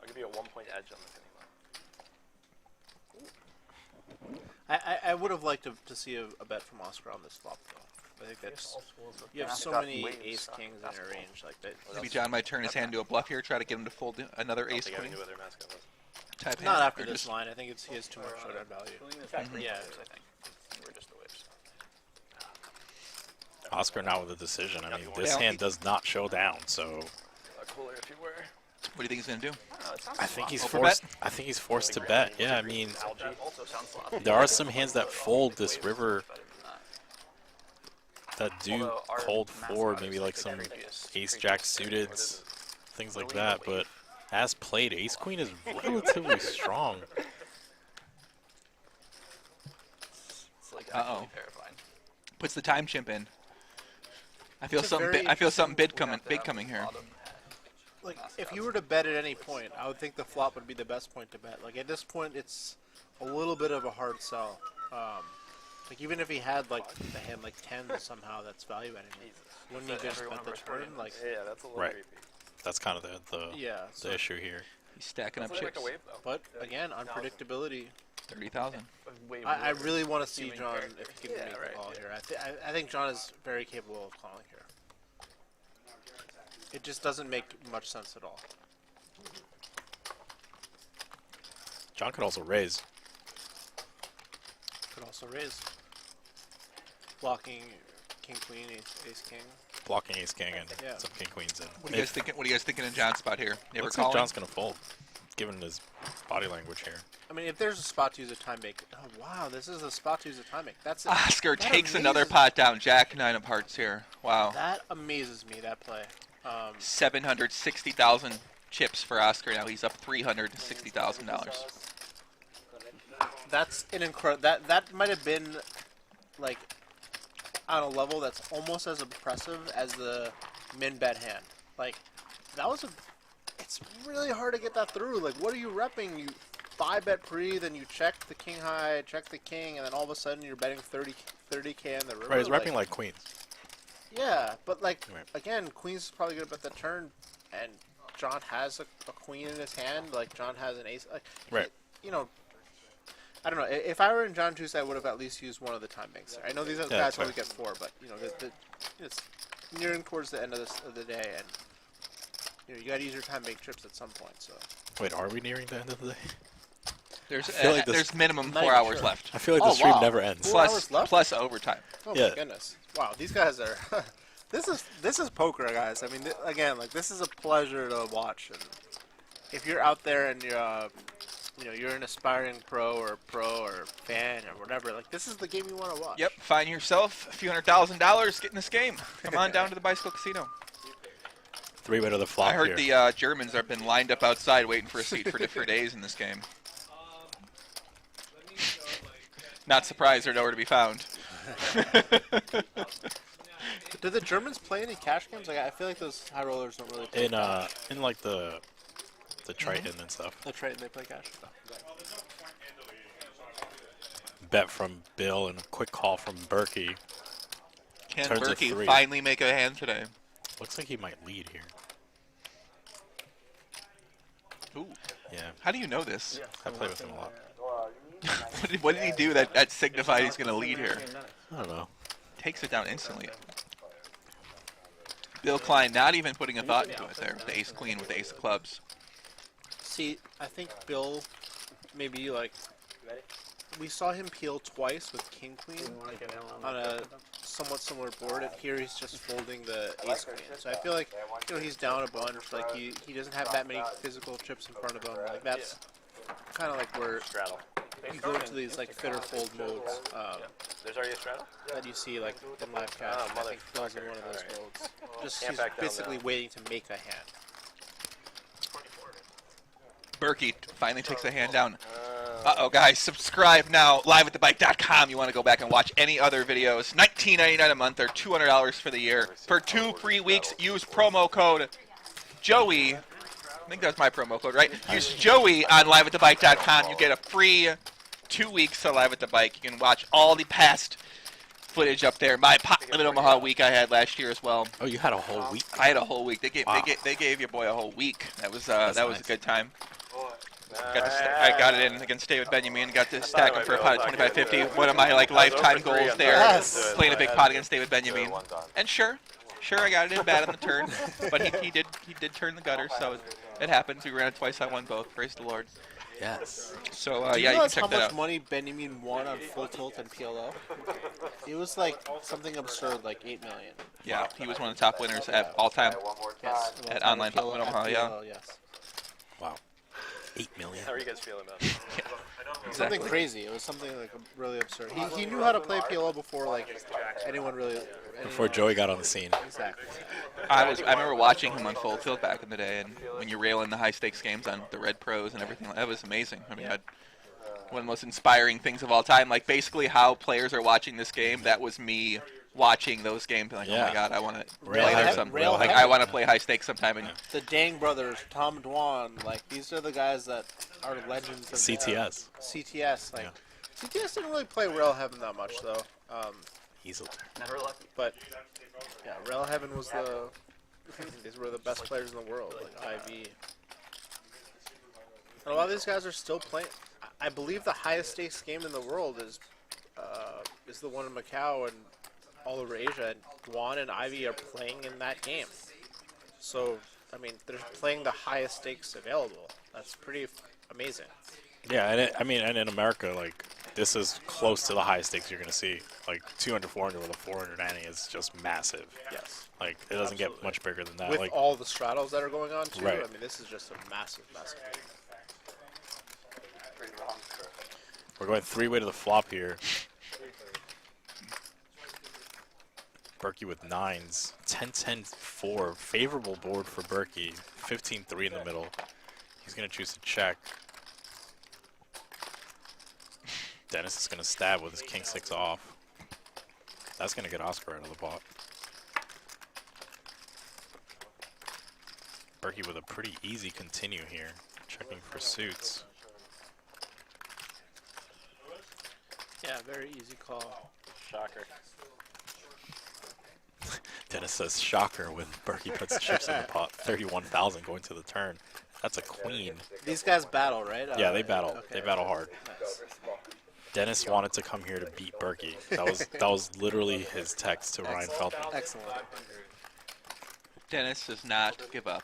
Speaker 13: give you a 1-point edge on the pinning line.
Speaker 12: I would have liked to see a bet from Oscar on this flop though. I think that's you have so many ace kings in your range like that.
Speaker 6: Maybe John might turn his hand to a bluff here, try to get him to fold another ace queen type hand.
Speaker 12: Not after
Speaker 6: or
Speaker 12: this
Speaker 6: just-
Speaker 12: line. I think he has too much showdown value.
Speaker 11: Yeah, I think. We're just the waves.
Speaker 4: Oscar now with a decision. I mean, this hand does not show down, so
Speaker 13: Cooler if you were.
Speaker 6: What do you think he's going to do?
Speaker 4: I think he's
Speaker 6: Over
Speaker 4: forced.
Speaker 6: bet?
Speaker 4: I think he's forced to bet. Yeah, I mean,
Speaker 13: Also sounds sloppy.
Speaker 4: there are some hands that fold this river that do
Speaker 11: Although our
Speaker 4: cold
Speaker 11: mass
Speaker 4: forward,
Speaker 11: odds
Speaker 4: maybe
Speaker 11: like
Speaker 4: like
Speaker 11: the
Speaker 4: some
Speaker 11: previous
Speaker 4: ace
Speaker 11: three
Speaker 4: jack
Speaker 11: bets.
Speaker 4: suited,
Speaker 11: What is
Speaker 4: things like that. But as played, ace queen is relatively strong.
Speaker 11: It's like
Speaker 6: Uh-oh.
Speaker 11: actually terrifying.
Speaker 6: Puts the time chimp in. I feel
Speaker 12: It's a
Speaker 6: something.
Speaker 12: very
Speaker 6: I feel something big
Speaker 11: We have to
Speaker 6: coming
Speaker 11: have
Speaker 6: here.
Speaker 11: bottom hand.
Speaker 12: Like if you were to bet at any point, I would think the flop would be the best point to bet. Like at this point, it's a little bit of a hard sell. Like even if he had like the hand like tens somehow, that's value adding. Wouldn't he just bet the turn? Like
Speaker 13: Yeah, that's a little
Speaker 4: Right.
Speaker 13: creepy.
Speaker 4: That's kind of the
Speaker 12: yeah. So,
Speaker 4: issue here.
Speaker 6: He's stacking up
Speaker 13: That's like
Speaker 6: chips.
Speaker 13: a wave though.
Speaker 12: but again, unpredictability.
Speaker 6: 30,000.
Speaker 12: I really want to see
Speaker 11: Human
Speaker 12: John
Speaker 11: character.
Speaker 12: if he can
Speaker 13: Yeah,
Speaker 12: make
Speaker 13: right.
Speaker 12: the call here. I think John is very capable of calling here. It just doesn't make much sense at all.
Speaker 4: John could also raise.
Speaker 12: Could also raise. Blocking king queen, ace king.
Speaker 4: Blocking ace king and
Speaker 12: Yeah.
Speaker 4: some king queens in.
Speaker 6: What are you guys thinking? What are you guys thinking in John's spot here? You ever
Speaker 4: Looks like
Speaker 6: calling?
Speaker 4: John's gonna fold, given his body language here.
Speaker 12: I mean, if there's a spot to use a time make, oh wow, this is a spot to use a time make. That's it.
Speaker 6: Oscar
Speaker 12: That
Speaker 6: takes another
Speaker 12: amazes-
Speaker 6: pot down. Jack 9 of hearts here. Wow.
Speaker 12: That amazes me. That play.
Speaker 6: 760,000 chips for Oscar now. He's up $360,000.
Speaker 12: That's an incredible. That might have been like on a level that's almost as impressive as the min bet hand. Like that was a. it's really hard to get that through. Like, what are you repping? You 5-bet pre, then you check the king high, check the king, and then all of a sudden you're betting 30K on the river.
Speaker 4: Right, he's repping like queens.
Speaker 12: Yeah, but like again, queens is probably gonna bet the turn, and John has a queen in his hand. Like John has an ace. Like,
Speaker 4: Right.
Speaker 12: You know, I don't know. If I were in John Juice, I would have at least used one of the time banks. I know these other guys only get 4, but you know, it's nearing towards the end of the day, and you know, you got to use your time bank trips at some point. So.
Speaker 4: Wait, are we nearing the end of the day?
Speaker 6: There's minimum 4 hours left.
Speaker 4: I feel like the stream never ends.
Speaker 6: Plus overtime.
Speaker 12: Oh my goodness! Wow, these guys are. This is poker, guys. I mean, again, like this is a pleasure to watch. And if you're out there and you're, you know, you're an aspiring pro or fan or whatever, like this is the game you want to watch.
Speaker 6: Yep. Find yourself a few $100,000 getting this game. Come on down to the Bicycle Casino.
Speaker 4: 3-way to the flop.
Speaker 6: I heard
Speaker 4: here.
Speaker 6: the Germans have been lined up outside waiting for a seat for days in this game. Not surprised they're nowhere to be found.
Speaker 12: Do the Germans play any cash games? Like I feel like those high rollers don't really play
Speaker 4: in like the Triton and stuff.
Speaker 12: The Triton, they play cash.
Speaker 4: Bet from Bill and a quick call from Berkey.
Speaker 6: Can Berkey finally make a hand today?
Speaker 4: Looks like he might lead here.
Speaker 6: Ooh.
Speaker 4: Yeah.
Speaker 6: How do you know this?
Speaker 4: I play with him a lot.
Speaker 6: what did he do that signified he's going to lead here?
Speaker 4: I don't know.
Speaker 6: Takes it down instantly. Bill Klein not even putting a thought into it there. The ace queen with the ace of clubs.
Speaker 12: See, I think Bill, maybe like, we saw him peel twice with king queen on a somewhat similar board. And here he's just folding the ace queen. So I feel like, you know, he's down a bunch. Like he doesn't have that many physical chips in front of him. Like that's kind of like where you go into these like fitter fold modes.
Speaker 8: There's already a straddle?
Speaker 12: That you see like in live cash. I think Bill's in one of those modes. Just he's basically waiting to make a hand.
Speaker 6: Berkey finally takes a hand down. Uh-oh, guys, subscribe now, liveatthebike.com. You want to go back and watch any other videos. $19.99 a month or $200 for the year. For 2 free weeks, use promo code Joey. I think that's my promo code, right? Use Joey on liveatthebike.com. You get a free 2 weeks to Live at the Bike. You can watch all the past footage up there. My Pot Limit Omaha week I had last year as well.
Speaker 4: Oh, you had a whole week?
Speaker 6: I had a whole week. They gave your boy a whole week. That was nice. A good time. I got it in against David Benjamin. Got to stack him for a pot of 25-50. One of my like lifetime goals there. Yes. Playing a big pot against David Benjamin. And sure, I got it in bad on the turn, but he did turn the gutter, so it happens. We ran it twice. I won both. Praise the Lord.
Speaker 4: Yes.
Speaker 6: So
Speaker 12: yeah,
Speaker 6: you can check that out.
Speaker 12: How much money Benjamin won on full tilt and PLO? It was like something absurd, like $8 million.
Speaker 6: Yeah, he was one of the top winners at all time.
Speaker 12: Yes,
Speaker 6: at online Pot Limit Omaha. Yeah.
Speaker 12: Yes.
Speaker 4: Wow. 8 million.
Speaker 8: How are you guys feeling about it?
Speaker 6: Exactly.
Speaker 12: Something crazy. It was something like really absurd. He knew how to play PLO before like anyone really.
Speaker 4: Before Joey got on the scene.
Speaker 12: Exactly.
Speaker 6: I remember watching him on full tilt back in the day, and when you rail in the high stakes games on the Red Pros and everything, that was amazing. I mean, one of the most inspiring things of all time. Like basically how players are watching this game. That was me watching those games. Like, oh my God, I want to play there some. Like I want to play high stakes sometime. And
Speaker 12: the Dang brothers, Tom Dwan, like these are the guys that are legends of
Speaker 4: CTS.
Speaker 12: CTS, like CTS didn't really play Rail Heaven that much though.
Speaker 4: Easily.
Speaker 11: Never lucky.
Speaker 12: But yeah, Rail Heaven was these were the best players in the world, like IV. And a lot of these guys are still playing. I believe the highest stakes game in the world is the one in Macau and all over Asia. And Dwan and Ivy are playing in that game. So I mean, they're playing the highest stakes available. That's pretty amazing.
Speaker 4: Yeah, and in America, like this is close to the highest stakes you're gonna see. Like 200, 400 with a 400 ante is just massive.
Speaker 12: Yes.
Speaker 4: Like it doesn't get much bigger than that.
Speaker 12: With
Speaker 4: like
Speaker 12: all the straddles that are going on too.
Speaker 4: Right.
Speaker 12: I mean, this is just a massive game.
Speaker 4: We're going 3-way to the flop here. Berkey with 9s. 10-10-4. Favorable board for Berkey. 15-3 in the middle. He's going to choose to check. Dennis is going to stab with his king-6 off. That's going to get Oscar out of the pot. Berkey with a pretty easy continue here, checking for suits.
Speaker 12: Yeah, very easy call.
Speaker 8: Shocker.
Speaker 4: Dennis says shocker when Berkey puts chips in the pot. 31,000 going to the turn. That's a queen.
Speaker 12: These guys battle, right?
Speaker 4: Yeah, they battle.
Speaker 12: Okay.
Speaker 4: They battle hard.
Speaker 12: Nice.
Speaker 4: Dennis wanted to come here to beat Berkey. That was literally his text to Ryan Felton.
Speaker 12: Excellent.
Speaker 6: Dennis does not give up.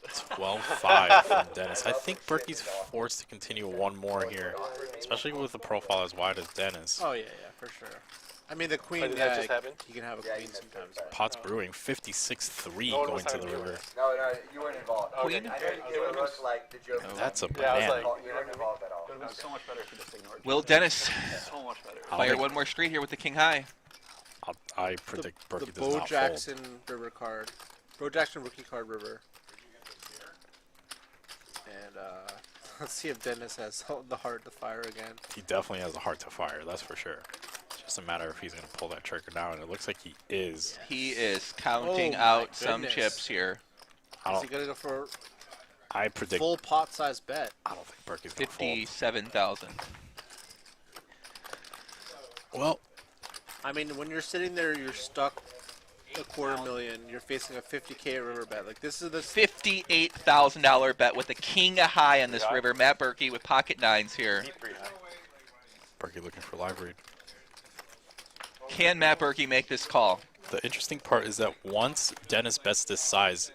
Speaker 4: 12-5 from Dennis. I think Berkey's forced to continue one more here, especially with a profile as wide as Dennis.
Speaker 12: Oh, yeah, for sure. I mean, the queen,
Speaker 8: Did that just happen?
Speaker 12: you can have a queen sometimes.
Speaker 4: Pot's brewing 56-3
Speaker 8: No,
Speaker 4: going to the river.
Speaker 5: No, you weren't involved.
Speaker 6: Queen?
Speaker 5: I know it looked like the joke.
Speaker 4: That's a
Speaker 8: Yeah, I was
Speaker 4: banana.
Speaker 8: like,
Speaker 5: You weren't involved at all.
Speaker 7: It would have been so much better if you just ignored
Speaker 6: Will Dennis
Speaker 7: so much better.
Speaker 4: I don't
Speaker 6: fire
Speaker 4: think-
Speaker 6: one more straight here with the king high?
Speaker 4: I predict
Speaker 12: The
Speaker 4: Berkey does
Speaker 12: Bo
Speaker 4: not fold.
Speaker 12: Jackson river card. Bo Jackson rookie card river. And let's see if Dennis has the heart to fire again.
Speaker 4: He definitely has a heart to fire, that's for sure. It's just a matter if he's going to pull that trigger down, and it looks like he is.
Speaker 6: He is counting
Speaker 12: Oh my
Speaker 6: out some
Speaker 12: goodness.
Speaker 6: chips here.
Speaker 12: Is he going to go for
Speaker 4: I predict.
Speaker 12: full pot size bet?
Speaker 4: I don't think Berkey's going to fold.
Speaker 6: 57,000.
Speaker 4: Well,
Speaker 12: I mean, when you're sitting there, you're stuck a $250,000. You're facing a 50K river bet. Like, this is the
Speaker 6: $58,000 bet with the king high on this river. Matt Berkey with pocket nines here.
Speaker 4: Berkey looking for live read.
Speaker 6: Can Matt Berkey make this call?
Speaker 4: The interesting part is that once Dennis bets this size,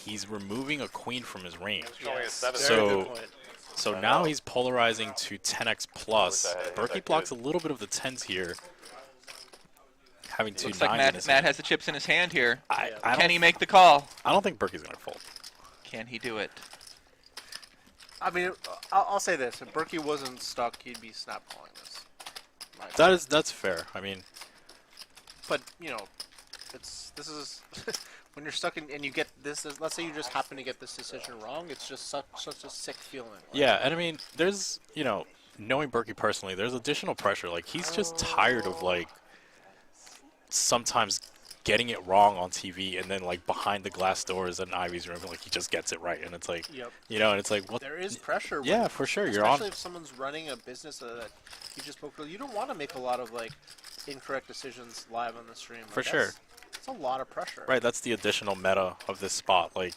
Speaker 4: he's removing a queen from his range.
Speaker 12: Yes, very
Speaker 4: So,
Speaker 12: good point.
Speaker 4: so now he's polarizing to 10x plus. Berkey blocks a little bit of the 10s here, having two
Speaker 6: Looks
Speaker 4: nines
Speaker 6: like
Speaker 4: in his
Speaker 6: Matt
Speaker 4: hand.
Speaker 6: has the chips in his hand here.
Speaker 4: I
Speaker 6: Can
Speaker 4: don't-
Speaker 6: he make the call?
Speaker 4: I don't think Berkey's going to fold.
Speaker 6: Can he do it?
Speaker 12: I mean, I'll say this. If Berkey wasn't stuck, he'd be snap calling this.
Speaker 4: That's fair. I mean,
Speaker 12: But, you know, this is when you're stuck in, and you get this. Let's say you just happen to get this decision wrong. It's just such a sick feeling. Like,
Speaker 4: yeah, and I mean, there's, knowing Berkey personally, there's additional pressure. Like, he's just tired of, like, sometimes getting it wrong on TV, and then, like, behind the glass doors in Ivy's room, like, he just gets it right, and it's like,
Speaker 12: Yep.
Speaker 4: and it's like, what?
Speaker 12: There is pressure.
Speaker 4: Yeah, for sure. You're
Speaker 12: especially
Speaker 4: on.
Speaker 12: if someone's running a business that you just spoke to. You don't want to make a lot of like incorrect decisions live on the stream. Like,
Speaker 4: For sure.
Speaker 12: It's a lot of pressure.
Speaker 4: Right, that's the additional meta of this spot. Like,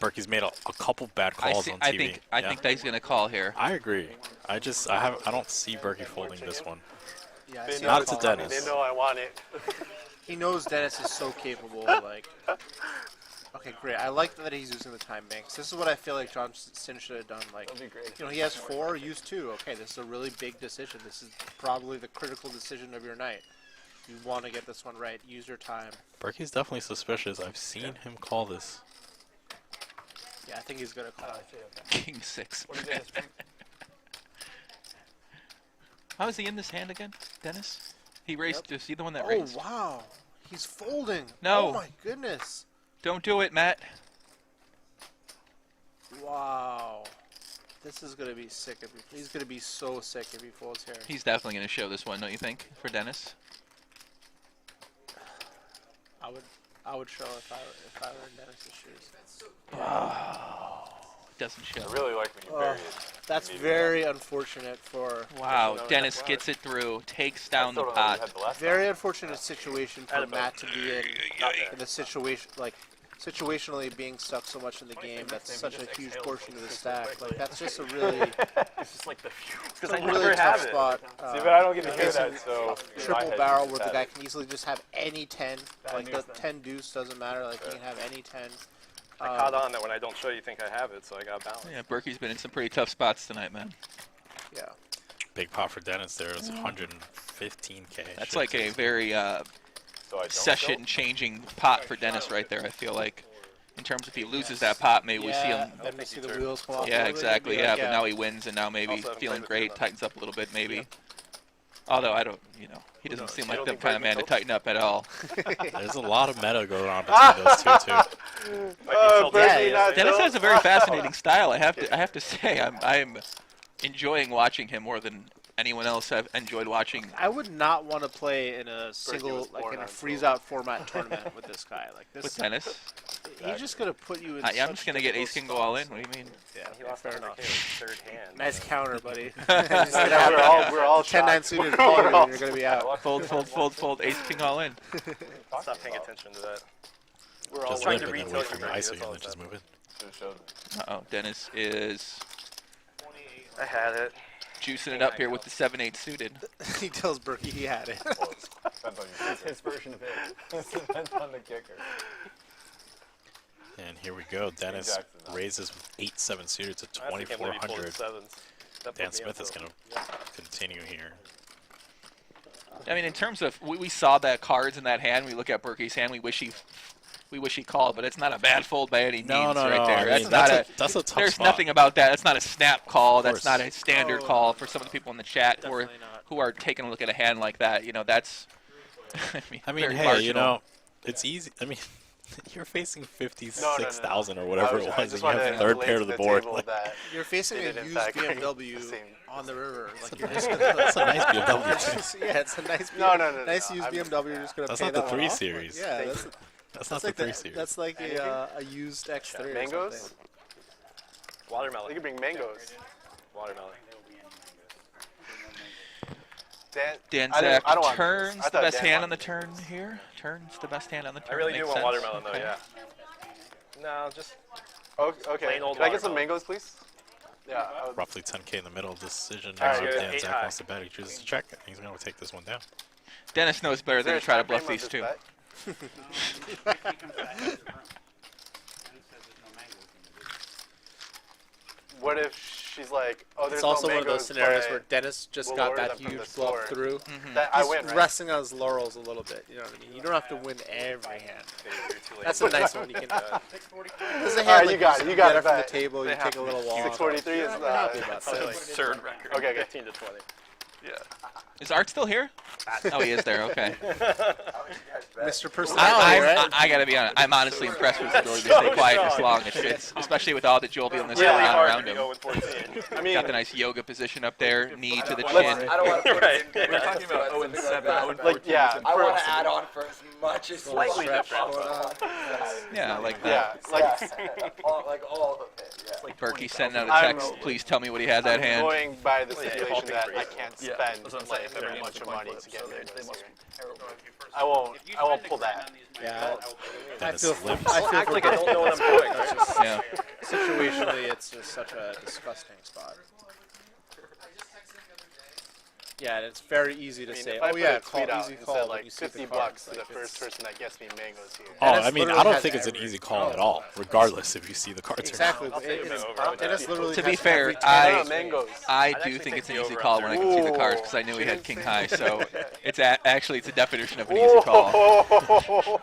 Speaker 4: Berkey's made a couple bad calls on TV.
Speaker 6: I think that he's gonna call here.
Speaker 4: I agree. I don't see Berkey folding this one.
Speaker 12: Yeah, I
Speaker 8: They
Speaker 12: see
Speaker 8: know
Speaker 12: him
Speaker 4: Not to
Speaker 12: calling.
Speaker 4: Dennis.
Speaker 8: They know I want it.
Speaker 12: He knows Dennis is so capable. Like, okay, great. I like that he's using the time banks. This is what I feel like John Sin should have done. Like,
Speaker 7: That'd be great.
Speaker 12: he has 4, use 2. Okay, this is a really big decision. This is probably the critical decision of your night. You want to get this one right. Use your time.
Speaker 4: Berkey's definitely suspicious. I've seen him call this.
Speaker 12: Yeah, I think he's gonna call.
Speaker 6: King 6.
Speaker 7: What did Dennis bring?
Speaker 6: How is he in this hand again, Dennis? He raised. Is he the one that
Speaker 12: Oh
Speaker 6: raised?
Speaker 12: wow, he's folding.
Speaker 6: No.
Speaker 12: Oh my goodness.
Speaker 6: Don't do it, Matt.
Speaker 12: Wow. This is gonna be sick. He's gonna be so sick if he folds here.
Speaker 6: He's definitely gonna show this one, don't you think, for Dennis?
Speaker 12: I would show if I were in Dennis's shoes.
Speaker 6: Doesn't show.
Speaker 9: I really like when you bury it.
Speaker 12: That's very unfortunate for.
Speaker 6: Wow, Dennis gets it through, takes down the pot.
Speaker 12: Very unfortunate situation for Matt to be in a situation like situationally being stuck so much in the game. That's such a huge portion of the stack. Like that's just a really.
Speaker 7: It's just like the
Speaker 12: It's a really tough spot.
Speaker 9: See, but I don't get to hear
Speaker 12: facing
Speaker 9: that, so
Speaker 12: triple barrel where the guy can easily just have any 10. Like the 10 deuce doesn't matter. Like he can have any 10.
Speaker 8: I caught on that when I don't show you think I have it, so I got balance.
Speaker 6: Yeah, Berkey's been in some pretty tough spots tonight, man.
Speaker 12: Yeah.
Speaker 4: Big pot for Dennis there. It's 115K.
Speaker 6: That's like a very session-changing pot for Dennis right there, I feel like. In terms of if he loses that pot, maybe we see him.
Speaker 12: Then we see the wheels come off.
Speaker 6: Yeah, exactly. Yeah, but now he wins, and now maybe
Speaker 8: Also haven't
Speaker 6: feeling
Speaker 8: played
Speaker 6: great,
Speaker 8: with
Speaker 6: tightens up a little bit, maybe. Although I don't, he doesn't seem like the kind of man to tighten up at all.
Speaker 4: There's a lot of meta going on between those two, too.
Speaker 6: Dennis has a very fascinating style. I have to say, I'm enjoying watching him more than anyone else have enjoyed watching?
Speaker 12: I would not want to play in a single, like in a freeze-out format tournament with this guy. Like this.
Speaker 6: With Dennis?
Speaker 12: He's just gonna put you in.
Speaker 6: Yeah, I'm just gonna get ace king go all in. What do you mean?
Speaker 12: Yeah,
Speaker 10: He lost
Speaker 12: fair
Speaker 10: 100K
Speaker 12: enough.
Speaker 10: with his third hand.
Speaker 12: Nice counter, buddy.
Speaker 13: We're all
Speaker 12: 10-9 suited call you, and you're gonna be out.
Speaker 6: Fold, ace king all in.
Speaker 10: Stop paying attention to that.
Speaker 9: We're all
Speaker 4: Just
Speaker 10: trying
Speaker 4: live
Speaker 10: to
Speaker 4: and then
Speaker 10: retell
Speaker 4: wait for
Speaker 10: your
Speaker 4: your
Speaker 10: brain,
Speaker 4: ISO
Speaker 10: that's all
Speaker 4: and then
Speaker 10: it's
Speaker 4: just move it.
Speaker 9: Should've showed me.
Speaker 6: Uh-oh, Dennis is
Speaker 10: I had it.
Speaker 6: juicing it up here with the 7-8 suited.
Speaker 12: He tells Berkey he had it.
Speaker 9: Depends on your
Speaker 7: That's
Speaker 9: kicker.
Speaker 7: his version of it.
Speaker 9: Depends on the kicker.
Speaker 4: And here we go. Dennis
Speaker 9: Jackson.
Speaker 4: raises with 8-7 suited to
Speaker 10: I can't believe he pulled
Speaker 4: 2,400.
Speaker 10: sevens. That
Speaker 4: Dan
Speaker 10: put me
Speaker 4: Smith
Speaker 10: up
Speaker 4: is
Speaker 10: for-
Speaker 4: going to continue here.
Speaker 6: I mean, in terms of we saw that cards in that hand. We look at Berkey's hand. We wish he called, but it's not a bad fold by any means.
Speaker 4: No,
Speaker 6: right there.
Speaker 4: I
Speaker 6: That's
Speaker 4: mean,
Speaker 6: not
Speaker 4: that's a tough
Speaker 6: There's
Speaker 4: spot.
Speaker 6: nothing about that. That's not a snap call. That's
Speaker 4: course.
Speaker 6: not a standard call for some of the people in the chat who are taking a look at a hand like that. You know, that's.
Speaker 4: I mean,
Speaker 6: very
Speaker 4: hey,
Speaker 6: marginal.
Speaker 4: you know, it's easy. I mean, you're facing 56,000 or whatever it
Speaker 13: I
Speaker 4: was,
Speaker 13: just
Speaker 4: and you
Speaker 13: wanted
Speaker 4: have
Speaker 13: to
Speaker 4: third
Speaker 13: lay
Speaker 4: pair
Speaker 13: to
Speaker 4: of the
Speaker 13: the
Speaker 4: board.
Speaker 13: table
Speaker 4: Like,
Speaker 13: that
Speaker 12: You're facing
Speaker 13: they
Speaker 12: a
Speaker 13: did, in
Speaker 12: used
Speaker 13: fact,
Speaker 12: BMW
Speaker 13: the same-
Speaker 12: on the river. Like
Speaker 4: That's
Speaker 12: you're
Speaker 4: a
Speaker 12: just
Speaker 4: nice-
Speaker 12: gonna,
Speaker 4: that's a nice BMW.
Speaker 12: Yeah, it's a nice.
Speaker 13: No,
Speaker 12: Nice used BMW. You're just gonna
Speaker 4: That's
Speaker 12: pay
Speaker 4: not the
Speaker 12: that
Speaker 4: 3
Speaker 12: one off?
Speaker 4: Series.
Speaker 12: Yeah,
Speaker 4: That's not the
Speaker 12: like
Speaker 4: 3 Series.
Speaker 12: That's like a used X3 or
Speaker 13: mangoes.
Speaker 12: something.
Speaker 10: Watermelon.
Speaker 13: You can bring mangoes.
Speaker 10: Watermelon.
Speaker 6: Dan
Speaker 13: I
Speaker 6: Zack
Speaker 13: don't want
Speaker 6: turns
Speaker 13: mangoes. I
Speaker 6: the
Speaker 13: thought
Speaker 6: best
Speaker 13: Dan
Speaker 6: hand on
Speaker 13: wanted
Speaker 6: the turn here. Turns the best hand on the turn.
Speaker 10: I really do
Speaker 6: Makes
Speaker 10: want
Speaker 6: sense.
Speaker 10: watermelon though,
Speaker 6: Okay.
Speaker 10: yeah. No, just
Speaker 13: Okay.
Speaker 10: Plain old
Speaker 13: Can I get some
Speaker 10: watermelon.
Speaker 13: mangoes, please? Yeah.
Speaker 4: Roughly 10K in the middle of the decision.
Speaker 13: All right,
Speaker 4: Now,
Speaker 13: yeah,
Speaker 4: Dan
Speaker 10: eight
Speaker 4: Zack
Speaker 10: high.
Speaker 4: wants to bet. He chooses to check. And he's going to take this one down.
Speaker 6: Dennis knows better
Speaker 13: Is
Speaker 6: than
Speaker 13: there
Speaker 6: to
Speaker 13: a
Speaker 6: try to
Speaker 13: time
Speaker 6: bluff
Speaker 13: frame on
Speaker 6: these
Speaker 13: this
Speaker 6: two.
Speaker 13: bet?
Speaker 1: He comes back into the room. And he says there's no mangoes in the booth.
Speaker 13: What if she's like, oh, there's
Speaker 12: It's
Speaker 13: no
Speaker 12: also one of
Speaker 13: mangoes,
Speaker 12: those scenarios
Speaker 13: but
Speaker 12: where Dennis just
Speaker 13: we'll
Speaker 12: got
Speaker 13: lower
Speaker 12: that
Speaker 13: them from
Speaker 12: huge
Speaker 13: the
Speaker 12: bluff
Speaker 13: store.
Speaker 12: through.
Speaker 13: that I
Speaker 12: He's
Speaker 13: win, right?
Speaker 12: resting on his laurels a little bit. You know what I mean? You don't have to win every hand.
Speaker 10: you're too late.
Speaker 12: That's a nice one. You can.
Speaker 1: 643.
Speaker 12: This is a
Speaker 13: All
Speaker 12: hand
Speaker 13: right,
Speaker 12: like
Speaker 13: you got it. You
Speaker 12: get
Speaker 13: got
Speaker 12: it
Speaker 13: it
Speaker 12: from the
Speaker 13: back.
Speaker 12: table. You
Speaker 13: They
Speaker 12: take
Speaker 13: have
Speaker 12: a little walk.
Speaker 13: 643 is
Speaker 12: I'm happy about
Speaker 10: That's
Speaker 12: that.
Speaker 10: an absurd record.
Speaker 13: Okay, okay.
Speaker 10: 15 to 20.
Speaker 13: Yeah.
Speaker 6: Is Art still here? Oh, he is there. Okay.
Speaker 12: Mr. Personality, right?
Speaker 6: I gotta be honest. I'm honestly impressed with his ability to stay quiet this long. It's especially with all the jovialness
Speaker 10: Really
Speaker 6: going on
Speaker 10: hard
Speaker 6: around
Speaker 10: to be
Speaker 6: him.
Speaker 10: 0 with 14.
Speaker 13: I mean,
Speaker 6: Got the nice yoga position up there, knee to the
Speaker 5: I
Speaker 6: chin.
Speaker 5: don't want to put
Speaker 10: Right.
Speaker 5: it in
Speaker 10: We're talking about 0 and 7, 0 and 14.
Speaker 13: like, yeah.
Speaker 5: I want to add on for as much as
Speaker 10: Slightly
Speaker 5: possible.
Speaker 10: different.
Speaker 6: Yeah, like that.
Speaker 13: Yeah, like
Speaker 5: Yes, all of it. Yeah.
Speaker 10: Like
Speaker 6: Berkey sending out a
Speaker 13: I'm-
Speaker 6: text. Please tell me what he had that
Speaker 13: I'm
Speaker 6: hand.
Speaker 13: going by the
Speaker 10: Yeah,
Speaker 13: stipulation
Speaker 10: halting
Speaker 13: that
Speaker 10: for
Speaker 13: I
Speaker 10: you.
Speaker 13: can't
Speaker 11: Yeah,
Speaker 13: spend
Speaker 11: that's what I'm
Speaker 13: like
Speaker 11: saying.
Speaker 13: a
Speaker 11: Every
Speaker 13: bunch
Speaker 11: game's
Speaker 13: of
Speaker 11: a coin
Speaker 13: money
Speaker 11: flip,
Speaker 13: to get
Speaker 11: so they
Speaker 13: mangoes
Speaker 11: must
Speaker 13: here.
Speaker 11: be terrible.
Speaker 13: I won't.
Speaker 1: If you
Speaker 13: I won't
Speaker 1: spend a
Speaker 13: pull
Speaker 1: grand
Speaker 13: that.
Speaker 1: on these
Speaker 12: Yeah,
Speaker 1: mangoes, I will put it in.
Speaker 12: I
Speaker 4: Dennis
Speaker 12: feel.
Speaker 4: limps.
Speaker 12: I feel
Speaker 10: Act
Speaker 12: for
Speaker 10: like I don't know what I'm doing.
Speaker 12: It's just-
Speaker 6: Yeah.
Speaker 12: Situationally, it's just such a disgusting spot. Yeah, and it's very easy to
Speaker 13: I mean,
Speaker 12: say,
Speaker 13: if I
Speaker 12: oh
Speaker 13: put
Speaker 12: yeah,
Speaker 13: a
Speaker 12: call
Speaker 13: tweet out
Speaker 12: easy
Speaker 13: and
Speaker 12: call
Speaker 13: said
Speaker 12: when
Speaker 13: like
Speaker 12: you see the
Speaker 13: 50
Speaker 12: cards,
Speaker 13: bucks to the
Speaker 12: like,
Speaker 13: first
Speaker 12: it's-
Speaker 13: person that gets me mangoes here.
Speaker 4: Oh,
Speaker 12: Dennis
Speaker 4: I mean,
Speaker 12: literally
Speaker 4: I don't
Speaker 12: has
Speaker 4: think it's an
Speaker 12: every-
Speaker 4: easy call at all, regardless if you see the cards or
Speaker 12: Exactly.
Speaker 10: I'll take
Speaker 12: It-
Speaker 10: the
Speaker 12: it's-
Speaker 10: over on
Speaker 12: Dennis
Speaker 10: that.
Speaker 12: literally
Speaker 6: To be
Speaker 12: has
Speaker 6: fair,
Speaker 12: every
Speaker 6: I-
Speaker 12: turn.
Speaker 13: mangoes.
Speaker 6: I
Speaker 10: I'd
Speaker 6: do
Speaker 10: actually
Speaker 6: think
Speaker 10: take
Speaker 6: it's an
Speaker 10: the
Speaker 6: easy
Speaker 10: over
Speaker 6: call
Speaker 10: on
Speaker 6: when I can see the
Speaker 13: Ooh.
Speaker 6: cards because I knew he
Speaker 13: She
Speaker 6: had
Speaker 13: didn't
Speaker 6: king
Speaker 13: say
Speaker 6: high.
Speaker 13: that.
Speaker 6: So it's actually it's a definition of an easy call.
Speaker 13: Oh.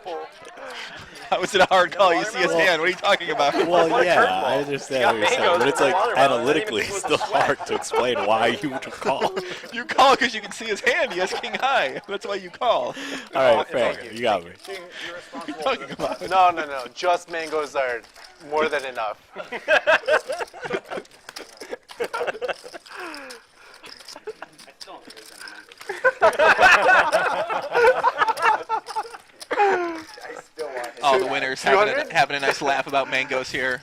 Speaker 6: How is it a hard call? You see his hand. What are you talking about?
Speaker 4: Well,
Speaker 10: What a
Speaker 4: yeah,
Speaker 10: curveball.
Speaker 4: I understand what you're saying, but it's like analytically it's still hard to explain why you would call.
Speaker 6: You call because you can see his hand. He has king high. That's why you call.
Speaker 4: All right, fair. You got me.
Speaker 6: What are you talking about?
Speaker 13: No. Just mangoes are more than enough.
Speaker 1: I still don't think there's any mangoes.
Speaker 5: I still want his
Speaker 6: Oh, the winner's having
Speaker 13: 200?
Speaker 6: having a nice laugh about mangoes here.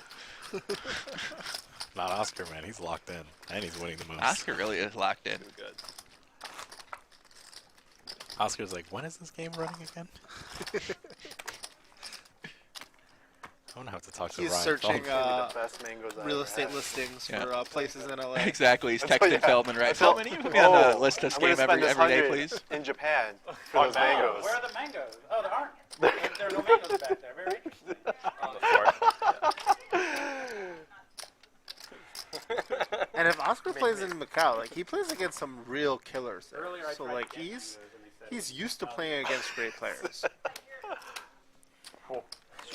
Speaker 4: Not Oscar, man. He's locked in, and he's winning the most.
Speaker 6: Oscar really is locked in.
Speaker 4: Oscar's like, when is this game running again? I'm gonna have to talk to
Speaker 12: He's
Speaker 4: Ryan.
Speaker 12: searching
Speaker 13: the best mangoes I've
Speaker 12: real
Speaker 13: ever
Speaker 12: estate
Speaker 13: had.
Speaker 12: listings
Speaker 6: Yeah.
Speaker 12: for places in LA.
Speaker 6: Exactly. He's
Speaker 13: That's
Speaker 6: texting
Speaker 13: what- yeah.
Speaker 6: Feldman, right?
Speaker 13: That's all-
Speaker 6: Feldman, you put me on the
Speaker 13: Oh,
Speaker 6: list test
Speaker 13: I'm gonna
Speaker 6: game
Speaker 13: spend
Speaker 6: every
Speaker 13: this
Speaker 6: day,
Speaker 13: 100
Speaker 6: please.
Speaker 13: in Japan for those mangoes.
Speaker 1: Where are the mangoes? Oh, there aren't. There are no mangoes back there. Very interesting.
Speaker 12: And if Oscar plays in Macau, like he plays against some real killers there.
Speaker 1: Earlier I
Speaker 12: So
Speaker 1: tried
Speaker 12: like
Speaker 1: to get
Speaker 12: he's
Speaker 1: mangoes and they said
Speaker 12: used to playing against great players.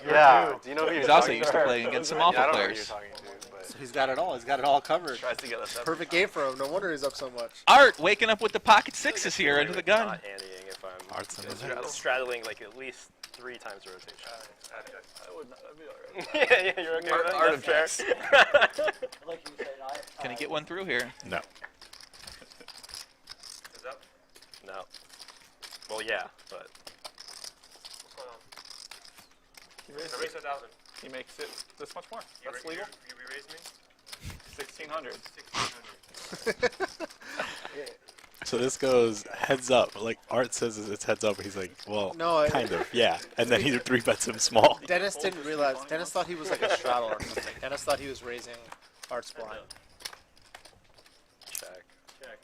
Speaker 13: Yeah. Do you know who you're
Speaker 6: He's also
Speaker 13: talking
Speaker 6: used to playing against some awful
Speaker 13: I don't know who you're
Speaker 6: players.
Speaker 13: talking to, but
Speaker 12: So he's got it all. He's got it all covered.
Speaker 11: Tries to get us up.
Speaker 12: Perfect game for him. No wonder he's up so much.
Speaker 6: Art waking up with the pocket sixes here into the gun.
Speaker 10: Not handying if I'm
Speaker 4: Art's in the
Speaker 10: straddling like at least 3 times the rotation.
Speaker 11: I would not. That'd be alright.
Speaker 10: yeah, you're okay
Speaker 11: Art-
Speaker 10: with that?
Speaker 11: art
Speaker 10: That's fair.
Speaker 6: Can he get one through here?
Speaker 4: No.
Speaker 8: Well, yeah, but.
Speaker 11: He raised
Speaker 14: I raised 1,000.
Speaker 11: He makes it this much more. That's
Speaker 14: You
Speaker 11: legal.
Speaker 14: re-raised me?
Speaker 11: 1,600.
Speaker 14: 1,600.
Speaker 4: So this goes heads up. Like Art says it's heads up, but he's like, well,
Speaker 12: No,
Speaker 4: kind of, yeah. And then he 3-bets him small.
Speaker 12: Dennis didn't realize. Dennis thought he was like a straddle or something. Dennis thought he was raising Art's blind.
Speaker 8: Check.
Speaker 14: Check.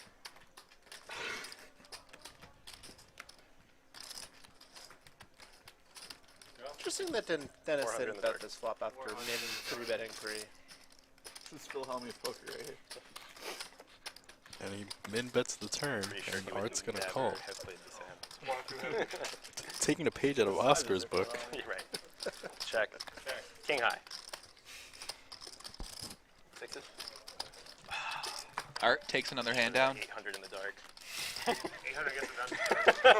Speaker 12: Interesting that Dennis
Speaker 8: 400 in
Speaker 12: didn't
Speaker 8: the
Speaker 12: bet
Speaker 8: dark.
Speaker 12: this flop after min 3-bet inquiry.
Speaker 11: This is Phil Helmuth poker right here.
Speaker 4: And he min bets the turn,
Speaker 8: Pretty sure
Speaker 4: and
Speaker 8: he would
Speaker 4: Art's gonna
Speaker 8: never
Speaker 4: call.
Speaker 8: have played this hand.
Speaker 4: Taking a page out of Oscar's book.
Speaker 8: You're right. Check. King high. Sixes.
Speaker 6: Art takes another hand down.
Speaker 8: 800 in the dark.
Speaker 14: 800 gets it done.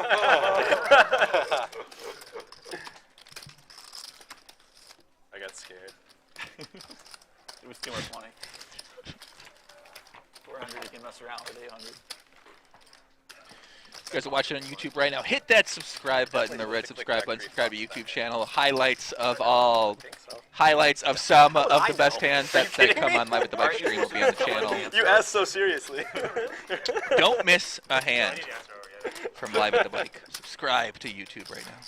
Speaker 8: I got scared.
Speaker 11: It was too much money. 400, you can mess around with 800.
Speaker 6: You guys are watching on YouTube right now. Hit that subscribe button, the red subscribe button. Subscribe to YouTube channel. Highlights of all, highlights of some of the best hands that come on Live at the Bike stream will be on the channel.
Speaker 8: You asked so seriously.
Speaker 6: Don't miss a hand from Live at the Bike. Subscribe to YouTube right now.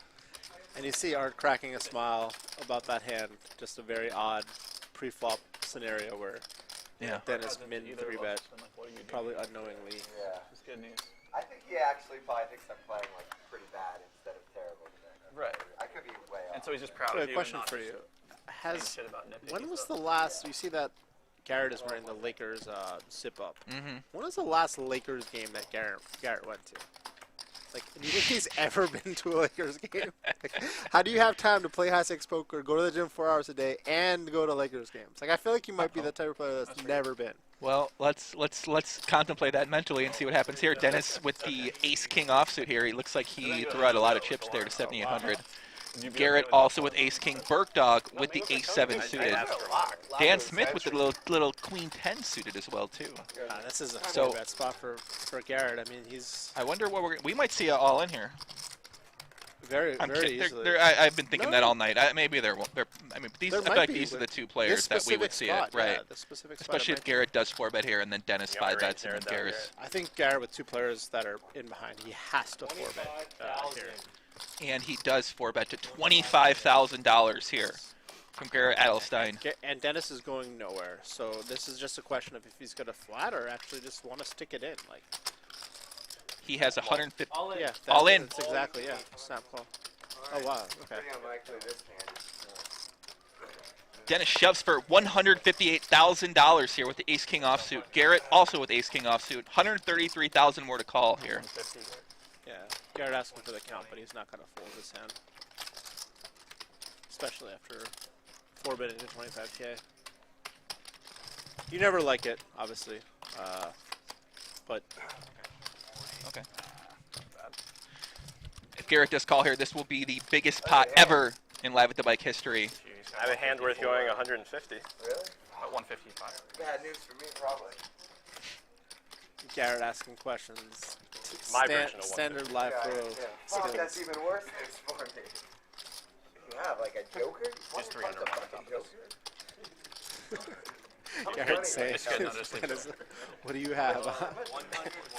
Speaker 12: And you see Art cracking a smile about that hand. Just a very odd pre-flop scenario where Dennis min 3-bet, probably unknowingly.
Speaker 5: Yeah.
Speaker 11: It's good news.
Speaker 5: I think he actually probably thinks I'm playing like pretty bad instead of terrible today.
Speaker 11: Right.
Speaker 5: I could be way off.
Speaker 11: And so he's just proud
Speaker 12: So
Speaker 11: of
Speaker 12: a
Speaker 11: you.
Speaker 12: question
Speaker 11: and not
Speaker 12: for
Speaker 11: just
Speaker 12: you.
Speaker 11: saying
Speaker 12: Has
Speaker 11: shit about nitpicky
Speaker 12: when was
Speaker 11: stuff.
Speaker 12: the last? You see that Garrett is wearing the Lakers zip up.
Speaker 6: Mm-hmm.
Speaker 12: When was the last Lakers game that Garrett went to? Like, do you think he's ever been to a Lakers game? Like, how do you have time to play high stakes poker, go to the gym 4 hours a day, and go to Lakers games? Like, I feel like you might be the type of player that's never been.
Speaker 6: Well, let's contemplate that mentally and see what happens here. Dennis with the ace-king offsuit here. He looks like he threw out a lot of chips there to 7,800. Garrett also with ace-king. Bergdog with the ace-7 suited. Dan Smith with the little queen-10 suited as well too.
Speaker 12: This is a 4-bet spot for Garrett. I mean, he's.
Speaker 6: I wonder what we might see all in here.
Speaker 12: Very
Speaker 6: kidding.
Speaker 12: easily.
Speaker 6: I've been thinking that all night. Maybe they're. I mean, I feel like these are the two players that we would see it, right?
Speaker 12: The specific spot
Speaker 6: Especially if Garrett does 4-bet here and then Dennis 5-bets and then Garrett.
Speaker 12: I think Garrett with two players that are in behind, he has to 4-bet here.
Speaker 6: And he does 4-bet to $25,000 here from Garrett Adelstein.
Speaker 12: And Dennis is going nowhere, so this is just a question of if he's going to flat or actually just want to stick it in. Like
Speaker 6: he has 150.
Speaker 12: Yeah,
Speaker 6: all in.
Speaker 12: That's exactly, yeah. Snap call. Oh wow. Okay.
Speaker 5: Pretty unlikely this hand.
Speaker 6: Dennis shoves for $158,000 here with the ace-king offsuit. Garrett also with ace-king offsuit. $133,000 more to call here.
Speaker 12: Yeah, Garrett asking for the count, but he's not going to fold this hand. Especially after 4-betting to 25K. You never like it, obviously. But
Speaker 6: okay. If Garrett does call here, this will be the biggest pot ever in Live at the Bike history.
Speaker 8: I have a hand worth going 150.
Speaker 5: Really?
Speaker 11: About 155.
Speaker 5: Bad news for me, probably.
Speaker 12: Garrett asking questions.
Speaker 8: My version of
Speaker 12: standard live pro
Speaker 5: Fuck, that's even worse news for me. You have like a joker?
Speaker 8: Just 300 on top of this.
Speaker 12: Garrett saying, what do you have?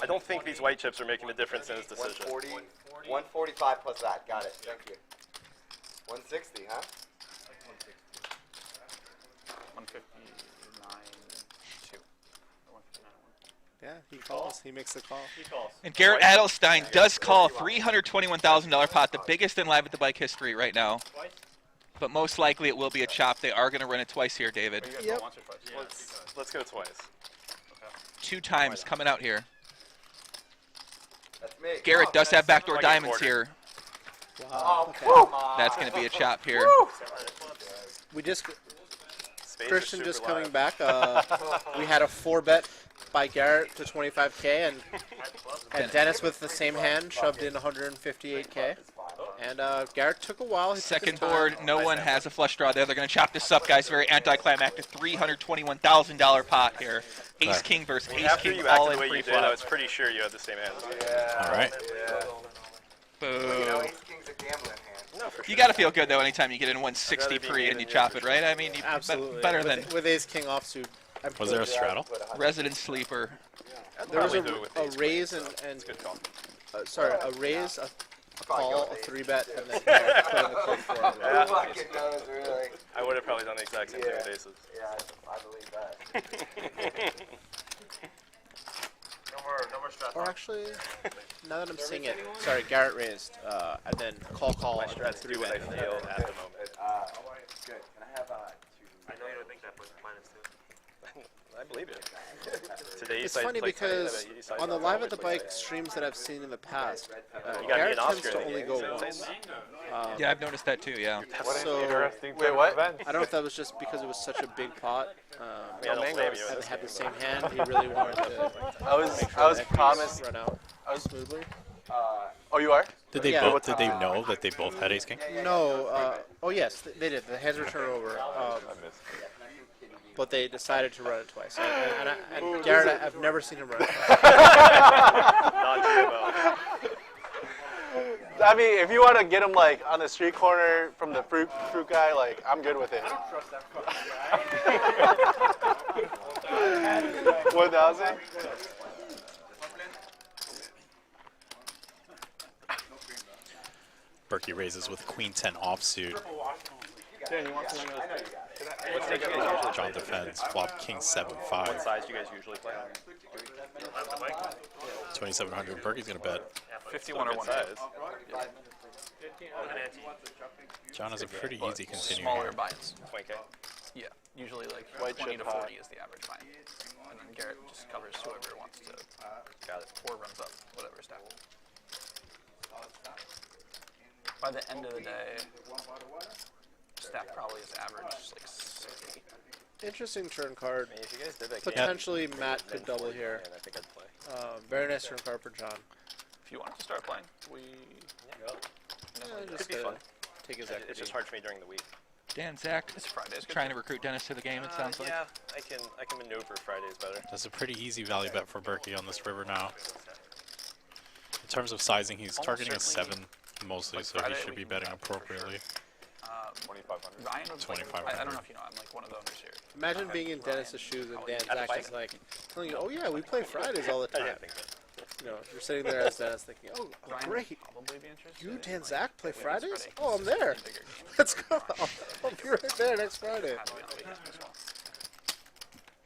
Speaker 8: I don't think these white chips are making a difference in his decision.
Speaker 5: 145 plus that. Got it. Thank you. 160, huh?
Speaker 11: 159.2.
Speaker 12: Yeah, he calls. He makes the call.
Speaker 14: He calls.
Speaker 6: And Garrett Adelstein does call $321,000 pot, the biggest in Live at the Bike history right now.
Speaker 14: Twice?
Speaker 6: But most likely it will be a chop. They are going to run it twice here, David.
Speaker 12: Yep.
Speaker 8: Let's go twice.
Speaker 6: 2 times coming out here.
Speaker 5: That's me.
Speaker 6: Garrett does have backdoor diamonds here.
Speaker 5: Oh,
Speaker 12: Okay.
Speaker 5: come on.
Speaker 6: That's going to be a chop here.
Speaker 12: We just
Speaker 8: Spades
Speaker 12: Christian
Speaker 8: are
Speaker 12: just
Speaker 8: super
Speaker 12: coming
Speaker 8: live.
Speaker 12: back. We had a 4-bet by Garrett to 25K, and Dennis with the same hand shoved in 158K. And Garrett took a while. He took his
Speaker 6: Second
Speaker 12: time.
Speaker 6: board, no one has a flush draw there. They're going to chop this up, guys. Very anticlimactic. $321,000 pot here. Ace King versus Ace
Speaker 8: After
Speaker 6: King
Speaker 8: you
Speaker 6: all
Speaker 8: acted
Speaker 6: in
Speaker 8: the way you did, I
Speaker 6: pre-flop.
Speaker 8: was pretty sure you had the same hand.
Speaker 5: Yeah.
Speaker 4: All right.
Speaker 5: Yeah.
Speaker 6: Boo.
Speaker 5: You know, ace king's a gambling hand.
Speaker 9: No, for sure.
Speaker 6: You got to feel good though anytime you get in 160
Speaker 9: be
Speaker 6: pre
Speaker 9: me
Speaker 6: and you
Speaker 9: than
Speaker 6: chop
Speaker 9: you
Speaker 6: it,
Speaker 9: for
Speaker 6: right? I mean,
Speaker 12: Absolutely.
Speaker 6: better than
Speaker 12: with ace king offsuit.
Speaker 4: Was there a straddle?
Speaker 6: resident sleeper.
Speaker 12: There was
Speaker 9: Probably do it with
Speaker 12: a
Speaker 9: ace
Speaker 12: raise
Speaker 9: queen,
Speaker 12: and
Speaker 9: It's a good call.
Speaker 12: sorry, a raise, a
Speaker 5: Probably
Speaker 12: call,
Speaker 5: go
Speaker 12: a
Speaker 5: with
Speaker 12: 3-bet, and then put in the code for it.
Speaker 9: Yeah.
Speaker 5: Who fucking knows, really?
Speaker 9: I would have probably done the exact same thing with aces.
Speaker 5: Yeah, I believe that.
Speaker 14: No more strats.
Speaker 12: Or actually, now that I'm seeing it, sorry, Garrett raised, and then call,
Speaker 9: My
Speaker 12: and then
Speaker 9: strats do what I
Speaker 12: 3-bet.
Speaker 9: feel at the moment.
Speaker 5: Good. Can I have
Speaker 14: I know you don't think that, but mine is too.
Speaker 9: I believe it. Today,
Speaker 12: It's funny because on the Live at the Bike streams that I've seen in the past,
Speaker 9: You gotta be
Speaker 12: Garrett
Speaker 9: an
Speaker 12: tends
Speaker 9: Oscar
Speaker 12: to
Speaker 9: in the
Speaker 12: only
Speaker 9: game,
Speaker 12: go
Speaker 9: so
Speaker 12: once.
Speaker 6: Yeah, I've noticed that too. Yeah.
Speaker 12: So,
Speaker 13: Wait, what?
Speaker 12: I don't know if that was just because it was such a big pot.
Speaker 9: Yeah, don't blame you.
Speaker 12: Haven't had the same hand. He really wanted to
Speaker 13: I was
Speaker 12: equities
Speaker 13: promised.
Speaker 12: run out smoothly.
Speaker 13: Oh, you are?
Speaker 4: Did they
Speaker 12: Yeah.
Speaker 4: both? Did they know that they both had ace king?
Speaker 12: No. Oh yes, they did. The hands were turned over. But they decided to run it twice. And Garrett, I've never seen him run it twice.
Speaker 9: Non-GMO.
Speaker 13: I mean, if you want to get him like on the street corner from the fruit guy, like I'm good with it. 1,000.
Speaker 4: Berkey raises with queen 10 offsuit.
Speaker 7: Dan, you want something else?
Speaker 9: What stage do you guys usually
Speaker 4: John
Speaker 9: play?
Speaker 4: defends. Flop king 7
Speaker 9: What
Speaker 4: 5.
Speaker 9: size do you guys usually play?
Speaker 4: 2700. Berkey's gonna bet.
Speaker 6: 51 or
Speaker 9: Good
Speaker 6: 1.
Speaker 9: size.
Speaker 4: John has a pretty easy continue
Speaker 6: Smaller
Speaker 4: here.
Speaker 6: buy-ins.
Speaker 9: 20K.
Speaker 6: Yeah, usually like
Speaker 13: White
Speaker 6: 20
Speaker 13: chip
Speaker 6: to
Speaker 13: high.
Speaker 6: 40 is the average buy-in. And then Garrett just covers whoever wants to.
Speaker 9: Got it.
Speaker 6: Or runs up, whatever stack. By the end of the day, stack probably is average like 60.
Speaker 12: Interesting turn card.
Speaker 9: I mean, if you guys did that,
Speaker 12: Potentially Matt could double here.
Speaker 9: I think I'd play.
Speaker 12: Very nice turn card for John.
Speaker 6: If you wanted to start playing,
Speaker 12: Just
Speaker 9: be fun.
Speaker 12: take his
Speaker 9: It's
Speaker 12: equity.
Speaker 9: just hard for me during the week.
Speaker 6: Dan, Zack,
Speaker 7: It's Fridays.
Speaker 6: trying to recruit Dennis to the game. It sounds like.
Speaker 9: Yeah, I can maneuver Fridays better.
Speaker 4: That's a pretty easy value bet for Berkey on this river now. In terms of sizing, he's targeting a 7 mostly, so he
Speaker 6: Friday
Speaker 4: should
Speaker 6: we
Speaker 4: be
Speaker 6: can
Speaker 4: betting
Speaker 6: bet for
Speaker 4: appropriately.
Speaker 9: 2,500.
Speaker 6: Ryan was like,
Speaker 4: 2,500.
Speaker 6: I don't know if you know, I'm like one of the owners here.
Speaker 12: Imagine being in Dennis's shoes and Dan
Speaker 9: At the
Speaker 12: Zack
Speaker 9: bike?
Speaker 12: is like telling you, "Oh yeah, we play Fridays all the
Speaker 9: I
Speaker 12: time."
Speaker 9: didn't think that.
Speaker 12: You know, you're sitting there as Dennis thinking, "Oh,
Speaker 6: Ryan
Speaker 12: great,
Speaker 6: would probably be interested.
Speaker 12: you
Speaker 6: in,
Speaker 12: Dan
Speaker 6: like,
Speaker 12: Zack play
Speaker 6: women's
Speaker 12: Fridays?
Speaker 6: Friday,
Speaker 12: Oh, I'm
Speaker 6: 'cause it's
Speaker 12: there.
Speaker 6: a bigger game.
Speaker 12: Let's go. I'll be right there next Friday."
Speaker 6: Had to be on weekends as well.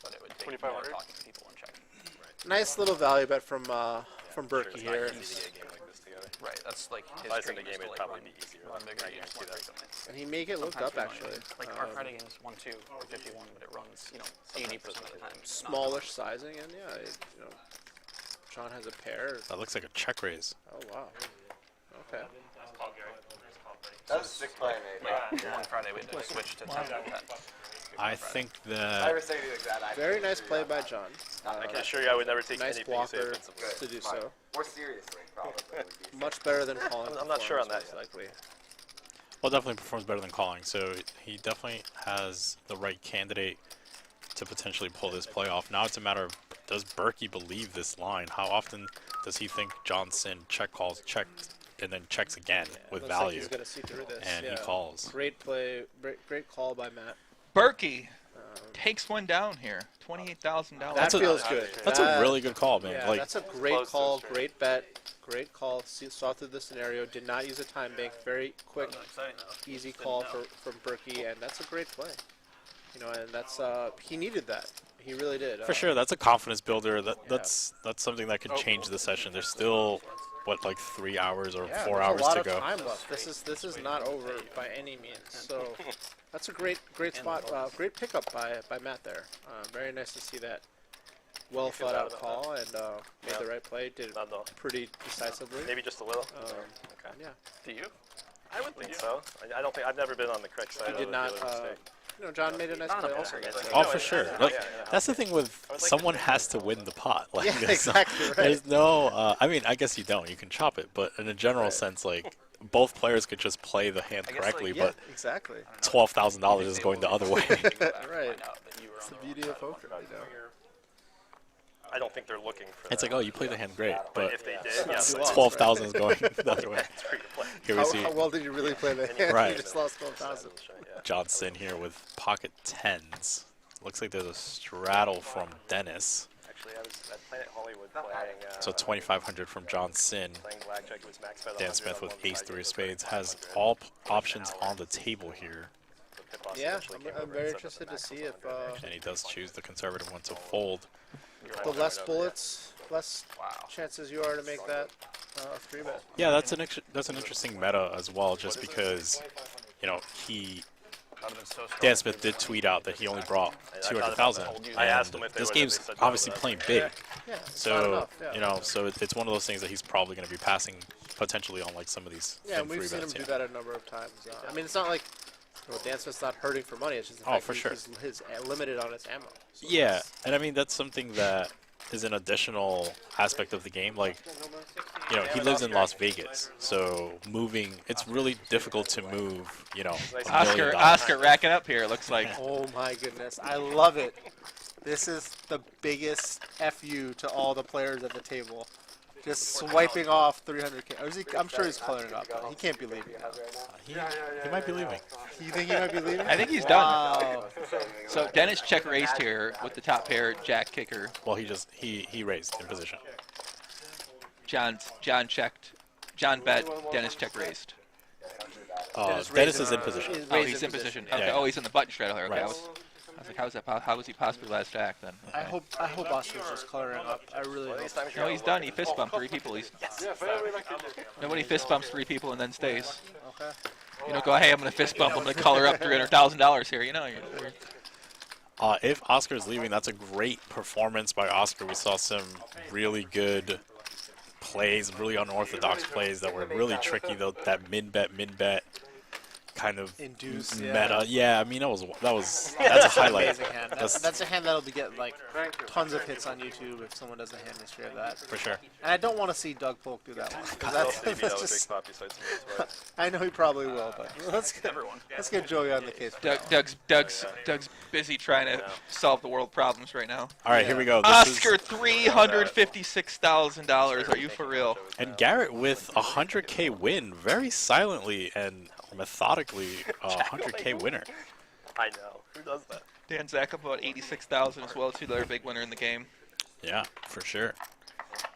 Speaker 6: But it would take more
Speaker 13: 2,500?
Speaker 6: talking to people and checking.
Speaker 12: Nice little value bet from Berkey
Speaker 9: It's
Speaker 12: here,
Speaker 9: not easy to get a game like this together.
Speaker 6: Right, that's like his
Speaker 9: If I was in
Speaker 6: dream
Speaker 9: the
Speaker 6: is
Speaker 9: game,
Speaker 6: to,
Speaker 9: it'd
Speaker 6: like,
Speaker 9: probably
Speaker 6: run,
Speaker 9: be easier.
Speaker 6: run bigger
Speaker 9: I can
Speaker 6: games
Speaker 9: see
Speaker 6: more
Speaker 9: that.
Speaker 6: frequently.
Speaker 12: and he may get looked
Speaker 6: Sometimes
Speaker 12: up
Speaker 6: we don't
Speaker 12: actually.
Speaker 6: even- Like our Friday game is 1-2 or 51, but it runs 80% of the time. It's not
Speaker 12: Smallish sizing, and yeah, you know, John has a pair.
Speaker 4: That looks like a check raise.
Speaker 12: Oh wow. Okay.
Speaker 5: That was a sick play, mate.
Speaker 6: like, one Friday we had to switch to 10 and 10.
Speaker 4: I think
Speaker 5: I
Speaker 4: that
Speaker 5: never say anything like that. I
Speaker 12: Very nice play by John.
Speaker 9: I can assure you I would never take
Speaker 12: Nice
Speaker 9: anything you say
Speaker 12: blocker
Speaker 9: offensively.
Speaker 12: to do so.
Speaker 5: More seriously, probably. would be
Speaker 12: Much better than calling.
Speaker 9: I'm not sure on
Speaker 12: performance,
Speaker 9: that
Speaker 12: most likely.
Speaker 4: well, definitely performs better than calling. So he definitely has the right candidate to potentially pull this play off. Now it's a matter of, does Berkey believe this line? How often does he think Johnson check calls, checks, and then checks again with
Speaker 12: Looks like
Speaker 4: value?
Speaker 12: he's gonna see through this.
Speaker 4: And he
Speaker 12: yeah.
Speaker 4: calls.
Speaker 12: Great play, great call by Matt.
Speaker 6: Berkey takes one down here. $28,000.
Speaker 12: That feels good.
Speaker 4: That's a really good call, man.
Speaker 12: Yeah,
Speaker 4: Like,
Speaker 12: that's a great
Speaker 9: Close to
Speaker 12: call,
Speaker 9: straight.
Speaker 12: great bet, great call. Saw through the scenario, did not use a time bank. Very quick, easy call from Berkey, and that's a great play. You know, and that's he needed that. He really did.
Speaker 4: for sure, that's a confidence builder. That's something that could change the session. There's still like 3 hours or
Speaker 12: Yeah,
Speaker 4: 4
Speaker 12: there's
Speaker 4: hours
Speaker 12: a lot
Speaker 4: to
Speaker 12: of
Speaker 4: go.
Speaker 12: time left. This is not over by any means. So that's a great spot, great pickup by Matt there. Very nice to see that. Well thought out call and made the right play. Did it
Speaker 9: Not though.
Speaker 12: pretty decisively.
Speaker 9: Maybe just a little.
Speaker 12: Okay. Yeah.
Speaker 6: Do you?
Speaker 9: I would think so. I don't think I've never been on the correct side.
Speaker 12: He
Speaker 9: of
Speaker 12: did
Speaker 9: the
Speaker 12: not.
Speaker 9: dealer's mistake.
Speaker 12: You know, John made a nice play also.
Speaker 4: Oh, for sure. Like,
Speaker 9: yeah.
Speaker 4: that's the thing with someone has to win the pot. Like,
Speaker 12: Yeah,
Speaker 4: there's no-
Speaker 12: exactly right.
Speaker 4: There's no. I mean, I guess you don't. You can chop it, but in a general sense, like both players could just play the hand correctly,
Speaker 12: Yeah,
Speaker 4: but
Speaker 12: exactly.
Speaker 4: $12,000 is going the other way.
Speaker 12: Right. It's the beauty of poker. You know.
Speaker 14: I don't think they're looking for that.
Speaker 4: It's like, oh, you played the hand great, but
Speaker 14: if they did, yeah, but
Speaker 4: 12,000 is going the other way.
Speaker 14: it's free to play.
Speaker 4: Here we see
Speaker 12: How well did you really play the hand?
Speaker 4: Right.
Speaker 12: You just lost 12,000.
Speaker 4: Johnson here with pocket tens. Looks like there's a straddle from Dennis.
Speaker 14: Actually, I was at Planet Hollywood playing.
Speaker 4: So 2,500 from Johnson.
Speaker 14: Playing blackjack was max bet
Speaker 4: Dan Smith with ace three of spades has all options on the table here.
Speaker 12: Yeah, I'm very interested to see if
Speaker 4: And he does choose the conservative one to fold.
Speaker 12: the less bullets, less chances you are to make that 3-bet.
Speaker 4: Yeah, that's an interesting meta as well, just because, you know, Dan Smith did tweet out that he only brought 200,000.
Speaker 14: I asked him if
Speaker 4: This game's obviously playing big,
Speaker 12: Yeah,
Speaker 4: so you know, so it's one of those things that he's probably going to be passing potentially on like some of these.
Speaker 12: Yeah, and we've seen him do that a number of times. I mean, it's not like Dan Smith's not hurting for money. It's just the fact
Speaker 4: for sure.
Speaker 12: he's limited on his ammo. So
Speaker 4: Yeah, and I mean that's something that is an additional aspect of the game. Like, you know, he lives in Las Vegas, so moving, it's really difficult to move, you know, $1 million.
Speaker 6: Oscar racking up here, it looks like.
Speaker 12: Oh my goodness, I love it. This is the biggest FU to all the players at the table. Just swiping off 300K. Or is he, I'm sure he's coloring up. He can't be leaving.
Speaker 4: He might be leaving.
Speaker 12: You think he might be leaving?
Speaker 6: I think he's done.
Speaker 12: Wow.
Speaker 6: So Dennis check raised here with the top pair, Jack kicker.
Speaker 4: Well, he raised in position.
Speaker 6: John checked. John bet. Dennis check raised.
Speaker 4: Dennis is in position.
Speaker 6: Oh, he's in position. Okay.
Speaker 4: Yeah.
Speaker 6: Oh, he's in the button straddle here. Okay.
Speaker 4: Right.
Speaker 6: I was like, how is that? How was he possibly last Jack then?
Speaker 12: I hope Oscar's just coloring up. I really hope.
Speaker 6: No, he's done. He fist bumped 3 people. Nobody fist bumps 3 people and then stays.
Speaker 12: Okay.
Speaker 6: You know, go, hey, I'm gonna fist bump. I'm gonna color up $300,000 here. You know.
Speaker 4: If Oscar's leaving, that's a great performance by Oscar. We saw some really good plays, really unorthodox plays that were really tricky. Though that min bet kind of
Speaker 12: induce
Speaker 4: meta. Yeah, I mean that's a highlight.
Speaker 12: Amazing hand. That's a hand that'll be getting like tons of hits on YouTube if someone does a hand history of that.
Speaker 4: For sure.
Speaker 12: And I don't want to see Doug Polk do that one. That's just, I know he probably will, but let's get Joey on the case.
Speaker 6: Doug's busy trying to solve the world problems right now.
Speaker 4: All right, here we go.
Speaker 6: Oscar, $356,000. Are you for real?
Speaker 4: And Garrett with a 100K win, very silently and methodically, a 100K winner.
Speaker 14: I know. Who does that?
Speaker 6: Dan Zack up about 86,000 as well, too. They're a big winner in the game.
Speaker 4: Yeah, for sure.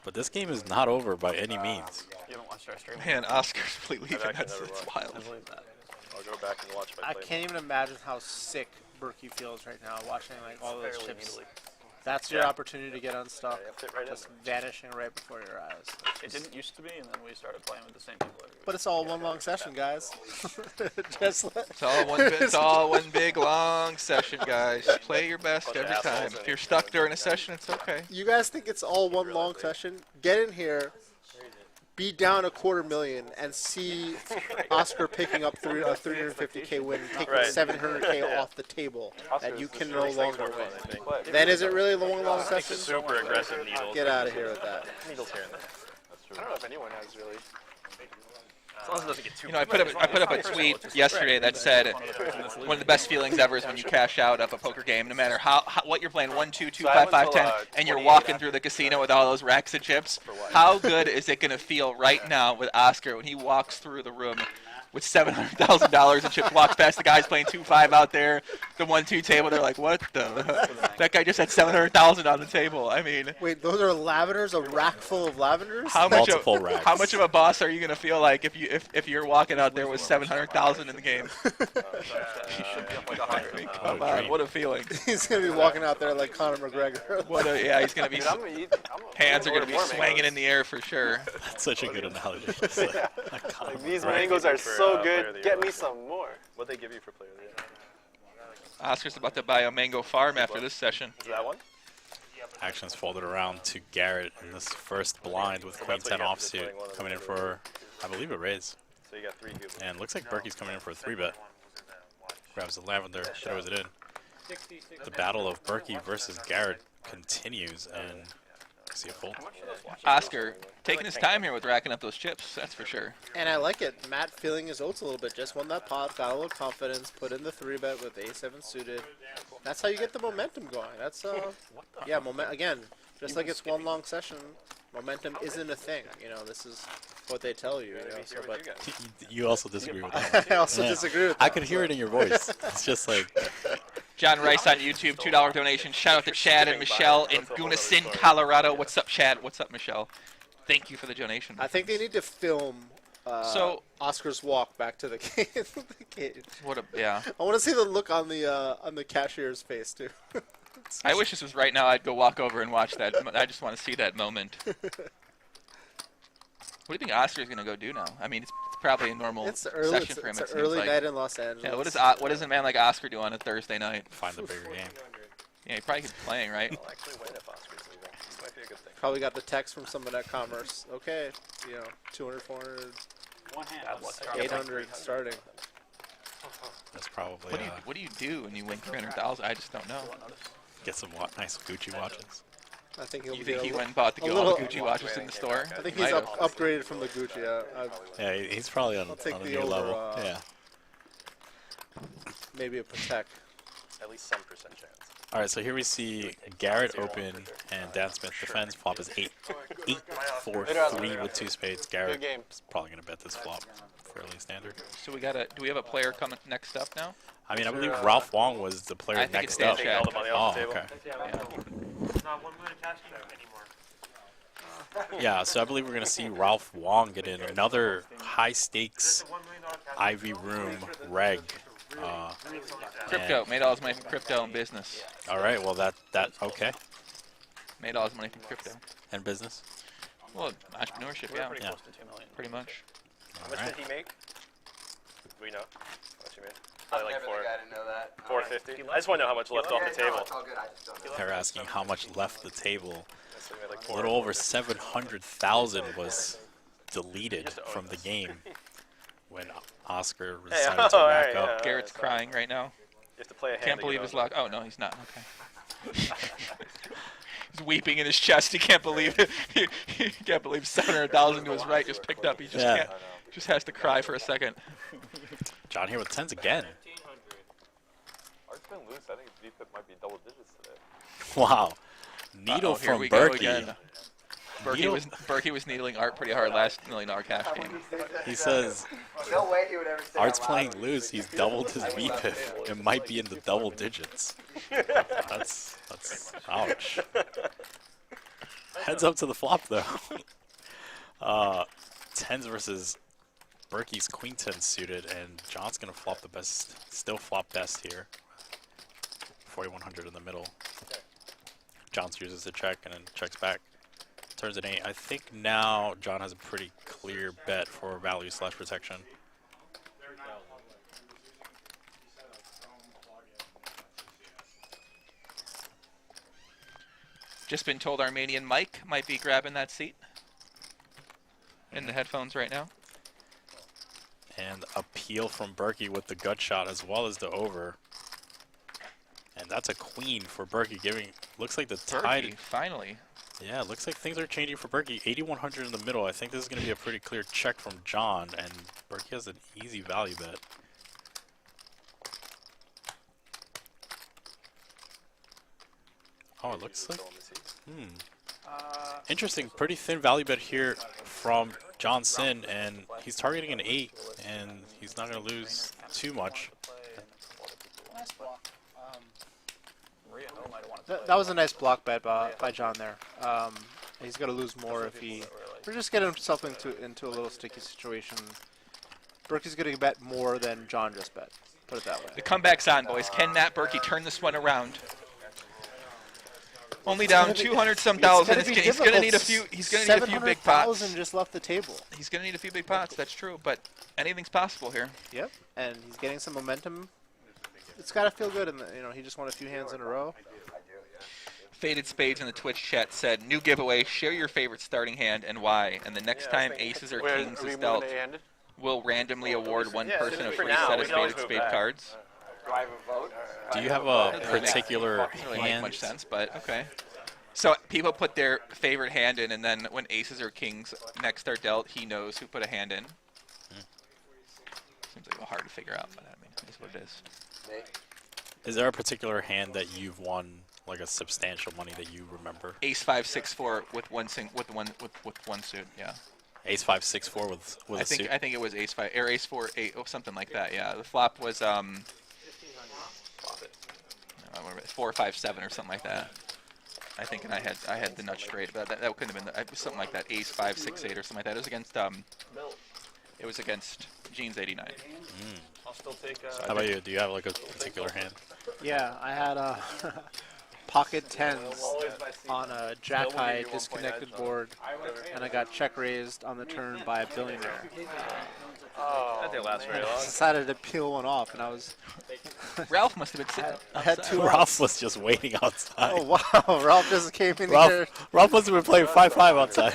Speaker 4: But this game is not over by any means.
Speaker 11: You haven't watched our stream?
Speaker 6: Man, Oscar's completely leaving. It's wild.
Speaker 11: I believe that.
Speaker 14: I'll go back and watch my
Speaker 12: I can't even imagine how sick Berkey feels right now watching like all those chips. That's your opportunity to get unstuck, just vanishing right before your eyes.
Speaker 11: It didn't used to be, and then we started playing with the same people every week.
Speaker 12: But it's all one long session, guys.
Speaker 6: It's all one big long session, guys. Play your best every time. If you're stuck during a session, it's okay.
Speaker 12: You guys think it's all one long session? Get in here, be down $250,000, and see Oscar picking up a 350K win, taking 700K off the table that you can no longer win. Then is it really a long session?
Speaker 14: Super aggressive needles.
Speaker 12: Get out of here with that.
Speaker 14: Needles here and there.
Speaker 13: I don't know if anyone has really.
Speaker 14: As long as it doesn't get too.
Speaker 6: You know, I put up a tweet yesterday that said one of the best feelings ever is when you cash out of a poker game, no matter how what you're playing, 1, 2, 2, 5, 5, 10, and you're walking through the casino with all those racks of chips. How good is it gonna feel right now with Oscar when he walks through the room with $700,000 in chips, walks past the guys playing 2-5 out there, the 1-2 table? They're like, what the? That guy just had $700,000 on the table. I mean,
Speaker 12: wait, those are lavenders? A rack full of lavenders?
Speaker 6: How much of a boss are you gonna feel like if you're walking out there with $700,000 in the game? Come on, what a feeling!
Speaker 12: He's gonna be walking out there like Conor McGregor.
Speaker 6: Yeah, he's gonna be. Hands are gonna be swinging in the air for sure.
Speaker 4: That's such a good analogy.
Speaker 13: These mangoes are so good. Get me some more.
Speaker 14: What they give you for player of the year?
Speaker 6: Oscar's about to buy a mango farm after this session.
Speaker 14: Is that one?
Speaker 4: Actions folded around to Garrett in this first blind with Queen 10 offsuit coming in for, I believe, a raise.
Speaker 14: So you got 3 cubes.
Speaker 4: And looks like Berkey's coming in for a 3-bet. Grabs the lavender, throws it in. The battle of Berkey versus Garrett continues, and I see a fold.
Speaker 6: Oscar taking his time here with racking up those chips, that's for sure.
Speaker 12: And I like it. Matt feeling his oats a little bit. Just won that pot, got a little confidence, put in the 3-bet with A7 suited. That's how you get the momentum going. That's, yeah, again, Just like it's one long session, momentum isn't a thing. You know, this is what they tell you. You know, so, but
Speaker 4: You also disagree with that.
Speaker 12: I also disagree with that.
Speaker 4: I could hear it in your voice. It's just like
Speaker 6: John Rice on YouTube, $2 donation. Shout out to Chad and Michelle in Gunnison, Colorado. What's up, Chad? What's up, Michelle? Thank you for the donation.
Speaker 12: I think they need to film Oscar's walk back to the cage.
Speaker 6: What a yeah.
Speaker 12: I want to see the look on the cashier's face too.
Speaker 6: I wish this was right now. I'd go walk over and watch that. I just want to see that moment. What do you think Oscar's gonna go do now? I mean, it's probably a normal session for him.
Speaker 12: It's an early night in Los Angeles.
Speaker 6: Yeah, what does a man like Oscar do on a Thursday night?
Speaker 4: find the bigger game.
Speaker 6: Yeah, he probably could be playing, right?
Speaker 14: I'll actually win if Oscar's leaving. This might be a good thing.
Speaker 12: Probably got the text from someone at Commerce. Okay, 200, 400, 800 starting.
Speaker 4: That's probably.
Speaker 6: What do you do when you win 300,000? I just don't know.
Speaker 4: Get some nice Gucci watches.
Speaker 12: I think he'll.
Speaker 6: You think he went and bought all the Gucci watches in the store?
Speaker 12: I think he's upgraded from the Gucci.
Speaker 4: Yeah, he's probably on a new level. Yeah.
Speaker 12: Maybe a Patek.
Speaker 14: At least some percent chance.
Speaker 4: All right, so here we see Garrett open and Dan Smith defends. Flop is 8-4-3 with 2 spades. Garrett is probably gonna bet this flop. Fairly standard.
Speaker 6: So do we have a player coming next up now?
Speaker 4: I mean, I believe Ralph Wong was the player next up. Oh, okay. Yeah, so I believe we're going to see Ralph Wong get in another high-stakes Ivy Room reg.
Speaker 6: Crypto. Made all his money from crypto and business.
Speaker 4: All right, well, okay.
Speaker 6: Made all his money from crypto.
Speaker 4: And business?
Speaker 6: Well, entrepreneurship, yeah.
Speaker 14: Pretty close to 2 million.
Speaker 6: Pretty much.
Speaker 14: How much did he make? Do we know? How much he made? Probably like 450. I just want to know how much left off the table.
Speaker 4: They're asking how much left the table. A little over 700,000 was deleted from the game when Oscar decided to back up.
Speaker 6: Garrett's crying right now.
Speaker 14: You have to play a hand.
Speaker 6: Can't believe his luck. Oh no, he's not. Okay. He's weeping in his chest. He can't believe it. He can't believe 700,000 to his right just picked up. He just can't. Just has to cry for a second.
Speaker 4: John here with 10s again.
Speaker 9: Art's been loose. I think his VPIP might be double digits today.
Speaker 4: Wow. Needle from Berkey.
Speaker 6: Berkey was needling Art pretty hard last $1 million cash game.
Speaker 4: He says
Speaker 5: no way he would ever say
Speaker 4: Art's playing loose. He's doubled his VPIP. It might be in the double digits. That's ouch. Heads up to the flop though. 10s versus Berkey's queen 10 suited, and John's gonna flop the best, still flop best here. 4,100 in the middle. John chooses to check and then checks back. Turns an 8. I think now John has a pretty clear bet for value / protection.
Speaker 6: Just been told Armenian Mike might be grabbing that seat in the headphones right now.
Speaker 4: And a peel from Berkey with the gut shot as well as the over. And that's a queen for Berkey, giving, looks like the tide.
Speaker 6: Berkey, finally.
Speaker 4: Yeah, it looks like things are changing for Berkey. 8,100 in the middle. I think this is going to be a pretty clear check from John, and Berkey has an easy value bet. Oh, it looks like, interesting, pretty thin value bet here from John Sin, and he's targeting an 8, and he's not going to lose too much.
Speaker 12: Nice block. That was a nice block bet by John there. He's going to lose more if he... We're just getting himself into a little sticky situation. Berkey's going to bet more than John just bet. Put it that way.
Speaker 6: The comeback's on, boys. Can Matt Berkey turn this one around? Only down 200-some thousand. He's going to need a few. He's going to need a few big pots.
Speaker 12: 700,000 just left the table.
Speaker 6: He's going to need a few big pots. That's true, but anything's possible here.
Speaker 12: Yep, and he's getting some momentum. It's got to feel good, and he just won a few hands in a row.
Speaker 6: Faded Spades in the Twitch chat said, "New giveaway. Share your favorite starting hand and why. And the next time aces or kings is dealt, we'll randomly award one person a free set of Faded Spade cards."
Speaker 4: Do you have a particular
Speaker 6: doesn't really make
Speaker 4: hand?
Speaker 6: much sense, but okay. So people put their favorite hand in, and then when aces or kings next are dealt, he knows who put a hand in. Seems like hard to figure out, but I mean, it is what it is.
Speaker 4: Is there a particular hand that you've won like a substantial money that you remember?
Speaker 6: Ace 5 6 4 with one suit. Yeah.
Speaker 4: Ace 5 6 4 with a suit.
Speaker 6: I think it was Ace 5 or Ace 4 8 something like that. Yeah. The flop was 4 5 7 or something like that. I think, and I had the nuts straight, but that couldn't have been something like that. Ace 5 6 8 or something like that. It was against Gene's 89.
Speaker 11: I'll still take.
Speaker 4: How about you? Do you have like a particular hand?
Speaker 12: Yeah, I had pocket tens on a jack high disconnected board, and I got check raised on the turn by a billionaire.
Speaker 14: That didn't last very long.
Speaker 12: Decided to peel one off, and I was.
Speaker 6: Ralph must have been sitting.
Speaker 12: I had two.
Speaker 4: Ralph was just waiting outside.
Speaker 12: Oh wow! Ralph just came in here.
Speaker 4: Ralph must have been playing 5-5 outside.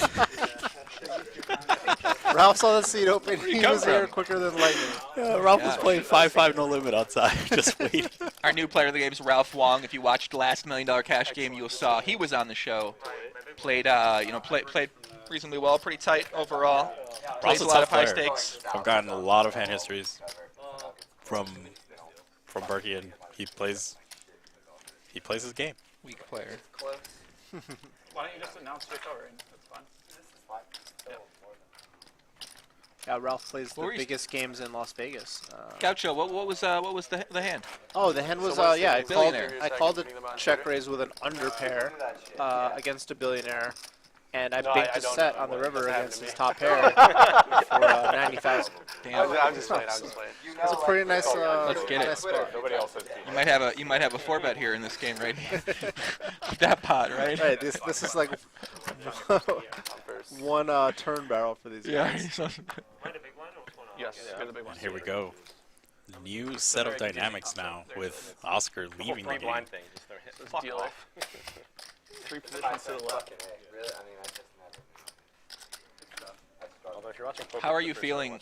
Speaker 12: Ralph saw the seat open. He was here quicker than lightning.
Speaker 4: Ralph was playing 5-5 no limit outside, just waiting.
Speaker 6: Our new player of the game is Ralph Wong. If you watched the last $1 Million Cash game, you saw he was on the show. Played reasonably well, pretty tight overall. Plays a lot of high stakes.
Speaker 4: I've gotten a lot of hand histories from Berkey, and he plays his game.
Speaker 6: Weak player.
Speaker 7: Why don't you just announce your covering? That's fine.
Speaker 12: Yeah, Ralph plays the biggest games in Las Vegas.
Speaker 6: Gaucho, what was the hand?
Speaker 12: Oh, the hand was yeah. I called a check raise with an under pair against a billionaire, and I banked a set on the river against his top pair for 90,000.
Speaker 6: Damn.
Speaker 13: I'm just playing.
Speaker 12: It's a pretty nice.
Speaker 6: Let's get it.
Speaker 12: Nice spot.
Speaker 9: Nobody else has
Speaker 6: You might have a 4-bet here in this game, right? That pot, right?
Speaker 12: Right. This is like one turn barrel for these guys.
Speaker 11: Yes, you're the big one.
Speaker 4: Here we go. New set of dynamics now with Oscar leaving the game.
Speaker 11: Let's deal off. 3 positions to the left.
Speaker 6: How are you feeling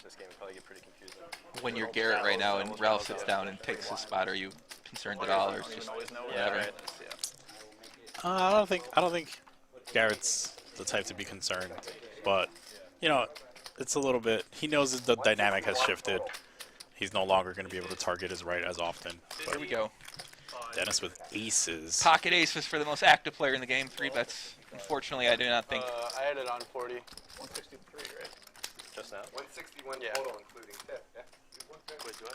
Speaker 6: when you're Garrett right now and Ralph sits down and takes his spot? Are you concerned at all, or is just whatever?
Speaker 4: I don't think Garrett's the type to be concerned, but you know, it's a little bit. He knows that the dynamic has shifted. He's no longer going to be able to target his right as often. But
Speaker 6: here we go.
Speaker 4: Dennis with aces.
Speaker 6: Pocket aces for the most active player in the game. 3 bets. Unfortunately, I do not think.
Speaker 13: I had it on 40. 163, right?
Speaker 14: Just now?
Speaker 5: 161 total, including tip. Yeah.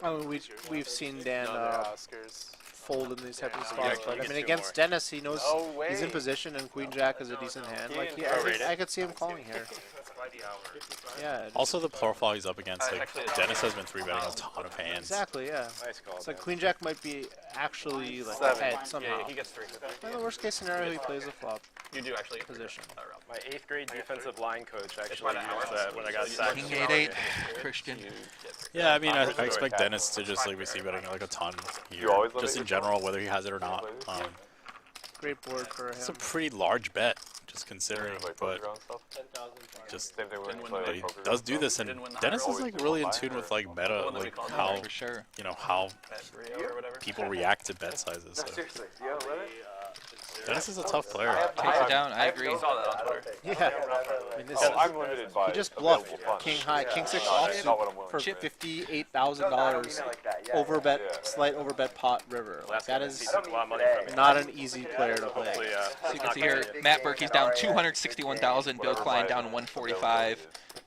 Speaker 12: I mean, we've seen Dan fold in these types of spots,
Speaker 14: you
Speaker 12: but I
Speaker 14: get
Speaker 12: mean,
Speaker 14: 2
Speaker 12: against
Speaker 14: more.
Speaker 12: Dennis, he knows he's in position, and Queen Jack is a decent hand. Like, I could see him calling here. Yeah.
Speaker 4: Also, the profile he's up against, like Dennis has been 3-betting a ton of hands.
Speaker 12: Exactly. Yeah.
Speaker 14: Nice call.
Speaker 12: It's like Queen Jack might be actually like ahead somehow.
Speaker 7: Yeah, he gets 3.
Speaker 12: In the worst case scenario, he plays a flop
Speaker 7: You do actually
Speaker 12: position.
Speaker 14: My 8th grade defensive line coach actually used that when I got sacked.
Speaker 6: King 8-8, Christian.
Speaker 4: Yeah, I mean, I expect Dennis to just like receive betting like a ton here, just in general, whether he has it or not.
Speaker 12: Great board for him.
Speaker 4: It's a pretty large bet, just considering, but just but he does do this, and Dennis is like really in tune with like meta, like how you know how people react to bet sizes. So.
Speaker 5: Seriously, do you have a limit?
Speaker 4: Dennis is a tough player.
Speaker 6: Takes it down. I agree.
Speaker 12: Yeah. I mean,
Speaker 9: I'm limited by
Speaker 12: he just bluffed
Speaker 9: available
Speaker 12: King
Speaker 9: funds.
Speaker 12: High, King 6
Speaker 9: Not
Speaker 12: offsuit
Speaker 9: what I'm willing
Speaker 12: for
Speaker 9: to.
Speaker 12: $58,000 overbet, slight overbet pot river. Like, that is not an easy player to play.
Speaker 6: So you can see here, Matt Berkey's down 261,000, Bill Klein down 145,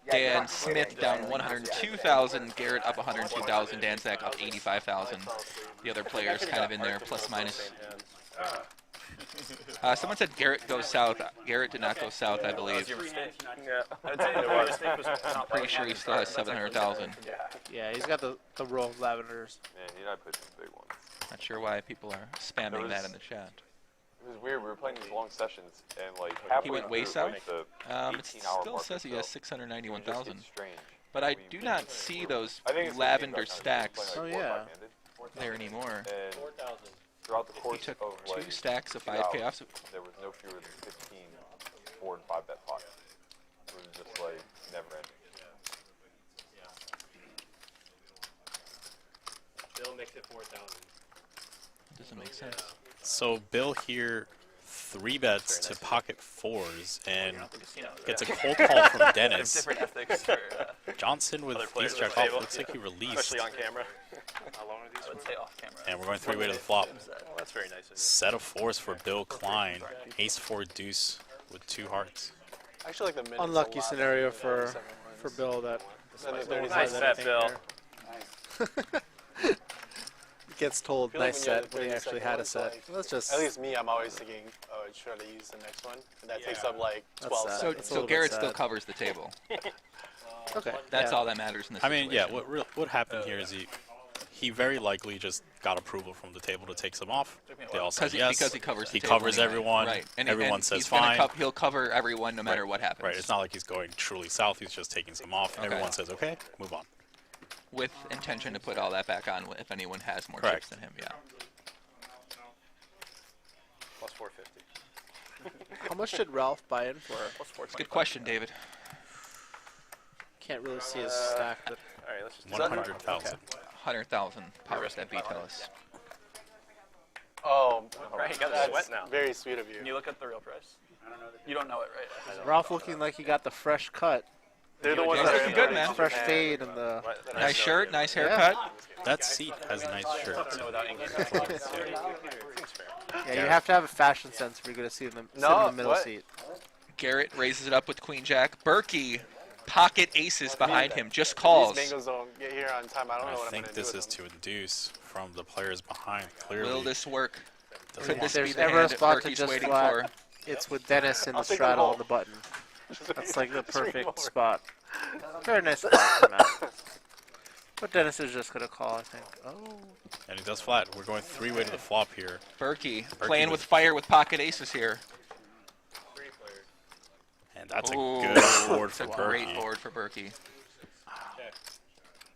Speaker 6: Dan Smith down 102,000, Garrett up 102,000, Dan Zack up 85,000. The other players kind of in there, plus minus. Someone said Garrett goes south. Garrett did not go south, I believe. I'm pretty sure he still has 700,000.
Speaker 12: Yeah, he's got the row of lavenders.
Speaker 9: Man, you know, I put some big ones.
Speaker 6: Not sure why people are spamming that in the chat.
Speaker 9: It was weird. We were playing these long sessions, and like halfway
Speaker 6: He went way
Speaker 9: through,
Speaker 6: south?
Speaker 9: like, the
Speaker 6: It
Speaker 9: 18-hour
Speaker 6: still
Speaker 9: mark
Speaker 6: says
Speaker 9: or
Speaker 6: he has
Speaker 9: so,
Speaker 6: 691,000.
Speaker 9: it just gets strange.
Speaker 6: But I do not see those
Speaker 9: I think it's
Speaker 6: lavender
Speaker 9: because
Speaker 6: stacks
Speaker 9: I'm playing,
Speaker 12: Oh,
Speaker 9: like,
Speaker 12: yeah.
Speaker 9: 4-5-handed,
Speaker 6: there anymore.
Speaker 9: and throughout the
Speaker 6: He
Speaker 9: course
Speaker 6: took
Speaker 9: of
Speaker 6: 2
Speaker 9: like
Speaker 6: stacks of
Speaker 9: 2
Speaker 6: 5
Speaker 9: hours,
Speaker 6: payoffs.
Speaker 9: there was no fewer than 15 4- and 5-bet pots. It was just like never ending.
Speaker 10: Bill makes it 4,000.
Speaker 6: Doesn't make sense.
Speaker 4: So Bill here 3-bets to pocket 4s and gets a cold call from Dennis.
Speaker 11: Different ethics for,
Speaker 4: Johnson with
Speaker 14: Other players
Speaker 4: ace jack
Speaker 14: at the
Speaker 4: off
Speaker 14: table.
Speaker 4: looks like he released.
Speaker 14: Especially on camera. How long are these?
Speaker 11: I would say off camera.
Speaker 4: And we're going 3-way to the flop.
Speaker 14: Well, that's very nice.
Speaker 4: Set of 4s for Bill Klein. Ace 4 deuce with 2 hearts.
Speaker 8: I actually like the minutes.
Speaker 12: Unlucky scenario for Bill that
Speaker 14: Nice set, Bill.
Speaker 12: gets told
Speaker 8: I feel like
Speaker 12: nice
Speaker 8: when you're
Speaker 12: set
Speaker 8: at the
Speaker 12: when he
Speaker 8: 30
Speaker 12: actually
Speaker 8: second
Speaker 12: had a
Speaker 8: ones,
Speaker 12: set.
Speaker 8: like,
Speaker 12: Let's just.
Speaker 8: At least me, I'm always thinking, oh, should I use the next one? And that takes up like
Speaker 12: That's
Speaker 8: 12
Speaker 12: sad.
Speaker 8: seconds.
Speaker 6: So Garrett still covers the table.
Speaker 12: Okay.
Speaker 6: That's
Speaker 12: yeah.
Speaker 6: all that matters in this
Speaker 4: I mean,
Speaker 6: situation.
Speaker 4: yeah. What happened here is he very likely just got approval from the table to take some off. They all said yes.
Speaker 6: Because he covers the
Speaker 4: He
Speaker 6: table
Speaker 4: covers
Speaker 6: anyway.
Speaker 4: everyone.
Speaker 6: Right. And
Speaker 4: Everyone
Speaker 6: he's
Speaker 4: says
Speaker 6: gonna
Speaker 4: fine.
Speaker 6: he'll cover everyone no matter
Speaker 4: Right.
Speaker 6: what happens.
Speaker 4: Right. It's not like he's going truly south. He's just taking some off.
Speaker 6: Okay.
Speaker 4: Everyone says okay, move on.
Speaker 6: With intention to put all that back on if anyone has more
Speaker 4: Correct.
Speaker 6: chips than him. Yeah.
Speaker 14: Plus 450.
Speaker 12: How much did Ralph buy in for?
Speaker 14: Plus 425.
Speaker 6: Good question, David.
Speaker 12: Can't really see his stack, but
Speaker 14: All right, let's just
Speaker 4: 100,000.
Speaker 6: 100,000 powers that be tell us.
Speaker 8: Oh,
Speaker 14: Right, you got the
Speaker 8: that's
Speaker 14: sweat now.
Speaker 8: very sweet of you.
Speaker 11: Can you look at the real price? You don't know it, right?
Speaker 12: Ralph looking like he got the fresh cut,
Speaker 8: They're the ones
Speaker 6: He's
Speaker 8: that are
Speaker 6: looking
Speaker 8: in
Speaker 6: good,
Speaker 8: the
Speaker 6: man.
Speaker 8: range.
Speaker 12: fresh fade, and the.
Speaker 6: Nice shirt, nice haircut.
Speaker 4: That seat has a nice shirt.
Speaker 12: Yeah, you have to have a fashion sense if you're going to sit in the middle
Speaker 8: what?
Speaker 12: seat.
Speaker 6: Garrett raises it up with Queen Jack. Berkey, pocket aces behind him, just calls.
Speaker 8: These Bengals don't get here on time. I don't know
Speaker 4: I
Speaker 8: what I'm
Speaker 4: think
Speaker 8: going to do
Speaker 4: this
Speaker 8: with
Speaker 4: is
Speaker 8: them.
Speaker 4: to induce from the players behind. Clearly,
Speaker 6: Will this work?
Speaker 4: doesn't
Speaker 6: Could this
Speaker 12: If
Speaker 6: be
Speaker 12: there's
Speaker 6: the
Speaker 12: ever a
Speaker 6: hand that
Speaker 12: spot to
Speaker 6: Berkey's
Speaker 12: just
Speaker 6: waiting
Speaker 12: flat,
Speaker 6: for?
Speaker 12: it's with Dennis in the
Speaker 8: I'll take them
Speaker 12: straddle
Speaker 8: all.
Speaker 12: on the button. That's like the perfect
Speaker 8: more.
Speaker 12: spot. Very nice spot for Matt. But Dennis is just going to call, I think. Oh.
Speaker 4: and he does flat. We're going 3-way to the flop here.
Speaker 6: Berkey playing with fire with pocket aces here.
Speaker 4: And that's a
Speaker 6: Ooh,
Speaker 4: good board
Speaker 6: it's
Speaker 4: for
Speaker 6: a great
Speaker 4: Berkey.
Speaker 6: board for Berkey.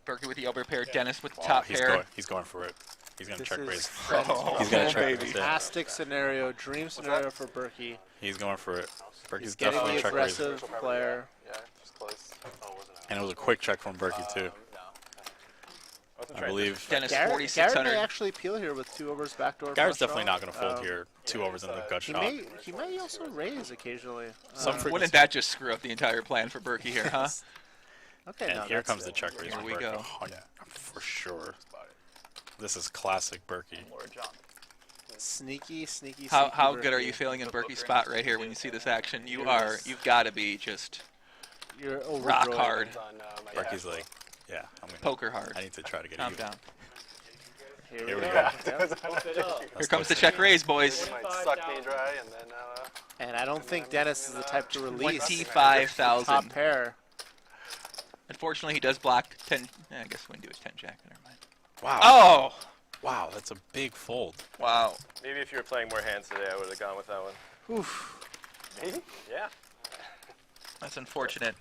Speaker 6: Berkey with the over pair, Dennis with the top
Speaker 4: He's
Speaker 6: pair.
Speaker 4: going for it. He's going to
Speaker 12: This
Speaker 4: check
Speaker 12: is
Speaker 4: raise.
Speaker 6: Oh,
Speaker 4: He's going to check
Speaker 6: baby.
Speaker 4: raise.
Speaker 12: Fantastic scenario, dream scenario for Berkey.
Speaker 4: He's going for it. Berkey's
Speaker 12: He's getting
Speaker 4: definitely
Speaker 12: the
Speaker 4: check raise.
Speaker 12: aggressive player.
Speaker 8: Yeah, just close.
Speaker 4: And it was a quick check from Berkey too. I believe
Speaker 6: Dennis
Speaker 12: Garrett may
Speaker 6: 4,600.
Speaker 12: actually peel here with 2 overs backdoor.
Speaker 4: Garrett's
Speaker 12: flush
Speaker 4: definitely
Speaker 12: draw.
Speaker 4: not going to fold here. 2 overs and the gut
Speaker 12: He
Speaker 4: shot.
Speaker 12: may also raise occasionally.
Speaker 4: Some
Speaker 6: Wouldn't
Speaker 4: frequency.
Speaker 6: that just screw up the entire plan for Berkey here, huh?
Speaker 12: Okay,
Speaker 4: And
Speaker 12: no,
Speaker 4: here
Speaker 12: that's
Speaker 4: comes the
Speaker 12: it.
Speaker 4: check raise
Speaker 6: Here
Speaker 4: from
Speaker 6: we
Speaker 4: Berkey.
Speaker 6: go.
Speaker 4: Oh, yeah, for sure. This is classic Berkey.
Speaker 11: Lord John.
Speaker 12: Sneaky, sneaky.
Speaker 6: How
Speaker 12: sneaky
Speaker 6: good are
Speaker 12: Berkey.
Speaker 6: you feeling in Berkey's spot right here when you see this action? You've got to be just
Speaker 12: You're
Speaker 6: rock
Speaker 12: overjoyed.
Speaker 6: hard,
Speaker 8: On, my
Speaker 4: Berkey's like, yeah, I'm gonna.
Speaker 6: poker hard.
Speaker 4: I need to try to get
Speaker 6: Calm
Speaker 4: even.
Speaker 6: down.
Speaker 12: Here
Speaker 4: Here
Speaker 12: we
Speaker 4: we
Speaker 12: go.
Speaker 4: go.
Speaker 6: Here comes the check raise, boys.
Speaker 8: might suck me dry, and then
Speaker 12: And I don't think Dennis is the type to release
Speaker 6: 25,000.
Speaker 12: top pair.
Speaker 6: Unfortunately, he does block 10. I guess we can do his 10 jack. Never mind.
Speaker 4: Wow.
Speaker 6: Oh!
Speaker 4: Wow, that's a big fold.
Speaker 6: Wow.
Speaker 14: Maybe if you were playing more hands today, I would have gone with that one.
Speaker 12: Oof.
Speaker 14: Maybe? Yeah.
Speaker 6: That's unfortunate.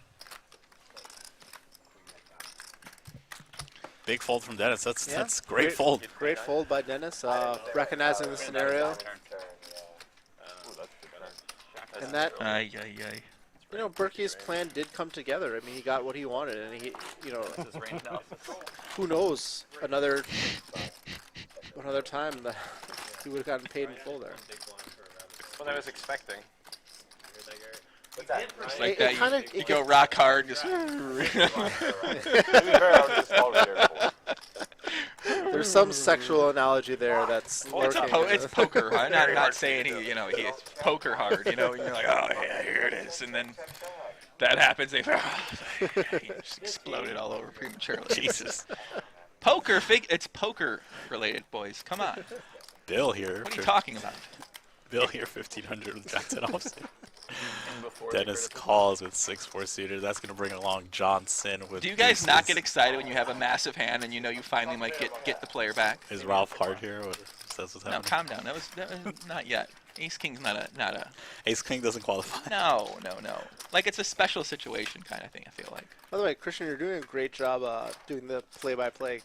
Speaker 4: Big fold from Dennis. That's
Speaker 12: Yeah.
Speaker 4: that's great fold.
Speaker 12: Great fold by Dennis, recognizing the scenario. And that,
Speaker 6: Ay, ay, ay.
Speaker 12: you know, Berkey's plan did come together. I mean, he got what he wanted, and he, you know,
Speaker 11: This is range analysis.
Speaker 12: who knows, another time that he would have gotten paid in full there.
Speaker 14: That's what I was expecting.
Speaker 6: Just like
Speaker 12: It
Speaker 6: that,
Speaker 12: kinda-
Speaker 6: you
Speaker 12: it
Speaker 6: go rock hard. Just
Speaker 12: There's some sexual analogy there that's lurking.
Speaker 6: It's poker. I'm not saying he's poker hard. You know, and you're like, oh yeah, here it is, and then that happens. They he just exploded all over prematurely.
Speaker 4: Jesus.
Speaker 6: Poker it's poker related, boys. Come on.
Speaker 4: Bill here.
Speaker 6: What are you talking about?
Speaker 4: Bill here, 1,500 with Jack 10 off.
Speaker 11: And before
Speaker 4: Dennis calls with 6-4 suited. That's going to bring along Johnson with.
Speaker 6: Do you guys not get
Speaker 4: deuces.
Speaker 6: excited when you have a massive hand and you know you finally might get the player back?
Speaker 4: Is Ralph hard here? What, that's what's
Speaker 6: No,
Speaker 4: happening?
Speaker 6: calm down. That was not yet. Ace King's not a.
Speaker 4: Ace King doesn't qualify.
Speaker 6: No. Like it's a special situation kind of thing. I feel like.
Speaker 12: By the way, Christian, you're doing a great job doing the play-by-play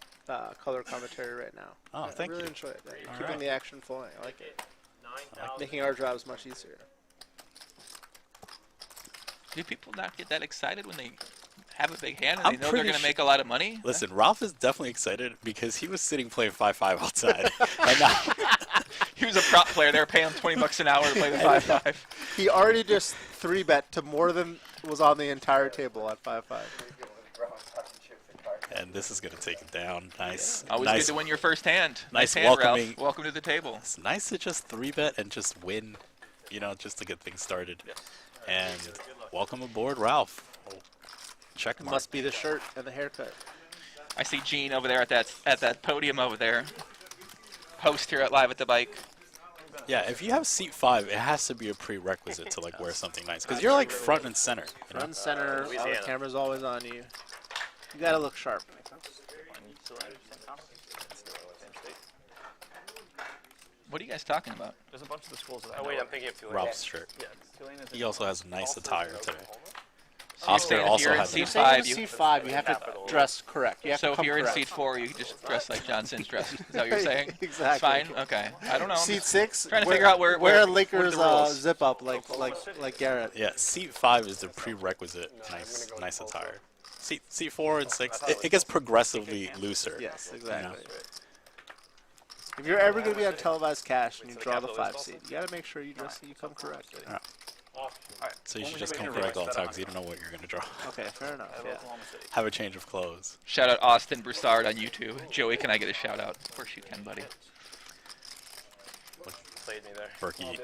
Speaker 12: color commentary right now.
Speaker 4: Oh, thank
Speaker 12: I really
Speaker 4: you.
Speaker 12: enjoy it. You're
Speaker 4: All
Speaker 12: keeping
Speaker 4: right.
Speaker 12: the action flowing. I like it. Making our jobs much easier.
Speaker 6: Do people not get that excited when they have a big hand and
Speaker 4: I'm
Speaker 6: they know they're
Speaker 4: pretty
Speaker 6: going to
Speaker 4: su-
Speaker 6: make a lot of money?
Speaker 4: Listen, Ralph is definitely excited because he was sitting playing 5-5 outside. And now,
Speaker 6: He was a prop player. They were paying him $20 an hour to play the 5-5.
Speaker 12: He already just 3-bet to more than was on the entire table at 5-5.
Speaker 4: and this is gonna take it down. Nice.
Speaker 6: Always
Speaker 4: nice,
Speaker 6: good to win your first hand.
Speaker 4: Nice
Speaker 6: hand,
Speaker 4: welcoming.
Speaker 6: Ralph. Welcome to the table.
Speaker 4: It's nice to just 3-bet and just win, you know, just to get things started. And welcome aboard, Ralph. Check mark.
Speaker 12: Must be the shirt and the haircut.
Speaker 6: I see Gene over there at that podium over there. Host here at Live at the Bike.
Speaker 4: Yeah, if you have seat 5, it has to be a prerequisite to like wear something nice, because you're like front and center.
Speaker 12: Front and center. All the camera's always on you. You gotta look sharp.
Speaker 6: What are you guys talking about?
Speaker 11: There's a bunch of the schools that I
Speaker 14: Oh
Speaker 11: know
Speaker 14: wait, I'm
Speaker 11: of.
Speaker 14: thinking of Tulane.
Speaker 4: Ralph's shirt.
Speaker 11: Yeah, Tulane is
Speaker 4: He also has a nice attire today.
Speaker 6: So you're
Speaker 4: Oscar
Speaker 6: saying if
Speaker 4: also
Speaker 6: you're in
Speaker 4: has
Speaker 6: seat
Speaker 4: a
Speaker 6: five,
Speaker 12: Seat 5, you have to dress correct. You have
Speaker 6: so
Speaker 12: to
Speaker 6: if
Speaker 12: come
Speaker 6: you're in
Speaker 12: correct.
Speaker 6: seat 4, you can just dress like Johnson's dress. Is that what you're saying?
Speaker 12: Exactly.
Speaker 6: It's fine. Okay. I don't know. I'm
Speaker 12: Seat
Speaker 6: just
Speaker 12: 6,
Speaker 6: trying to figure out where
Speaker 12: wear a
Speaker 6: what are
Speaker 12: Lakers
Speaker 6: the rules?
Speaker 12: zip up like Garrett.
Speaker 4: Yeah, seat 5 is the prerequisite. Nice attire. Seat 4 and 6, it gets progressively looser.
Speaker 12: Yes,
Speaker 4: you
Speaker 12: exactly.
Speaker 4: know?
Speaker 12: If you're ever going to be on televised cash and you draw the 5 seat, you got to make sure you come correct.
Speaker 4: Yeah. So you should just come correct all the time because you don't know what you're going to draw.
Speaker 12: Okay, fair enough. Yeah.
Speaker 4: Have a change of clothes.
Speaker 6: Shout out Austin Broussard on YouTube. Joey, can I get a shout out? Of course you can, buddy.
Speaker 14: Played me there.
Speaker 4: Berkey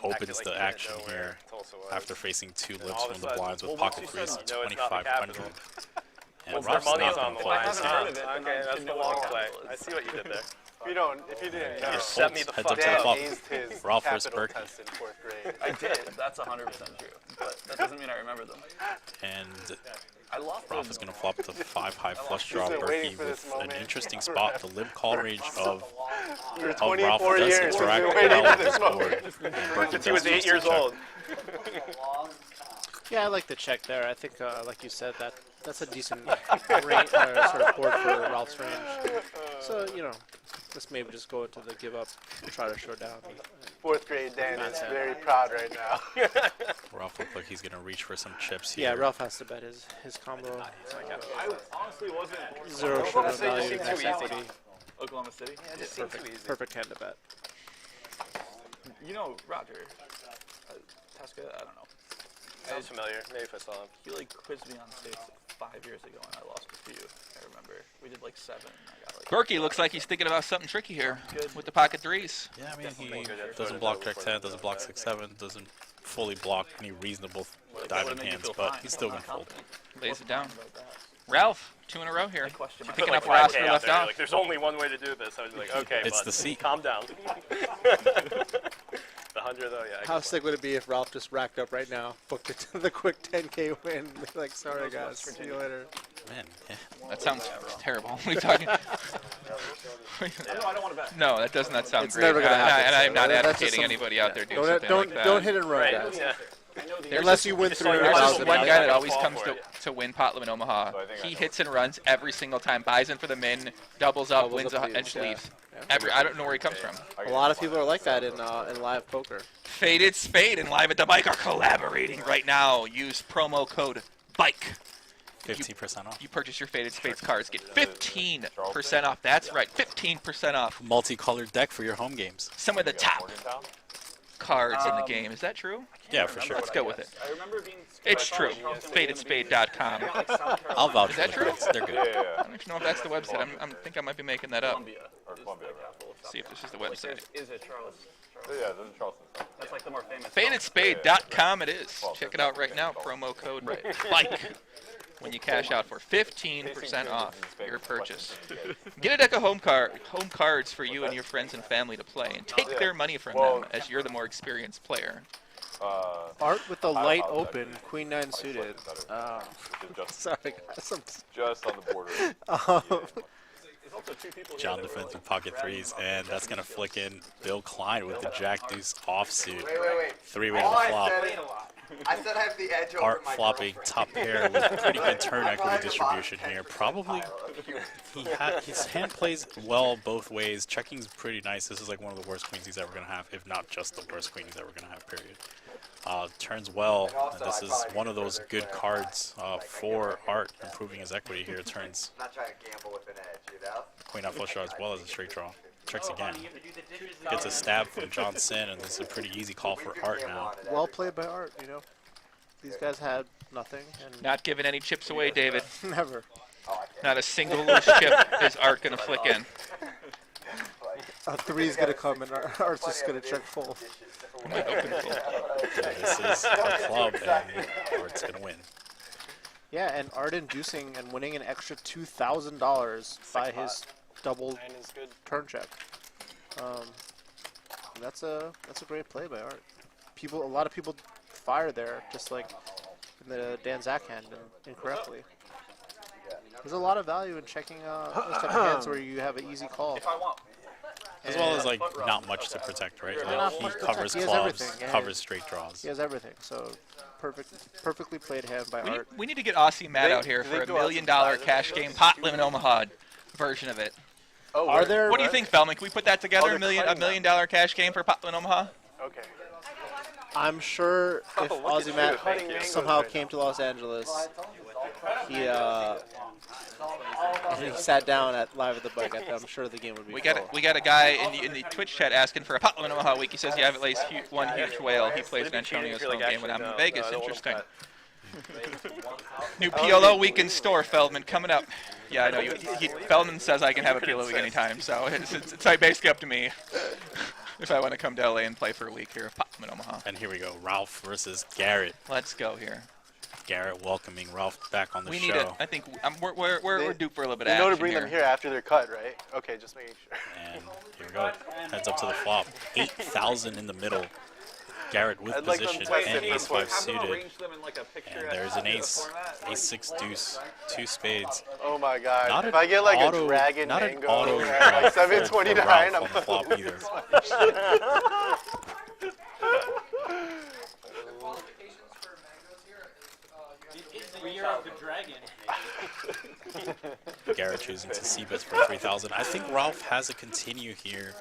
Speaker 4: opens the action here after facing 2 lips from the blinds with pocket threes of 2,500. And
Speaker 14: Well, their
Speaker 4: Ralph's not
Speaker 14: money's
Speaker 4: going
Speaker 14: on
Speaker 4: to
Speaker 14: the
Speaker 4: play
Speaker 14: line.
Speaker 4: this game.
Speaker 14: Okay, that's the long play. I see what you did there.
Speaker 13: If you didn't know,
Speaker 14: You set me the
Speaker 4: Heads
Speaker 14: fuck
Speaker 4: up, tap
Speaker 14: up.
Speaker 4: up.
Speaker 13: aced his
Speaker 4: Ralph versus
Speaker 13: capital
Speaker 4: Berkey.
Speaker 13: test in 4th grade.
Speaker 11: I did. That's 100% true. But that doesn't mean I remember them.
Speaker 4: And
Speaker 11: I lost
Speaker 4: Ralph is going to flop the 5 high flush draw.
Speaker 13: been waiting
Speaker 4: Berkey
Speaker 13: for this
Speaker 4: with an
Speaker 13: moment.
Speaker 4: interesting spot. The limp call range of
Speaker 13: For
Speaker 4: Ralph
Speaker 13: 24
Speaker 4: does
Speaker 13: years,
Speaker 4: interact
Speaker 13: we've been
Speaker 4: well
Speaker 13: waiting
Speaker 4: with
Speaker 13: for
Speaker 4: this
Speaker 13: this
Speaker 4: board.
Speaker 13: moment.
Speaker 14: Since he was 8 years old.
Speaker 12: Yeah, I like the check there. I think, like you said, that's a decent range, sort of board for Ralph's range. So, you know, let's maybe just go into the give up and try to show down.
Speaker 13: 4th grade Dan is very proud right now.
Speaker 4: Ralph looks like he's going to reach for some chips here.
Speaker 12: Yeah, Ralph has to bet his combo.
Speaker 11: I honestly wasn't.
Speaker 12: Zero sugar value, nice equity.
Speaker 11: Oklahoma City?
Speaker 12: Yeah, perfect hand to bet.
Speaker 11: You know Roger. Tasca? I don't know.
Speaker 14: Sounds familiar. Maybe if I saw him.
Speaker 11: He like quizzed me on states 5 years ago and I lost a few. I remember. We did like 7 and I got like...
Speaker 6: Berkey looks like he's thinking about something tricky here with the pocket threes.
Speaker 4: Yeah, I mean, he doesn't block Jack 10, doesn't block 6-7, doesn't fully block any reasonable diving hands, but he's still going to fold.
Speaker 6: Lays it down. Ralph, 2 in a row here.
Speaker 14: Put
Speaker 6: Picking
Speaker 14: like
Speaker 6: up where
Speaker 14: 5K
Speaker 6: Oscar
Speaker 14: out
Speaker 6: left
Speaker 14: there.
Speaker 6: off.
Speaker 14: Like, there's only one way to do this. I was like, okay,
Speaker 4: It's
Speaker 14: bud,
Speaker 4: the seat.
Speaker 14: calm down. The 100 though, yeah.
Speaker 12: How sick would it be if Ralph just racked up right now, booked it to the quick 10K win? Be like, sorry guys, see you later.
Speaker 4: Man, yeah.
Speaker 6: That sounds terrible. What are you talking?
Speaker 11: I don't want to bet.
Speaker 6: No, that does not sound
Speaker 12: It's
Speaker 6: great.
Speaker 12: never gonna happen,
Speaker 6: And I'm not
Speaker 12: so that's just
Speaker 6: advocating
Speaker 12: some-
Speaker 6: anybody out there do
Speaker 12: Don't
Speaker 6: something like that.
Speaker 12: don't hit and run,
Speaker 14: Right,
Speaker 12: guys.
Speaker 14: yeah.
Speaker 12: Unless you win
Speaker 6: There's
Speaker 12: 300,000.
Speaker 6: this one guy that
Speaker 14: I'll
Speaker 6: always
Speaker 14: fall
Speaker 6: comes
Speaker 14: for
Speaker 6: to win Potlam in Omaha.
Speaker 9: So I think I
Speaker 6: He
Speaker 9: know.
Speaker 6: hits and runs every single time, buys in for the min, doubles up, wins
Speaker 12: up,
Speaker 6: and
Speaker 12: leaves, yeah.
Speaker 6: leaves.
Speaker 12: Yeah.
Speaker 6: I don't know where he comes from.
Speaker 12: A lot of people are like that in live poker.
Speaker 6: Faded Spade and Live at the Bike are collaborating right now. Use promo code BIKE.
Speaker 4: 15% off.
Speaker 6: You purchase your Faded Spades cards, get 15% off. That's right, 15% off.
Speaker 4: Multicolored deck for your home games.
Speaker 6: Some of the top
Speaker 9: Morgantown?
Speaker 6: cards in the game. Is that true?
Speaker 4: Yeah, for sure.
Speaker 6: Let's go with it.
Speaker 11: I remember being...
Speaker 6: It's true. FadedSpade.com.
Speaker 4: I'll vouch
Speaker 6: Is
Speaker 4: for
Speaker 6: that
Speaker 4: the
Speaker 6: true?
Speaker 4: picks. They're good.
Speaker 9: Yeah,
Speaker 6: I
Speaker 9: yeah,
Speaker 6: don't even know if that's the website. I think I might be making that up.
Speaker 11: Columbia.
Speaker 9: Or Columbia, right?
Speaker 6: See if this is the
Speaker 11: Like,
Speaker 6: website.
Speaker 11: is it Charles?
Speaker 9: Yeah, those are Charleston stuff.
Speaker 11: That's like the more famous.
Speaker 6: FadedSpade.com it is. Check it out right now. Promo code BIKE. When you cash out for 15% off your purchase. Get a deck of home cards for you and your friends and family to play, and take their money from them as you're the more experienced player.
Speaker 12: Art with the
Speaker 9: I
Speaker 12: light
Speaker 9: apologize.
Speaker 12: open, Queen 9 suited. Sorry guys, I'm
Speaker 9: Just on the border.
Speaker 4: John defends with pocket threes, and that's going to flick in Bill Klein with the Jack Deuce offsuit.
Speaker 5: Wait.
Speaker 4: Three-way to
Speaker 5: All
Speaker 4: the
Speaker 5: I
Speaker 4: flop.
Speaker 5: said, I said I have the edge over
Speaker 4: Art
Speaker 5: my
Speaker 4: flopping
Speaker 5: girlfriend.
Speaker 4: top pair with pretty good turn equity distribution here. Probably his hand plays well both ways. Checking's pretty nice. This is like one of the worst queens he's ever going to have, if not just the worst queen he's ever going to have, period. Turns well, and this is one of those good cards for Art, improving his equity here. Turns
Speaker 5: I'm not trying to gamble with an edge, you know?
Speaker 4: queen off flush draw as well as a straight draw. Checks again. Gets a stab from John Sin, and this is a pretty easy call for Art now.
Speaker 12: well played by Art, you know. These guys had nothing and
Speaker 6: Not giving any chips away, David.
Speaker 12: never.
Speaker 6: Not a single loose chip is Art gonna flick in.
Speaker 12: A three's gonna come and Art's just gonna check full.
Speaker 4: This is a club, and Art's gonna win.
Speaker 12: Yeah, and Art inducing and winning an extra $2,000 by his double turn check. That's a great play by Art. A lot of people fire there, just like in the Dan Zack hand, incorrectly. There's a lot of value in checking those type of hands where you have an easy call.
Speaker 4: As well as like not much to protect, right? Like he covers clubs, covers straight draws.
Speaker 12: He has everything, so perfectly played hand by Art.
Speaker 6: We need to get Aussie Matt out here for a $1 million cash game pot limit Omaha version of it.
Speaker 12: Oh, are there?
Speaker 6: What do you think, Feldman? Can we put that together? $1 million cash game for pot limit Omaha?
Speaker 14: Okay.
Speaker 12: I'm sure if Aussie Matt somehow came to Los Angeles, he sat down at Live at the Bike. I'm sure the game would be.
Speaker 6: We got a guy in the Twitch chat asking for a pot limit Omaha week. He says you have at least one huge whale. He plays in Antonio's home game when I'm in Vegas. Interesting. New PLO week in store, Feldman, coming up. Yeah, I know. Feldman says I can have a PLO week anytime, so it's like basically up to me if I want to come to LA and play for a week here of pot limit Omaha.
Speaker 4: And here we go, Ralph versus Garrett.
Speaker 6: Let's go here.
Speaker 4: Garrett welcoming Ralph back on the show.
Speaker 6: We need I think we're due for a little bit of
Speaker 14: action. You know to bring
Speaker 6: here.
Speaker 14: them here after they're cut, right? Okay, just making sure.
Speaker 4: And here we go. Heads up to the flop. 8,000 in the middle. Garrett with position and ace-5 suited. And there's an ace. Ace-6 deuce. 2 spades.
Speaker 14: Oh my god. If I get like a dragon mango at like 729, I'm
Speaker 4: on the flop either. Garrett choosing to c-bet for 3,000. I think Ralph has a continue here.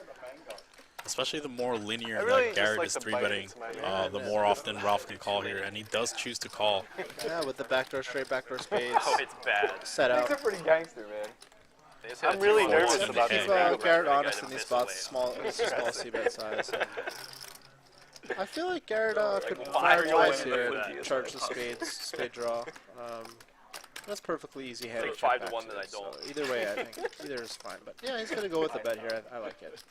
Speaker 4: Especially the more linear that Garrett is 3-betting, the more often Ralph can call here, and he does choose to call.
Speaker 12: Yeah, with the backdoor straight, backdoor spades.
Speaker 14: Oh, it's bad.
Speaker 12: Set out.
Speaker 9: These are pretty gangster, man.
Speaker 14: I'm really nervous about
Speaker 12: this. Garrett honest in these spots, small c-bet size. I feel like Garrett could fire twice here and charge the spade draw. That's perfectly easy hand.
Speaker 14: 5 to 1 that I don't.
Speaker 12: So either way, I think either is fine. But yeah, he's gonna go with the bet here. I like it.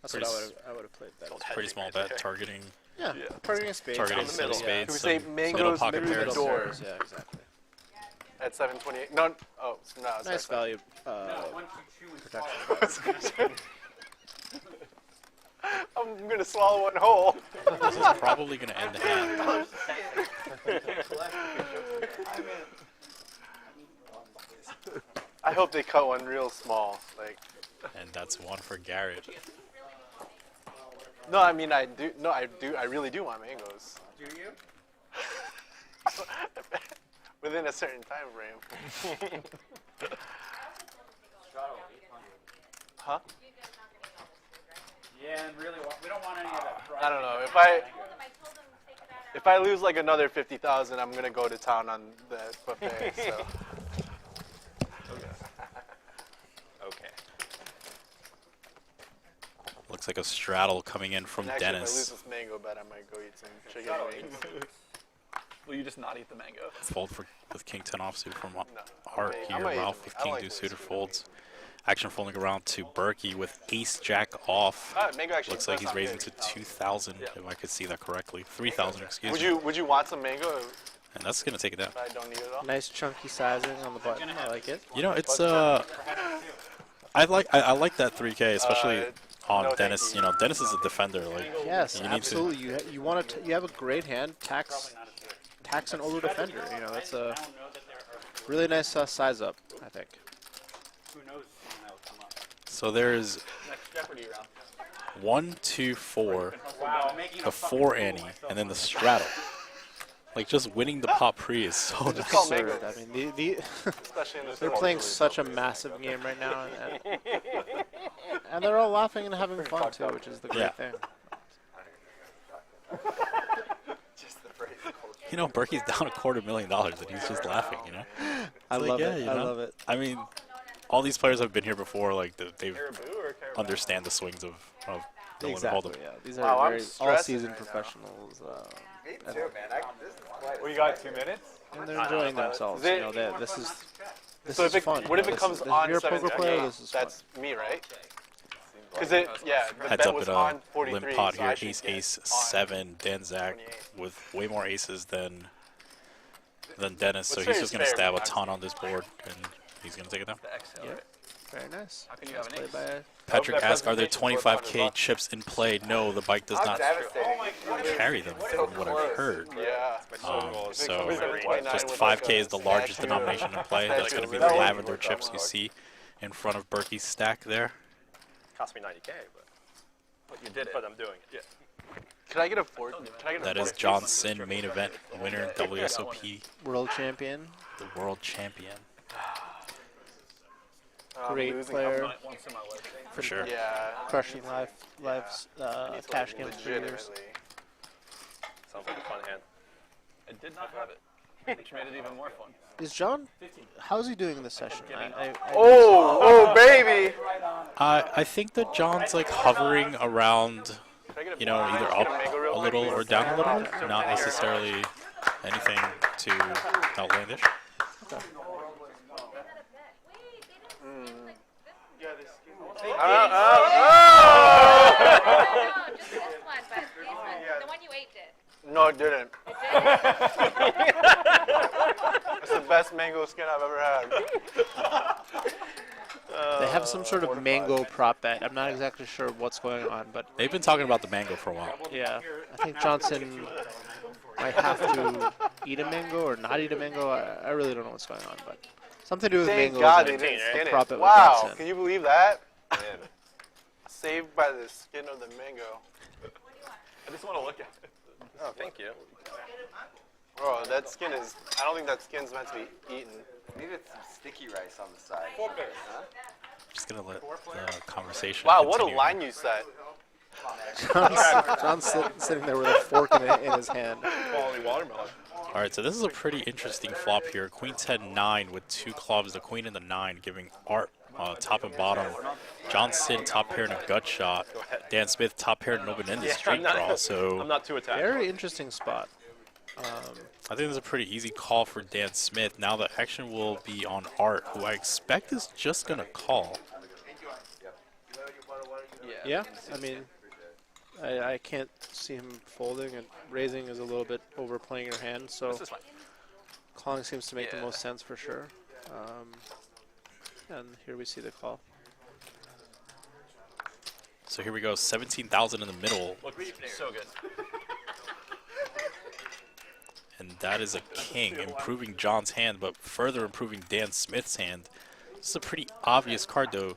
Speaker 12: That's what I would have played that.
Speaker 4: Pretty small bet, targeting.
Speaker 12: Yeah, targeting a spade.
Speaker 4: Targeting some spades.
Speaker 14: Can we say mangoes
Speaker 4: pocket
Speaker 14: middle
Speaker 4: pairs.
Speaker 14: doors?
Speaker 12: Yeah, exactly.
Speaker 14: At 728. No. Oh, no.
Speaker 12: Nice value protection.
Speaker 14: I'm gonna swallow one whole.
Speaker 4: This is probably gonna end the hand.
Speaker 14: I hope they cut one real small, like.
Speaker 4: And that's one for Garrett.
Speaker 14: No, I mean I do. No, I do. I really do want mangoes.
Speaker 1: Do you?
Speaker 14: Within a certain time frame. Huh?
Speaker 1: Yeah, and really, we don't want any of that.
Speaker 14: I don't know. If I lose like another 50,000, I'm gonna go to town on the buffet. So.
Speaker 9: Okay.
Speaker 4: Looks like a straddle coming in from
Speaker 14: Actually,
Speaker 4: Dennis.
Speaker 14: if I lose this mango bet, I might go eat some chicken wings.
Speaker 11: Will you just not eat the mango?
Speaker 4: Fold with King 10 offsuit from Art here. Ralph with King deuce suited folds. Action folding around to Berkey with Ace Jack off. Looks like he's raising to 2,000 if I could see that correctly. 3,000, excuse me.
Speaker 14: Would you want some mango?
Speaker 4: And that's gonna take it down.
Speaker 14: I don't need it at all.
Speaker 12: Nice chunky sizing on the button. I like it.
Speaker 4: You know, it's I like that 3K, especially on Dennis. You know, Dennis is a defender. Like,
Speaker 12: yes,
Speaker 4: you need
Speaker 12: absolutely.
Speaker 4: To,
Speaker 12: you have a great hand. Tax an older defender. You know, that's a really nice size up, I think.
Speaker 1: Who knows when that'll come up.
Speaker 4: So there's 1, 2, 4, the 4 ante, and then the straddle. Like, just winning the pot pre is so
Speaker 12: absurd. I mean, they're playing such a massive game right now, and they're all laughing and having fun too, which is the great thing.
Speaker 4: You know, Berkey's down $250,000 and he's just laughing. You know,
Speaker 12: I love it. I love it.
Speaker 4: I mean, all these players have been here before. Like, they understand the swings of Dylan Hold'em.
Speaker 12: Yeah, these are very all-season professionals.
Speaker 5: Me too, man.
Speaker 9: We got 2 minutes.
Speaker 12: And they're enjoying themselves. You know, this is This
Speaker 13: So
Speaker 12: is fun.
Speaker 13: what if it comes on
Speaker 12: If you're a
Speaker 13: 7
Speaker 12: poker player, this is
Speaker 13: That's me, right? Because
Speaker 9: Like
Speaker 13: the
Speaker 4: Heads
Speaker 13: bet
Speaker 4: up
Speaker 13: was
Speaker 4: in
Speaker 13: on
Speaker 4: a
Speaker 13: 43.
Speaker 4: limp pot
Speaker 13: so
Speaker 4: here.
Speaker 13: I should
Speaker 4: Ace,
Speaker 13: get
Speaker 4: ace,
Speaker 13: on
Speaker 4: 7. Dan Zack
Speaker 13: 28.
Speaker 4: with way more aces than Dennis, so
Speaker 13: What's
Speaker 4: he's
Speaker 13: fair
Speaker 4: just
Speaker 13: is
Speaker 4: gonna
Speaker 13: fair,
Speaker 4: stab a
Speaker 13: but
Speaker 4: ton on this board, and he's gonna take it down.
Speaker 11: The exhale,
Speaker 12: Yep.
Speaker 11: right?
Speaker 12: Very nice.
Speaker 11: How can you have an
Speaker 12: Played
Speaker 11: ace?
Speaker 12: by
Speaker 4: Patrick
Speaker 9: that
Speaker 4: asks, are there
Speaker 9: presentation's worth 100
Speaker 4: 25K
Speaker 9: bucks.
Speaker 4: chips in play? No, the bike does
Speaker 5: I'm
Speaker 4: not
Speaker 5: devastated.
Speaker 4: carry them, from what I've heard.
Speaker 13: Yeah.
Speaker 4: So
Speaker 13: If it comes 29
Speaker 4: just
Speaker 13: with
Speaker 4: 5K
Speaker 13: like
Speaker 4: is the
Speaker 13: a
Speaker 4: largest
Speaker 13: statue,
Speaker 4: denomination in play. That's going to be the
Speaker 9: That would be
Speaker 4: lavender
Speaker 9: worth
Speaker 4: chips you
Speaker 9: $1.
Speaker 4: see in front of Berkey's stack there.
Speaker 14: Cost me 90K,
Speaker 11: But you did it.
Speaker 14: but I'm doing it. Yeah.
Speaker 13: Can I get a four? Can I get a
Speaker 4: That is John Sin, main event winner, WSOP,
Speaker 12: world champion.
Speaker 4: the world champion.
Speaker 12: Great
Speaker 13: losing.
Speaker 12: player.
Speaker 11: Once in my life.
Speaker 4: For sure.
Speaker 13: Yeah.
Speaker 12: Crushing live cash games for years.
Speaker 13: Legitimately.
Speaker 14: Sounds like a fun hand.
Speaker 11: I did not have it, which made it even more fun.
Speaker 12: Is John? How's he doing in this session?
Speaker 13: Oh, baby!
Speaker 4: I think that John's like hovering around, you know, either up a little or down a little bit, not necessarily anything too outlandish.
Speaker 15: Just this one, but these ones, the one you ate did.
Speaker 13: No, it didn't.
Speaker 15: It
Speaker 13: That's the best mango skin I've ever had.
Speaker 12: They have some sort of mango prop bet. I'm not exactly sure what's going on, but
Speaker 4: They've been talking about the mango for a while.
Speaker 12: yeah, I think Johnson might have to eat a mango or not eat a mango. I really don't know what's going on, but something to do with
Speaker 13: Thank
Speaker 12: mangoes.
Speaker 13: God
Speaker 12: and
Speaker 13: they didn't
Speaker 12: a
Speaker 13: skin
Speaker 12: prop
Speaker 13: it.
Speaker 12: bet with
Speaker 13: Wow,
Speaker 12: Johnson.
Speaker 13: can you believe that?
Speaker 9: Man.
Speaker 13: Saved by the skin of the mango.
Speaker 11: I just want to look at it.
Speaker 14: Oh, thank you.
Speaker 13: Bro, that skin is, I don't think that skin's meant to be eaten.
Speaker 5: Needed some sticky rice on the side. Huh?
Speaker 4: Just gonna let the conversation.
Speaker 13: Wow, what a
Speaker 4: continue.
Speaker 13: line you set.
Speaker 12: John's sitting there with a fork in his hand.
Speaker 14: Quality watermelon.
Speaker 4: All right, so this is a pretty interesting flop here. Queen 10-9 with 2 clubs, the queen and the 9, giving Art top and bottom. John Sin top pair and a gut shot. Dan Smith top pair and an open-ended straight draw. So
Speaker 14: I'm not too attached.
Speaker 12: Very interesting spot.
Speaker 4: I think this is a pretty easy call for Dan Smith. Now the action will be on Art, who I expect is just gonna call.
Speaker 12: Yeah, I mean, I can't see him folding, and raising is a little bit overplaying your hand, so
Speaker 11: This is fine.
Speaker 12: calling seems to make the
Speaker 11: Yeah.
Speaker 12: most sense for sure. And here we see the call.
Speaker 4: So here we go, 17,000 in the middle,
Speaker 11: Look so good.
Speaker 4: and that is a king, improving John's hand, but further improving Dan Smith's hand. This is a pretty obvious card, though.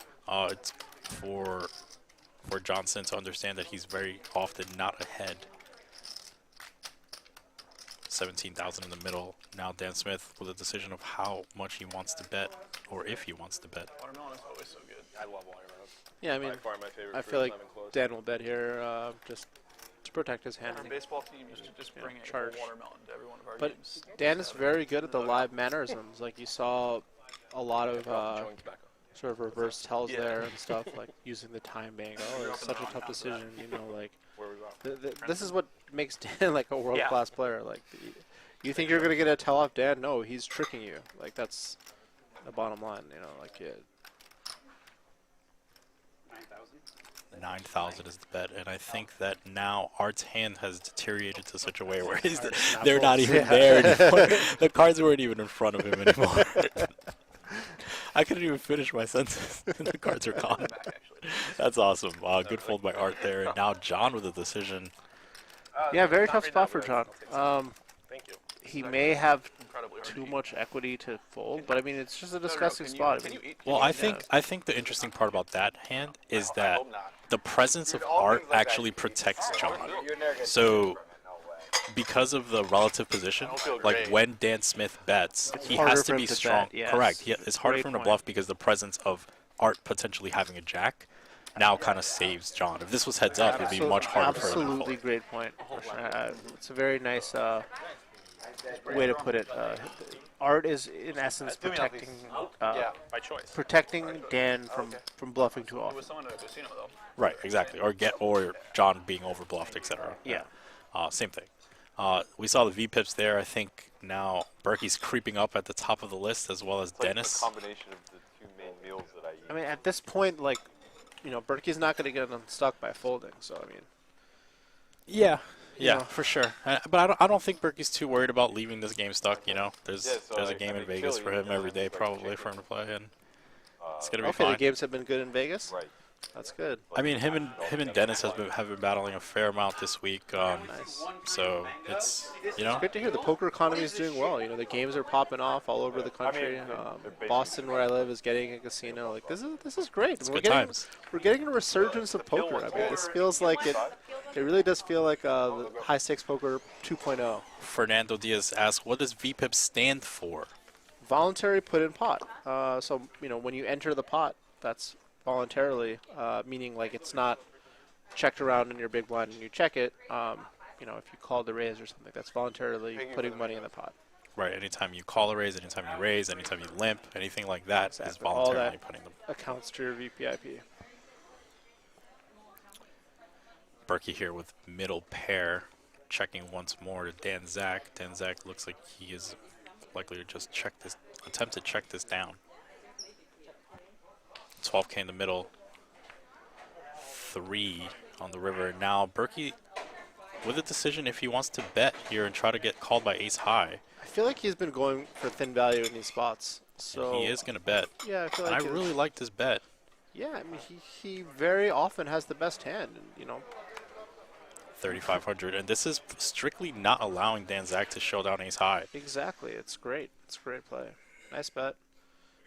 Speaker 4: It's for Johnson to understand that he's very often not ahead. 17,000 in the middle. Now Dan Smith with a decision of how much he wants to bet, or if he wants to bet.
Speaker 11: Watermelon is always so good.
Speaker 14: I love watermelon.
Speaker 12: Yeah, I mean,
Speaker 14: By far my favorite
Speaker 12: I
Speaker 14: fruit,
Speaker 12: feel like
Speaker 14: not even close.
Speaker 12: Dan will bet here just to protect his hand.
Speaker 11: Our baseball team used to just
Speaker 12: Yeah,
Speaker 11: bring a
Speaker 12: charge.
Speaker 11: whole watermelon to every one of our
Speaker 12: But
Speaker 11: games.
Speaker 12: Dan is very good at the live mannerisms. Like you saw a lot of
Speaker 14: Chewing tobacco.
Speaker 12: sort of reverse tells
Speaker 11: Yeah.
Speaker 12: there and stuff, like using the time bank. Oh, it's such a tough decision, you know, like
Speaker 14: Where we at?
Speaker 12: this is what makes Dan like a world-class player. Like you think you're going to get a tell off Dan? No, he's tricking you. Like that's the bottom line, you know, like
Speaker 4: 9,000 is the bet, and I think that now Art's hand has deteriorated to such a way where they're not even there anymore. The cards weren't even in front of him anymore. I couldn't even finish my sentence, and the cards are gone. That's awesome. Good fold by Art there, and now John with a decision.
Speaker 12: yeah, very
Speaker 14: Not
Speaker 12: tough
Speaker 14: right
Speaker 12: spot
Speaker 14: now,
Speaker 12: for
Speaker 14: but
Speaker 12: John.
Speaker 14: I'll take some. Thank you.
Speaker 12: He may have
Speaker 11: Incredibly hard
Speaker 12: too
Speaker 11: to eat.
Speaker 12: much equity to fold, but I mean it's just a
Speaker 11: No, no,
Speaker 12: disgusting
Speaker 11: can you-
Speaker 12: spot. I
Speaker 11: can
Speaker 12: mean,
Speaker 11: you eat-
Speaker 4: Well,
Speaker 11: can
Speaker 4: I
Speaker 11: you eat
Speaker 4: think the interesting part about that hand is
Speaker 13: I
Speaker 4: that
Speaker 13: hope not.
Speaker 4: the presence of Art actually protects John. So because of the relative position,
Speaker 13: don't feel
Speaker 4: like
Speaker 13: great.
Speaker 4: when Dan Smith bets, he
Speaker 12: harder
Speaker 4: has
Speaker 12: for
Speaker 4: to
Speaker 12: him
Speaker 4: be
Speaker 12: to
Speaker 4: strong.
Speaker 12: bet, yes.
Speaker 4: Correct. It's harder
Speaker 12: Great
Speaker 4: for him to
Speaker 12: point.
Speaker 4: bluff because the presence of Art potentially having a jack now kind of saves John. If this was heads up, it'd be much harder for him to
Speaker 12: Absolutely
Speaker 4: fold.
Speaker 12: great point. for sure. It's a very nice way to put it. Art is in essence protecting
Speaker 13: Yeah.
Speaker 14: By choice.
Speaker 12: protecting Dan from bluffing too
Speaker 11: It
Speaker 12: often.
Speaker 11: was someone at a casino, though.
Speaker 4: Right, exactly. Or John being overbluffed, etc.
Speaker 12: Yeah.
Speaker 4: Same thing. We saw the V-pips there. I think now Berkey's creeping up at the top of the list as well as
Speaker 9: It's like
Speaker 4: Dennis.
Speaker 9: a combination of the two main meals that I eat.
Speaker 12: I mean, at this point, like, you know, Berkey's not going to get unstuck by folding. So I mean,
Speaker 4: Yeah,
Speaker 12: you
Speaker 4: yeah,
Speaker 12: know.
Speaker 4: for sure. But I don't think Berkey's too worried about leaving this game stuck. You know, there's
Speaker 9: so,
Speaker 4: there's a
Speaker 9: like,
Speaker 4: game
Speaker 9: I
Speaker 4: in
Speaker 9: mean,
Speaker 4: Vegas for
Speaker 9: Philly,
Speaker 4: him every day,
Speaker 9: like,
Speaker 4: probably
Speaker 9: chicken.
Speaker 4: for him to play, and it's gonna be
Speaker 12: Okay,
Speaker 4: fine.
Speaker 12: the games have been good in Vegas.
Speaker 9: Right.
Speaker 12: That's good.
Speaker 4: I mean, him and Dennis have been battling a fair amount this week.
Speaker 12: Nice.
Speaker 4: So it's you
Speaker 12: It's
Speaker 4: know
Speaker 12: good to hear the poker economy is doing well. You know, the games are popping off all over the country. Boston, where I live, is getting a casino. Like this is great.
Speaker 4: It's
Speaker 12: We're
Speaker 4: good
Speaker 12: getting
Speaker 4: times.
Speaker 12: we're getting a resurgence of poker. I mean, this feels like it. It really does feel like the high stakes poker 2.0.
Speaker 4: Fernando Diaz asks, "What does VPIP stand for?"
Speaker 12: Voluntary put in pot. So you know, when you enter the pot, that's voluntarily, meaning like it's not checked around in your big blind and you check it. You know, if you call the raise or something, that's voluntarily putting money in the pot.
Speaker 4: Right. Anytime you call a raise, anytime you raise, anytime you limp, anything like that is
Speaker 12: Exactly. All
Speaker 4: voluntarily
Speaker 12: that
Speaker 4: putting them.
Speaker 12: accounts to your VPIP.
Speaker 4: Berkey here with middle pair, checking once more to Dan Zack. Dan Zack looks like he is likely to just attempt to check this down. 12K in the middle, 3 on the river. Now Berkey with a decision if he wants to bet here and try to get called by ace high.
Speaker 12: I feel like he's been going for thin value in these spots. So
Speaker 4: And he is going to bet.
Speaker 12: Yeah, I feel
Speaker 4: And
Speaker 12: like
Speaker 4: I really like this bet.
Speaker 12: Yeah, I mean he very often has the best hand, and, you know.
Speaker 4: 3,500, and this is strictly not allowing Dan Zack to show down ace high.
Speaker 12: Exactly, it's great. It's a great play. Nice bet.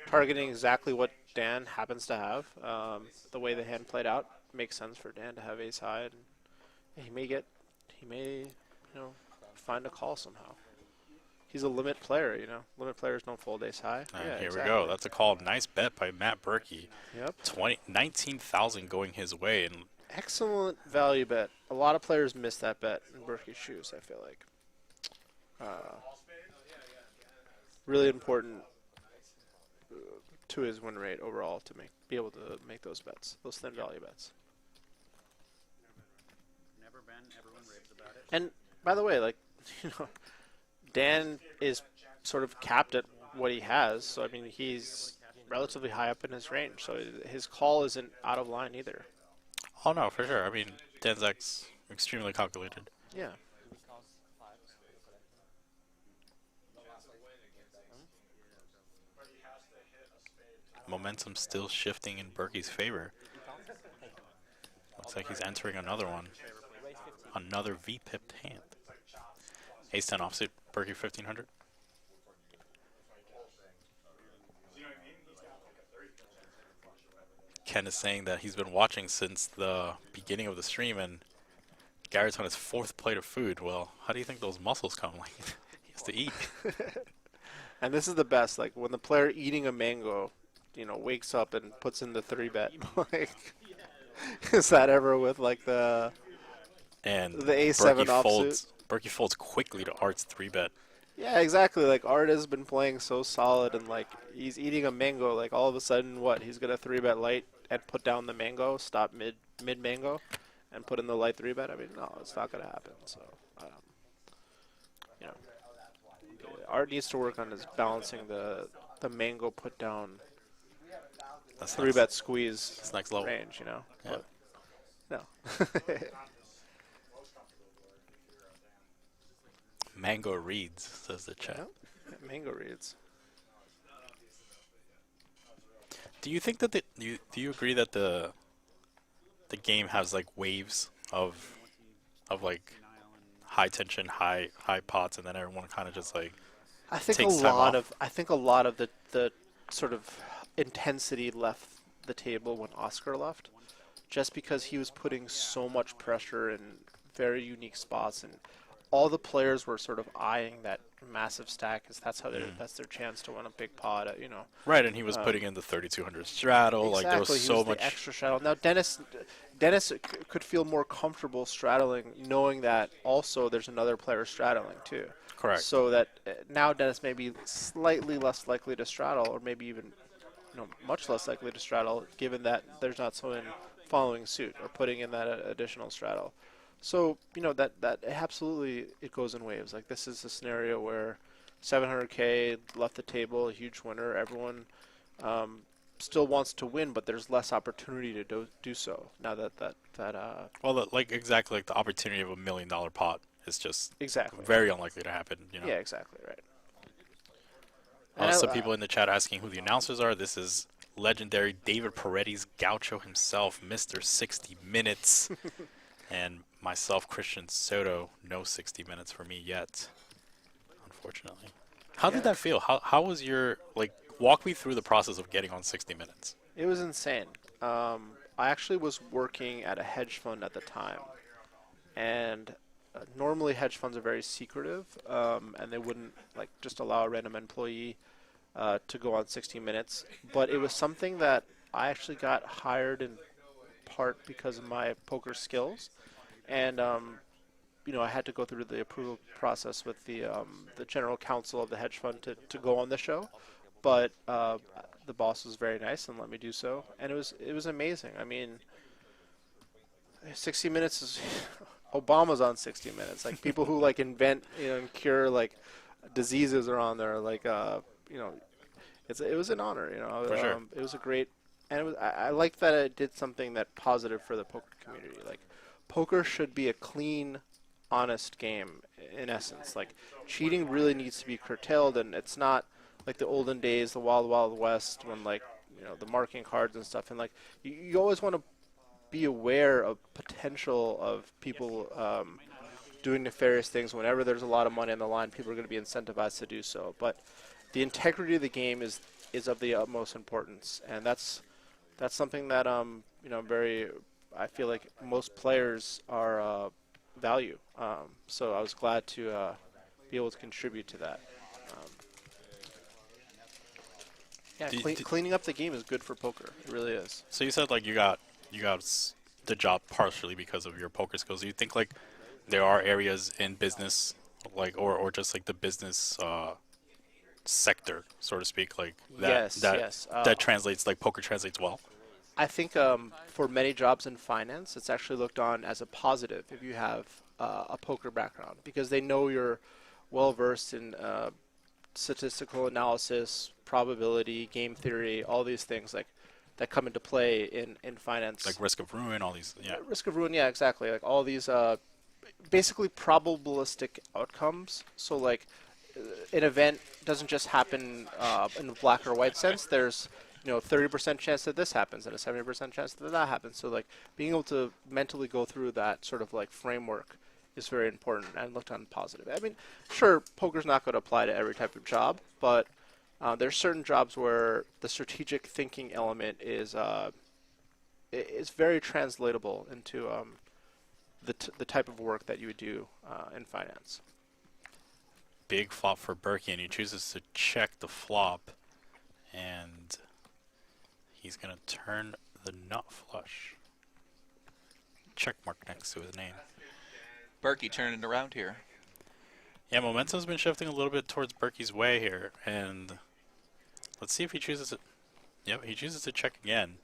Speaker 12: Targeting exactly what Dan happens to have. The way the hand played out makes sense for Dan to have ace high, and he may find a call somehow. He's a limit player, you know. Limit players don't fold ace high.
Speaker 4: And
Speaker 12: Yeah,
Speaker 4: here
Speaker 12: exactly.
Speaker 4: we go. That's a call. Nice bet by Matt Berkey.
Speaker 12: Yep.
Speaker 4: 19,000 going his way, and
Speaker 12: Excellent value bet. A lot of players miss that bet in Berkey's shoes, I feel like. Really important to his win rate overall to be able to make those bets, those thin value bets.
Speaker 1: Never been. Everyone raves about it.
Speaker 12: And by the way, like, you know, Dan is sort of capped at what he has, so I mean he's relatively high up in his range, so his call isn't out of line either.
Speaker 4: oh no, for sure. I mean, Dan Zack's extremely calculated.
Speaker 12: Yeah.
Speaker 4: Momentum still shifting in Berkey's favor. Looks like he's entering another one. Another V-pipped hand. Ace 10 offsuit, Berkey 1,500. Ken is saying that he's been watching since the beginning of the stream, and Garrett's on his 4th plate of food. Well, how do you think those muscles come? Like, he has to eat.
Speaker 12: And this is the best, like when the player eating a mango, you know, wakes up and puts in the 3-bet. Like, is that ever with like the A7 offsuit?
Speaker 4: Berkey folds quickly to Art's 3-bet.
Speaker 12: Yeah, exactly. Like Art has been playing so solid, and like he's eating a mango. Like all of a sudden, what? He's gonna 3-bet light and put down the mango, stop mid mango, and put in the light 3-bet. I mean, no, it's not gonna happen. So, you know, Art needs to work on his balancing the mango put down.
Speaker 4: That's
Speaker 12: 3-bet squeeze.
Speaker 4: That's next level
Speaker 12: range, you know.
Speaker 4: Yeah.
Speaker 12: But, no.
Speaker 4: Mango reads, says the chat.
Speaker 12: Yep. Mango reads.
Speaker 4: Do you think that do you agree that the game has like waves of like high tension, high pots, and then everyone kind of just like
Speaker 12: I think
Speaker 4: takes time off?
Speaker 12: I think a lot of the sort of intensity left the table when Oscar left, just because he was putting so much pressure in very unique spots, and all the players were sort of eyeing that massive stack, because that's how that's their chance to win a big pot, you know.
Speaker 4: Right, and he was putting in the 3,200 straddle.
Speaker 12: Exactly,
Speaker 4: like there was so much
Speaker 12: the extra straddle. Now Dennis could feel more comfortable straddling, knowing that also there's another player straddling too.
Speaker 4: Correct.
Speaker 12: So that now Dennis may be slightly less likely to straddle, or maybe even much less likely to straddle, given that there's not someone following suit or putting in that additional straddle. So that absolutely it goes in waves. Like this is a scenario where 700K left the table, a huge winner. Everyone still wants to win, but there's less opportunity to do so now that.
Speaker 4: Well, exactly like the opportunity of $1 million pot is just very unlikely to happen.
Speaker 12: Yeah, exactly right.
Speaker 4: Some people in the chat asking who the announcers are. This is legendary David Paredes Gaucho himself, Mr. 60 Minutes, and myself, Christian Soto. No 60 minutes for me yet, unfortunately. How did that feel? How was your walk me through the process of getting on 60 Minutes?
Speaker 12: It was insane. I actually was working at a hedge fund at the time, and normally hedge funds are very secretive, and they wouldn't just allow a random employee to go on 60 Minutes. But it was something that I actually got hired in part because of my poker skills, and I had to go through the approval process with the general counsel of the hedge fund to go on the show. But the boss was very nice and let me do so, and it was amazing. I mean, 60 Minutes is Obama's on 60 Minutes. Like people who invent and cure diseases are on there. It was an honor.
Speaker 4: For sure.
Speaker 12: It was a great, and I like that it did something that positive for the poker community. Poker should be a clean, honest game in essence. Cheating really needs to be curtailed, and it's not like the olden days, the wild west, when the marking cards and stuff. And you always want to be aware of potential of people doing nefarious things. Whenever there's a lot of money on the line, people are going to be incentivized to do so. But the integrity of the game is of the utmost importance, and that's something that I feel like most players are value. So I was glad to be able to contribute to that. Cleaning up the game is good for poker. It really is.
Speaker 4: So you said you got the job partially because of your poker skills. Do you think there are areas in business or just the business sector, so to speak, that translates poker translates well?
Speaker 12: I think for many jobs in finance, it's actually looked on as a positive if you have a poker background, because they know you're well versed in statistical analysis, probability, game theory, all these things that come into play in finance.
Speaker 4: Risk of ruin, all these. Yeah.
Speaker 12: Risk of ruin, yeah, exactly. All these basically probabilistic outcomes. So an event doesn't just happen in a black or white sense. There's 30% chance that this happens and a 70% chance that that happens. So being able to mentally go through that sort of framework is very important and looked on positive. I mean, sure, poker's not going to apply to every type of job, but there's certain jobs where the strategic thinking element is very translatable into the type of work that you would do in finance.
Speaker 4: Big flop for Berkey, and he chooses to check the flop, and he's going to turn the nut flush. Check mark next to his name.
Speaker 6: Berkey turning it around here.
Speaker 4: Yeah, momentum's been shifting a little bit towards Berkey's way here, and let's see if he chooses it. Yep, he chooses to check again,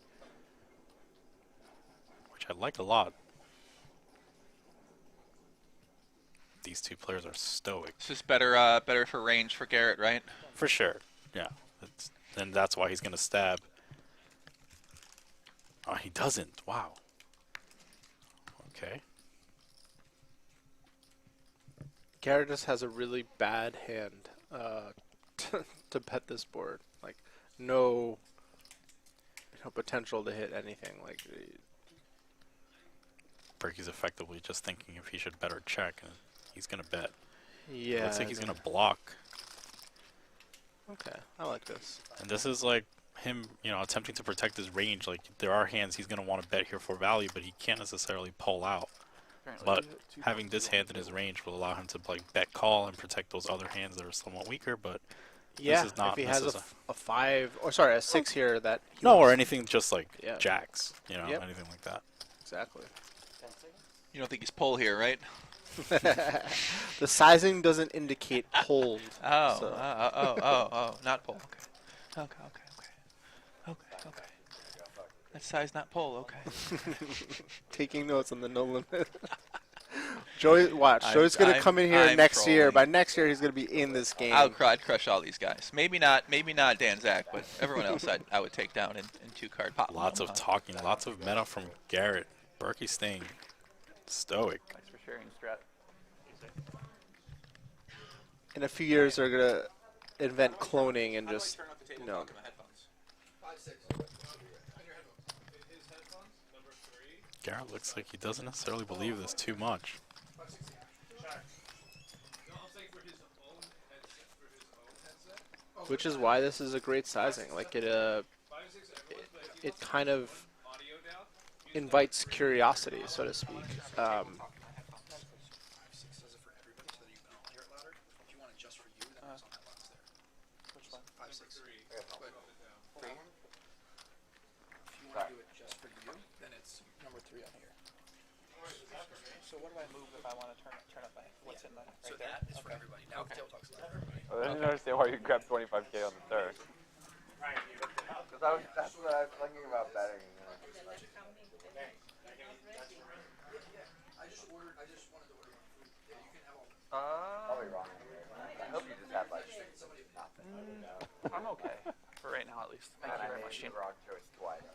Speaker 4: which I like a lot. These two players are stoic.
Speaker 6: This is better for range for Garrett, right?
Speaker 4: For sure, yeah. And that's why he's going to stab. Oh, he doesn't. Wow. Okay.
Speaker 12: Garrett just has a really bad hand to bet this board. No potential to hit anything.
Speaker 4: Berkey's effectively just thinking if he should bet or check, and he's going to bet.
Speaker 12: Yeah.
Speaker 4: Looks like he's going to block.
Speaker 12: Okay, I like this.
Speaker 4: And this is him, attempting to protect his range. There are hands he's going to want to bet here for value, but he can't necessarily pull out. But having this hand in his range will allow him to bet call and protect those other hands that are somewhat weaker. But
Speaker 12: yeah,
Speaker 4: this is not
Speaker 12: if he has a 5 or sorry a 6 here that he
Speaker 4: or anything just jacks,
Speaker 12: Yep.
Speaker 4: anything like that.
Speaker 12: Exactly.
Speaker 6: You don't think he's pull here, right?
Speaker 12: The sizing doesn't indicate pulled.
Speaker 6: Oh,
Speaker 12: so.
Speaker 6: Not pull. Okay. That size, not pull. Okay.
Speaker 12: Taking notes on the no limit. Joey, watch. Joey's gonna come in here
Speaker 6: I'm
Speaker 12: next year.
Speaker 6: trolling.
Speaker 12: By next year, he's gonna be in this game.
Speaker 6: I'd crush all these guys. Maybe not Dan Zack, but everyone else I would take down in 2-card pop.
Speaker 4: Lots of talking, lots of meta from Garrett. Berkey staying stoic.
Speaker 11: Thanks for sharing, Strat.
Speaker 12: In a few years, they're gonna invent cloning and just, you know.
Speaker 4: Garrett looks like he doesn't necessarily believe this too much.
Speaker 12: Which is why this is a great sizing. Like it kind of invites curiosity, so to speak.
Speaker 11: So what do I move if I want to turn up my what's in my
Speaker 3: So that is for everybody. Now Tail talks to everybody.
Speaker 9: Well, then you understand why you grabbed 25K on the third.
Speaker 5: Because that's what I was thinking about betting.
Speaker 15: I just wanted to order one food. Yeah, you can have all.
Speaker 5: I'll be wrong. I hope you just have like nothing.
Speaker 11: I'm okay for right now, at least. Thank you very much, Gene.
Speaker 5: Wrong choice twice.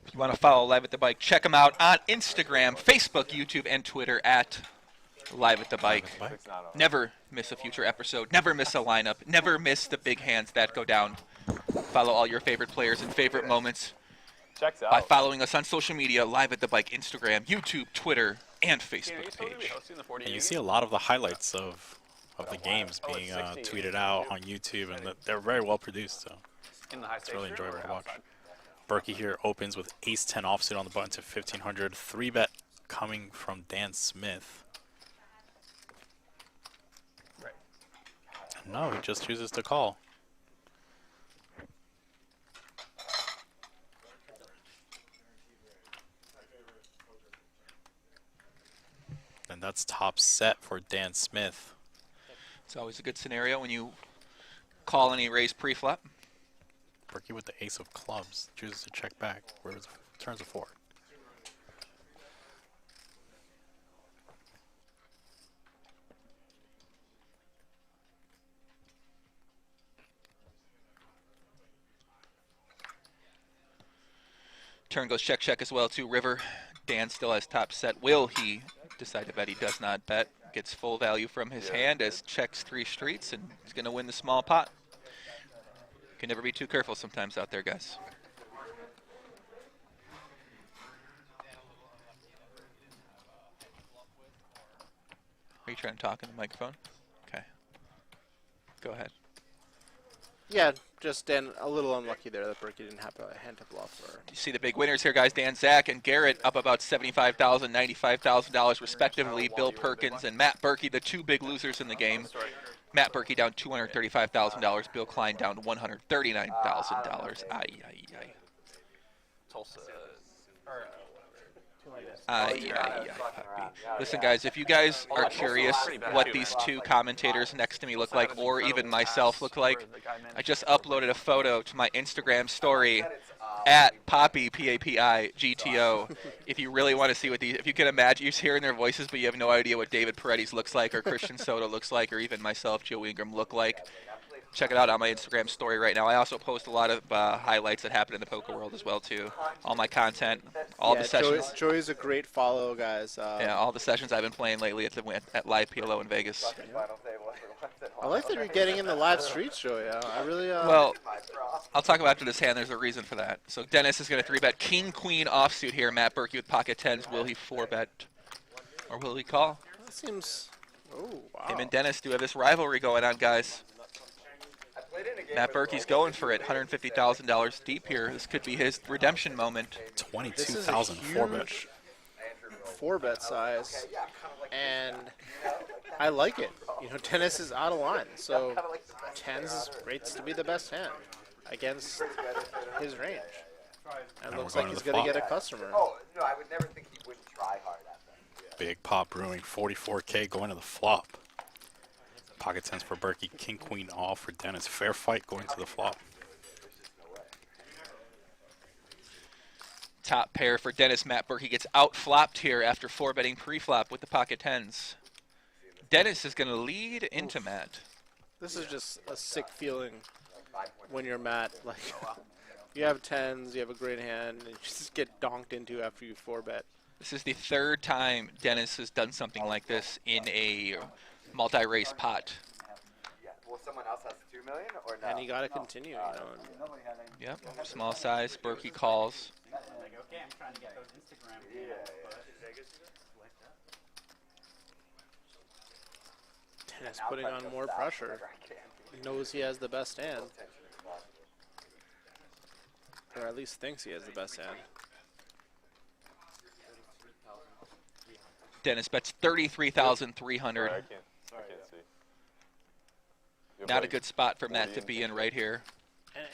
Speaker 6: If you want to follow Live at the Bike, check them out on Instagram, Facebook, YouTube, and Twitter at Live at the Bike. Never miss a future episode. Never miss a lineup. Never miss the big hands that go down. Follow all your favorite players and favorite moments
Speaker 9: Checks out.
Speaker 6: by following us on social media, Live at the Bike, Instagram, YouTube, Twitter, and Facebook page.
Speaker 4: And you see a lot of the highlights of the games being tweeted out on YouTube, and they're very well produced, so it's really enjoyable to watch. Berkey here opens with ace-10 offsuit on the button to 1,500. 3-bet coming from Dan Smith.
Speaker 11: Right.
Speaker 4: No, he just chooses to call. And that's top set for Dan Smith.
Speaker 6: It's always a good scenario when you call any raise pre-flop.
Speaker 4: Berkey with the ace of clubs chooses to check back. Turns a 4.
Speaker 6: Turn goes check as well too. River. Dan still has top set. Will he decide to bet? He does not bet. Gets full value from his hand as checks 3 streets, and he's going to win the small pot. Can never be too careful sometimes out there, guys. Are you trying to talk in the microphone? Okay. Go ahead.
Speaker 12: Yeah, just Dan, a little unlucky there that Berkey didn't have a hand to bluff.
Speaker 6: You see the big winners here, guys. Dan Zack and Garrett up about $75,000, $95,000 respectively. Bill Perkins and Matt Berkey, the 2 big losers in the game. Matt Berkey down $235,000. Bill Klein down $139,000. Aye, aye, aye.
Speaker 11: Tulsa.
Speaker 6: Listen, guys, if you guys are curious what these 2 commentators next to me look like, or even myself look like, I just uploaded a photo to my Instagram story at Poppy, P-A-P-I-G-T-O. If you really want to see what these, if you can imagine, you're hearing their voices, but you have no idea what David Paredes looks like, or Christian Soto looks like, or even myself, Joe Ingram, look like. Check it out on my Instagram story right now. I also post a lot of highlights that happen in the poker world as well too. All my content, all the sessions.
Speaker 12: Joey's a great follow, guys.
Speaker 6: Yeah, all the sessions I've been playing lately at Live PLO in Vegas.
Speaker 12: I like that you're getting in the live streets, Joey. I really.
Speaker 6: Well, I'll talk about after this hand. There's a reason for that. So Dennis is going to 3-bet King Queen offsuit here. Matt Berkey with pocket 10s. Will he 4-bet or will he call?
Speaker 12: That seems. Oh wow.
Speaker 6: Him and Dennis do have this rivalry going on, guys. Matt Berkey's going for it, $150,000 deep here. This could be his redemption moment.
Speaker 4: 22,000 4-bet.
Speaker 12: 4-bet size, and I like it. You know, Dennis is out of line, so 10s rates to be the best hand against his range. And looks like he's going to get a customer.
Speaker 5: Oh, no, I would never think he wouldn't try hard at that.
Speaker 4: Big pop brewing, 44K going to the flop. Pocket 10s for Berkey, King Queen all for Dennis. Fair fight going to the flop.
Speaker 6: top pair for Dennis. Matt Berkey gets out-flopped here after 4-betting pre-flop with the pocket tens. Dennis is going to lead into Matt.
Speaker 12: This is just a sick feeling when you're Matt. Like, you have tens, you have a great hand, and you just get donked into after you 4-bet.
Speaker 6: This is the third time Dennis has done something like this in a multi-race pot.
Speaker 5: Well, someone else has 2 million or no?
Speaker 12: And you got to continue, you know.
Speaker 6: Yep, small size. Berkey calls.
Speaker 1: Like, okay, I'm trying to get those Instagram handles, but
Speaker 12: Dennis putting on more pressure. He knows he has the best hand. Or at least thinks he has the best hand.
Speaker 6: Dennis bets 33,300.
Speaker 9: Sorry, I can't see.
Speaker 6: Not a good spot for Matt to be in right here.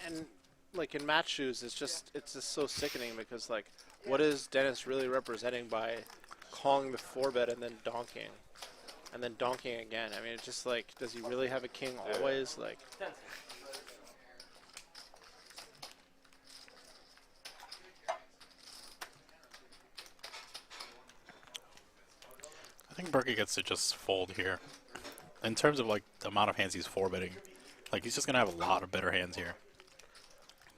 Speaker 12: And like in Matt's shoes, it's just so sickening because like, what is Dennis really representing by calling the 4-bet and then donking? And then donking again. I mean, it's just like, does he really have a king always? Like,
Speaker 4: I think Berkey gets to just fold here. In terms of like the amount of hands he's 4-betting, like he's just gonna have a lot of better hands here.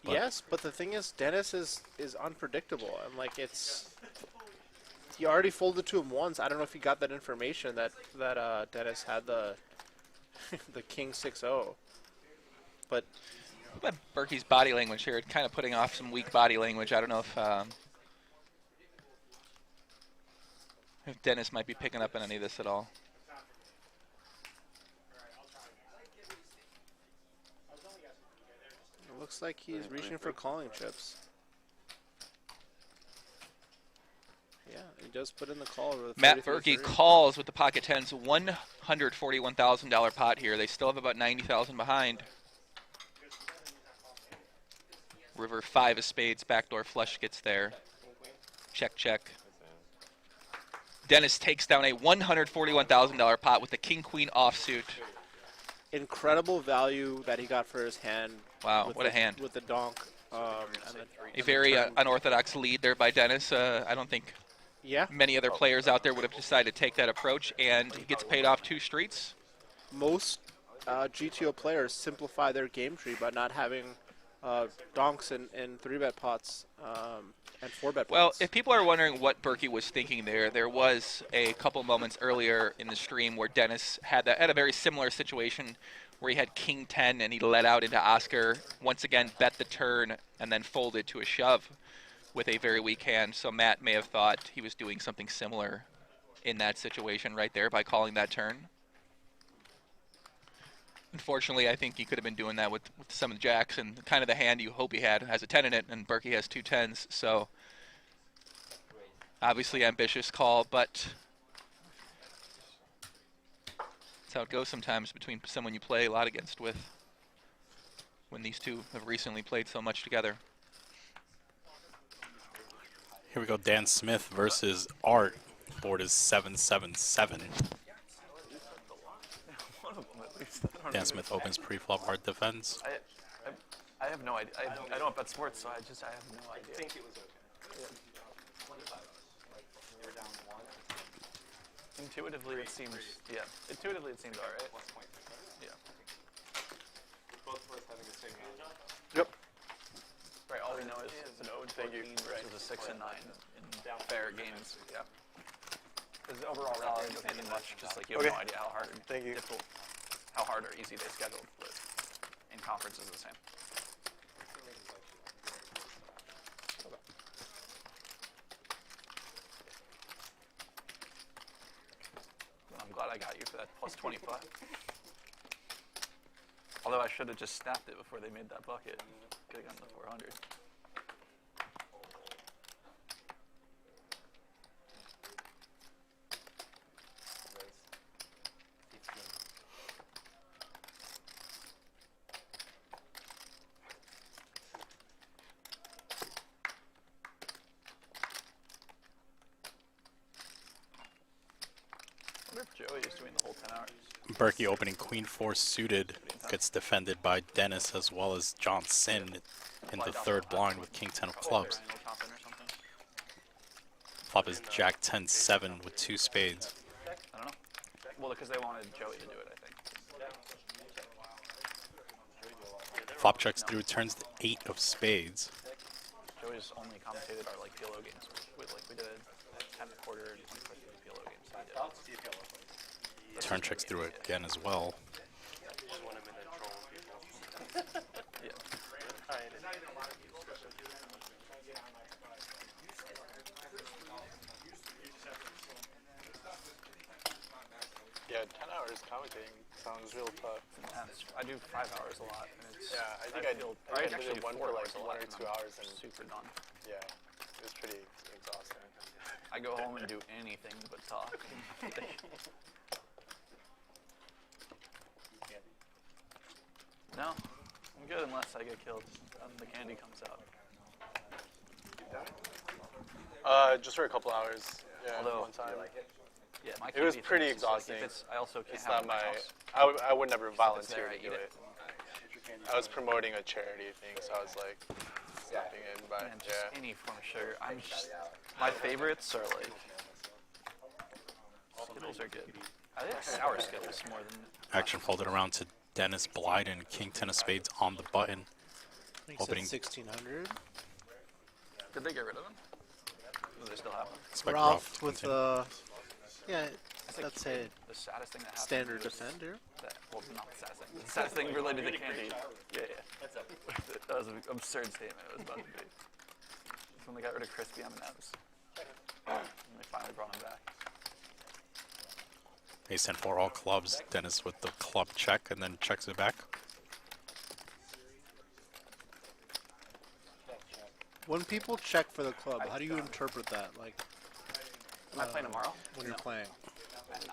Speaker 4: But
Speaker 12: yes, but the thing is, Dennis is unpredictable, and like he already folded to him once. I don't know if he got that information that Dennis had the the king 6-0. But
Speaker 6: Berkey's body language here, kind of putting off some weak body language. I don't know if Dennis might be picking up on any of this at all.
Speaker 12: it looks like he's reaching for calling chips. Yeah, he does put in the call.
Speaker 6: Matt Berkey calls with the pocket tens, $141,000 pot here. They still have about 90,000 behind. River 5 of spades, backdoor flush gets there. Check, check. Dennis takes down a $141,000 pot with the king-queen offsuit.
Speaker 12: Incredible value that he got for his hand.
Speaker 6: Wow, what a hand.
Speaker 12: With the donk.
Speaker 6: A very unorthodox lead there by Dennis. I don't think many other players out there would have decided to take that approach, and he gets paid off 2 streets.
Speaker 12: Most GTO players simplify their game tree by not having donks in 3-bet pots and 4-bet pots.
Speaker 6: Well, if people are wondering what Berkey was thinking there was a couple moments earlier in the stream where Dennis had a very similar situation where he had king 10 and he let out into Oscar, once again bet the turn, and then folded to a shove with a very weak hand. So Matt may have thought he was doing something similar in that situation right there by calling that turn. Unfortunately, I think he could have been doing that with some of the jacks, and kind of the hand you hope he had has a 10 in it, and Berkey has 2 10s. So obviously ambitious call, but that's how it goes sometimes between someone you play a lot against with when these two have recently played so much together.
Speaker 4: here we go, Dan Smith versus Art. Board is 777. Dan Smith opens pre-flop, Art defends.
Speaker 11: I have no idea. I don't bet sports, so I have no idea. I think it was okay. Intuitively, it seems, Intuitively, it seems all right. Yeah.
Speaker 14: Both of us having the same hand.
Speaker 11: Yep. Right, all we know is an 0 and 14 versus a 6 and 9 in fair games. Yeah. Because overall, that doesn't mean much. Just like you have no idea how hard, difficult, how hard or easy they scheduled. But in conference is the same. I'm glad I got you for that plus 25. Although I should have just snapped it before they made that bucket. Could have gotten the 400. Joey is doing the whole 10 hours.
Speaker 4: Berkey opening Queen 4 suited gets defended by Dennis as well as John Sin in the third blind with King 10 of clubs. flop is Jack 10-7 with 2 spades.
Speaker 11: I don't know. Well, because they wanted Joey to do it, I think.
Speaker 4: Flop checks through, turns the 8 of spades.
Speaker 11: Joey's only commentated our like PLO games. We did 10 and a quarter and 25 PLO games.
Speaker 4: Turn checks through again as well.
Speaker 11: Yeah.
Speaker 13: Yeah, 10 hours commentating sounds real tough.
Speaker 11: I do 5 hours a lot. And it's,
Speaker 13: Yeah, I think I did one for like 1 or 2 hours and
Speaker 11: super done.
Speaker 13: Yeah, it was pretty exhausting.
Speaker 11: I go home and do anything but talk. No, I'm good unless I get killed and the candy comes out.
Speaker 13: Just for a couple hours. Yeah,
Speaker 11: Although,
Speaker 13: one time.
Speaker 11: Yeah, my
Speaker 13: It was
Speaker 11: candy
Speaker 13: pretty
Speaker 11: thing is, like,
Speaker 13: exhausting.
Speaker 11: if it's, I also can't
Speaker 13: It's
Speaker 11: have
Speaker 13: not
Speaker 11: it in
Speaker 13: my.
Speaker 11: house.
Speaker 13: I would never
Speaker 11: If it's
Speaker 13: volunteer
Speaker 11: there, I
Speaker 13: to do
Speaker 11: eat
Speaker 13: it. I was promoting a charity thing, so I was like stepping in. But
Speaker 11: Man, just
Speaker 13: yeah.
Speaker 11: any form of sugar. I'm just, my favorites are like Skittles are good. I think sour Skittles more than.
Speaker 4: Action folded around to Dennis Blyden, King 10 of spades on the button. Opening
Speaker 12: 1600.
Speaker 11: Did they get rid of them? Do they still have them?
Speaker 12: Ralph with yeah, that's a
Speaker 11: the saddest thing that happened
Speaker 12: standard
Speaker 11: was
Speaker 12: defender.
Speaker 11: Well, not the saddest thing. The saddest thing related to candy. Yeah. That was an absurd statement. It was about to be. It's when they got rid of crispy M&Ms. And they finally brought them back.
Speaker 4: Ace 10 for all clubs. Dennis with the club check and then checks it back.
Speaker 12: When people check for the club, how do you interpret that? Like,
Speaker 11: Am I playing tomorrow?
Speaker 12: when you're playing?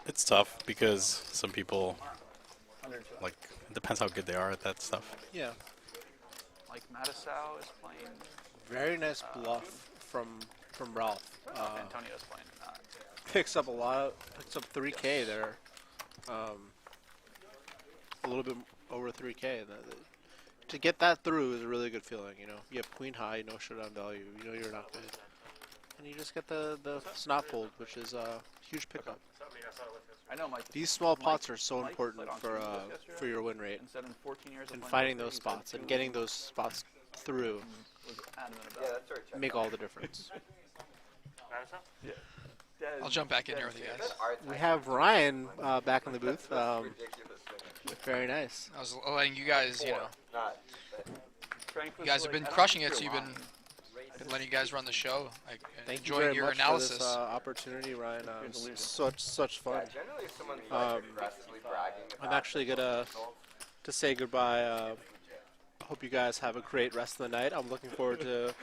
Speaker 4: It's tough because some people, like, it depends how good they are at that stuff.
Speaker 12: Yeah.
Speaker 11: Like Matisau is playing.
Speaker 12: Very nice bluff from Ralph.
Speaker 11: Antonio's playing.
Speaker 12: Picks up 3K there. A little bit over 3K. To get that through is a really good feeling, you know. You have queen high, no showdown value, you know you're not good. And you just get the snot fold, which is a huge pickup.
Speaker 11: I know Mike.
Speaker 12: These small pots are so important for your win rate. And finding those spots and getting those spots through make all the difference.
Speaker 3: I'll jump back in here with you guys.
Speaker 12: We have Ryan back in the booth. Very nice.
Speaker 3: I was letting you guys, you know. You guys have been crushing it, so you've been letting you guys run the show.
Speaker 12: Thank you
Speaker 3: enjoying
Speaker 12: very
Speaker 3: your
Speaker 12: much
Speaker 3: analysis.
Speaker 12: for this opportunity, Ryan. Such fun. I'm actually gonna say goodbye. I hope you guys have a great rest of the night. I'm looking forward to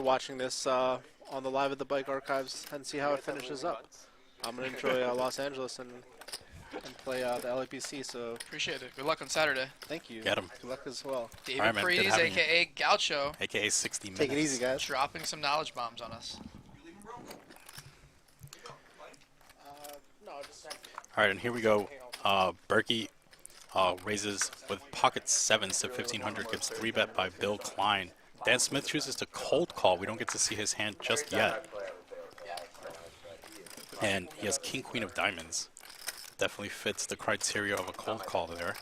Speaker 12: watching this on the Live at the Bike archives and see how it finishes up. I'm gonna enjoy Los Angeles and play the LAPC. So
Speaker 3: appreciate it. Good luck on Saturday.
Speaker 12: Thank you.
Speaker 4: Get him.
Speaker 12: Good luck as well.
Speaker 3: David
Speaker 4: All right, man. Good
Speaker 3: Paredes,
Speaker 4: having you.
Speaker 3: a.k.a. Gaucho.
Speaker 4: A.k.a. 60 minutes.
Speaker 12: Take it easy, guys.
Speaker 3: Dropping some knowledge bombs on us.
Speaker 4: All right, and here we go. Berkey raises with pocket sevens to 1500. Gets 3-bet by Bill Klein. Dan Smith chooses to cold call. We don't get to see his hand just yet. And he has king, queen of diamonds. Definitely fits the criteria of a cold call there.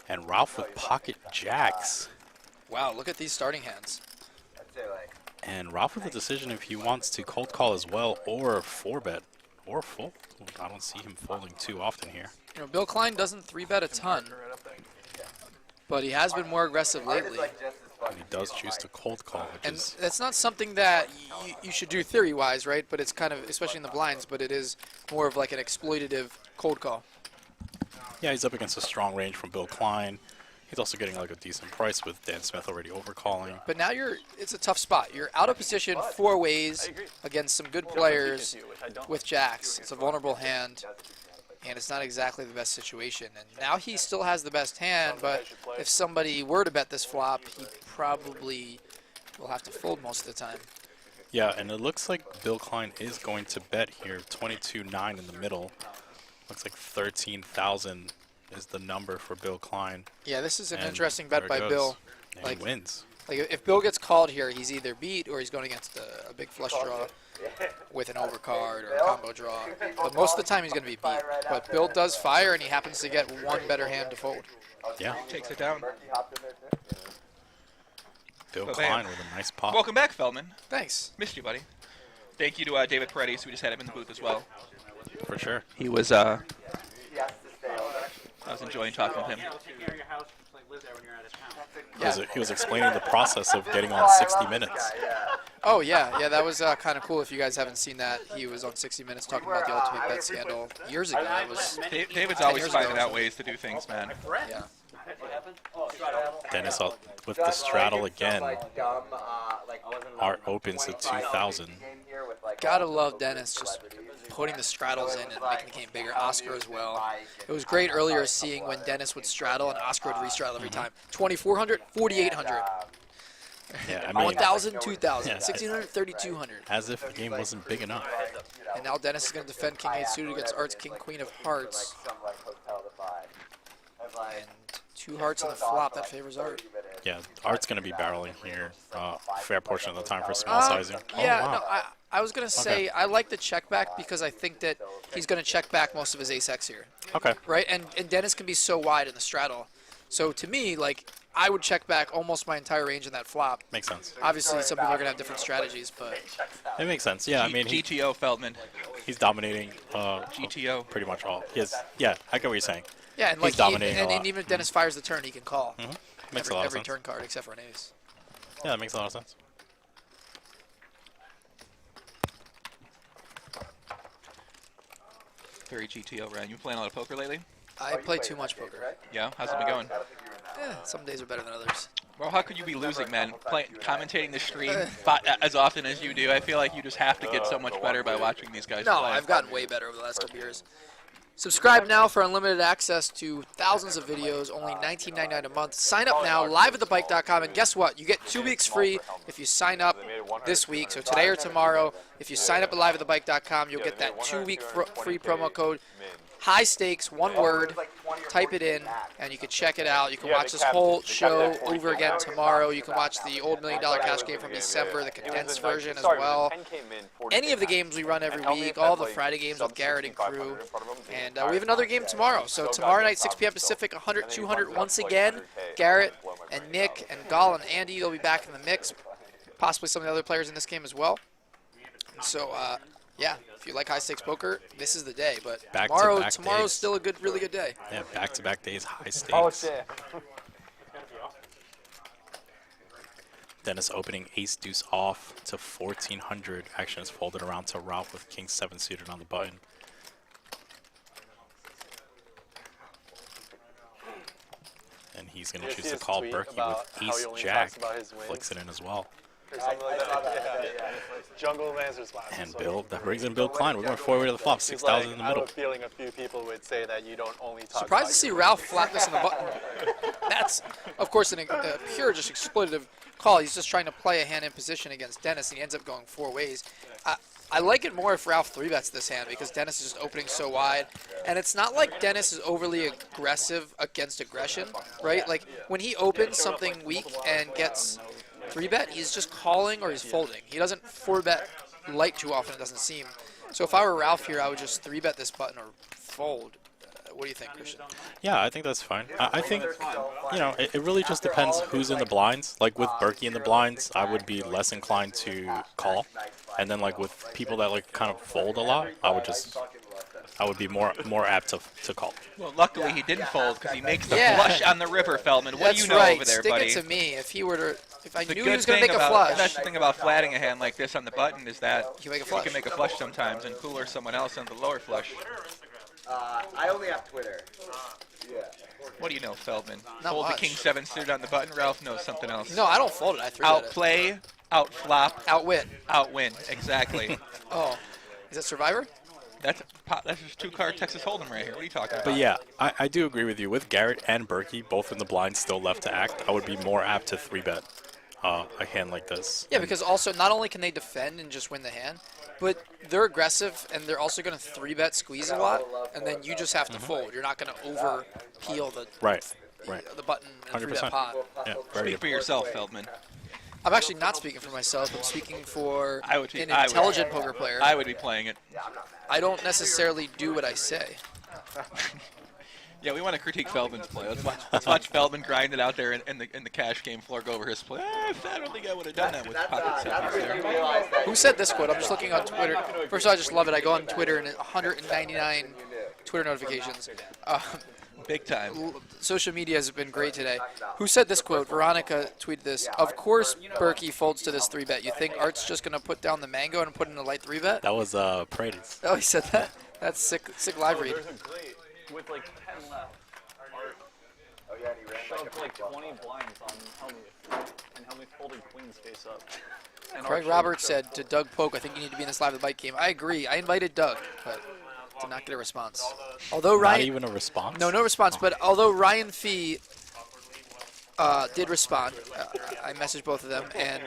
Speaker 4: And Ralph with pocket jacks.
Speaker 3: Wow, look at these starting hands.
Speaker 4: And Ralph with the decision if he wants to cold call as well or 4-bet or fold. I don't see him folding too often here.
Speaker 3: You know, Bill Klein doesn't 3-bet a ton, but he has been more aggressive lately.
Speaker 4: And he does choose to cold call, which
Speaker 3: And
Speaker 4: is
Speaker 3: that's not something that you should do theory-wise, right? But it's kind of, especially in the blinds, but it is more of like an exploitative cold call.
Speaker 4: yeah, he's up against a strong range from Bill Klein. He's also getting like a decent price with Dan Smith already overcalling.
Speaker 3: But now it's a tough spot. You're out of position 4 ways against some good players with jacks. It's a vulnerable hand, and it's not exactly the best situation. And now he still has the best hand, but if somebody were to bet this flop, he probably will have to fold most of the time.
Speaker 4: Yeah, and it looks like Bill Klein is going to bet here. 22-9 in the middle. Looks like 13,000 is the number for Bill Klein.
Speaker 3: Yeah, this is an
Speaker 4: And
Speaker 3: interesting
Speaker 4: there
Speaker 3: bet
Speaker 4: it
Speaker 3: by
Speaker 4: goes.
Speaker 3: Bill.
Speaker 4: And he wins.
Speaker 3: Like if Bill gets called here, he's either beat or he's going against a big flush draw. with an overcard or a combo draw. But most of the time he's going to be beat. But Bill does fire, and he happens to get one better hand to fold.
Speaker 4: Yeah.
Speaker 6: Takes it down.
Speaker 4: Bill
Speaker 6: Well,
Speaker 4: Klein
Speaker 6: bam.
Speaker 4: with a nice pop.
Speaker 6: Welcome back, Feldman.
Speaker 3: Thanks.
Speaker 6: Missed you, buddy. Thank you to David Paredes, who just had him in the booth as well.
Speaker 4: For sure.
Speaker 6: He was, I was enjoying talking with him.
Speaker 4: He was explaining the process of getting on 60 Minutes.
Speaker 3: Oh, yeah. That was kind of cool. If you guys haven't seen that, he was on 60 Minutes talking about the Ultimate Bet scandal years ago. It was
Speaker 6: David's
Speaker 3: 10
Speaker 6: always
Speaker 3: years
Speaker 6: finding
Speaker 3: ago.
Speaker 6: out ways to do things, man.
Speaker 3: Yeah.
Speaker 4: Dennis up with the straddle again. Art opens to 2,000.
Speaker 3: Gotta love Dennis just putting the straddles in and making the game bigger. Oscar as well. It was great earlier seeing when Dennis would straddle and Oscar would restraddle every time. 2,400, 4,800.
Speaker 4: Yeah, I mean,
Speaker 3: 1,000, 2,000,
Speaker 4: yeah,
Speaker 3: 1,600, 3,200.
Speaker 4: as if the game wasn't big enough.
Speaker 3: And now Dennis is going to defend King 8 suited against Art's King Queen of Hearts. And 2 hearts on the flop, that favors Art.
Speaker 4: Yeah, Art's going to be barreling here. Fair portion of the time for small sizing.
Speaker 3: Yeah,
Speaker 4: Oh, wow.
Speaker 3: no, I was going to say I like the check back because I think that he's going to check back most of his ace-x here.
Speaker 4: Okay.
Speaker 3: Right? And Dennis can be so wide in the straddle. So to me, like, I would check back almost my entire range in that flop.
Speaker 4: Makes sense.
Speaker 3: Obviously, some people are going to have different strategies, but...
Speaker 4: It makes sense. Yeah, I mean,
Speaker 6: GTO Feldman.
Speaker 4: He's dominating
Speaker 6: GTO.
Speaker 4: pretty much all. Yeah, I get what you're saying.
Speaker 3: Yeah, and
Speaker 4: He's
Speaker 3: like
Speaker 4: dominating a
Speaker 3: and
Speaker 4: lot.
Speaker 3: even if Dennis fires the turn, he can call.
Speaker 4: Makes a lot of
Speaker 3: every
Speaker 4: sense.
Speaker 3: turn card except for an ace.
Speaker 4: Yeah, that makes a lot of sense.
Speaker 6: Very GTO, Ryan. You playing a lot of poker lately?
Speaker 3: I play too much poker.
Speaker 6: Yeah? How's it been going?
Speaker 3: Some days are better than others.
Speaker 6: Well, how could you be losing, man? Commentating the stream as often as you do, I feel like you just have to get so much better by watching these guys
Speaker 3: No,
Speaker 6: play.
Speaker 3: I've gotten way better over the last couple years. Subscribe now for unlimited access to thousands of videos, only $19.99 a month. Sign up now, liveatthebike.com, and guess what? You get 2 weeks free if you sign up this week, so today or tomorrow. If you sign up at liveatthebike.com, you'll get that 2-week free promo code. High stakes, one word, type it in, and you can check it out. You can watch this whole show over again tomorrow. You can watch the old $1 Million Cash game from December, the condensed version as well. Any of the games we run every week, all the Friday games with Garrett and crew. And we have another game tomorrow. So tomorrow night, 6 p.m. Pacific, 100, 200 once again. Garrett and Nick and Gall and Andy, they'll be back in the mix. Possibly some of the other players in this game as well. So, yeah, if you like high-stakes poker, this is the day. But tomorrow's
Speaker 4: days.
Speaker 3: still a really good day.
Speaker 4: Yeah, back-to-back days, high stakes.
Speaker 9: Oh, shit.
Speaker 4: Dennis opening ace-deuce off to 1,400. Action is folded around to Ralph with king 7 suited on the button. And he's going to choose to call Berkey with ace-jack. Flicks it in as well.
Speaker 8: Jungle man's response.
Speaker 4: And Bill, that brings in Bill Klein. We're going forward to the flop, 6,000 in the
Speaker 8: I
Speaker 4: middle.
Speaker 8: have a feeling a few people would say that you don't only talk
Speaker 3: Surprised
Speaker 8: about
Speaker 3: to see
Speaker 8: your
Speaker 3: Ralph flat this on the button. That's, of course, a pure just exploitative call. He's just trying to play a hand in position against Dennis, and he ends up going 4 ways. I like it more if Ralph 3-bets this hand because Dennis is just opening so wide. And it's not like Dennis is overly aggressive against aggression, right? Like, when he opens something weak and gets 3-bet, he's just calling or he's folding. He doesn't 4-bet light too often, it doesn't seem. So if I were Ralph here, I would just 3-bet this button or fold. What do you think, Christian?
Speaker 4: Yeah, I think that's fine. I think, you know, it really just depends who's in the blinds. Like with Berkey in the blinds, I would be less inclined to call. And then like with people that like kind of fold a lot, I would be more apt to call.
Speaker 6: Well, luckily he didn't fold because he makes the flush on the river, Feldman. What do you know over there,
Speaker 3: Stick
Speaker 6: buddy?
Speaker 3: it to me. If he were to, if I
Speaker 6: The
Speaker 3: knew
Speaker 6: good
Speaker 3: he was going to
Speaker 6: thing
Speaker 3: make a
Speaker 6: about-
Speaker 3: flush.
Speaker 6: The best thing about flatting a hand like this on the button is that
Speaker 3: You make a
Speaker 6: you
Speaker 3: flush.
Speaker 6: can make a flush sometimes and cooler someone else on the lower flush.
Speaker 5: I only have Twitter. Yeah.
Speaker 6: What do you know, Feldman?
Speaker 3: Not
Speaker 6: Fold the
Speaker 3: much.
Speaker 6: king 7 suited on the button. Ralph knows something else.
Speaker 3: No, I don't fold it. I 3-bet it.
Speaker 6: Outplay, outflop,
Speaker 3: Outwit.
Speaker 6: outwin. Exactly.
Speaker 3: Oh, is that Survivor?
Speaker 6: That's just 2-card Texas Hold'em right here. What are you talking about?
Speaker 4: But yeah, I do agree with you. With Garrett and Berkey, both in the blinds still left to act, I would be more apt to 3-bet a hand like this.
Speaker 3: Yeah, because also not only can they defend and just win the hand, but they're aggressive and they're also going to 3-bet squeeze a lot, and then you just have to fold. You're not going to over peel the
Speaker 4: Right.
Speaker 3: the button and 3-bet
Speaker 4: 100%.
Speaker 3: pot.
Speaker 4: Yeah, very
Speaker 6: Speak for
Speaker 4: good.
Speaker 6: yourself, Feldman.
Speaker 3: I'm actually not speaking for myself. I'm speaking for
Speaker 6: I would be,
Speaker 3: an intelligent poker player.
Speaker 6: I would be playing it.
Speaker 3: I don't necessarily do what I say.
Speaker 6: Yeah, we want to critique Feldman's play. Let's watch Feldman grind it out there in the cash game floor, go over his play. I don't think I would have done that with pocket sevens there.
Speaker 3: Who said this quote? I'm just looking on Twitter. First of all, I just love it. I go on Twitter and 199 Twitter notifications.
Speaker 6: Big time.
Speaker 3: Social media has been great today. Who said this quote? Veronica tweeted this. Of course Berkey folds to this 3-bet. You think Art's just going to put down the mango and put in a light 3-bet?
Speaker 4: That was Paredes.
Speaker 3: Oh, he said that? That's sick live read.
Speaker 7: There's a great, with like 10 left,
Speaker 5: Oh yeah, and he ran
Speaker 7: shoved like 20 blinds on Helmuth, and Helmuth folded queens face up. And
Speaker 3: Craig
Speaker 7: Art
Speaker 3: Roberts
Speaker 7: showed-
Speaker 3: said to Doug Polk, I think you need to be in this live at the bike game. I agree. I invited Doug, but did not get a response. Although Ryan,
Speaker 4: Not even a response?
Speaker 3: No response. But although Ryan Fee did respond, I messaged both of them, and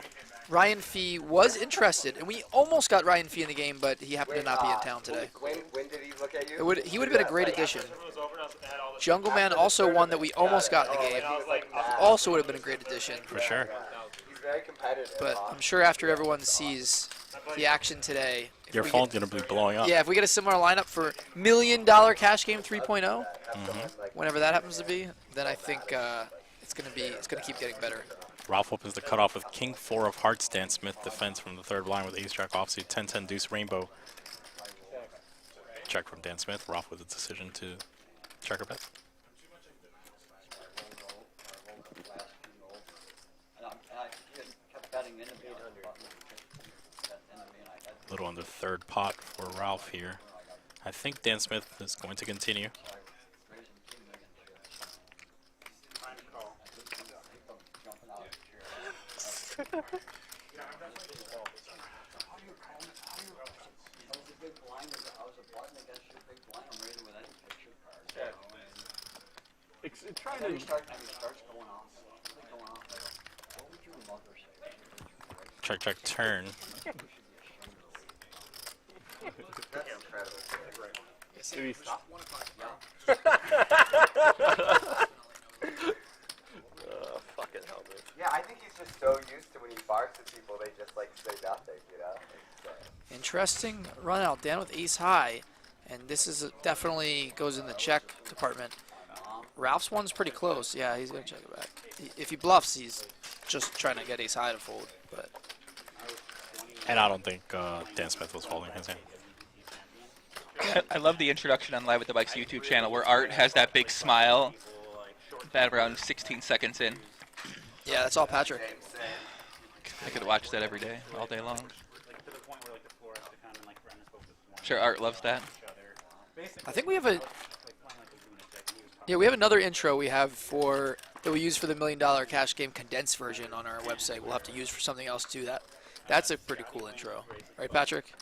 Speaker 3: Ryan Fee was interested, and we almost got Ryan Fee in the game, but he happened to not be in town today.
Speaker 5: When did he look at you?
Speaker 3: He would have been a great addition. Jungle Man, also one that we almost got in the game, also would have been a great addition.
Speaker 4: For sure.
Speaker 5: He's very competitive.
Speaker 3: But I'm sure after everyone sees the action today, if
Speaker 4: Your
Speaker 3: we
Speaker 4: phone's
Speaker 3: get-
Speaker 4: going to be blowing up.
Speaker 3: Yeah, if we get a similar lineup for $1 million cash game 3.0, whenever that happens to be, then I think it's gonna keep getting better.
Speaker 4: Ralph opens the cutoff with King 4 of hearts. Dan Smith defends from the third blind with ace jack offsuit. 10-10 deuce rainbow. Check from Dan Smith. Ralph with a decision to check her bet. A little under third pot for Ralph here. I think Dan Smith is going to continue. Check, check, turn.
Speaker 14: Do we stop? Fucking hell, dude.
Speaker 5: Yeah, I think he's just so used to when he barks at people, they just like say nothing, you know?
Speaker 3: Interesting run out. Dan with ace high, and this is definitely goes in the check department. Ralph's one's pretty close. Yeah, he's gonna check it back. If he bluffs, he's just trying to get ace high to fold. But
Speaker 4: And I don't think Dan Smith was folding his hand.
Speaker 6: I love the introduction on Live at the Bike's YouTube channel where Art has that big smile about around 16 seconds in.
Speaker 3: yeah, that's all Patrick.
Speaker 6: I could watch that every day, all day long. Sure, Art loves that.
Speaker 3: I think we have we have another intro we have for that we use for the $1 million cash game condensed version on our website. We'll have to use for something else too. That's a pretty cool intro, right, Patrick?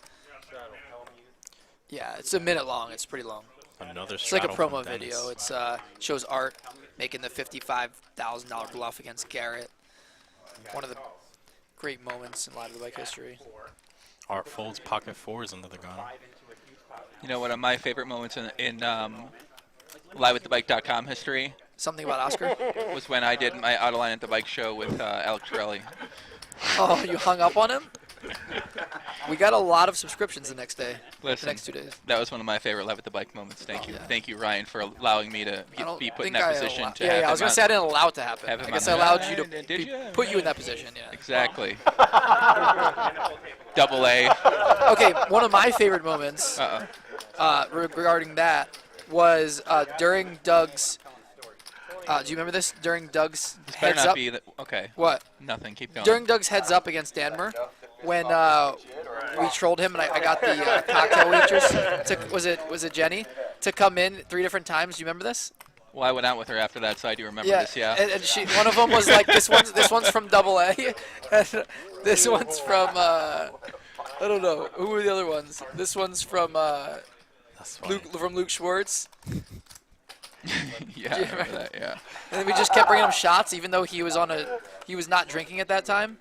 Speaker 3: Yeah, it's a minute long. It's pretty long.
Speaker 4: Another
Speaker 3: It's like a
Speaker 4: straddle
Speaker 3: promo
Speaker 4: from Dennis.
Speaker 3: video. It's shows Art making the $55,000 bluff against Garrett. One of the great moments in Live of the Bike history.
Speaker 4: Art folds pocket fours under the gun.
Speaker 6: You know, one of my favorite moments in liveatthebike.com history.
Speaker 3: Something about Oscar?
Speaker 6: Was when I did my Autoline at the Bike show with Alex Torelli.
Speaker 3: Oh, you hung up on him? We got a lot of subscriptions the next day.
Speaker 6: Listen,
Speaker 3: the next 2 days.
Speaker 6: That was one of my favorite Live at the Bike moments. Thank you. Thank you, Ryan, for allowing me to be put in that position to have
Speaker 3: I was going to say I didn't allow it to happen. I guess I allowed you to put you in that position. Yeah.
Speaker 6: Exactly. Double A.
Speaker 3: Okay, one of my favorite moments regarding that was during Doug's. Do you remember this? During Doug's
Speaker 6: Better
Speaker 3: heads
Speaker 6: not
Speaker 3: up.
Speaker 6: be okay.
Speaker 3: What?
Speaker 6: Nothing. Keep going.
Speaker 3: During Doug's heads up against Danmer, when we trolled him and I got the cocktail waitress. Was it Jenny to come in 3 different times? Do you remember this?
Speaker 6: Well, I went out with her after that, so I do remember this. Yeah.
Speaker 3: And she, one of them was like this one's from Double A, and this one's from I don't know who were the other ones. This one's from Luke Schwartz.
Speaker 6: Yeah, I remember that, yeah.
Speaker 3: And then we just kept bringing him shots, even though he was not drinking at that time.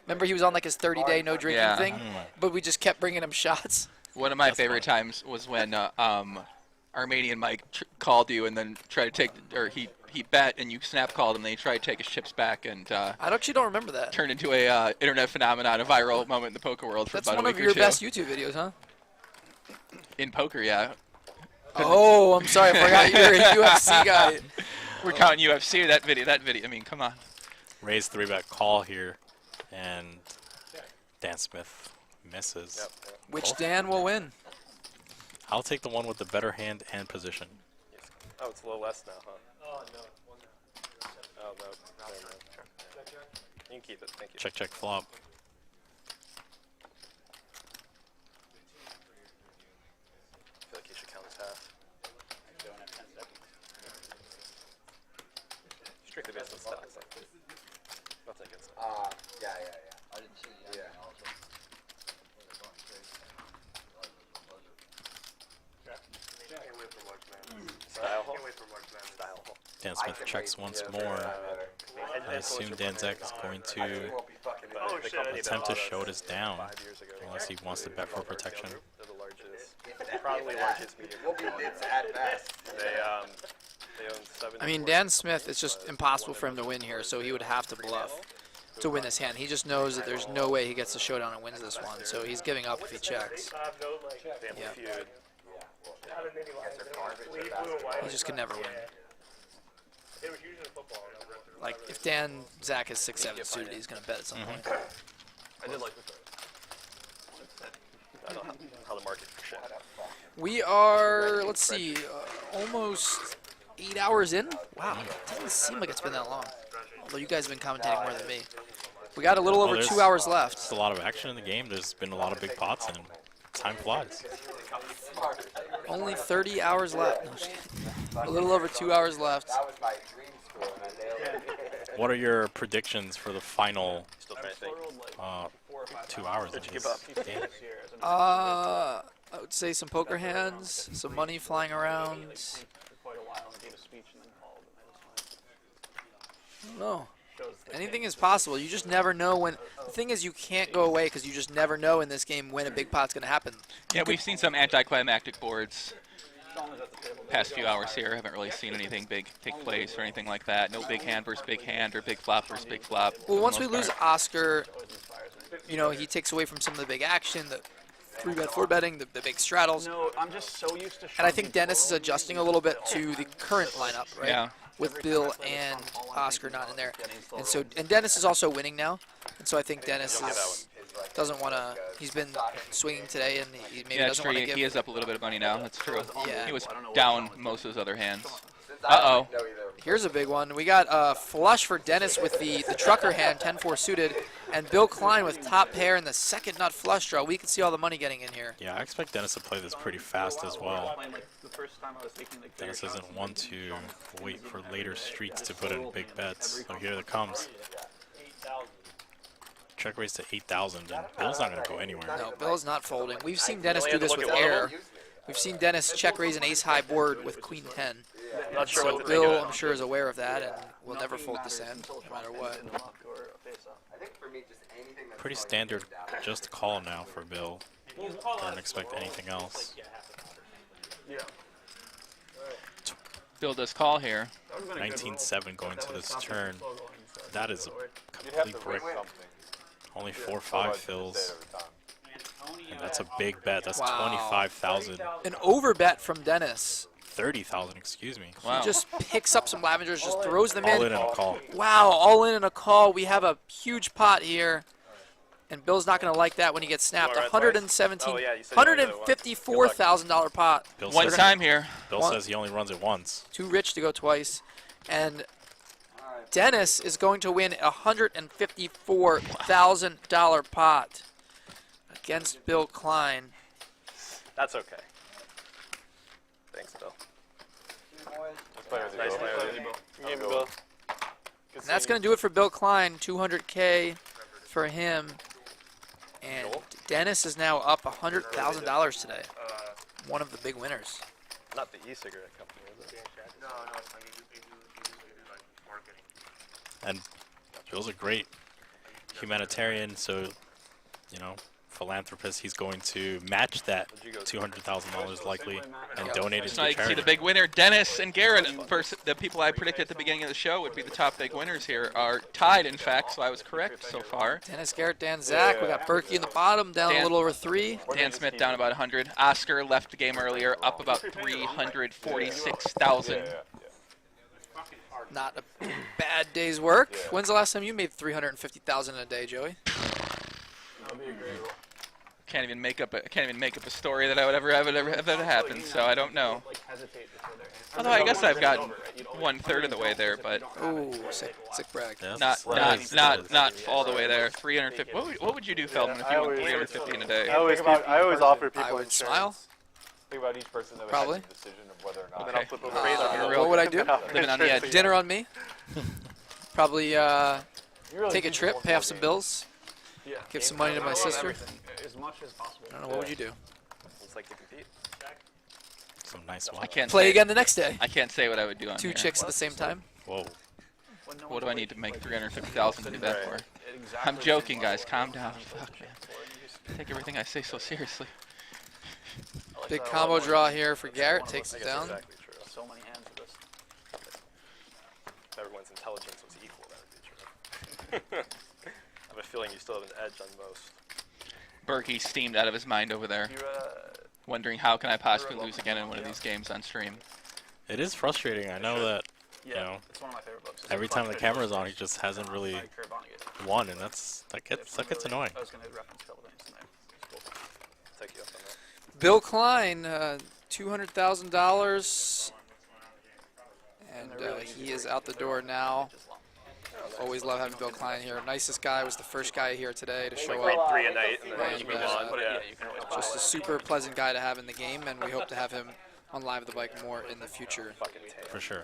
Speaker 3: Remember, he was on like his 30-day no drinking thing, but we just kept bringing him shots.
Speaker 6: One of my favorite times was when Armenian Mike called you and then tried to take, or he he bet and you snap called him. Then he tried to take his chips back and
Speaker 3: I actually don't remember that.
Speaker 6: Turned into a internet phenomenon, a viral moment in the poker world for
Speaker 3: That's
Speaker 6: about a
Speaker 3: one
Speaker 6: week
Speaker 3: of
Speaker 6: or
Speaker 3: your
Speaker 6: two.
Speaker 3: best YouTube videos, huh?
Speaker 6: In poker, yeah.
Speaker 3: Oh, I'm sorry, I forgot you're a UFC guy.
Speaker 6: We're counting UFC. That video. I mean, come on.
Speaker 4: Raise 3-bet call here, and Dan Smith misses.
Speaker 3: Which Dan will win?
Speaker 4: I'll take the one with the better hand and position.
Speaker 14: Oh, it's a little less now, huh? Oh, no. Oh, no. You can keep it. Thank you.
Speaker 4: Check, check, flop.
Speaker 14: I feel like you should count as half.
Speaker 1: I don't have 10 seconds.
Speaker 14: Strictly based on stocks. Like, nothing against it.
Speaker 5: Yeah.
Speaker 2: I didn't see the
Speaker 5: Yeah.
Speaker 2: also.
Speaker 8: Can't wait for March Madness.
Speaker 14: Style.
Speaker 8: Can't wait for March Madness.
Speaker 14: Style.
Speaker 4: Dan Smith checks once more. I assume Dan Zack is going to attempt to show this down, unless he wants to bet for protection.
Speaker 14: They're the largest. Probably largest medium.
Speaker 5: We'll be nits at best.
Speaker 14: They own 7.
Speaker 3: I mean, Dan Smith, it's just impossible for him to win here, so he would have to bluff to win this hand. He just knows that there's no way he gets the showdown and wins this one, so he's giving up if he checks.
Speaker 14: Family Feud.
Speaker 3: He just can never win. Like, if Dan Zack is 6-7 suited, he's going to bet at some point.
Speaker 14: I did like the throw. I don't know how the market for shit.
Speaker 3: We are, let's see, almost 8 hours in? Wow, it doesn't seem like it's been that long. Although you guys have been commentating more than me. We got a little over 2 hours left.
Speaker 4: There's a lot of action in the game. There's been a lot of big pots, and time flies.
Speaker 3: Only 30 hours left. No, just kidding. A little over 2 hours left.
Speaker 4: What are your predictions for the final
Speaker 14: Still trying to think.
Speaker 4: 2 hours?
Speaker 14: Did you
Speaker 4: of
Speaker 14: give
Speaker 4: this
Speaker 14: up?
Speaker 4: game?
Speaker 3: I would say some poker hands, some money flying around. I don't know. Anything is possible. You just never know when. The thing is, you can't go away because you just never know in this game when a big pot's going to happen.
Speaker 6: Yeah, we've seen some anticlimactic boards past few hours here. Haven't really seen anything big take place or anything like that. No big hand versus big hand or big flop versus big flop.
Speaker 3: Well, once we lose Oscar, you know, he takes away from some of the big action, the 3-bet, 4-betting, the big straddles.
Speaker 7: No, I'm just so used to.
Speaker 3: And I think Dennis is adjusting a little bit to the current lineup, right?
Speaker 6: Yeah.
Speaker 3: With Bill and Oscar not in there, and Dennis is also winning now, and so I think Dennis doesn't want to. He's been swinging today, and he maybe doesn't want to give.
Speaker 6: He is up a little bit of money now. That's true.
Speaker 3: Yeah.
Speaker 6: He was down most of his other hands. Uh-oh.
Speaker 3: Here's a big one. We got flush for Dennis with the trucker hand, 10-4 suited, and Bill Klein with top pair in the second nut flush draw. We can see all the money getting in here.
Speaker 4: Yeah, I expect Dennis to play this pretty fast as well. Dennis isn't one to wait for later streets to put in big bets. So here it comes. Check raise to 8,000, and Bill's not going to go anywhere.
Speaker 3: No, Bill's not folding. We've seen Dennis do this with air. We've seen Dennis check raise an ace-high board with queen 10.
Speaker 14: Not sure
Speaker 3: So
Speaker 14: what to
Speaker 3: Bill,
Speaker 14: think of it.
Speaker 3: I'm sure, is aware of that, and will never fold this end, no matter what.
Speaker 4: Pretty standard just call now for Bill. Don't expect anything else.
Speaker 6: Bill does call here.
Speaker 4: 19-7 going to this turn. That is a complete brick. Only 4-5 fills. And that's a big bet. That's
Speaker 3: Wow.
Speaker 4: 25,000.
Speaker 3: An overbet from Dennis.
Speaker 4: 30,000, excuse me.
Speaker 3: He just picks up some Lavengers, just throws them
Speaker 4: All in a call.
Speaker 3: Wow, all in a call. We have a huge pot here. And Bill's not going to like that when he gets snapped. $154,000 pot.
Speaker 4: Bill
Speaker 6: One
Speaker 4: says-
Speaker 6: time here.
Speaker 4: Bill says he only runs it once.
Speaker 3: Too rich to go twice. And Dennis is going to win a $154,000 pot against Bill Klein.
Speaker 14: That's okay. Thanks, Bill.
Speaker 9: Nice
Speaker 14: play with you,
Speaker 9: Bill.
Speaker 3: And that's going to do it for Bill Klein. $200K for him. And Dennis is now up $100,000 today. One of the big winners.
Speaker 14: Not the e-cigarette company, is it?
Speaker 8: No, it's like you do like marketing.
Speaker 4: And Bill's a great humanitarian, so, you know, philanthropist. He's going to match that $200,000 likely and donate it
Speaker 6: So
Speaker 4: to
Speaker 6: now you can see
Speaker 4: charity.
Speaker 6: the big winner. Dennis and Garrett, first, the people I predicted at the beginning of the show would be the top big winners here, are tied, in fact, so I was correct so far.
Speaker 3: Dennis, Garrett, Dan, Zack. We got Berkey in the bottom, down a little over 3.
Speaker 6: Dan Smith down about 100. Oscar left the game earlier, up about 346,000.
Speaker 3: Not a bad day's work. When's the last time you made 350,000 in a day, Joey?
Speaker 6: Can't even make up a story that I would ever have it happen. So I don't know. Although I guess I've got 1/3 of the way there, but
Speaker 3: sick brag.
Speaker 6: Not all the way there. 350. What would you do, Feldman, if you won 350 in a day?
Speaker 8: I always offer people
Speaker 3: I would
Speaker 8: insurance.
Speaker 3: smile.
Speaker 9: Think about each person that
Speaker 3: Probably.
Speaker 9: has the decision of whether or not.
Speaker 6: Okay.
Speaker 3: What would I do?
Speaker 6: Living on the edge.
Speaker 3: Dinner on me. Probably take a trip, pay off some bills, give some money to my sister.
Speaker 7: As much as possible.
Speaker 3: I don't know, what would you do?
Speaker 14: It's like to compete.
Speaker 4: Some nice one.
Speaker 6: I can't
Speaker 3: Play
Speaker 6: say,
Speaker 3: again the next day.
Speaker 6: I can't say what I would do on
Speaker 3: 2
Speaker 6: here.
Speaker 3: chicks at the same time.
Speaker 4: Whoa.
Speaker 6: What do I need to make 350,000 to do that for? I'm joking, guys. Calm down. Fuck, man. Take everything I say so seriously.
Speaker 3: Big combo draw here for Garrett. Takes it down.
Speaker 14: Exactly true. So many hands of this. If everyone's intelligence was equal, that would be true. I have a feeling you still have an edge on most.
Speaker 6: Berkey steamed out of his mind over there, wondering how can I possibly lose again in one of these games on stream.
Speaker 4: It is frustrating. I know that, you know,
Speaker 7: It's one of my favorite books.
Speaker 4: every time the camera's on, he just hasn't really won, and that gets annoying.
Speaker 7: I was going to reference a couple things in there.
Speaker 14: Take you up on that.
Speaker 3: Bill Klein, $200,000, and he is out the door now. Always love having Bill Klein here. Nicest guy, was the first guy here today to show
Speaker 14: Like
Speaker 3: up.
Speaker 14: 3 a night and then
Speaker 3: And,
Speaker 14: you move on. Yeah.
Speaker 3: just a super pleasant guy to have in the game, and we hope to have him on Live at the Bike more in the future.
Speaker 4: For sure.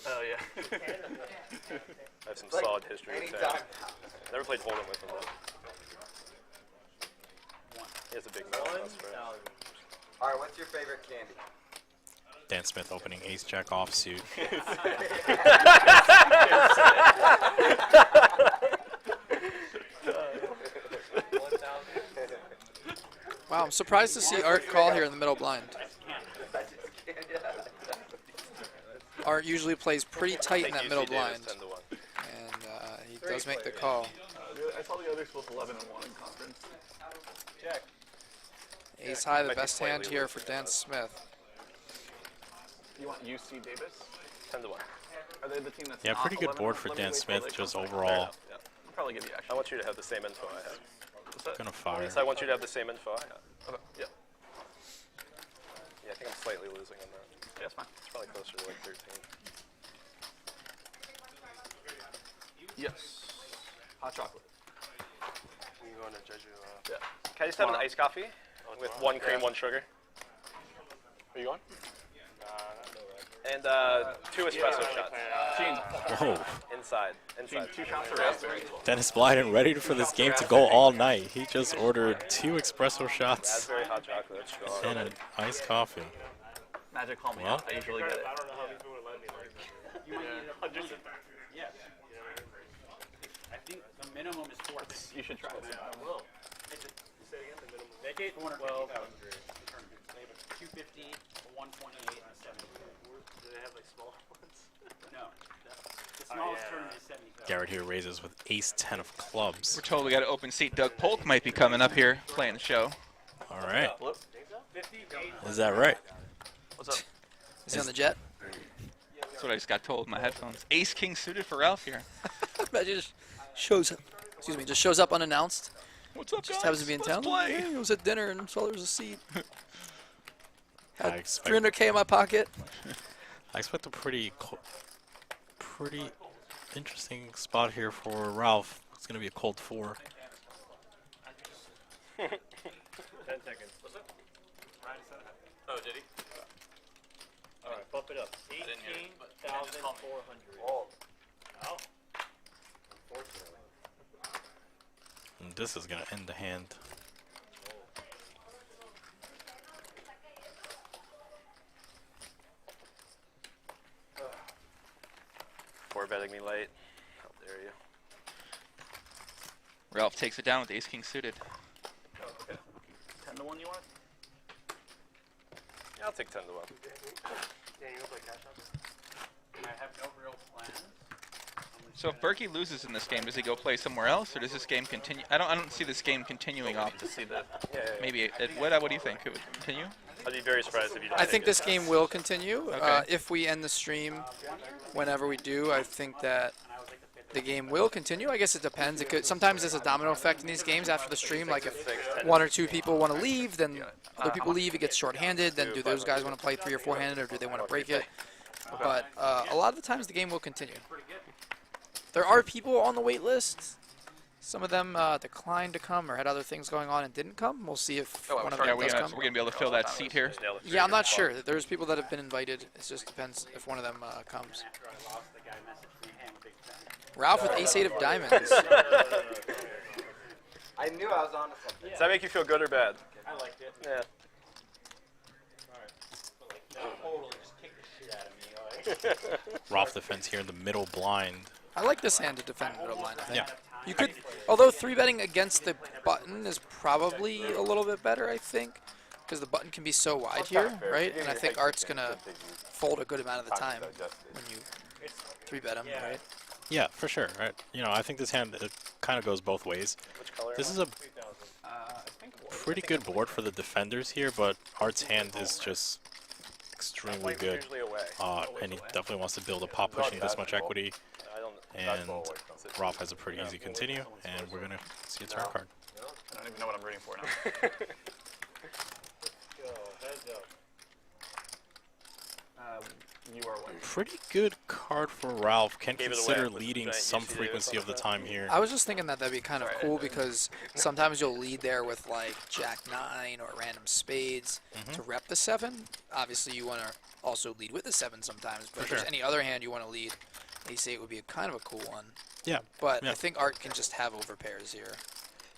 Speaker 7: Oh, yeah.
Speaker 14: I have some solid history with Tam. Never played Hold'em with him though. He has a big mouth, that's right.
Speaker 5: Alright, what's your favorite candy?
Speaker 4: Dan Smith opening ace-jack offsuit.
Speaker 3: Wow, I'm surprised to see Art call here in the middle blind. Art usually plays pretty tight in that middle blind, and he does make the call.
Speaker 7: I saw the other split 11 and 1 in conference.
Speaker 14: Jack.
Speaker 3: Ace high, the best hand here for Dan Smith.
Speaker 7: You want UC Davis?
Speaker 14: 10 to 1.
Speaker 7: Are they the team that's
Speaker 4: Yeah,
Speaker 7: not
Speaker 4: pretty good
Speaker 7: 11?
Speaker 4: board for
Speaker 7: Let me
Speaker 4: Dan
Speaker 7: wait till
Speaker 4: Smith,
Speaker 7: they
Speaker 4: just
Speaker 7: come back.
Speaker 4: overall.
Speaker 7: Fair enough, yeah. I'll probably give you action.
Speaker 14: I want you to have the same info I have.
Speaker 7: What's that?
Speaker 4: Gonna fire.
Speaker 14: So I want you to have the same info I have.
Speaker 7: Okay, yeah.
Speaker 14: Yeah, I think I'm slightly losing on that.
Speaker 7: Yeah, that's fine.
Speaker 14: It's probably closer to like 13.
Speaker 7: Yes. Hot chocolate.
Speaker 14: You going to Jeju?
Speaker 7: Yeah.
Speaker 14: Can I just have an iced coffee with 1 cream, 1 sugar?
Speaker 8: Are you going?
Speaker 14: And 2 espresso shots.
Speaker 4: Whoa.
Speaker 14: Inside.
Speaker 7: 2 shots of raspberry.
Speaker 4: Dennis Blyden ready for this game to go all night. He just ordered 2 espresso shots
Speaker 14: Raspberry hot chocolate. That's strong.
Speaker 4: and an iced coffee.
Speaker 7: Magic call me
Speaker 4: Well.
Speaker 7: out. I usually get it.
Speaker 14: I don't know how people would let me like.
Speaker 1: You might need yeah. I think the minimum is 4.
Speaker 7: You should try it.
Speaker 1: I will.
Speaker 14: Say again, the minimum.
Speaker 1: They gave 450,000. 250, 128, and a 70.
Speaker 14: Do they have like small ones?
Speaker 1: No. The smallest tournament is 70,000.
Speaker 4: Garrett here raises with ace-10 of clubs.
Speaker 6: We're told we got an open seat. Doug Polk might be coming up here playing the show.
Speaker 4: All right. Is that right?
Speaker 7: What's up?
Speaker 3: Is he on the jet?
Speaker 6: That's what I just got told in my headphones. Ace King suited for Ralph here.
Speaker 3: Imagine just shows up. Excuse me, just shows up unannounced.
Speaker 6: What's up,
Speaker 3: Just
Speaker 6: guys?
Speaker 3: happens to be in
Speaker 6: Let's
Speaker 3: town.
Speaker 6: play.
Speaker 3: Hey, I was at dinner and saw there was a seat.
Speaker 4: I
Speaker 3: Had
Speaker 4: expect
Speaker 3: 300K in my pocket.
Speaker 4: a pretty interesting spot here for Ralph. It's going to be a cold 4.
Speaker 14: 10 seconds. What's up? Oh, did he?
Speaker 10: Alright, bump it up. 18,400.
Speaker 5: Oh.
Speaker 10: Oh.
Speaker 5: Unfortunately.
Speaker 4: And this is going to end the hand.
Speaker 14: Four betting me late. How dare you?
Speaker 6: Ralph takes it down with ace king suited.
Speaker 14: Okay.
Speaker 7: 10 to 1 you want?
Speaker 14: Yeah, I'll take 10 to 1.
Speaker 1: I have no real plans.
Speaker 6: So if Berkey loses in this game, does he go play somewhere else, or does this game continue? I don't see this game continuing off.
Speaker 14: To see that. Yeah.
Speaker 6: Maybe what do you think? It would continue?
Speaker 14: I'd be very surprised if you don't.
Speaker 3: I think this game will continue.
Speaker 6: Okay.
Speaker 3: If we end the stream, whenever we do, I think that the game will continue. I guess it depends. It could, sometimes there's a domino effect in these games after the stream. Like if 1 or 2 people want to leave, then other people leave. It gets short-handed. Then do those guys want to play 3 or 4-handed, or do they want to break it? But a lot of the times the game will continue. There are people on the wait list. Some of them declined to come or had other things going on and didn't come. We'll see if one of them does come.
Speaker 6: We're gonna be able to fill that seat here.
Speaker 3: Yeah, I'm not sure. There's people that have been invited. It just depends if one of them comes. Ralph with ace-8 of diamonds.
Speaker 5: I knew I was on to something.
Speaker 14: Does that make you feel good or bad?
Speaker 1: I liked it.
Speaker 14: Yeah.
Speaker 1: Totally just kicked the shit out of me.
Speaker 4: Ralph defends here in the middle blind.
Speaker 3: I like this hand to defend middle blind, I think.
Speaker 4: Yeah.
Speaker 3: You could, although 3-betting against the button is probably a little bit better, I think, because the button can be so wide here, right? And I think Art's going to fold a good amount of the time when you 3-bet him, right?
Speaker 4: Yeah, for sure. Right. You know, I think this hand kind of goes both ways. This is a pretty good board for the defenders here, but Art's hand is just extremely good. And he definitely wants to build a pop pushing this much equity. And Ralph has a pretty easy continue, and we're going to see a turn card.
Speaker 11: I don't even know what I'm rooting for now. You are winning.
Speaker 4: Pretty good card for Ralph. Can consider leading some frequency of the time here.
Speaker 3: I was just thinking that that'd be kind of cool because sometimes you'll lead there with like Jack-9 or random spades to rep the 7. Obviously, you want to also lead with the 7 sometimes, but if there's any other hand you want to lead, ace-8 would be a kind of a cool one.
Speaker 4: Yeah.
Speaker 3: But I think Art can just have overpairs here.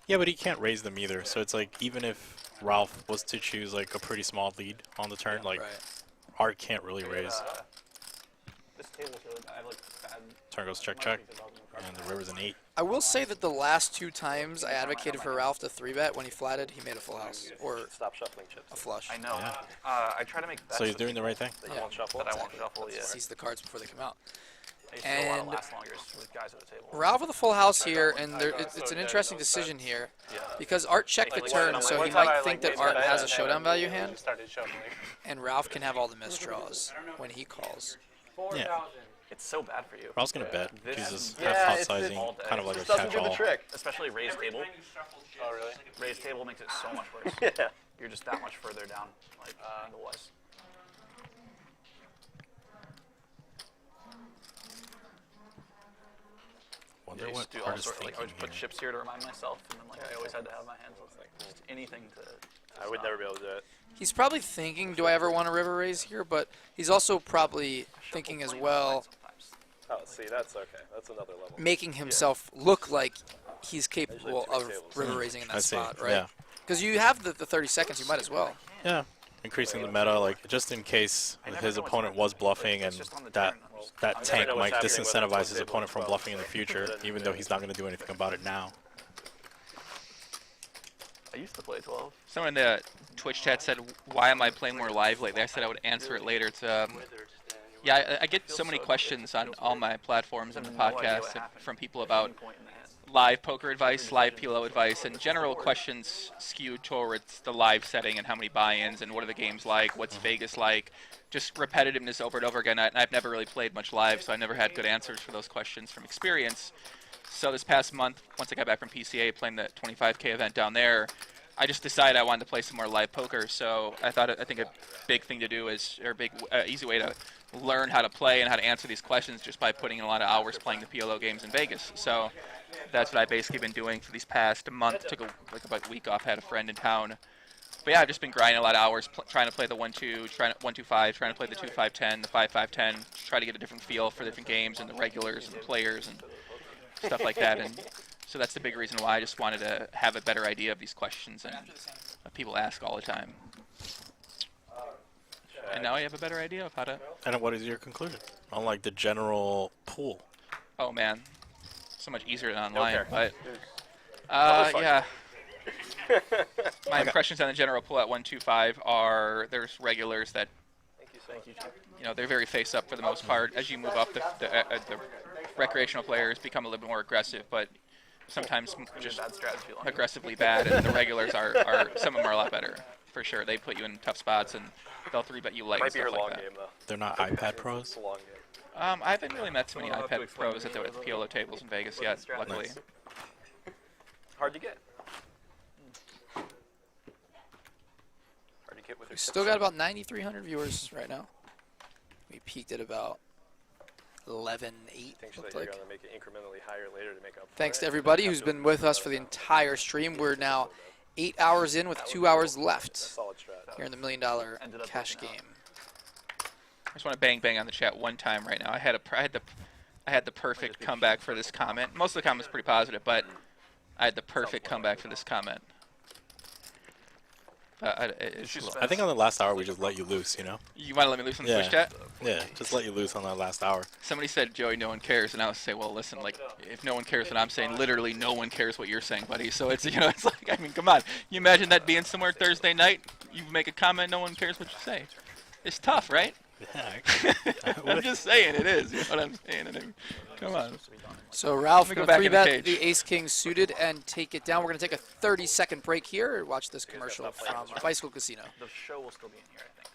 Speaker 4: Yeah, but he can't raise them either. So it's like even if Ralph was to choose like a pretty small lead on the turn, like Art can't really raise.
Speaker 11: This table's really bad. I have like bad.
Speaker 4: Turn goes check check, and the river's an 8.
Speaker 3: I will say that the last 2 times I advocated for Ralph to 3-bet when he flatted, he made a full house or
Speaker 14: stop shuffling chips.
Speaker 3: A flush.
Speaker 11: I know.
Speaker 4: Yeah.
Speaker 11: I try to make bets.
Speaker 4: So he's doing the right thing.
Speaker 11: That I won't shuffle. That I won't shuffle. Yeah.
Speaker 3: Sees the cards before they come out.
Speaker 11: And last longer with guys at the table.
Speaker 3: Ralph with a full house here, and it's an interesting decision here because Art checked the turn, so he might think that Art has a showdown value hand, and Ralph can have all the misdraws when he calls.
Speaker 4: Yeah.
Speaker 11: It's so bad for you.
Speaker 4: Ralph's gonna bet. Jesus, half pot sizing, kind of like a catch-all.
Speaker 11: Especially raised table. Oh really? Raised table makes it so much worse.
Speaker 14: Yeah.
Speaker 11: You're just that much further down, like angle-wise.
Speaker 4: Wonder
Speaker 11: I used
Speaker 4: what
Speaker 11: to do
Speaker 4: Art
Speaker 11: all
Speaker 4: is
Speaker 11: sorts, like I
Speaker 4: thinking
Speaker 11: would put
Speaker 4: here.
Speaker 11: chips here to remind myself, and then like I always had to have my hands with like just anything to
Speaker 14: I would never be able to do it.
Speaker 3: He's probably thinking, do I ever want a river raise here? But he's also probably thinking as well,
Speaker 14: Oh, see, that's okay. That's another level.
Speaker 3: making himself look like he's capable of river raising in
Speaker 4: I
Speaker 3: that
Speaker 4: see.
Speaker 3: spot, right?
Speaker 4: Yeah.
Speaker 3: Because you have the 30 seconds, you might as well.
Speaker 4: Yeah. Increasing the meta, like just in case his opponent was bluffing, and that tank might disincentivize his opponent from bluffing in the future, even though he's not going to do anything about it now.
Speaker 11: I used to play 12.
Speaker 6: Someone in the Twitch chat said, "Why am I playing more live lately?" I said I would answer it later. It's yeah, I get so many questions on all my platforms and the podcast from people about live poker advice, live PLO advice, and general questions skewed towards the live setting and how many buy-ins and what are the games like, what's Vegas like, just repetitiveness over and over again. I've never really played much live, so I never had good answers for those questions from experience. So this past month, once I got back from PCA playing the 25K event down there, I just decided I wanted to play some more live poker. So I think a big thing to do is, or a big easy way to learn how to play and how to answer these questions just by putting in a lot of hours playing the PLO games in Vegas. So that's what I've basically been doing for these past month. Took about a week off, had a friend in town. But yeah, I've just been grinding a lot of hours, trying to play the 1-2, 1-2-5, trying to play the 2-5-10, the 5-5-10, try to get a different feel for different games and the regulars and the players and stuff like that. And so that's the big reason why I just wanted to have a better idea of these questions and people ask all the time. And now I have a better idea of how to...
Speaker 4: And what is your conclusion on like the general pool?
Speaker 6: Oh man, so much easier than online. But Yeah. My impressions on the general pull at 125 are there's regulars that, you know, they're very face up for the most part. As you move up, the recreational players become a little bit more aggressive, but sometimes just aggressively bad, and the regulars are some of them are a lot better for sure. They put you in tough spots and they'll 3-bet you late.
Speaker 14: Might be her
Speaker 6: like
Speaker 14: long
Speaker 6: that.
Speaker 14: game though.
Speaker 4: They're not iPad pros.
Speaker 14: It's a long game.
Speaker 6: I haven't really met too many iPad pros at the PLO tables in Vegas yet, luckily.
Speaker 4: Nice.
Speaker 14: Hard to get. Hard to get with
Speaker 3: We still got about 9,300 viewers right now. We peaked at about 11.8.
Speaker 14: Thinks
Speaker 3: Looked
Speaker 14: that you're
Speaker 3: like.
Speaker 14: gonna make it incrementally higher later to make up.
Speaker 3: Thanks to everybody who's been with us for the entire stream. We're now 8 hours in with 2 hours left
Speaker 14: Solid strat.
Speaker 3: here in the $1 million cash game.
Speaker 6: I just want to bang on the chat one time right now. I had the perfect comeback for this comment. Most of the comments pretty positive, but I had the perfect comeback for this comment.
Speaker 4: I think on the last hour we just let you loose, you know?
Speaker 6: You want to let me loose on the Twitch chat?
Speaker 4: Yeah, just let you loose on that last hour.
Speaker 6: Somebody said, Joey, no one cares, and I was say, well, listen, like, if no one cares what I'm saying, literally no one cares what you're saying, buddy. So it's, you know, it's like, I mean, come on. You imagine that being somewhere Thursday night, you make a comment, no one cares what you say. It's tough, right?
Speaker 4: Yeah.
Speaker 6: I'm just saying it is. You know what I'm saying? I mean, come on.
Speaker 3: So Ralph
Speaker 6: Let me
Speaker 3: going
Speaker 6: go
Speaker 3: to
Speaker 6: back in the
Speaker 3: 3-bet
Speaker 6: cage.
Speaker 3: the Ace-King suited and take it down. We're going to take a 30-second break here. Watch this commercial from Bicycle Casino.
Speaker 11: The show will still be in here, I think.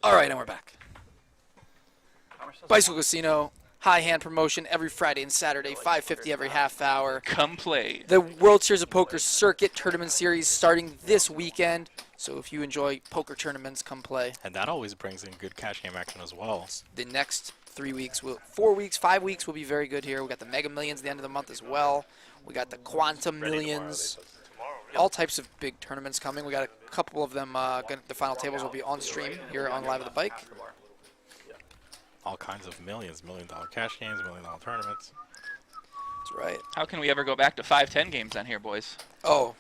Speaker 3: All right, and we're back. Bicycle Casino, high hand promotion every Friday and Saturday, 5:50 every half hour.
Speaker 6: Come play.
Speaker 3: The World Series of Poker Circuit Tournament Series starting this weekend. So if you enjoy poker tournaments, come play.
Speaker 4: And that always brings in good cash game action as well.
Speaker 3: The next 3 weeks, 4 weeks, 5 weeks will be very good here. We got the Mega Millions at the end of the month as well. We got the Quantum Millions. All types of big tournaments coming. We got a couple of them. The final tables will be on stream here on Live at the Bike.
Speaker 4: All kinds of millions, $1 million cash games, $1 million tournaments.
Speaker 3: That's right.
Speaker 6: How can we ever go back to 5-10 games on here, boys?
Speaker 3: Oh,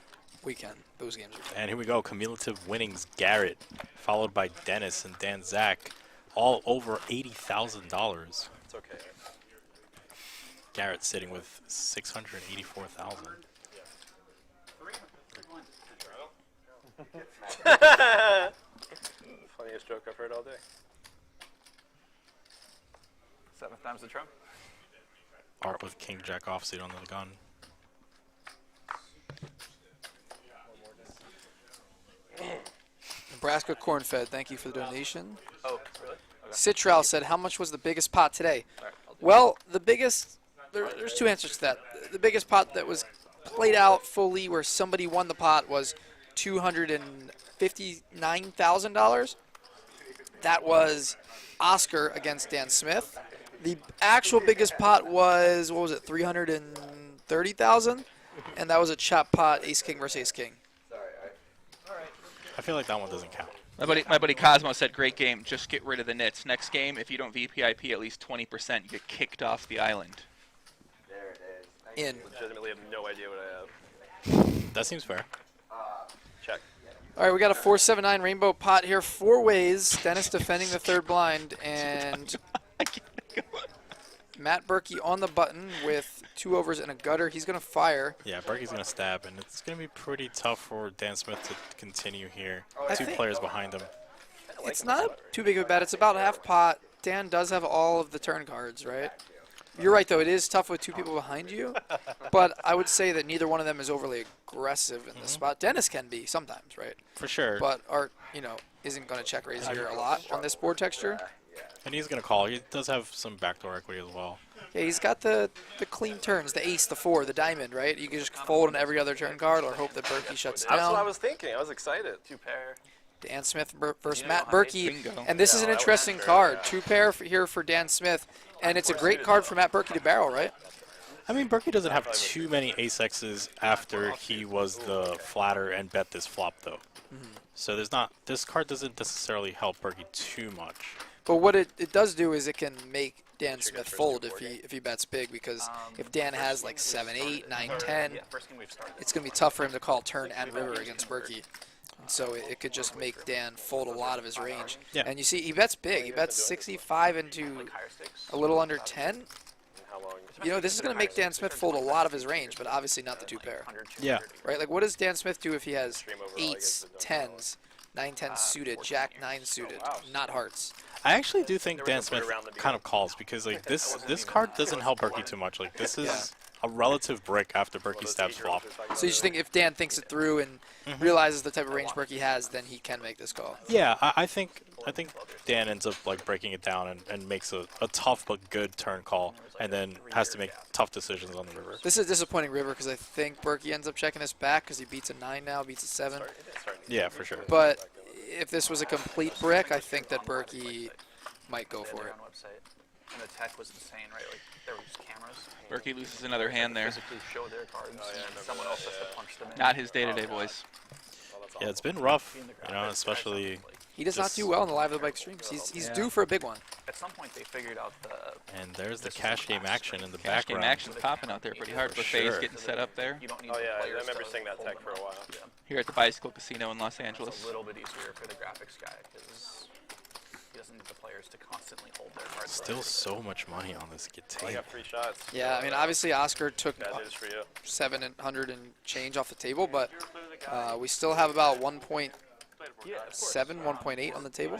Speaker 3: we can. Those games are fun.
Speaker 4: And here we go. Cumulative winnings, Garrett, followed by Dennis and Dan Zack, all over $80,000.
Speaker 14: It's okay.
Speaker 4: Garrett sitting with $684,000.
Speaker 14: Funniest joke I've heard all day.
Speaker 11: 7th time's the charm.
Speaker 4: Art with King Jack offsuit on the gun.
Speaker 3: Nebraska Cornfed, thank you for the donation.
Speaker 11: Oh, really? Okay.
Speaker 3: Citral said, how much was the biggest pot today? Well, the biggest, there's two answers to that. The biggest pot that was played out fully where somebody won the pot was $259,000. That was Oscar against Dan Smith. The actual biggest pot was, what was it, $330,000? And that was a chop pot, Ace King versus Ace King.
Speaker 4: I feel like that one doesn't count.
Speaker 6: My buddy Cosmo said, great game, just get rid of the nits. Next game, if you don't VPIP at least 20%, you get kicked off the island.
Speaker 5: There it is.
Speaker 3: In.
Speaker 14: Legitimately have no idea what I have.
Speaker 4: That seems fair.
Speaker 14: Check.
Speaker 3: All right, we got a 479 rainbow pot here, 4 ways. Dennis defending the third blind, and Matt Berkey on the button with 2 overs and a gutter. He's going to fire.
Speaker 4: Yeah, Berkey's going to stab, and it's going to be pretty tough for Dan Smith to continue here.
Speaker 3: I
Speaker 4: 2
Speaker 3: think
Speaker 4: players behind him.
Speaker 3: It's not too big of a bet. It's about half pot. Dan does have all of the turn cards, right? You're right, though. It is tough with 2 people behind you, but I would say that neither one of them is overly aggressive in this spot. Dennis can be sometimes, right?
Speaker 4: For sure.
Speaker 3: But Art, isn't going to check raise here a lot on this board texture.
Speaker 4: And he's going to call. He does have some backdoor equity as well.
Speaker 3: Yeah, he's got the clean turns, the ace, the 4, the diamond, right? You can just fold on every other turn card or hope that Berkey shuts down.
Speaker 14: That's what I was thinking. I was excited.
Speaker 11: 2 pair.
Speaker 3: Dan Smith versus Matt Berkey. And this is an interesting card. 2 pair here for Dan Smith. And it's a great card for Matt Berkey to barrel, right?
Speaker 4: I mean, Berkey doesn't have too many ace-X's after he was the flatter and bet this flop, though. So there's not, this card doesn't necessarily help Berkey too much.
Speaker 3: But what it does do is it can make Dan Smith fold if he bets big, because if Dan has like 7, 8, 9, 10, it's going to be tough for him to call turn and river against Berkey. And so it could just make Dan fold a lot of his range.
Speaker 4: Yeah.
Speaker 3: And you see, he bets big. He bets 65 into a little under 10. You know, this is going to make Dan Smith fold a lot of his range, but obviously not the two pair.
Speaker 4: Yeah.
Speaker 3: Right? Like, what does Dan Smith do if he has 8s, 10s, 9, 10 suited, Jack 9 suited, not hearts?
Speaker 4: I actually do think Dan Smith kind of calls, because like this card doesn't help Berkey too much. Like, this is a relative brick after Berkey stabs flop.
Speaker 3: So you just think if Dan thinks it through and realizes the type of range Berkey has, then he can make this call?
Speaker 4: Yeah, I think Dan ends up like breaking it down and makes a tough but good turn call, and then has to make tough decisions on the river.
Speaker 3: This is a disappointing river, because I think Berkey ends up checking this back because he beats a 9 now, beats a 7.
Speaker 4: Yeah, for sure.
Speaker 3: But if this was a complete brick, I think that Berkey might go for it.
Speaker 11: And the tech was insane, right? Like, there were just cameras.
Speaker 6: Berkey loses another hand there.
Speaker 11: Physically show their cards, and someone else has to punch them in.
Speaker 6: Not his day-to-day, boys.
Speaker 4: Yeah, it's been rough, you know, especially.
Speaker 3: He does not do well in the Live of the Bike streams. He's due for a big one.
Speaker 11: At some point, they figured out the.
Speaker 4: And there's the cash game action in the
Speaker 6: Cash game
Speaker 4: background.
Speaker 6: action's popping out there pretty hard. Buffet's getting set up there.
Speaker 11: You don't need
Speaker 14: Oh yeah, I
Speaker 11: players
Speaker 14: remember
Speaker 11: to
Speaker 14: seeing that
Speaker 11: hold
Speaker 14: tech
Speaker 11: them
Speaker 14: for a
Speaker 11: up.
Speaker 14: while.
Speaker 11: Yeah.
Speaker 6: Here at the Bicycle Casino in Los
Speaker 11: It's
Speaker 6: Angeles.
Speaker 11: a little bit easier for the graphics guy because he doesn't need the players to constantly hold their cards.
Speaker 4: Still so much money on this
Speaker 14: I
Speaker 4: table.
Speaker 14: got free shots.
Speaker 3: Yeah, I mean, obviously Oscar took
Speaker 14: That is for you.
Speaker 3: 700 and change off the table, but we still have about 1.7, 1.8 on the table.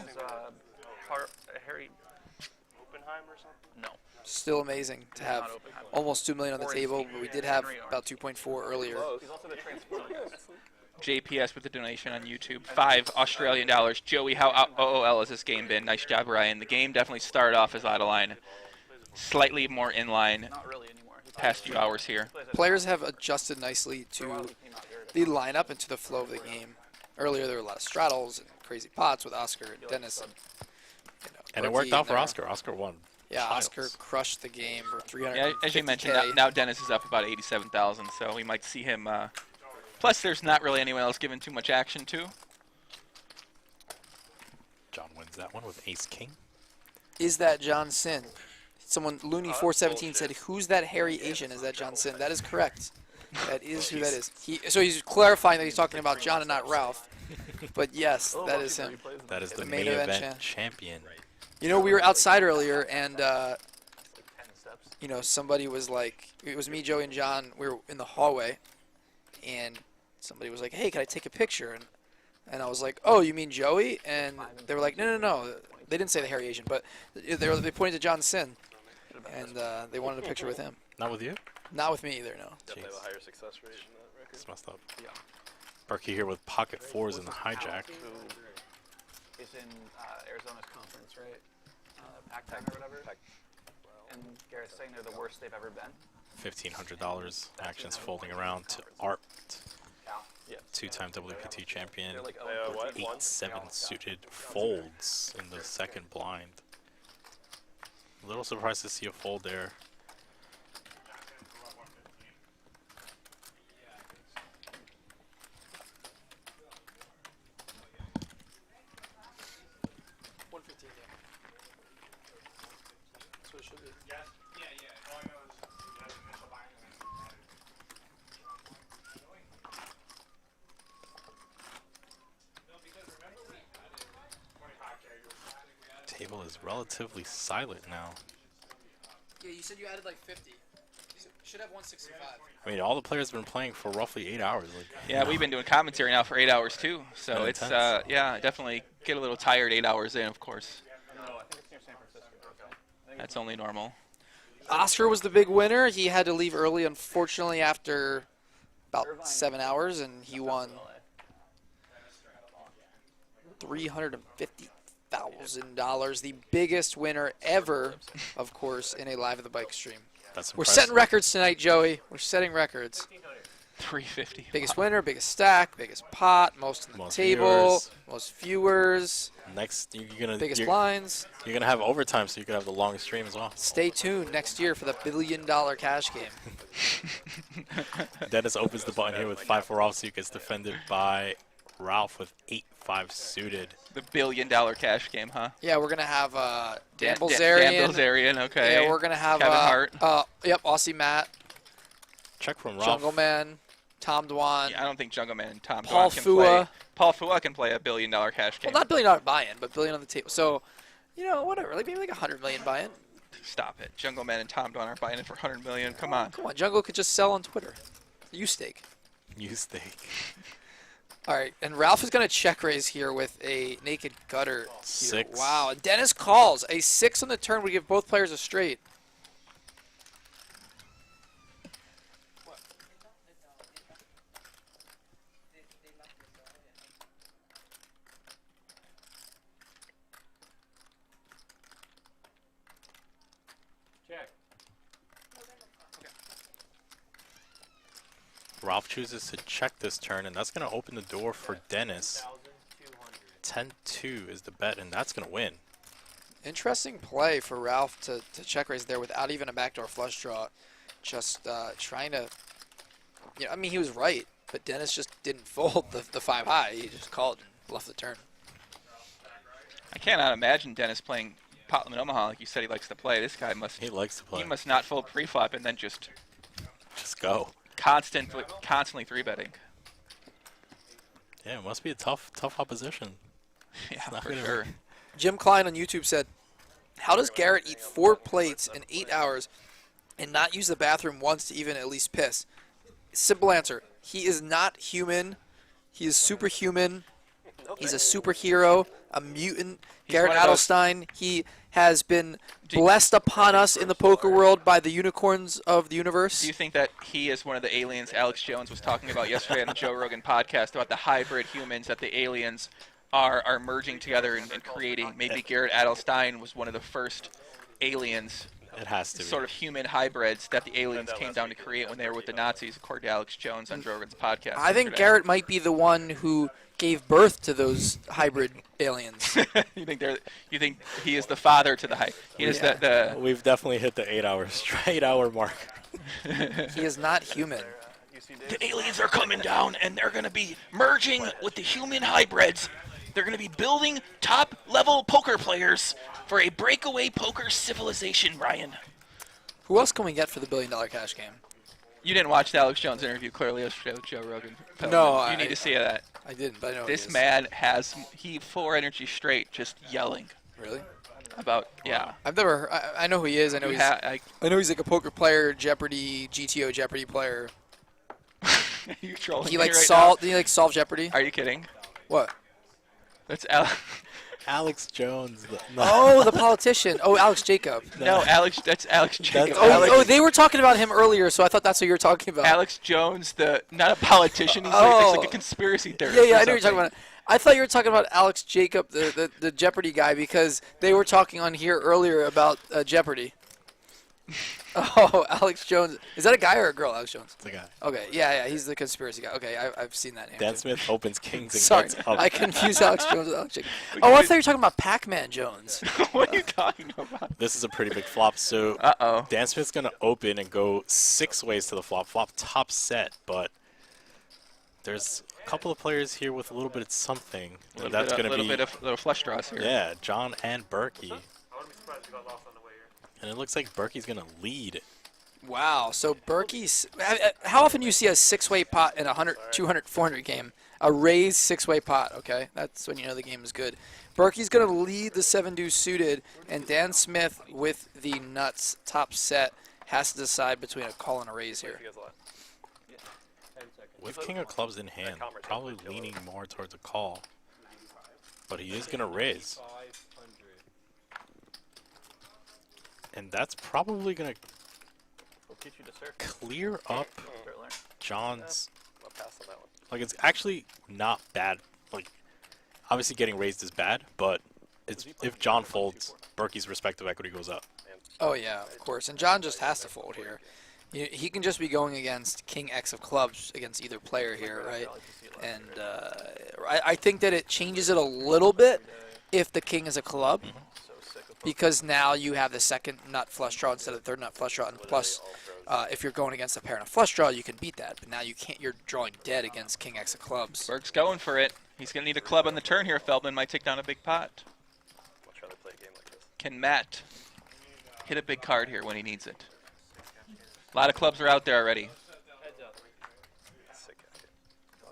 Speaker 11: Harry
Speaker 14: Oppenheim or something?
Speaker 11: No.
Speaker 3: Still amazing to have almost 2 million on the table, but we did have about 2.4 earlier.
Speaker 11: He's also the transport.
Speaker 6: JPS with the donation on YouTube. $5 Australian dollars. Joey, how OOL has this game been? Nice job, Ryan. The game definitely started off as out of line. Slightly more in line
Speaker 11: Not really anymore.
Speaker 6: past few hours here.
Speaker 3: Players have adjusted nicely to the lineup and to the flow of the game. Earlier, there were a lot of straddles and crazy pots with Oscar and Dennis. And,
Speaker 4: And it worked out for Oscar. Oscar won.
Speaker 3: Yeah,
Speaker 4: Tiles.
Speaker 3: Oscar crushed the game for 300.
Speaker 6: Yeah, as you mentioned, now Dennis is up about 87,000, so we might see him. Plus, there's not really anyone else giving too much action to.
Speaker 4: John wins that one with Ace King.
Speaker 3: Is that John Sin? Someone, Looney417 said, "Who's that hairy Asian? Is that John Sin?" That is correct. That is who that is. So he's clarifying that he's talking about John and not Ralph. But yes, that is him.
Speaker 4: That is the main event champion.
Speaker 3: You know, we were outside earlier, and you know, somebody was like, it was me, Joey, and John. We were in the hallway, and somebody was like, "Hey, can I take a picture?" And I was like, "Oh, you mean Joey?" And they were like, "No, no, no." They didn't say the hairy Asian, but they pointed to John Sin, and they wanted a picture with him.
Speaker 4: Not with you?
Speaker 3: Not with me either, no.
Speaker 14: Definitely have a higher success rate in that record.
Speaker 4: It's messed up. Yeah. Berkey here with pocket fours in the hijack.
Speaker 11: Who is in Arizona's conference, right? Pac-Tech or whatever. And Garrett's saying they're the worst they've ever been.
Speaker 4: $1,500. Actions folding around to Art. Two-time WPT champion. 8-7 suited folds in the second blind. A little surprised to see a fold there. Table is relatively silent now.
Speaker 3: Yeah, you said you added like 50. You should have 165.
Speaker 4: I mean, all the players have been playing for roughly 8 hours. Like,
Speaker 6: Yeah, we've been doing commentary now for 8 hours too. So
Speaker 4: Been
Speaker 6: it's
Speaker 4: intense.
Speaker 6: yeah, definitely get a little tired 8 hours in, of course.
Speaker 11: No, I think it's near San Francisco.
Speaker 6: That's only normal.
Speaker 3: Oscar was the big winner. He had to leave early, unfortunately, after about 7 hours, and he won $350,000. The biggest winner ever, of course, in a Live at the Bike stream.
Speaker 4: That's
Speaker 3: We're
Speaker 4: impressive.
Speaker 3: setting records tonight, Joey. We're setting records.
Speaker 6: 350.
Speaker 3: Biggest winner, biggest stack, biggest pot, most on the table,
Speaker 4: viewers.
Speaker 3: most viewers.
Speaker 4: Next,
Speaker 3: biggest blinds.
Speaker 4: You're gonna have overtime, so you can have the longest stream as well.
Speaker 3: Stay tuned next year for the $1 billion cash game.
Speaker 4: Dennis opens the button here with 5-4 offsuit, gets defended by Ralph with 8-5 suited.
Speaker 6: The $1 billion cash game, huh?
Speaker 3: Yeah, we're gonna have Dan
Speaker 6: Dan Bilzerian, okay.
Speaker 3: Yeah, we're gonna have
Speaker 6: Kevin Hart.
Speaker 3: Yep, Aussie Matt.
Speaker 4: Check from Ralph.
Speaker 3: Jungle Man, Tom Dwan.
Speaker 6: Yeah, I don't think Jungle Man and Tom
Speaker 3: Paul
Speaker 6: Dwan can
Speaker 3: Fua.
Speaker 6: play. Paul Fua can play a $1 billion cash game.
Speaker 3: Well, not $1 billion buy-in, but $1 billion on the table. So, whatever. Maybe like $100 million buy-in.
Speaker 6: Stop it. Jungle Man and Tom Dwan are buying it for $100 million. Come on.
Speaker 3: Come on, Jungle could just sell on Twitter. U-Stake.
Speaker 4: U-Stake.
Speaker 3: All right, and Ralph is going to check raise here with a naked gutter. Here.
Speaker 4: 6.
Speaker 3: Wow, and Dennis calls. A 6 on the turn would give both players a straight.
Speaker 4: Ralph chooses to check this turn, and that's going to open the door for Dennis. 10-2 is the bet, and that's going to win.
Speaker 3: Interesting play for Ralph to check raise there without even a backdoor flush draw. Just trying to, I mean, he was right, but Dennis just didn't fold the 5 high. He just called and left the turn.
Speaker 6: I cannot imagine Dennis playing pot limit Omaha like you said he likes to play. This guy must.
Speaker 4: He likes to play.
Speaker 6: He must not fold pre-flop and then just
Speaker 4: go.
Speaker 6: Constantly 3-betting.
Speaker 4: Yeah, it must be a tough opposition.
Speaker 6: Yeah, for sure.
Speaker 3: Jim Klein on YouTube said, how does Garrett eat 4 plates in 8 hours and not use the bathroom once to even at least piss? Simple answer. He is not human. He is superhuman. He's a superhero, a mutant. Garrett Adelstein, he has been blessed upon us in the poker world by the unicorns of the universe.
Speaker 6: Do you think that he is one of the aliens Alex Jones was talking about yesterday on the Joe Rogan podcast about the hybrid humans that the aliens are merging together and creating? Maybe Garrett Adelstein was one of the first aliens.
Speaker 4: It has to
Speaker 6: sort of human hybrids that the aliens came down to create when they were with the Nazis, according to Alex Jones on Joe Rogan's podcast.
Speaker 3: I think Garrett might be the one who gave birth to those hybrid aliens.
Speaker 6: You think he is the father to the hybrid? He is the.
Speaker 4: We've definitely hit the 8-hour mark.
Speaker 3: He is not human.
Speaker 6: The aliens are coming down, and they're going to be merging with the human hybrids. They're going to be building top-level poker players for a breakaway poker civilization, Ryan.
Speaker 3: Who else can we get for the $1 billion cash game?
Speaker 6: You didn't watch the Alex Jones interview clearly yesterday with Joe Rogan.
Speaker 3: No,
Speaker 6: you need to see that.
Speaker 3: I didn't, but I know
Speaker 6: this man has full energy straight, just yelling.
Speaker 3: Really?
Speaker 6: About
Speaker 3: I've never. I know who he is. I know I know he's like a poker player, Jeopardy, GTO Jeopardy player.
Speaker 6: You trolling
Speaker 3: He
Speaker 6: me
Speaker 3: likes
Speaker 6: right now?
Speaker 3: He likes solve Jeopardy.
Speaker 6: Are you kidding?
Speaker 3: What?
Speaker 6: That's
Speaker 4: Alex Jones.
Speaker 3: Oh, the politician. Oh, Alex Jacob.
Speaker 6: No, that's Alex Jacob.
Speaker 3: Oh, they were talking about him earlier, so I thought that's what you were talking about.
Speaker 6: Alex Jones, not a politician. He's like a conspiracy theorist.
Speaker 3: Yeah, I know you're talking about. I thought you were talking about Alex Jacob, the Jeopardy guy, because they were talking on here earlier about Jeopardy. Oh, Alex Jones. Is that a guy or a girl, Alex Jones?
Speaker 4: It's a guy.
Speaker 3: Okay, yeah, he's the conspiracy guy. Okay, I've seen that name.
Speaker 4: Dan Smith opens kings and
Speaker 3: Sorry,
Speaker 4: gets up.
Speaker 3: I confused Alex Jones with Alex Jacob. Oh, I thought you were talking about Pac-Man Jones.
Speaker 6: What are you talking about?
Speaker 4: This is a pretty big flop, so Dan Smith's going to open and go 6 ways to the flop. Flop top set, but there's a couple of players here with a little bit of something.
Speaker 6: A little flush draws here.
Speaker 4: Yeah, John and Berkey. And it looks like Berkey's going to lead.
Speaker 3: Wow, so Berkey's... How often do you see a 6-way pot in a 100, 200, 400 game? A raised 6-way pot, okay? That's when you know the game is good. Berkey's going to lead the 7-deuce suited, and Dan Smith with the nuts top set has to decide between a call and a raise here.
Speaker 4: With king of clubs in hand, probably leaning more towards a call. But he is going to raise. And that's probably going to clear up John's. Like, it's actually not bad. Like, obviously getting raised is bad, but it's if John folds, Berkey's respective equity goes up.
Speaker 3: Oh, yeah, of course. And John just has to fold here. He can just be going against King X of clubs against either player here, right? And I think that it changes it a little bit if the king is a club, because now you have the second nut flush draw instead of the third nut flush draw, and plus, if you're going against a pair and a flush draw, you can beat that. But now you can't. You're drawing dead against King X of clubs.
Speaker 6: Berg's going for it. He's going to need a club on the turn here. Feldman might take down a big pot.
Speaker 14: Much rather play a game like this.
Speaker 6: Can Matt hit a big card here when he needs it? A lot of clubs are out there already.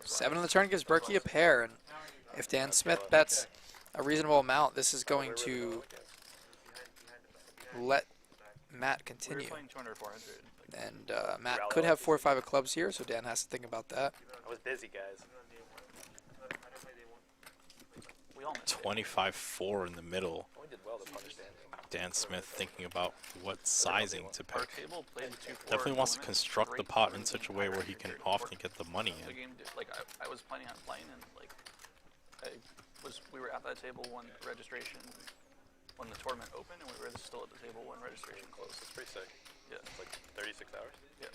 Speaker 3: 7 on the turn gives Berkey a pair, and if Dan Smith bets a reasonable amount, this is going to let Matt continue. And Matt could have 4 or 5 of clubs here, so Dan has to think about that.
Speaker 14: I was busy, guys.
Speaker 4: 25-4 in the middle. Dan Smith thinking about what sizing to pick. Definitely wants to construct the pot in such a way where he can often get the money in.
Speaker 11: I was planning on playing, and we were at that table when registration, when the tournament opened, and we were still at the table when registration closed.
Speaker 14: It's pretty sick.
Speaker 11: Yeah.
Speaker 14: It's like 36 hours.
Speaker 11: Yeah.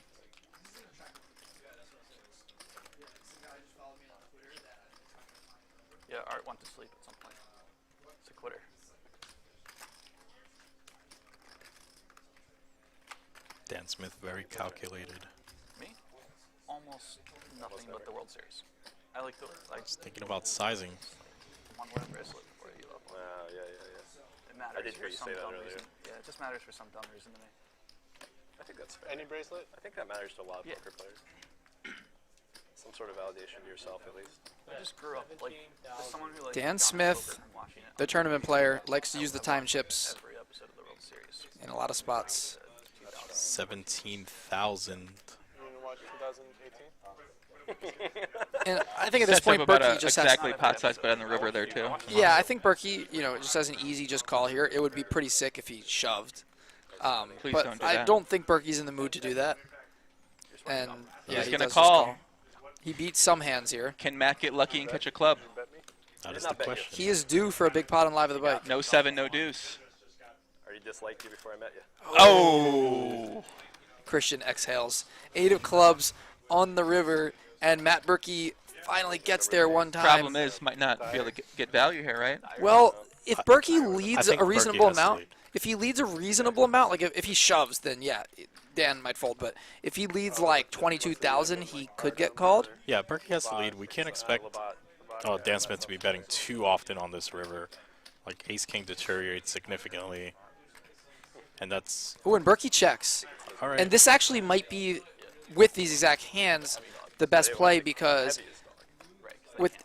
Speaker 11: Yeah, Art went to sleep at some point. It's a quitter.
Speaker 4: Dan Smith very calculated.
Speaker 11: Me? Almost nothing but the World Series. I like the
Speaker 4: Just thinking about sizing.
Speaker 11: one wear bracelet before you up.
Speaker 14: Wow, yeah.
Speaker 11: It matters
Speaker 14: I did hear
Speaker 11: for
Speaker 14: you
Speaker 11: some
Speaker 14: say that
Speaker 11: dumb
Speaker 14: earlier.
Speaker 11: reason. Yeah, it just matters for some dumb reason to me.
Speaker 14: I think that's fair.
Speaker 8: Any bracelet?
Speaker 14: I think that matters to a lot of poker players. Some sort of validation to yourself, at least.
Speaker 11: I just grew up like as someone who like
Speaker 3: Dan
Speaker 11: got into
Speaker 3: Smith,
Speaker 11: poker from watching it.
Speaker 3: the tournament player, likes to use the time chips
Speaker 11: Every episode of the World Series.
Speaker 3: in a lot of spots.
Speaker 4: 17,000.
Speaker 8: You want to watch 2018?
Speaker 3: And I think at this
Speaker 6: Sets
Speaker 3: point,
Speaker 6: up about
Speaker 3: Berkey
Speaker 6: a
Speaker 3: just
Speaker 6: exactly
Speaker 3: has.
Speaker 6: pot size bet on the river there too.
Speaker 3: Yeah, I think Berkey, just has an easy just call here. It would be pretty sick if he shoved.
Speaker 6: Please
Speaker 3: But
Speaker 6: don't do
Speaker 3: I
Speaker 6: that.
Speaker 3: don't think Berkey's in the mood to do that. And yeah,
Speaker 6: He's
Speaker 3: he
Speaker 6: gonna
Speaker 3: does just
Speaker 6: call.
Speaker 3: He beats some hands here.
Speaker 6: Can Matt get lucky and catch a club?
Speaker 4: That is the question.
Speaker 3: He is due for a big pot on Live at the Bike.
Speaker 6: No 7, no deuce.
Speaker 14: I already disliked you before I met you.
Speaker 6: Oh!
Speaker 3: Christian exhales. 8 of clubs on the river, and Matt Berkey finally gets there one time.
Speaker 6: Problem is, might not be able to get value here, right?
Speaker 3: Well, if Berkey leads
Speaker 4: think
Speaker 3: a
Speaker 4: Berkey
Speaker 3: reasonable
Speaker 4: has to
Speaker 3: amount,
Speaker 4: lead.
Speaker 3: if he leads a reasonable amount, like if he shoves, then yeah, Dan might fold. But if he leads like 22,000, he could get called.
Speaker 4: Yeah, Berkey has to lead. We can't expect Dan Smith to be betting too often on this river. Like Ace-King deteriorates significantly. And that's...
Speaker 3: Oh, and Berkey checks.
Speaker 4: All right.
Speaker 3: And this actually might be, with these exact hands, the best play because,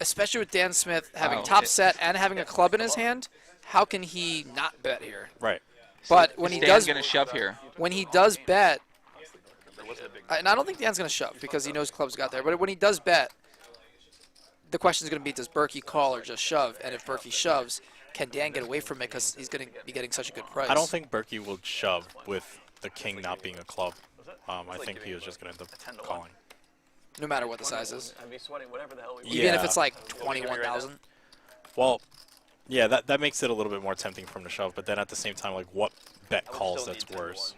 Speaker 3: especially with Dan Smith having top set and having a club in his hand, how can he not bet here?
Speaker 4: Right.
Speaker 3: But when he
Speaker 6: Dan's
Speaker 3: does,
Speaker 6: gonna shove here.
Speaker 3: when he does bet, and I don't think Dan's going to shove because he knows clubs got there. But when he does bet, the question is going to be, does Berkey call or just shove? And if Berkey shoves, can Dan get away from it because he's going to be getting such a good price?
Speaker 4: I don't think Berkey will shove with the king not being a club. I think he was just going to end up calling.
Speaker 3: No matter what the size is.
Speaker 11: I'd be sweating whatever the hell we
Speaker 3: Even if it's like 21,000.
Speaker 4: Well, yeah, that makes it a little bit more tempting for him to shove, but then at the same time, like, what bet calls that's worse?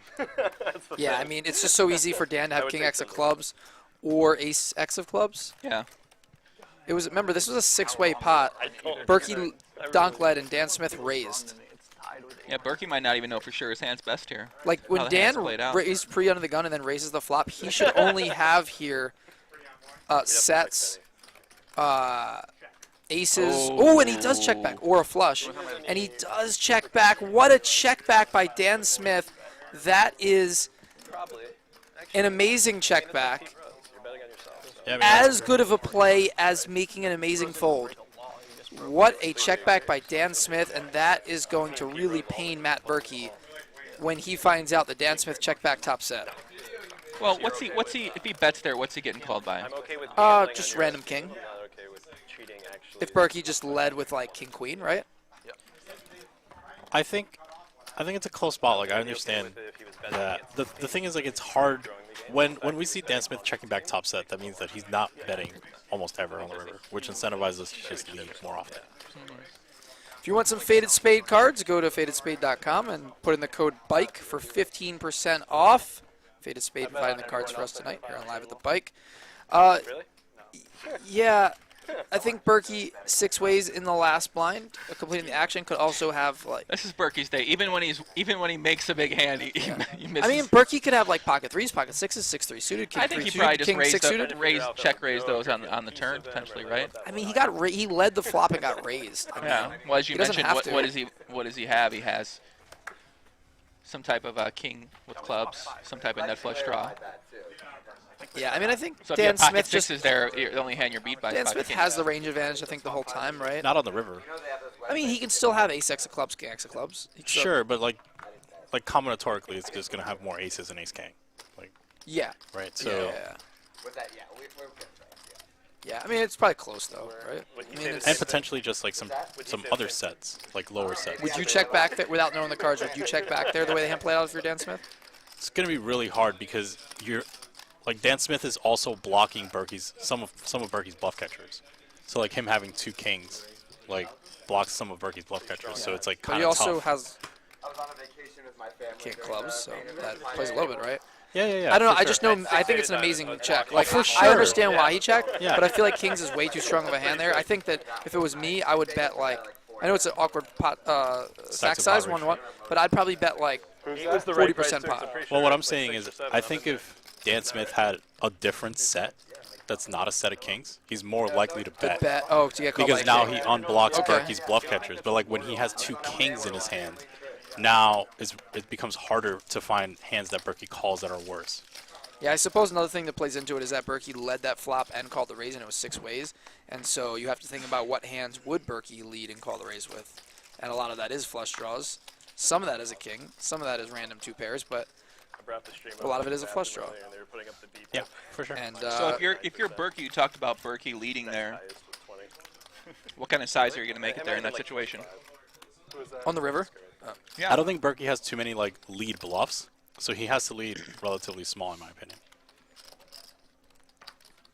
Speaker 3: Yeah, I mean, it's just so easy for Dan to have King X of clubs or Ace X of clubs.
Speaker 6: Yeah.
Speaker 3: It was, remember, this was a 6-way pot. Berkey donk led and Dan Smith raised.
Speaker 6: Yeah, Berkey might not even know for sure his hand's best here.
Speaker 3: Like, when
Speaker 6: How the hand's
Speaker 3: Dan
Speaker 6: played out.
Speaker 3: raised pre under the gun and then raises the flop, he should only have here sets, aces. Oh, and he does check back, or a flush. And he does check back. What a check back by Dan Smith. That is an amazing check back.
Speaker 4: Yeah, I mean,
Speaker 3: As good of a play as making an amazing fold. What a check back by Dan Smith, and that is going to really pain Matt Berkey when he finds out that Dan Smith checked back top set.
Speaker 6: Well, what's he if he bets there, what's he getting called by?
Speaker 14: I'm okay with
Speaker 3: Just random king.
Speaker 14: I'm not okay with cheating, actually.
Speaker 3: If Berkey just led with like king queen, right?
Speaker 4: I think it's a close spot. Like, I understand that. The thing is, like, it's hard when we see Dan Smith checking back top set. That means that he's not betting almost ever on the river, which incentivizes us to just lead more often.
Speaker 3: If you want some Faded Spade cards, go to fadedspade.com and put in the code BIKE for 15% off. Faded Spade providing the cards for us tonight here on Live at the Bike.
Speaker 14: Really?
Speaker 3: Yeah, I think Berkey 6 ways in the last blind, completing the action, could also have like.
Speaker 6: This is Berkey's day. Even when he makes a big hand, he misses.
Speaker 3: I mean, Berkey could have like pocket 3s, pocket 6s, 6-3 suited, king
Speaker 6: I think
Speaker 3: 3
Speaker 6: he
Speaker 3: suited,
Speaker 6: probably just
Speaker 3: king 6 suited.
Speaker 6: check raised those on the turn potentially, right?
Speaker 3: I mean, he led the flop and got raised. I mean,
Speaker 6: Well, as you
Speaker 3: he doesn't
Speaker 6: mentioned,
Speaker 3: have to.
Speaker 6: what does he have? He has some type of king with clubs, some type of net flush draw.
Speaker 3: Yeah, I mean, I think
Speaker 6: So if you
Speaker 3: Dan
Speaker 6: have pocket
Speaker 3: Smith
Speaker 6: sixes
Speaker 3: just.
Speaker 6: there, the only hand you're beat by.
Speaker 3: Dan
Speaker 6: is pocket
Speaker 3: Smith
Speaker 6: king.
Speaker 3: has the range advantage, I think, the whole time, right?
Speaker 4: Not on the river.
Speaker 3: I mean, he can still have ace X of clubs, king X of clubs. He can still-
Speaker 4: Sure, but like combinatorically, it's just gonna have more aces and ace king. Like.
Speaker 3: Yeah.
Speaker 4: Right. So.
Speaker 3: Yeah.
Speaker 5: Was that? Yeah, we're good.
Speaker 3: Yeah, I mean, it's probably close though, right? I mean,
Speaker 4: And potentially just like some other sets, like lower sets.
Speaker 3: would you check back there without knowing the cards? Would you check back there the way the hand played out if you're Dan Smith?
Speaker 4: It's gonna be really hard because you're, like Dan Smith is also blocking Berkey's some of Berkey's bluff catchers. So like him having 2 kings, like blocks some of Berkey's bluff catchers. So it's like
Speaker 3: But
Speaker 4: kind
Speaker 3: he
Speaker 4: of
Speaker 3: also
Speaker 4: tough.
Speaker 3: has
Speaker 5: I was on a vacation with my family.
Speaker 3: king clubs, so that plays a little bit, right?
Speaker 4: Yeah.
Speaker 3: I don't know.
Speaker 4: for
Speaker 3: I just
Speaker 4: sure.
Speaker 3: know. I think it's an amazing check. Like,
Speaker 4: for
Speaker 3: I
Speaker 4: sure.
Speaker 3: understand why he checked,
Speaker 4: Yeah.
Speaker 3: but I feel like kings is way too strong of a hand there. I think that if it was me, I would bet like. I know it's an awkward pot stack
Speaker 4: of
Speaker 3: size,
Speaker 4: pot
Speaker 3: 1-1, but I'd probably bet like 40% pot.
Speaker 4: Well, what I'm saying is, I think if Dan Smith had a different set, that's not a set of kings, he's more likely to bet.
Speaker 3: Oh, to get called
Speaker 4: Because
Speaker 3: by a
Speaker 4: now
Speaker 3: king.
Speaker 4: he unblocks
Speaker 3: Okay.
Speaker 4: Berkey's bluff catchers. But like when he has 2 kings in his hand, now it becomes harder to find hands that Berkey calls that are worse.
Speaker 3: Yeah, I suppose another thing that plays into it is that Berkey led that flop and called the raise, and it was 6 ways. And so you have to think about what hands would Berkey lead and call the raise with. And a lot of that is flush draws. Some of that is a king. Some of that is random 2 pairs, but a lot of it is a flush draw.
Speaker 4: Yeah, for sure.
Speaker 3: And
Speaker 6: So if you're Berkey, you talked about Berkey leading there. What kind of size are you going to make it there in that situation?
Speaker 3: on the river.
Speaker 6: Yeah.
Speaker 4: I don't think Berkey has too many like lead bluffs, so he has to lead relatively small in my opinion.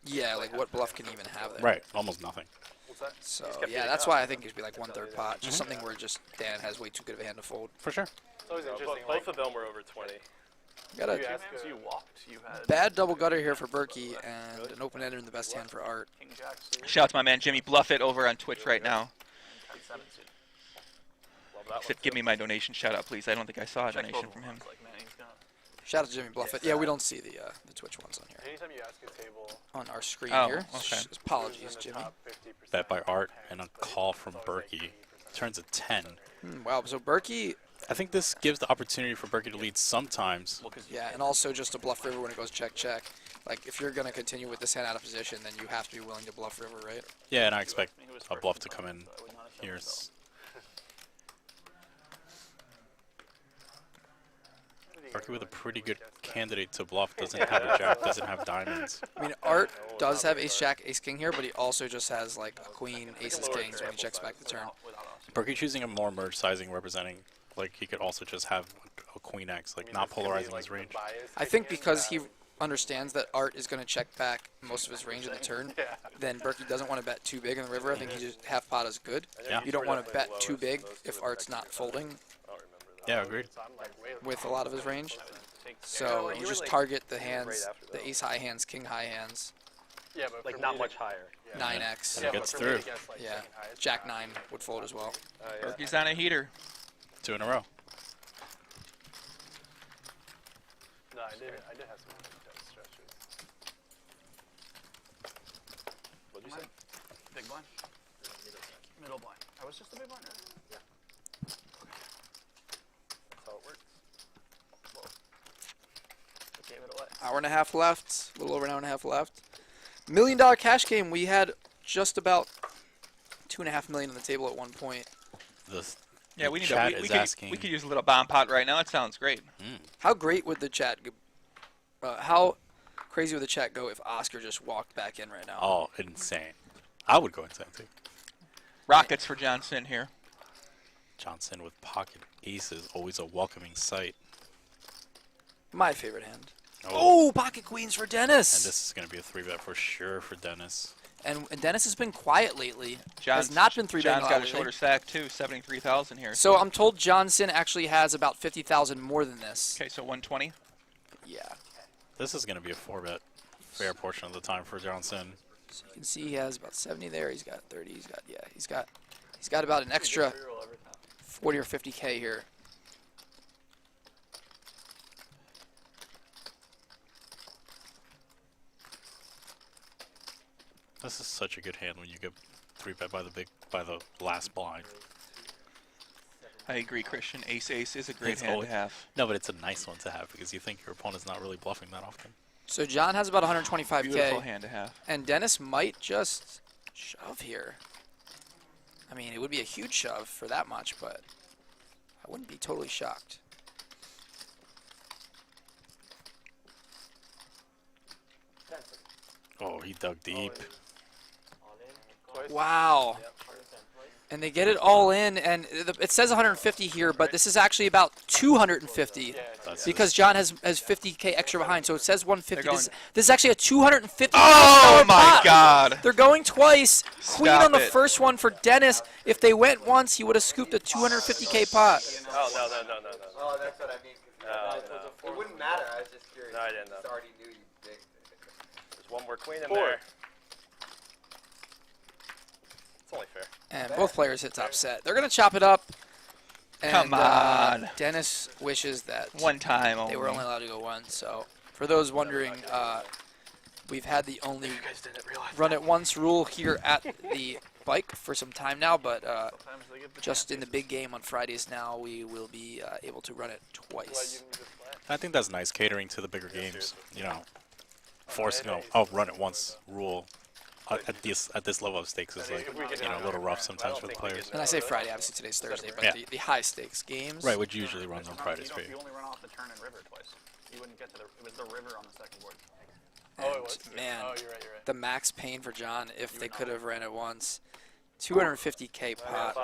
Speaker 3: Yeah, like what bluff can he even have there?
Speaker 4: Right, almost nothing.
Speaker 3: So yeah, that's why I think it should be like 1/3 pot, just something where just Dan has way too good of a hand to fold.
Speaker 4: For sure.
Speaker 14: It's always interesting. Both of them were over 20.
Speaker 3: Got a
Speaker 11: You walked. You had
Speaker 3: bad double gutter here for Berkey and an open ender in the best hand for Art.
Speaker 6: Shout out to my man Jimmy Bluffett over on Twitch right now. Except give me my donation shout out, please. I don't think I saw a donation from him.
Speaker 3: Shout out to Jimmy Bluffett. Yeah, we don't see the Twitch ones on here.
Speaker 13: Anytime you ask a table
Speaker 3: On our screen
Speaker 6: Oh,
Speaker 3: here.
Speaker 6: okay.
Speaker 3: Apologies, Jimmy.
Speaker 4: Bet by Art and a call from Berkey. Turns a 10.
Speaker 3: Wow, so Berkey.
Speaker 4: I think this gives the opportunity for Berkey to lead sometimes.
Speaker 3: Yeah, and also just to bluff river when it goes check check. Like if you're gonna continue with this hand out of position, then you have to be willing to bluff river, right?
Speaker 4: Yeah, and I expect a bluff to come in here. Berkey with a pretty good candidate to bluff, doesn't have a jack, doesn't have diamonds.
Speaker 3: I mean, Art does have ace jack, ace king here, but he also just has like a queen, aces, kings when he checks back the turn.
Speaker 4: Berkey choosing a more merge sizing, representing like he could also just have a queen X, like not polarizing his range.
Speaker 3: I think because he understands that Art is going to check back most of his range in the turn, then Berkey doesn't want to bet too big in the river. I think he just half pot is good.
Speaker 4: Yeah.
Speaker 3: You don't want to bet too big if Art's not folding
Speaker 4: Yeah, agreed.
Speaker 3: with a lot of his range. So you just target the hands, the ace high hands, king high hands,
Speaker 13: Yeah, but
Speaker 14: Like not much higher.
Speaker 3: 9x.
Speaker 4: And it gets through.
Speaker 3: Yeah, jack 9 would fold as well.
Speaker 6: Berkey's on a heater.
Speaker 4: 2 in a row.
Speaker 13: No, I did have some stretches.
Speaker 14: What'd you say?
Speaker 11: big blind. Middle blind. I was just a big blind. Right?
Speaker 14: That's how it works.
Speaker 11: I gave it away.
Speaker 3: Hour and a half left, a little over an hour and a half left. $1 million cash game. We had just about $2.5 million on the table at one point.
Speaker 6: Yeah, we need
Speaker 4: chat
Speaker 6: to.
Speaker 4: is
Speaker 6: We
Speaker 4: asking.
Speaker 6: could use a little bomb pot right now. It sounds great.
Speaker 3: How great would the chat go? How crazy would the chat go if Oscar just walked back in right now?
Speaker 4: Oh, insane. I would go insane too.
Speaker 6: Rockets for Johnson here.
Speaker 4: Johnson with pocket aces, always a welcoming sight.
Speaker 3: My favorite hand. Oh, pocket queens for Dennis.
Speaker 4: And this is going to be a 3-bet for sure for Dennis.
Speaker 3: And Dennis has been quiet lately.
Speaker 6: John's
Speaker 3: has not been 3-betting
Speaker 6: John's got a
Speaker 3: lately.
Speaker 6: shorter stack too, 73,000 here.
Speaker 3: So I'm told Johnson actually has about 50,000 more than this.
Speaker 6: Okay, so 120.
Speaker 3: Yeah.
Speaker 4: This is going to be a 4-bet fair portion of the time for Johnson.
Speaker 3: So you can see he has about 70 there. He's got 30. He's got about an extra 40 or 50K here.
Speaker 4: This is such a good hand when you get 3-bet by the last blind.
Speaker 6: I agree, Christian. Ace-ace is a great hand to have.
Speaker 4: No, but it's a nice one to have because you think your opponent's not really bluffing that often.
Speaker 3: So John has about 125K.
Speaker 6: Beautiful hand to have.
Speaker 3: And Dennis might just shove here. I mean, it would be a huge shove for that much, but I wouldn't be totally shocked.
Speaker 4: Oh, he dug deep.
Speaker 3: Wow. And they get it all in, and it says 150 here, but this is actually about 250 because John has 50K extra behind, so it says 150. This is actually a 250.
Speaker 6: Oh my God!
Speaker 3: They're going twice. Queen on the
Speaker 6: it.
Speaker 3: first one for Dennis. If they went once, he would have scooped a 250K pot.
Speaker 14: Oh, no.
Speaker 5: Oh, that's what I mean.
Speaker 14: No.
Speaker 5: It wouldn't matter. I was just curious.
Speaker 14: No, I didn't know.
Speaker 5: I already knew you did.
Speaker 14: There's one more queen in there. It's only fair.
Speaker 3: And both players hit top set. They're going to chop it up. And,
Speaker 6: Come on.
Speaker 3: Dennis wishes that
Speaker 6: One time
Speaker 3: they were only allowed to go one. So for those wondering, we've had the only run it once rule here at the bike for some time now, but just in the big game on Fridays now, we will be able to run it twice.
Speaker 4: I think that's nice, catering to the bigger games. You know, forcing a run it once rule at this level of stakes is like, you know, a little rough sometimes for the players.
Speaker 3: And I say Friday, obviously today's Thursday, but the high stakes games.
Speaker 4: Right, which usually runs on Fridays for you.
Speaker 7: You only run off the turn and river twice. You wouldn't get to it was the river on the second board.
Speaker 3: And man, the max pain for John if they could have ran it once. 250K pot.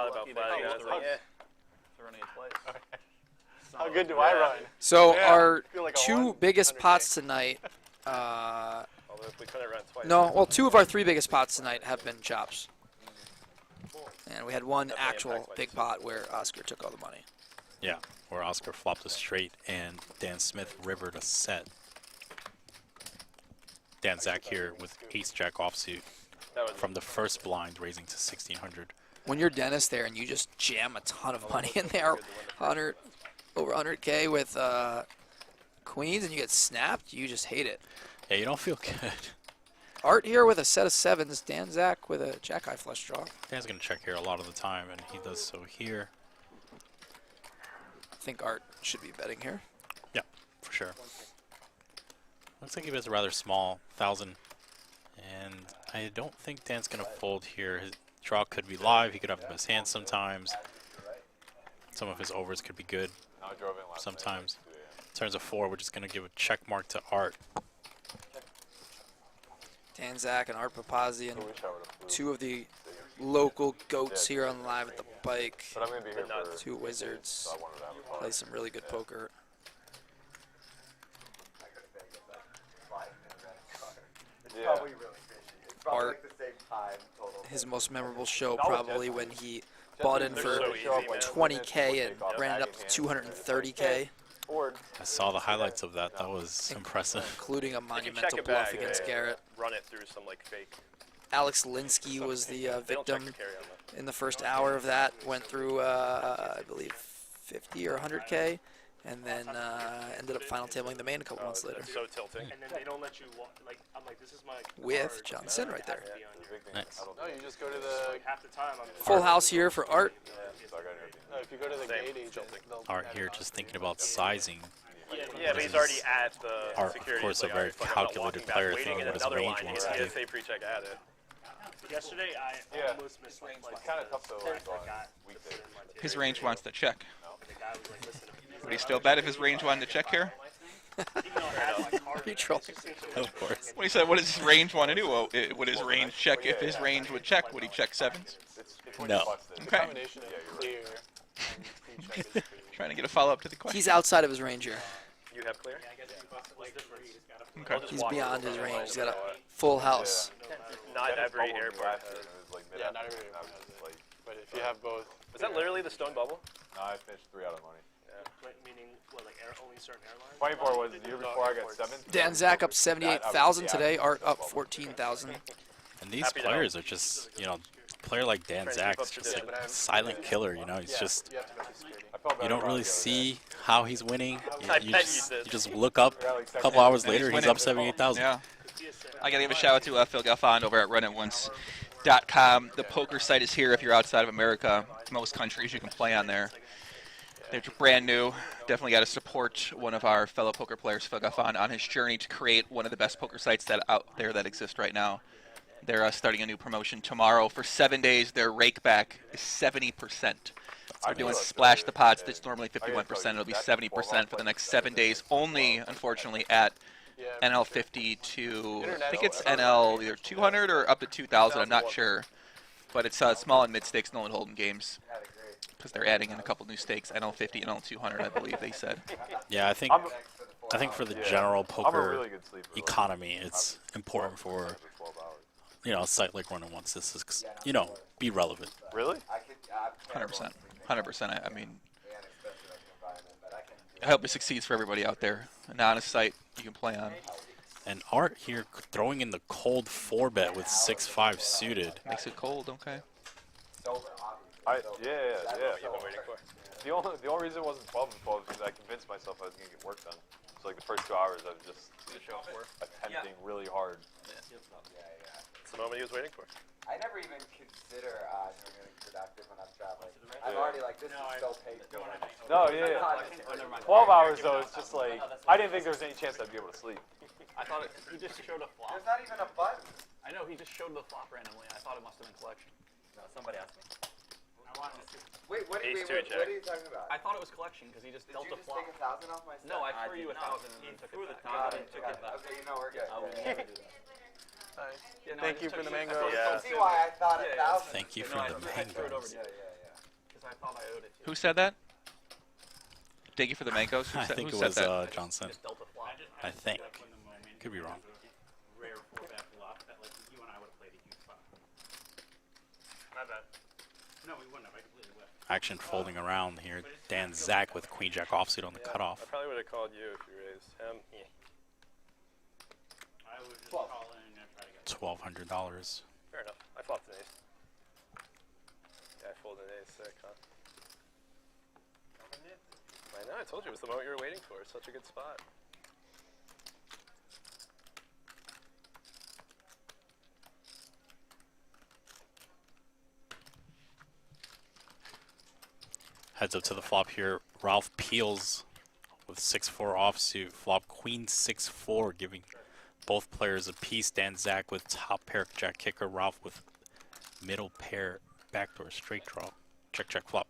Speaker 8: How good do I run?
Speaker 3: So our two biggest pots tonight. No, well, two of our three biggest pots tonight have been chops. And we had one actual big pot where Oscar took all the money.
Speaker 4: Yeah, where Oscar flopped a straight and Dan Smith rivered a set. Dan Zack here with ace-jack offsuit from the first blind, raising to 1,600.
Speaker 3: When you're Dennis there and you just jam a ton of money in there, over 100K with queens, and you get snapped, you just hate it.
Speaker 4: Yeah, you don't feel good.
Speaker 3: Art here with a set of sevens. Dan Zack with a jack-high flush draw.
Speaker 4: Dan's going to check here a lot of the time, and he does so here.
Speaker 3: I think Art should be betting here.
Speaker 4: Yeah, for sure. Looks like he bets rather small, 1,000. And I don't think Dan's going to fold here. His draw could be live. He could have the best hand sometimes. Some of his overs could be good sometimes. Turns a 4, we're just going to give a check mark to Art.
Speaker 3: Dan Zack and Art Papazian, two of the local goats here on Live at the Bike. Two wizards, play some really good poker. Art, his most memorable show probably when he bought in for 20K and ran it up to 230K.
Speaker 4: I saw the highlights of that. That was impressive.
Speaker 3: Including a monumental bluff against Garrett.
Speaker 14: Run it through some like fake.
Speaker 3: Alex Linsky was the victim in the first hour of that. Went through, I believe, 50 or 100K, and then ended up final tabling the main a couple months later.
Speaker 14: So tilting.
Speaker 16: And then they don't let you like. I'm like, this is my.
Speaker 3: With Johnson right there.
Speaker 4: Nice.
Speaker 8: No, you just go to the
Speaker 16: half the time.
Speaker 3: Full house here for Art.
Speaker 8: No, if you go to the gate agent,
Speaker 4: Art here just thinking about sizing.
Speaker 14: Yeah, but he's already at the
Speaker 4: Art,
Speaker 14: security.
Speaker 4: of course, a very calculated player thinking what his range wants to do.
Speaker 14: Say pre-check at it.
Speaker 16: Yesterday, I almost missed like
Speaker 9: It's kind of tough though.
Speaker 6: His range wants to check. Would he still bet if his range wanted to check here?
Speaker 3: You trolling.
Speaker 4: Of course.
Speaker 6: When he said, what does his range want to do? Well, would his range check? If his range would check, would he check sevens?
Speaker 4: No.
Speaker 6: Okay. Trying to get a follow-up to the question.
Speaker 3: He's outside of his range here.
Speaker 14: You have clear?
Speaker 6: Okay.
Speaker 3: He's beyond his range. He's got a full house.
Speaker 14: Not every airport has.
Speaker 8: Yeah, not every airport has it. But if you have both.
Speaker 14: Is that literally the stone bubble?
Speaker 9: No, I finished 3 out of money.
Speaker 16: Meaning, what, like only certain airlines?
Speaker 9: 24 was the year before I got 7th.
Speaker 3: Dan Zack up 78,000 today. Art up 14,000.
Speaker 4: And these players are just, you know, a player like Dan Zack's just like a silent killer, you know. He's just, you don't really see how he's winning. You just look up a couple hours later, he's up 78,000.
Speaker 6: Yeah. I got to give a shout out to Phil Galfond over at RunItOnce.com. The poker site is here if you're outside of America. Most countries you can play on there. They're brand new. Definitely got to support one of our fellow poker players, Phil Galfond, on his journey to create one of the best poker sites that out there that exist right now. They're starting a new promotion tomorrow. For 7 days, their rake back is 70%. They're doing Splash the Pots. That's normally 51%. It'll be 70% for the next 7 days. Only, unfortunately, at NL 50 to, I think it's NL either 200 or up to 2,000. I'm not sure. But it's small and mid-stakes, no one holding games. Because they're adding in a couple new stakes, NL 50 and NL 200, I believe they said.
Speaker 4: Yeah, I think for the general poker economy, it's important for, you know, a site like RunItOnce this is, you know, be relevant.
Speaker 9: Really?
Speaker 6: 100%. 100%. I mean, I hope it succeeds for everybody out there. An honest site you can play on.
Speaker 4: And Art here throwing in the cold 4-bet with 6-5 suited.
Speaker 6: Makes it cold, okay.
Speaker 9: Yeah. The only reason it wasn't 12 and 12 is because I convinced myself I was going to get work done. So like the first 2 hours I was just attempting really hard.
Speaker 14: It's the moment he was waiting for.
Speaker 5: I never even consider doing anything productive when I'm traveling. I'm already like, this is so painful.
Speaker 9: No, 12 hours though, it's just like, I didn't think there was any chance I'd be able to sleep.
Speaker 7: I thought he just showed a flop.
Speaker 5: There's not even a button.
Speaker 7: I know, he just showed the flop randomly. I thought it must have been collection.
Speaker 10: No, somebody asked me. I wanted to see.
Speaker 5: Wait, what are you talking about?
Speaker 7: I thought it was collection because he just dealt a flop.
Speaker 5: Did you just take 1,000 off my stuff?
Speaker 7: No, I threw you 1,000 and then took it back.
Speaker 5: Okay, you know we're good.
Speaker 10: I would never do that.
Speaker 13: Thank you for the mango.
Speaker 5: See why I thought 1,000.
Speaker 4: Thank you for the mangoes.
Speaker 7: Because I thought I owed it to you.
Speaker 6: Who said that? Thank you for the mangoes?
Speaker 4: I think it was Johnson. I think. Could be wrong.
Speaker 1: Rare 4-bet bluff that like you and I would have played a huge spot.
Speaker 14: Not bad.
Speaker 1: No, we wouldn't have. I completely would.
Speaker 4: Action folding around here. Dan Zack with Queen Jack offsuit on the cutoff.
Speaker 14: I probably would have called you if you raised him. Yeah.
Speaker 1: I would just call in and try to get
Speaker 4: $1,200.
Speaker 14: Fair enough. I flopped an ace. Yeah, I folded an ace 6, huh? I know, I told you it was the moment you were waiting for. It's such a good spot.
Speaker 4: Heads up to the flop here. Ralph Peels with 6-4 offsuit. Flop Queen 6-4, giving both players a piece. Dan Zack with top pair jack kicker. Ralph with middle pair backdoor straight draw. Check, check, flop.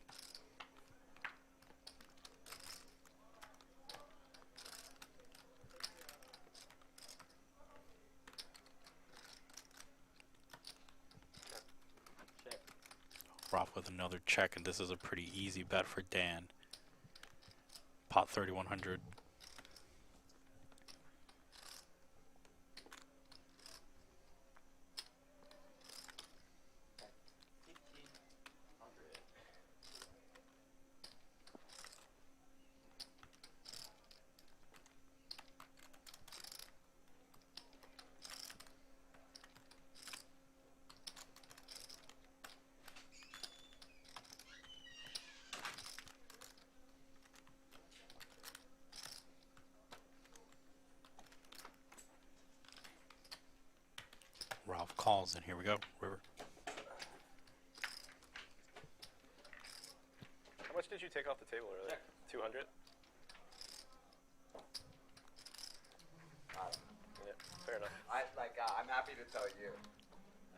Speaker 4: Ralph with another check, and this is a pretty easy bet for Dan. Pot 3,100. Ralph calls, and here we go. River.
Speaker 14: How much did you take off the table earlier? 200? Yeah, fair enough.
Speaker 5: I'm happy to tell you. I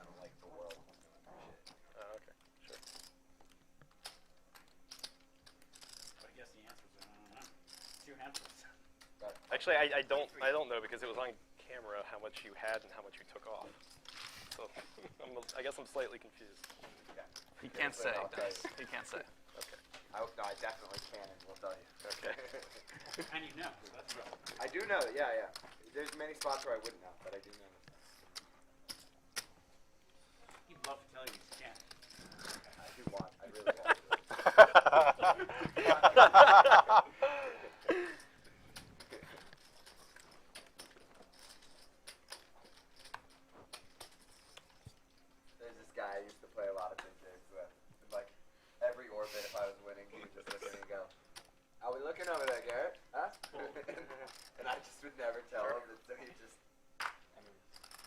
Speaker 5: don't like the world.
Speaker 14: Oh, okay, sure.
Speaker 1: I guess the answer is I don't know. It's your answers.
Speaker 14: Actually, I don't know because it was on camera how much you had and how much you took off. So I guess I'm slightly confused.
Speaker 5: Yeah.
Speaker 7: He can't say. He can't say.
Speaker 14: Okay.
Speaker 5: No, I definitely can, and we'll tell you.
Speaker 14: Okay.
Speaker 1: And you know, so that's real.
Speaker 5: I do know, yeah. There's many spots where I wouldn't know, but I do know.
Speaker 1: He'd love to tell you he can't.
Speaker 5: I do want. I really want to. There's this guy I used to play a lot of vintage with. And, like, every orbit, if I was winning, he would just look at me and go, "Are we looking over there, Garrett? Huh?" And I just would never tell him. And so he just,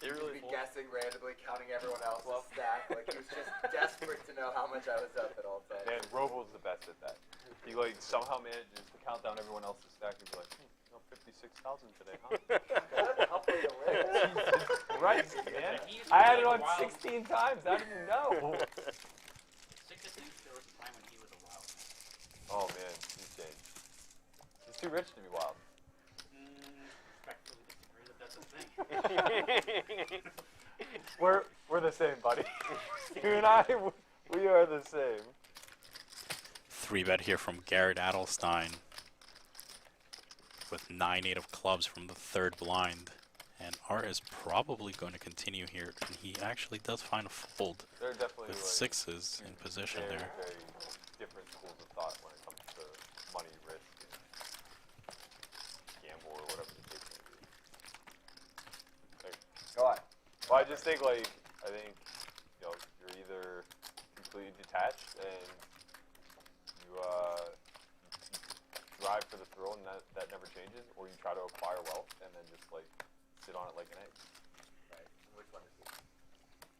Speaker 5: he'd be guessing randomly, counting everyone else's stack. Like, he was just desperate to know how much I was up at all times.
Speaker 9: Man, Robo's the best at that. He like somehow manages to count down everyone else's stack and be like, 56,000 today, huh?
Speaker 5: I'll play the win.
Speaker 9: Jesus Christ, man. I had it on 16 times. I didn't know.
Speaker 1: There was a time when he was a wild man.
Speaker 9: Oh man, he's changed. He's too rich to be wild.
Speaker 1: Respectfully disagree that that's a thing.
Speaker 9: We're the same, buddy. You and I, we are the same.
Speaker 4: 3-bet here from Garrett Adelstein with 9-8 of clubs from the third blind. And Art is probably going to continue here, and he actually does find a fold
Speaker 9: They're definitely
Speaker 4: with
Speaker 9: like
Speaker 4: sixes in position
Speaker 9: very,
Speaker 4: there.
Speaker 9: very different schools of thought when it comes to money, risk, and gamble, or whatever the case may be. Like,
Speaker 5: Go on.
Speaker 9: well, I just think like you know you're either completely detached and you drive for the thrill and that never changes, or you try to acquire wealth and then just like sit on it like an egg.
Speaker 5: Right. Which one is he?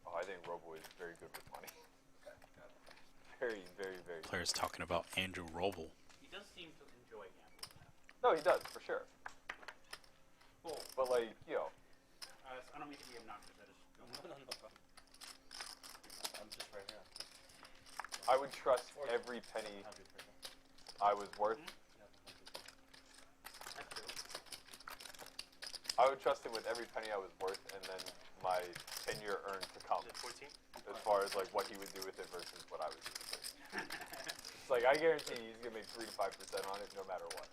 Speaker 9: Oh, I think Robo is very good with money. Very, very, very.
Speaker 4: Players talking about Andrew Roble.
Speaker 1: He does seem to enjoy gambling.
Speaker 9: No, he does for sure.
Speaker 1: Cool.
Speaker 9: But like, you know.
Speaker 1: I don't mean to be obnoxious. I just don't know.
Speaker 2: I'm just right here.
Speaker 9: I would trust every penny I was worth. I would trust him with every penny I was worth, and then my 10-year earned to come. As far as like what he would do with it versus what I would do with it. It's like I guarantee he's gonna make 3 to 5% on it no matter what.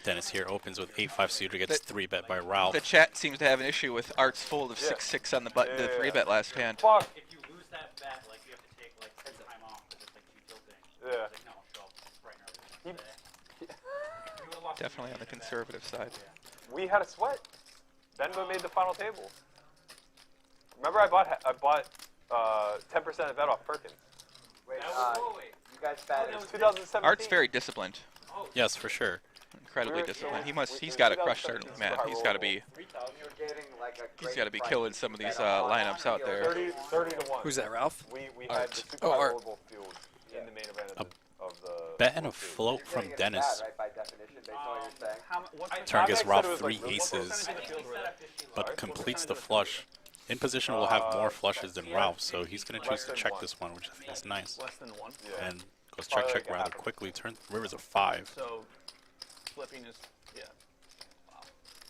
Speaker 4: Dennis here opens with 8-5 suitor, gets 3-bet by Ralph.
Speaker 6: The chat seems to have an issue with Art's fold of 6-6 on the button, the 3-bet last hand.
Speaker 9: Fuck.
Speaker 1: If you lose that bet, like you have to take like some time off because it's like too tilting.
Speaker 9: Yeah.
Speaker 1: Like, no, so right now.
Speaker 6: Definitely on the conservative side.
Speaker 9: We had a sweat. Benva made the final table. Remember, I bought 10% of bet off Perkins.
Speaker 5: Wait, you guys betted.
Speaker 9: 2017.
Speaker 6: Art's very disciplined.
Speaker 4: Yes, for sure.
Speaker 6: Incredibly disciplined. He's got to crush certainly, man. He's got to be. He's got to be killing some of these lineups out there.
Speaker 9: 30 to 1.
Speaker 3: Who's that, Ralph?
Speaker 9: We had the super
Speaker 3: Oh, Art.
Speaker 9: horrible field in the main event of the
Speaker 4: Bet and a float from Dennis.
Speaker 5: Right, by definition, based on what you're saying.
Speaker 4: Turn gets
Speaker 9: Max said
Speaker 4: Ralph
Speaker 9: it was,
Speaker 4: 3
Speaker 9: like,
Speaker 4: aces, but completes the flush. In position will have more flushes than Ralph, so he's going to choose to check this one, which I think is nice.
Speaker 11: Less than 1.
Speaker 9: Yeah.
Speaker 4: And goes check rather quickly. Turn River's a 5.
Speaker 11: So flipping is, yeah. Wow.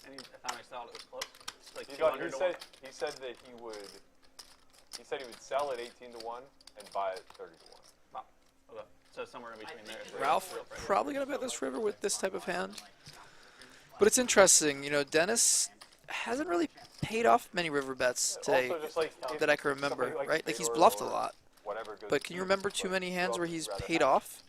Speaker 11: And I thought I saw it was close. It's like
Speaker 9: He
Speaker 11: 200 to 1.
Speaker 9: said that he would sell at 18 to 1 and buy at 30 to 1.
Speaker 11: Wow. Okay. So somewhere in between there.
Speaker 3: Ralph probably gonna bet this river with this type of hand. But it's interesting, you know, Dennis hasn't really paid off many river bets today
Speaker 9: Also, just like
Speaker 3: that I can remember,
Speaker 9: somebody like
Speaker 3: right? Like he's
Speaker 9: Taylor
Speaker 3: bluffed a
Speaker 9: or
Speaker 3: lot.
Speaker 9: whatever goes
Speaker 3: But can you remember too many hands where he's paid off?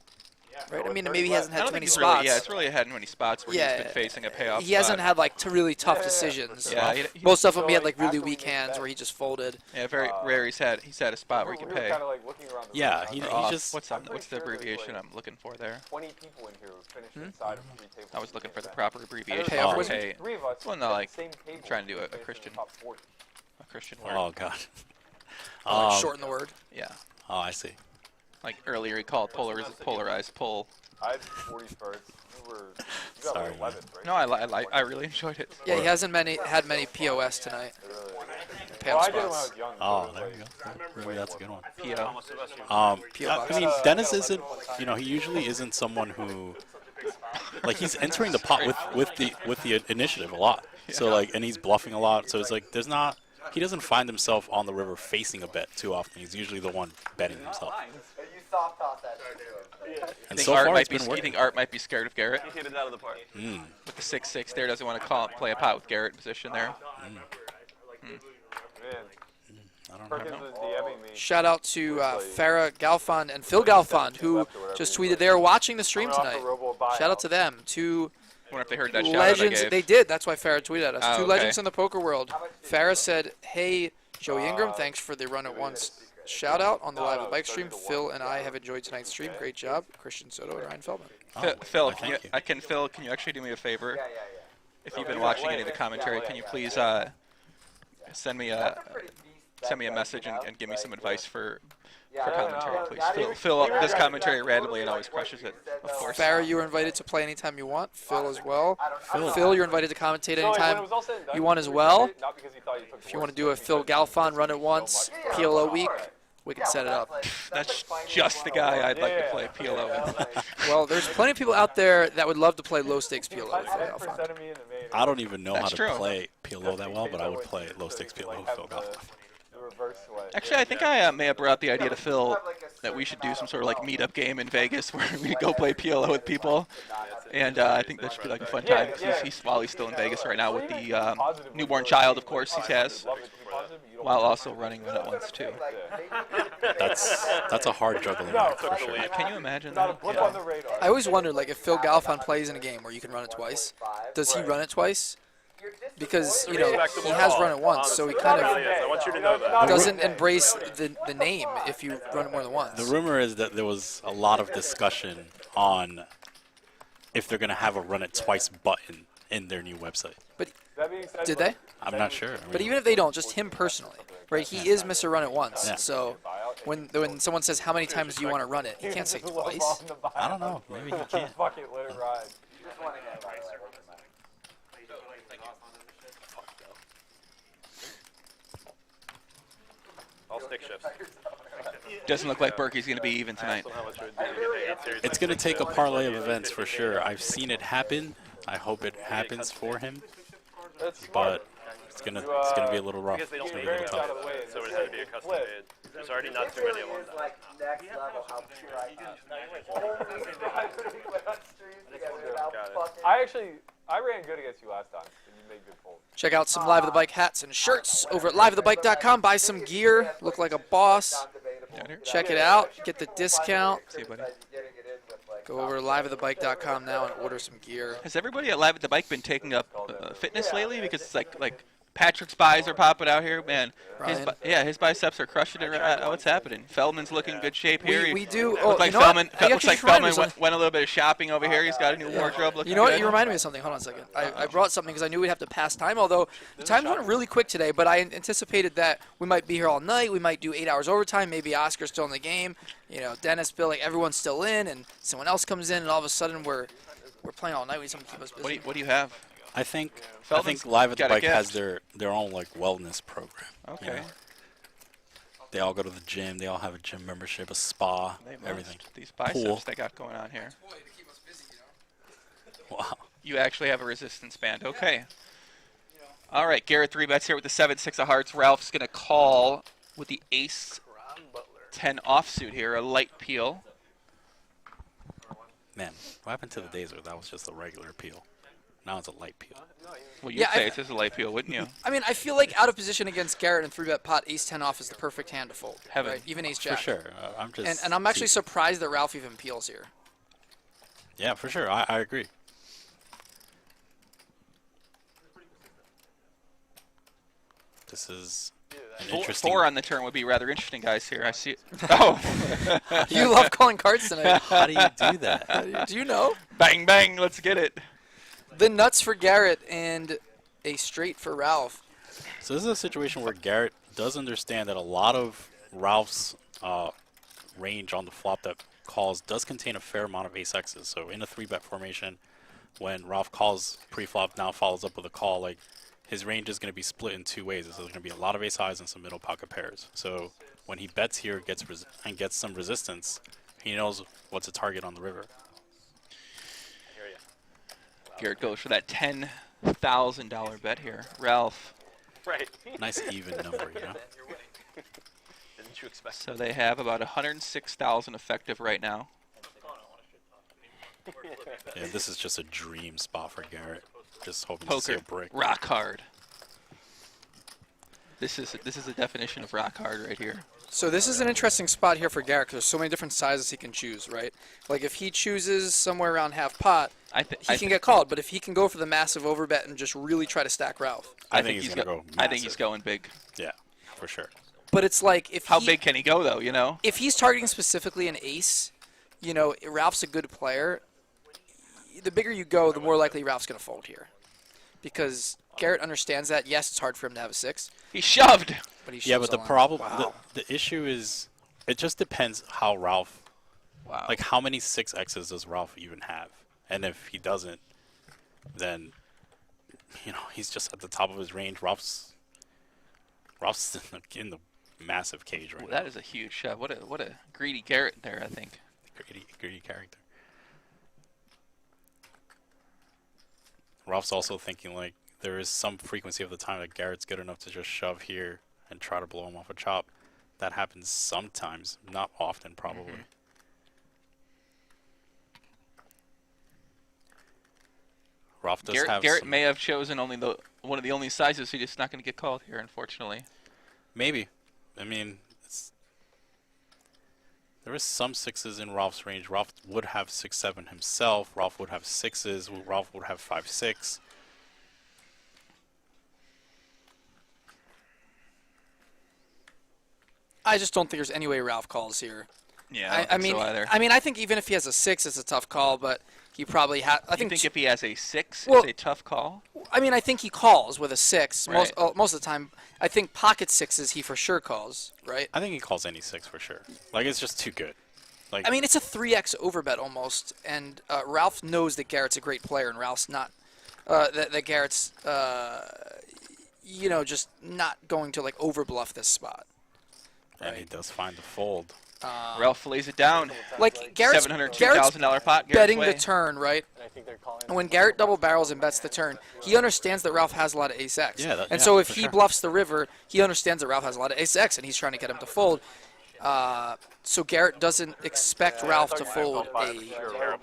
Speaker 1: Yeah.
Speaker 3: Right? I mean,
Speaker 9: No,
Speaker 3: maybe he hasn't
Speaker 6: I
Speaker 3: had
Speaker 6: don't
Speaker 3: too
Speaker 6: think
Speaker 3: many
Speaker 6: he's
Speaker 3: spots.
Speaker 6: really. Yeah, it's really had many spots where
Speaker 3: Yeah,
Speaker 6: he's been facing a payoff.
Speaker 3: He hasn't
Speaker 6: spot.
Speaker 3: had like really tough decisions.
Speaker 6: Yeah,
Speaker 3: Most of them
Speaker 9: So,
Speaker 3: he had
Speaker 9: like,
Speaker 3: like really
Speaker 9: after we
Speaker 3: weak
Speaker 9: made
Speaker 3: hands
Speaker 9: that-
Speaker 3: where he just folded.
Speaker 6: Yeah, very rare. He's had a spot where he
Speaker 9: we
Speaker 6: can
Speaker 9: were
Speaker 6: pay.
Speaker 9: kind of like looking around the
Speaker 4: Yeah,
Speaker 9: room,
Speaker 4: he
Speaker 9: and
Speaker 6: Or off.
Speaker 4: just-
Speaker 6: What's
Speaker 9: I'm pretty
Speaker 6: the
Speaker 9: sure there's,
Speaker 6: abbreviation
Speaker 9: like,
Speaker 6: I'm looking for there?
Speaker 9: 20 people in here who finished inside of 3 tables.
Speaker 6: I was looking for the proper abbreviation.
Speaker 3: Payoff
Speaker 6: for
Speaker 3: was-
Speaker 6: pay.
Speaker 9: 3 of us
Speaker 6: Well, no,
Speaker 9: at
Speaker 6: like
Speaker 9: the same table
Speaker 6: trying to do a
Speaker 9: finished in the
Speaker 6: Christian,
Speaker 9: top 40.
Speaker 6: word.
Speaker 4: Oh god.
Speaker 3: Like shorten the word.
Speaker 6: Yeah.
Speaker 4: Oh, I see.
Speaker 6: Like earlier, he called polarized pull.
Speaker 9: I had 40 starts. You got
Speaker 4: Sorry,
Speaker 9: 11th, right?
Speaker 6: No, I really enjoyed it.
Speaker 3: Yeah, he hasn't had many POS tonight.
Speaker 9: Well,
Speaker 3: Payoff
Speaker 9: I did it when I
Speaker 3: spots.
Speaker 9: was young.
Speaker 4: Oh,
Speaker 9: so
Speaker 4: there
Speaker 9: it
Speaker 4: you
Speaker 9: was,
Speaker 4: go. Maybe that's a good one.
Speaker 6: PO.
Speaker 4: I mean, Dennis isn't. You know, he usually isn't someone who, like, he's entering the pot with the initiative a lot. So like, and he's bluffing a lot. So it's like, there's not. He doesn't find himself on the river facing a bet too often. He's usually the one betting himself.
Speaker 5: You soft toss that to him.
Speaker 4: And
Speaker 6: Think
Speaker 4: so
Speaker 6: Art
Speaker 4: far,
Speaker 6: might
Speaker 4: it's
Speaker 6: be,
Speaker 4: been
Speaker 6: you
Speaker 4: working.
Speaker 6: think Art might be scared of Garrett?
Speaker 11: He hit it out of the park.
Speaker 6: With the 6-6 there, doesn't want to play a pot with Garrett in position there.
Speaker 9: man,
Speaker 4: I don't
Speaker 9: Perkins
Speaker 4: know.
Speaker 9: was DMing me.
Speaker 3: Shout out to Farah Galfond and Phil Galfond, who just tweeted they are watching the stream tonight. Shout out to them. Two
Speaker 6: I wonder if they heard that shout
Speaker 3: legends.
Speaker 6: out I gave.
Speaker 3: They did. That's why Farah tweeted at us.
Speaker 6: Oh,
Speaker 3: Two
Speaker 6: okay.
Speaker 3: legends in the poker world. Farah said, "Hey, Joey Ingram, thanks for the run at once shout out on the live at bike stream. Phil and I have enjoyed tonight's stream. Great job, Christian Soto and Ryan Feldman."
Speaker 6: Phil, can you actually do me a favor? If you've been watching any of the commentary, can you please send me a message and give me some advice for commentary, please. Phil does commentary randomly and always crushes it, of course.
Speaker 3: Farah, you are invited to play anytime you want. Phil as well. Phil, you're invited to commentate anytime you want as well. If you want to do a Phil Galfond run at once, PLO week, we can set it up.
Speaker 6: That's just the guy I'd like to play PLO with.
Speaker 3: Well, there's plenty of people out there that would love to play low stakes PLO with Phil Galfond.
Speaker 4: I don't even know how
Speaker 6: That's
Speaker 4: to
Speaker 6: true.
Speaker 4: play PLO that well, but I would play low stakes PLO with Phil Galfond.
Speaker 6: Actually, I think I may have brought the idea to Phil that we should do some sort of like meetup game in Vegas where we go play PLO with people, and I think that should be like a fun time. While he's still in Vegas right now with the newborn child, of course he has, while also running one at once too.
Speaker 4: That's a hard juggling act for sure.
Speaker 6: Can you imagine that? Yeah.
Speaker 3: I always wondered, like, if Phil Galfond plays in a game where you can run it twice, does he run it twice? Because, you know, he has run it once, so he kind of doesn't embrace the name if you run it more than once.
Speaker 4: The rumor is that there was a lot of discussion on if they're going to have a run it twice button in their new website.
Speaker 3: But did they?
Speaker 4: I'm not sure.
Speaker 3: But even if they don't, just him personally, right? He is Mr. Run It Once.
Speaker 4: Yeah.
Speaker 3: So when someone says, how many times do you want to run it? He can't say twice.
Speaker 4: I don't know. Maybe he can't.
Speaker 9: Fuck it, let it ride.
Speaker 14: All stick shifts.
Speaker 6: Doesn't look like Berkey's going to be even tonight.
Speaker 4: It's going to take a parlay of events for sure. I've seen it happen. I hope it happens for him. But it's gonna be a little rough. It's gonna be a little tough.
Speaker 14: So it would have to be a custom made. There's already not too many of them.
Speaker 5: Like next level how pure
Speaker 9: I ran good against you last time, and you made good polls.
Speaker 3: Check out some Live at the Bike hats and shirts over at liveatthebike.com. Buy some gear. Look like a boss. Check it out. Get the discount.
Speaker 6: See you, buddy.
Speaker 3: Go over to liveatthebike.com now and order some gear.
Speaker 6: Has everybody at Live at the Bike been taking up fitness lately? Because it's like Patrick's buys are popping out here, man. His biceps are crushing it. What's happening? Feldman's looking good shape here.
Speaker 3: We do.
Speaker 6: Looks like Feldman went a little bit of shopping over here. He's got a new wardrobe looking.
Speaker 3: You know what?
Speaker 6: good.
Speaker 3: You reminded me of something. Hold on a second. I brought something because I knew we'd have to pass time. Although the times went really quick today, but I anticipated that we might be here all night. We might do 8 hours overtime. Maybe Oscar's still in the game. You know, Dennis, Bill, like everyone's still in, and someone else comes in, and all of a sudden we're playing all night. We need something to keep us busy.
Speaker 6: What do you have?
Speaker 4: I think Live at the Bike has their own like wellness program.
Speaker 6: Okay.
Speaker 4: You know? They all go to the gym. They all have a gym membership, a spa, everything.
Speaker 6: These biceps
Speaker 4: Pool.
Speaker 6: they got going on here.
Speaker 4: Wow.
Speaker 6: You actually have a resistance band. Okay. All right, Garrett 3-bets here with the 7-6 of hearts. Ralph's going to call with the ace 10 offsuit here, a light peel.
Speaker 4: Man, what happened to the days where that was just a regular peel? Now it's a light peel.
Speaker 6: Well, you'd say it's just a light peel, wouldn't you?
Speaker 3: I mean, I feel like out of position against Garrett and 3-bet pot, ace 10 off is the perfect hand to fold.
Speaker 6: Heaven.
Speaker 3: Right? Even ace jack.
Speaker 4: For sure. I'm just.
Speaker 3: And I'm actually surprised that Ralph even peels here.
Speaker 4: Yeah, for sure. I agree. This is an interesting.
Speaker 6: 4 on the turn would be rather interesting, guys. Here, I see it. Oh,
Speaker 3: you love calling cards tonight.
Speaker 4: How do you do that?
Speaker 3: Do you know?
Speaker 6: Bang bang, let's get it.
Speaker 3: The nuts for Garrett and a straight for Ralph.
Speaker 4: So this is a situation where Garrett does understand that a lot of Ralph's range on the flop that calls does contain a fair amount of ace X's. So in a 3-bet formation, when Ralph calls pre-flop, now follows up with a call, like his range is going to be split in 2 ways. So there's going to be a lot of ace highs and some middle pocket pairs. So when he bets here, gets some resistance, he knows what's a target on the river.
Speaker 6: Garrett goes for that $10,000 bet here. Ralph.
Speaker 14: Right.
Speaker 4: Nice even number, you know.
Speaker 14: Didn't you expect?
Speaker 6: So they have about 106,000 effective right now.
Speaker 4: Yeah, this is just a dream spot for Garrett. Just hoping to see
Speaker 6: Poker,
Speaker 4: a brick.
Speaker 6: rock hard. This is the definition of rock hard right here.
Speaker 3: So this is an interesting spot here for Garrett because there's so many different sizes he can choose, right? Like if he chooses somewhere around half pot, he can get called. But if he can go for the massive overbet and just really try to stack Ralph,
Speaker 4: I think he's going to go massive.
Speaker 6: I think he's going big.
Speaker 4: Yeah, for sure.
Speaker 3: But it's like if
Speaker 6: how big can he go though? You know,
Speaker 3: if he's targeting specifically an ace, you know, Ralph's a good player. The bigger you go, the more likely Ralph's going to fold here, because Garrett understands that. Yes, it's hard for him to have a 6.
Speaker 6: He shoved.
Speaker 3: But he
Speaker 4: yeah,
Speaker 3: shoves
Speaker 4: but the
Speaker 3: all in.
Speaker 4: problem,
Speaker 3: Wow.
Speaker 4: the issue is, it just depends how Ralph, like how many 6Xs does Ralph even have, and if he doesn't, then, you know, he's just at the top of his range. Ralph's in the massive cage right now.
Speaker 6: That is a huge shove. What a greedy Garrett there, I think.
Speaker 4: Greedy character. Ralph's also thinking like there is some frequency of the time that Garrett's good enough to just shove here and try to blow him off a chop. That happens sometimes, not often probably. Ralph does have
Speaker 6: Garrett
Speaker 4: some,
Speaker 6: may have chosen one of the only sizes, so he's just not going to get called here, unfortunately.
Speaker 4: Maybe. I mean, there is some 6s in Ralph's range. Ralph would have 6-7 himself. Ralph would have 6s. Ralph would have 5-6.
Speaker 3: I just don't think there's any way Ralph calls here.
Speaker 6: Yeah,
Speaker 3: I mean,
Speaker 6: so either.
Speaker 3: I mean, I think even if he has a 6, it's a tough call. But he probably has. I
Speaker 6: think if he has a 6,
Speaker 3: well,
Speaker 6: it's a tough call.
Speaker 3: I mean, I think he calls with a 6
Speaker 6: Right.
Speaker 3: most of the time. I think pocket 6s he for sure calls, right?
Speaker 4: I think he calls any 6 for sure. Like it's just too good. Like
Speaker 3: I mean, it's a 3x overbet almost, and Ralph knows that Garrett's a great player, and Ralph's not. That Garrett's, you know, just not going to like overbluff this spot.
Speaker 4: And he does find the fold.
Speaker 6: Ralph lays it down.
Speaker 3: Like Garrett's
Speaker 6: $702,000 pot.
Speaker 3: betting
Speaker 6: Garrett's
Speaker 3: the
Speaker 6: way.
Speaker 3: turn, right? And when Garrett double barrels and bets the turn, he understands that Ralph has a lot of ace X.
Speaker 4: Yeah,
Speaker 3: and so if he bluffs the river, he understands that Ralph has a lot of ace X, and he's trying to get him to fold. So Garrett doesn't expect Ralph to fold a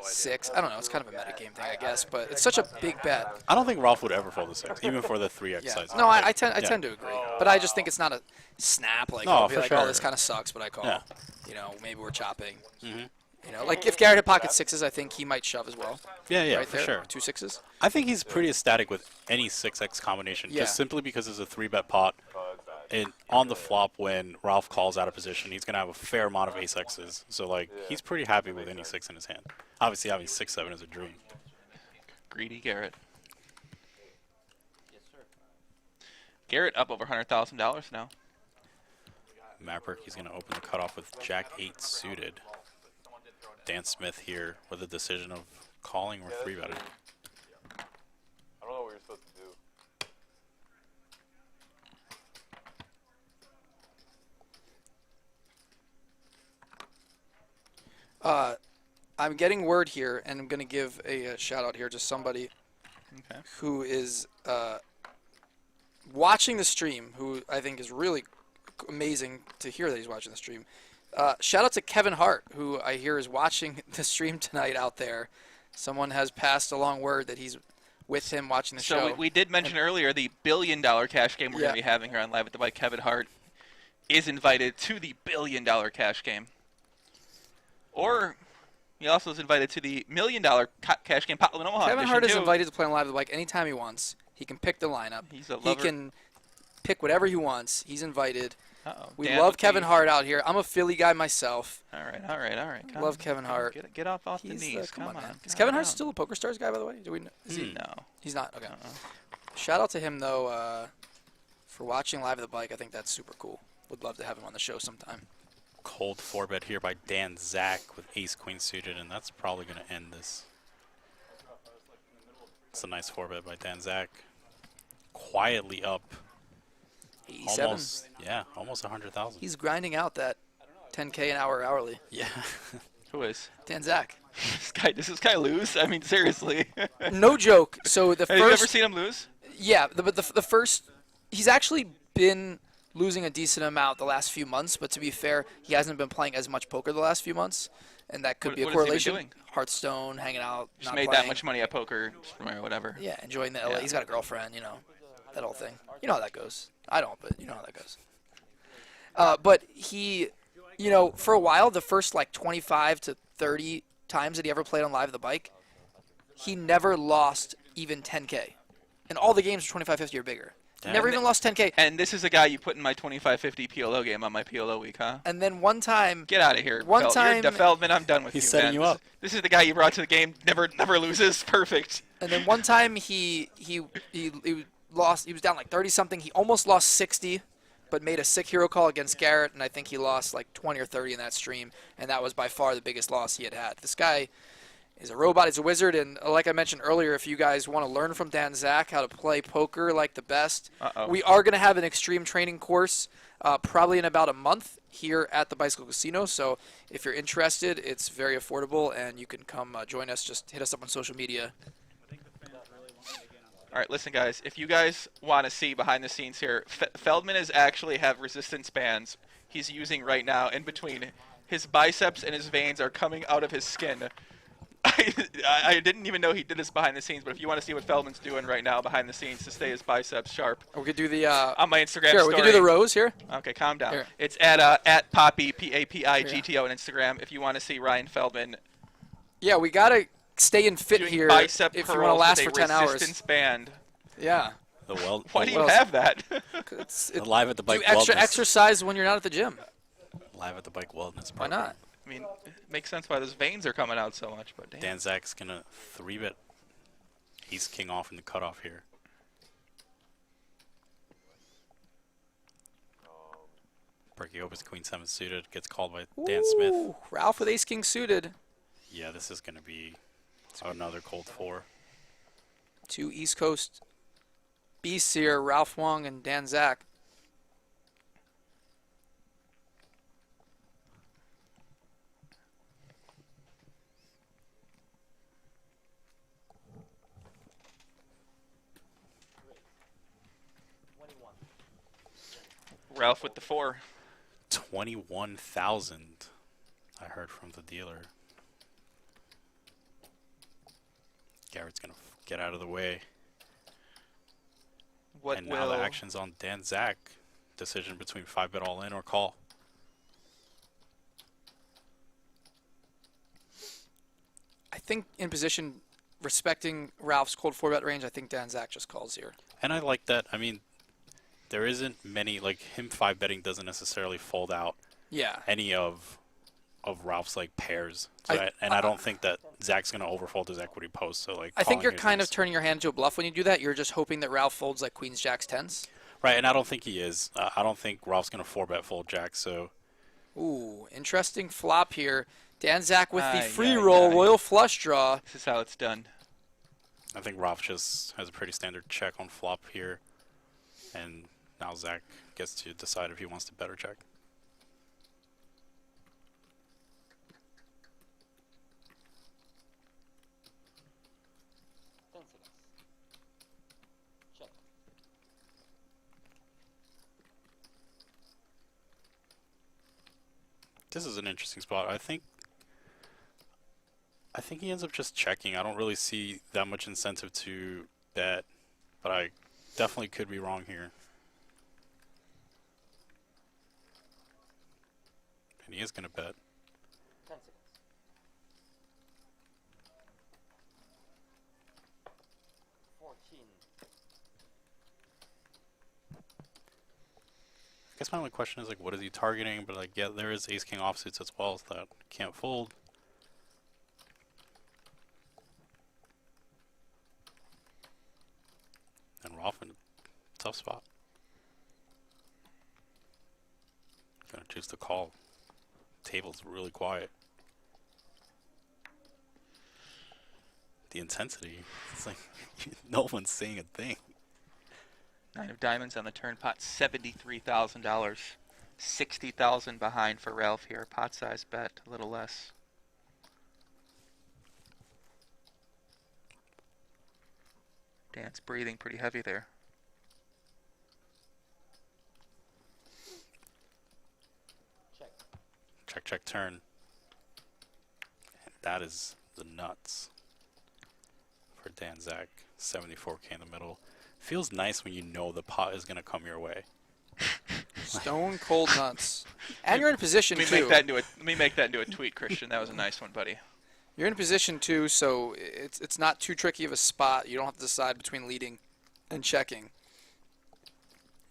Speaker 3: 6. I don't know. It's kind of a metagame thing, I guess, but it's such a big bet.
Speaker 4: I don't think Ralph would ever fold a 6, even for the 3x size.
Speaker 3: No, I tend to agree, but I just think it's not a snap. Like,
Speaker 4: No,
Speaker 3: I'll be
Speaker 4: for
Speaker 3: like,
Speaker 4: sure.
Speaker 3: oh, this kind of sucks, but I call.
Speaker 4: Yeah.
Speaker 3: You know, maybe we're chopping.
Speaker 4: Mm-hmm.
Speaker 3: You know, like if Garrett had pocket 6s, I think he might shove as well.
Speaker 4: Yeah,
Speaker 3: right
Speaker 4: for
Speaker 3: there,
Speaker 4: sure.
Speaker 3: 2 6s.
Speaker 4: I think he's pretty ecstatic with any 6x combination,
Speaker 3: Yeah.
Speaker 4: just simply because it's a 3-bet pot. And on the flop, when Ralph calls out of position, he's going to have a fair amount of ace X's. So, like, he's pretty happy with any 6 in his hand. Obviously, having 6-7 is a dream.
Speaker 6: Greedy Garrett. Garrett up over $100,000 now.
Speaker 4: Mapper, he's going to open the cutoff with Jack 8 suited. Dan Smith here with a decision of calling or 3-betting.
Speaker 9: I don't know what you're supposed to do.
Speaker 3: I'm getting word here, and I'm going to give a shout out here to somebody who is watching the stream, who I think is really amazing to hear that he's watching the stream. Shout out to Kevin Hart, who I hear is watching the stream tonight out there. Someone has passed along word that he's with him watching the show.
Speaker 6: So we did mention earlier the $1 billion cash game we're going to be having here on Live at the Bike. Kevin Hart is invited to the $1 billion cash game. Or he also is invited to the $1 million cash game Potland Omaha.
Speaker 3: Kevin Hart is
Speaker 6: Edition 2.
Speaker 3: invited to play on Live at the Bike anytime he wants. He can pick the lineup.
Speaker 6: He's a
Speaker 3: He
Speaker 6: lover.
Speaker 3: can pick whatever he wants. He's invited.
Speaker 6: Uh-oh.
Speaker 3: We
Speaker 6: Dan
Speaker 3: love
Speaker 6: with
Speaker 3: Kevin
Speaker 6: the-
Speaker 3: Hart out here. I'm a Philly guy myself.
Speaker 6: All right. Come
Speaker 3: Love
Speaker 6: on,
Speaker 3: Kevin
Speaker 6: come on,
Speaker 3: Hart.
Speaker 6: Get off the
Speaker 3: He's,
Speaker 6: knees.
Speaker 3: come on, man. Is
Speaker 6: calm
Speaker 3: Kevin Hart
Speaker 6: down.
Speaker 3: still a Poker Stars guy, by the way? Do we? Is he?
Speaker 6: No.
Speaker 3: He's not. Okay. Shout out to him though for watching Live at the Bike. I think that's super cool. Would love to have him on the show sometime.
Speaker 4: Cold 4-bet here by Dan Zack with ace-queen suited, and that's probably going to end this. It's a nice 4-bet by Dan Zack. Quietly up.
Speaker 3: 87.
Speaker 4: Almost 100,000.
Speaker 3: He's grinding out that 10K an hour hourly.
Speaker 4: Yeah.
Speaker 6: Who is?
Speaker 3: Dan Zack.
Speaker 6: Does this guy lose? I mean, seriously.
Speaker 3: No joke. So the
Speaker 6: Have
Speaker 3: first.
Speaker 6: you ever seen him lose?
Speaker 3: Yeah, but the first, he's actually been losing a decent amount the last few months. But to be fair, he hasn't been playing as much poker the last few months, and that could be a
Speaker 6: What has he been
Speaker 3: correlation.
Speaker 6: doing?
Speaker 3: Hearthstone, hanging out,
Speaker 6: Just
Speaker 3: not
Speaker 6: made
Speaker 3: playing.
Speaker 6: that much money at poker or whatever.
Speaker 3: Yeah, enjoying the LA.
Speaker 6: Yeah.
Speaker 3: He's got a girlfriend, you know. that whole thing. You know how that goes. I don't, but you know how that goes. But he, you know, for a while, the first like 25 to 30 times that he ever played on Live the Bike, he never lost even 10K. And all the games were 25-50 or bigger. Never even lost 10K.
Speaker 6: And this is a guy you put in my 25-50 PLO game on my PLO week, huh?
Speaker 3: And then one time...
Speaker 6: Get out of here.
Speaker 3: One time...
Speaker 6: You're Feldman, I'm done with you,
Speaker 4: He's setting
Speaker 6: man.
Speaker 4: you up.
Speaker 6: This is the guy you brought to the game, never loses. Perfect.
Speaker 3: And then one time he lost. He was down like 30-something. He almost lost 60, but made a sick hero call against Garrett, and I think he lost like 20 or 30 in that stream, and that was by far the biggest loss he had had. This guy is a robot. He's a wizard, and like I mentioned earlier, if you guys want to learn from Zack how to play poker like the best, we are going to have an extreme training course probably in about a month here at the Bicycle Casino. So if you're interested, it's very affordable, and you can come join us. Just hit us up on social media.
Speaker 6: All right, listen, guys. If you guys want to see behind the scenes here, Feldman is actually have resistance bands he's using right now in between. His biceps and his veins are coming out of his skin. I didn't even know he did this behind the scenes, but if you want to see what Feldman's doing right now behind the scenes to stay his biceps sharp,
Speaker 3: we could do the
Speaker 6: on my Instagram
Speaker 3: sure,
Speaker 6: story.
Speaker 3: We can do the rows here.
Speaker 6: Okay, calm down.
Speaker 3: Here.
Speaker 6: It's at Poppy PAPIGTO on Instagram. If you want to see Ryan Feldman.
Speaker 3: Yeah, we gotta stay in fit here
Speaker 6: bicep
Speaker 3: if you want to last for 10 hours.
Speaker 6: Resistance band.
Speaker 3: Yeah.
Speaker 6: Why do you have that?
Speaker 4: Live at the Bike
Speaker 3: do extra
Speaker 4: Wellness.
Speaker 3: exercise when you're not at the gym.
Speaker 4: Live at the Bike Wellness.
Speaker 3: Why not?
Speaker 6: I mean, it makes sense why those veins are coming out so much, but damn.
Speaker 4: Zack's gonna 3-bet. He's king off in the cutoff here. Berkey opens Queen 7 suited, gets called by Dan Smith.
Speaker 3: Ralph with Ace King suited.
Speaker 4: Yeah, this is gonna be another cold 4.
Speaker 3: Two East Coast beasts here, Ralph Wong and Zack.
Speaker 6: Ralph with the 4.
Speaker 4: 21,000. I heard from the dealer. Garrett's gonna get out of the way. And now the action's on Zack. Decision between 5-bet all in or call.
Speaker 3: I think in position, respecting Ralph's cold 4-bet range, I think Zack just calls here.
Speaker 4: And I like that. I mean, there isn't many, like, him 5-betting doesn't necessarily fold out any of Ralph's, like, pairs. So I don't think that Zack's going to overfold his equity post. So, like,
Speaker 3: I think you're kind of turning your hand into a bluff when you do that. You're just hoping that Ralph folds, like, Queens, Jacks, 10s.
Speaker 4: Right, and I don't think he is. I don't think Ralph's going to 4-bet fold Jacks, so...
Speaker 3: Ooh, interesting flop here. Zack with the free roll, royal flush draw.
Speaker 6: This is how it's done.
Speaker 4: I think Ralph just has a pretty standard check on flop here. And now Zack gets to decide if he wants to bet or check. This is an interesting spot. I think he ends up just checking. I don't really see that much incentive to bet, but I definitely could be wrong here. And he is going to bet.
Speaker 10: 10 seconds. 14.
Speaker 4: I guess my only question is, like, what is he targeting? But, like, yeah, there is ace-king offsuits as well that can't fold. And Ralph in a tough spot. Gonna choose to call. Table's really quiet. The intensity, it's like no one's saying a thing.
Speaker 6: 9 of diamonds on the turn, pot $73,000. 60,000 behind for Ralph here. Pot size bet, a little less. Dan's breathing pretty heavy there.
Speaker 10: Check.
Speaker 4: Check, check, turn. And that is the nuts for Zack. 74K in the middle. Feels nice when you know the pot is gonna come your way.
Speaker 3: Stone cold nuts. And you're in a position
Speaker 6: Let
Speaker 3: too.
Speaker 6: me make that into a tweet, Christian. That was a nice one, buddy.
Speaker 3: You're in a position too, so it's not too tricky of a spot. You don't have to decide between leading and checking.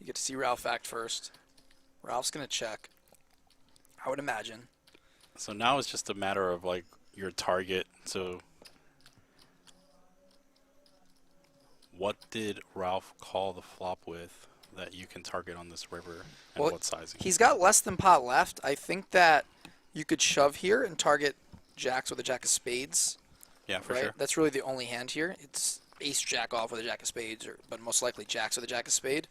Speaker 3: You get to see Ralph act first. Ralph's gonna check, I would imagine.
Speaker 4: So now it's just a matter of like your target. So what did Ralph call the flop with that you can target on this river, and what sizing?
Speaker 3: He's got less than pot left. I think that you could shove here and target jacks with a jack of spades.
Speaker 4: Yeah, for
Speaker 3: right?
Speaker 4: sure.
Speaker 3: That's really the only hand here. It's ace jack off with a jack of spades, but most likely jacks with a jack of spade.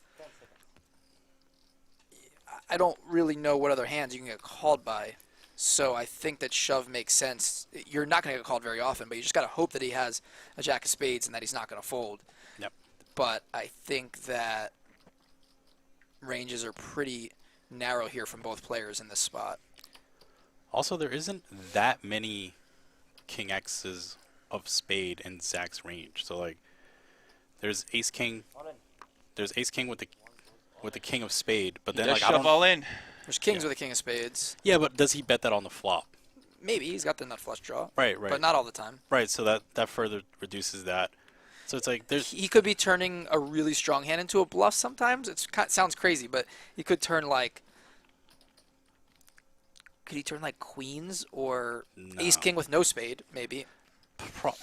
Speaker 3: I don't really know what other hands you can get called by, so I think that shove makes sense. You're not going to get called very often, but you just got to hope that he has a jack of spades and that he's not going to fold.
Speaker 4: Yep.
Speaker 3: But I think that ranges are pretty narrow here from both players in this spot.
Speaker 4: Also, there isn't that many king X's of spade in Zack's range. So like, there's ace king. There's ace king with the king of spade, but then like I don't.
Speaker 6: All in.
Speaker 3: There's kings with a king of spades.
Speaker 4: Yeah, but does he bet that on the flop?
Speaker 3: Maybe he's got the nut flush draw.
Speaker 4: Right.
Speaker 3: But not all the time.
Speaker 4: Right. So that further reduces that. So it's like there's.
Speaker 3: He could be turning a really strong hand into a bluff sometimes. It sounds crazy, but he could turn like. Could he turn like queens or ace king with no spade? Maybe.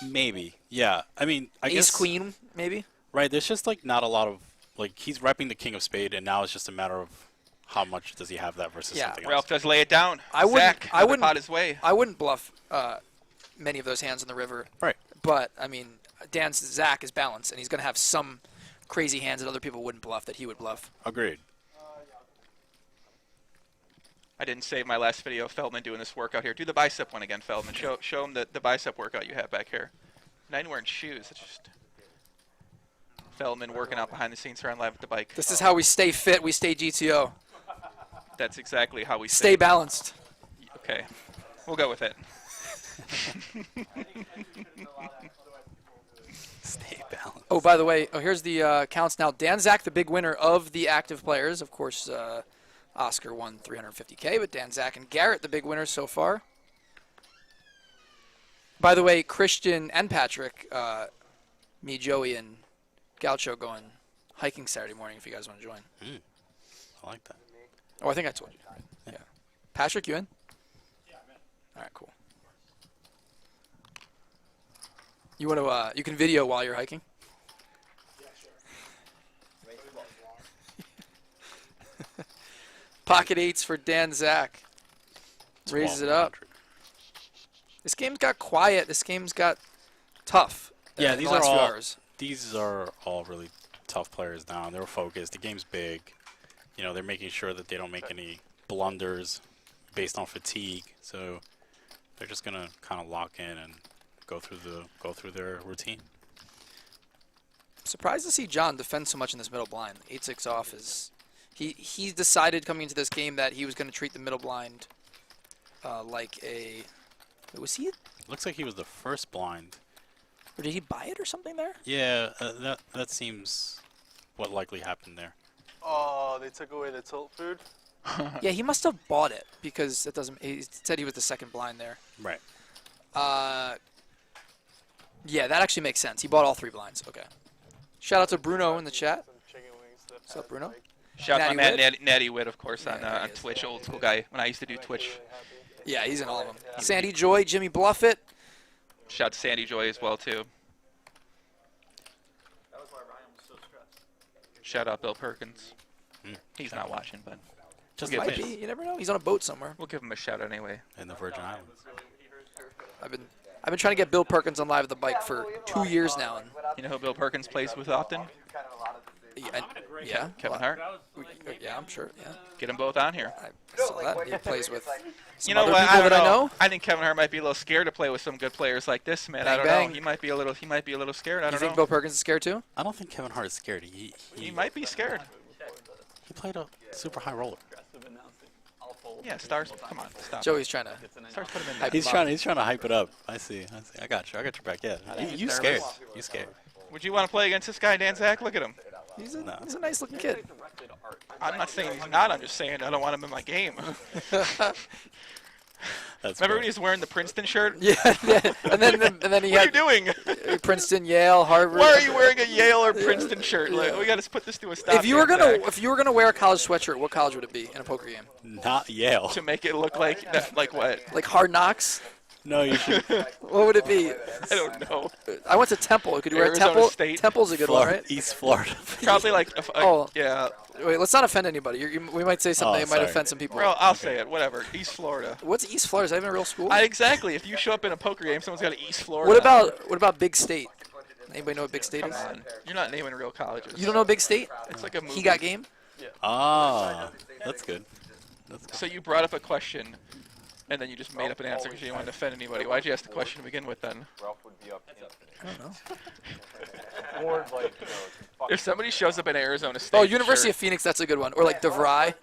Speaker 4: Maybe. Yeah. I mean, I guess.
Speaker 3: Ace queen maybe.
Speaker 4: Right. There's just like not a lot of like he's repping the king of spade, and now it's just a matter of how much does he have that versus something else.
Speaker 6: Ralph does lay it down.
Speaker 3: I wouldn't.
Speaker 6: Zack,
Speaker 3: I wouldn't.
Speaker 6: pot his way.
Speaker 3: I wouldn't bluff many of those hands in the river.
Speaker 4: Right.
Speaker 3: But I mean, Zack is balanced, and he's going to have some crazy hands that other people wouldn't bluff that he would bluff.
Speaker 4: Agreed.
Speaker 6: I didn't save my last video of Feldman doing this workout here. Do the bicep one again, Feldman. Show him the bicep workout you have back here. Not even wearing shoes. It's just Feldman working out behind the scenes here on Live at the Bike.
Speaker 3: This is how we stay fit. We stay GTO.
Speaker 6: That's exactly how we
Speaker 3: stay balanced.
Speaker 6: Okay, we'll go with it.
Speaker 4: Stay balanced.
Speaker 3: Oh, by the way, here's the counts now. Zack, the big winner of the active players. Of course, Oscar won $350K, but Zack and Garrett, the big winners so far. By the way, Christian and Patrick, me, Joey, and Gaucho going hiking Saturday morning if you guys want to join.
Speaker 4: I like that.
Speaker 3: Oh, I think I told you. Yeah. Patrick, you in? Yeah, I'm in. All right, cool. You want to? You can video while you're hiking. Yeah, sure. Pocket eights for Zack. Raises it up. This game's got quiet. This game's got tough.
Speaker 4: Yeah,
Speaker 3: these are all.
Speaker 4: These are all really tough players now. They're focused. The game's big. You know, they're making sure that they don't make any blunders based on fatigue. So they're just gonna kind of lock in and go through their routine.
Speaker 3: Surprised to see John defend so much in this middle blind. 8-6 off is he decided coming into this game that he was going to treat the middle blind like a. Was he?
Speaker 4: Looks like he was the first blind.
Speaker 3: Or did he buy it or something there?
Speaker 4: Yeah, that seems what likely happened there.
Speaker 13: Oh, they took away the tilt food?
Speaker 3: Yeah, he must have bought it because it doesn't. He said he was the second blind there.
Speaker 4: Right.
Speaker 3: Yeah, that actually makes sense. He bought all 3 blinds. Okay. Shout out to Bruno in the chat. What's up, Bruno?
Speaker 6: Shout out
Speaker 3: Natty
Speaker 6: to
Speaker 3: Witt?
Speaker 6: Natty Witt, of course, on Twitch. Old school guy. When I used to do Twitch.
Speaker 3: Yeah, he's in all of them. Sandy Joy, Jimmy Bluffett.
Speaker 6: Shout out to Sandy Joy as well, too.
Speaker 10: That was why Ryan was so stressed.
Speaker 6: Shout out Bill Perkins. He's not watching, but
Speaker 3: Just might be. You never know. He's on a boat somewhere.
Speaker 6: We'll give him a shout out anyway.
Speaker 4: In the Virgin Islands.
Speaker 3: I've been trying to get Bill Perkins on Live at the Bike for 2 years now. And
Speaker 6: you know who Bill Perkins plays with often?
Speaker 3: Yeah.
Speaker 6: Kevin Hart.
Speaker 3: Yeah, I'm sure. Yeah.
Speaker 6: Get them both on here.
Speaker 3: I saw that. He plays with
Speaker 6: you know
Speaker 3: other
Speaker 6: what?
Speaker 3: people that I know.
Speaker 6: I think Kevin Hart might be a little scared to play with some good players like this, man. I don't know. He might be a little scared. I don't know.
Speaker 3: You think Bill Perkins is scared too?
Speaker 4: I don't think Kevin Hart is scared. He
Speaker 6: might be scared.
Speaker 4: He played a super high roller.
Speaker 6: Yeah, Stars. Come on, stop.
Speaker 3: Joey's trying to.
Speaker 6: Stars put him in.
Speaker 4: He's trying to hype it up. I see. I got you. I got your back. Yeah. You scared. You scared.
Speaker 6: Would you want to play against this guy, Dan Zack? Look at him.
Speaker 3: He's a nice looking kid.
Speaker 6: I'm not saying he's not. I'm just saying I don't want him in my game. Remember when he was wearing the Princeton shirt?
Speaker 3: Yeah. And then he
Speaker 6: What
Speaker 3: had
Speaker 6: are you doing?
Speaker 3: Princeton, Yale, Harvard.
Speaker 6: Why are you wearing a Yale or Princeton shirt? Like, we got to put this to a stop.
Speaker 3: If you were gonna wear a college sweatshirt, what college would it be in a poker game?
Speaker 4: Not Yale.
Speaker 6: To make it look like what?
Speaker 3: Like Hard Knocks?
Speaker 4: No, you should.
Speaker 3: What would it be?
Speaker 6: I don't know.
Speaker 3: I went to Temple. Could you wear
Speaker 6: Arizona
Speaker 3: Temple?
Speaker 6: State.
Speaker 3: Temple's a good one, right?
Speaker 4: East Florida.
Speaker 6: Probably like. Yeah.
Speaker 3: Wait, let's not offend anybody. We might say something that might
Speaker 4: sorry.
Speaker 3: offend some people.
Speaker 6: Well, I'll say it. Whatever. East Florida.
Speaker 3: What's East Florida? Is that even a real school?
Speaker 6: Exactly. If you show up in a poker game, someone's got an East Florida.
Speaker 3: What about Big State? Anybody know what Big State
Speaker 6: Come
Speaker 3: is?
Speaker 6: on. You're not naming real colleges.
Speaker 3: You don't know Big State?
Speaker 6: It's like a movie.
Speaker 3: He got game.
Speaker 4: Ah, that's good.
Speaker 6: So you brought up a question, and then you just made up an answer because you didn't want to offend anybody. Why'd you ask the question to begin with then?
Speaker 9: Ralph would be up.
Speaker 3: I don't know.
Speaker 9: Or like,
Speaker 6: If somebody shows up in Arizona State.
Speaker 3: Oh, University of Phoenix, that's a good one. Or like DeVry,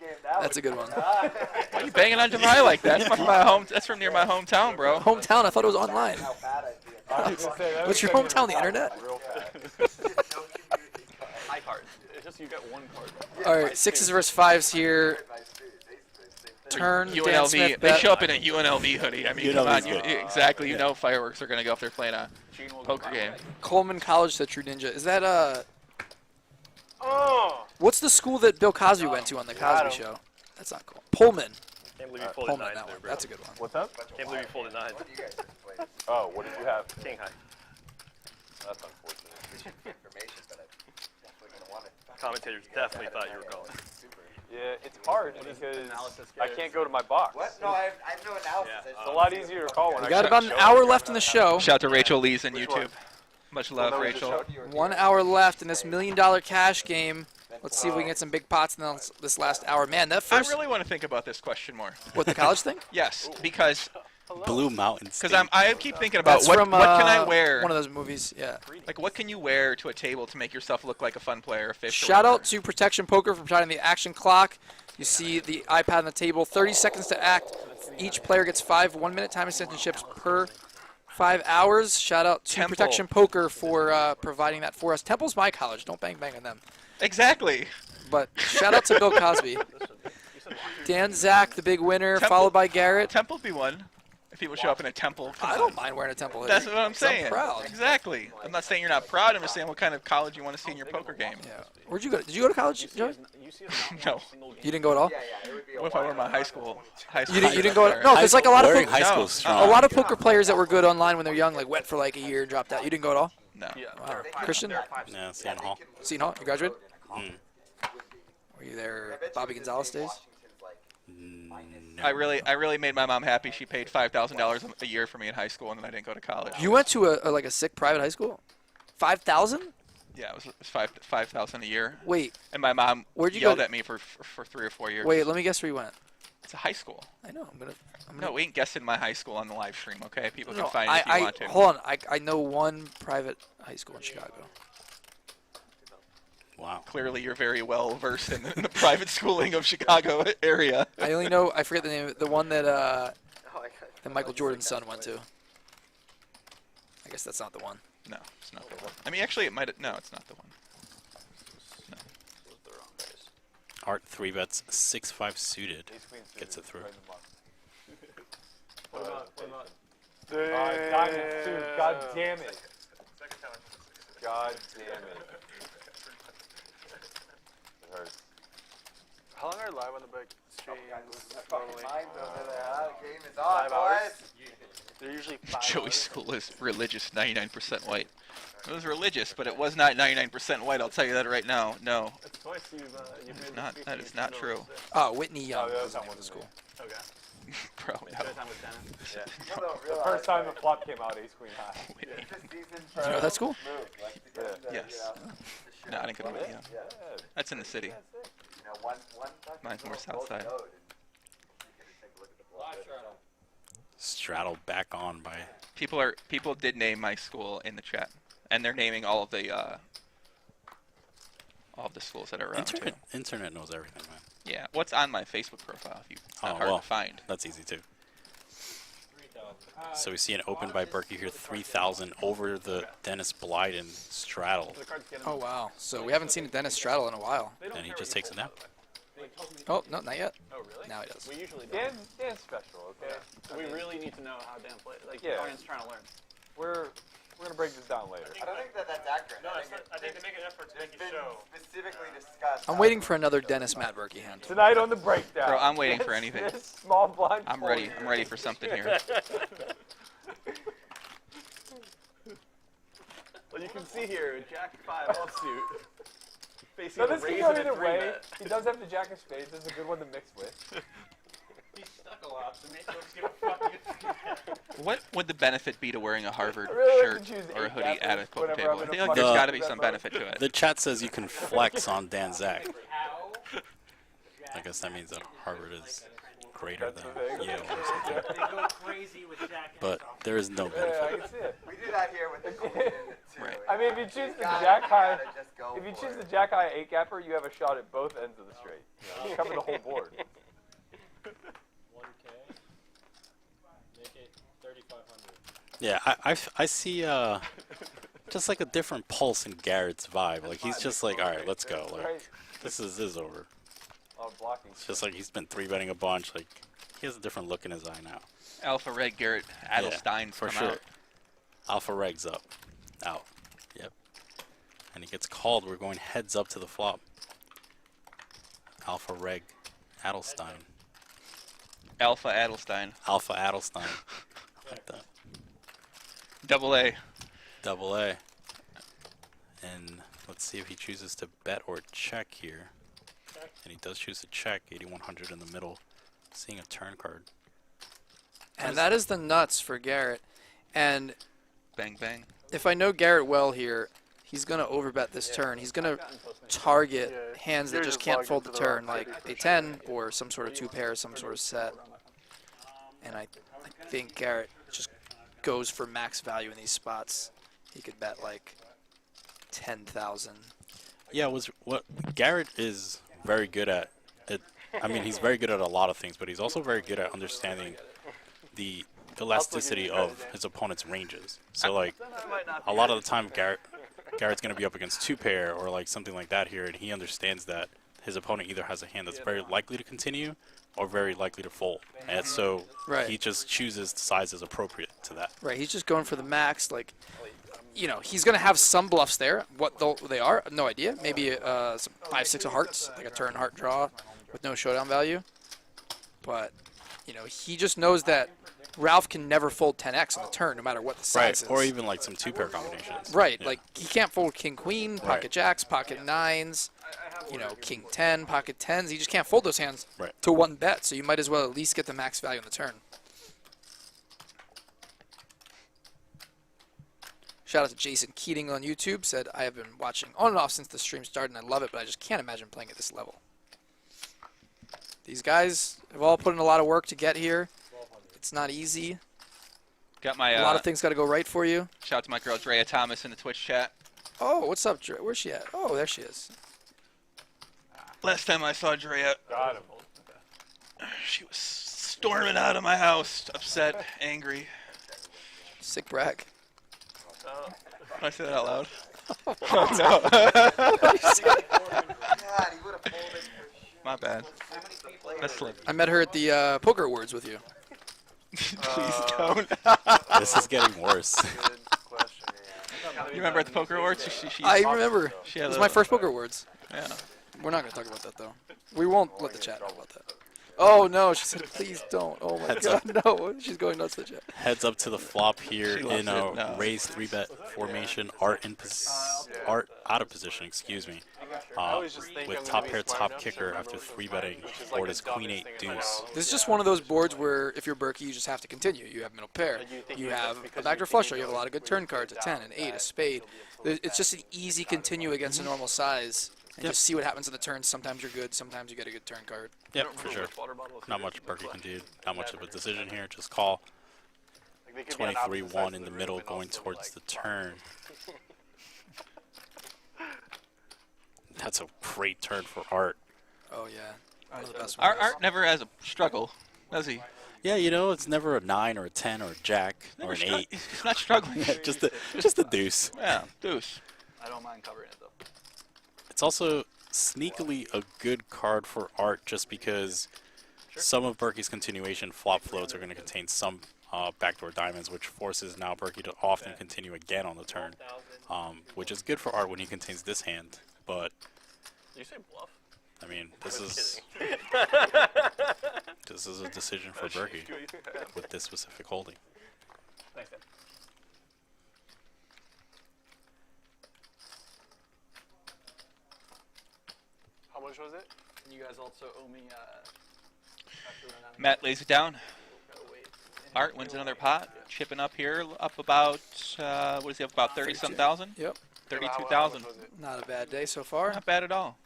Speaker 3: that's a good one.
Speaker 6: Why are you banging on DeVry like that? That's from my home. That's from near my hometown, bro.
Speaker 3: Hometown? I thought it was online. What's your hometown? The internet?
Speaker 11: High card. It's just you get one card.
Speaker 3: All right, 6s versus 5s here. Turn. Dan
Speaker 6: UNLV.
Speaker 3: Smith
Speaker 6: They
Speaker 3: bet.
Speaker 6: show up in a UNLV hoodie. I mean, come on. Exactly. You know fireworks are going to go if they're playing a poker game.
Speaker 3: Coleman College, said True Ninja. Is that What's the school that Bill Cosby went to on the Cosby Show? That's not cool. Pullman.
Speaker 14: Can't believe you folded
Speaker 3: Pullman,
Speaker 14: nines
Speaker 3: that
Speaker 14: there,
Speaker 3: one.
Speaker 14: bro.
Speaker 3: That's a good one.
Speaker 9: What's up?
Speaker 14: Can't believe you folded nines.
Speaker 9: Oh, what did you have?
Speaker 14: King high.
Speaker 9: That's unfortunate.
Speaker 14: Commentators definitely thought you were going.
Speaker 9: Yeah, it's hard because I can't go to my box.
Speaker 5: What? No, I have no analysis.
Speaker 9: It's a lot easier to call when
Speaker 3: We
Speaker 9: I
Speaker 3: got
Speaker 9: check
Speaker 3: about
Speaker 9: the
Speaker 3: an
Speaker 9: show.
Speaker 3: hour left in the show.
Speaker 6: Shout out to Rachel Lee's on
Speaker 9: Which
Speaker 6: YouTube.
Speaker 9: one?
Speaker 6: Much love, Rachel.
Speaker 3: 1 hour left in this $1 million cash game. Let's see if we can get some big pots in this last hour. Man, that
Speaker 6: I
Speaker 3: first...
Speaker 6: really want to think about this question more.
Speaker 3: What, the college thing?
Speaker 6: Yes, because
Speaker 4: Blue Mountain State.
Speaker 6: I keep thinking about
Speaker 3: That's
Speaker 6: what
Speaker 3: from,
Speaker 6: can I wear.
Speaker 3: one of those movies, yeah.
Speaker 6: Like, what can you wear to a table to make yourself look like a fun player, a fish?
Speaker 3: Shout out to Protection Poker for providing the action clock. You see the iPad on the table. 30 seconds to act. Each player gets 5 1-minute time extension chips per 5 hours. Shout out to
Speaker 6: Temple.
Speaker 3: Protection Poker for providing that for us. Temple's my college. Don't bang on them.
Speaker 6: Exactly.
Speaker 3: But shout out to Bill Cosby. Dan Zack, the big winner, followed by Garrett.
Speaker 6: Temple be one. If people show up in a Temple.
Speaker 3: I don't mind wearing a Temple hoodie.
Speaker 6: That's what I'm saying.
Speaker 3: I'm proud.
Speaker 6: Exactly. I'm not saying you're not proud. I'm just saying what kind of college you want to see in your poker game.
Speaker 3: Yeah. Where'd you go? Did you go to college, Joey?
Speaker 6: No.
Speaker 3: You didn't go at all?
Speaker 6: What if I were my high school?
Speaker 3: You didn't go at, no, because like a lot of
Speaker 4: Wearing
Speaker 3: poker,
Speaker 4: high school is strong.
Speaker 3: a lot of poker players that were good online when they're young, like went for like a year and dropped out. You didn't go at all?
Speaker 6: No.
Speaker 3: Wow. Christian?
Speaker 4: Yeah, Seton Hall.
Speaker 3: Seton Hall? You graduated?
Speaker 4: Mm.
Speaker 3: Were you there Bobby Gonzalez days?
Speaker 6: I really made my mom happy. She paid $5,000 a year for me in high school, and then I didn't go to college.
Speaker 3: You went to a sick private high school? 5,000?
Speaker 6: Yeah, it was $5,000 a year.
Speaker 3: Wait.
Speaker 6: And my mom
Speaker 3: Where'd you
Speaker 6: yelled
Speaker 3: go?
Speaker 6: at me for 3 or 4 years.
Speaker 3: Wait, let me guess where you went.
Speaker 6: It's a high school.
Speaker 3: I know. I'm gonna
Speaker 6: No, we ain't guessing my high school on the live stream, okay? People can
Speaker 3: No,
Speaker 6: find it if you want to.
Speaker 3: hold on. I know one private high school in Chicago.
Speaker 4: Wow.
Speaker 6: Clearly, you're very well versed in the private schooling of Chicago area.
Speaker 3: I only know, I forget the name of it, the one that Michael Jordan's son went to. I guess that's not the one.
Speaker 6: No, it's not the one. I mean, actually, it might. No, it's not the one. No.
Speaker 4: Art 3 bets 6-5 suited. Gets it through.
Speaker 9: What about diamonds, dude. God damn it. God damn it. It hurts.
Speaker 13: How long are live on the big stream? Normally?
Speaker 5: Game is on,
Speaker 13: 5 hours?
Speaker 5: boys.
Speaker 13: They're usually 5
Speaker 6: Joey
Speaker 13: hours.
Speaker 6: School is religious, 99% white. It was religious, but it was not 99% white. I'll tell you that right now. No.
Speaker 13: It's twice you've
Speaker 6: It's not. That is not true.
Speaker 3: Oh, Whitney Young was the name of the school.
Speaker 13: Okay.
Speaker 6: Bro,
Speaker 13: You
Speaker 6: no.
Speaker 13: spent time with Dennis?
Speaker 9: The first time the flop came out, ace queen high.
Speaker 3: Do you know that school?
Speaker 6: Yes. No, I didn't go to Whitney Young. That's in the city. Mine's more south side.
Speaker 4: Straddle back on by.
Speaker 6: People did name my school in the chat, and they're naming all of the schools that are around too.
Speaker 4: Internet knows everything, man.
Speaker 6: Yeah, what's on my Facebook profile? It's not hard to find.
Speaker 4: That's easy too. So we see an open by Berkey here, 3,000 over the Dennis Blyden straddle.
Speaker 3: Oh, wow. So we haven't seen a Dennis straddle in a while.
Speaker 4: And he just takes it down.
Speaker 3: Oh, no, not yet.
Speaker 7: Oh, really?
Speaker 3: Now he does.
Speaker 7: We usually do.
Speaker 9: Dan's special, okay?
Speaker 7: We really need to know how Dan plays. Like,
Speaker 9: Yeah.
Speaker 7: Dorian's trying to learn.
Speaker 9: We're gonna break this down later.
Speaker 5: I don't think that that's accurate.
Speaker 16: No, I think they make an effort to make
Speaker 5: It's
Speaker 16: it
Speaker 5: been
Speaker 16: show.
Speaker 5: specifically discussed.
Speaker 3: I'm waiting for another Dennis Matt Berkey hand.
Speaker 9: Tonight on the breakdown.
Speaker 6: Bro, I'm waiting for anything.
Speaker 9: This small blind.
Speaker 6: I'm ready. I'm ready for something here.
Speaker 13: Well, you can see here, Jack 5 offsuit. Facing
Speaker 9: So
Speaker 13: a
Speaker 9: this can
Speaker 13: raise
Speaker 9: go
Speaker 13: and a
Speaker 9: either
Speaker 13: 3
Speaker 9: way.
Speaker 13: bet.
Speaker 9: He does have the jack of spades. This is a good one to mix with.
Speaker 16: He's stuck a lot, so maybe we'll just give a fucking.
Speaker 6: What would the benefit be to wearing a Harvard
Speaker 9: I really
Speaker 6: shirt
Speaker 9: like to choose
Speaker 6: or a
Speaker 9: 8
Speaker 6: hoodie at a
Speaker 9: gappers
Speaker 6: poker
Speaker 9: whenever
Speaker 6: table?
Speaker 9: I'm
Speaker 6: I
Speaker 9: in a
Speaker 6: feel like
Speaker 9: fucking
Speaker 6: there's got to be
Speaker 9: bet
Speaker 6: some
Speaker 9: mode.
Speaker 6: benefit to it.
Speaker 4: The chat says you can flex on Dan Zack. I guess that means that Harvard is greater than Yale or something.
Speaker 16: They go crazy with Jack.
Speaker 4: But there is no
Speaker 9: Yeah, I
Speaker 4: benefit.
Speaker 9: can see it.
Speaker 5: We do that here with the Queen too.
Speaker 4: Right.
Speaker 9: I mean, if you choose the
Speaker 5: gotta-
Speaker 9: jack
Speaker 5: you
Speaker 9: high,
Speaker 5: gotta just go
Speaker 9: if you
Speaker 5: for
Speaker 9: choose
Speaker 5: it.
Speaker 9: the jack high 8 gapper, you have a shot at both ends of the straight. You cover the whole board.
Speaker 8: 1K. Make it 3,500.
Speaker 4: Yeah, I see just like a different pulse in Garrett's vibe. Like he's just like, all right, let's go. Like
Speaker 9: Right.
Speaker 4: this is over.
Speaker 9: Blocking.
Speaker 4: It's just like he's been 3-betting a bunch. Like he has a different look in his eye now.
Speaker 6: Alpha Red Garrett Adelstein
Speaker 4: for
Speaker 6: come
Speaker 4: sure.
Speaker 6: out.
Speaker 4: Alpha Reg's up, out. Yep. And he gets called. We're going heads up to the flop. Alpha Reg Adelstein.
Speaker 6: Alpha Adelstein.
Speaker 4: Alpha Adelstein. I like that.
Speaker 6: Double A.
Speaker 4: Double A. And let's see if he chooses to bet or check here. And he does choose to check. 8,100 in the middle. Seeing a turn card.
Speaker 3: And that is the nuts for Garrett. And
Speaker 6: Bang, bang.
Speaker 3: if I know Garrett well here, he's going to overbet this turn. He's going to target hands that just can't fold the turn, like a 10 or some sort of 2-pair, some sort of set. And I think Garrett just goes for max value in these spots. He could bet like 10,000.
Speaker 4: Yeah, what Garrett is very good at. I mean, he's very good at a lot of things, but he's also very good at understanding the elasticity of his opponent's ranges. So, like, a lot of the time, Garrett's going to be up against 2-pair or, like, something like that here, and he understands that his opponent either has a hand that's very likely to continue or very likely to fold. And so he just chooses sizes appropriate to that.
Speaker 3: Right, he's just going for the max. Like, you know, he's going to have some bluffs there. What they are, no idea. Maybe some 5-6 of hearts, like a turn heart draw with no showdown value. But, you know, he just knows that Ralph can never fold 10x on the turn, no matter what the size is.
Speaker 4: Or even, like, some 2-pair combinations.
Speaker 3: Right,
Speaker 4: Yeah.
Speaker 3: like, he can't fold king-queen, pocket jacks, pocket nines, you know, king-10, pocket 10s. He just can't fold those hands to one bet, so you might as well at least get the max value on the turn. Shout out to Jason Keating on YouTube. Said, I have been watching on and off since the stream started, and I love it, but I just can't imagine playing at this level. These guys have all put in a lot of work to get here. It's not easy.
Speaker 6: Got my
Speaker 3: a lot of things got to go right for you.
Speaker 6: Shout out to my girl Drea Thomas in the Twitch chat.
Speaker 3: Oh, what's up, Dre? Where's she at? Oh, there she is.
Speaker 6: Last time I saw Drea, she was storming out of my house, upset, angry.
Speaker 3: Sick brag.
Speaker 6: Can I say that out loud?
Speaker 3: Oh,
Speaker 6: no. My bad. That's slick.
Speaker 3: I met her at the Poker Awards with you.
Speaker 6: Please don't.
Speaker 4: This is getting worse.
Speaker 6: You remember at the Poker Awards?
Speaker 3: I remember.
Speaker 6: She
Speaker 3: It
Speaker 6: had
Speaker 3: was
Speaker 6: a-
Speaker 3: my first Poker Awards.
Speaker 6: Yeah.
Speaker 3: We're not going to talk about that, though. We won't let the chat know about that. Oh, no. She said, please don't. Oh, my
Speaker 4: Heads
Speaker 3: God. No. She's going nuts to the chat.
Speaker 4: Heads up to the flop here
Speaker 6: She loves
Speaker 4: in a
Speaker 6: it. No.
Speaker 4: raised 3-bet formation. Art out of position, excuse me. With top pair, top kicker after 3-betting. Board is Queen 8 deuce.
Speaker 3: This is just one of those boards where if you're Berkey, you just have to continue. You have middle pair. You have a backdoor flush draw. You have a lot of good turn cards, a 10, an 8, a spade. It's just an easy continue against a normal size. And just see what happens in the turn. Sometimes you're good. Sometimes you get a good turn card.
Speaker 4: Yep, for sure. Not much Berkey can do. Not much of a decision here. Just call. 23-1 in the middle going towards the turn. That's a great turn for Art.
Speaker 3: Oh, yeah. One of the best
Speaker 6: Art
Speaker 3: ones.
Speaker 6: never has a struggle, does he?
Speaker 4: Yeah, you know, it's never a 9 or a 10 or a jack or an 8.
Speaker 6: He's not struggling.
Speaker 4: Yeah, just a deuce.
Speaker 6: Yeah, deuce.
Speaker 11: I don't mind covering it, though.
Speaker 4: It's also sneakily a good card for Art just because some of Berkey's continuation flop floats are going to contain some backdoor diamonds, which forces now Berkey to often continue again on the turn, which is good for Art when he contains this hand. But
Speaker 13: Did you say bluff?
Speaker 4: I mean, this is a decision for Berkey with this specific holding.
Speaker 11: Thanks, Dan.
Speaker 13: How much was it?
Speaker 11: You guys also owe me.
Speaker 6: Matt lays it down. Art wins another pot. Chipping up here, up about what is he up about 30-some thousand?
Speaker 3: Yep.
Speaker 6: 32,000.
Speaker 3: Not a bad day so far.
Speaker 6: Not bad at all.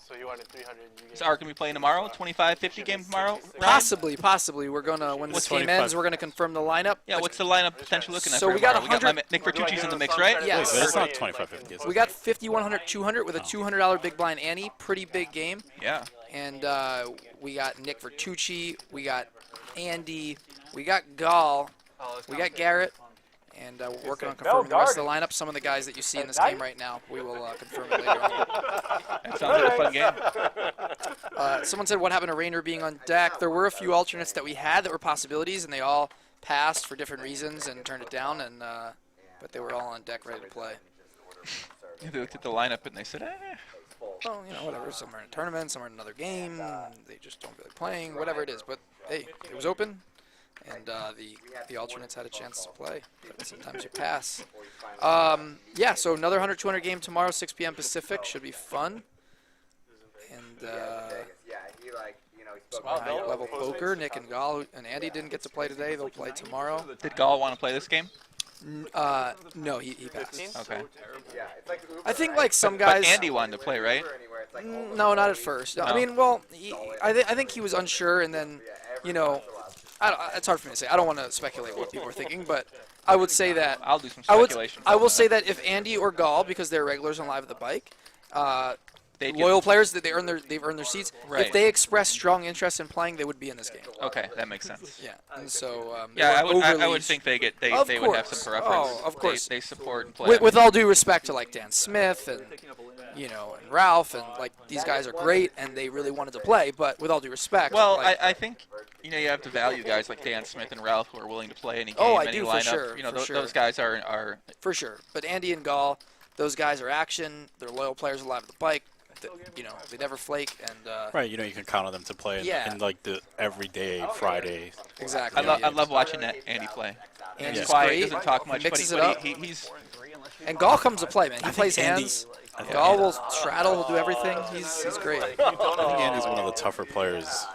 Speaker 13: So you wanted 300.
Speaker 6: Is Art gonna be playing tomorrow? 25-50 game tomorrow?
Speaker 3: Possibly. We're gonna when this game ends, we're gonna confirm the lineup.
Speaker 6: Yeah. What's the lineup potential looking at?
Speaker 3: So
Speaker 6: for
Speaker 3: we got
Speaker 6: tomorrow?
Speaker 3: 100.
Speaker 6: Nick Bertucci's in the mix, right?
Speaker 3: Yes.
Speaker 4: Wait, but it's not 25-50.
Speaker 3: We got 50, 100, 200 with a $200 big blind Annie. Pretty big game.
Speaker 6: Yeah.
Speaker 3: And we got Nick Bertucci. We got Andy. We got Gall. We got Garrett. And we're working on confirming the rest of the lineup. Some of the guys that you see in this game right now, we will confirm it later on.
Speaker 6: That sounds like a fun game.
Speaker 3: Someone said, what happened to Rainer being on deck? There were a few alternates that we had that were possibilities, and they all passed for different reasons and turned it down. And but they were all on deck ready to play.
Speaker 6: They looked at the lineup and they said, eh.
Speaker 3: Well, you know, whatever. Some are in a tournament, some are in another game. They just don't feel like playing, whatever it is. But, hey, it was open. And the alternates had a chance to play, but sometimes you pass. Yeah, so another 100, 200 game tomorrow, 6 p.m. Pacific. Should be fun. And high level poker. Nick and Gall and Andy didn't get to play today. They'll play tomorrow.
Speaker 6: Did Gall want to play this game?
Speaker 3: No, he passed.
Speaker 6: Okay.
Speaker 3: I think like some guys.
Speaker 6: But Andy wanted to play, right?
Speaker 3: No, not at first. No. I mean, well, I think he was unsure, and then, you know. It's hard for me to say. I don't want to speculate what people are thinking, but I would say that
Speaker 6: I'll do some speculation.
Speaker 3: I will say that if Andy or Gall, because they're regulars on Live at the Bike, loyal players that they've earned their seats.
Speaker 6: Right.
Speaker 3: If they express strong interest in playing, they would be in this game.
Speaker 6: Okay, that makes sense.
Speaker 3: Yeah, and so
Speaker 6: yeah, I would think they would have some preference.
Speaker 3: Oh, of course.
Speaker 6: They support and play.
Speaker 3: With all due respect to like Dan Smith and and Ralph and like these guys are great and they really wanted to play, but with all due respect.
Speaker 6: Well,
Speaker 3: like,
Speaker 6: I think you have to value guys like Dan Smith and Ralph who are willing to play any game,
Speaker 3: I
Speaker 6: any
Speaker 3: do,
Speaker 6: lineup.
Speaker 3: for sure.
Speaker 6: Those guys are
Speaker 3: for sure. But Andy and Gall, those guys are action. They're loyal players alive at the bike. They never flake and.
Speaker 4: Right, you can count on them to play in like the everyday Friday.
Speaker 3: Exactly.
Speaker 6: I love watching Andy play.
Speaker 3: Andy's
Speaker 6: quiet,
Speaker 3: great.
Speaker 6: He doesn't talk much,
Speaker 3: mixes
Speaker 6: but
Speaker 3: it up.
Speaker 6: he's.
Speaker 3: And Gall comes to play, man. He plays hands. Gall will straddle, will do everything. He's great.
Speaker 4: I think Andy's one of the tougher players.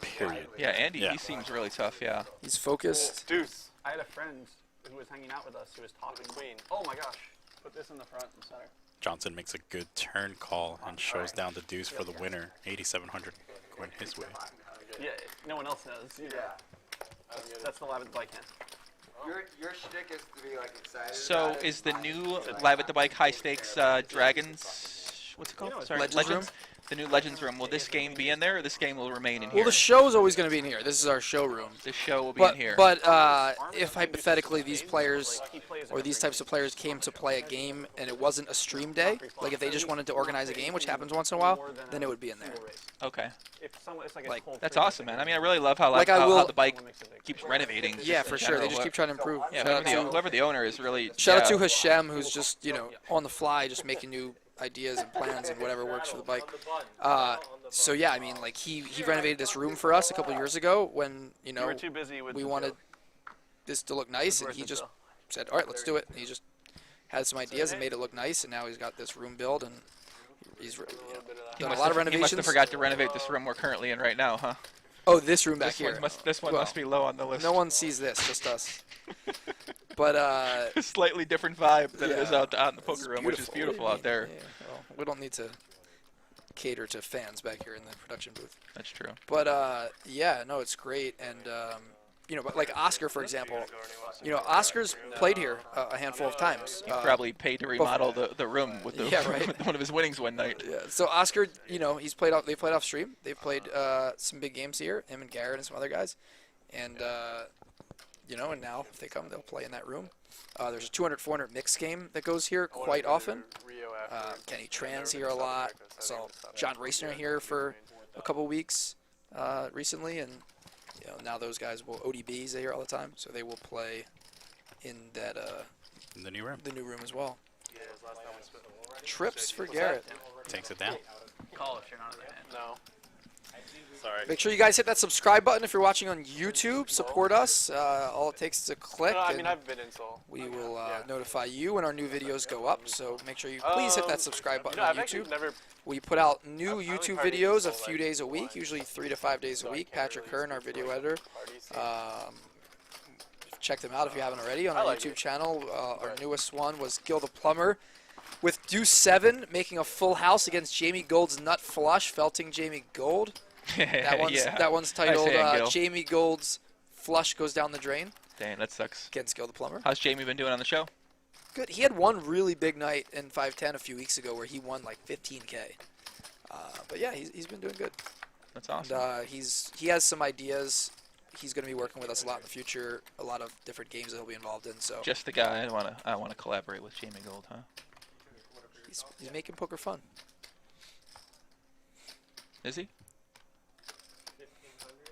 Speaker 4: Period.
Speaker 6: Yeah, Andy. He seems really tough. Yeah.
Speaker 3: He's focused.
Speaker 13: Deuce.
Speaker 7: I had a friend who was hanging out with us who was talking.
Speaker 13: Queen.
Speaker 7: Oh my gosh. Put this in the front and center.
Speaker 4: Johnson makes a good turn call and shows down the deuce for the winner. 8,700 going his way.
Speaker 7: Yeah, no one else knows. Yeah. That's the Live at the Bike hand.
Speaker 5: Your shtick is to be like excited.
Speaker 6: So is the new Live at the Bike high stakes Dragons? What's it called? Sorry,
Speaker 3: Legends Room?
Speaker 6: The new Legends Room. Will this game be in there, or this game will remain in here?
Speaker 3: Well, the show's always going to be in here. This is our showroom.
Speaker 6: The show will be in here.
Speaker 3: But if hypothetically these players or these types of players came to play a game and it wasn't a stream day, like if they just wanted to organize a game, which happens once in a while, then it would be in there.
Speaker 6: Okay.
Speaker 3: Like
Speaker 6: that's awesome, man. I mean, I really love how how the bike keeps renovating.
Speaker 3: Yeah, for sure. They just keep trying to improve.
Speaker 6: Yeah, whoever the owner is really.
Speaker 3: Shout out to Hashem, who's just on the fly, just making new ideas and plans and whatever works for the bike. So yeah, I mean, like he renovated this room for us a couple years ago when we wanted this to look nice, and he just said, "All right, let's do it." And he just had some ideas and made it look nice, and now he's got this room built, and he's done a lot of renovations.
Speaker 6: He must have forgot to renovate this room we're currently in right now, huh?
Speaker 3: Oh, this room back here.
Speaker 6: This one must be low on the list.
Speaker 3: No one sees this, just us. But
Speaker 6: a slightly different vibe than it is out in the poker room, which is beautiful out there.
Speaker 3: Yeah, well, we don't need to cater to fans back here in the production booth.
Speaker 6: That's true.
Speaker 3: But yeah, no, it's great, and you know, but like Oscar, for example, you know, Oscar's played here a handful of times.
Speaker 6: He probably paid to remodel the room with the
Speaker 3: right.
Speaker 6: with one of his winnings one night.
Speaker 3: Yeah. So Oscar, you know, he's played off. They played off stream. They've played some big games here. Him and Garrett and some other guys, and you know, and now if they come, they'll play in that room. There's a 200-400 mixed game that goes here quite often. Kenny Tran's here a lot. Saw John Raciner here for a couple weeks recently, and you know, now those guys will ODBs here all the time, so they will play in that
Speaker 4: in the new room.
Speaker 3: The new room as well. Trips for Garrett.
Speaker 4: Takes it down.
Speaker 11: Call if you're not in the hand. No.
Speaker 14: Sorry.
Speaker 3: Make sure you guys hit that subscribe button if you're watching on YouTube. Support us. All it takes is a click.
Speaker 13: No, I mean,
Speaker 3: and
Speaker 13: I've been in Seoul.
Speaker 3: we will notify you when our new videos go up. So make sure you please hit that subscribe button
Speaker 13: you know,
Speaker 3: on
Speaker 13: I've actually
Speaker 3: YouTube.
Speaker 13: never.
Speaker 3: We put out new YouTube videos a few days a week, usually 3 to 5 days a week. Patrick Kern, our video editor. Check them out if you haven't already on our YouTube channel. Our newest one was Gil the Plumber with Deuce 7 making a full house against Jamie Gold's Nut Flush, felting Jamie Gold. That one's titled Jamie Gold's Flush Goes Down the Drain.
Speaker 6: Dang, that sucks.
Speaker 3: Against Gil the Plumber.
Speaker 6: How's Jamie been doing on the show?
Speaker 3: Good. He had one really big night in 510 a few weeks ago where he won like 15K. But yeah, he's been doing good.
Speaker 6: That's awesome.
Speaker 3: And he has some ideas. He's going to be working with us a lot in the future. A lot of different games that he'll be involved in. So
Speaker 6: just the guy I want to collaborate with, Jamie Gold, huh?
Speaker 3: He's making poker fun.
Speaker 6: Is he?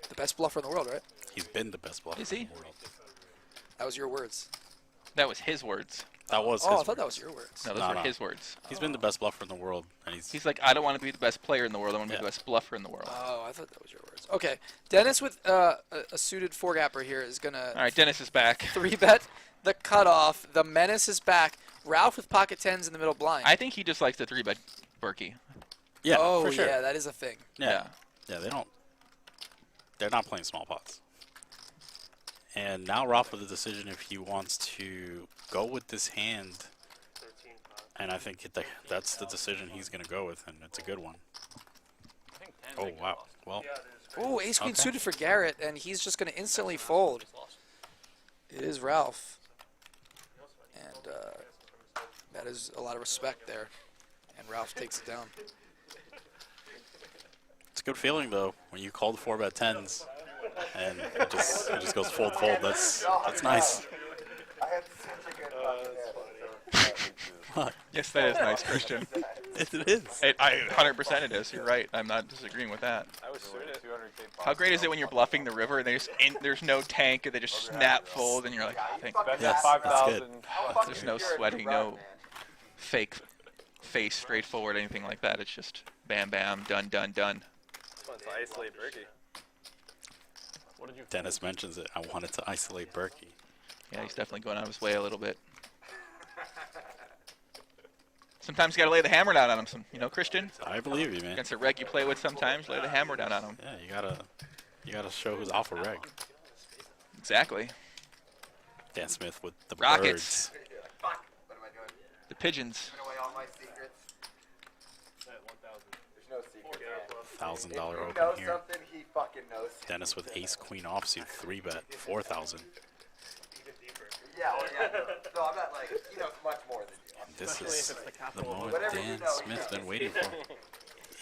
Speaker 3: The best bluffer in the world, right?
Speaker 4: He's been the best bluffer
Speaker 6: Is he?
Speaker 4: in the world.
Speaker 3: That was your words.
Speaker 6: That was his words.
Speaker 4: That was his
Speaker 3: I
Speaker 4: words.
Speaker 3: thought that was your words.
Speaker 6: No, those were his words.
Speaker 4: He's been the best bluffer in the world, and
Speaker 6: he's like, I don't want to be the best player in the world. I want to be the best bluffer in the world.
Speaker 3: Oh, I thought that was your words. Okay, Dennis with a suited four-gapper here is gonna.
Speaker 6: All right, Dennis is back.
Speaker 3: 3-bet the cutoff. The menace is back. Ralph with pocket tens in the middle blind.
Speaker 6: I think he just likes the 3-bet Berkey.
Speaker 4: Yeah,
Speaker 3: oh
Speaker 4: for sure.
Speaker 3: yeah, that is a thing.
Speaker 4: Yeah, they don't. They're not playing small pots. And now Ralph with the decision if he wants to go with this hand. And I think that's the decision he's going to go with, and it's a good one. Oh, wow. Well.
Speaker 3: Ooh, ace queen suited for Garrett, and he's just going to instantly fold. It is Ralph. And that is a lot of respect there. And Ralph takes it down.
Speaker 4: It's a good feeling, though, when you call the 4-bet tens, and it just goes fold, fold. That's nice.
Speaker 5: I had such a good
Speaker 6: Yes, that is nice, Christian.
Speaker 4: It is.
Speaker 6: 100% it is. You're right. I'm not disagreeing with that.
Speaker 14: I was suited.
Speaker 6: How great is it when you're bluffing the river and there's no tank and they just snap fold and you're like, thank you.
Speaker 4: Yes, that's good.
Speaker 6: There's no sweating, no fake face, straightforward, anything like that. It's just bam, bam, done, done, done.
Speaker 14: To isolate Berkey.
Speaker 4: Dennis mentions it. I wanted to isolate Berkey.
Speaker 6: Yeah, he's definitely going out of his way a little bit. Sometimes you got to lay the hammer down on him, you know, Christian?
Speaker 4: I believe you, man.
Speaker 6: Against a reg you play with sometimes, lay the hammer down on him.
Speaker 4: Yeah, you gotta show who's alpha reg.
Speaker 6: Exactly.
Speaker 4: Dan Smith with the
Speaker 6: Rockets.
Speaker 5: What
Speaker 4: birds.
Speaker 5: am I doing?
Speaker 6: The pigeons.
Speaker 5: Giving away all my secrets. There's no secrets.
Speaker 4: $1,000
Speaker 5: If he
Speaker 4: open
Speaker 5: knows
Speaker 4: here.
Speaker 5: something, he fucking knows.
Speaker 4: Dennis with ace queen offsuit 3-bet 4,000.
Speaker 5: Yeah, well, yeah. No, I'm not like, he knows much more than you.
Speaker 4: This is the moment Dan Smith's been waiting for.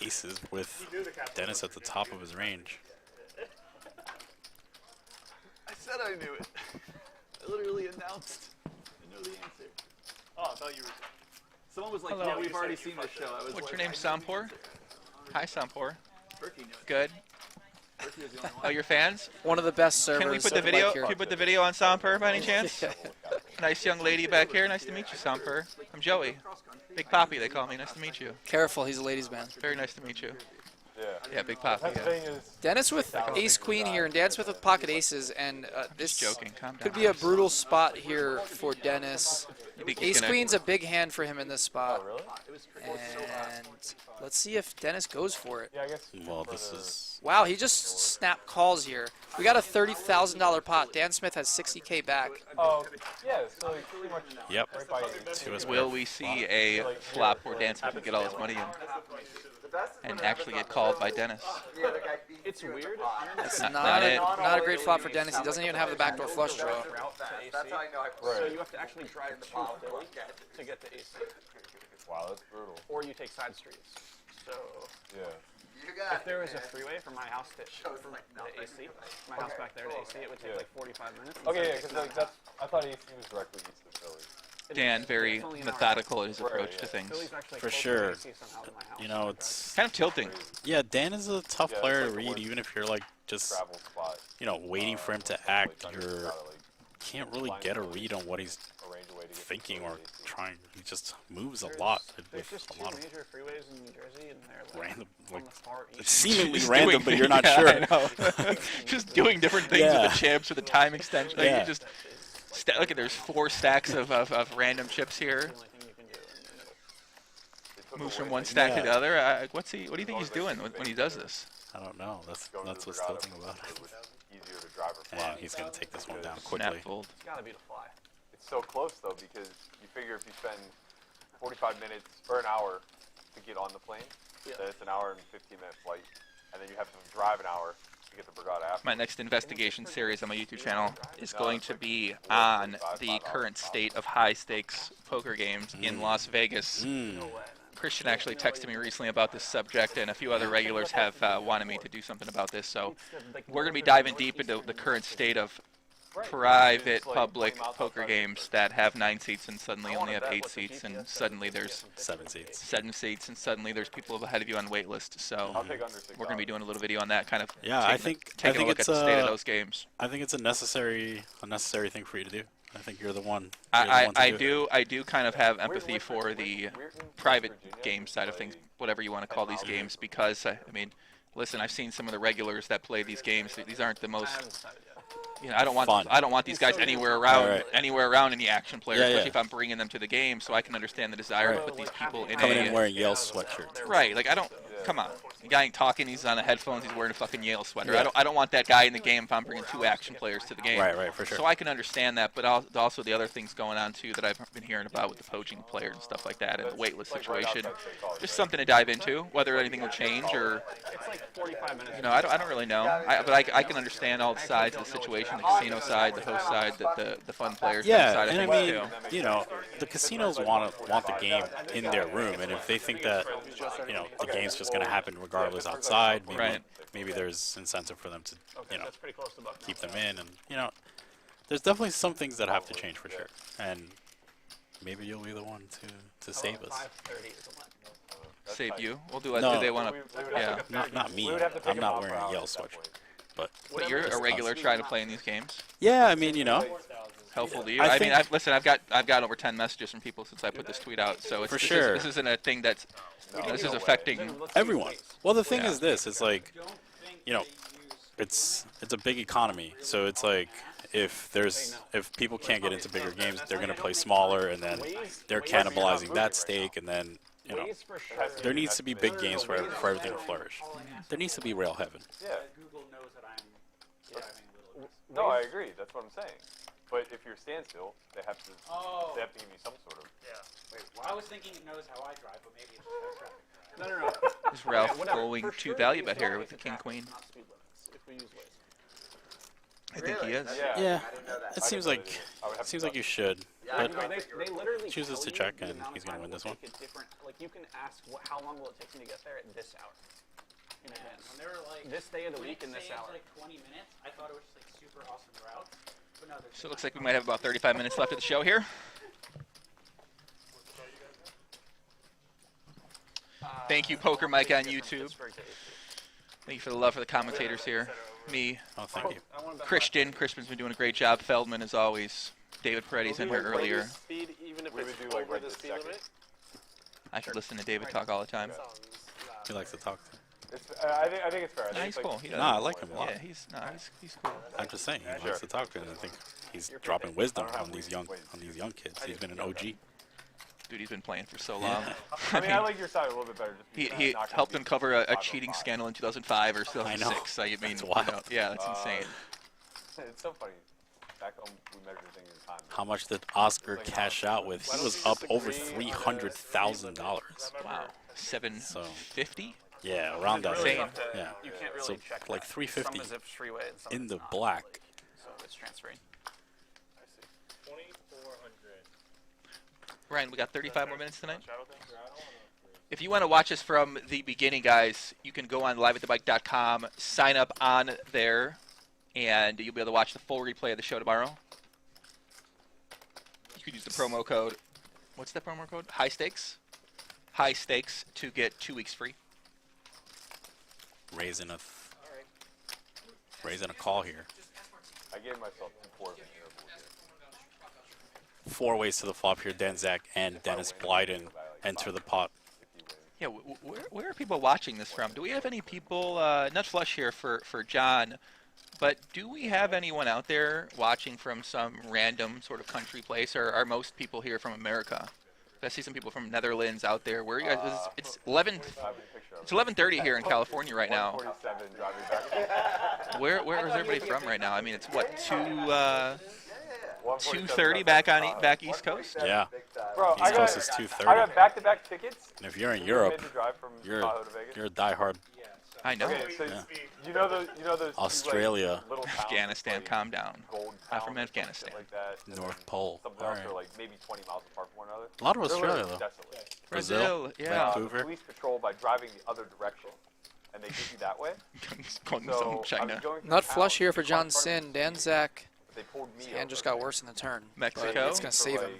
Speaker 4: Aces with Dennis at the top of his range.
Speaker 11: I said I knew it. I literally announced. I know the answer.
Speaker 14: Oh, I thought you were.
Speaker 11: Someone was like,
Speaker 6: Hello.
Speaker 11: yeah, we've already seen this show. I was
Speaker 6: What's
Speaker 11: like,
Speaker 6: your name,
Speaker 11: I knew
Speaker 6: Sampor?
Speaker 11: the answer.
Speaker 6: Hi, Sampor.
Speaker 11: Berkey knew it.
Speaker 6: Good.
Speaker 11: Berkey was the only one.
Speaker 6: Oh, your fans?
Speaker 3: One of the best servers.
Speaker 6: Can we put the video? Can we put the video on Sampur by any chance? Nice young lady back here. Nice to meet you, Sampur. I'm Joey. Big Poppy, they call me. Nice to meet you.
Speaker 3: Careful, he's a ladies' man.
Speaker 6: Very nice to meet you.
Speaker 9: Yeah.
Speaker 6: Yeah, Big Poppy. Yeah.
Speaker 3: Dennis with ace queen here, and Dan Smith with pocket aces, and this
Speaker 6: joking. Calm
Speaker 3: could
Speaker 6: down.
Speaker 3: be a brutal spot here for Dennis.
Speaker 6: You think he's
Speaker 3: Ace
Speaker 6: gonna-
Speaker 3: queen's a big hand for him in this spot.
Speaker 9: Oh, really?
Speaker 3: And let's see if Dennis goes for it.
Speaker 9: Yeah, I guess.
Speaker 4: Well, this is.
Speaker 3: Wow, he just snap calls here. We got a $30,000 pot. Dan Smith has 60K back.
Speaker 9: Oh, yeah, so like pretty much.
Speaker 4: Yep.
Speaker 9: Right by
Speaker 4: Two is
Speaker 6: Will we see a flop where Dan Smith can get all his money in? and actually get called by Dennis.
Speaker 7: It's weird.
Speaker 3: That's
Speaker 6: Not
Speaker 3: not
Speaker 6: it.
Speaker 3: not a great flop for Dennis. He doesn't even have the backdoor flush draw.
Speaker 5: That's how I know I
Speaker 7: So you have to actually drive to Philly to get to AC.
Speaker 9: Wow, that's brutal.
Speaker 7: Or you take side streets. So
Speaker 9: Yeah.
Speaker 7: if there was a freeway from my house to the AC, my house back there to AC, it would take like 45 minutes.
Speaker 9: Okay, yeah, because like that's. I thought AC was directly east of Philly.
Speaker 6: Dan, very methodical in his approach to things.
Speaker 4: For sure. You know, it's
Speaker 6: kind of tilting.
Speaker 4: Yeah, Dan is a tough player to read, even if you're like just, you know, waiting for him to act. You can't really get a read on what he's thinking or trying. He just moves a lot with a lot of
Speaker 7: major freeways in New Jersey, and they're
Speaker 4: random, like
Speaker 7: it's
Speaker 4: seemingly random, but you're not sure.
Speaker 6: I know. Just doing different things with the chips, with the time extension. Like you just look at there's 4 stacks of random chips here. Moves from one stack to the other. What do you think he's doing when he does this?
Speaker 4: I don't know. That's what's tilting about it. And he's gonna take this one down quickly.
Speaker 6: Snap fold.
Speaker 7: It's gotta be the fly.
Speaker 9: It's so close though, because you figure if you spend 45 minutes or an hour to get on the plane, then it's an hour and 15-minute flight, and then you have to drive an hour to get the Brigada after.
Speaker 6: My next investigation series on my YouTube channel is going to be on the current state of high-stakes poker games in Las Vegas. Christian actually texted me recently about this subject, and a few other regulars have wanted me to do something about this. So we're going to be diving deep into the current state of private, public poker games that have 9 seats and suddenly only have 8 seats, and suddenly there's
Speaker 4: 7 seats.
Speaker 6: 7 seats, and suddenly there's people ahead of you on wait list. So we're going to be doing a little video on that, kind of.
Speaker 4: Yeah, I think
Speaker 6: a look
Speaker 4: it's
Speaker 6: at the state of those games.
Speaker 4: I think it's a necessary thing for you to do. I think you're the one.
Speaker 6: I do kind of have empathy for the private game side of things, whatever you want to call these games, because I mean, listen, I've seen some of the regulars that play these games. These aren't the most. You know, I don't want these guys anywhere around any action players, especially if I'm bringing them to the game, so I can understand the desire to put these people in
Speaker 4: coming in wearing Yale sweatshirts.
Speaker 6: Right, like come on. The guy ain't talking, he's on the headphones, he's wearing a fucking Yale sweater. I don't want that guy in the game if I'm bringing 2 action players to the game.
Speaker 4: Right, for sure.
Speaker 6: So I can understand that, but also the other things going on too that I've been hearing about with the poaching players and stuff like that, and the waitlist situation. Just something to dive into, whether anything will change or.
Speaker 7: It's like 45 minutes.
Speaker 6: You know, I don't really know. But I can understand all the sides of the situation, the casino side, the host side, the fun players side of things too.
Speaker 4: You know, the casinos want the game in their room, and if they think that, you know, the game's just going to happen regardless outside, maybe there's incentive for them to, you know, keep them in, and you know, there's definitely some things that have to change for sure, and maybe you'll be the one to save us.
Speaker 6: Save you? We'll do it.
Speaker 4: No,
Speaker 6: do they want to? Yeah.
Speaker 4: Not me. I'm not wearing a Yale sweatshirt. But
Speaker 6: you're a regular trying to play in these games?
Speaker 4: Yeah, I mean, you know.
Speaker 6: Helpful to you? I mean, I've got over 10 messages from people since I put this tweet out. So it's, this isn't a thing that's this is affecting
Speaker 4: everyone. Well, the thing is this: it's like, you know, it's a big economy. So it's like if people can't get into bigger games, they're gonna play smaller, and then they're cannibalizing that stake, and then. You know, there needs to be big games for everything to flourish. There needs to be rail heaven.
Speaker 9: Yeah. No, I agree. That's what I'm saying. But if you're standstill, they have to give you some sort of.
Speaker 1: Yeah. Wait, well, I was thinking it knows how I drive, but maybe it's just traffic.
Speaker 7: No.
Speaker 6: Is Ralph going to value bet here with the king queen? I think he is.
Speaker 4: Yeah. It seems like you should. But
Speaker 7: they
Speaker 4: chooses to check, and he's going to win this one.
Speaker 7: Like you can ask, how long will it take me to get there at this hour? In advance.
Speaker 1: When they were like
Speaker 7: this day of the week in this hour.
Speaker 1: Like 20 minutes. I thought it was just like super awesome route. But no,
Speaker 6: so it looks like we might have about 35 minutes left of the show here. Thank you, Poker Mike on YouTube. Thank you for the love for the commentators here. Me.
Speaker 4: Oh, thank you.
Speaker 6: Christian. Crispin's been doing a great job. Feldman, as always. David Peretti's in here earlier.
Speaker 13: Even if it's over the speed limit?
Speaker 6: I could listen to David talk all the time.
Speaker 4: He likes to talk to.
Speaker 9: I think it's fair.
Speaker 6: He's cool.
Speaker 4: I like him a lot.
Speaker 6: Yeah, he's cool.
Speaker 4: I'm just saying, he likes to talk to him. I think he's dropping wisdom on these young kids. He's been an OG.
Speaker 6: Dude, he's been playing for so long.
Speaker 9: I mean, I like your side a little bit better.
Speaker 6: He helped uncover a cheating scandal in 2005 or 2006. I mean,
Speaker 4: that's wild.
Speaker 6: You know, yeah, that's insane.
Speaker 9: It's so funny. Back home, we measure things in time.
Speaker 4: How much did Oscar cash out with? He was up over $300,000.
Speaker 6: Wow. 750.
Speaker 4: Yeah, around that.
Speaker 6: Same.
Speaker 4: Yeah.
Speaker 11: You can't really
Speaker 4: So
Speaker 11: check
Speaker 4: like
Speaker 11: that.
Speaker 4: 350
Speaker 11: Some is if freeway and some
Speaker 4: in
Speaker 11: is
Speaker 4: the
Speaker 11: not.
Speaker 4: black.
Speaker 11: So it's transferring.
Speaker 14: I see. 2,400.
Speaker 6: Ryan, we got 35 more minutes tonight. If you want to watch us from the beginning, guys, you can go on liveatthebike.com, sign up on there, and you'll be able to watch the full replay of the show tomorrow. You can use the promo code. What's that promo code? High Stakes. High Stakes to get 2 weeks free.
Speaker 4: Raising a call here.
Speaker 9: I gave myself 4 of the here.
Speaker 4: 4 ways to the flop here. Dan, Zack, and Dennis Blyden enter the pot.
Speaker 6: Yeah, where are people watching this from? Do we have any people, not flush here for John, but do we have anyone out there watching from some random sort of country place, or are most people here from America? I see some people from Netherlands out there. Where are you guys? It's 11:30 here in California right now. Where is everybody from right now? I mean, it's what 2:30 back East Coast.
Speaker 4: Yeah,
Speaker 9: Bro,
Speaker 4: East Coast is 2:30.
Speaker 9: I got back-to-back tickets.
Speaker 4: And if you're in Europe, you're
Speaker 9: Tahoe to Vegas.
Speaker 4: a diehard.
Speaker 6: I know.
Speaker 9: Okay, so
Speaker 4: Yeah.
Speaker 9: you know those
Speaker 4: Australia.
Speaker 9: Two, like, little towns
Speaker 6: Afghanistan,
Speaker 9: like
Speaker 6: calm down.
Speaker 9: Gold
Speaker 6: I'm
Speaker 9: Town
Speaker 6: from
Speaker 9: or
Speaker 6: Afghanistan.
Speaker 9: something like that.
Speaker 4: North Pole.
Speaker 9: Something
Speaker 4: All
Speaker 9: else
Speaker 4: right.
Speaker 9: are like maybe 20 miles apart from one another.
Speaker 4: A lot of
Speaker 9: They're
Speaker 4: Australia,
Speaker 9: literally
Speaker 4: though.
Speaker 9: desolate.
Speaker 6: Brazil, yeah.
Speaker 4: Vancouver.
Speaker 9: Police patrol by driving the other direction, and they get you that way.
Speaker 6: Going
Speaker 9: So,
Speaker 6: some
Speaker 9: I was
Speaker 6: China.
Speaker 9: going through
Speaker 3: Not
Speaker 9: town,
Speaker 3: flush here for
Speaker 9: caught
Speaker 3: John
Speaker 9: in front of
Speaker 3: Sin.
Speaker 9: me,
Speaker 3: Dan Zack.
Speaker 9: but they pulled me
Speaker 3: His hand
Speaker 9: over
Speaker 3: just got worse in the turn.
Speaker 6: Mexico?
Speaker 3: But it's going to
Speaker 9: for
Speaker 3: save
Speaker 9: like,
Speaker 3: him.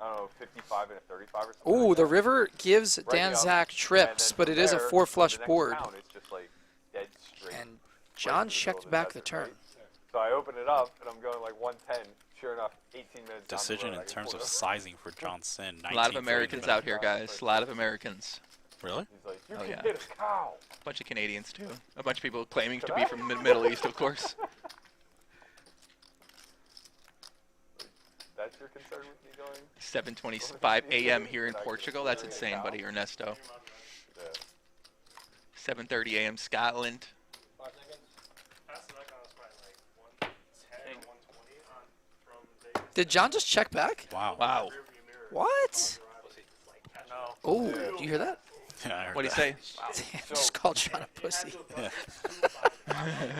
Speaker 9: I don't know, 55 and a 35 or something.
Speaker 3: Ooh,
Speaker 9: like
Speaker 3: the
Speaker 9: that.
Speaker 3: river gives
Speaker 9: Right
Speaker 3: Dan
Speaker 9: up,
Speaker 3: Zack
Speaker 9: and
Speaker 3: trips,
Speaker 9: then
Speaker 3: but
Speaker 9: from
Speaker 3: it is a
Speaker 9: there,
Speaker 3: 4
Speaker 9: the
Speaker 3: flush
Speaker 9: next
Speaker 3: board.
Speaker 9: town, it's just like dead straight.
Speaker 3: And
Speaker 9: right
Speaker 3: John
Speaker 9: into the middle
Speaker 3: checked
Speaker 9: of the
Speaker 3: back the
Speaker 9: desert,
Speaker 3: turn.
Speaker 9: right? So I open it up, and I'm going like 110. Sure enough, 18 minutes down the
Speaker 4: Decision
Speaker 9: road, I
Speaker 4: in
Speaker 9: get
Speaker 4: terms
Speaker 9: pulled
Speaker 4: of
Speaker 9: over.
Speaker 4: sizing for John Sin.
Speaker 6: A lot of Americans out here, guys. A lot of Americans.
Speaker 4: Really?
Speaker 9: He's like, you
Speaker 6: Oh,
Speaker 9: can
Speaker 6: yeah.
Speaker 9: hit a cow.
Speaker 6: A bunch of Canadians, too. A bunch of people claiming to be from the Middle East, of course.
Speaker 9: That's your concern with me going?
Speaker 6: 7:25 a.m. here in Portugal. That's insane, buddy, Ernesto.
Speaker 9: Yeah.
Speaker 6: 7:30 a.m. Scotland.
Speaker 3: Did John just check back?
Speaker 4: Wow.
Speaker 6: Wow.
Speaker 3: What?
Speaker 11: No.
Speaker 3: Oh, do you hear that?
Speaker 4: Yeah, I heard
Speaker 6: What'd he
Speaker 4: that.
Speaker 6: say?
Speaker 3: Dan just called John a pussy.
Speaker 4: Yeah.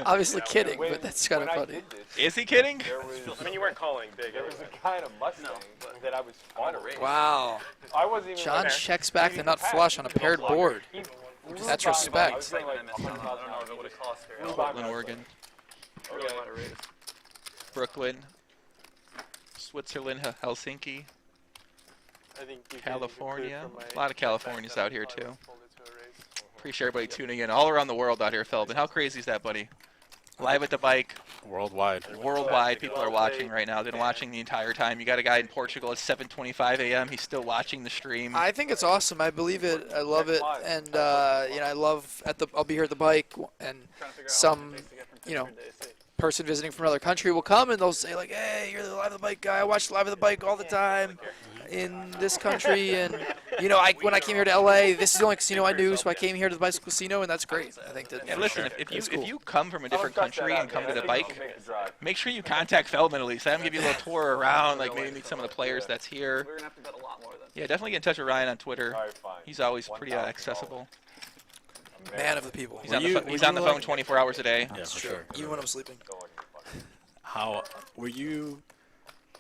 Speaker 3: Obviously kidding,
Speaker 9: When-
Speaker 3: but that's kind of
Speaker 9: when I
Speaker 3: funny.
Speaker 9: did this,
Speaker 6: Is he kidding?
Speaker 9: there was,
Speaker 14: I mean, you weren't calling big.
Speaker 9: there was a guy in a Mustang that I was following.
Speaker 3: Wow.
Speaker 9: I wasn't even
Speaker 3: John
Speaker 9: like,
Speaker 3: checks back the nut flush on a paired board.
Speaker 9: he flew
Speaker 3: That's
Speaker 9: by me.
Speaker 3: respect.
Speaker 9: I was going like
Speaker 11: I don't
Speaker 9: 100 miles an
Speaker 11: know
Speaker 9: hour.
Speaker 11: if it would have cost her.
Speaker 9: Flew by me.
Speaker 6: Portland, Oregon.
Speaker 11: Really want to raise.
Speaker 6: Brooklyn. Switzerland, Helsinki.
Speaker 13: I think you
Speaker 6: California. A lot of Californians out here, too. Appreciate everybody tuning in all around the world out here, Philbin. How crazy is that, buddy? Live at the bike.
Speaker 4: Worldwide.
Speaker 6: Worldwide, people are watching right now. They've been watching the entire time. You got a guy in Portugal at 7:25 a.m. He's still watching the stream.
Speaker 3: I think it's awesome. I believe it. I love it, and you know, I love I'll be here at the bike, and some, you know, person visiting from another country will come and they'll say like, "Hey, you're the Live at the Bike guy. I watch Live at the Bike all the time in this country." And you know, when I came here to LA, this is the only casino I knew, so I came here to the bicycle casino, and that's great. I think that.
Speaker 6: And listen, if you come from a different
Speaker 9: I'll cut that
Speaker 6: country
Speaker 9: out,
Speaker 6: and come
Speaker 9: man.
Speaker 6: to the
Speaker 9: I think
Speaker 6: bike,
Speaker 9: you can make the drive.
Speaker 6: make sure you contact Feldman at least. Have him give you a little tour around, like maybe meet some of the players that's here.
Speaker 11: We're gonna have to bet a lot more than.
Speaker 6: Yeah, definitely get in touch with Ryan on Twitter.
Speaker 9: All right, fine.
Speaker 6: He's always pretty
Speaker 9: $1,000.
Speaker 6: accessible.
Speaker 3: Man of the people.
Speaker 6: He's on the phone 24 hours a day.
Speaker 4: Yeah, for sure.
Speaker 3: Even when I'm sleeping.
Speaker 4: How were you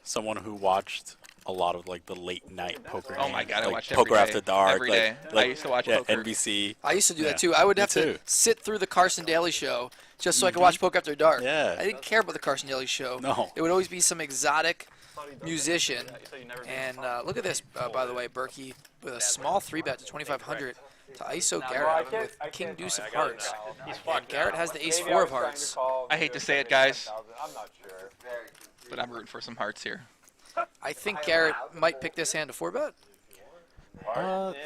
Speaker 4: someone who watched a lot of like the late night poker
Speaker 6: Oh my
Speaker 4: games?
Speaker 6: God, I
Speaker 4: like
Speaker 6: watched
Speaker 4: Poker
Speaker 6: every day.
Speaker 4: After Dark.
Speaker 6: Every
Speaker 4: like,
Speaker 6: day.
Speaker 4: like,
Speaker 6: I used to watch
Speaker 4: yeah,
Speaker 6: poker.
Speaker 4: NBC.
Speaker 3: I used to do
Speaker 4: Yeah.
Speaker 3: that too. I would
Speaker 4: Me
Speaker 3: have to
Speaker 4: too.
Speaker 3: sit through the Carson Daly show just so I could watch Poker After Dark.
Speaker 4: Yeah.
Speaker 3: I didn't care about the Carson Daly show.
Speaker 4: No.
Speaker 3: It would always be some exotic musician. And look at this, by the way, Berkey with a small 3-bet to 2,500 to ISO Garrett with King Deuce of Hearts. And Garrett has the Ace 4 of Hearts.
Speaker 6: I hate to say it, guys,
Speaker 9: I'm not sure.
Speaker 6: but I'm rooting for some hearts here.
Speaker 3: I think Garrett might pick this hand to 4-bet.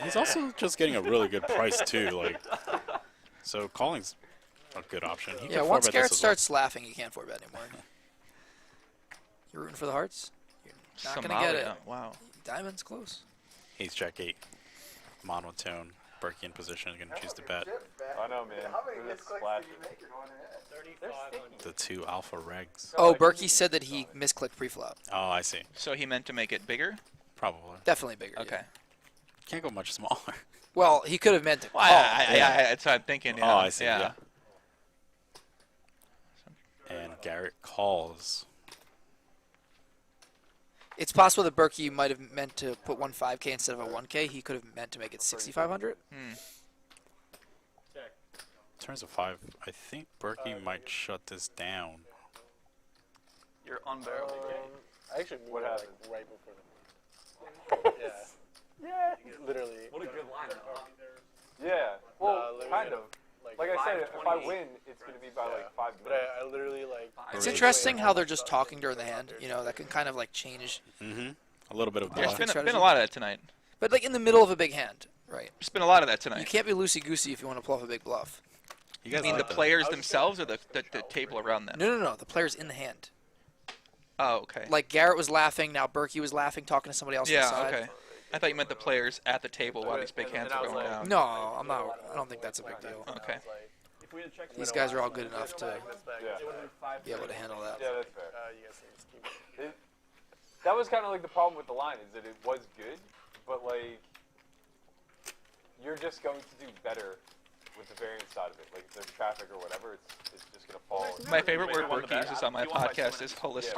Speaker 4: He's also just getting a really good price too. Like, so calling's a good option. He
Speaker 3: Yeah,
Speaker 4: can
Speaker 3: once
Speaker 4: 4-bet
Speaker 3: Garrett
Speaker 4: this as well.
Speaker 3: starts laughing, he can't 4-bet anymore. You're rooting for the Hearts? You're not going to get it.
Speaker 6: Wow.
Speaker 3: Diamond's close.
Speaker 4: Ace Jack 8, monotone. Berkey in position, going to choose to bet.
Speaker 9: I know, man. Look at this splash.
Speaker 4: The 2 alpha regs.
Speaker 3: Oh, Berkey said that he misclicked pre-flop.
Speaker 4: Oh, I see.
Speaker 6: So he meant to make it bigger?
Speaker 4: Probably.
Speaker 3: Definitely bigger.
Speaker 6: Okay.
Speaker 4: Can't go much smaller.
Speaker 3: Well, he could have meant to call.
Speaker 6: That's what I'm thinking. Yeah.
Speaker 4: Oh, I see. Yeah. And Garrett calls.
Speaker 3: It's possible that Berkey might have meant to put 1.5K instead of a 1K. He could have meant to make it 6,500.
Speaker 4: In terms of 5, I think Berkey might shut this down.
Speaker 11: You're unbearable.
Speaker 13: I actually
Speaker 9: What happened?
Speaker 13: right before the yeah. Literally.
Speaker 2: What a good line, though.
Speaker 9: Yeah. Well,
Speaker 13: literally,
Speaker 9: kind of. Like I said, if I
Speaker 2: 5:28.
Speaker 9: win, it's going to be by like 5
Speaker 13: But
Speaker 9: minutes.
Speaker 13: I literally like.
Speaker 3: It's interesting how they're just talking during the hand. You know, that can kind of like change.
Speaker 4: A little bit of
Speaker 6: There's
Speaker 4: bluff.
Speaker 6: been a lot of that tonight.
Speaker 3: But like in the middle of a big hand, right?
Speaker 6: There's been a lot of that
Speaker 3: You
Speaker 6: tonight.
Speaker 3: can't be loosey-goosey if you want to pull off a big bluff.
Speaker 4: You
Speaker 6: I
Speaker 4: guys
Speaker 6: mean, the
Speaker 4: like that.
Speaker 6: players themselves or the table around them?
Speaker 3: No. The players in the hand.
Speaker 6: Oh, okay.
Speaker 3: Like Garrett was laughing. Now Berkey was laughing, talking to somebody else on the
Speaker 6: Yeah,
Speaker 3: side.
Speaker 6: okay. I thought you meant the players at the table while these big hands are going down.
Speaker 3: No, I'm not. I don't think that's a big deal.
Speaker 6: Okay.
Speaker 3: These guys are all good enough to
Speaker 9: Yeah.
Speaker 3: be able to handle that.
Speaker 9: Yeah, that's fair.
Speaker 13: You guys can just keep it.
Speaker 9: That was kind of like the problem with the line, is that it was good, but like, you're just going to do better with the variance side of it. Like, if there's traffic or whatever, it's just going to fall.
Speaker 6: My favorite word Berkey uses on my podcast is holistic.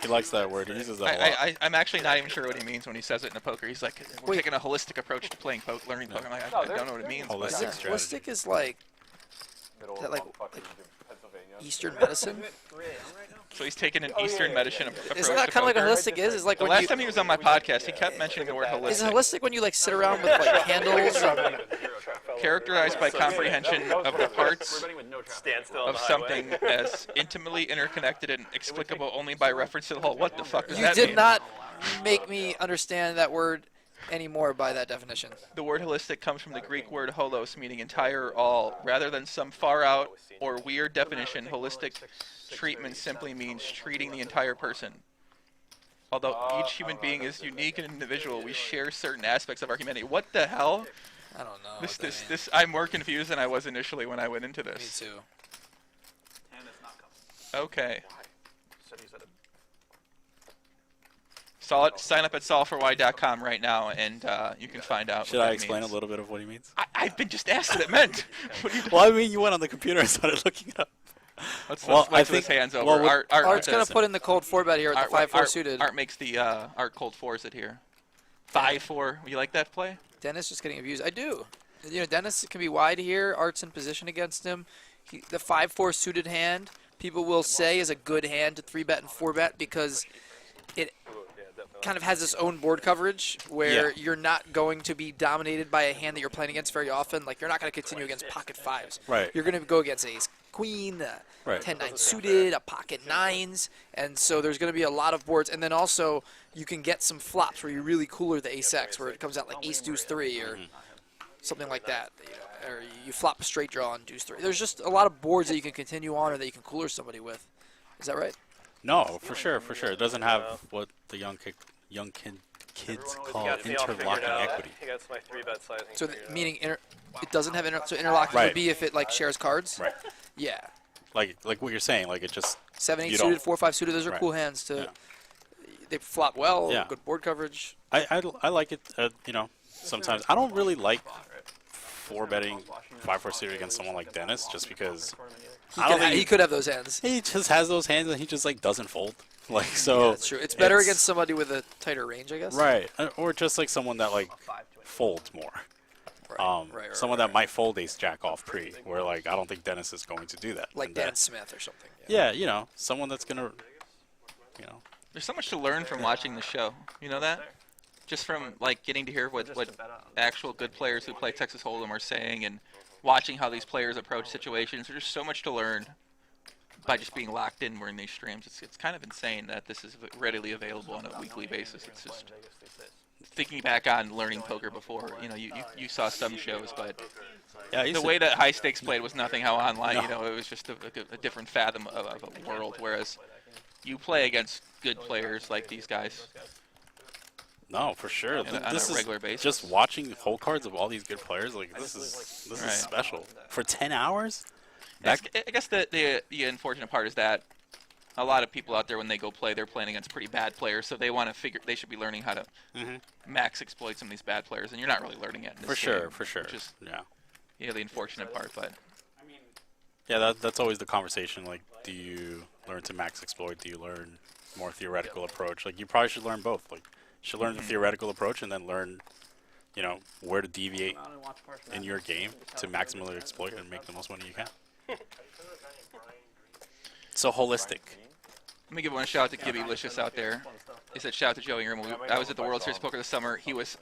Speaker 4: He likes that word. He uses that a lot.
Speaker 6: I'm actually not even sure what he means when he says it in a poker. He's like, we're taking a holistic approach to playing poker, learning poker. I'm like, I don't know what it means. but-
Speaker 4: Holistic strategy.
Speaker 3: Holistic is like
Speaker 9: Middle
Speaker 3: that
Speaker 9: of
Speaker 3: like
Speaker 9: Pennsylvania.
Speaker 3: Eastern medicine.
Speaker 6: So he's taking an Eastern medicine approach.
Speaker 3: Isn't that kind of like a holistic is? Is like
Speaker 6: The
Speaker 3: when
Speaker 6: last
Speaker 3: you,
Speaker 6: time he was on my podcast, he kept mentioning the word
Speaker 3: is it
Speaker 6: holistic.
Speaker 3: holistic when you like sit around with like candles? And,
Speaker 6: Characterized by comprehension of the parts
Speaker 14: Standstill
Speaker 6: of something as intimately interconnected and explicable only by reference to the whole. What the fuck does
Speaker 3: you
Speaker 6: that
Speaker 3: did
Speaker 6: mean?
Speaker 3: not make me understand that word anymore by that definition.
Speaker 6: The word holistic comes from the Greek word holos, meaning entire or all. Rather than some far-out or weird definition, holistic treatment simply means treating the entire person. Although each human being is unique and individual, we share certain aspects of our humanity. What the hell?
Speaker 3: I don't know.
Speaker 6: This. I'm more confused than I was initially when I went into this.
Speaker 3: Me too.
Speaker 6: Okay. Sign up at solveforwhy.com right now, and you can find out.
Speaker 4: Should
Speaker 6: what
Speaker 4: I
Speaker 6: that
Speaker 4: explain
Speaker 6: means.
Speaker 4: a little bit of what he means?
Speaker 6: I've been just asked what it meant. What do you
Speaker 4: Well, I mean, you went on the computer and started looking it up.
Speaker 6: Let's
Speaker 4: Well,
Speaker 6: wait
Speaker 4: I
Speaker 6: till his
Speaker 4: think-
Speaker 6: hands over.
Speaker 4: well,
Speaker 6: Art
Speaker 3: Art's gonna
Speaker 6: does-
Speaker 3: put in the cold 4-bet here at the 5-4 suited.
Speaker 6: Art makes the Art cold 4s it here. 5-4. You like that play?
Speaker 3: Dennis just getting abused. I do. You know, Dennis can be wide here. Art's in position against him. The 5-4 suited hand, people will say, is a good hand to 3-bet and 4-bet because it kind of has its own board coverage where you're not going to be dominated by a hand that you're playing against very often. Like, you're not going to continue against pocket 5s.
Speaker 4: Right.
Speaker 3: You're going to go against ace queen, 10-9 suited, a pocket 9s, and so there's going to be a lot of boards. And then also you can get some flops where you really cooler the ace-x, where it comes out like ace-deuce-3 or something like that. You know, or you flop a straight draw on deuce-3. There's just a lot of boards that you can continue on or that you can cooler somebody with. Is that right?
Speaker 4: No, for sure. It doesn't have what the kids call interlocking equity.
Speaker 14: I guess my 3-bet sizing.
Speaker 3: So meaning it doesn't have so interlocking would be if it like shares cards.
Speaker 4: Right.
Speaker 3: Yeah.
Speaker 4: Like what you're saying, like it just
Speaker 3: 7-8
Speaker 4: you
Speaker 3: suited,
Speaker 4: don't-
Speaker 3: 4-5 suited. Those are
Speaker 4: Right.
Speaker 3: cool hands to.
Speaker 4: Yeah.
Speaker 3: They flop well.
Speaker 4: Yeah.
Speaker 3: Good board coverage.
Speaker 4: I like it. You know, sometimes I don't really like 4-betting 5-4 suited against someone like Dennis, just because
Speaker 3: He could have those hands.
Speaker 4: He just has those hands and he just like doesn't fold. Like so.
Speaker 3: Yeah, that's true. It's better against somebody with a tighter range, I guess.
Speaker 4: Right, or just like someone that like folds more. Someone that might fold ace jack off pre, where like I don't think Dennis is going to do that.
Speaker 3: Like
Speaker 4: And
Speaker 3: Dan
Speaker 4: that-
Speaker 3: Smith or something.
Speaker 4: Yeah, you know, someone that's gonna, you know.
Speaker 6: There's so much to learn from watching the show. You know that? Just from like getting to hear what actual good players who play Texas Hold'em are saying and watching how these players approach situations. There's so much to learn by just being locked in during these streams. It's kind of insane that this is readily available on a weekly basis. It's just thinking back on learning poker before. You know, you saw some shows, but the way that high stakes played was nothing how online. You know, it was just a different fathom of a world. Whereas you play against good players like these guys.
Speaker 4: No, for sure.
Speaker 6: On
Speaker 4: This
Speaker 6: a regular basis.
Speaker 4: Just watching hole cards of all these good players, like this is special for 10 hours.
Speaker 6: I guess the unfortunate part is that a lot of people out there when they go play, they're playing against pretty bad players, so they want to figure they should be learning how to max exploit some of these bad players, and you're not really learning it. In this game,
Speaker 4: for sure.
Speaker 6: Which is,
Speaker 4: yeah,
Speaker 6: the unfortunate part, but.
Speaker 4: Yeah, that's always the conversation. Like, do you learn to max exploit? Do you learn more theoretical approach? Like, you probably should learn both. Like, you should learn the theoretical approach and then learn, you know, where to deviate in your game to maximally exploit and make the most money you can. So holistic.
Speaker 6: Let me give one shout out to Gibbylicious out there. He said, shout out to Joey Ingram. I was at the World Series Poker this summer. He was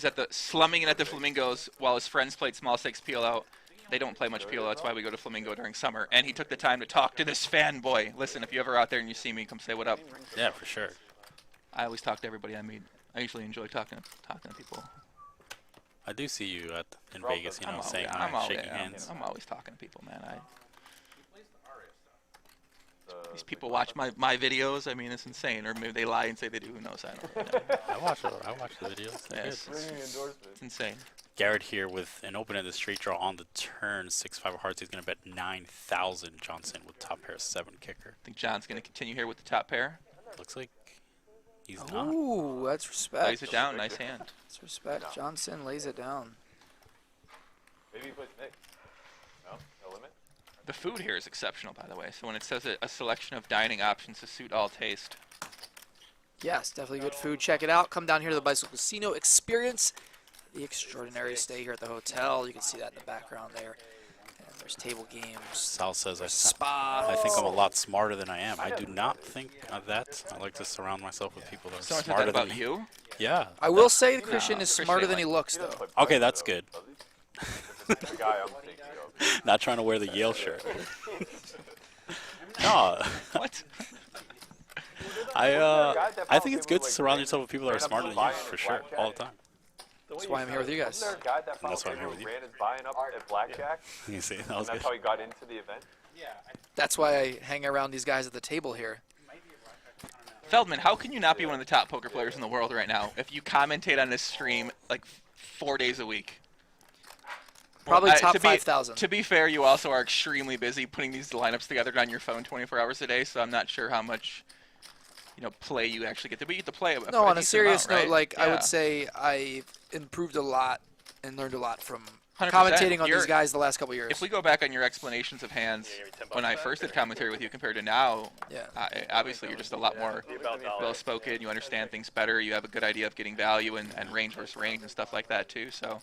Speaker 6: at the slumming it at the Flamingos while his friends played small stakes PLO. They don't play much PLO. That's why we go to Flamingo during summer. And he took the time to talk to this fanboy. Listen, if you're ever out there and you see me, come say what up.
Speaker 4: Yeah, for sure.
Speaker 6: I always talk to everybody I meet. I usually enjoy talking to people.
Speaker 4: I do see you in Vegas, you know, saying hi, shaking hands.
Speaker 6: I'm always talking to people, man. These people watch my videos. I mean, it's insane. Or maybe they lie and say they do. Who knows? I don't know.
Speaker 4: I watch the videos.
Speaker 6: Yes, it's insane.
Speaker 4: Garrett here with an open-ended straight draw on the turn. 6-5 of hearts. He's going to bet 9,000. Johnson with top pair 7 kicker.
Speaker 6: I think John's going to continue here with the top pair.
Speaker 4: Looks like he's not.
Speaker 3: Ooh, that's respect.
Speaker 6: Lays it down. Nice hand.
Speaker 3: That's respect. Johnson lays it down.
Speaker 9: Maybe he plays Nick. No? No limit?
Speaker 6: The food here is exceptional, by the way. So when it says a selection of dining options to suit all taste.
Speaker 3: Yes, definitely good food. Check it out. Come down here to the Bicycle Casino. Experience the extraordinary stay here at the hotel. You can see that in the background there. And there's table games.
Speaker 4: Sal says
Speaker 3: spa.
Speaker 4: I think I'm a lot smarter than I am. I do not think of that. I like to surround myself with people that are
Speaker 6: Someone
Speaker 4: smarter
Speaker 6: said that
Speaker 4: than
Speaker 6: about
Speaker 4: me.
Speaker 6: you?
Speaker 4: Yeah.
Speaker 3: I will say Christian is
Speaker 6: Christian
Speaker 3: smarter
Speaker 6: ain't
Speaker 3: than he
Speaker 6: like-
Speaker 3: looks, though.
Speaker 4: Okay, that's good.
Speaker 9: The guy I'm thinking of.
Speaker 4: Not trying to wear the Yale shirt. No.
Speaker 6: What?
Speaker 4: I think it's good to surround yourself with people that are smarter than you, for sure, all the time.
Speaker 3: That's why I'm here with you guys.
Speaker 9: Wasn't there a guy that
Speaker 4: That's why I'm here with you.
Speaker 9: ran his buy-in up at Blackjack?
Speaker 4: You see, that
Speaker 9: And
Speaker 4: was
Speaker 9: that's
Speaker 4: good.
Speaker 9: how he got into the event?
Speaker 3: That's why I hang around these guys at the table here.
Speaker 6: Feldman, how can you not be one of the top poker players in the world right now if you commentate on this stream like 4 days a week?
Speaker 3: Probably
Speaker 6: Well,
Speaker 3: top
Speaker 6: to be-
Speaker 3: 5,000.
Speaker 6: To be fair, you also are extremely busy putting these lineups together on your phone 24 hours a day, so I'm not sure how much play you actually get to. But you get to play
Speaker 3: No, on a
Speaker 6: decent
Speaker 3: serious
Speaker 6: amount,
Speaker 3: note,
Speaker 6: right?
Speaker 3: like I
Speaker 6: Yeah.
Speaker 3: would say I improved a lot and learned a lot from
Speaker 6: 100%.
Speaker 3: commentating on
Speaker 6: You're-
Speaker 3: these guys the last couple years.
Speaker 6: If we go back on your explanations of hands when I first did commentary with you compared to now, obviously you're just a lot more well-spoken. You understand things better. You have a good idea of getting value and range versus range and stuff like that too. So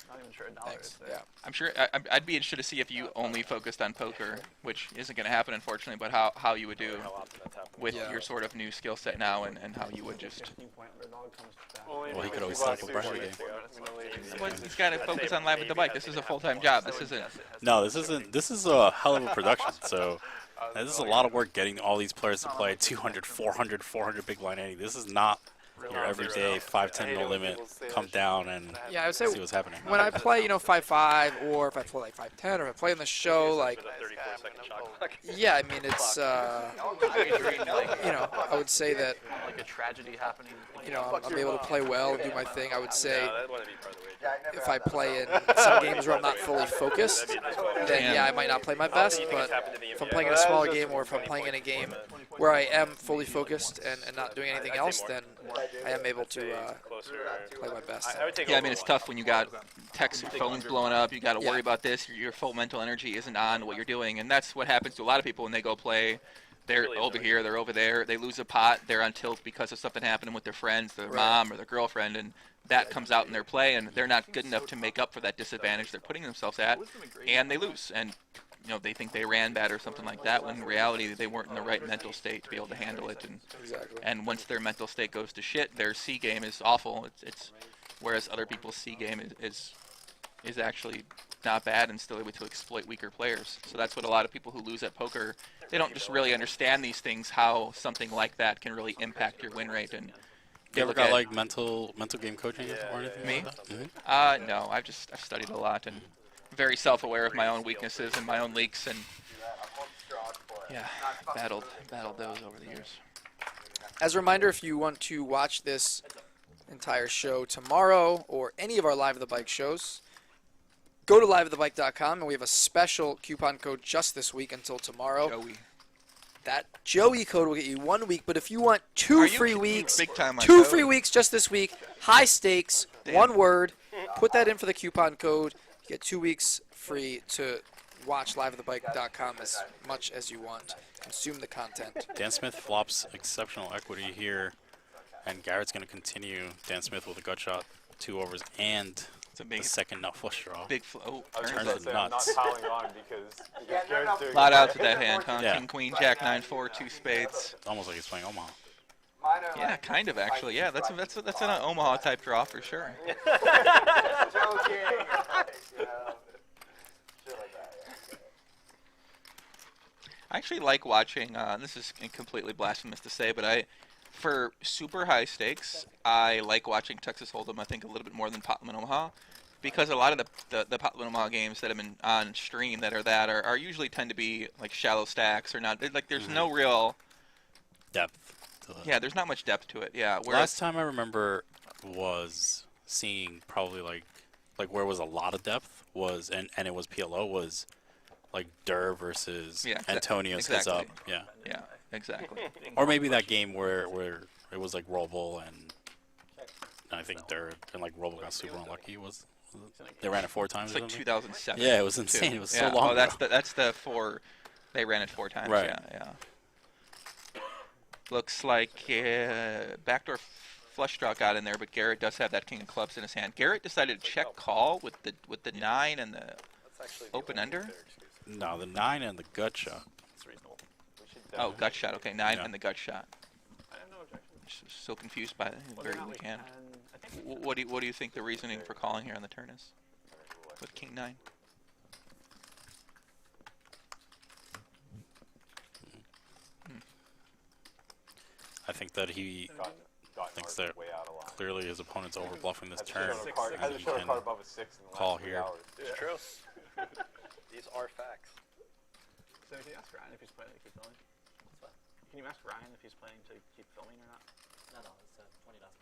Speaker 11: Not even sure a dollar is there.
Speaker 3: Yeah.
Speaker 6: I'm sure I'd be interested to see if you only focused on poker, which isn't going to happen unfortunately, but how you would do with your sort of new skill set now and how you would just.
Speaker 4: Well, he could always set up a bracket game.
Speaker 6: Well, he's got to focus on Live with the Bike. This is a full-time job. This isn't.
Speaker 4: No, this isn't. This is a hell of a production. So this is a lot of work getting all these players to play 200, 400, 400 big blind ante. This is not your everyday 5-10 no limit. Come down and
Speaker 3: Yeah, I would say
Speaker 4: see what's happening.
Speaker 3: when I play, 5-5, or if I play like 5-10, or if I play in the show, like, yeah, I mean, it's, I would say that,
Speaker 11: Like a tragedy happening.
Speaker 3: I'm able to play well and do my thing. I would say if I play in some games where I'm not fully focused, then yeah, I might not play my best, but if I'm playing in a smaller game or if I'm playing in a game where I am fully focused and not doing anything else, then I am able to play my best.
Speaker 6: Yeah, I mean, it's tough when you got texts and phones blowing up. You got to worry about this. Your full mental energy isn't on what you're doing, and that's what happens to a lot of people when they go play. They're over here, they're over there. They lose a pot, they're on tilt because of something happening with their friends, their mom or their girlfriend, and that comes out in their play, and they're not good enough to make up for that disadvantage they're putting themselves at, and they lose. And they think they ran bad or something like that, when in reality they weren't in the right mental state to be able to handle it. And once their mental state goes to shit, their C game is awful. It's whereas other people's C game is actually not bad and still able to exploit weaker players. So that's what a lot of people who lose at poker, they don't just really understand these things, how something like that can really impact your win rate. And
Speaker 4: You ever got like mental game coaching or anything?
Speaker 6: Me?
Speaker 4: Like that?
Speaker 6: No, I've studied a lot and very self-aware of my own weaknesses and my own leaks, and battled those over the years.
Speaker 3: As a reminder, if you want to watch this entire show tomorrow or any of our Live at the Bike shows, go to liveatthebike.com, and we have a special coupon code just this week until tomorrow. that Joey code will get you 1 week, but if you want
Speaker 6: Are
Speaker 3: two
Speaker 6: you
Speaker 3: free
Speaker 6: kidding me?
Speaker 3: weeks,
Speaker 6: Big time on
Speaker 3: 2
Speaker 6: code.
Speaker 3: free weeks just this week, high stakes,
Speaker 6: Damn.
Speaker 3: 1 word, put that in for the coupon code. You get 2 weeks free to watch liveatthebike.com as much as you want. Consume the content.
Speaker 4: Dan Smith flops exceptional equity here, and Garrett's going to continue. Dan Smith with a gut shot, 2 overs, and the second nut flush draw.
Speaker 6: Big oh,
Speaker 9: I was
Speaker 4: turns
Speaker 9: gonna
Speaker 4: it
Speaker 9: say,
Speaker 4: nuts.
Speaker 9: I'm not piling on because Garrett's doing
Speaker 6: A lot
Speaker 9: it.
Speaker 6: outs with that hand, huh?
Speaker 4: Yeah.
Speaker 6: King, queen, jack, 9-4, 2 spades.
Speaker 4: It's almost like he's playing Omaha.
Speaker 6: Yeah, kind of actually. Yeah, that's an Omaha type draw for sure. I actually like watching. This is completely blasphemous to say, but for super high stakes, I like watching Texas Hold'em. I think a little bit more than Potlam and Omaha, because a lot of the Potlam and Omaha games that have been on stream that are usually tend to be like shallow stacks or not. Like there's no real
Speaker 4: depth.
Speaker 6: Yeah, there's not much depth to it. Yeah.
Speaker 4: Last time I remember was seeing probably like where was a lot of depth was and it was PLO was like Durr versus Antonio's heads up. Yeah.
Speaker 6: Yeah, exactly.
Speaker 4: Or maybe that game where it was like Roble and I think Durr and like Roble got super unlucky they ran it 4 times.
Speaker 6: It's like 2007.
Speaker 4: Yeah, it was insane. It was so long.
Speaker 6: Oh, that's the 4. They ran it 4 times.
Speaker 4: Right.
Speaker 6: Yeah. Looks like backdoor flush draw got in there, but Garrett does have that king of clubs in his hand. Garrett decided to check call with the 9 and the open ender.
Speaker 4: No, the 9 and the gut shot.
Speaker 6: Oh, gut shot. Okay, 9 and the gut shot. So confused by the very weak hand. What do you think the reasoning for calling here on the turn is with king 9?
Speaker 4: I think that he thinks that clearly his opponent's over bluffing this turn, and he can call here.
Speaker 14: It's true. These are facts.
Speaker 7: So can you ask Ryan if he's planning to keep filming? Can you ask Ryan if he's planning to keep filming or not?
Speaker 10: No, it's 20 dollars.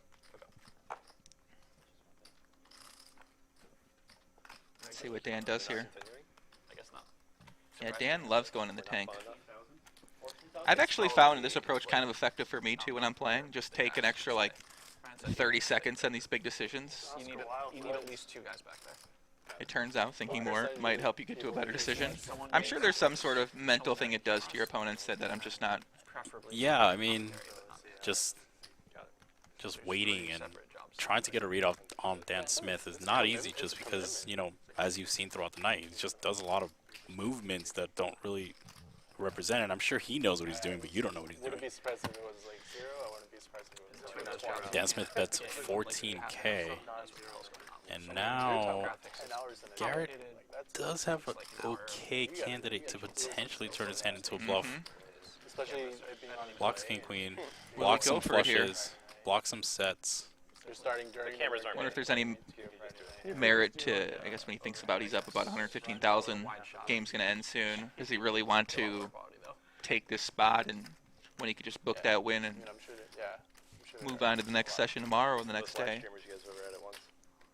Speaker 6: Let's see what Dan does here.
Speaker 7: I guess not.
Speaker 6: Yeah, Dan loves going in the tank. I've actually found this approach kind of effective for me too when I'm playing. Just take an extra like 30 seconds on these big decisions.
Speaker 7: You need at least 2 guys back there.
Speaker 6: It turns out thinking more might help you get to a better decision. I'm sure there's some sort of mental thing it does to your opponents that I'm just not.
Speaker 4: Yeah, I mean, just waiting and trying to get a read on Dan Smith is not easy just because, you know, as you've seen throughout the night, he just does a lot of movements that don't really represent it. I'm sure he knows what he's doing, but you don't know what he's doing.
Speaker 8: Wouldn't be surprised if it was like 0. I wouldn't be surprised if it was 20.
Speaker 4: Dan Smith bets 14K. And now Garrett does have an okay candidate to potentially turn his hand into a bluff.
Speaker 8: Especially
Speaker 4: Blocks king queen, blocks some flushes, blocks some sets.
Speaker 8: They're starting during the cameras.
Speaker 6: I wonder if there's any merit to, I guess when he thinks about he's up about 115,000, game's going to end soon. Does he really want to take this spot and when he could just book that win and move on to the next session tomorrow or the next day?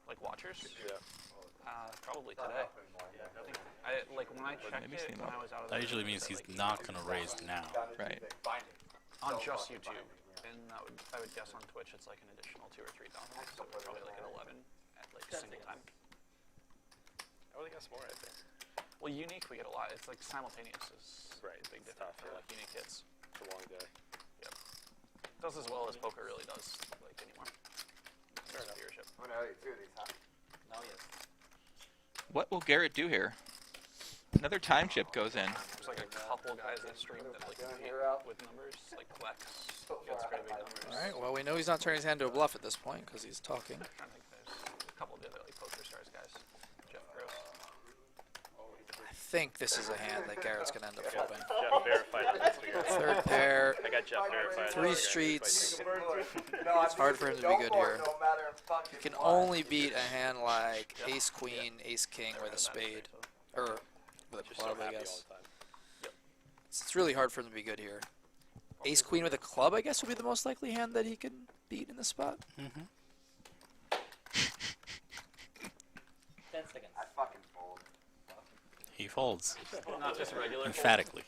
Speaker 7: Like watchers?
Speaker 14: Yeah.
Speaker 7: Probably today. Like when I checked it when I was out of
Speaker 4: That usually means he's not going to raise now.
Speaker 6: Right.
Speaker 7: on just YouTube, and I would guess on Twitch it's like an additional 2,000 or 3,000, so probably like an 11 at like a single time.
Speaker 14: I would guess more, I think.
Speaker 7: Well, unique we get a lot. It's like simultaneous is
Speaker 14: right.
Speaker 7: A big difference for like unique hits.
Speaker 14: It's a long day.
Speaker 7: Yep. Does as well as poker really does like anymore.
Speaker 5: Fair enough.
Speaker 7: Viewership.
Speaker 5: I'm gonna have 2 of these, huh?
Speaker 10: No, yes.
Speaker 6: What will Garrett do here? Another time chip goes in.
Speaker 7: There's like a couple guys that stream that like compete with numbers, like Flex gets pretty big numbers.
Speaker 3: All right. Well, we know he's not turning his hand to a bluff at this point because he's talking.
Speaker 7: I think there's a couple of the other like poker stars guys. Jeff Gross.
Speaker 3: I think this is a hand that Garrett's gonna end up flipping.
Speaker 14: Jeff verified.
Speaker 3: Third pair.
Speaker 14: I got Jeff verified.
Speaker 3: 3 streets. It's hard for him to be good here. He can only beat a hand like Ace Queen, Ace King with a spade, or with a club, I guess. It's really hard for him to be good here. Ace Queen with a club, I guess, would be the most likely hand that he could beat in this spot.
Speaker 10: 10 seconds.
Speaker 5: I fucking fold.
Speaker 4: He folds.
Speaker 7: Not just regular.
Speaker 4: Emphatically.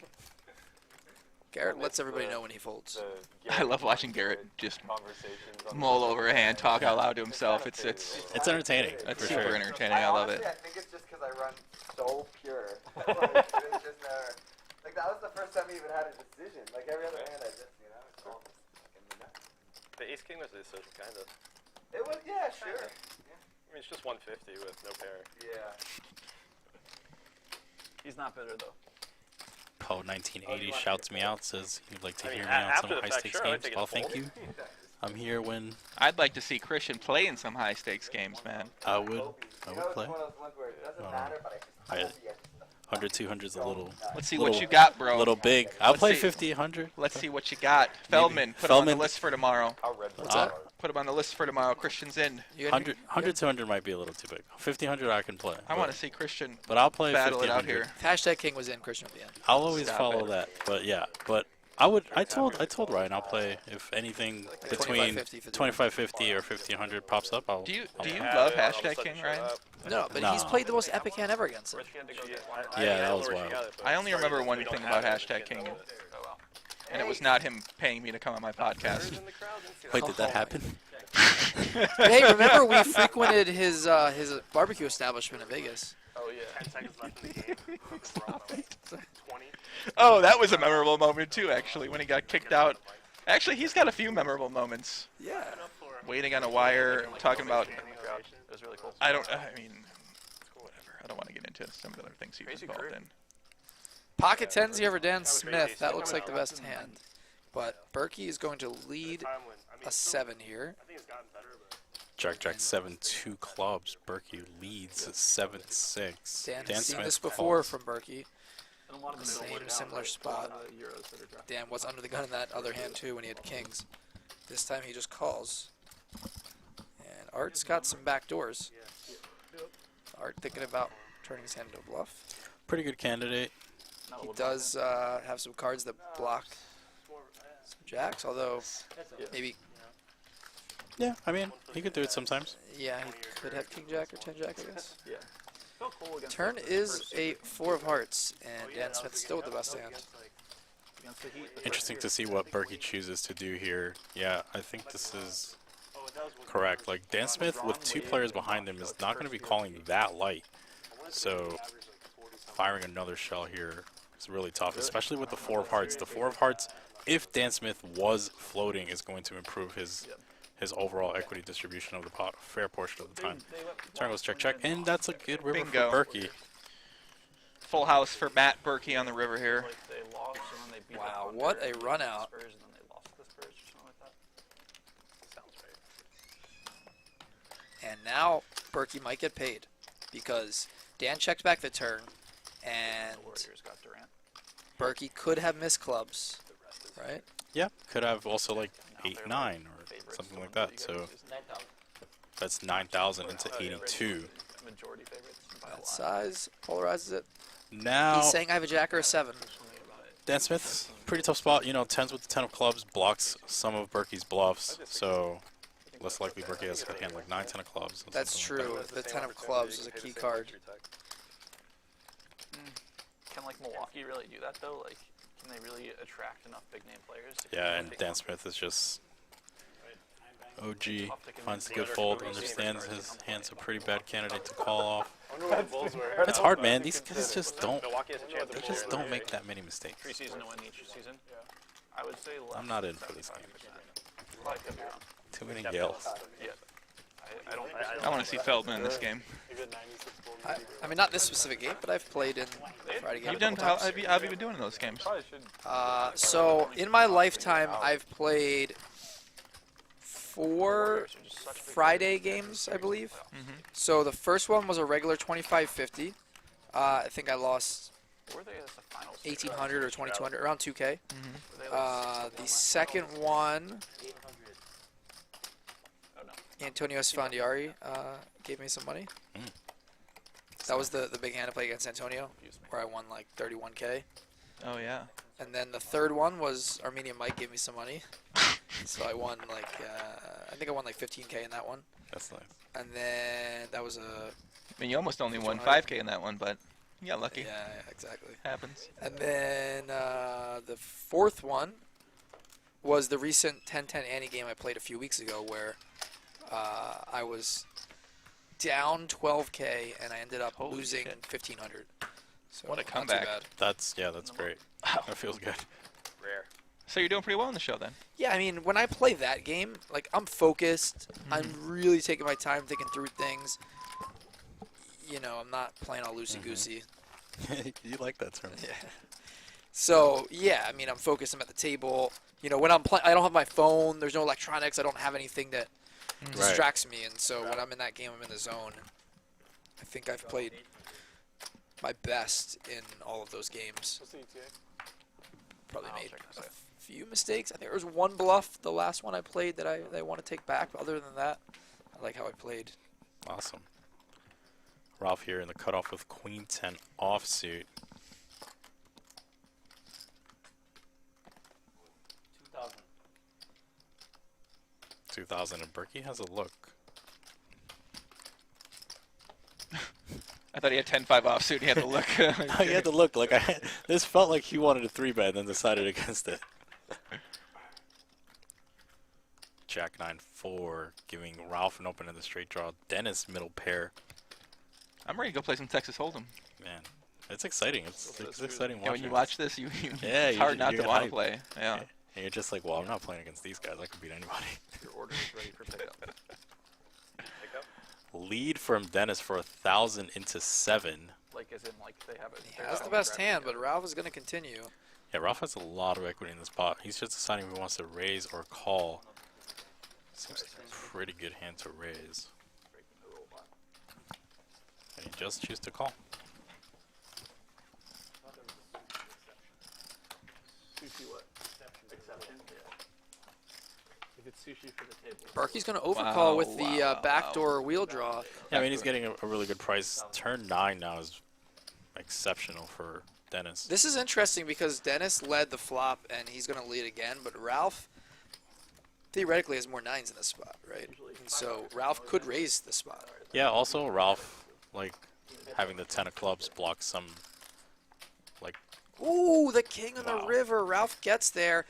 Speaker 3: Garrett lets everybody know when he folds.
Speaker 6: I love watching Garrett just mull over a hand, talk out loud to himself. It's
Speaker 4: entertaining.
Speaker 6: It's
Speaker 4: for
Speaker 6: super
Speaker 4: sure.
Speaker 6: entertaining. I love it.
Speaker 5: Honestly, I think it's just because I run so pure. Like, it's just never, like, that was the first time we even had a decision. Like, every other hand I just, it's all just fucking nuts.
Speaker 14: The ace king was a decision, kind of.
Speaker 5: It was, yeah, sure. Yeah.
Speaker 14: I mean, it's just 150 with no pair.
Speaker 5: Yeah.
Speaker 11: He's not bitter though.
Speaker 4: Poe1980 shouts me out, says he'd like to
Speaker 14: I mean,
Speaker 4: hear me on
Speaker 14: after
Speaker 4: some
Speaker 14: the
Speaker 4: high
Speaker 14: fact,
Speaker 4: stakes
Speaker 14: sure, I would
Speaker 4: games.
Speaker 14: take it
Speaker 4: Well,
Speaker 14: to
Speaker 4: thank
Speaker 14: fold.
Speaker 4: you. I'm here when
Speaker 6: I'd like to see Christian play in some high stakes games, man.
Speaker 4: I would play.
Speaker 5: One of those ones where it doesn't
Speaker 4: Oh.
Speaker 5: matter, but I just
Speaker 4: 100, 200's a little.
Speaker 6: Let's see what you got, bro.
Speaker 4: Little big. I'll
Speaker 6: Let's
Speaker 4: play
Speaker 6: see.
Speaker 4: 50, 100.
Speaker 6: Let's see what you got. Feldman, put him on the
Speaker 4: Feldman.
Speaker 6: list for tomorrow.
Speaker 4: What's that?
Speaker 6: Put him on the list for tomorrow. Christian's in.
Speaker 4: 100, 200 might be a little too big. 50, 100 I can play.
Speaker 6: I want to see Christian
Speaker 4: But I'll play
Speaker 6: battle
Speaker 4: 50,
Speaker 6: it out
Speaker 4: 100.
Speaker 6: here.
Speaker 3: If Hashtag King was in, Christian at the end.
Speaker 4: I'll always
Speaker 6: Stop
Speaker 4: follow
Speaker 6: it.
Speaker 4: that. But yeah, but I told Ryan I'll play if anything between 2550 or 50, pops up.
Speaker 6: Do you
Speaker 4: I'll
Speaker 6: love Hashtag King, Ryan?
Speaker 3: No, but he's played the most epic hand ever against him.
Speaker 4: Yeah, that was wild.
Speaker 6: I only remember one thing about Hashtag King, and it was not him paying me to come on my podcast.
Speaker 4: Wait, did that happen?
Speaker 3: Hey, remember we frequented his barbecue establishment in Vegas.
Speaker 11: Oh yeah.
Speaker 14: 10 seconds left in the game.
Speaker 6: Stop it.
Speaker 14: 20.
Speaker 6: Oh, that was a memorable moment too, actually, when he got kicked out. Actually, he's got a few memorable moments.
Speaker 3: Yeah.
Speaker 6: Waiting on a wire, talking about.
Speaker 11: It was really cool.
Speaker 6: I mean, whatever. I don't want to get into some of the other things he was involved in.
Speaker 3: Pocket tens here for Dan Smith. That looks like the best hand. But Berkey is going to lead a 7 here.
Speaker 14: I think it's gotten better, but
Speaker 4: Jack 7-2 clubs. Berkey leads 7-6.
Speaker 3: Dan
Speaker 4: Dan
Speaker 3: has seen
Speaker 4: Smith
Speaker 3: this before
Speaker 4: calls.
Speaker 3: from Berkey.
Speaker 11: And a lot of the
Speaker 3: Same
Speaker 11: middle
Speaker 3: similar
Speaker 11: down,
Speaker 3: spot.
Speaker 11: the Euros that are dropped.
Speaker 3: Dan was under the gun in that other hand too when he had kings. This time he just calls. And Art's got some back doors. Art thinking about turning his hand into a bluff.
Speaker 4: Pretty good candidate.
Speaker 3: He does have some cards that block some jacks, although maybe,
Speaker 4: Yeah, I mean, he could do it sometimes.
Speaker 3: yeah, he could have king jack or 10 jack, I guess.
Speaker 11: Yeah. Felt cool against
Speaker 3: Turn
Speaker 11: the
Speaker 3: is
Speaker 11: first
Speaker 3: a 4 of hearts, and Dan Smith's still with the best hand.
Speaker 11: against the Heat.
Speaker 4: Interesting to see what Berkey chooses to do here. Yeah, I think this is correct. Like, Dan Smith with 2 players behind him is not going to be calling that light. So, firing another shell here is really tough, especially with the 4 of hearts. The 4 of hearts, if Dan Smith was floating, is going to improve his overall equity distribution of the fair portion of the time. Turn goes check, and that's a good river
Speaker 6: Bingo.
Speaker 4: for Berkey.
Speaker 6: Full house for Matt Berkey on the river here.
Speaker 11: Like they lost and then they beat
Speaker 3: Wow,
Speaker 11: the
Speaker 3: what
Speaker 11: Thunder
Speaker 3: a run out.
Speaker 11: Spurs, and then they lost to the Spurs or something like that.
Speaker 14: sounds right.
Speaker 3: And now Berkey might get paid because Dan checked back the turn, and
Speaker 11: The Warriors got Durant.
Speaker 3: Berkey could have missed clubs, right?
Speaker 4: Yeah, could have also like 8-9 or something like that. So that's 9,000 into 82.
Speaker 11: Majority favorites by a
Speaker 3: That
Speaker 11: lot.
Speaker 3: size polarizes it.
Speaker 4: Now
Speaker 3: He's saying I have a jack or a 7.
Speaker 4: Dan Smith's pretty tough spot. You know, 10s with the 10 of clubs blocks some of Berkey's bluffs. So less likely Berkey has a hand like 9, 10 of clubs. or
Speaker 3: That's
Speaker 4: something like
Speaker 3: true. The 10 of clubs is a key card.
Speaker 11: Can like Milwaukee really do that though? Like, can they really attract enough big name players?
Speaker 4: that. Yeah, and Dan Smith is just OG, finds the good fold, understands his hand's a pretty bad candidate to call off.
Speaker 14: I wonder what the Bulls were.
Speaker 4: It's hard, man. These guys just don't.
Speaker 14: Milwaukee has a chance
Speaker 4: They
Speaker 14: to
Speaker 4: just
Speaker 14: win.
Speaker 4: don't make that many mistakes.
Speaker 11: Preseason to win each season. I would say less
Speaker 4: I'm not
Speaker 11: than
Speaker 4: in for this
Speaker 11: 75%.
Speaker 4: game.
Speaker 11: I could be wrong.
Speaker 4: Too many yells.
Speaker 11: Yeah. I don't.
Speaker 6: I want to see Feldman in this game.
Speaker 3: I mean, not this specific game, but I've played in Friday game.
Speaker 6: You've done. How have you been doing in those games?
Speaker 3: So in my lifetime, I've played 4 Friday games, I believe. So the first one was a regular 25-50. I think I lost
Speaker 11: Were they as the finals?
Speaker 3: 1,800 or 2,200, around 2K.
Speaker 11: Were they like
Speaker 3: The second one,
Speaker 11: Oh no.
Speaker 3: Antonio Esfandiari gave me some money. That was the big hand I played against Antonio, where I won like 31K.
Speaker 6: Oh yeah.
Speaker 3: And then the third one was Armenian Mike gave me some money. So I won like, I think I won like 15K in that one.
Speaker 4: That's nice.
Speaker 3: And then that was a,
Speaker 6: I mean, you almost only won 5K in that one, but You got lucky.
Speaker 3: Yeah, exactly.
Speaker 6: Happens.
Speaker 3: And then the fourth one was the recent 10-10 Annie game I played a few weeks ago where I was down 12K and I ended up losing 1,500. So
Speaker 6: What a
Speaker 3: not too
Speaker 6: comeback.
Speaker 3: bad.
Speaker 4: That's great. That feels good.
Speaker 14: Rare.
Speaker 6: So you're doing pretty well on the show then.
Speaker 3: Yeah, I mean, when I play that game, like, I'm focused. I'm really taking my time thinking through things. You know, I'm not playing all loosey-goosey.
Speaker 4: You like that term.
Speaker 3: Yeah. So, yeah, I mean, I'm focused. I'm at the table. You know, when I'm playing, I don't have my phone. There's no electronics. I don't have anything that distracts me. And so when I'm in that game, I'm in the zone. I think I've played my best in all of those games. Probably made a few mistakes. I think there was one bluff, the last one I played, that I want to take back. But other than that, I like how I played.
Speaker 4: Awesome. Ralph here in the cutoff with Queen 10 offsuit. 2,000 and Berkey has a look.
Speaker 6: I thought he had 10-5 offsuit. He had the look.
Speaker 4: No, he had the look. Like this felt like he wanted a 3-bet and then decided against it. Jack 9-4, giving Ralph an open in the straight draw. Dennis middle pair.
Speaker 6: I'm ready to go play some Texas Hold'em.
Speaker 4: Man, it's exciting. It's exciting watching.
Speaker 6: Yeah, when you watch this,
Speaker 4: yeah,
Speaker 6: it's hard not to want to play. Yeah.
Speaker 4: And you're just like, well, I'm not playing against these guys. I could beat anybody.
Speaker 6: Your order is ready for pickup.
Speaker 4: Lead from Dennis for 1,000 into 7.
Speaker 11: Like, as in, like, they have it.
Speaker 3: He has the best hand, but Ralph is going to continue.
Speaker 4: Yeah, Ralph has a lot of equity in this pot. He's just deciding if he wants to raise or call. Seems like a pretty good hand to raise. And he just chooses to call.
Speaker 11: Sushi what? Exception? Yeah. If it's sushi for the table.
Speaker 3: Berkey's going to overcall with the backdoor wheel draw.
Speaker 4: Yeah, I mean, he's getting a really good price. Turn 9 now is exceptional for Dennis.
Speaker 3: This is interesting because Dennis led the flop and he's going to lead again, but Ralph theoretically has more 9s in this spot, right? And so Ralph could raise the spot.
Speaker 4: Yeah, also Ralph, like, having the 10 of clubs blocks some, like...
Speaker 3: Ooh, the king on the river. Ralph gets there.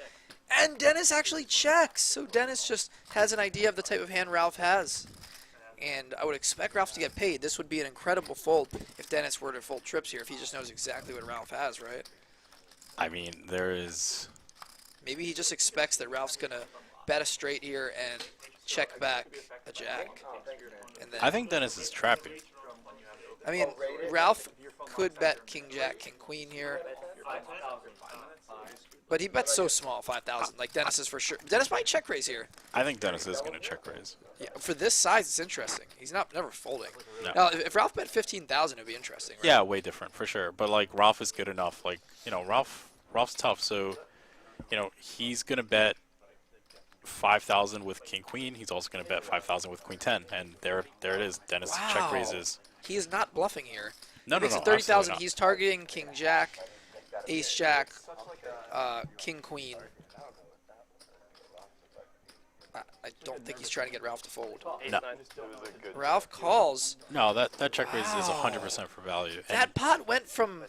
Speaker 3: And Dennis actually checks. So Dennis just has an idea of the type of hand Ralph has. And I would expect Ralph to get paid. This would be an incredible fold if Dennis were to fold trips here, if he just knows exactly what Ralph has, right?
Speaker 4: I mean, there is...
Speaker 3: Maybe he just expects that Ralph's going to bet a straight here and check back a jack. And then,
Speaker 4: I think Dennis is trapping.
Speaker 3: I mean, Ralph could bet king, jack, king, queen here. But he bets so small, 5,000. Like Dennis is for sure. Dennis might check raise here.
Speaker 4: I think Dennis is going to check raise.
Speaker 3: Yeah, for this size, it's interesting. He's never folding.
Speaker 4: No.
Speaker 3: Now, if Ralph bet 15,000, it'd be interesting. Right?
Speaker 4: Yeah, way different for sure. But like Ralph is good enough. Like, you know, Ralph's tough. So, you know, he's going to bet 5,000 with king queen. He's also going to bet 5,000 with queen 10. And there it is. Dennis check raises.
Speaker 3: He is not bluffing here.
Speaker 4: No,
Speaker 3: he makes it 30,000. He's targeting king jack, ace jack, king queen. I don't think he's trying to get Ralph to fold.
Speaker 4: No.
Speaker 3: Ralph calls.
Speaker 4: No, that check raise is 100% for value.
Speaker 3: That pot went from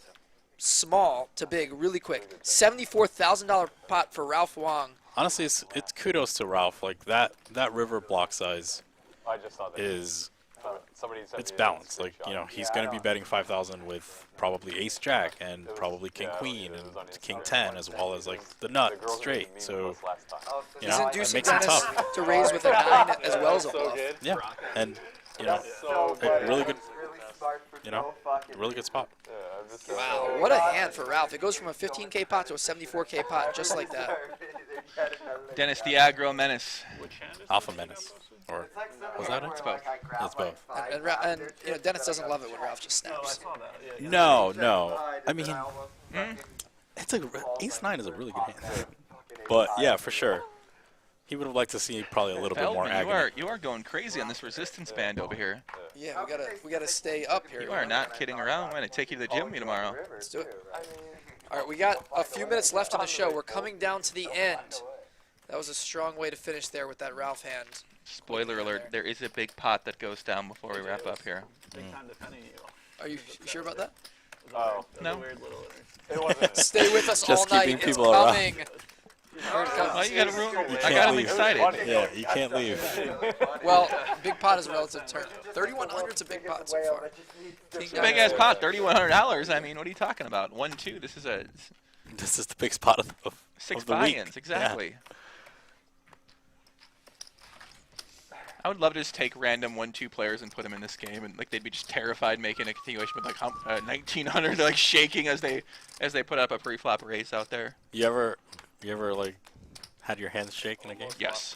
Speaker 3: small to big really quick. $74,000 pot for Ralph Wong.
Speaker 4: Honestly, it's kudos to Ralph. Like that river block size
Speaker 9: I just saw that.
Speaker 4: is
Speaker 9: Somebody sent
Speaker 4: it's
Speaker 9: me a
Speaker 4: balanced. Like,
Speaker 9: screenshot.
Speaker 4: you know, he's going to be betting 5,000 with probably ace jack and probably king queen and king 10 as well as like the nut straight. So, you know, it makes it tough.
Speaker 3: To raise with a 9 as well as a bluff.
Speaker 4: Yeah, and you know, a really good, you know, a really good spot.
Speaker 3: Wow, what a hand for Ralph. It goes from a 15K pot to a 74K pot just like that.
Speaker 6: Dennis the aggro menace.
Speaker 4: Alpha menace. Or was that it?
Speaker 6: It's both.
Speaker 4: It's both.
Speaker 3: And you know, Dennis doesn't love it when Ralph just snaps.
Speaker 4: No. I mean, it's ace 9 is a really good hand. But yeah, for sure. He would have liked to see probably a little bit more agony.
Speaker 6: You are going crazy on this resistance band over here.
Speaker 3: Yeah, we gotta stay up here.
Speaker 6: You are not kidding around. I'm gonna take you to the gym with me tomorrow.
Speaker 3: Let's do it. All right, we got a few minutes left in the show. We're coming down to the end. That was a strong way to finish there with that Ralph hand.
Speaker 6: Spoiler alert, there is a big pot that goes down before we wrap up here.
Speaker 3: Are you sure about that?
Speaker 9: Oh.
Speaker 6: No.
Speaker 9: It wasn't.
Speaker 3: Stay with us
Speaker 4: Just
Speaker 3: all
Speaker 4: keeping
Speaker 3: night.
Speaker 4: people
Speaker 3: it's
Speaker 4: around.
Speaker 3: coming.
Speaker 6: Oh, you got to ruin.
Speaker 4: You
Speaker 6: I
Speaker 4: can't
Speaker 6: got him
Speaker 4: leave.
Speaker 6: excited.
Speaker 4: Yeah, you can't leave.
Speaker 3: Well, big pot is a relative term. 3,100 is a big pot so far.
Speaker 6: It's a big ass pot, $3,100. I mean, what are you talking about? 1-2. This is
Speaker 4: This is the big spot of
Speaker 6: 6
Speaker 4: the week.
Speaker 6: buy-ins, exactly. I would love to just take random 1-2 players and put them in this game, and like they'd be just terrified making a continuation with like 1,900, like shaking as they put up a pre-flop race out there.
Speaker 4: You ever like had your hands shake in a game?
Speaker 6: Yes.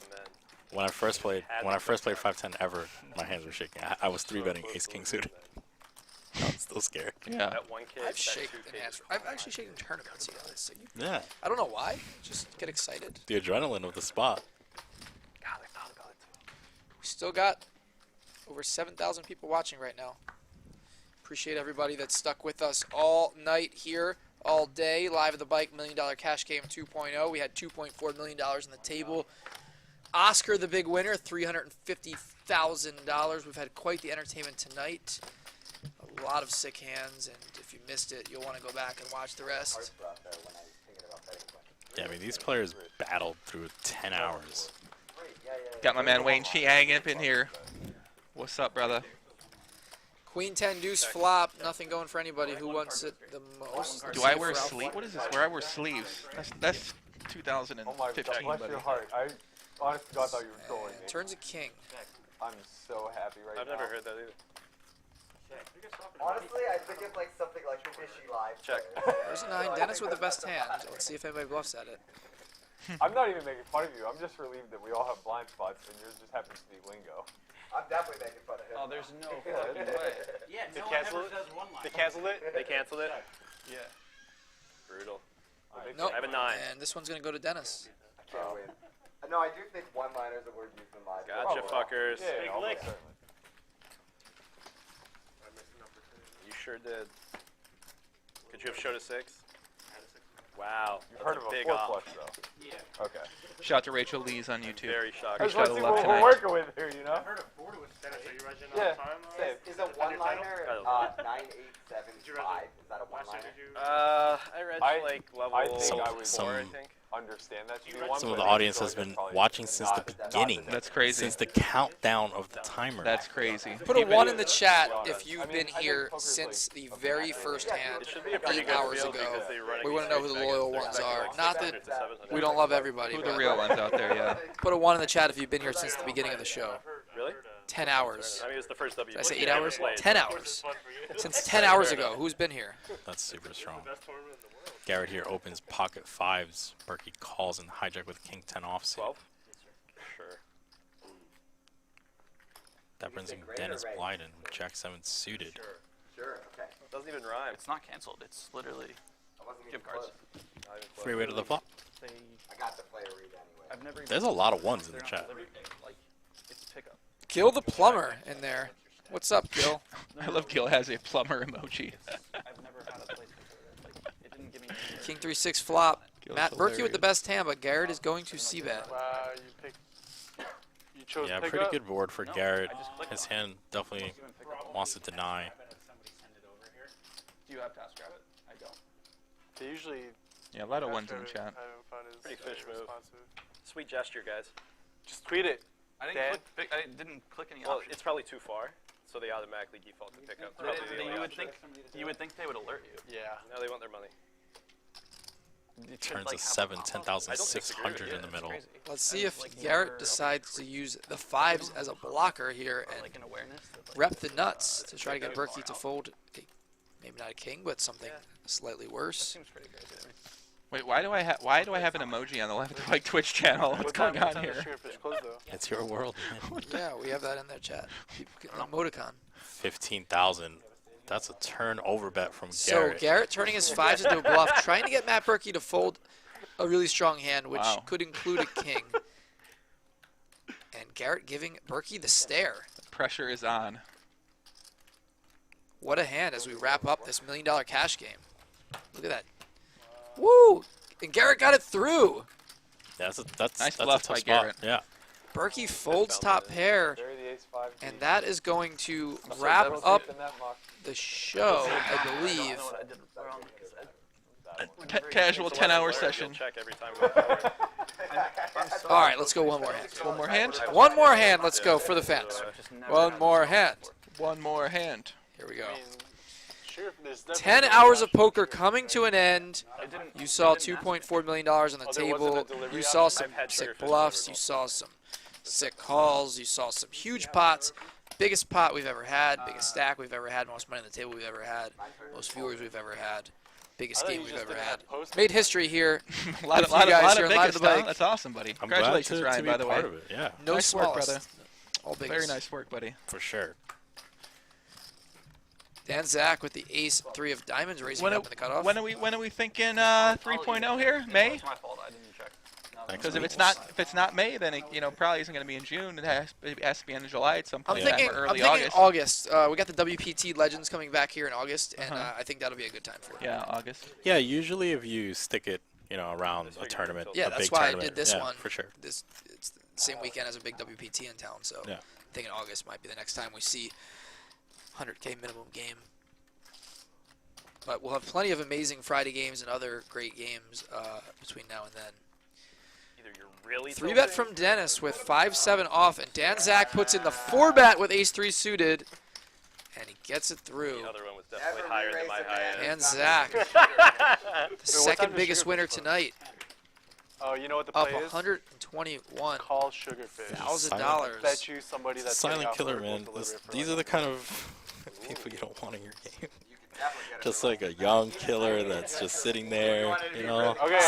Speaker 4: When I first played 5-10 ever, my hands were shaking. I was 3-betting ace king suited. I was still scared.
Speaker 6: Yeah.
Speaker 14: That one kid,
Speaker 3: I've
Speaker 14: that
Speaker 3: shaken
Speaker 14: two
Speaker 3: in hands. I've actually shaken tournaments. You know, so
Speaker 4: Yeah.
Speaker 3: I don't know why. Just get excited.
Speaker 4: The adrenaline of the spot.
Speaker 14: God, I thought about it too.
Speaker 3: We still got over 7,000 people watching right now. Appreciate everybody that stuck with us all night here, all day. Live at the Bike $1 Million Cash Game 2.0. We had $2.4 million on the table. Oscar, the big winner, $350,000. We've had quite the entertainment tonight. A lot of sick hands, and if you missed it, you'll want to go back and watch the rest.
Speaker 4: Yeah, I mean, these players battled through 10 hours.
Speaker 6: Got my man Wayne Chiang up in here. What's up, brother?
Speaker 3: Queen 10 deuce flop. Nothing going for anybody. Who wants it the most?
Speaker 6: Do I wear sleeves? What is this? Where I wear sleeves? That's 2015,
Speaker 9: Oh my God, bless
Speaker 6: buddy.
Speaker 9: your heart. I honest to God thought you were trolling me.
Speaker 3: Turns a king.
Speaker 9: I'm so happy right now.
Speaker 14: I've never heard that either.
Speaker 5: Honestly, I think it's like something like fishy live.
Speaker 14: Check.
Speaker 3: There's a 9. Dennis with the best hand. Let's see if anybody bluffs at it.
Speaker 9: I'm not even making fun of you. I'm just relieved that we all have blind spots and yours just happens to be lingo.
Speaker 5: I'm definitely making fun of him.
Speaker 7: Oh, there's no fucking way.
Speaker 16: Yeah,
Speaker 14: They
Speaker 16: no one
Speaker 14: canceled
Speaker 16: ever
Speaker 14: it?
Speaker 16: does one line.
Speaker 14: They canceled it? They canceled it?
Speaker 7: Yeah.
Speaker 14: Brutal.
Speaker 3: Nope.
Speaker 14: I have a 9.
Speaker 3: And this one's going to go to Dennis.
Speaker 5: I can't win. No, I do think one-liners are word used in live.
Speaker 14: Gotcha, fuckers.
Speaker 9: Yeah,
Speaker 14: Big
Speaker 9: almost
Speaker 14: lick.
Speaker 9: certainly.
Speaker 14: You sure did. Could you have showed a 6? Wow.
Speaker 9: You've heard of a
Speaker 14: big
Speaker 9: 4
Speaker 14: op.
Speaker 9: flush though.
Speaker 16: Yeah.
Speaker 9: Okay.
Speaker 6: Shout out to Rachel Lees on YouTube.
Speaker 14: Very shocked.
Speaker 9: I just
Speaker 6: Reached
Speaker 9: want to
Speaker 6: out
Speaker 9: see
Speaker 6: a lot
Speaker 9: what
Speaker 6: tonight.
Speaker 9: we're working with here, you know?
Speaker 16: I've heard of border with Dennis. Are you registered
Speaker 9: Yeah,
Speaker 16: all the time?
Speaker 9: same.
Speaker 5: Is a one-liner 9875? Is that a one-liner?
Speaker 14: I read
Speaker 9: I-
Speaker 14: like level
Speaker 9: I think I would
Speaker 14: 4, I think.
Speaker 9: understand that to be one.
Speaker 4: Some of
Speaker 9: but
Speaker 4: the
Speaker 9: I
Speaker 4: audience
Speaker 9: feel
Speaker 4: has
Speaker 9: like
Speaker 4: been
Speaker 9: that's probably
Speaker 4: watching since the
Speaker 9: not
Speaker 4: beginning.
Speaker 6: That's crazy.
Speaker 4: Since the countdown of the timer.
Speaker 6: That's crazy.
Speaker 3: Put a
Speaker 6: Even-
Speaker 3: 1 in the chat if
Speaker 9: I
Speaker 3: you've
Speaker 9: mean,
Speaker 3: been
Speaker 9: I think
Speaker 3: here
Speaker 9: poker's
Speaker 3: since
Speaker 9: like
Speaker 3: the
Speaker 9: a
Speaker 3: very
Speaker 9: massive-
Speaker 3: first hand
Speaker 14: It should be a pretty
Speaker 3: 8
Speaker 14: good
Speaker 3: hours
Speaker 14: field
Speaker 3: ago.
Speaker 14: because they run
Speaker 3: We want to know who the loyal ones are. Not that we don't love everybody.
Speaker 6: Who the
Speaker 3: but
Speaker 6: real ones out there, yeah.
Speaker 3: Put a 1 in the chat if you've been here since the beginning of the show.
Speaker 14: Really?
Speaker 3: 10 hours.
Speaker 14: I mean, it's the first W.
Speaker 3: Did I say
Speaker 14: you
Speaker 3: 8
Speaker 14: ever
Speaker 3: hours?
Speaker 14: played.
Speaker 3: 10 hours. Since 10 hours ago. Who's been here?
Speaker 4: That's super strong. Garrett here opens pocket 5s. Berkey calls and hijack with king 10 offsuit.
Speaker 14: 12? Sure.
Speaker 4: That brings him Dennis Blyden with jack 7 suited.
Speaker 5: Sure, okay.
Speaker 14: Doesn't even rhyme.
Speaker 11: It's not canceled. It's literally
Speaker 5: I wasn't even
Speaker 11: gift cards.
Speaker 5: close.
Speaker 14: Not even close.
Speaker 4: Freeway to the flop.
Speaker 11: They,
Speaker 5: I got the player read anyway.
Speaker 11: I've never.
Speaker 4: There's a lot of 1s in the
Speaker 11: they're not
Speaker 4: chat.
Speaker 11: delivered, like, it's pickup.
Speaker 3: Gil the plumber in there. What's up, Gil?
Speaker 6: I love Gil has a plumber emoji.
Speaker 11: I've never had a place before. Like, it didn't give me.
Speaker 3: King 3-6 flop.
Speaker 6: Gil's
Speaker 3: Matt Berkey with
Speaker 6: hilarious.
Speaker 3: the best hand, but Garrett is going to c-bet.
Speaker 8: Wow, you picked. You chose
Speaker 4: Yeah,
Speaker 8: pickup?
Speaker 4: pretty good board for Garrett.
Speaker 11: I just clicked
Speaker 4: His
Speaker 11: on it.
Speaker 4: hand definitely wants to deny.
Speaker 11: Do you have TaskRabbit? I don't.
Speaker 8: They usually.
Speaker 6: Yeah, a lot of 1s in the
Speaker 8: I
Speaker 6: chat.
Speaker 8: haven't found it
Speaker 14: Pretty fish move.
Speaker 8: responsive.
Speaker 14: Sweet gesture, guys.
Speaker 8: Just tweet it.
Speaker 11: I didn't
Speaker 8: Dad?
Speaker 11: click. I didn't click any
Speaker 14: Well,
Speaker 11: options.
Speaker 14: it's probably too far, so they automatically default to pickup.
Speaker 11: They-
Speaker 14: Probably the
Speaker 11: they-
Speaker 14: only
Speaker 11: you would
Speaker 14: option.
Speaker 11: think. You would think they would alert you.
Speaker 8: Yeah.
Speaker 14: No, they want their money.
Speaker 11: It should,
Speaker 4: Turns
Speaker 11: like,
Speaker 4: a
Speaker 11: have a
Speaker 4: 7,
Speaker 11: pop-up.
Speaker 4: 10,600 in the
Speaker 11: It's
Speaker 4: middle.
Speaker 11: crazy.
Speaker 3: Let's see if
Speaker 11: Like,
Speaker 3: Garrett
Speaker 11: never-
Speaker 3: decides to use the 5s as a blocker here and
Speaker 11: Like an awareness. That, like,
Speaker 3: rep the nuts to try to get Berkey to fold. Maybe not a king, but something slightly worse.
Speaker 11: seems pretty crazy to me.
Speaker 6: Wait, why do I have an emoji on the left of like Twitch channel? What's going on here?
Speaker 4: It's your world, man.
Speaker 3: Yeah, we have that in their chat. People get an emoticon.
Speaker 4: 15,000. That's a turnover bet from
Speaker 3: So
Speaker 4: Garrett.
Speaker 3: Garrett turning his 5s into a bluff, trying to get Matt Berkey to fold a really strong hand, which
Speaker 6: Wow.
Speaker 3: could include a king. And Garrett giving Berkey the stare.
Speaker 6: The pressure is on.
Speaker 3: What a hand as we wrap up this $1 million cash game. Look at that. Woo! And Garrett got it through.
Speaker 4: That's
Speaker 6: Nice
Speaker 4: that's
Speaker 6: bluff
Speaker 4: a tough
Speaker 6: by
Speaker 4: spot.
Speaker 6: Garrett.
Speaker 4: Yeah.
Speaker 3: Berkey folds top pair,
Speaker 9: Bury the ace-5.
Speaker 3: and that is going to
Speaker 9: I'm so
Speaker 3: wrap
Speaker 9: devastated
Speaker 3: up
Speaker 9: in that mock.
Speaker 3: the show, I believe.
Speaker 6: Casual 10-hour session.
Speaker 14: Check every time we go forward.
Speaker 3: All right, let's go one more hand.
Speaker 6: One more hand?
Speaker 3: One more hand. Let's go for the fans. One more hand.
Speaker 6: One more hand.
Speaker 3: Here we go.
Speaker 13: Sure, there's
Speaker 3: 10 hours of poker coming to an end. You saw $2.4 million on the
Speaker 13: Oh, there wasn't
Speaker 3: table.
Speaker 13: a delivery
Speaker 3: You saw
Speaker 13: option?
Speaker 3: some
Speaker 14: I've had
Speaker 3: sick
Speaker 14: sugarfish
Speaker 3: bluffs.
Speaker 14: delivered
Speaker 3: You saw some sick calls. You saw some huge pots. Biggest pot we've ever had. Biggest stack we've ever had. Most money on the table we've ever had. Most viewers we've ever had. Biggest game we've ever had.
Speaker 6: Made
Speaker 3: history here.
Speaker 6: a lot of biggest stuff. That's awesome, buddy.
Speaker 4: I'm
Speaker 6: Congratulations,
Speaker 4: glad
Speaker 6: Ryan,
Speaker 4: to be
Speaker 6: by the way.
Speaker 4: part of it. Yeah.
Speaker 3: No
Speaker 6: nice work,
Speaker 3: smallest.
Speaker 6: brother.
Speaker 3: All biggest.
Speaker 6: Very nice work, buddy.
Speaker 4: For sure.
Speaker 3: Dan Zack with the ace 3 of diamonds raising up in the cutoff.
Speaker 6: When are we thinking 3.0 here? May?
Speaker 7: It's my fault. I didn't check.
Speaker 6: Because if it's not May, then it probably isn't going to be in June. It has to be end of July at some
Speaker 3: I'm
Speaker 6: point.
Speaker 3: thinking,
Speaker 6: or
Speaker 3: I'm
Speaker 6: early
Speaker 3: thinking
Speaker 6: August.
Speaker 3: We got the WPT Legends coming back here in August, and I think that'll be a good time for it.
Speaker 6: Yeah, August.
Speaker 4: Yeah, usually if you stick it, around a tournament,
Speaker 3: Yeah,
Speaker 4: a
Speaker 3: that's
Speaker 4: big
Speaker 3: why I
Speaker 4: tournament,
Speaker 3: did this
Speaker 4: yeah,
Speaker 3: one.
Speaker 4: for sure.
Speaker 3: It's the same weekend as a big WPT in town, so
Speaker 4: Yeah.
Speaker 3: I think in August might be the next time we see 100K minimum game. But we'll have plenty of amazing Friday games and other great games between now and then.
Speaker 14: Either you're really
Speaker 3: 3-bet from Dennis with 5-7 off, and Dan Zack puts in the 4-bet with ace-3 suited, and he gets it through.
Speaker 14: The other one was definitely higher than my high end.
Speaker 3: Dan Zack, the second biggest winner tonight.
Speaker 13: Oh, you know what the
Speaker 3: Up
Speaker 13: play is?
Speaker 3: $121,000.
Speaker 13: Call Sugarfish.
Speaker 3: $1,000.
Speaker 13: Bet you somebody that's
Speaker 4: Silent killer, man. These are the kind of people you don't want in your game. Just like a young killer that's just sitting there,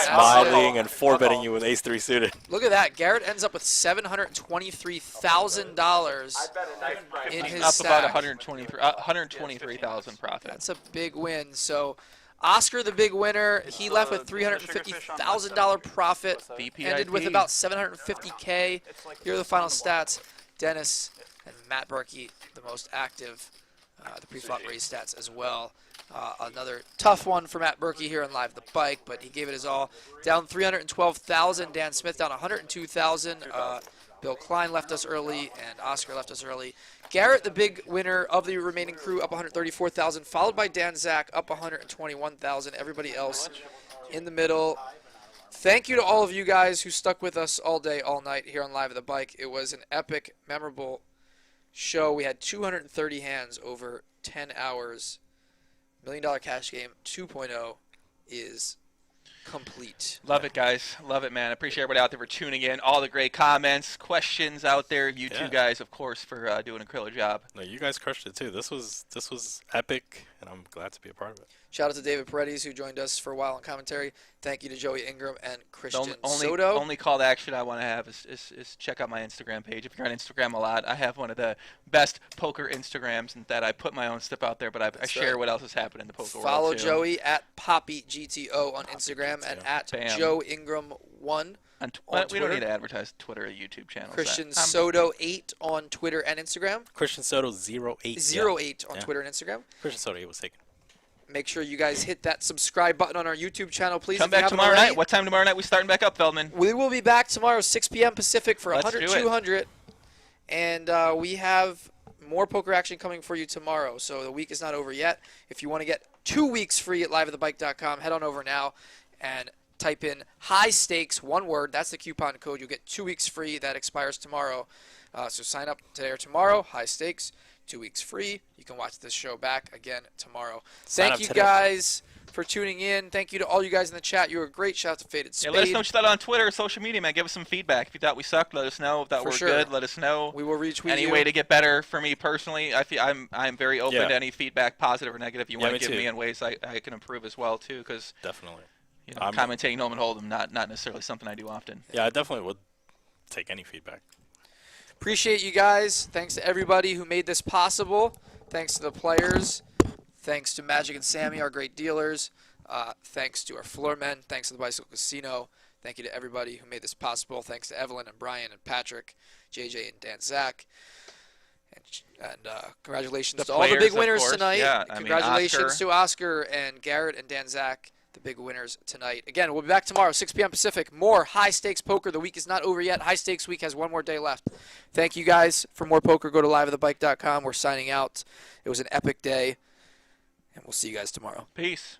Speaker 4: smiling and 4-betting you with ace-3 suited.
Speaker 3: Look at that. Garrett ends up with $723,000 in his
Speaker 6: Up
Speaker 3: stack.
Speaker 6: about 123,000 profit.
Speaker 3: That's a big win. So Oscar, the big winner, he left with $350,000 profit. Ended with about $750K. Here are the final stats. Dennis and Matt Berkey, the most active. The pre-flop raise stats as well. Another tough one for Matt Berkey here on Live the Bike, but he gave it his all. Down 312,000. Dan Smith down 102,000. Bill Klein left us early, and Oscar left us early. Garrett, the big winner of the remaining crew, up 134,000, followed by Dan Zack, up 121,000. Everybody else in the middle. Thank you to all of you guys who stuck with us all day, all night here on Live at the Bike. It was an epic, memorable show. We had 230 hands over 10 hours. $1 Million Cash Game 2.0 is complete.
Speaker 6: Love it, guys. Love it, man. I appreciate everybody out there for tuning in. All the great comments, questions out there. You two guys, of course, for doing a killer job.
Speaker 4: No, you guys crushed it too. This was epic, and I'm glad to be a part of it.
Speaker 3: Shout out to David Paredes, who joined us for a while on commentary. Thank you to Joey Ingram and Christian
Speaker 6: The
Speaker 3: Soto.
Speaker 6: only call to action I want to have is check out my Instagram page. If you're on Instagram a lot, I have one of the best poker Instagrams, and that I put my own stuff out there, but I share what else is happening in the poker world.
Speaker 3: Follow
Speaker 6: too.
Speaker 3: Joey at PoppyGTO on Instagram and at
Speaker 6: Bam.
Speaker 3: Joe Ingram 1 on
Speaker 6: we
Speaker 3: Twitter.
Speaker 6: don't need to advertise Twitter or YouTube channels.
Speaker 3: Christian Soto 8 on Twitter and Instagram.
Speaker 4: Christian Soto 08.
Speaker 3: 08 on Twitter and Instagram.
Speaker 4: Christian Soto 8 was taken.
Speaker 3: Make sure you guys hit that subscribe button on our YouTube channel, please.
Speaker 6: Come back tomorrow night. What time tomorrow night we starting back up, Feldman?
Speaker 3: We will be back tomorrow, 6 p.m. Pacific for
Speaker 6: Let's
Speaker 3: 100,
Speaker 6: do it.
Speaker 3: 200. And we have more poker action coming for you tomorrow. So the week is not over yet. If you want to get 2 weeks free at liveatthebike.com, head on over now and type in high stakes, one word. That's the coupon code. You'll get 2 weeks free. That expires tomorrow. So sign up today or tomorrow. High stakes, 2 weeks free. You can watch this show back again tomorrow. Thank you guys for tuning in. Thank you to all you guys in the chat. You were great. Shout out to Faded Spade.
Speaker 6: Yeah, let us know what you thought on Twitter or social media, man. Give us some feedback. If you thought we sucked, let us know. If you thought we were good, let us know.
Speaker 3: We will retweet
Speaker 6: any
Speaker 3: you.
Speaker 6: way to get better. For me personally, I'm very open to any feedback, positive or negative. You want to give me in ways I can improve as well too, because
Speaker 4: definitely,
Speaker 6: commentating Nolan Hold'em not necessarily something I do often.
Speaker 4: Yeah, I definitely would take any feedback.
Speaker 3: Appreciate you guys. Thanks to everybody who made this possible. Thanks to the players. Thanks to Magic and Sammy, our great dealers. Thanks to our floor men. Thanks to the Bicycle Casino. Thank you to everybody who made this possible. Thanks to Evelyn and Brian and Patrick, JJ and Dan Zack. And congratulations to all the big winners tonight.
Speaker 6: Yeah,
Speaker 3: Congratulations to Oscar and Garrett and Dan Zack, the big winners tonight. Again, we'll be back tomorrow, 6 p.m. Pacific. More high-stakes poker. The week is not over yet. High-stakes week has one more day left. Thank you, guys. For more poker, go to liveatthebike.com. We're signing out. It was an epic day, and we'll see you guys tomorrow.
Speaker 6: Peace.